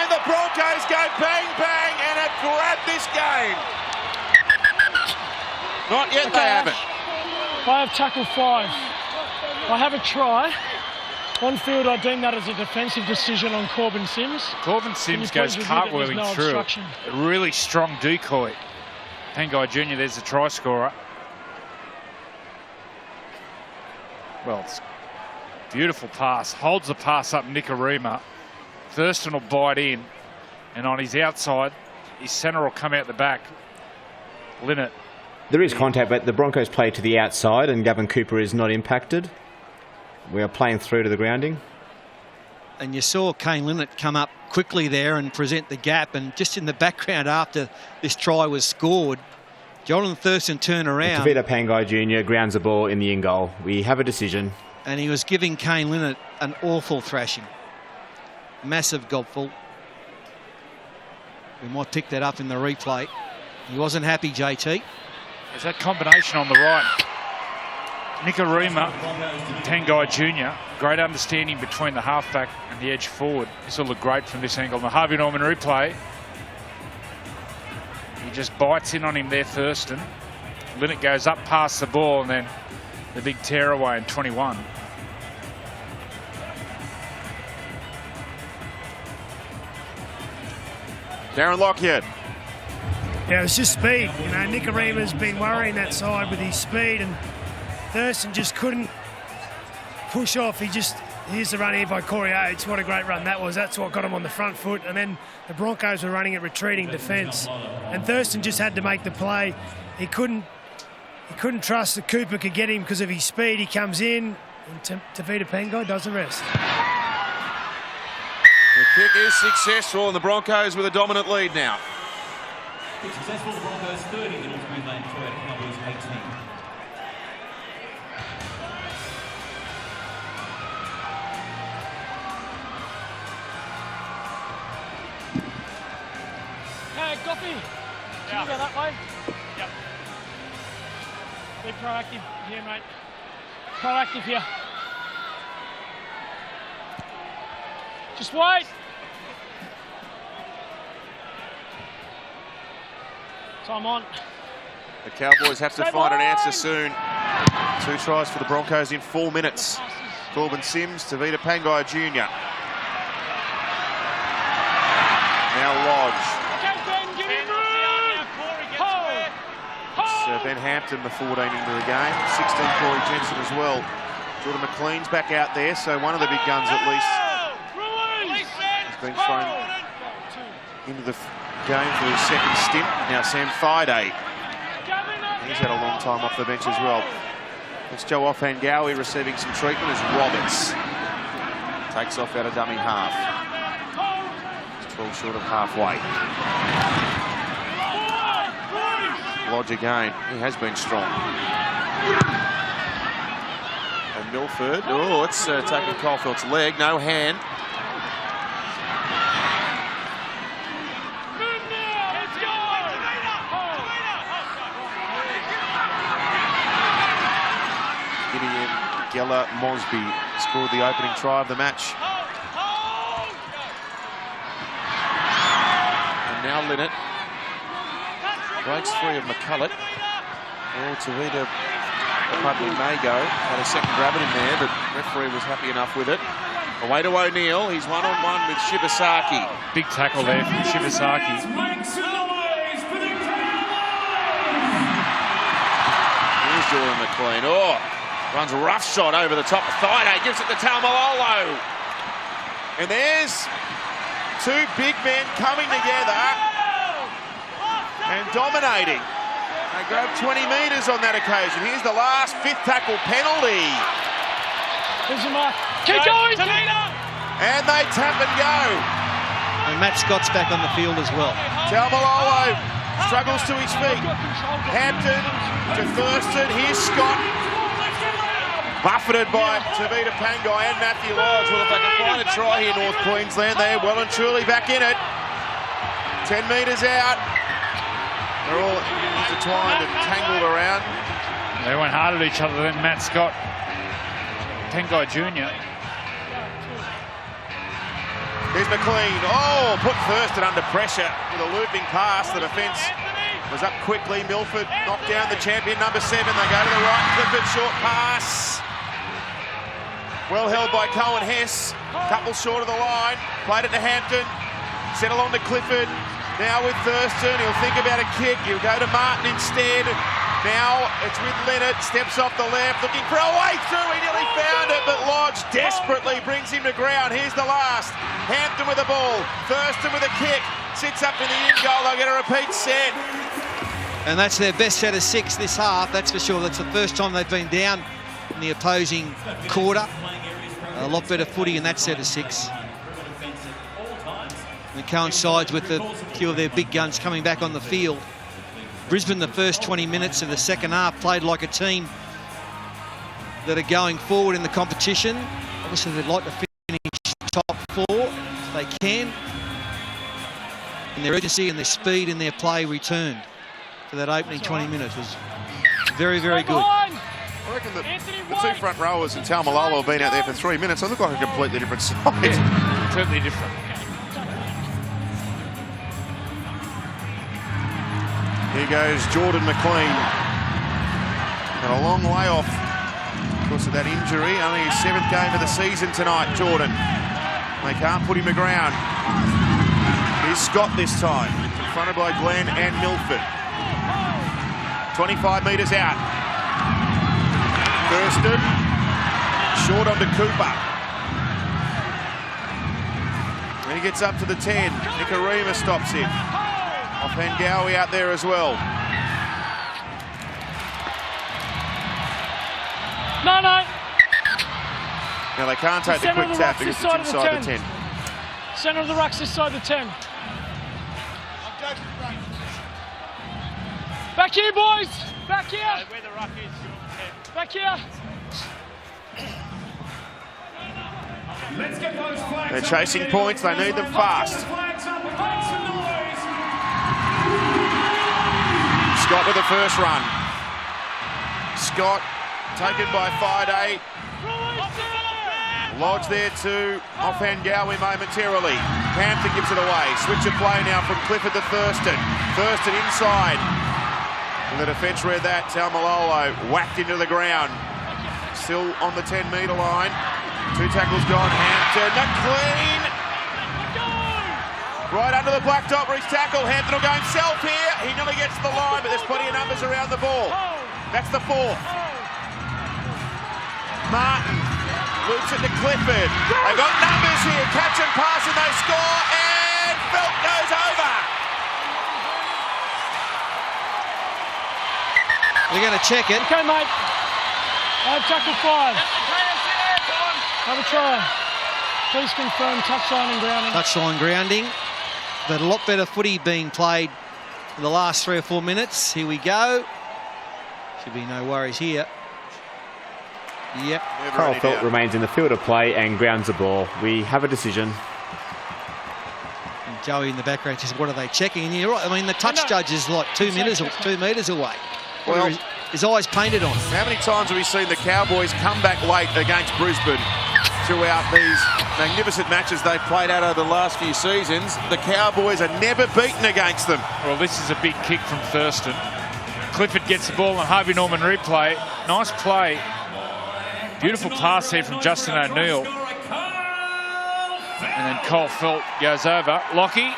And the Broncos go bang, bang, and have grabbed this game. Not yet, they haven't. I have tackle 5. I have a try. On field, I deem that as a defensive decision on Corbin Sims. Corbin Sims goes cartwheeling through. A really strong decoy. Pangai Jr., there's the try scorer. Well, it's a beautiful pass. Holds the pass up Nikorima. Thurston will bite in. And on his outside, his centre will come out the back. Linnett. There is contact, but the Broncos play to the outside and Gavin Cooper is not impacted. We are playing through to the grounding. And you saw Kane Linnett come up quickly there and present the gap, and just in the background after this try was scored, Jonathan Thurston turned around. Tavita Pangai Jr. grounds the ball in the in goal. We have a decision. And he was giving Kane Linnett an awful thrashing. Massive gobful. We might pick that up in the replay. He wasn't happy, JT. There's that combination on the right. Nikorima, Pangai Jr. Great understanding between the halfback and the edge forward. This will look great from this angle. The Harvey Norman replay. He just bites in on him there, Thurston. Linnett goes up past the ball, and then the big tear away in 21. Darren Lockyer. Yeah, it's just speed. You know, Nikorima's been worrying that side with his speed, and Thurston just couldn't push off. Here's the run here by Corey Oates. What a great run that was. That's what got him on the front foot. And then the Broncos were running at retreating defence. And Thurston just had to make the play. He couldn't trust that Cooper could get him because of his speed. He comes in, and Tavita Pangai does the rest. The kick is successful, and the Broncos with a dominant lead now. Successful, the Broncos 30, the North Queensland Cowboys 18. Hey, Goffy, can you go that way? Yep. Be proactive here, mate. Proactive here. Just wait. Time on. The Cowboys have to find an answer soon. 2 tries for the Broncos in 4 minutes. Corbin Sims, Tavita Pangai Jr. Now Lodge. It's Ben Hampton, the 14 into the game. 16 Corey Jensen as well. Jordan McLean's back out there, so one of the big guns at least has been thrown into the game for his second stint. Now Sam Friday. He's had a long time off the bench as well. It's Joe Offhangawi receiving some treatment as Roberts takes off out of dummy half. It's 12 short of halfway. Lodge again. He has been strong. And Milford. Oh, it's taking Caulfield's leg. No hand. Geller Mosby scored the opening try of the match. And now Linnett breaks free of McCulloch. Oh, Tavita probably may go. Had a second grab it in there, but referee was happy enough with it. Away to O'Neill. He's one-on-one with Shibasaki. Big tackle there from Shibasaki. Here's Jordan McLean. Oh, runs a rough shot over the top of Thaiday. Gives it to Taumalolo. And there's two big men coming together and dominating. They grabbed 20 metres on that occasion. Here's the last fifth tackle penalty. Here's your mark. Keep going! And they tap and go. And Matt Scott's back on the field as well. Taumalolo struggles to his feet. Hampton to Thurston. Here's Scott. Buffeted by Tavita Pangai and Matthew Lodge. Well, if they can find a try here, North Queensland, they're well and truly back in it. 10 metres out. They're all intertwined and tangled around. They went hard at each other then, Matt Scott. Pangai Jr. Here's McLean. Oh, put Thurston under pressure with a looping pass. The defence was up quickly. Milford knocked down the champion, number 7. They go to the right. Clifford, short pass. Well held by Cohen Hess. Couple short of the line. Played it to Hampton. Settle on to Clifford. Now with Thurston. He'll think about a kick. He'll go to Martin instead. Now it's with Leonard. Steps off the left. Looking for a way through. He nearly found it, but Lodge desperately brings him to ground. Here's the last. Hampton with the ball. Thurston with a kick. Sits up in the in goal. They'll get a repeat set. And that's their best set of 6 this half, that's for sure. That's the first time they've been down in the opposing quarter. A lot better footy in that set of 6. And it coincides with a few of their big guns coming back on the field. Brisbane, the first 20 minutes of the second half, played like a team that are going forward in the competition. Obviously, they'd like to finish top 4 if they can. And their urgency and their speed and their play returned for that opening 20 minutes was very, very good. I reckon the two front rowers and Taumalolo have been out there for 3 minutes. They look like a completely different side. Yeah, totally different. Here goes Jordan McLean. Got a long way off because of that injury. Only his 7th game of the season tonight, Jordan. They can't put him aground. Here's Scott this time, confronted by Glenn and Milford. 25 metres out. Thurston, short onto Cooper. Then he gets up to the 10. Nikorima stops him. Off Hangawi out there as well. No. Now they can't take the quick tap because it's inside the 10. Centre of the rucks this side of the 10. Back here, boys! Back here! Where the ruck is, back here! Let's get those flags. They're chasing points, they need them fast. Scott with the first run. Scott taken by Friday. Lodge there to offhand Gowie momentarily. Hampton gives it away. Switch of play now from Clifford to Thurston. Thurston inside. And the defence read that. Taumalolo whacked into the ground. Still on the 10-metre line. 2 tackles gone. Hampton, McLean. Right under the black dot, reach tackle. Hampton will go himself here. He nearly gets to the line, but there's plenty of numbers around the ball. That's the 4th. Martin loops it to Clifford. They got numbers here. Catch and pass and they score. And Felt goes over. They're going to check it. Okay, mate. I have tackle 5. Have a try. Please confirm touchline and grounding. Touchline grounding. But a lot better footy being played in the last 3 or 4 minutes. Here we go. Should be no worries here. Yep. Carl Felt remains in the field of play and grounds the ball. We have a decision. And Joey in the background says, what are they checking? And you're right. I mean, the touch judge is like 2 metres away. Well, his eyes painted on. How many times have we seen the Cowboys come back late against Brisbane throughout these magnificent matches they've played out over the last few seasons? The Cowboys are never beaten against them. Well, this is a big kick from Thurston. Clifford gets the ball on Harvey Norman replay. Nice play. Beautiful pass here from Justin O'Neill. And then Cole Felt goes over. Lockie.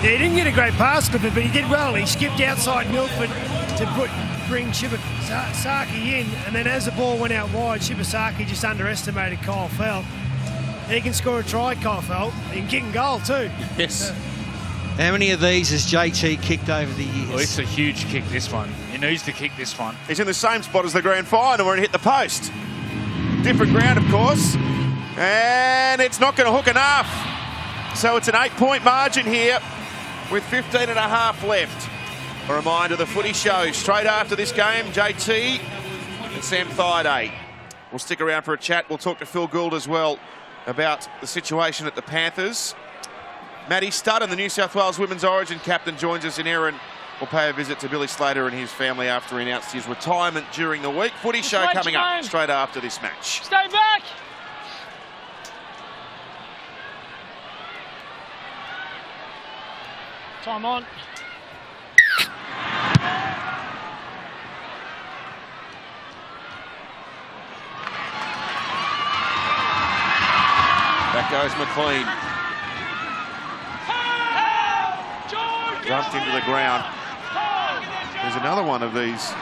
Yeah, he didn't get a great pass, Clifford, but he did well. He skipped outside Milford to bring Shibasaki in, and then as the ball went out wide, Shibasaki just underestimated Kyle Felt. He can score a try, Kyle Felt. He can kick and goal too. Yes. How many of these has JT kicked over the years? Well, it's a huge kick, this one. He needs to kick this one. He's in the same spot as the grand final where he hit the post. Different ground, of course. And it's not going to hook enough. So it's an 8-point margin here with 15 and a half left. A reminder, the footy show straight after this game, JT and Sam Thaiday. We'll stick around for a chat. We'll talk to Phil Gould as well about the situation at the Panthers. Matty Studden, the New South Wales Women's Origin captain, joins us in Erin. We'll pay a visit to Billy Slater and his family after he announced his retirement during the week. Footy show coming up straight after this match. Stay back! Time on. Back goes McLean. Dumped into the ground. There's another one of these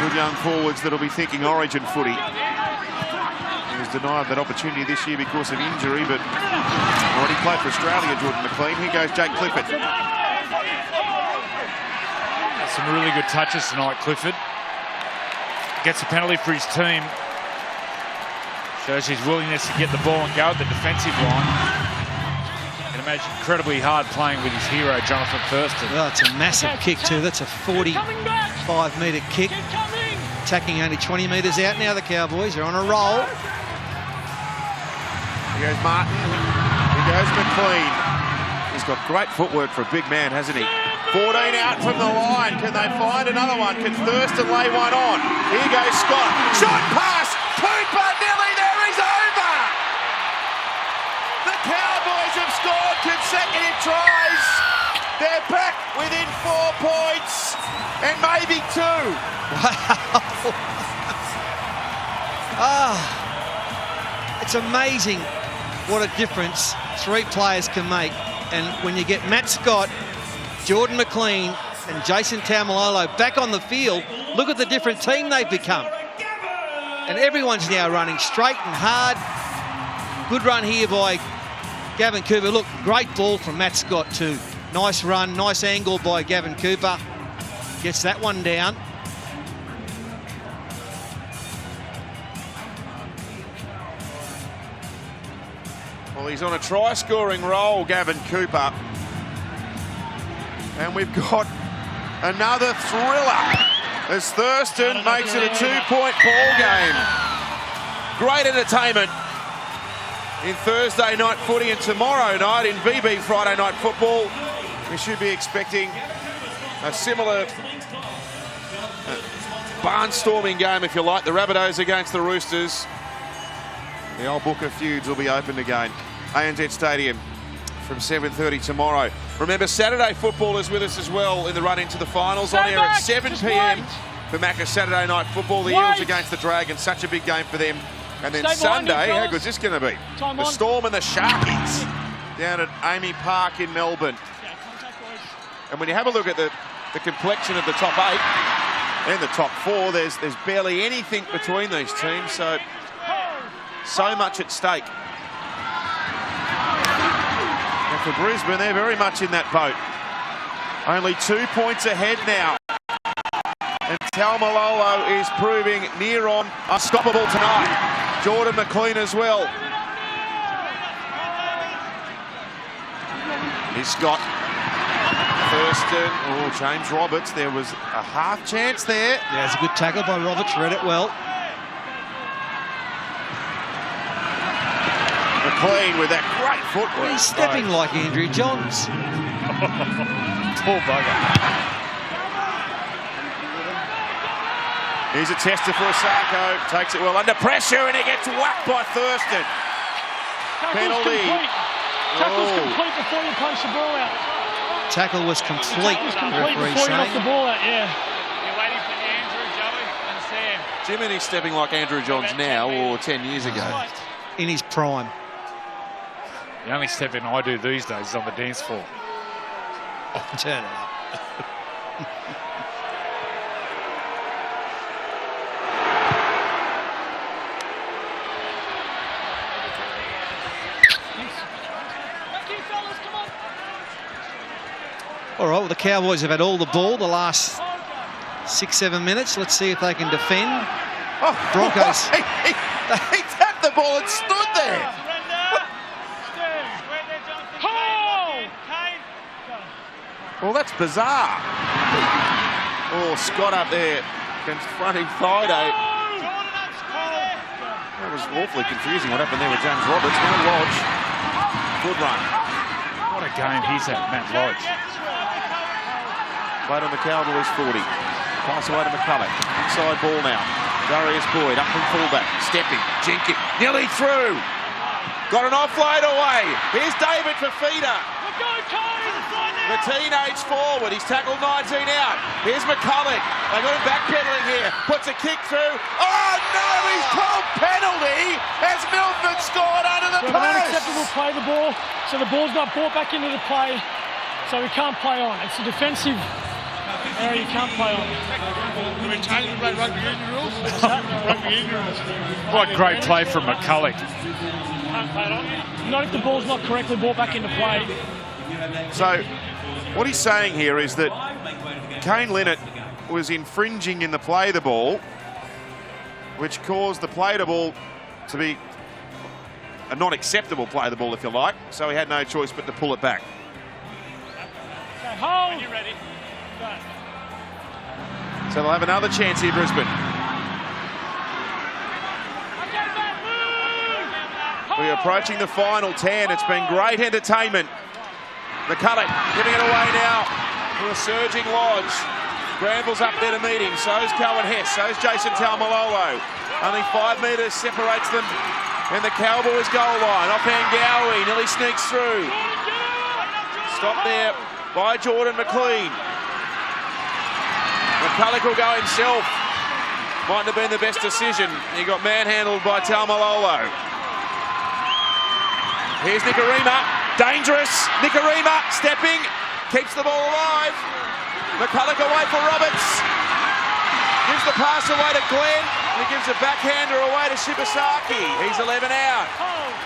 good young forwards that'll be thinking Origin footy. He was denied that opportunity this year because of injury, but already played for Australia, Jordan McLean. Here goes Jake Clifford. Some really good touches tonight, Clifford. Gets a penalty for his team. Shows his willingness to get the ball and go at the defensive line. You can imagine incredibly hard playing with his hero, Jonathan Thurston. Well, it's a massive kick too. That's a 45-metre kick. Attacking only 20 metres out now, the Cowboys are on a roll. Here goes Martin. Here goes McLean. He's got great footwork for a big man, hasn't he? 14 out from the line. Can they find another one? Can Thurston lay one on? Here goes Scott. Shot pass. Cooper nearly there. He's over. The Cowboys have scored consecutive tries. They're back within 4 points and maybe 2. Wow. It's amazing what a difference 3 players can make. And when you get Matt Scott, Jordan McLean and Jason Taumalolo back on the field, look at the different team they've become. And everyone's now running straight and hard. Good run here by Gavin Cooper. Look, great ball from Matt Scott too. Nice run, nice angle by Gavin Cooper. Gets that one down. Well, he's on a try-scoring roll, Gavin Cooper. And we've got another thriller as Thurston makes it a 2-point ball game. Great entertainment in Thursday night footy, and tomorrow night in BB Friday night football, we should be expecting a similar barnstorming game, if you like. The Rabbitohs against the Roosters. The old book of feuds will be opened again. ANZ Stadium from 7:30 tomorrow. Remember, Saturday football is with us as well in the run into the finals. On air at 7 p.m. for Macca's Saturday night football. The Eels against the Dragons, such a big game for them. And then Sunday, how good is this going to be? The Storm and the Sharkies down at Amy Park in Melbourne. And when you have a look at the complexion of the top 8 and the top 4, there's barely anything between these teams. So much at stake. And for Brisbane, they're very much in that boat. Only 2 points ahead now. And Taumalolo is proving near on unstoppable tonight. Jordan McLean as well. He's Scott. Thurston. Oh, James Roberts. There was a half chance there. Yeah, it's a good tackle by Roberts. Read it well. McLean with that great footwork. He's stepping like Andrew Johns. Poor bugger. Here's a tester for Osako. Takes it well under pressure and he gets whacked by Thurston. Penalty. Tackle's complete before you punch the ball out. Tackle was complete. Tackle's complete before you knock the ball out, yeah. You're waiting for Andrew, Joey, and Sam. Jiminy's stepping like Andrew Johns now or 10 years ago. in his prime. The only stepping I do these days is on the dance floor. Turn it up. All right, well, the Cowboys have had all the ball the last 6-7 minutes. Let's see if they can defend. Broncos. He tapped the ball and stood there. Well, that's bizarre. Oh, Scott up there confronting Friday. That was awfully confusing what happened there with James Roberts. Now Lodge. Good run. What a game he's at, Matt Lodge. Played on the Cowboys 40. Pass away to McCulloch. Inside ball now. Darius Boyd up from fullback. Stepping. Jenkin. Nearly through. Got an offload away. Here's David Fafita. The teenage forward. He's tackled 19 out. Here's McCulloch. They got him backpedaling here. Puts a kick through. Oh no! He's called penalty as Milford scored under the post. Unacceptable play the ball, so the ball's not brought back into the play, so we can't play on. It's a defensive area you can't play on. We're changing to play rugby union rules. Rugby union rules. What great play from McCulloch. Can't play it on. Not if the ball's not correctly brought back into play. So, what he's saying here is that Kane Linnett was infringing in the play the ball, which caused the play the ball to be a non-acceptable play the ball, if you like. So he had no choice but to pull it back. Okay, hold. When you're ready. Go. So they'll have another chance here, Brisbane. We're approaching the final 10. It's been great entertainment. McCulloch giving it away now to a surging Lodge. Granville's up there to meet him. So's Cohen Hess. So's Jason Taumalolo. Only 5 metres separates them in the Cowboys goal line. Offhand Gowie nearly sneaks through. Stopped there by Jordan McLean. McCulloch will go himself. Mightn't have been the best decision. He got manhandled by Taumalolo. Here's Nikorima. Dangerous. Nikorima stepping. Keeps the ball alive. McCulloch away for Roberts. Gives the pass away to Glenn. And he gives a backhander away to Shibasaki. He's 11 out.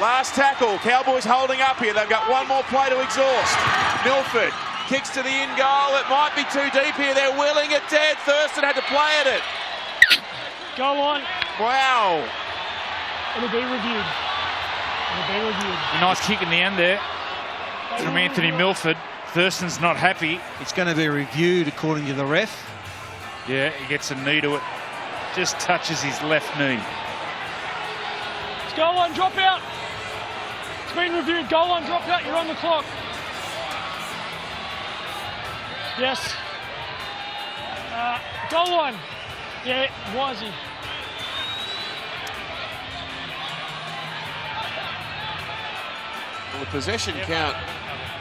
Last tackle. Cowboys holding up here. They've got one more play to exhaust. Milford kicks to the in goal. It might be too deep here. They're willing it dead. Thurston had to play at it. Goal line. Wow. It'll be reviewed. A nice kick in the end there from Anthony Milford. Thurston's not happy. It's going to be reviewed according to the ref. Yeah, he gets a knee to it. Just touches his left knee. It's goal line drop out. It's been reviewed. Goal line drop out. You're on the clock. Yes. Goal line. Yeah, why is he? Well, the possession count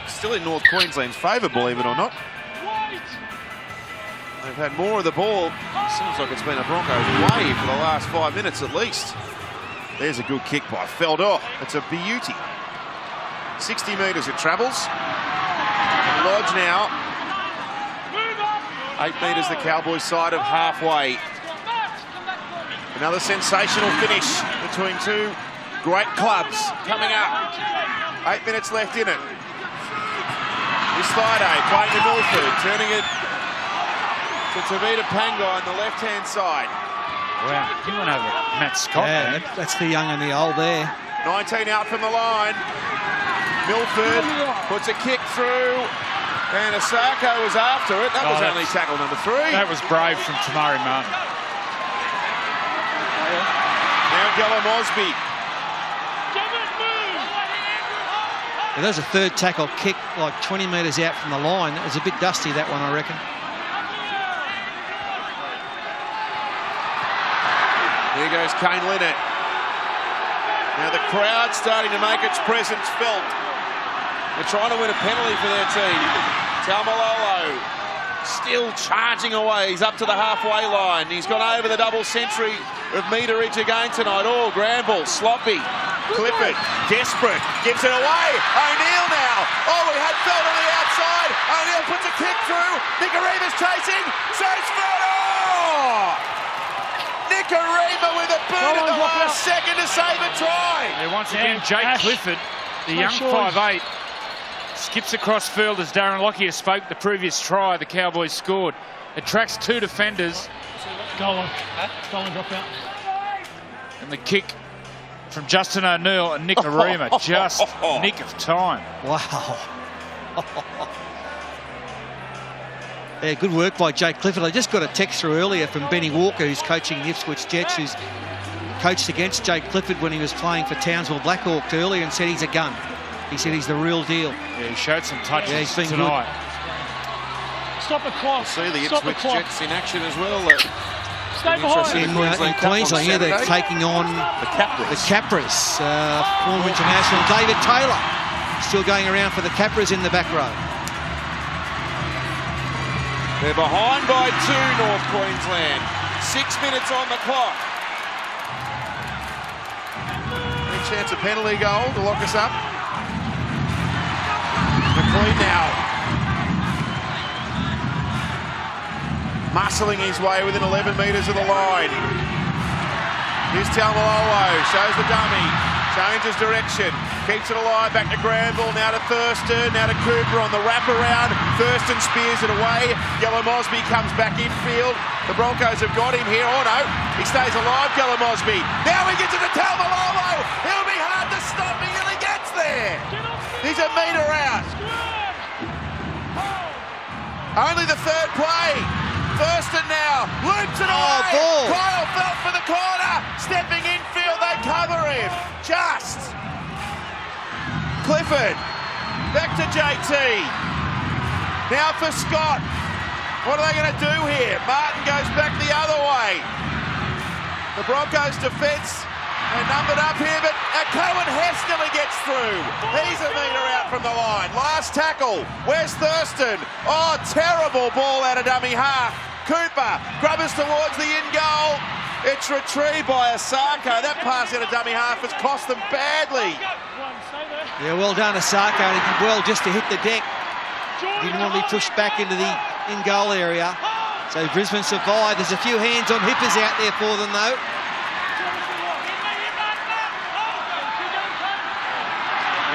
still in North Queensland's favour, believe it or not. They've had more of the ball. Seems like it's been a Broncos way for the last 5 minutes at least. There's a good kick by Feldor. It's a beauty. 60 metres it travels. And Lodge now. 8 metres the Cowboys side of halfway. Another sensational finish between two great clubs coming up. 8 minutes left in it. Here's Friday playing to Milford, turning it to Tavita Pangai on the left-hand side. Wow, he went over Matt Scott. Yeah, that's the young and the old there. 19 out from the line. Milford puts a kick through, and Asako was after it. That was only tackle number 3. That was brave from Tamari Martin. Now Gella Mosby. Well, there's a third tackle kick like 20 metres out from the line. It was a bit dusty, that one, I reckon. Here goes Kane Linnett. Now the crowd starting to make its presence felt. They're trying to win a penalty for their team. Taumalolo still charging away. He's up to the halfway line. He's gone over the double century of meterage again tonight. Oh, Granville, sloppy. Clifford, desperate, gives it away. O'Neill now. Oh, we had Feld on the outside. O'Neill puts a kick through. Nikorima's chasing. Saves Feld. Oh! Nikorima with a boot at the last second to save a try. Yeah, once again, Jake Clifford, the young 5'8", skips across field as Darren Lockyer spoke the previous try the Cowboys scored. Attracts 2 defenders. Goal drop out. And the kick from Justin O'Neill and Nikorima, just nick of time. Wow. Yeah, good work by Jake Clifford. I just got a text through earlier from Benny Walker, who's coaching the Ipswich Jets, who's coached against Jake Clifford when he was playing for Townsville Blackhawks earlier, and said he's a gun. He said he's the real deal. Yeah, he showed some touches he's been tonight. Good. Stop the clock. See the Ipswich Jets in action as well. Stay behind. In Queensland, here they're taking on the Capras. Former international David Taylor still going around for the Capras in the back row. They're behind by 2, North Queensland. 6 minutes on the clock. Any chance of penalty goal to lock us up? McLean now. Muscling his way within 11 metres of the line. Here's Talmalolo, shows the dummy, changes direction, keeps it alive, back to Granville, now to Thurston, now to Cooper on the wraparound. Thurston spears it away. Yellow Mosby comes back infield. The Broncos have got him here. Oh no, he stays alive, Yellow Mosby. Now he gets it to Talmalolo. He'll be hard to stop until he gets there. He's a metre out. Only the third play. Thurston now loops it away. Kyle fell for the corner. Stepping infield, they cover him. Just. Clifford. Back to JT. Now for Scott. What are they going to do here? Martin goes back the other way. The Broncos defence are numbered up here, but Cohen Heston gets through. He's a metre out from the line. Last tackle. Where's Thurston? Oh, terrible ball out of dummy half. Cooper grubbers towards the in goal. It's retrieved by Asako. That pass out of dummy half has cost them badly. Yeah, well done, Asako. He did well just to hit the deck. Didn't want to be pushed back into the in-goal area. So Brisbane survived. There's a few hands on hippers out there for them, though.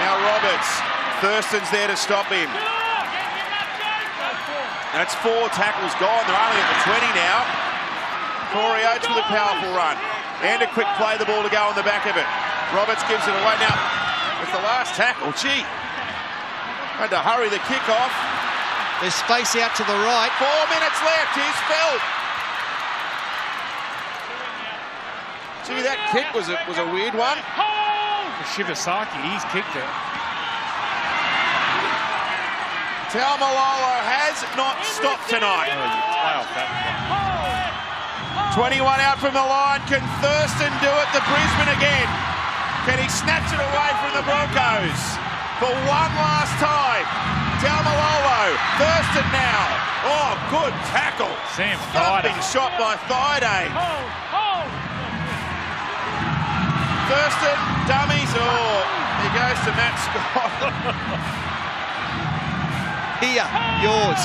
Now Roberts. Thurston's there to stop him. That's 4 tackles gone. They're only at the 20 now. Corey Oates with a powerful run. And a quick play, the ball to go on the back of it. Roberts gives it away. Now, it's the last tackle. Gee. Had to hurry the kick off. There's space out to the right. 4 minutes left. Here's Feld. Gee, that kick was a weird one. Shibasaki, he's kicked it. Talmalolo has not stopped tonight. 21 out from the line. Can Thurston do it to Brisbane again? Can he snatch it away from the Broncos for one last time? Talmalolo, Thurston now. Oh, good tackle. Sam Thumping shot by Thaiday. Thurston, dummies. Oh, he goes to Matt Scott. Here, yours.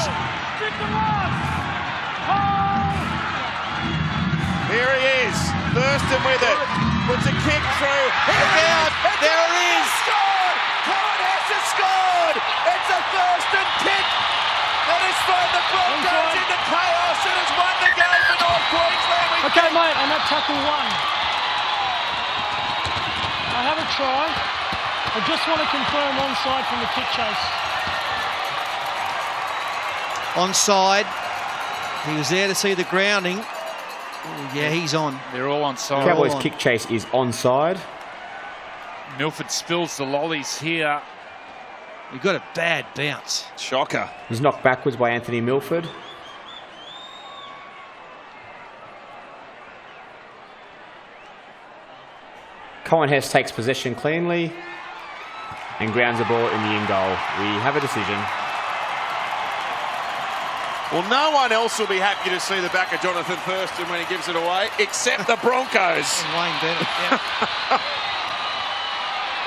Here he is. Thurston with it. Puts a kick through. Look out. There it is. Scored. Cohen has scored. It's a Thurston kick that has thrown the Broncos into chaos and has won the game for North Queensland. Okay, mate, I'm at tackle 1. I have a try. I just want to confirm onside from the kick chase. Onside. He was there to see the grounding. Oh, yeah, he's on. They're all onside. Cowboys kick chase is onside. Milford spills the lollies here. We've got a bad bounce. Shocker. He's knocked backwards by Anthony Milford. Cohen Hess takes possession cleanly and grounds the ball in the in goal. We have a decision. Well, no one else will be happy to see the back of Jonathan Thurston when he gives it away, except the Broncos. And Wayne Bennett, yeah.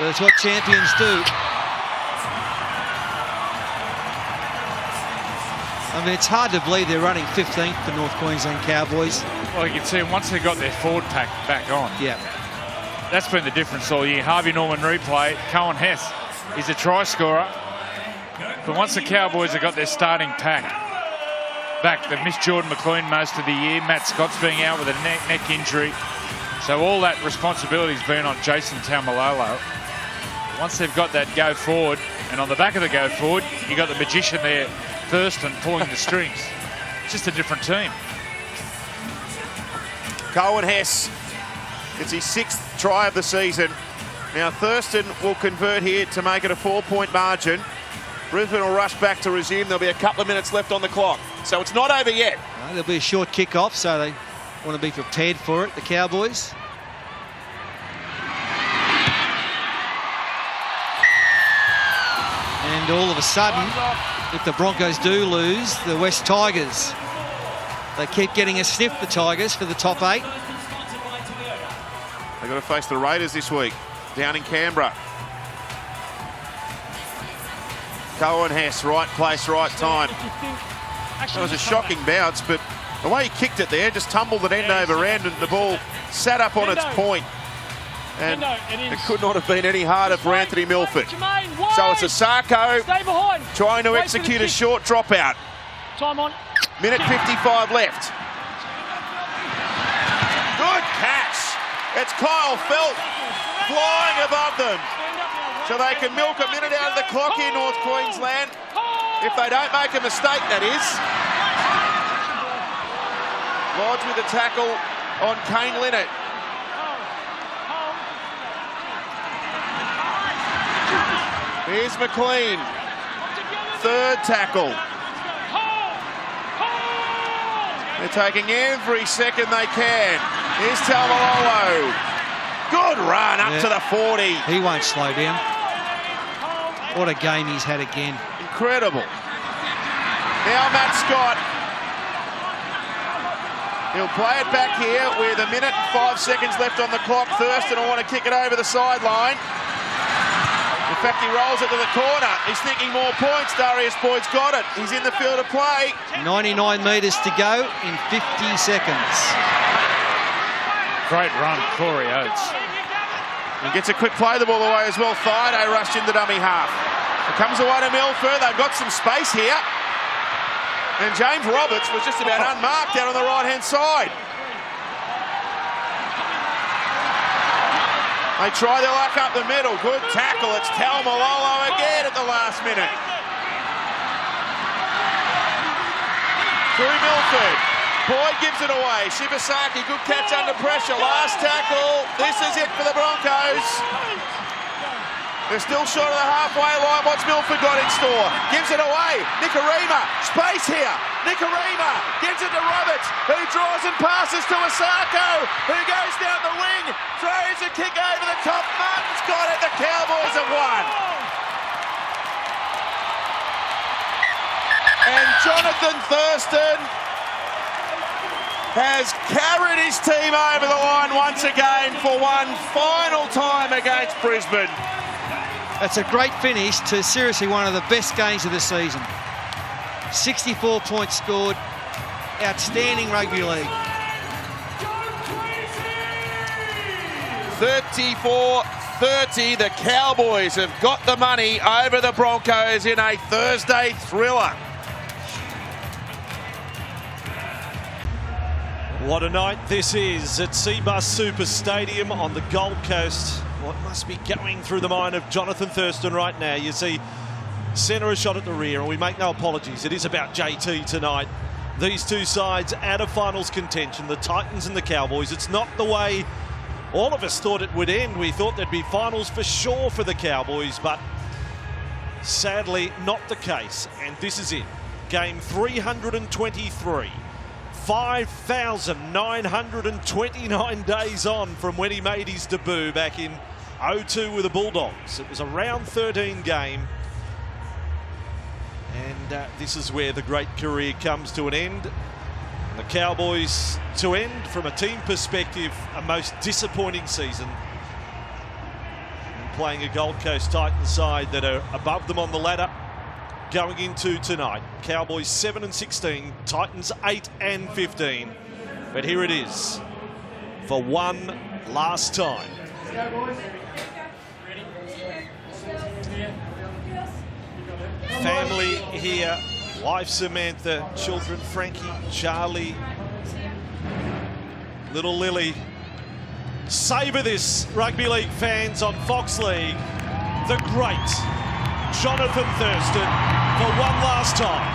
But it's what champions do. I mean, it's hard to believe they're running 15th, the North Queensland Cowboys. Well, you can see once they got their forward pack back on. Yeah. That's been the difference all year. Harvey Norman replay. Cohen Hess is a try scorer. But once the Cowboys have got their starting pack back, they've missed Jordan McLean most of the year. Matt Scott's being out with a neck injury. So all that responsibility's been on Jason Taumalolo. Once they've got that go forward, and on the back of the go forward, you got the magician there, Thurston, pulling the strings. It's just a different team. Cohen Hess, it's his 6th try of the season. Now Thurston will convert here to make it a 4-point margin. Brisbane will rush back to resume. There'll be a couple of minutes left on the clock. So it's not over yet. No, there'll be a short kick-off, so they want to be prepared for it, the Cowboys. And all of a sudden, if the Broncos do lose, the West Tigers, they keep getting a sniff, the Tigers, for the top 8. They've got to face the Raiders this week, down in Canberra. Cohen Hess, right place, right time. That was a shocking bounce, but the way he kicked it there, just tumbled it end over end, and the ball sat up on its point. And it could not have been any harder for Anthony Milford. So it's Asako trying to execute a short dropout. Time on. Minute 55 left. Good catch. It's Kyle Felt flying above them. So they can milk a minute out of the clock in North Queensland. If they don't make a mistake, that is. Lodge with a tackle on Kane Linnett. Here's McLean. 3rd tackle. They're taking every second they can. Here's Taumalolo. Good run up to the 40. He won't slow down. What a game he's had again. Incredible. Now Matt Scott. He'll play it back here with a minute and 5 seconds left on the clock. Thurston will want to kick it over the sideline. In fact, he rolls it to the corner. He's thinking more points. Darius Boyd's got it. He's in the field of play. 99 metres to go in 50 seconds. Great run, Corey Oates. He gets a quick play the ball away as well. Thaiday rushed in the dummy half. It comes away to Milford. They've got some space here. And James Roberts was just about unmarked out on the right-hand side. They try their luck up the middle. Good tackle. It's Taumalolo again at the last minute. Through Milford. Boyd gives it away. Shibasaki, good catch under pressure. Last tackle. This is it for the Broncos. They're still short of the halfway line. What's Milford got in store? Gives it away. Nikorima. Space here. Nikorima gives it to Roberts, who draws and passes to Asako, who goes down the wing, throws a kick over the top. Martin's got it. The Cowboys have won. And Jonathan Thurston has carried his team over the line once again for one final time against Brisbane. That's a great finish to seriously one of the best games of the season. 64 points scored. Outstanding rugby league. 34-30. The Cowboys have got the money over the Broncos in a Thursday thriller. What a night this is at Cbus Super Stadium on the Gold Coast. What must be going through the mind of Jonathan Thurston right now? You see centre a shot at the rear, and we make no apologies. It is about JT tonight. These two sides out of finals contention, the Titans and the Cowboys. It's not the way all of us thought it would end. We thought there'd be finals for sure for the Cowboys, but sadly not the case. And this is it. Game 323. 5,929 days on from when he made his debut back in 02 with the Bulldogs. It was a round 13 game. And this is where the great career comes to an end. And the Cowboys to end, from a team perspective, a most disappointing season. And playing a Gold Coast Titans side that are above them on the ladder going into tonight. Cowboys 7-16, Titans 8-15. But here it is for one last time. Family here, wife Samantha, children Frankie, Charlie, little Lily. Savour this, rugby league fans on Fox League. The great Jonathan Thurston for one last time.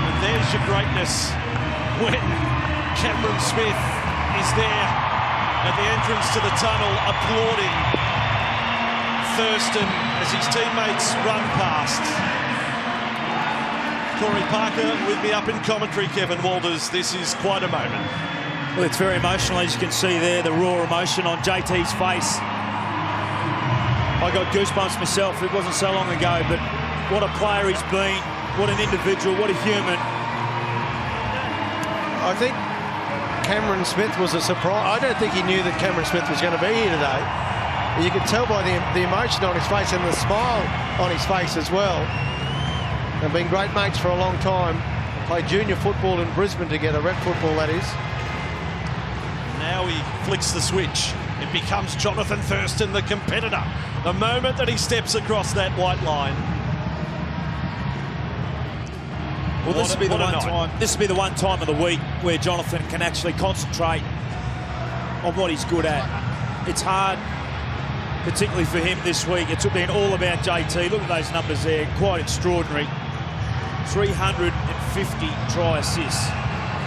And there's your greatness when Cameron Smith is there at the entrance to the tunnel applauding Thurston as his teammates run past. Corey Parker with me up in commentary, Kevin Walters. This is quite a moment. Well, it's very emotional, as you can see there, the raw emotion on JT's face. I got goosebumps myself. It wasn't so long ago, but what a player he's been, what an individual, what a human. I think Cameron Smith was a surprise. I don't think he knew that Cameron Smith was going to be here today. You can tell by the emotion on his face and the smile on his face as well. They've been great mates for a long time. Played junior football in Brisbane together, rep football that is. Now he flicks the switch. It becomes Jonathan Thurston, the competitor. The moment that he steps across that white line. Well, this will be the one time. This will be the one time of the week where Jonathan can actually concentrate on what he's good at. It's hard, particularly for him this week. It's been all about JT. Look at those numbers there, quite extraordinary. 350 try assists,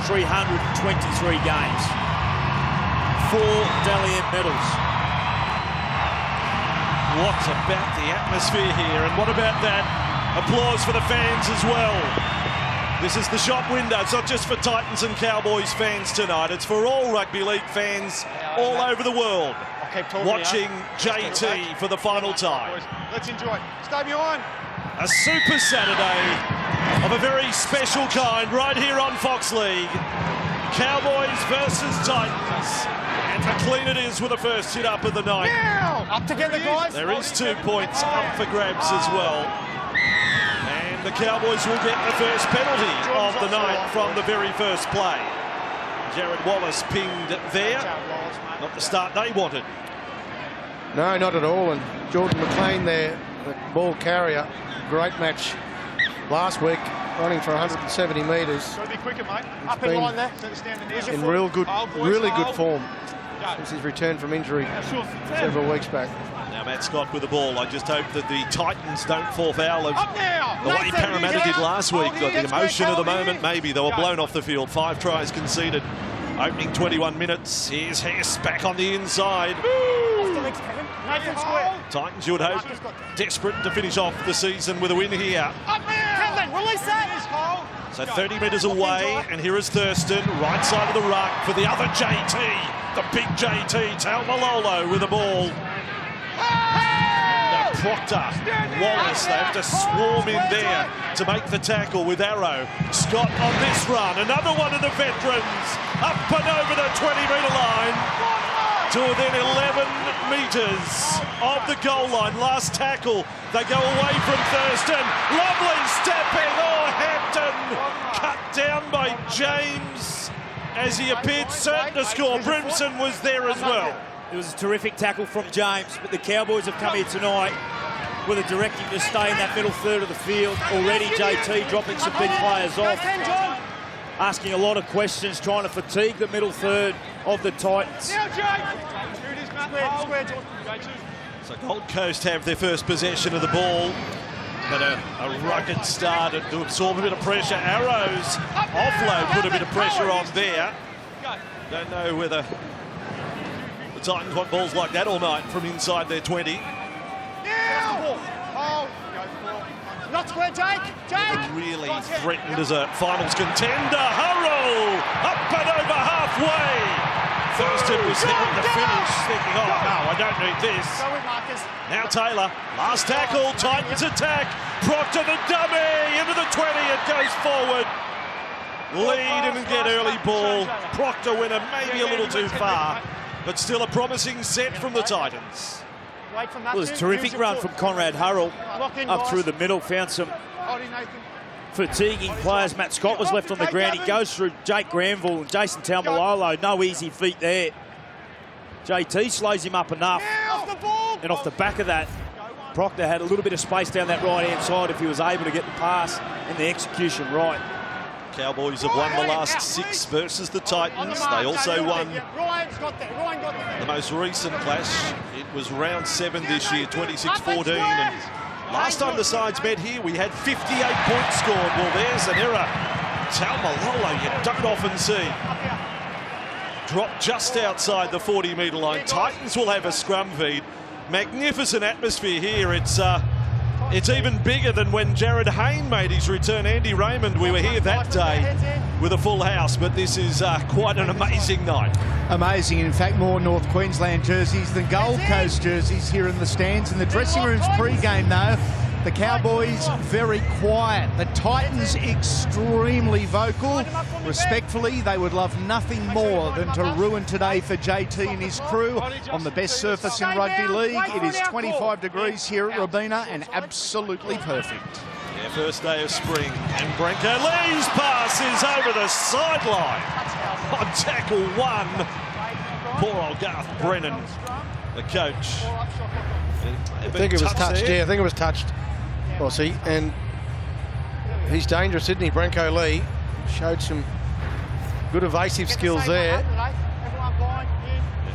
323 games, 4 Dally M medals. What about the atmosphere here, and what about that applause for the fans as well? This is the shop window. It's not just for Titans and Cowboys fans tonight. It's for all rugby league fans all over the world watching JT for the final time. Let's enjoy it. Stay behind. A Super Saturday of a very special kind right here on Fox League. Cowboys versus Titans. And how clean it is with the first hit up of the night. Now! Up together, guys. There is 2 points up for grabs as well. And the Cowboys will get the first penalty of the night from the very first play. Jared Wallace pinged there. Not the start they wanted. No, not at all. And Jordan McLean there, the ball carrier. Great match last week, running for 170 metres. Got to be quicker, mate. Up in line there. In really good form since his return from injury several weeks back. Now Matt Scott with the ball. I just hope that the Titans don't fall foul of the way Parramatta did last week. Got the emotion of the moment, maybe. They were blown off the field. 5 tries conceded. Opening 21 minutes. Here's Hess back on the inside. Titans, you would hope, desperate to finish off the season with a win here. So 30 metres away, and here is Thurston, right side of the ruck for the other JT, the big JT, Taumalola with the ball. And Proctor, Wallace, they have to swarm in there to make the tackle with Arrow. Scott on this run, another one of the veterans, up and over the 20-metre line to within 11 metres of the goal line. Last tackle, they go away from Thurston. Lovely step in, Hampton cut down by James as he appeared certain to score. Brimson was there as well. It was a terrific tackle from James, but the Cowboys have come here tonight with a directive to stay in that middle third of the field. Already JT dropping some big players off, asking a lot of questions, trying to fatigue the middle third of the Titans. So Gold Coast have their first possession of the ball, but a rugged start to absorb a bit of pressure. Arrows offload put a bit of pressure on there. Don't know whether the Titans want balls like that all night from inside their 20. Not square, Jake. Really threatened as a finals contender. Hurrow up and over halfway Thurston was there at the finish, thinking, oh no, I don't need this. Now Taylor, last tackle, Titans attack. Proctor the dummy, into the 20, it goes forward. Lead and get early ball. Proctor winner, maybe a little too far, but still a promising set from the Titans. Well, it was a terrific run from Conrad Hurrell up through the middle, found some fatiguing players. Matt Scott was left on the ground. He goes through Jake Granville and Jason Taumalolo. No easy feat there. JT slows him up enough. And off the back of that, Proctor had a little bit of space down that right-hand side if he was able to get the pass and the execution right. Cowboys have won the last 6 versus the Titans. They also won the most recent clash. It was round 7 this year, 26-14. And last time the sides met here, we had 58 points scored. Well, there's an error. Taumalolo, you don't often see. Dropped just outside the 40-metre line. Titans will have a scrum feed. Magnificent atmosphere here. It's even bigger than when Jared Hayne made his return. Andy Raymond, we were here that day with a full house, but this is quite an amazing night. Amazing. In fact, more North Queensland jerseys than Gold Coast jerseys here in the stands. In the dressing rooms pre-game, though, the Cowboys very quiet. The Titans extremely vocal. Respectfully, they would love nothing more than to ruin today for JT and his crew on the best surface in rugby league. It is 25 degrees here at Robina and absolutely perfect. Yeah, first day of spring, and Branko Lee's pass is over the sideline on tackle 1. Poor old Garth Brennan, the coach. I think it was touched. Yeah, I think it was touched. Well, see, and he's dangerous, isn't he? Branko Lee showed some good evasive skills there. The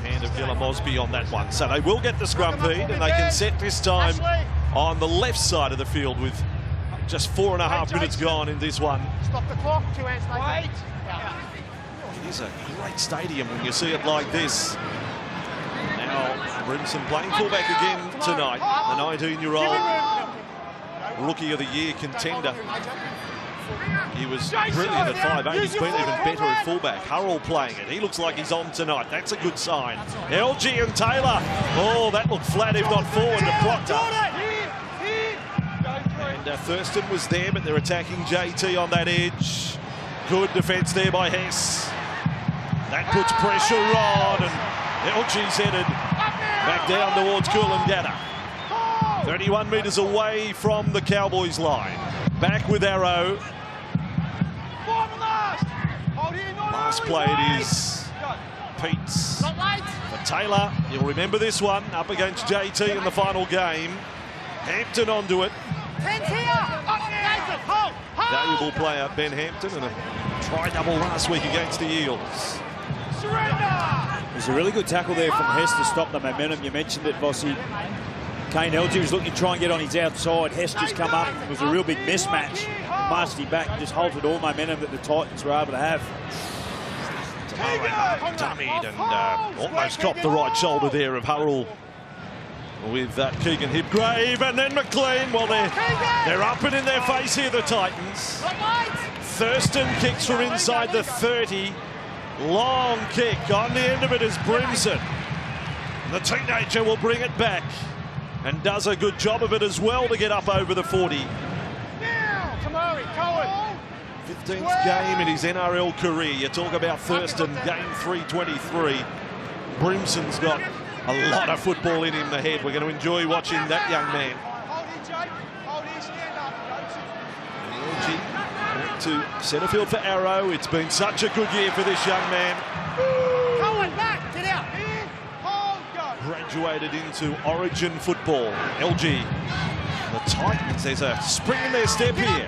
hand of Dylan Mosby on that one. So they will get the scrum feed, and they can set this time on the left side of the field with just 4.5 minutes gone in this one. Stop the clock, 2 hands later. It is a great stadium when you see it like this. Now, Brimson playing fullback again tonight. The 19-year-old Rookie of the Year contender. He was brilliant at 5'8". He's been even better at fullback. Hurrell playing it. He looks like he's on tonight. That's a good sign. LG and Taylor. Oh, that looked flat if not forward to Proctor. And Thurston was there, but they're attacking JT on that edge. Good defence there by Hess. That puts pressure on, and LG's headed back down towards Coolangatta. 31 metres away from the Cowboys line. Back with Arrow. Last play it is Pete's for Taylor. You'll remember this one up against JT in the final game. Hampton onto it. Valuable player Ben Hampton, and a try-double last week against the Eels. It was a really good tackle there from Hess to stop the momentum. You mentioned it, Vossi. Kane LG was looking to try and get on his outside. Hess just come up. It was a real big mismatch. Marched him back and just halted all momentum that the Titans were able to have. Dummied and almost copped the right shoulder there of Hurrell with Keegan Hipgrave, and then McLean. Well, they're up and in their face here, the Titans. Thurston kicks from inside the 30. Long kick. On the end of it is Brimson. The teenager will bring it back and does a good job of it as well to get up over the 40. 15th game in his NRL career. You talk about Thurston, game 323. Brimson's got a lot of football in him, the head. We're going to enjoy watching that young man. To centre field for Arrow. It's been such a good year for this young man. Get out. Graduated into Origin football. LG. The Titans, there's a spring in their step here.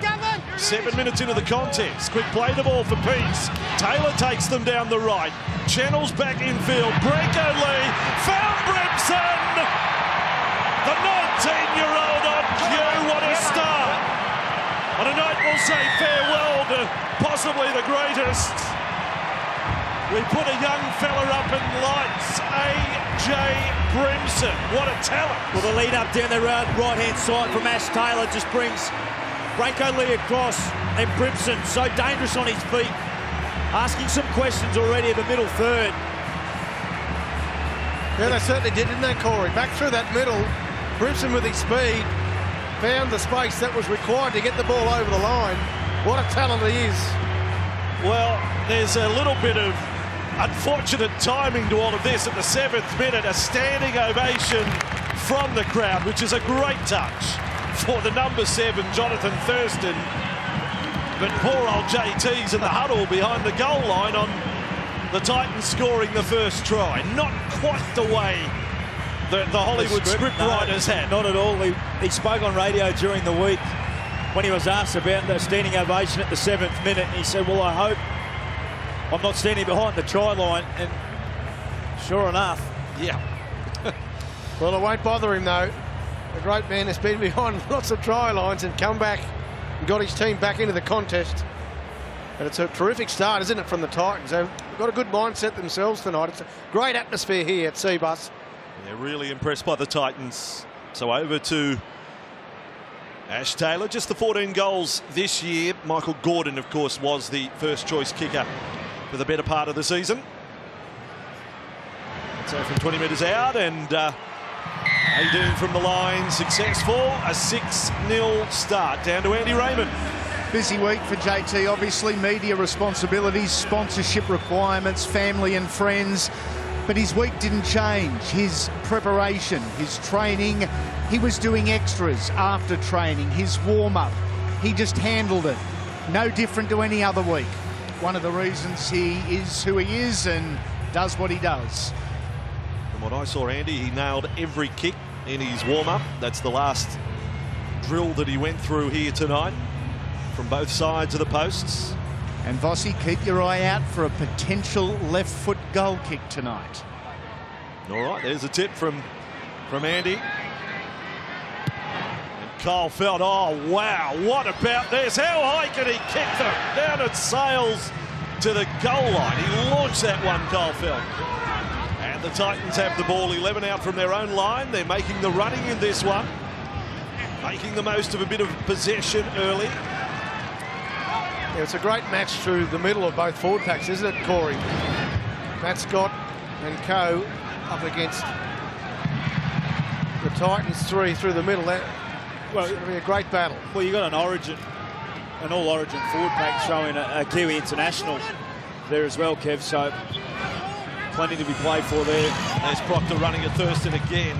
7 minutes into the contest. Quick play the ball for Peace. Taylor takes them down the right. Channels back infield. Branko Lee found Brimson. The 19-year-old on cue. What a start. On a night we'll say farewell to possibly the greatest. We put a young fella up in lights. A.J. Brimson. What a talent. Well, the lead up down the right-hand side from Ash Taylor just brings Branko Lee across, and Brimson so dangerous on his feet. Asking some questions already in the middle third. Yeah, they certainly did, didn't they, Corey? Back through that middle, Brimson with his speed found the space that was required to get the ball over the line. What a talent he is. Well, there's a little bit of unfortunate timing to all of this. At the 7th minute, a standing ovation from the crowd, which is a great touch for the number 7, Jonathan Thurston. But poor old JT's in the huddle behind the goal line on the Titans scoring the first try. Not quite the way that the Hollywood script writers had. Not at all. He spoke on radio during the week when he was asked about the standing ovation at the 7th minute, and he said, well, I hope I'm not standing behind the try line. And sure enough, yeah. Well, it won't bother him, though. A great man has been behind lots of try lines and come back and got his team back into the contest. And it's a terrific start, isn't it, from the Titans? They've got a good mindset themselves tonight. It's a great atmosphere here at Seabus. They're really impressed by the Titans. So over to Ash Taylor. Just the 14 goals this year. Michael Gordon, of course, was the first choice kicker for the better part of the season. So from 20 metres out, and Adoon from the line, successful. A 6-0 start. Down to Andy Raymond. Busy week for JT, obviously. Media responsibilities, sponsorship requirements, family and friends. But his week didn't change. His preparation, his training, he was doing extras after training, his warm-up. He just handled it. No different to any other week. One of the reasons he is who he is and does what he does. From what I saw, Andy, he nailed every kick in his warm-up. That's the last drill that he went through here tonight from both sides of the posts. And Vossi, keep your eye out for a potential left foot goal kick tonight. All right, there's a tip from Andy. And Kyle Feld, oh wow, what about this? How high can he kick them? Down it sails to the goal line. He launched that one, Kyle Feld. And the Titans have the ball, 11 out from their own line. They're making the running in this one. Making the most of a bit of possession early. Yeah, it's a great match through the middle of both forward packs, isn't it, Corey? Matt Scott and co up against the Titans, 3 through the middle. Well, it's going to be a great battle. Well, you've got an all-Origin forward pack showing a Kiwi international there as well, Kev, so plenty to be played for there. There's Proctor running at Thurston again.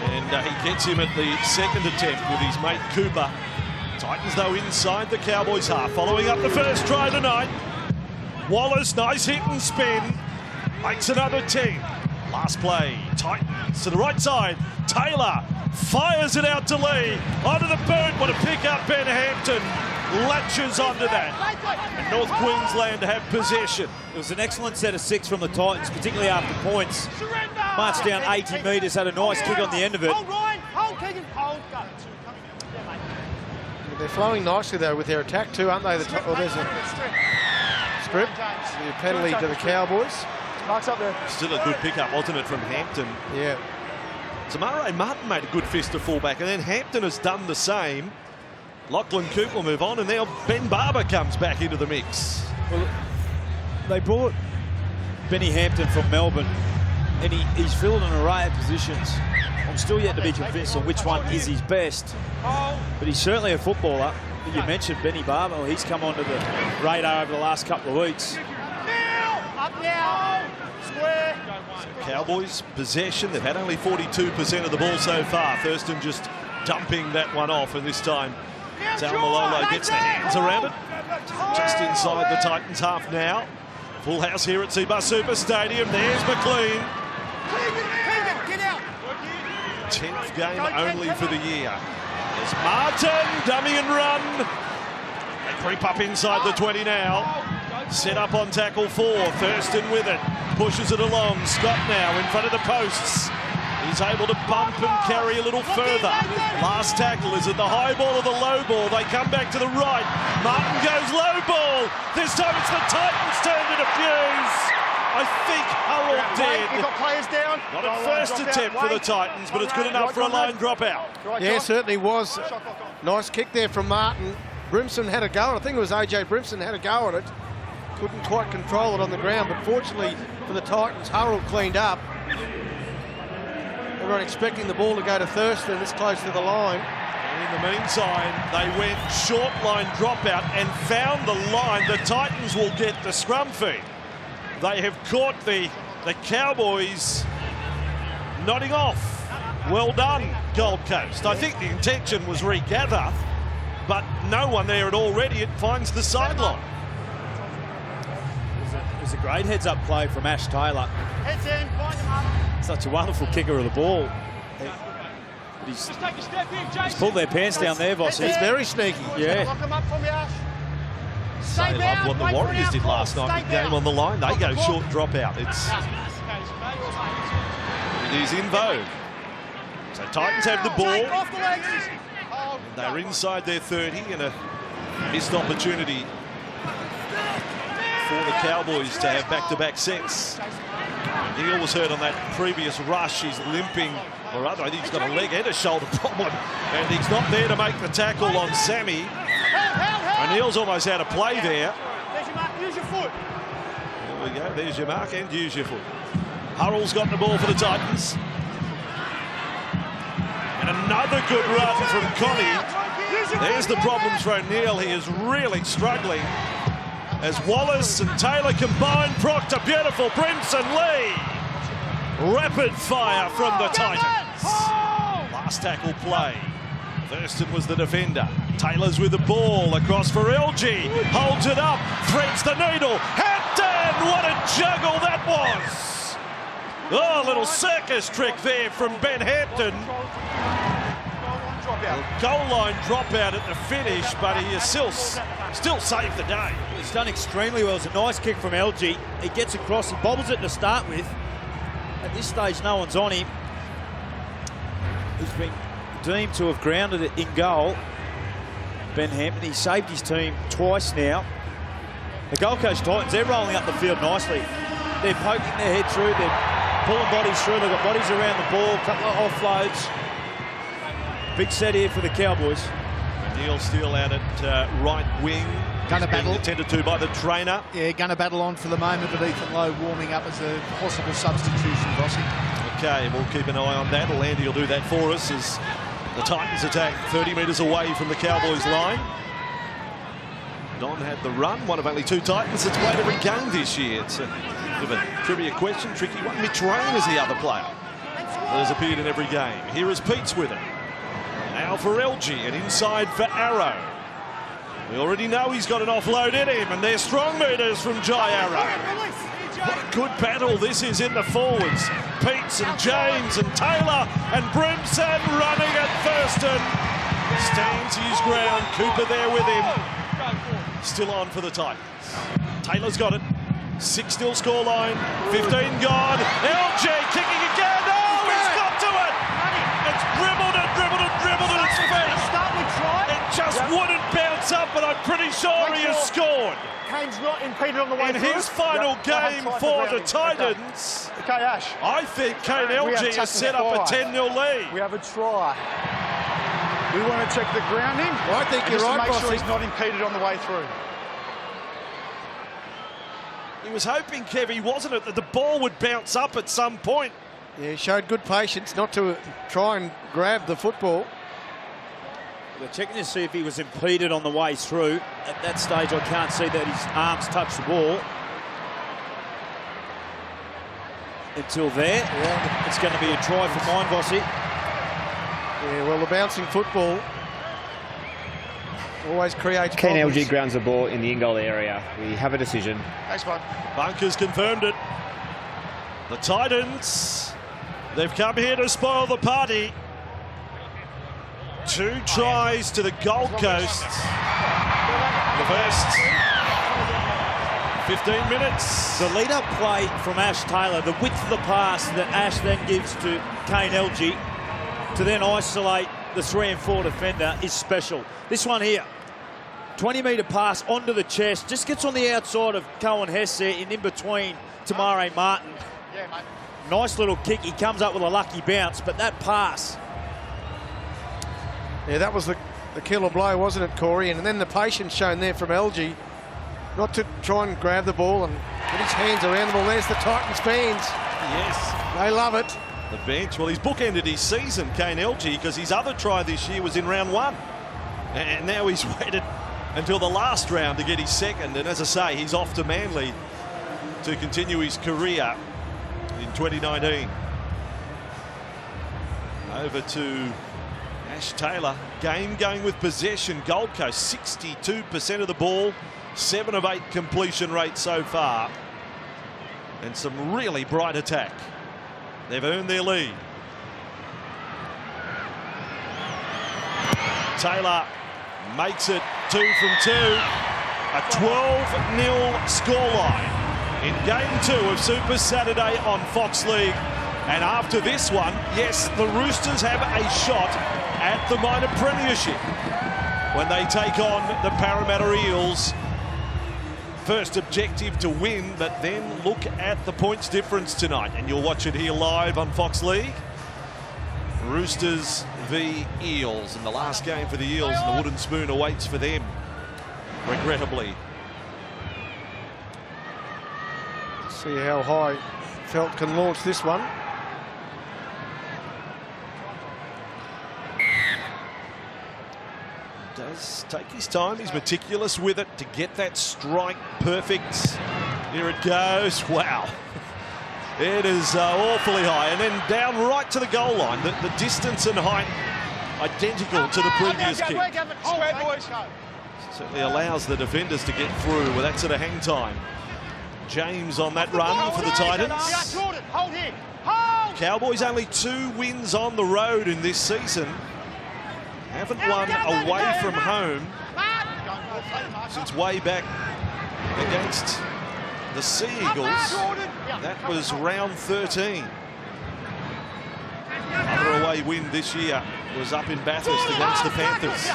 And he gets him at the second attempt with his mate Cooper. Titans, though, inside the Cowboys half. Following up the first try tonight. Wallace, nice hit and spin. Makes another 10. Last play, Titans to the right side. Taylor fires it out to Lee. Onto the boot. What a pick up, Ben Hampton. Latches onto that. And North Queensland have possession. It was an excellent set of 6 from the Titans, particularly after points. Marched down 80 metres, had a nice kick on the end of it. They're flowing nicely, though, with their attack, too, aren't they? There's a strip. The penalty to the Cowboys. Mark's up there. Still a good pickup, wasn't it, from Hampton? Yeah. So Maire Martin made a good fist to fullback, and then Hampton has done the same. Lachlan Cooper will move on, and now Ben Barber comes back into the mix. Well, they brought Benny Hampton from Melbourne, and he's filled an array of positions. I'm still yet to be convinced on which one is his best, but he's certainly a footballer. You mentioned Benny Barber. Well, he's come onto the radar over the last couple of weeks. Up now. Square. So Cowboys possession. They've had only 42% of the ball so far. Thurston just dumping that one off, and this time Taumalolo gets the hands around it. Just inside the Titans half now. Full house here at Seabus Super Stadium. There's McLean. Get out. 10th game only for the year. There's Martin, dummy and run. They creep up inside the 20 now. Set up on tackle 4. Thurston with it. Pushes it along. Scott now in front of the posts. He's able to bump and carry a little further. Last tackle, is it the high ball or the low ball? They come back to the right. Martin goes low ball. This time it's the Titans' turn to defuse. I think Harold did. You've got players down. Not a first attempt for the Titans, but it's good enough for a line drop out. Yeah, certainly was. Nice kick there from Martin. Brimson had a go, and I think it was AJ Brimson had a go at it. Couldn't quite control it on the ground, but fortunately for the Titans, Harold cleaned up. Everyone expecting the ball to go to Thurston this close to the line. In the meantime, they went short line dropout and found the line. The Titans will get the scrum feed. They have caught the Cowboys nodding off. Well done, Gold Coast. I think the intention was regather, but no one there at all ready. It finds the sideline. It was a great heads-up play from Ash Taylor. Heads in, find them up. Such a wonderful kicker of the ball. He's pulled their pants down there, Vossi. He's very sneaky. Yeah. Lock them up from you, Ash. They love what the Warriors did last night with game on the line. They go short dropout. It is in vogue. So Titans have the ball. They're inside their 30 and a missed opportunity for the Cowboys to have back-to-back sets. Neal was hurt on that previous rush. He's limping, or rather, I think he's got a leg and a shoulder problem, and he's not there to make the tackle on Sammy. O'Neill's almost out of play there. There's your mark, use your foot. There we go, there's your mark and use your foot. Hurrell's got the ball for the Titans. And another good run from Connie. There's the problems for O'Neill. He is really struggling. As Wallace and Taylor combine, Proctor, beautiful, Brimson, Lee. Rapid fire from the Titans. Last tackle play. Thurston was the defender. Taylor's with the ball, across for LG. Holds it up, threads the needle. Hampton, what a juggle that was. Oh, a little circus trick there from Ben Hampton. Goal line dropout at the finish, but he is still saved the day. He's done extremely well. It's a nice kick from LG. He gets across, he bobbles it to start with. At this stage, no one's on him. He's been deemed to have grounded it in goal. Ben Hampton, he saved his team twice now. The Gold Coast Titans, they're rolling up the field nicely. They're poking their head through, they're pulling bodies through, they've got bodies around the ball, a couple of offloads. Big set here for the Cowboys. Neil Steele out at right wing. Gunner battle. Attended to by the trainer. Yeah, Gunner battle on for the moment, but Ethan Lowe warming up as a possible substitution, Rossi. Okay, we'll keep an eye on that. Landy will do that for us as the Titans attack 30 metres away from the Cowboys line. Don had the run, one of only two Titans that's played every game this year. It's a bit of a trivia question, tricky one. Mitch Rain is the other player that has appeared in every game. Here is Pete's with it. Now for LG and inside for Arrow. We already know he's got an offload in him, and they're strong meters from Jai Arrow. What a good battle this is in the forwards. Peets and James and Taylor and Brimson running at Thurston. Stands his ground. Cooper there with him. Still on for the Titans. Taylor's got it. 6-0 scoreline. 15 gone. LG kicking again. Oh, he's got to it. It's dribbled and dribbled and dribbled at its feet. It just wouldn't bounce up, but I'm pretty sure he has scored. Kane's not impeded on the way in his final game for the Titans. Okay, Ash. I think Kane LG has set up a 10-0 lead. We have a try. We want to check the grounding. Well, I think you're right, to make sure Bossy. he's not impeded on the way through. He was hoping, Kevy, wasn't it, that the ball would bounce up at some point. Yeah, he showed good patience not to try and grab the football. We're checking to see if he was impeded on the way through. At that stage, I can't see that his arms touched the ball. Until there, it's going to be a try for mine, Vossi. Yeah, well, the bouncing football always creates Kane problems. LG grounds the ball in the in-goal area. We have a decision. Thanks, bud. Bunkers confirmed it. The Titans, they've come here to spoil the party. 2 tries to the Gold Coast. The first 15 minutes. The lead-up play from Ash Taylor, the width of the pass that Ash then gives to Kane LG to then isolate the 3 and 4 defender is special. This one here, 20-metre pass onto the chest, just gets on the outside of Cohen Hess there and in between to Maire Martin. Yeah, mate. Nice little kick. He comes up with a lucky bounce, but that pass. Yeah, that was the killer blow, wasn't it, Corey? And then the patience shown there from LG, not to try and grab the ball and put his hands around the ball. There's the Titans fans. Yes, They love it. The bench. Well, he's bookended his season, Kane LG, because his other try this year was in round 1. And now he's waited until the last round to get his second. And as I say, he's off to Manly to continue his career in 2019. Over to Ash Taylor. Game going with possession. Gold Coast 62% of the ball. 7 of 8 completion rate so far. And some really bright attack. They've earned their lead. Taylor makes it 2 from 2. A 12-0 scoreline in Game 2 of Super Saturday on Fox League. And after this one, yes, the Roosters have a shot at the minor premiership when they take on the Parramatta Eels. First objective to win, but then look at the points difference tonight. And you'll watch it here live on Fox League. Roosters v Eels. And the last game for the Eels, and the wooden spoon awaits for them, regrettably. See how high Felt can launch this one. Does take his time. He's meticulous with it to get that strike perfect. Here it goes. Wow. It is awfully high. And then down right to the goal line. The distance and height identical to the previous kick. Certainly allows the defenders to get through with that sort of hang time. James on that run for the Titans. Cowboys only 2 wins on the road in this season. Haven't won away from home since way back against the Sea Eagles. That was round 13. Another away win this year was up in Bathurst against the Panthers.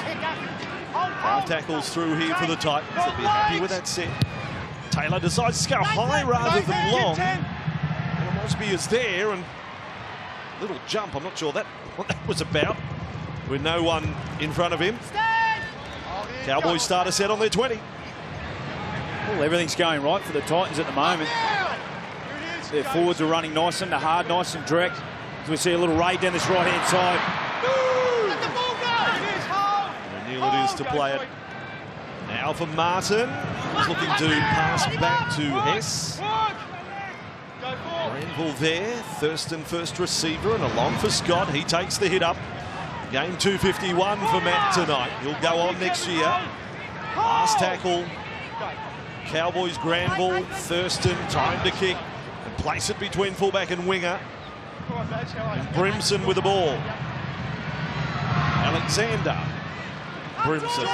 5 tackles through here for the Titans. They'll be happy with that set. Taylor decides to go high rather than long. And Mosby is there, and little jump. I'm not sure what that was about, with no one in front of him. Cowboys start a set on their 20. Well, everything's going right for the Titans at the moment. Their forwards are running nice and hard, nice and direct. As we see a little raid down this right-hand side. O'Neill it is to play it. Now for Martin. He's looking to pass back to Hess. Grenville there. Thurston first receiver, and along for Scott. He takes the hit up. Game 251 for Matt tonight. He'll go on next year. Last tackle. Cowboys Granville. Thurston time to kick and place it between fullback and winger. And Brimson with the ball. Alexander Brimson,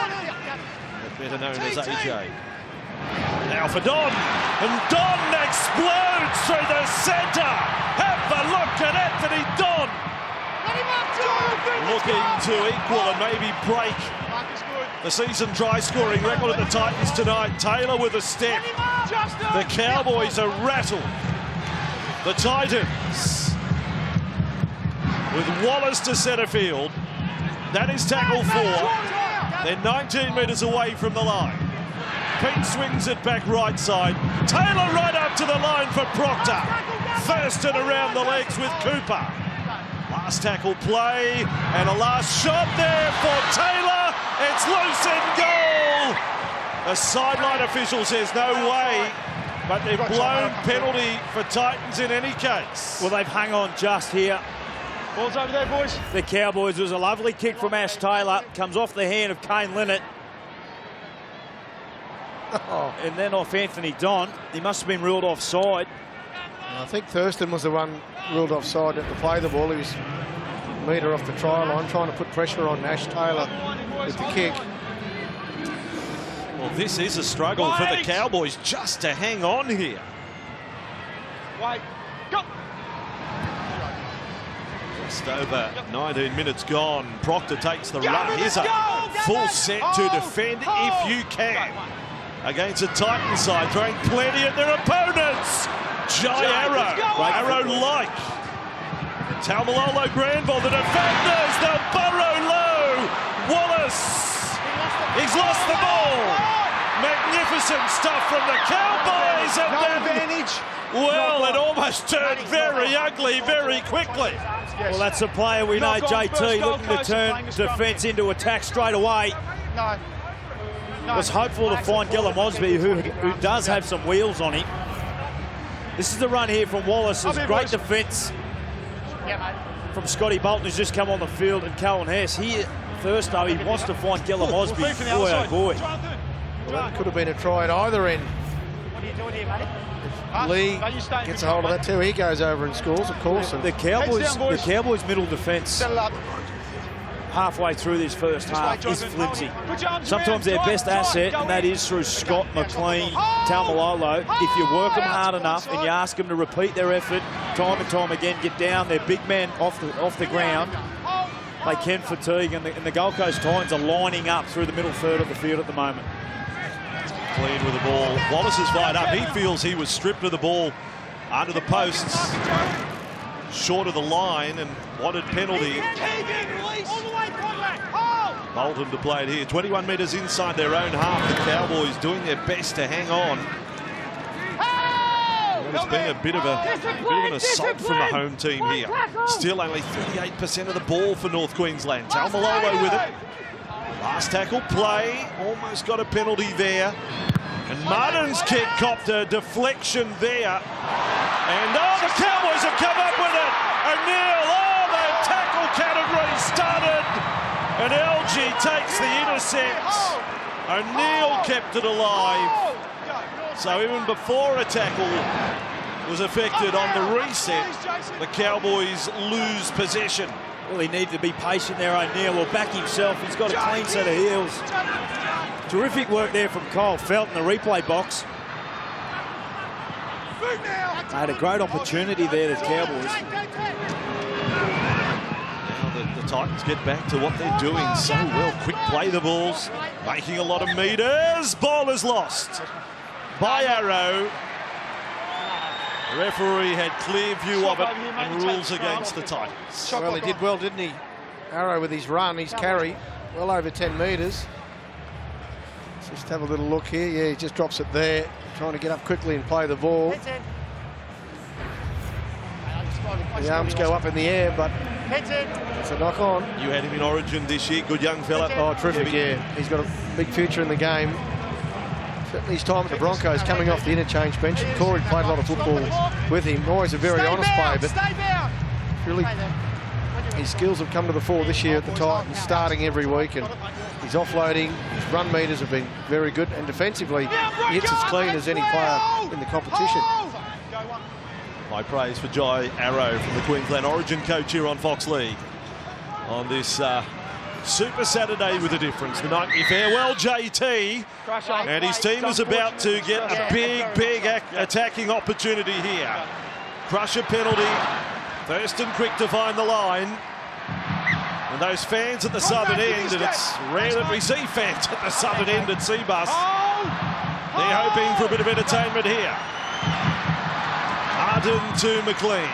better known as AJ. Now for Don, and Don explodes through the centre. Have a look at Anthony Don. Looking to equal and maybe break the season try scoring record of the Titans tonight. Taylor with a step. The Cowboys are rattled. The Titans with Wallace to centre field. That is tackle 4. They're 19 metres away from the line. Pete swings it back right side. Taylor right up to the line for Proctor. Thurston around the legs with Cooper. Last tackle play, and a last shot there for Taylor. It's loose in goal. A sideline official says no way, but they've blown penalty for Titans in any case. Well, they've hung on just here. Ball's over there, boys. The Cowboys. It was a lovely kick from Ash Taylor. Comes off the hand of Kane Linnett. And then off Anthony Don. He must have been ruled offside. I think Thurston was the one ruled offside to play the ball. He was a metre off the try line, trying to put pressure on Ash Taylor with the kick. Well, this is a struggle for the Cowboys just to hang on here. Wait, go. Just over 19 minutes gone. Proctor takes the run. Here's a full set to defend if you can. Against a Titan side, throwing plenty at their opponents. Jai Arrow. Arrow-like. Taumalolo Granville, the defenders, they'll burrow low. Wallace, he's lost the ball. Magnificent magnificent stuff from the Cowboys. And No then, advantage. well, it almost turned very ugly very quickly. Well, that's a player we know, JT, looking to turn defence into attack straight away. Was hopeful to find Gillum Osby, who does have some wheels on him. This is the run here from Wallace. It's great defence from Scotty Bolton, who's just come on the field, and Cohen Hess. Here, first though, he wants to find Gillum Osby. Boy, oh boy. Well, that could have been a try at either end. What are you doing here, mate? Lee gets a hold of that too. He goes over and scores, of course. And the Cowboys' middle defence halfway through this first half is flimsy. Sometimes their best asset, and that is through Scott, McLean, Taumalolo. If you work them hard enough and you ask them to repeat their effort time and time again, get down, their big men off the ground, they can fatigue, and the Gold Coast Titans are lining up through the middle third of the field at the moment. Clean with the ball. Wallace is fired up. He feels he was stripped of the ball under the posts, short of the line, and wanted penalty. Bolton to play it here. 21 metres inside their own half. The Cowboys doing their best to hang on. Well, it's been a bit of an assault from the home team here. Still only 38% of the ball for North Queensland. Taumalolo with it. Last tackle play, almost got a penalty there. And Martin's kick copped a deflection there. And the Cowboys have come up with it. O'Neill, the tackle category started. And LG takes the intercept. O'Neill kept it alive. So even before a tackle was affected on the reset, the Cowboys lose possession. Well, he needed to be patient there, O'Neill. Will back himself. He's got a clean set of heels. Terrific work there from Kyle Felt in the replay box. They had a great opportunity there, the Cowboys. Now the Titans get back to what they're doing so well. Quick play the balls, making a lot of meters. Ball is lost by Arrow. The referee had clear view of it and rules against the Titans. Well, he did well, didn't he? Arrow with his run, his carry, well over 10 metres. Just have a little look here. Yeah, he just drops it there, trying to get up quickly and play the ball. The arms go up in the air, but it's a knock on. You had him in Origin this year, good young fella. Oh, terrific, yeah. He's got a big future in the game. His time at the Broncos, coming off the interchange bench. Corey played a lot of football with him. Always a very honest player, but really his skills have come to the fore this year at the Titans, starting every week, and his offloading, his run meters have been very good, and defensively he hits as clean as any player in the competition. High praise for Jai Arrow from the Queensland Origin coach here on Fox League on this Super Saturday with a difference. The nightly farewell, JT, and his team is about to get a big attacking opportunity here. Crusher penalty, Thurston quick to find the line. And those fans at the southern end, and it's rare that we see fans at the southern end at Seabus. They're hoping for a bit of entertainment here. Martin to McLean.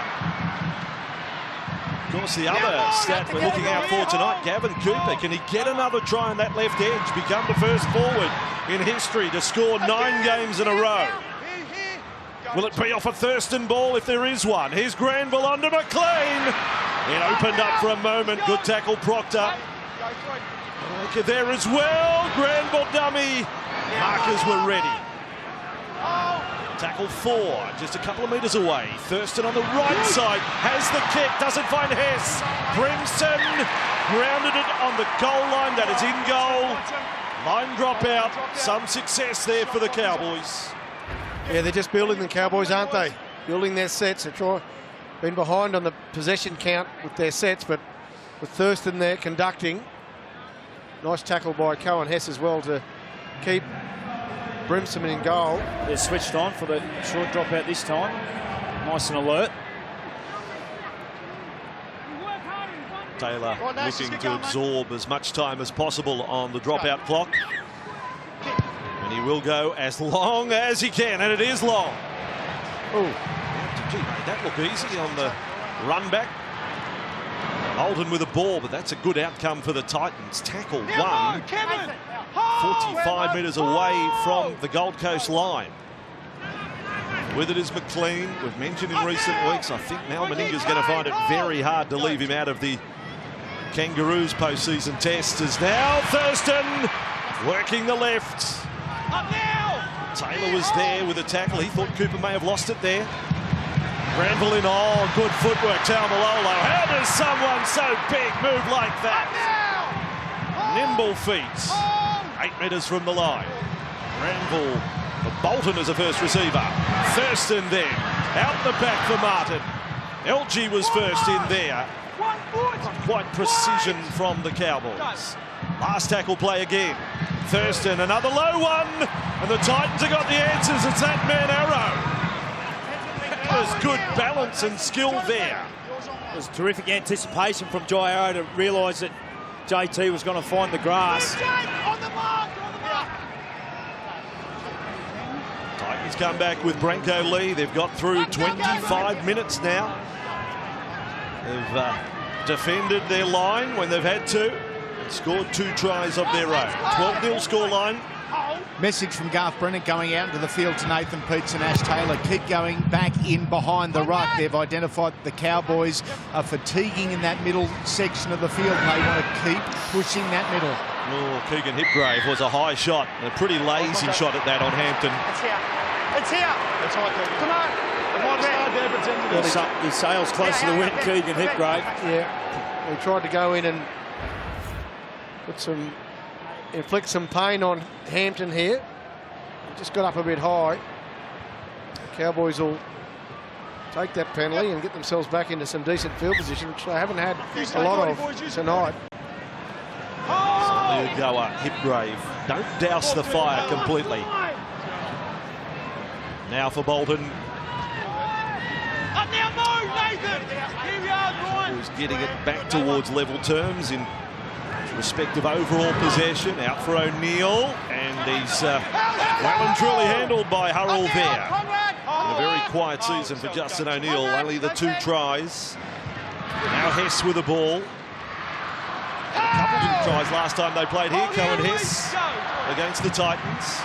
Of course, the other stat we're looking out for tonight, Gavin Cooper. Can he get another try on that left edge? Become the first forward in history to score 9 games in a row. Will it be off a Thurston ball if there is one? Here's Granville under McLean. It opened up for a moment. Good tackle, Proctor. There as well. Granville dummy. Markers were ready. Tackle 4, just a couple of metres away. Thurston on the right side, has the kick, doesn't find Hess. Brimson grounded it on the goal line, that is in goal. Line drop out, some success there for the Cowboys. Yeah, they're just building the Cowboys, aren't they? Building their sets. They've been behind on the possession count with their sets, but with Thurston there conducting. Nice tackle by Cohen Hess as well to keep Brimson in goal. They're switched on for the short drop out this time. Nice and alert. Taylor looking to absorb as much time as possible on the dropout clock. And he will go as long as he can, and it is long. Oh, gee, made that look easy on the run back. Bolton with a ball, but that's a good outcome for the Titans. Tackle one, 45 metres away from the Gold Coast line. With it is McLean. We've mentioned in recent weeks, I think Mal Meninga's going to find it very hard to leave him out of the Kangaroos postseason test. As now Thurston working the left. Taylor was there with a tackle. He thought Cooper may have lost it there. Granville in, oh, good footwork, Taumalolo. How does someone so big move like that? Nimble feet. 8 metres from the line. Granville, Bolton as a first receiver. Thurston then, out the back for Martin. LG was first in there. Quite precision from the Cowboys. Last tackle play again. Thurston, another low one. And the Titans have got the answers. It's that man Arrow. There's good balance and skill there. There's terrific anticipation from Jai Arrow to realise that JT was going to find the grass. Titans come back with Branko Lee. They've got through 25 minutes now. They've defended their line when they've had to and scored 2 tries of their own. 12-0 scoreline. Message from Garth Brennan going out into the field to Nathan Peets and Ash Taylor. Keep going back in behind the ruck. They've identified the Cowboys are fatiguing in that middle section of the field and they want to keep pushing that middle. Oh, Keegan Hipgrave was a high shot. A pretty lazy shot at that on Hampton. It's here. It's here. It's high, Keegan. Come on. His sails close to the wind, Keegan Hipgrave. Yeah. He tried to go in and inflict some pain on Hampton here. Just got up a bit high. The Cowboys will take that penalty and get themselves back into some decent field position, which they haven't had a lot of tonight. So there goer, Hipgrave. Don't douse the fire completely. Now for Bolton. Up now, move, Nathan. Here we are, Brian. Who's getting it back towards level terms in respect of overall possession. Out for O'Neill, and he's well and truly handled by Hurrell there. A very quiet season for Justin O'Neill, only the 2 tries. Now Hess with the ball. A couple of tries last time they played here. Cohen Hess against the Titans.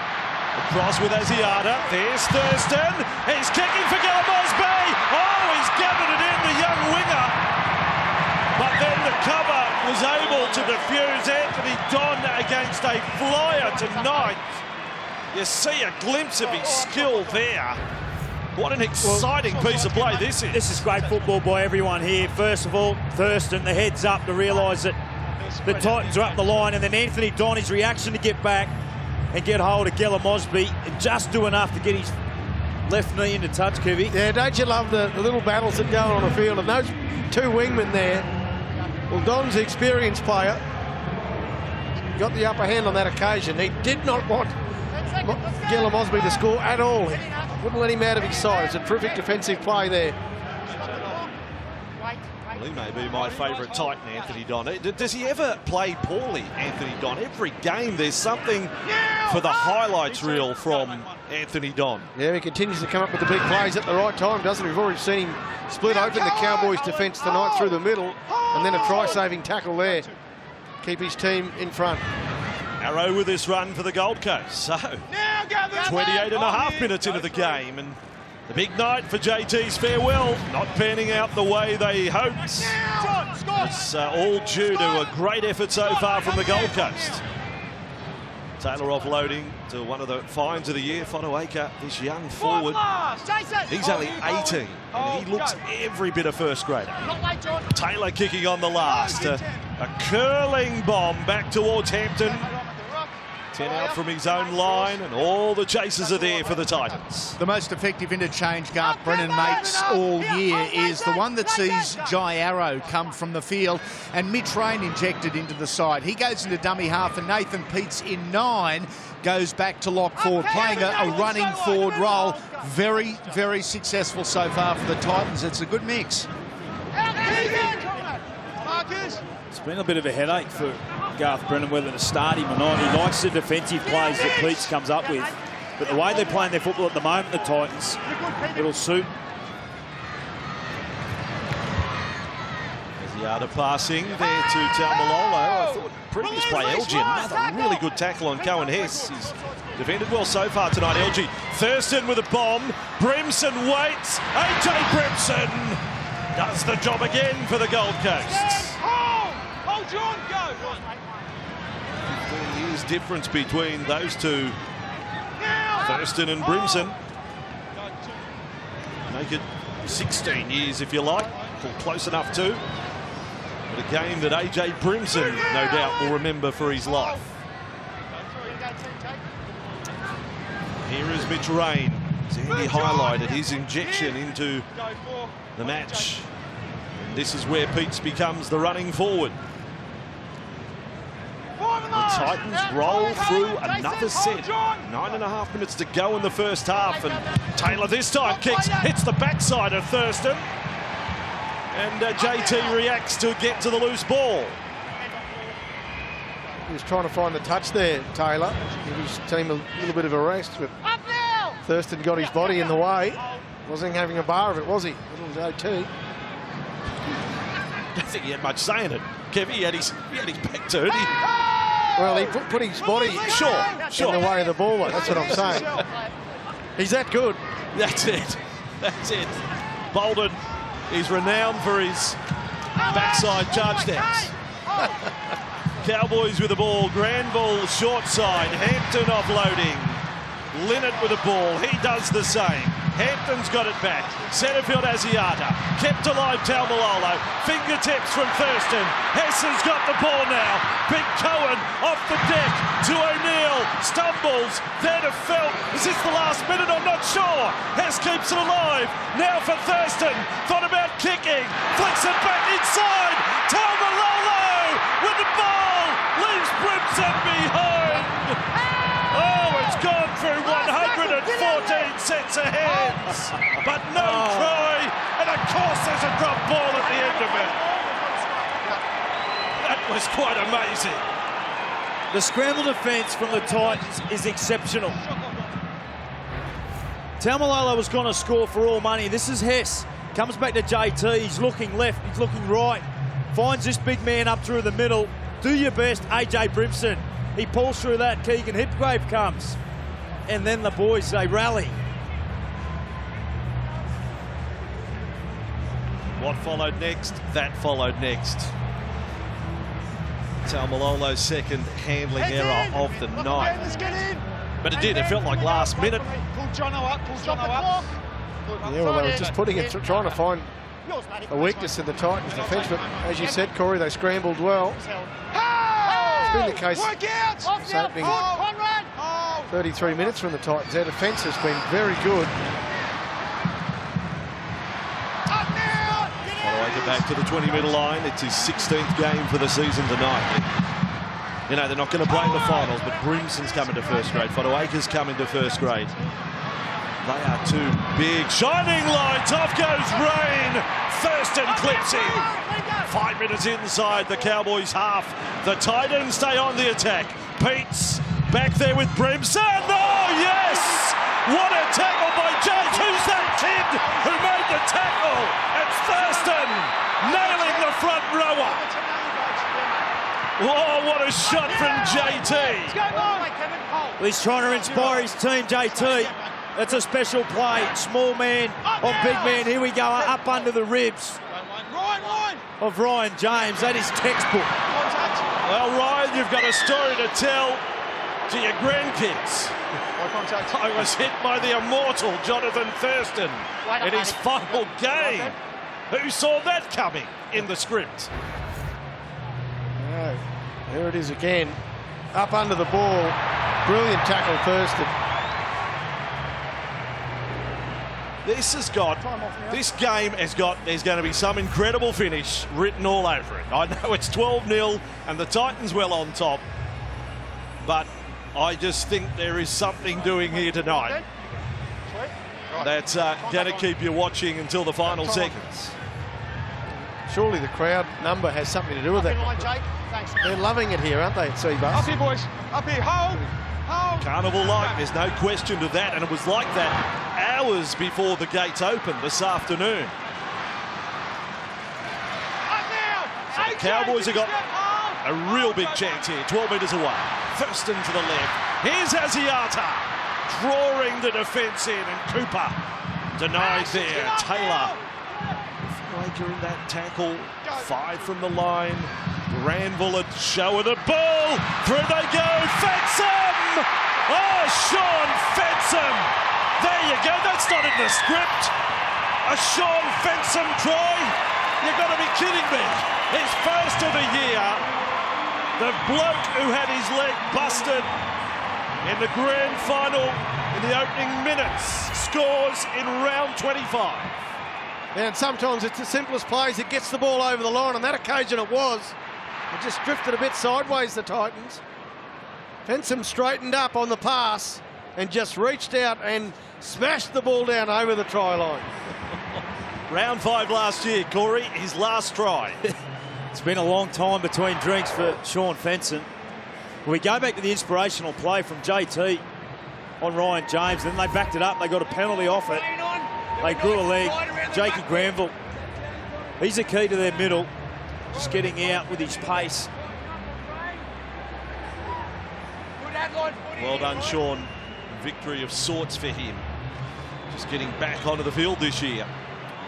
Across with Asiata. There's Thurston. He's kicking for Gillmosby. Oh, he's gathered it in, the young winger. But then the cover was able to defuse Anthony Don against a flyer tonight. You see a glimpse of his skill there. What an exciting piece of play this is. This is great football by everyone here. First of all, Thurston, the heads up to realise that the Titans are up the line, and then Anthony Don, his reaction to get back and get hold of Gillmosby and just do enough to get his left knee into touch, Kevy. Yeah, don't you love the little battles that go on the field? And those 2 wingmen there, well, Don's the experienced player. Got the upper hand on that occasion. He did not want Gillmosby to score at all. He wouldn't let him out of his side. It's a terrific defensive play there. Well, he may be my favourite Titan, Anthony Don. Does he ever play poorly, Anthony Don? Every game there's something for the highlights reel from Anthony Don. Yeah, he continues to come up with the big plays at the right time, doesn't he? We've already seen him split open the Cowboys' defence tonight through the middle, and then a try-saving tackle there. Keep his team in front. Arrow with this run for the Gold Coast. So, 28 and a half minutes into the game, and the big night for JT's farewell, not panning out the way they hoped. It's all due to a great effort so far from the Gold Coast. Taylor offloading to one of the finds of the year, Fonoaka, this young forward. He's only 18, and he looks every bit a first grader. Taylor kicking on the last. A curling bomb back towards Hampton. 10 out from his own line, and all the chasers are there for the Titans. The most effective interchange Garth Brennan makes all year is the one that sees Jai Arrow come from the field and Mitch Rain injected into the side. He goes into dummy half, and Nathan Peets in 9 goes back to lock forward, playing a running forward role. Very, very successful so far for the Titans. It's a good mix. It's been a bit of a headache for Garth Brennan whether to start him or not. He likes the defensive plays that Peets comes up with. But the way they're playing their football at the moment, the Titans, it'll suit. Yada passing there to Taumalolo. I thought previous play, LG, another really good tackle on Cohen Hess. He's defended well so far tonight, LG. Thurston with a bomb. Brimson waits. AJ Brimson does the job again for the Gold Coast. Hold John, go! 15 years difference between those two. Thurston and Brimson. Make it 16 years if you like, or close enough to. But a game that AJ Brimson, no doubt, will remember for his life. Here is Mitch Rain. As Andy highlighted his injection into the match. And this is where Pete's becomes the running forward. The Titans roll through another set. 9.5 minutes to go in the first half, and Taylor this time kicks, hits the backside of Thurston, and JT reacts to get to the loose ball. He was trying to find the touch there, Taylor. Give his team a little bit of a rest, but Thurston got his body in the way. Wasn't having a bar of it, was he? Little JT. I don't think he had much say in it. Kevy, he had his back turned. Well, he put his body in the way of the ball. That's what I'm saying. He's that good. That's it. That's it. Bolden is renowned for his backside charge downs. Cowboys with the ball. Granville short side. Hampton offloading. Linnett with the ball. He does the same. Hampton's got it back. Centerfield Asiata. Kept alive Taumalolo. Fingertips from Thurston. Hess has got the ball now. Big Cohen off the deck to O'Neill. Stumbles. There to Felt. Is this the last minute? I'm not sure. Hess keeps it alive. Now for Thurston. Thought about kicking. Flicks it back inside. Taumalolo with the ball. Leaves Brimson behind. Oh, it's gone through 114 sets of hands, but no try, and of course there's a drop ball at the end of it. That was quite amazing. The scramble defence from the Titans is exceptional. Taumalolo was going to score for all money. This is Hess. Comes back to JT. He's looking left. He's looking right. Finds this big man up through the middle. Do your best, AJ Brimson. He pulls through that. Keegan Hipgrave comes. And then the boys, they rally. What followed next? That followed next. Taumalolo's second handling error of the night. But it did. It felt like last minute. Pull Jono up, pull Jono up. Yeah, well, they were just putting it, trying to find a weakness in the Titans' defence. But as you said, Corey, they scrambled well. It's been the case this opening 33 minutes from the Titans. Their defence has been very good. Following back to the 20-metre line. It's his 16th game for the season tonight. You know, they're not going to play in the finals, but Brimson's coming to first grade. Fodawaker's coming to first grade. They are two big shining lights. Off goes Rain. Thurston clips him. 5 minutes inside the Cowboys half. The Titans stay on the attack. Pete's back there with Brimson. Oh, yes! What a tackle by James. Who's that kid who made the tackle? It's Thurston nailing the front rower. Oh, what a shot from JT. Well, he's trying to inspire his team, JT. That's a special play. Small man on big man. Here we go, up under the ribs of Ryan James. That is textbook. Well, Ryan, you've got a story to tell to your grandkids. I was hit by the immortal Jonathan Thurston in his final game. Who saw that coming in the script? No. There it is again. Up under the ball. Brilliant tackle, Thurston. This game has got, there's going to be some incredible finish written all over it. I know it's 12-0 and the Titans well on top, but I just think there is something doing here tonight that's going to keep you watching until the final seconds. Surely the crowd number has something to do with it. They're loving it here, aren't they, at Seabus? Up here, boys. Up here. Hold. Carnival-like, there's no question to that, and it was like that hours before the gates opened this afternoon. Cowboys have got a real big chance here. 12 metres away. Thurston to the left. Here's Asiata drawing the defence in, and Cooper denied there. Taylor during that tackle. 5 from the line. Granville had show of the ball. Through they go. Fensom! Oh, Sean Fensom! There you go. That's not in the script. A Sean Fensom try? You've got to be kidding me. His first of the year. The bloke who had his leg busted in the grand final in the opening minutes scores in round 25. And sometimes it's the simplest plays. It gets the ball over the line. On that occasion it was. It just drifted a bit sideways, the Titans. Fensom straightened up on the pass and just reached out and smashed the ball down over the try line. Round 5 last year, Corey, his last try. It's been a long time between drinks for Sean Fenson. We go back to the inspirational play from JT on Ryan James, then they backed it up. They got a penalty off it. They grew a leg. Jakey Granville, he's the key to their middle, just getting out with his pace. Well done, Sean. Victory of sorts for him. Just getting back onto the field this year.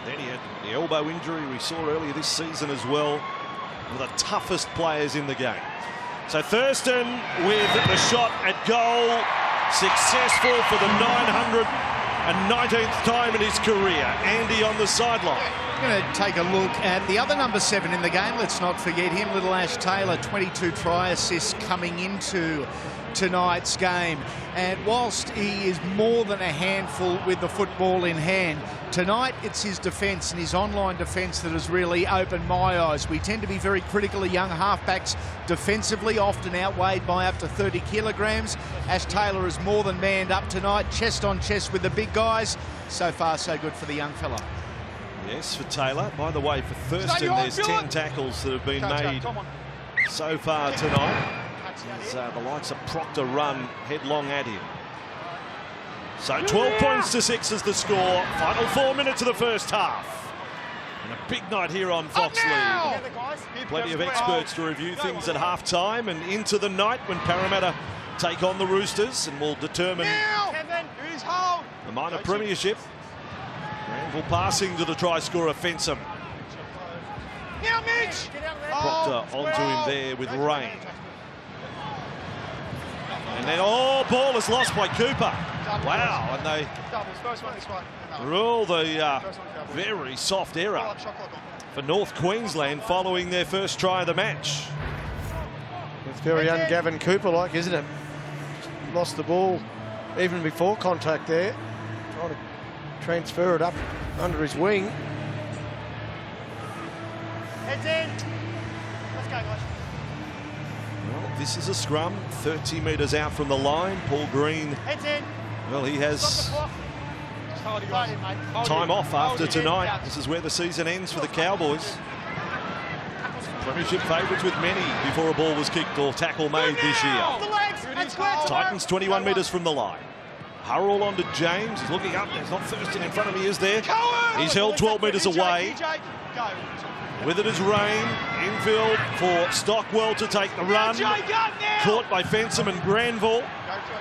Then he had the elbow injury we saw earlier this season as well. One of the toughest players in the game. So Thurston with the shot at goal. Successful for the 919th time in his career. Andy on the sideline. We're going to take a look at the other number 7 in the game. Let's not forget him, little Ash Taylor, 22 try assists coming into tonight's game. And whilst he is more than a handful with the football in hand, tonight it's his defence and his online defence that has really opened my eyes. We tend to be very critical of young halfbacks defensively, often outweighed by up to 30 kilograms. Ash Taylor is more than manned up tonight, chest on chest with the big guys. So far, so good for the young fella. Yes, for Taylor. By the way, for Thurston, there's 10 tackles that have been made so far tonight. As the likes of Proctor run headlong at him. So 12 points to 6 is the score. Final 4 minutes of the first half. And a big night here on Fox League. Plenty of experts to review things at half-time and into the night when Parramatta take on the Roosters and will determine the minor premiership. Granville passing to the try scorer Fensom. Proctor onto him there with Rain. And then, ball is lost by Cooper. Wow, and they rule the very soft error for North Queensland following their first try of the match. It's very un-Gavin Cooper-like, isn't it? Lost the ball even before contact there. Trying to transfer it up under his wing. Heads in. Let's go, guys. Well, this is a scrum, 30 metres out from the line. Paul Green, heads in. Well, he has time off after tonight. This is where the season ends for the Cowboys. Premiership favourites with many before a ball was kicked or tackle made this year. Titans 21 metres from the line. Hurrell onto James. He's looking up. There's not Thurston in front of me, is there? He's held 12 metres away. With it is Rain. Infield for Stockwell to take the run. Caught by Fensom and Granville.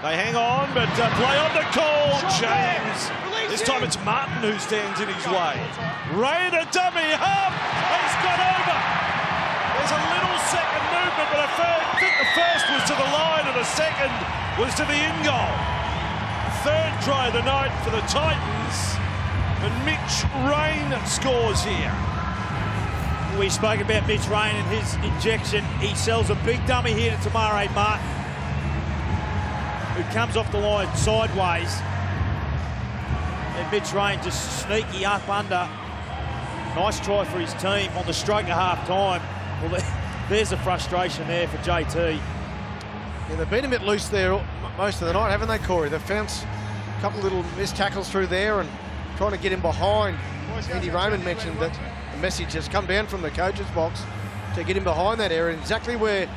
They hang on, but play on the call. James. This time it's Martin who stands in his way. Rain a dummy half. He's got over. There's a little second movement, but I think the first was to the line and the second was to the in goal. Third try of the night for the Titans. And Mitch Rain scores here. We spoke about Mitch Rain and his injection. He sells a big dummy here to Maire Martin, who comes off the line sideways. And Mitch Rain just sneaky up under. Nice try for his team on the stroke of half-time. Well, there's a frustration there for JT. Yeah, they've been a bit loose there most of the night, haven't they, Corey? They've found a couple of little missed tackles through there and trying to get him behind. Andy Raymond mentioned that a message has come down from the coach's box to get him behind that area, exactly where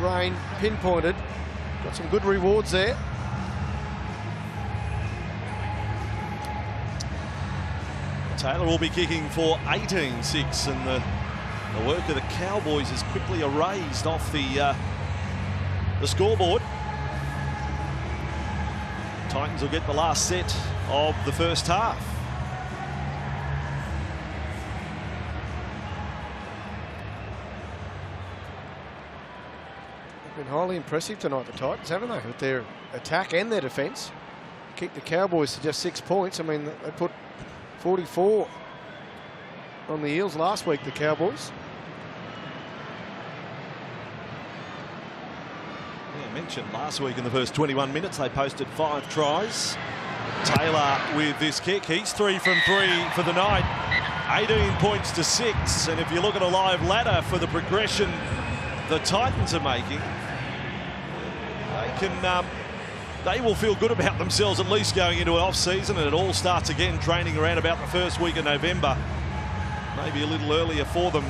Rain pinpointed. Got some good rewards there. Taylor will be kicking for 18-6 and the The work of the Cowboys is quickly erased off the scoreboard. Titans will get the last set of the first half. They've been highly impressive tonight, the Titans, haven't they? With their attack and their defence. Kicked the Cowboys to just 6 points. I mean, they put 44 on the Eels last week, the Cowboys. Yeah, mentioned last week in the first 21 minutes they posted 5 tries. Taylor with this kick, he's 3 from 3 for the night. 18 points to 6, and if you look at a live ladder for the progression the Titans are making, they will feel good about themselves, at least going into an off-season, and it all starts again training around about the first week of November. Maybe a little earlier for them,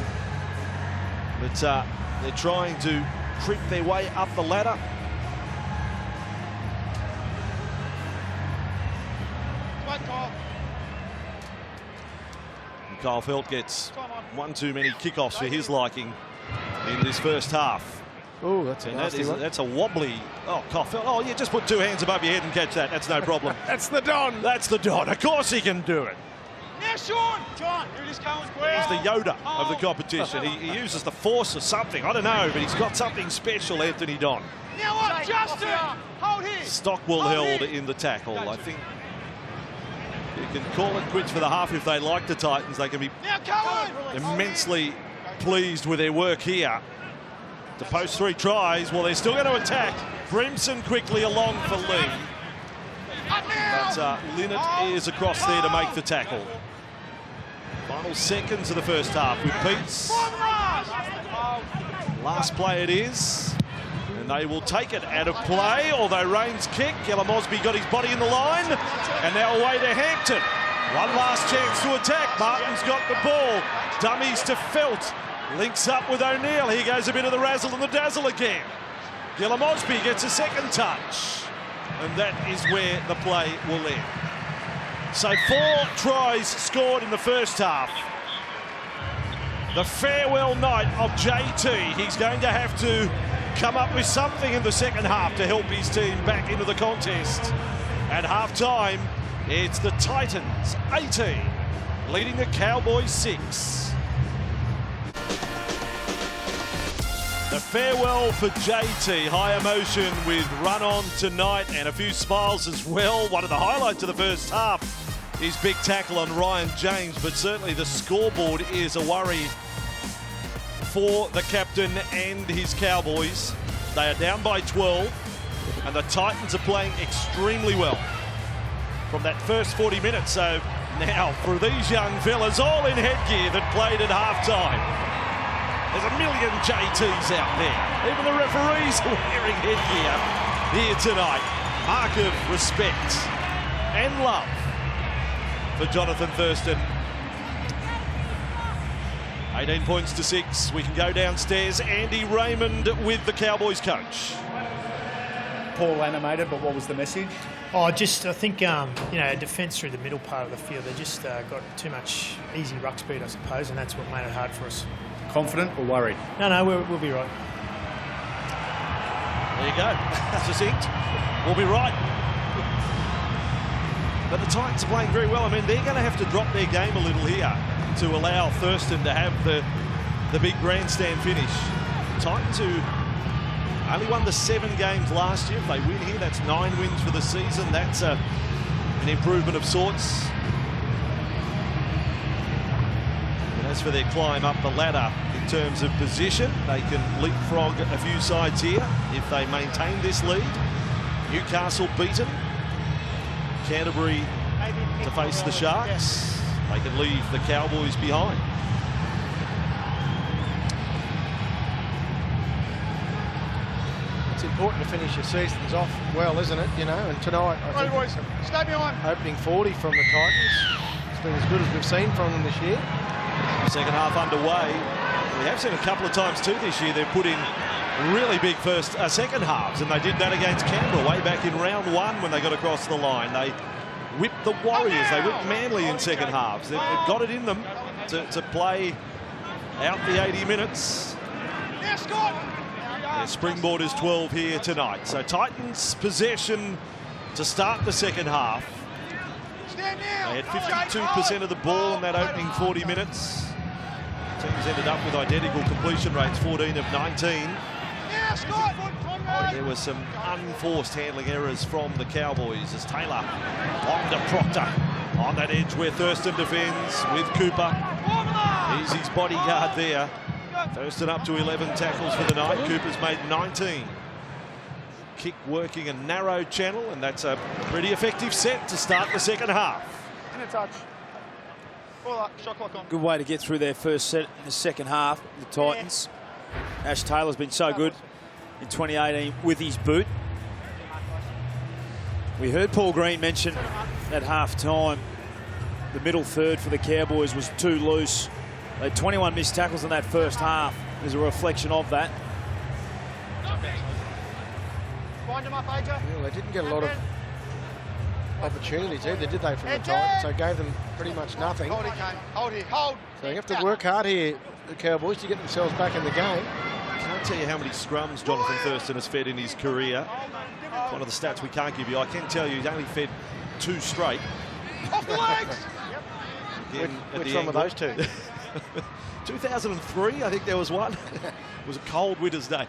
but they're trying to creep their way up the ladder. Kyle Felt gets one too many kickoffs for his liking in this first half. Oh, that's a nasty one. That's a wobbly. Oh, Kyle Felt. Oh, yeah, just put 2 hands above your head and catch that. That's no problem. That's the Don. That's the Don. Of course he can do it. Now, Sean, you're just going quick. He's the Yoda of the competition. He uses the force or something. I don't know, but he's got something special, Anthony Don. Now what, Justin? Hold his. Stockwell held in the tackle. I think you can call it quits for the half if they like the Titans. They can be immensely pleased with their work here. To post 3 tries, well, they're still going to attack. Brimson quickly along for Lee. But Linnett is across there to make the tackle. Final seconds of the first half with Peets. Last play it is. And they will take it out of play, although Rain's kick. Gillum Osby got his body in the line. And now away to Hampton. One last chance to attack. Martin's got the ball. Dummies to Felt. Links up with O'Neill. Here goes a bit of the razzle and the dazzle again. Gillum Osby gets a second touch. And that is where the play will end. So 4 tries scored in the first half. The farewell night of JT. He's going to have to come up with something in the second half to help his team back into the contest. At half-time, it's the Titans 18, leading the Cowboys 6. The farewell for JT, high emotion with run on tonight and a few smiles as well. One of the highlights of the first half is big tackle on Ryan James, but certainly the scoreboard is a worry for the captain and his Cowboys. They are down by 12 and the Titans are playing extremely well from that first 40 minutes. So now for these young fellas, all in headgear that played at half-time. There's a million JTs out there. Even the referees are wearing headgear here tonight. Mark of respect and love for Jonathan Thurston. 18 points to 6. We can go downstairs. Andy Raymond with the Cowboys coach. Paul animated, but what was the message? I think, defence through the middle part of the field, they just got too much easy ruck speed, I suppose, and that's what made it hard for us. Confident or worried? No, we'll be right. There you go. Succinct. We'll be right. But the Titans are playing very well. I mean, they're going to have to drop their game a little here to allow Thurston to have the big grandstand finish. Titans who only won the 7 games last year. If they win here, that's 9 wins for the season. That's an improvement of sorts. As for their climb up the ladder in terms of position, they can leapfrog a few sides here if they maintain this lead. Newcastle beaten. Canterbury to face the Sharks. They can leave the Cowboys behind. It's important to finish your seasons off well, isn't it? And tonight, I think stay behind. Opening 40 from the Titans. It's been as good as we've seen from them this year. Second half underway. We have seen a couple of times too this year they've put in really big second halves, and they did that against Canberra way back in round 1 when they got across the line. They whipped the Warriors, they whipped Manly in second halves. They've got it in them to play out the 80 minutes. Their springboard is 12 here tonight. So Titans possession to start the second half. They had 52% of the ball in that opening 40 minutes. Teams ended up with identical completion rates, 14 of 19. There were some unforced handling errors from the Cowboys as Taylor on to Proctor on that edge where Thurston defends with Cooper. He's his bodyguard there. Thurston up to 11 tackles for the night. Cooper's made 19. Kick working a narrow channel, and that's a pretty effective set to start the second half. In a touch. Shot clock on. Good way to get through their first set in the second half, the Titans. Ash Taylor's been so good in 2018 with his boot. We heard Paul Green mention at half-time the middle third for the Cowboys was too loose. They had 21 missed tackles in that first half. There's a reflection of that. Wind him up, AJ. Well, they didn't get a lot of opportunities either, did they, from the Titans? So gave them pretty much nothing. Hold it, Kane. Hold it. Hold. So they have to work hard here, the Cowboys, to get themselves back in the game. I can't tell you how many scrums Jonathan Thurston has fed in his career. One of the stats we can't give you. I can tell you he's only fed 2 straight. Off the legs! Which one were those 2? 2003, I think there was one. It was a cold winter's day.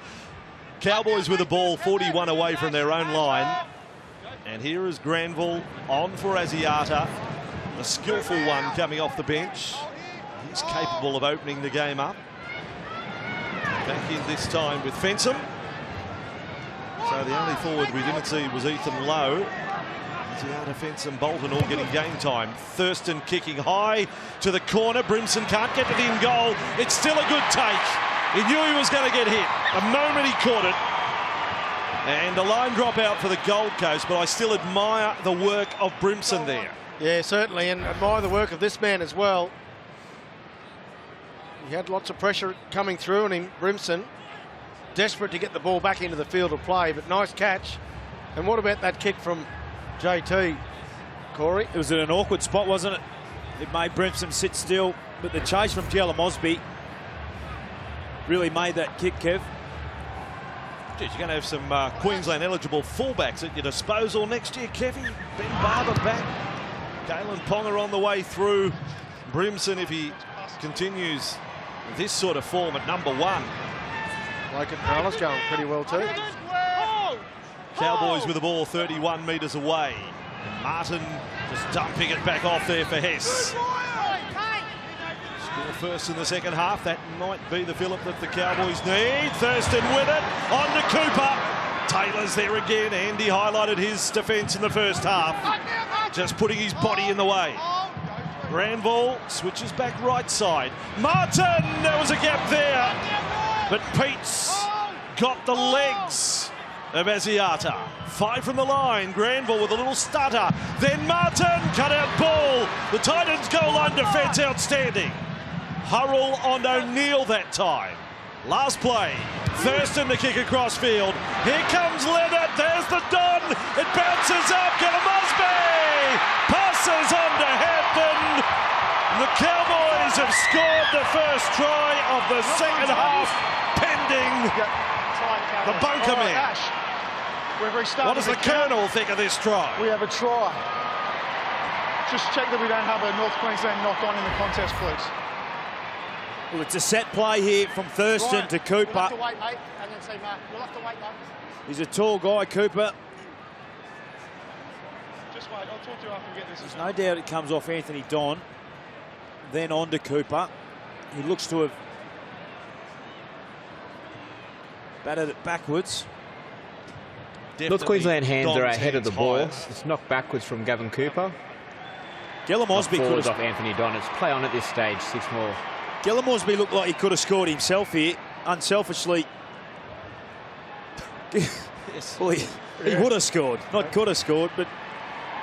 Cowboys with the ball 41 away from their own line. And here is Granville on for Asiata. A skillful one coming off the bench. He's capable of opening the game up. Back in this time with Fensom. So the only forward we didn't see was Ethan Lowe. Asiata, Fensom, Bolton all getting game time. Thurston kicking high to the corner. Brimson can't get it in goal. It's still a good take. He knew he was going to get hit. The moment he caught it. And a line drop out for the Gold Coast, but I still admire the work of Brimson there. Yeah, certainly, and admire the work of this man as well. He had lots of pressure coming through on him, Brimson. Desperate to get the ball back into the field of play, but nice catch. And what about that kick from JT, Corey? It was in an awkward spot, wasn't it? It made Brimson sit still, but the chase from Giella Mosby really made that kick, Kev. You're going to have some Queensland eligible fullbacks at your disposal next year, Kevy. Ben Barber back. Galen Ponga on the way through. Brimson, if he continues this sort of form at number 1. Logan Prowler's going pretty well too. Cowboys with the ball 31 metres away. And Martin just dumping it back off there for Hess. Score first in the second half. That might be the fillip that the Cowboys need. Thurston with it. On to Cooper. Taylor's there again. Andy highlighted his defence in the first half. Just putting his body in the way. Granville switches back right side. Martin! There was a gap there. But Pete's got the legs of Asiata. 5 from the line. Granville with a little stutter. Then Martin. Cut out ball. The Titans goal line defence outstanding. Hurrell on O'Neill that time. Last play. Thurston to kick across field. Here comes Leonard. There's the Don. It bounces up. Gilla Mosby. Passes on to Hampton. The Cowboys have scored the first try of the second half, pending the bunker man. What does the Colonel think of this try? We have a try. Just check that we don't have a North Queensland knock on in the contest, please. Well, it's a set play here from Thurston to Cooper. You'll have to wait, mate, and then say, Matt, you'll have to wait, mate. He's a tall guy, Cooper. Just wait, I'll talk to you after we get this. There's no doubt it comes off Anthony Don. Then on to Cooper. He looks to have batted it backwards. North Queensland hands are ahead of the ball. It's knocked backwards from Gavin Cooper. Gilla Mosby could have off Anthony Don. It's play on at this stage, 6 more. Gilla Mosby looked like he could have scored himself here, unselfishly. Yes. Well, he would have scored. Not could have scored, but...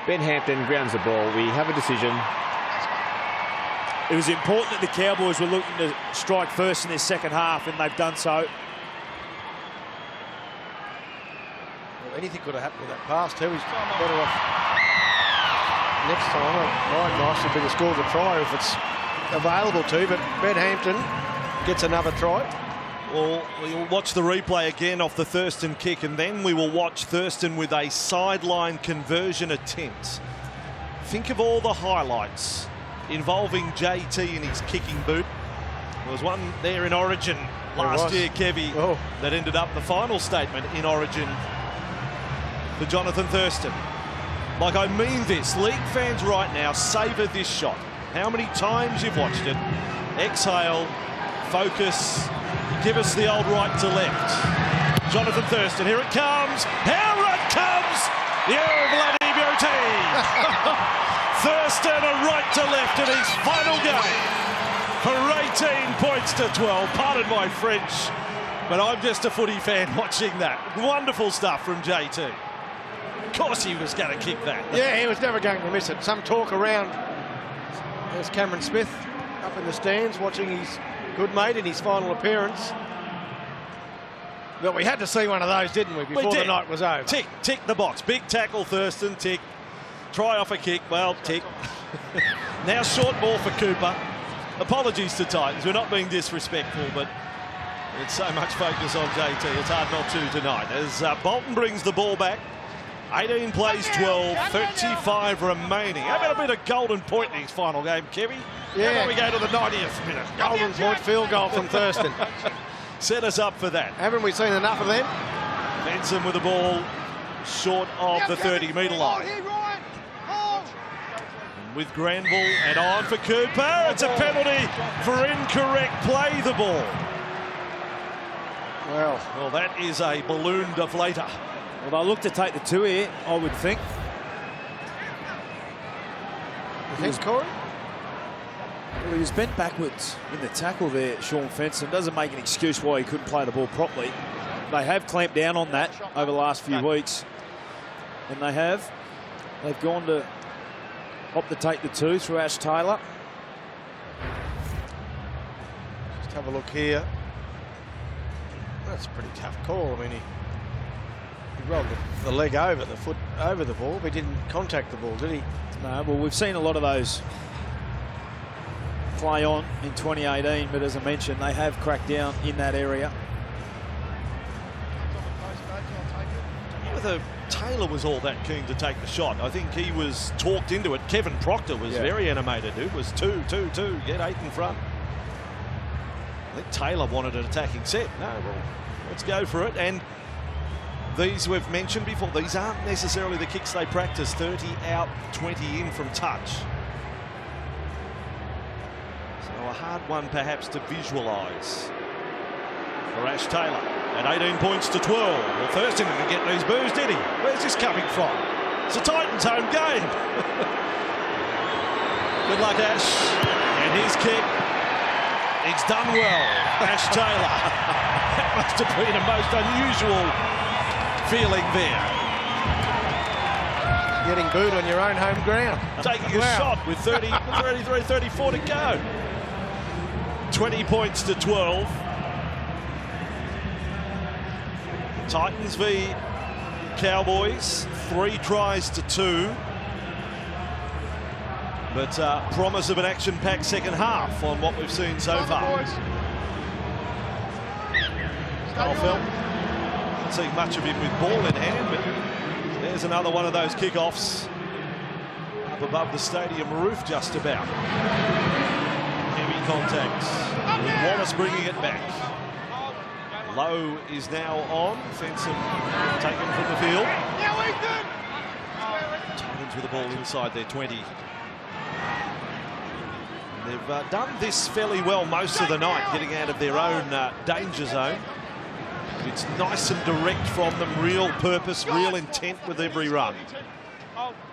Ben Hampton grounds the ball. We have a decision. It was important that the Cowboys were looking to strike first in their second half, and they've done so. Well, anything could have happened with that pass too. He's better off next time. It might nicely be the score of the try if it's available to, but Ben Hampton gets another try. Well, we'll watch the replay again off the Thurston kick, and then we will watch Thurston with a sideline conversion attempt. Think of all the highlights involving JT in his kicking boot. There was one there in Origin last year, Kevy, that ended up the final statement in Origin for Jonathan Thurston. Like, I mean this. League fans right now, savour this shot. How many times you've watched it. Exhale, focus, give us the old right to left. Jonathan Thurston, here it comes. Here it comes! You bloody beauty! Thurston a right to left in his final game for 18 points to 12. Pardon my French, but I'm just a footy fan watching that. Wonderful stuff from JT. Of course he was going to kick that. Yeah, he was never going to miss it. Some talk around. There's Cameron Smith up in the stands watching his good mate in his final appearance. But we had to see one of those, didn't we, before the night was over? Tick the box. Big tackle, Thurston, tick. Try off a kick, well, tick. Now short ball for Cooper. Apologies to Titans, we're not being disrespectful, but it's so much focus on JT, it's hard not to tonight. As Bolton brings the ball back, 18 plays 12, 35 remaining. How about a bit of golden point in his final game, Kevy? Yeah. How about we go to the 90th minute? Golden point field goal from Thurston. Set us up for that. Haven't we seen enough of them? Benson with the ball short of the 30-metre line. And with Granville and on for Cooper. It's a penalty for incorrect play the ball. Well, that is a balloon deflator. Well, they'll look to take the 2 here, I would think. Thanks, Corey. Well, he was bent backwards in the tackle there, Sean Fenton. Doesn't make an excuse why he couldn't play the ball properly. They have clamped down on that over the last few weeks. And they've gone to opt to take the 2 through Ash Taylor. Just have a look here. That's a pretty tough call. I mean, he rolled the leg over, the foot over the ball, but he didn't contact the ball, did he? No, well, we've seen a lot of those play on in 2018, but as I mentioned, they have cracked down in that area. Whether Taylor was all that keen to take the shot, I think he was talked into it. Kevin Proctor was very animated. It was 2-2-2, get 8 in front. I think Taylor wanted an attacking set. No, well, let's go for it. And these we've mentioned before, these aren't necessarily the kicks they practice. 30 out, 20 in from touch. So a hard one perhaps to visualise for Ash Taylor. At 18 points to 12. Well, Thurston didn't get these boos, did he? Where's this coming from? It's a Titans home game. Good luck, Ash. And his kick. It's done well, Ash Taylor. That must have been a most unusual feeling there. Getting booed on your own home ground. Taking a shot with 33, 34 to go. 20 points to 12. Titans v Cowboys, 3 tries to 2. But promise of an action-packed second half on what we've seen so far. Caulfield, not seeing much of him with ball in hand, but there's another one of those kickoffs up above the stadium roof just about. Heavy contact with Wallace bringing it back. Lowe is now on. Fenton taken from the field. Titans with the ball inside their 20. They've done this fairly well most of the night, getting out of their own danger zone. It's nice and direct from them, real purpose, real intent with every run.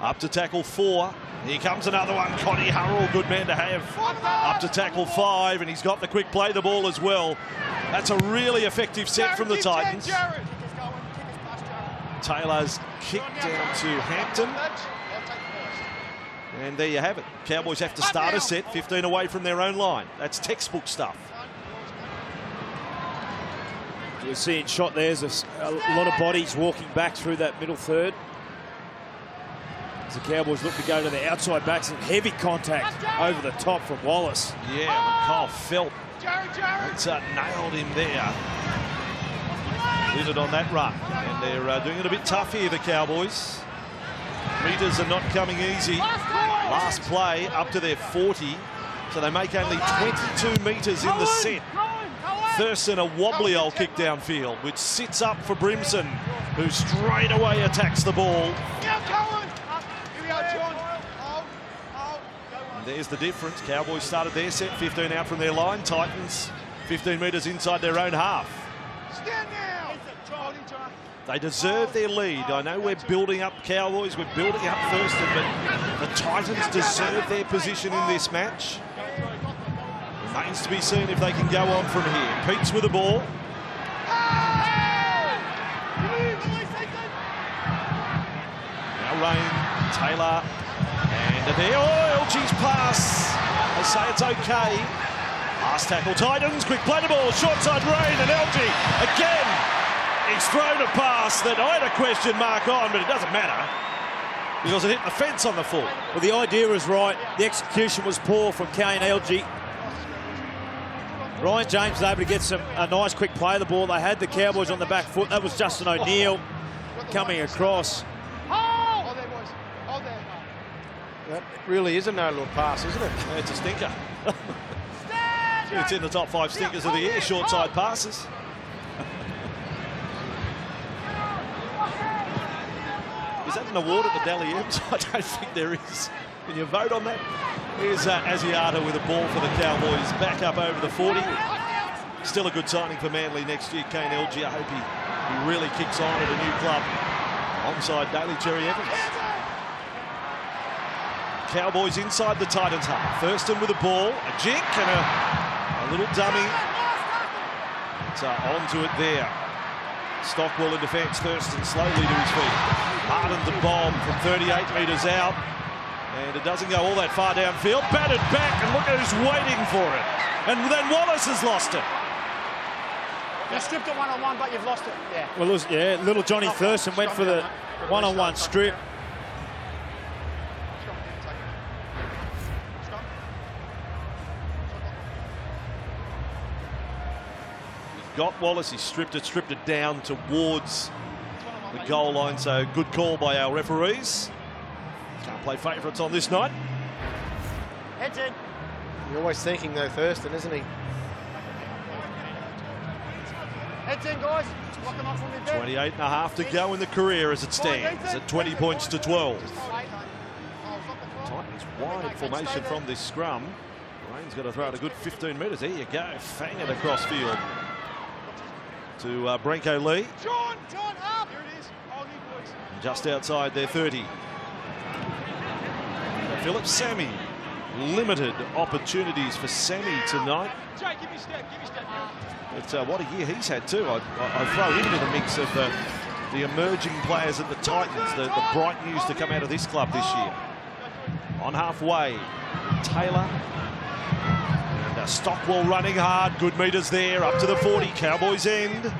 Up to tackle 4. Here comes another one. Connie Hurrell, good man to have. Up to tackle 5, and he's got the quick play the ball as well. That's a really effective set from the Titans. Taylor's kick down to Hampton. And there you have it. Cowboys have to start a set 15 away from their own line. That's textbook stuff. You're seeing shot there's a lot of bodies walking back through that middle third. As the Cowboys look to go to the outside backs and heavy contact over the top from Wallace. Yeah, but Kyle felt it's nailed him there. Did it on that run, and they're doing it a bit tough here, the Cowboys. Meters are not coming easy. Last play up to their 40, so they make only 22 metres in the set. Thurston, a wobbly old kick downfield, which sits up for Brimson, who straight away attacks the ball. And there's the difference. Cowboys started their set 15 out from their line. Titans 15 metres inside their own half. They deserve their lead. I know we're building up Cowboys, we're building up Thurston, but the Titans deserve their position in this match. Remains to be seen if they can go on from here. Pete's with the ball. Now Rain, Taylor, and there. Oh, LG's pass. They say it's okay. Last tackle, Titans. Quick play the ball. Short side Rain and LG again. He's thrown a pass that I had a question mark on, but it doesn't matter because it hit the fence on the full. Well, the idea was right. The execution was poor from Kane LG. Ryan James was able to get a nice quick play of the ball. They had the Cowboys on the back foot. That was Justin O'Neill coming across. That really is a no-look pass, isn't it? Yeah, it's a stinker. It's in the top 5 stinkers of the year, short side passes. Is that an award at the Dally M's? I don't think there is. Can you vote on that? Here's Asiata with a ball for the Cowboys, back up over the 40. Still a good signing for Manly next year, Kane LG. I hope he really kicks on at a new club. Onside Daly, Jerry Evans. Cowboys inside the Titans half. Thurston with the ball, a jink and a little dummy. It's onto it there. Stockwell in defence, Thurston slowly to his feet. Martin the bomb from 38 metres out. And it doesn't go all that far downfield. Batted back, and look who's waiting for it. And then Wallace has lost it. You stripped it one-on-one, but you've lost it. Yeah. Well, it was, yeah, little Johnny Thurston went for the one-on-one strip. Got Wallace, he stripped it down towards the goal line, so good call by our referees. Can't play favourites on this night. Heads in. You're always thinking though, Thurston, isn't he? Heads in, guys. Lock them up from the 28 and a half to go in the career as it stands at 20 points to 12. Titans wide formation from this scrum. Rain's got to throw it a good 15 metres. There you go, fang it across field to Branko Lee. John, up. Here it is. And just outside their 30. Philip Sammy. Limited opportunities for Sammy tonight. Jay, give me a step. But what a year he's had too. I throw into the mix of the emerging players at the Titans, the bright news to come out of this club this year. On halfway, Taylor. And Stockwell running hard. Good metres there, up to the 40. Cowboys end.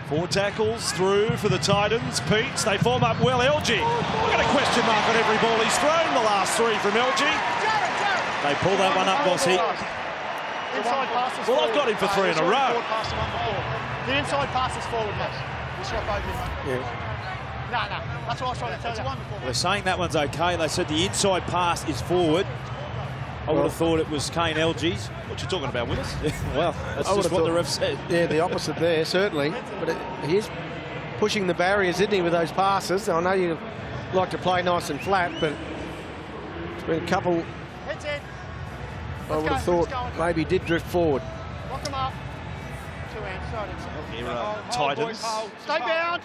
4 tackles through for the Titans. Peets, they form up well. LG, look at a question mark on every ball he's thrown the last 3 from LG. They pull that one up, Bossy. Inside passes well, I've got him for 3 in a row. The inside passes forward, Boss. You swap both in. Yeah. No. That's what I was trying to tell you. They're saying that one's okay. They said the inside pass is forward. I would have thought it was Kane LG's. What you talking about, Willis? Well, that's just what the ref said. Yeah, the opposite there, certainly. But he's pushing the barriers, isn't he, with those passes? I know you like to play nice and flat, but it's been a couple I would have thought maybe did drift forward. Lock them up. 2 hands. Here Titans. Stay bound.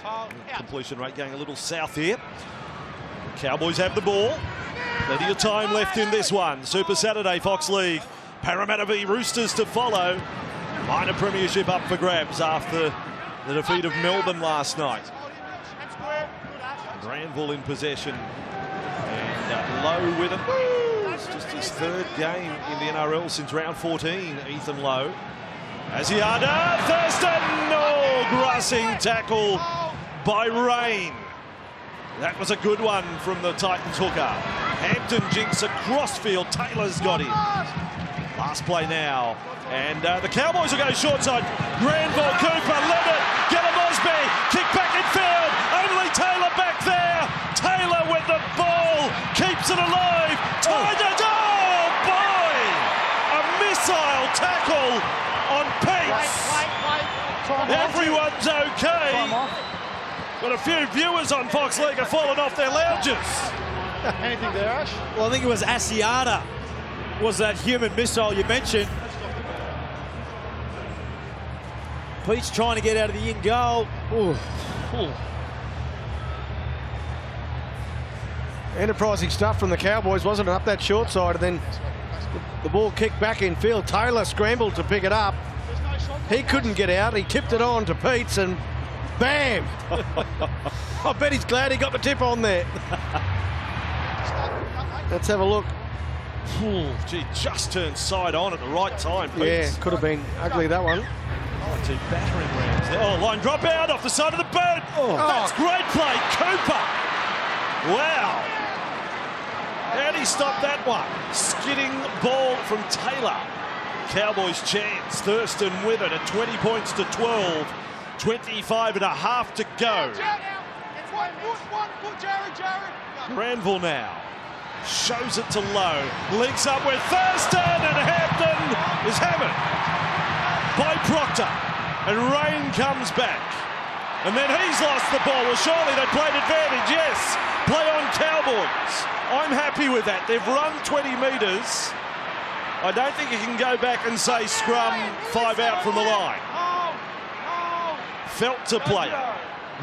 Completion rate going a little south here. Cowboys have the ball. Plenty of time left in this one. Super Saturday, Fox League. Parramatta v Roosters to follow. Minor premiership up for grabs after the defeat of Melbourne last night. Granville in possession. And Lowe with it. It's just his 3rd game in the NRL since round 14, Ethan Lowe. Asiata, Thurston, grassing tackle by Rain. That was a good one from the Titans hooker. Hampton jinks a crossfield. Taylor's got him. Last play now. And the Cowboys will go short side. Granville, Cooper, Levitt, Mosby, kick back in field. Only Taylor back there. Taylor with the ball. Keeps it alive. Tigers. Oh, boy! A missile tackle on Peace. Everyone's okay. But a few viewers on Fox League have fallen off their lounges. Anything there, Ash? Well, I think it was Asiata was that human missile you mentioned. Pete's trying to get out of the in goal. Ooh. Ooh. Enterprising stuff from the Cowboys, wasn't it? Up that short side, and then the ball kicked back in field. Taylor scrambled to pick it up. He couldn't get out. He tipped it on to Pete's, and bam! I bet he's glad he got the tip on there. Let's have a look. Ooh, gee, just turned side on at the right time, Pete's. Yeah, could have been ugly, that one. Two battering rams there. Oh, line drop out off the side of the boot. Oh. That's great play, Cooper. Wow. How'd he stop that one? Skidding ball from Taylor. Cowboys chance. Thurston with it at 20 points to 12. 25 and a half to go. Granville now. Shows it to Lowe. Links up with Thurston, and Hampton is hammered by Proctor. And Rain comes back. And then he's lost the ball. Well, surely they played advantage. Yes. Play on Cowboys. I'm happy with that. They've run 20 metres. I don't think you can go back and say scrum 5 out from the line. Felt to play it.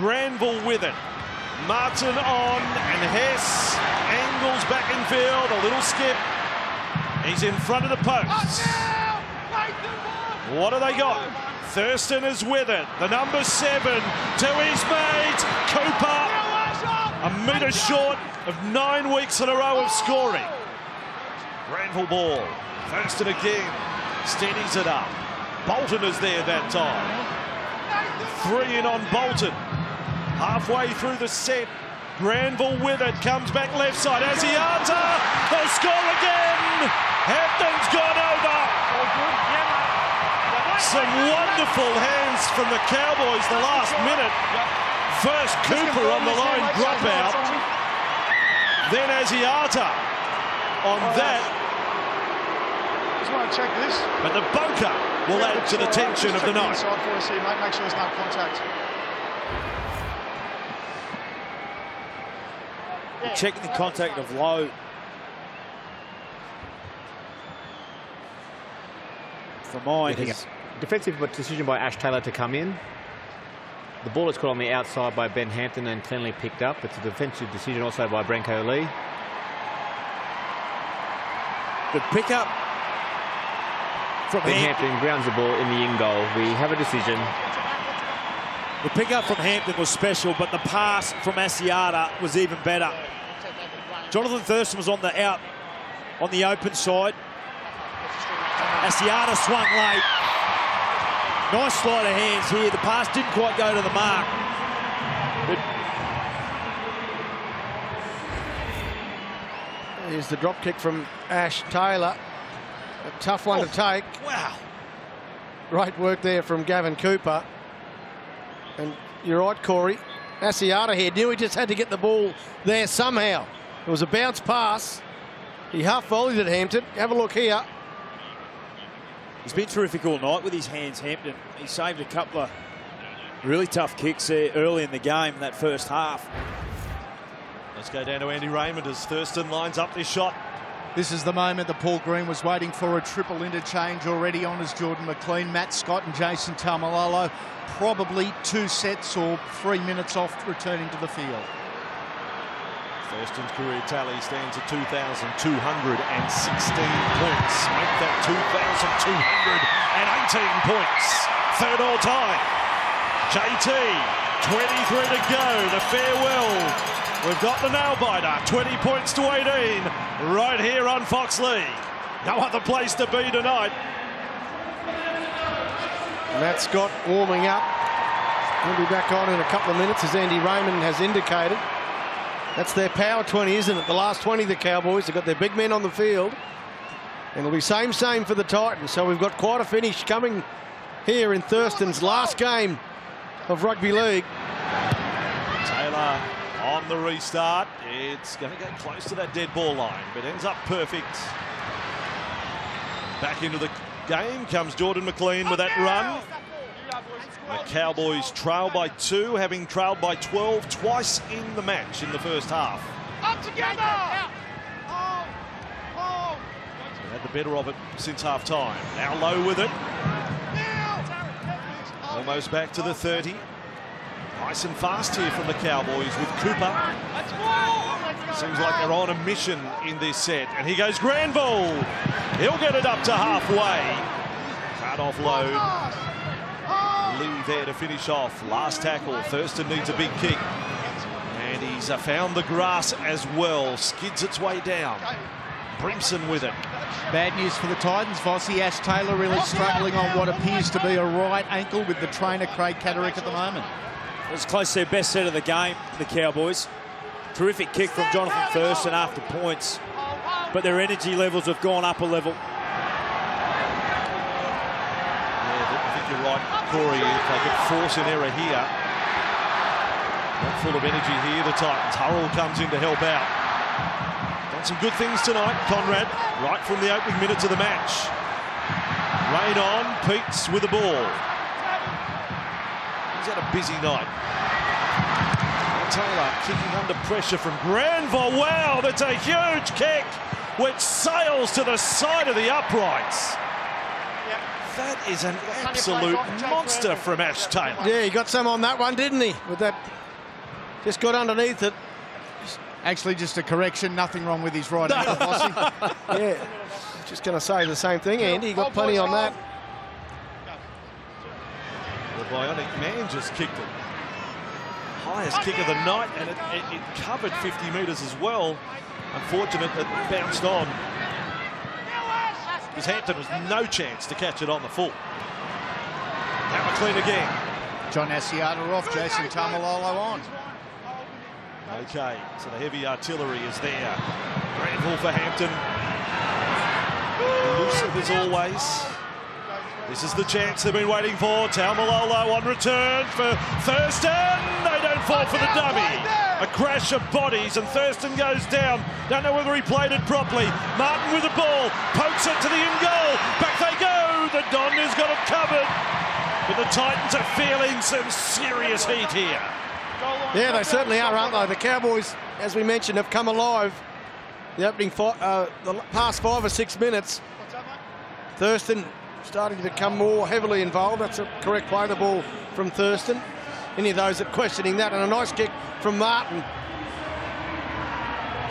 Granville with it. Martin on, and Hess angles back in field. A little skip. He's in front of the posts. What do they got? Thurston is with it. The number 7 to his mate, Cooper. A metre short of 9 weeks in a row of scoring. Granville ball. Thurston again. Steadies it up. Bolton is there that time. 3 in on Bolton. Halfway through the set. Granville with it. Comes back left side. Asiata. They'll score again. Hampton's gone over. Some wonderful hands from the Cowboys the last minute. First Cooper on the line drop out. Then Asiata on that. Just want to check this. But the bunker will add to the tension of the night. Inside for us here, mate. Make sure there's no contact. Checking the contact of Lowe. For mine, defensive decision by Ash Taylor to come in. The ball is caught on the outside by Ben Hampton and cleanly picked up. It's a defensive decision also by Branko Lee. The pickup from Ben Hampton grounds the ball in the in goal. We have a decision. The pickup from Hampton was special, but the pass from Asiata was even better. Jonathan Thurston was on the open side. Asiata swung late. Nice sleight of hands here. The pass didn't quite go to the mark. Here's the drop kick from Ash Taylor. A tough one to take. Wow. Great work there from Gavin Cooper. And you're right, Corey. Asiata here knew he just had to get the ball there somehow. It was a bounce pass. He half volleyed at Hampton. Have a look here. He's been terrific all night with his hands, Hampton. He saved a couple of really tough kicks there early in the game in that first half. Let's go down to Andy Raymond as Thurston lines up this shot. This is the moment that Paul Green was waiting for. A triple interchange already on as Jordan McLean, Matt Scott and Jason Taumalolo. Probably 2 sets or 3 minutes off returning to the field. Thurston's career tally stands at 2,216 points. Make that 2,218 points. Third all time. JT, 23 to go. The farewell. We've got the nail biter. 20 points to 18. Right here on Fox League. No other place to be tonight. Matt Scott warming up. He'll be back on in a couple of minutes, as Andy Raymond has indicated. That's their power 20, isn't it? The last 20, the Cowboys. They've got their big men on the field. And it'll be same for the Titans. So we've got quite a finish coming here in Thurston's last game of rugby league. Taylor on the restart. It's going to get close to that dead ball line, but ends up perfect. Back into the game comes Jordan McLean with that run. The Cowboys trail by 2, having trailed by 12 twice in the match in the first half. Up together! So had the better of it since half time. Now low with it. Almost back to the 30. Nice and fast here from the Cowboys with Cooper. Seems like they're on a mission in this set. And here goes Granville. He'll get it up to halfway. Can't offload. Lee there to finish off. Last tackle. Thurston needs a big kick. And he's found the grass as well. Skids its way down. Brimson with it. Bad news for the Titans, Vossi. Ash Taylor really struggling on what appears to be a right ankle with the trainer Craig Catterick at the moment. It was close to their best set of the game, the Cowboys. Terrific kick from Jonathan Thurston after points, but their energy levels have gone up a level. Yeah, I think you're right, Corey. If they could force an error here, not full of energy here, the Titans. Hurrell comes in to help out. Done some good things tonight, Conrad, right from the opening minutes of the match. Rain on, Peets with the ball. He's had a busy night. Taylor kicking under pressure from Granville. Wow, that's a huge kick which sails to the side of the uprights. That is an absolute monster from Ash Taylor. Yeah, he got some on that one, didn't he? With that, just got underneath it. Actually, just a correction. Nothing wrong with his right ankle, Vossi. Yeah, just going to say the same thing, Andy. He got plenty on that. The bionic man just kicked it. Highest kick of the night, and it covered 50 metres as well. Unfortunate it bounced on. Because Hampton was no chance to catch it on the full. Now McLean again. John Asiata off, Jason Tamalolo on. Okay, so the heavy artillery is there. Granville for Hampton. Elusive as always. This is the chance they've been waiting for. Tamalolo on return for Thurston. They don't fall for the dummy. A crash of bodies and Thurston goes down. Don't know whether he played it properly. Martin with the ball. Pokes it to the in goal. Back they go. The Don has got it covered. But the Titans are feeling some serious heat here. Yeah, they certainly are, aren't they? The Cowboys, as we mentioned, have come alive. The opening the past 5 or 6 minutes. Thurston starting to become more heavily involved. That's a correct play, the ball from Thurston. Any of those that are questioning that, and a nice kick from Martin.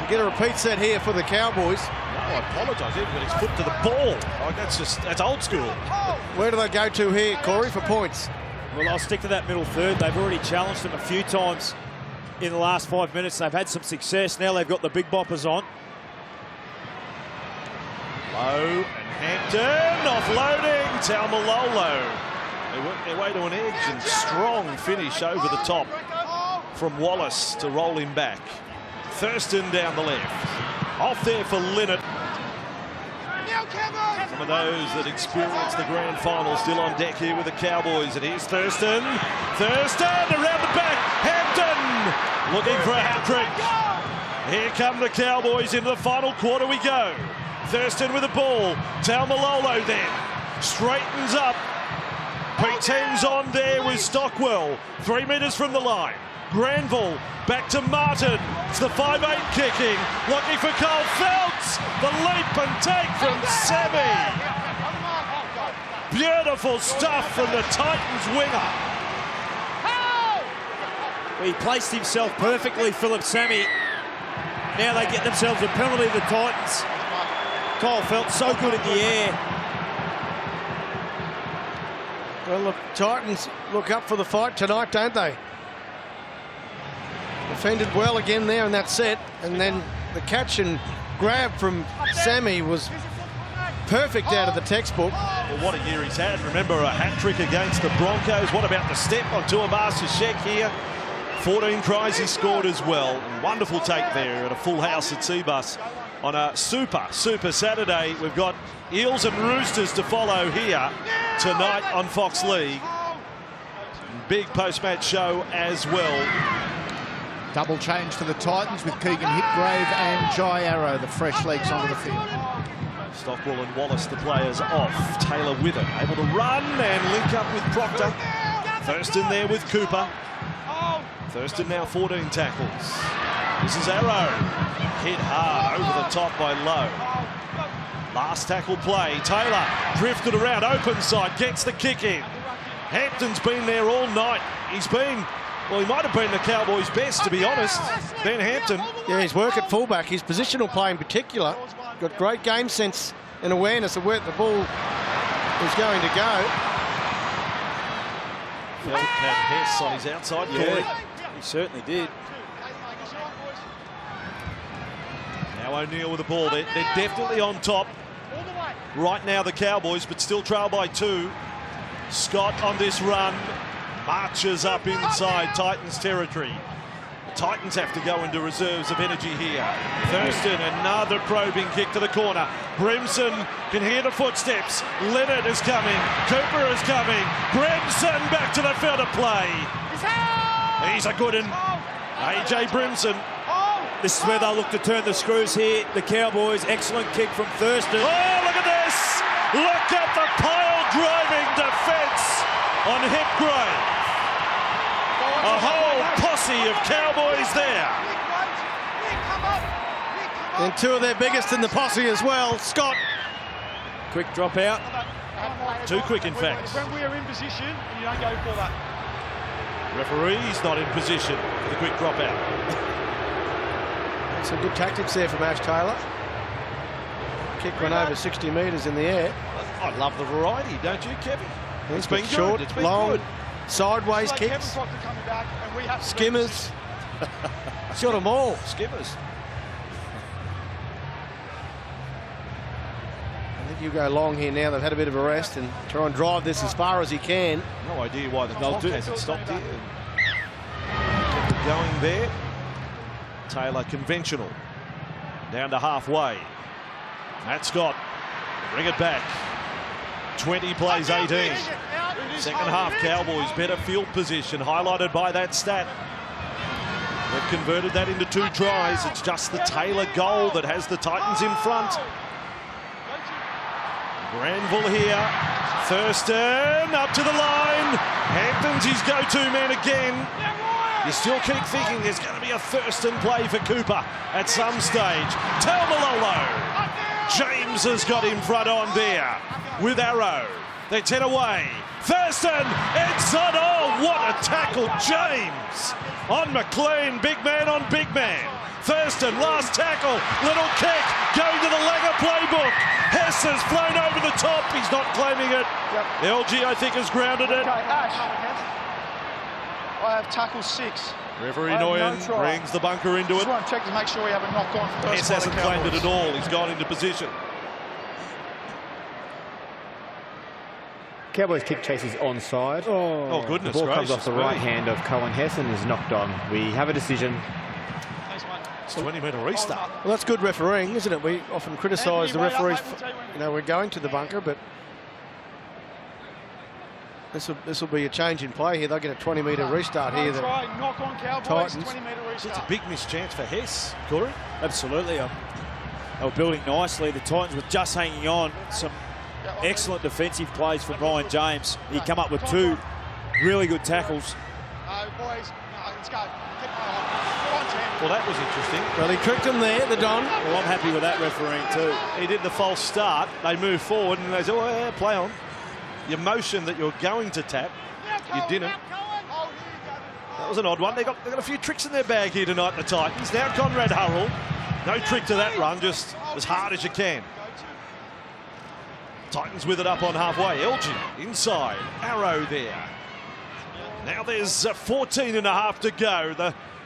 To get a repeat set here for the Cowboys. Oh, I apologise, he got his foot to the ball. Oh, that's old school. Where do they go to here, Corey, for points? Well, I'll stick to that middle third. They've already challenged them a few times in the last 5 minutes. They've had some success. Now they've got the big boppers on. Low and Hampton offloading. Tamalolo. They work their way to an edge and strong finish over the top from Wallace to roll him back. Thurston down the left. Off there for Linnett. Some of those that experienced the grand final still on deck here with the Cowboys. And here's Thurston. Thurston around the back. Hampton looking for a hat-trick. Here come the Cowboys into the final quarter we go. Thurston with the ball. Tamalolo then straightens up. Pretends on there with Stockwell. 3 metres from the line. Granville back to Martin. It's the 5'8" kicking. Looking for Cole Feltz. The leap and take from Sammy. Beautiful stuff from the Titans winger. He placed himself perfectly, Philip Sammy. Now they get themselves a penalty, the Titans. Cole Feltz so good in the air. Well, the Titans look up for the fight tonight, don't they? Defended well again there in that set, and then the catch and grab from Sammy was perfect out of the textbook. Well, what a year he's had. Remember a hat-trick against the Broncos. What about the step on Tuamasa Shek here? 14 tries he scored as well. Wonderful take there at a full house at Seabus on a super Saturday. We've got Eels and Roosters to follow here tonight on Fox League. Big post-match show as well. Double change to the Titans with Keegan Hipgrave and Jai Arrow, the fresh legs onto the field. Stockwell and Wallace, the players off. Taylor with it, able to run and link up with Proctor. Thurston there with Cooper. Thurston now 14 tackles. This is Arrow. Hit hard over the top by Lowe. Last tackle play. Taylor drifted around, open side, gets the kick in. Hampton's been there all night. He's been, well, he might have been the Cowboys' best, to be honest. Ben Hampton. Yeah, his work at fullback, his positional play in particular. Got great game sense and awareness of where the ball is going to go. Felt Hess on his outside. Yeah, he certainly did. Now O'Neill with the ball. They're definitely on top right now, the Cowboys, but still trail by 2. Scott on this run marches up inside Titans territory. The Titans have to go into reserves of energy here. Thurston, another probing kick to the corner. Brimson can hear the footsteps. Leonard is coming. Cooper is coming. Brimson back to the field of play. He's a good one. AJ Brimson. This is where they'll look to turn the screws here. The Cowboys, excellent kick from Thurston. Oh, look at this! Look at the pile-driving defence on Hipgrave. A whole posse of Cowboys there. And 2 of their biggest in the posse as well. Scott. Quick drop out. Too quick, in fact. When we are in position, you don't go for that. Referee's not in position for the quick drop out. Some good tactics there from Ash Taylor. Kick went over 60 metres in the air. I love the variety, don't you, Kevin? It's been short, It's been long, good. sideways Like kicks, Kevin Proctor coming back, and we have to skimmers. Shot them all. Skimmers. I think you go long here now. They've had a bit of a rest and try and drive this as far as he can. No idea why the clock hasn't stopped here. Kept it going there. Taylor conventional. Down to halfway. Matt Scott. Bring it back. 20 plays 18. Second half, Cowboys better field position, highlighted by that stat. They've converted that into 2 tries. It's just the Taylor goal that has the Titans in front. Granville here. Thurston up to the line. Hampton's his go-to man again. You still keep thinking there's going to be a Thurston play for Cooper at some stage. Talmalolo. James has got in front on there with Arrow. They're 10 away. Thurston, it's on. Oh, what a tackle, James. On McLean, big man on big man. Thurston, last tackle, little kick, going to the Langer playbook. Hess has flown over the top. He's not claiming it. LG, I think, has grounded it. Okay, Ash. I have tackle 6. Referee Noyan brings the bunker into it. Just want to check to make sure we have a knock on first. Hess hasn't claimed it at all. He's gone into position. Cowboys kick chase is onside. Oh goodness The ball comes gracious, off the really? right hand of Cohen Hess and is knocked on. We have a decision. It's 20-metre restart. Well, that's good refereeing, isn't it? We often criticise the referees. We're going to the bunker, but this will be a change in play here. They'll get a 20-metre restart here. That's right, knock on Cowboys, Titans. 20-metre restart. It's a big missed chance for Hess, Corey. Absolutely. They were building nicely. The Titans were just hanging on. Some excellent defensive plays from Ryan James. He come up with 2 really good tackles. Boys, let's go. Well, that was interesting. Well, he tricked him there, the Don. Well, I'm happy with that refereeing too. He did the false start. They moved forward and they said, oh, yeah, play on. Your motion that you're going to tap, you didn't. That was an odd one. They got a few tricks in their bag here tonight, the Titans. Now Conrad Hurrell. No trick to that run, just as hard as you can. Titans with it up on halfway. LG inside. Arrow there. Now there's 14 and a half to go.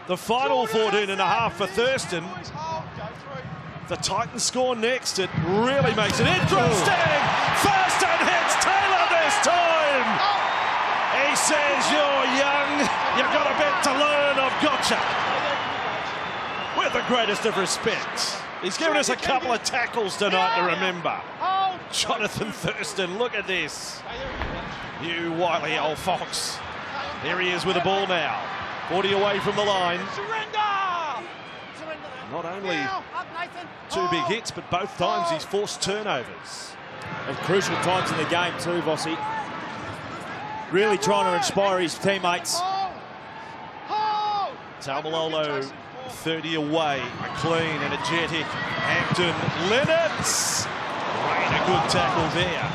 The final 14 and a half for Thurston. The Titans score next. It really makes it interesting. Thurston hits Taylor this time. He says, you're young. You've got a bit to learn of clincher. With the greatest of respect. He's given us a couple of tackles tonight to remember. Jonathan Thurston, look at this. You wily old fox. There he is with the ball now. 40 away from the line. Not only 2 big hits, but both times he's forced turnovers. At crucial times in the game too, Vossi. Really trying to inspire his teammates. Taumalolo 30 away. McLean, energetic. Hampton, Lennox. Rain, a good tackle there.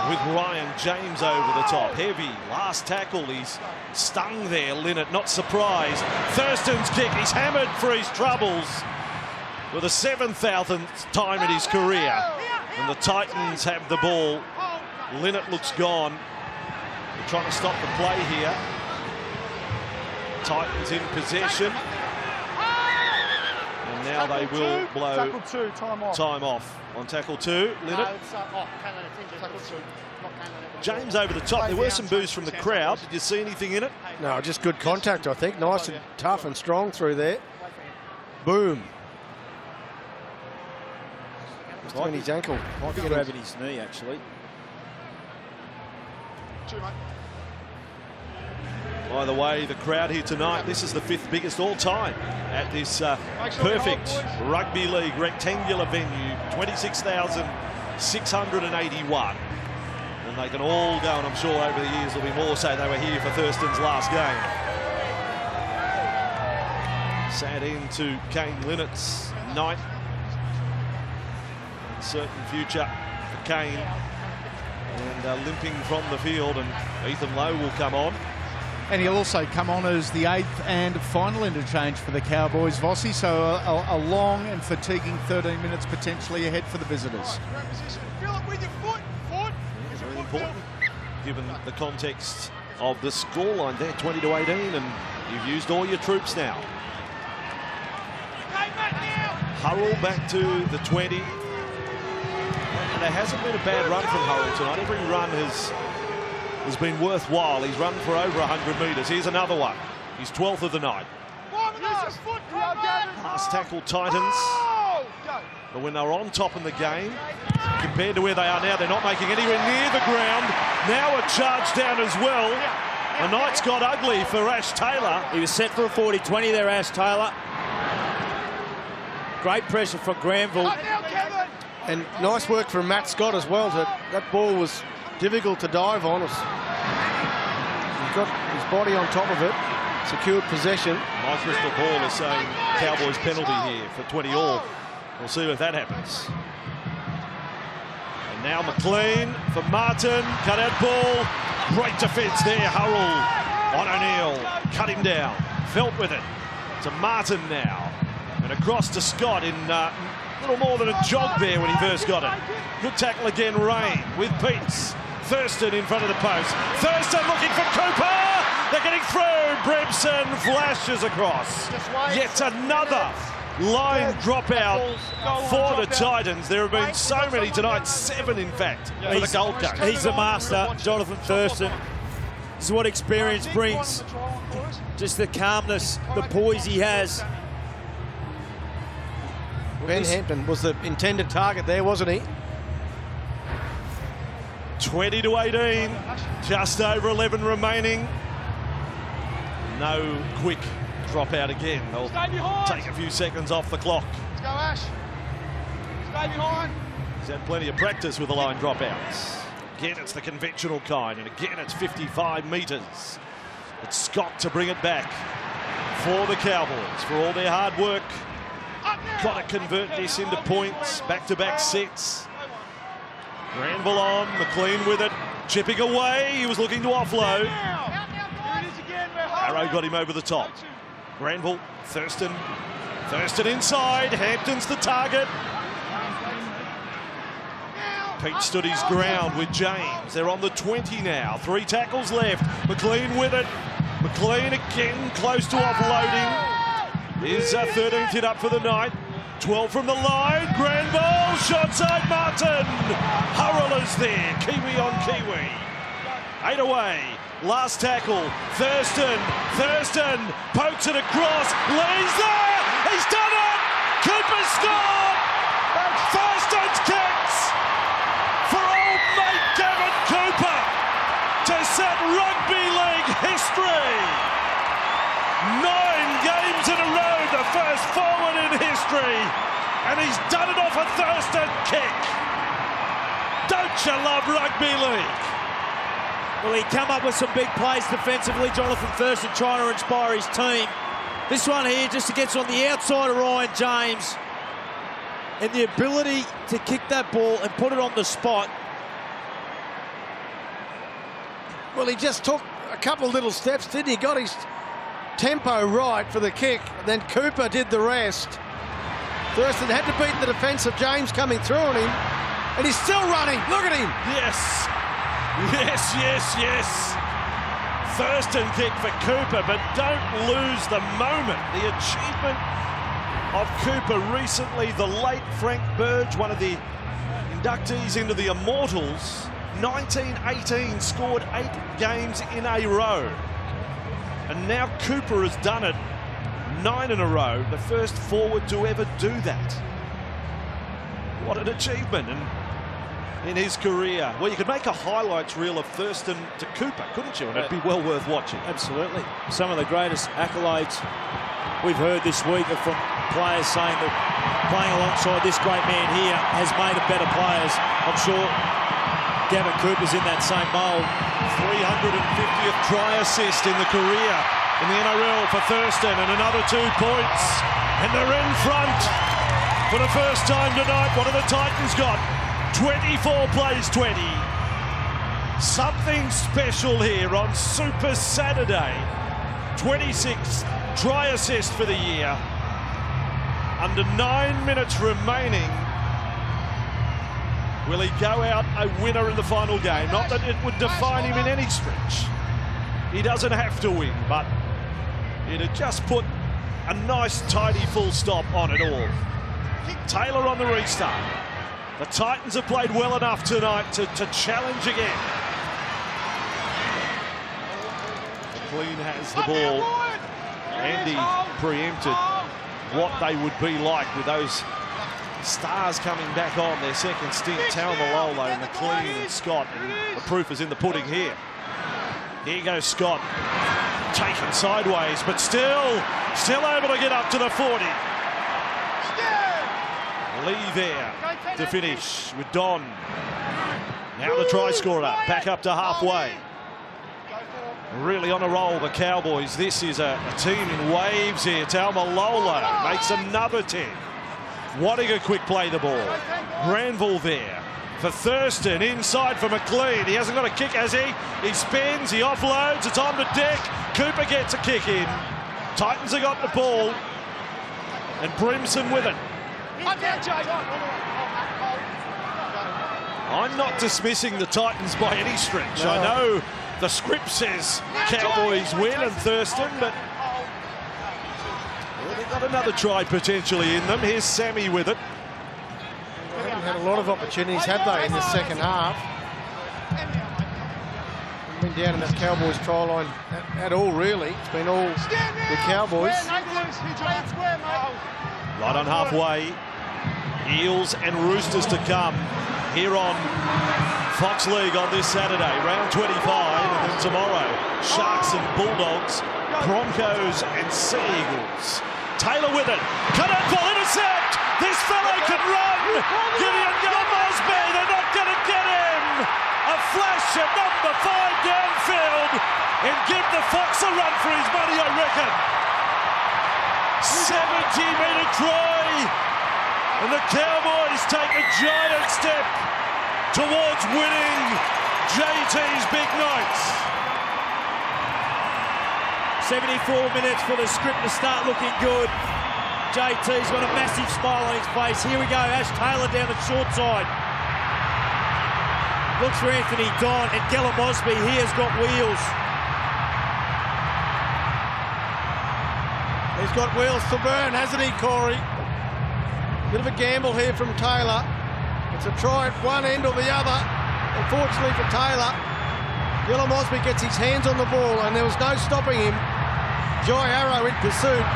With Ryan James over the top. Heavy. Last tackle. He's stung there. Linnett not surprised. Thurston's kick. He's hammered for his troubles. For the 7,000th time in his career. And the Titans have the ball. Linnett looks gone. They're trying to stop the play here. Titans in possession. And now they will blow tackle 2, time off. On tackle 2, Linnett. James over the top. There were some boos from the crowd. Did you see anything in it? No, just good contact, I think. Nice and tough and strong through there. Boom. Just on his ankle. Might be grabbing his knee, actually. Either way, the crowd here tonight, this is the 5th biggest all time at this perfect rugby league rectangular venue, 26,681. And they can all go, and I'm sure over the years there'll be more say they were here for Thurston's last game. Sad end to Kane Linnett's night. Certain future for Kane. And limping from the field, and Ethan Lowe will come on. And he'll also come on as the 8th and final interchange for the Cowboys, Vossi. So a long and fatiguing 13 minutes potentially ahead for the visitors. Very important, given the context of the scoreline there, 20-18, and you've used all your troops now. Hurrell back to the 20. And there hasn't been a bad run from Hurrell tonight. Every run has been worthwhile. He's run for over 100 metres. Here's another one. He's 12th of the night. Last tackle Titans. But when they were on top in the game, compared to where they are now, they're not making anywhere near the ground. Now a charge down as well. The night's got ugly for Ash Taylor. He was set for a 40-20 there, Ash Taylor. Great pressure from Granville. And nice work from Matt Scott as well. That ball was difficult to dive on. He's got his body on top of it. Secured possession. My crystal ball is saying Cowboys penalty here for 20 all. We'll see if that happens. And now McLean for Martin. Cut out ball. Great defence there. Hurrell on O'Neill. Cut him down. Felt with it. To Martin now. And across to Scott in a little more than a jog there when he first got it. Good tackle again, Rain with Peets. Thurston in front of the post. Thurston looking for Cooper. They're getting through. Brimson flashes across. Yet another line dropout for the Titans. There have been so many tonight, 7 in fact, for the Gold Coast. He's a master, Jonathan Thurston. This is what experience brings. Just the calmness, the poise he has. Ben Hampton was the intended target there, wasn't he? 20-18, just over 11 remaining. No quick dropout again. They'll take a few seconds off the clock. Let's go, Ash. Stay behind. He's had plenty of practice with the line dropouts. Again, it's the conventional kind, and again, it's 55 metres. It's Scott to bring it back for the Cowboys, for all their hard work. Got to convert this into points, back-to-back sets. Granville on, McLean with it, chipping away. He was looking to offload. Arrow got him over the top. Granville, Thurston inside. Hampton's the target. Pete stood his ground with James. They're on the 20 now. 3 tackles left. McLean with it. McLean again close to offloading. Is 13th hit up for the night. 12 from the line. Granville, shot side Martin. Hurrell is there. Kiwi on Kiwi. 8 away. Last tackle, Thurston pokes it across, Lee's there, he's done it! Cooper scored! Thurston's kicks for old mate Gavin Cooper to set rugby league history. 9 games in a row, the first forward in history, and he's done it off a Thurston kick. Don't you love rugby league? Well, he come up with some big plays defensively, Jonathan Thurston, trying to inspire his team. This one here just gets on the outside of Ryan James, and the ability to kick that ball and put it on the spot. Well, he just took a couple of little steps, didn't he? Got his tempo right for the kick, then Cooper did the rest. Thurston had to beat the defence of James coming through on him, and he's still running. Look at him. Yes. Thurston kick for Cooper, but don't lose the moment. The achievement of Cooper recently, the late Frank Burge, one of the inductees into the Immortals, 1918, scored 8 games in a row. And now Cooper has done it 9 in a row, the first forward to ever do that. What an achievement in his career. Well, you could make a highlights reel of Thurston to Cooper, couldn't you? And it'd be well worth watching. Absolutely. Some of the greatest accolades we've heard this week are from players saying that playing alongside this great man here has made them better players. I'm sure Gavin Cooper's in that same mould. 350th try assist in the career in the NRL for Thurston, and another 2 points. And they're in front for the first time tonight. What have the Titans got? 24 plays 20. Something special here on Super Saturday. 26th try assist for the year. Under 9 minutes remaining. Will he go out a winner in the final game? Not that it would define him in any stretch. He doesn't have to win, but it'd just put a nice, tidy full stop on it all. Taylor on the restart. The Titans have played well enough tonight to challenge again. McLean has the ball. Andy preempted what they would be like with those stars coming back on their second stint. Taumalolo, McLean and Scott. And the proof is in the pudding here. Here goes Scott. Taken sideways, but still able to get up to the 40. Lee there to finish with Don. Now the try scorer back up to halfway. Really on a roll, the Cowboys. This is a team in waves here. Taumalolo makes another 10. Wanting a quick play the ball. Granville there for Thurston, inside for McLean. He hasn't got a kick, has he? He spins, he offloads, it's on the deck. Cooper gets a kick in. Titans have got the ball. And Brimson with it. I'm not dismissing the Titans by any stretch. No. I know the script says Cowboys win and Thurston, but well, they've got another try potentially in them. Here's Sammy with it. They haven't had a lot of opportunities, have they, in the second half? Been down in that Cowboys try line at all, really. It's been all the Cowboys. Right on halfway. Eels and Roosters to come here on Fox League on this Saturday. Round 25, and then tomorrow, Sharks and Bulldogs, Broncos and Sea Eagles. Taylor with it. Cut out ball, intercept! This fellow can run! Gideon Gilmosby, they're not going to get him! A flash at number 5 downfield, and give the Fox a run for his money, I reckon. 70-metre try! And the Cowboys take a giant step towards winning JT's big nights. 74 minutes for the script to start looking good. JT's got a massive smile on his face. Here we go, Ash Taylor down the short side. Looks for Anthony Don, and Gellum Mosby, he has got wheels. He's got wheels to burn, hasn't he, Corey? Bit of a gamble here from Taylor. It's a try at one end or the other. Unfortunately for Taylor, Yellow Mosby gets his hands on the ball and there was no stopping him. Jai Arrow in pursuit.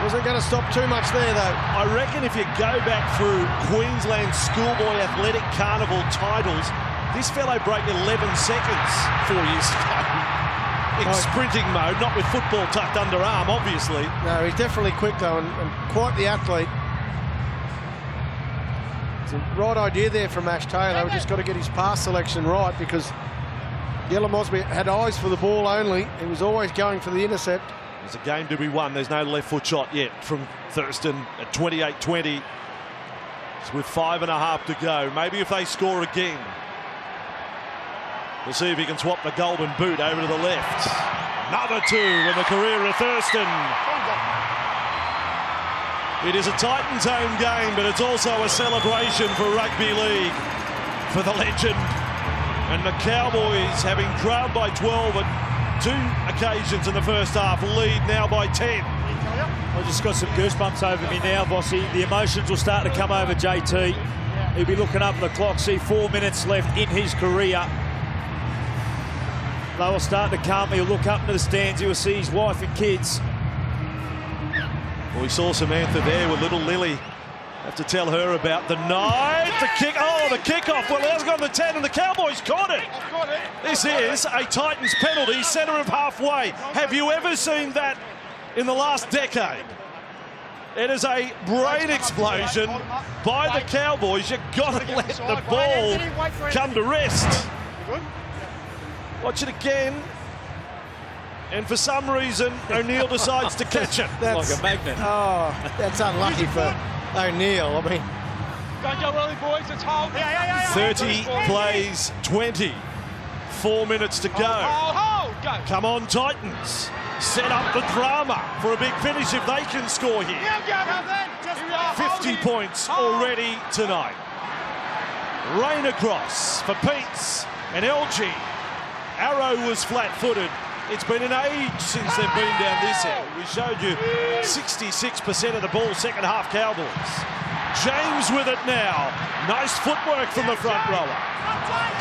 Wasn't going to stop too much there, though. I reckon if you go back through Queensland Schoolboy Athletic Carnival titles, this fellow broke 11 seconds 4 years ago in sprinting mode, not with football tucked underarm, obviously. No, he's definitely quick, though, and quite the athlete. It's a right idea there from Ash Taylor. We've just got to get his pass selection right, because Yellow Mosby had eyes for the ball only. He was always going for the intercept. There's a game to be won. There's no left foot shot yet from Thurston at 28-20. It's with 5.5 to go. Maybe if they score again, we'll see if he can swap the golden boot over to the left. Another 2 in the career of Thurston. It is a Titans home game, but it's also a celebration for rugby league for the legend. And the Cowboys, having trailed by 12 at 2 occasions in the first half, lead now by 10. I just got some goosebumps over me now, Bossy. The emotions will start to come over JT. He'll be looking up at the clock, see 4 minutes left in his career. They will start to come. He'll look up into the stands. He'll see his wife and kids. Well, we saw Samantha there with little Lily. Have to tell her about the night. The kick. Oh, the kickoff. Well, it has gone to 10 and the Cowboys caught it. This is a Titans penalty, centre of halfway. Have you ever seen that in the last decade? It is a brain explosion by the Cowboys. You've got to let the ball come to rest. Watch it again. And for some reason, O'Neill decides to catch it. That's like a magnet. Oh, that's unlucky for O'Neill. I mean, Don't go early, boys. It's hold. 30 plays 20. 4 minutes to go. Hold. Go. Come on, Titans. Set up the drama for a big finish if they can score here. 50 points already tonight. Rain across for Peets and LG. Arrow was flat-footed. It's been an age since they've been down this end. We showed you 66% of the ball, second half Cowboys. James with it now. Nice footwork from the front rower.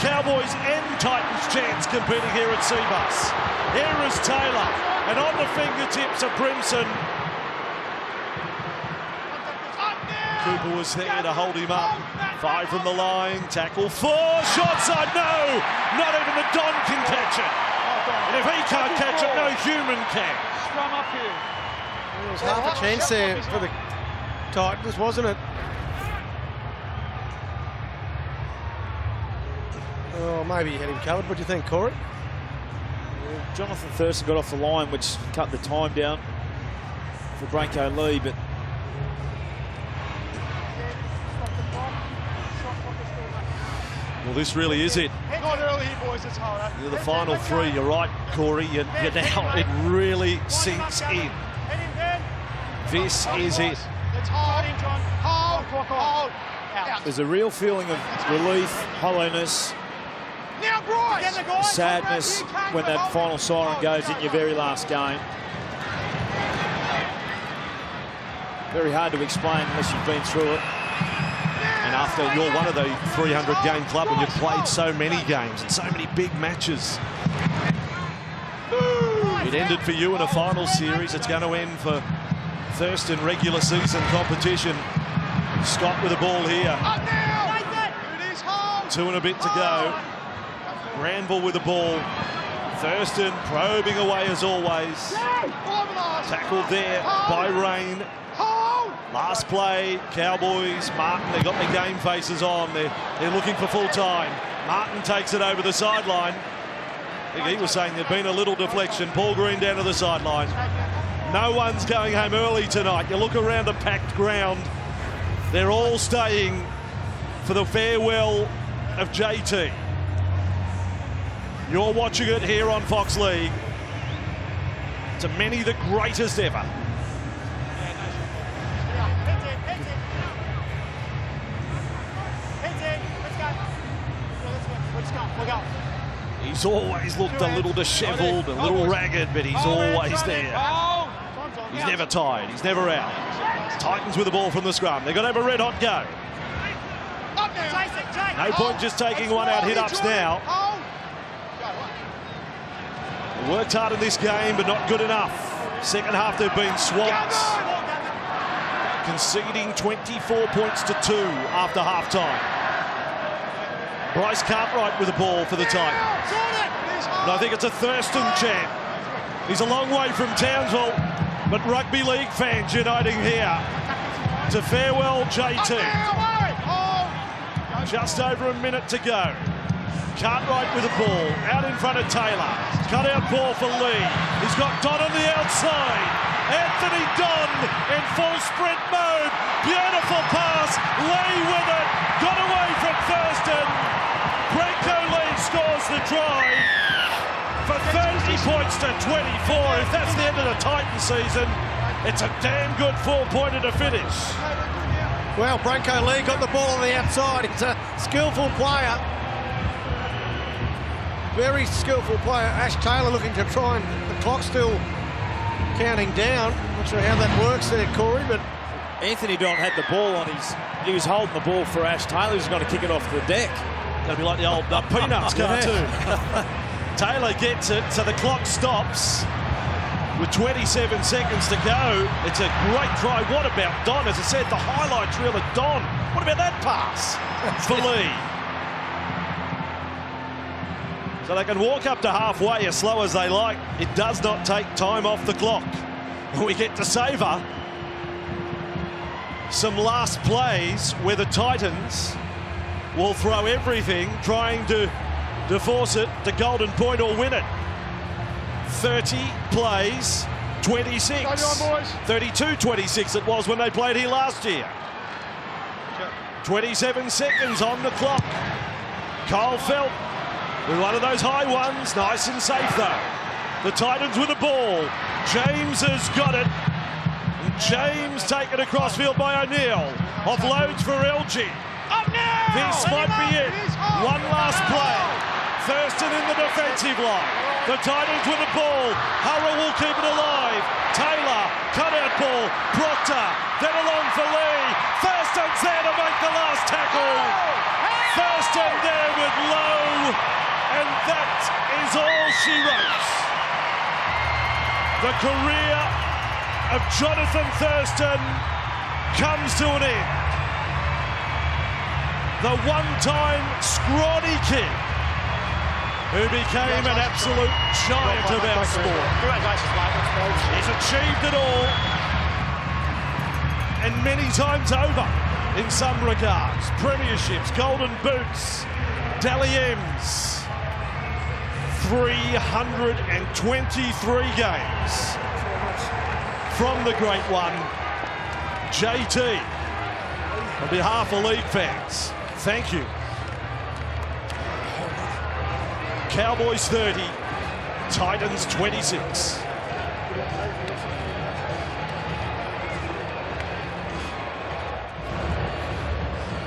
Cowboys and Titans chance competing here at Seabus. Here is Taylor, and on the fingertips of Brimson. Cooper was there to hold him up. 5 from the line, tackle 4, short side, no! Not even the Don can catch it. And if he can't catch it, no human can. Scrum up here. there was half a chance there for the Titans, wasn't it? Oh, maybe he had him covered. What do you think, Corey? Well, Jonathan Thurston got off the line, which cut the time down for Branko Lee, but well, this really is it. Not early here, boys. It's hard. You're the final 3. You're right, Corey. You're now, it really sinks in. This is it. Let's hold in, John. Hold. Out. There's a real feeling of relief, hollowness, Now, Bryce. sadness when that final siren goes in your very last game. Very hard to explain unless you've been through it. And after you're one of the 300-game club and you've played so many games and so many big matches. It ended for you in a final series. It's going to end for Thurston regular season competition. Scott with the ball here. 2 and a bit to go. Granville with the ball. Thurston probing away as always. Tackled there by Rain. Last play, Cowboys, Martin, they got their game faces on. They're looking for full time. Martin takes it over the sideline. I think he was saying there'd been a little deflection. Paul Green down to the sideline. No one's going home early tonight. You look around a packed ground. They're all staying for the farewell of JT. You're watching it here on Fox League. To many, the greatest ever. He's always looked a little dishevelled, a little ragged, but he's always there. He's never tired, he's never out. Titans with the ball from the scrum. They've got to have a red-hot go. No point just taking one out hit-ups now. Worked hard in this game, but not good enough. Second half, they've been swans. Conceding 24 points to 2 after half-time. Bryce Cartwright with the ball for the Titans. And I think it's a Thurston chant. He's a long way from Townsville, but rugby league fans uniting here to farewell JT. Just over a minute to go. Cartwright with the ball, out in front of Taylor. Cut out ball for Lee. He's got Don on the outside. Anthony Don in full sprint mode. Beautiful pass. Lee with it. Got away from Thurston. Brenko Lee scores the try for 30 points to 24. If that's the end of the Titan season, it's a damn good 4-pointer to finish. Well, Brenko Lee got the ball on the outside. He's a skillful player. Very skillful player. Ash Taylor looking to try, and the clock's still counting down. Not sure how that works there, Corey, but Anthony Don had the ball on his... He was holding the ball for Ash Taylor, who's going to kick it off the deck. Going to be like the old Peanuts cartoon. Taylor gets it, so the clock stops with 27 seconds to go. It's a great try. What about Don? As I said, the highlight reel of Don. What about that pass for Lee? So they can walk up to halfway as slow as they like. It does not take time off the clock. We get to savour some last plays where the Titans will throw everything trying to force it to golden point or win it. 30 plays, 26. 32-26 it was when they played here last year. 27 seconds on the clock. Kyle Felt with one of those high ones, nice and safe though. The Titans with the ball. James has got it. And James taken across field by O'Neill. Offloads for LG. This might be it. One last play. Thurston in the defensive line. The Titans with the ball. Hurrell will keep it alive. Taylor, cut out ball. Proctor, then along for Lee. Thurston's there to make the last tackle. Thurston there with Lowe. And that is all she wrote. The career of Jonathan Thurston comes to an end. The one-time scrawny kid who became an absolute giant of our sport. Congratulations, mate. He's achieved it all, and many times over in some regards. Premierships, golden boots, Dally M's. 323 games from the great one, JT. On behalf of league fans, thank you. Cowboys 30, Titans 26.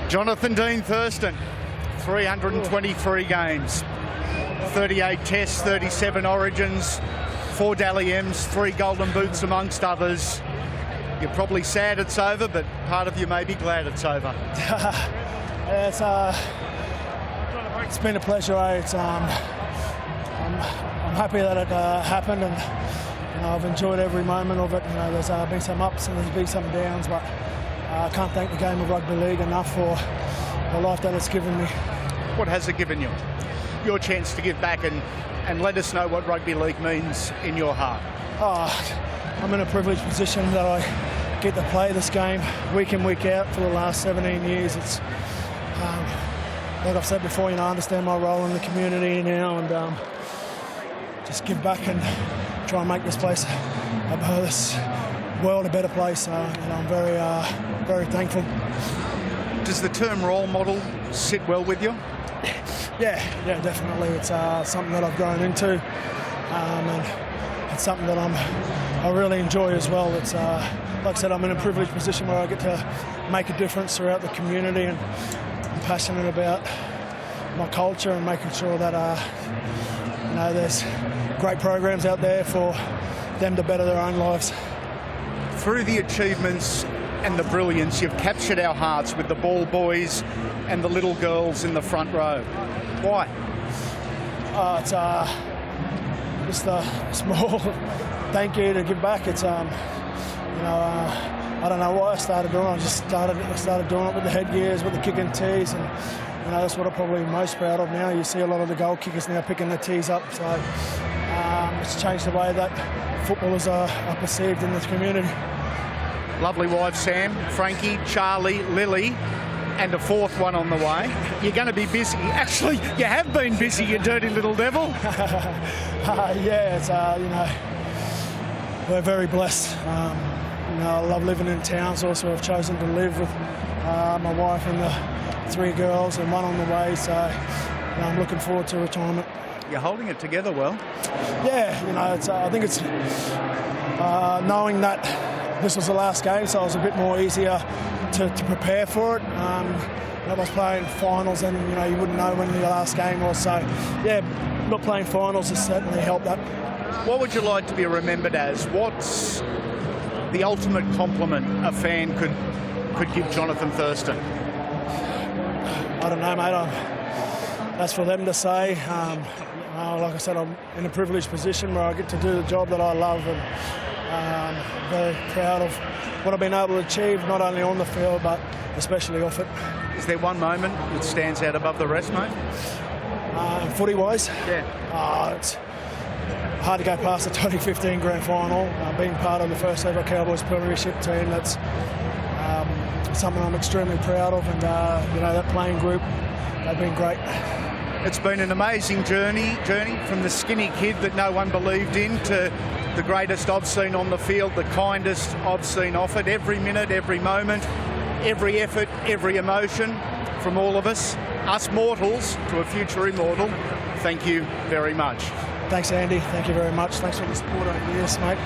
Jonathan Dean Thurston, 323 games. 38 tests, 37 origins, 4 Dally M's, 3 golden boots amongst others. You're probably sad it's over, but part of you may be glad it's over. It's been a pleasure. I'm happy that it happened, and I've enjoyed every moment of it. There's been some ups and there's been some downs, but I can't thank the game of rugby league enough for the life that it's given me. What has it given you? Your chance to give back and let us know what rugby league means in your heart. I'm in a privileged position that I get to play this game week in, week out for the last 17 years. It's like I've said before, I understand my role in the community now, and just give back and try and make this place, this world, a better place. I'm very, very thankful. Does the term role model sit well with you? Yeah, definitely. It's something that I've grown into, and it's something that I really enjoy as well. It's like I said, I'm in a privileged position where I get to make a difference throughout the community, and I'm passionate about my culture and making sure that there's great programs out there for them to better their own lives. Through the achievements and the brilliance, you've captured our hearts with the ball boys and the little girls in the front row. Why? just a small thank you to give back. It's I don't know why I started doing it. I started doing it with the headgears, with the kicking tees, and that's what I'm probably most proud of now. You see a lot of the goal kickers now picking the tees up, so it's changed the way that footballers are perceived in this community. Lovely wife Sam, Frankie, Charlie, Lily, and a fourth one on the way. You're going to be busy. Actually, you have been busy, you dirty little devil. Yeah, it's we're very blessed. I love living in town, so also I've chosen to live with my wife and the 3 girls and one on the way, so I'm looking forward to retirement. You're holding it together well. Yeah, I think it's knowing that this was the last game, so it was a bit more easier to prepare for it. I was playing finals, and you wouldn't know when the last game was, so yeah, not playing finals has certainly helped that. What would you like to be remembered as? What's the ultimate compliment a fan could give Jonathan Thurston? I don't know, mate. That's for them to say. Like I said, I'm in a privileged position where I get to do the job that I love, and I'm very proud of what I've been able to achieve, not only on the field, but especially off it. Is there one moment that stands out above the rest, mate? Footy-wise? Yeah. It's hard to go past the 2015 grand final. Being part of the first ever Cowboys premiership team, that's something I'm extremely proud of, and that playing group, they've been great. It's been an amazing journey from the skinny kid that no one believed in to the greatest I've seen on the field, the kindest I've seen off it. Every minute, every moment, every effort, every emotion from all of us mortals to a future immortal. Thank you very much. Thanks, Andy. Thank you very much. Thanks for the support over the years, mate.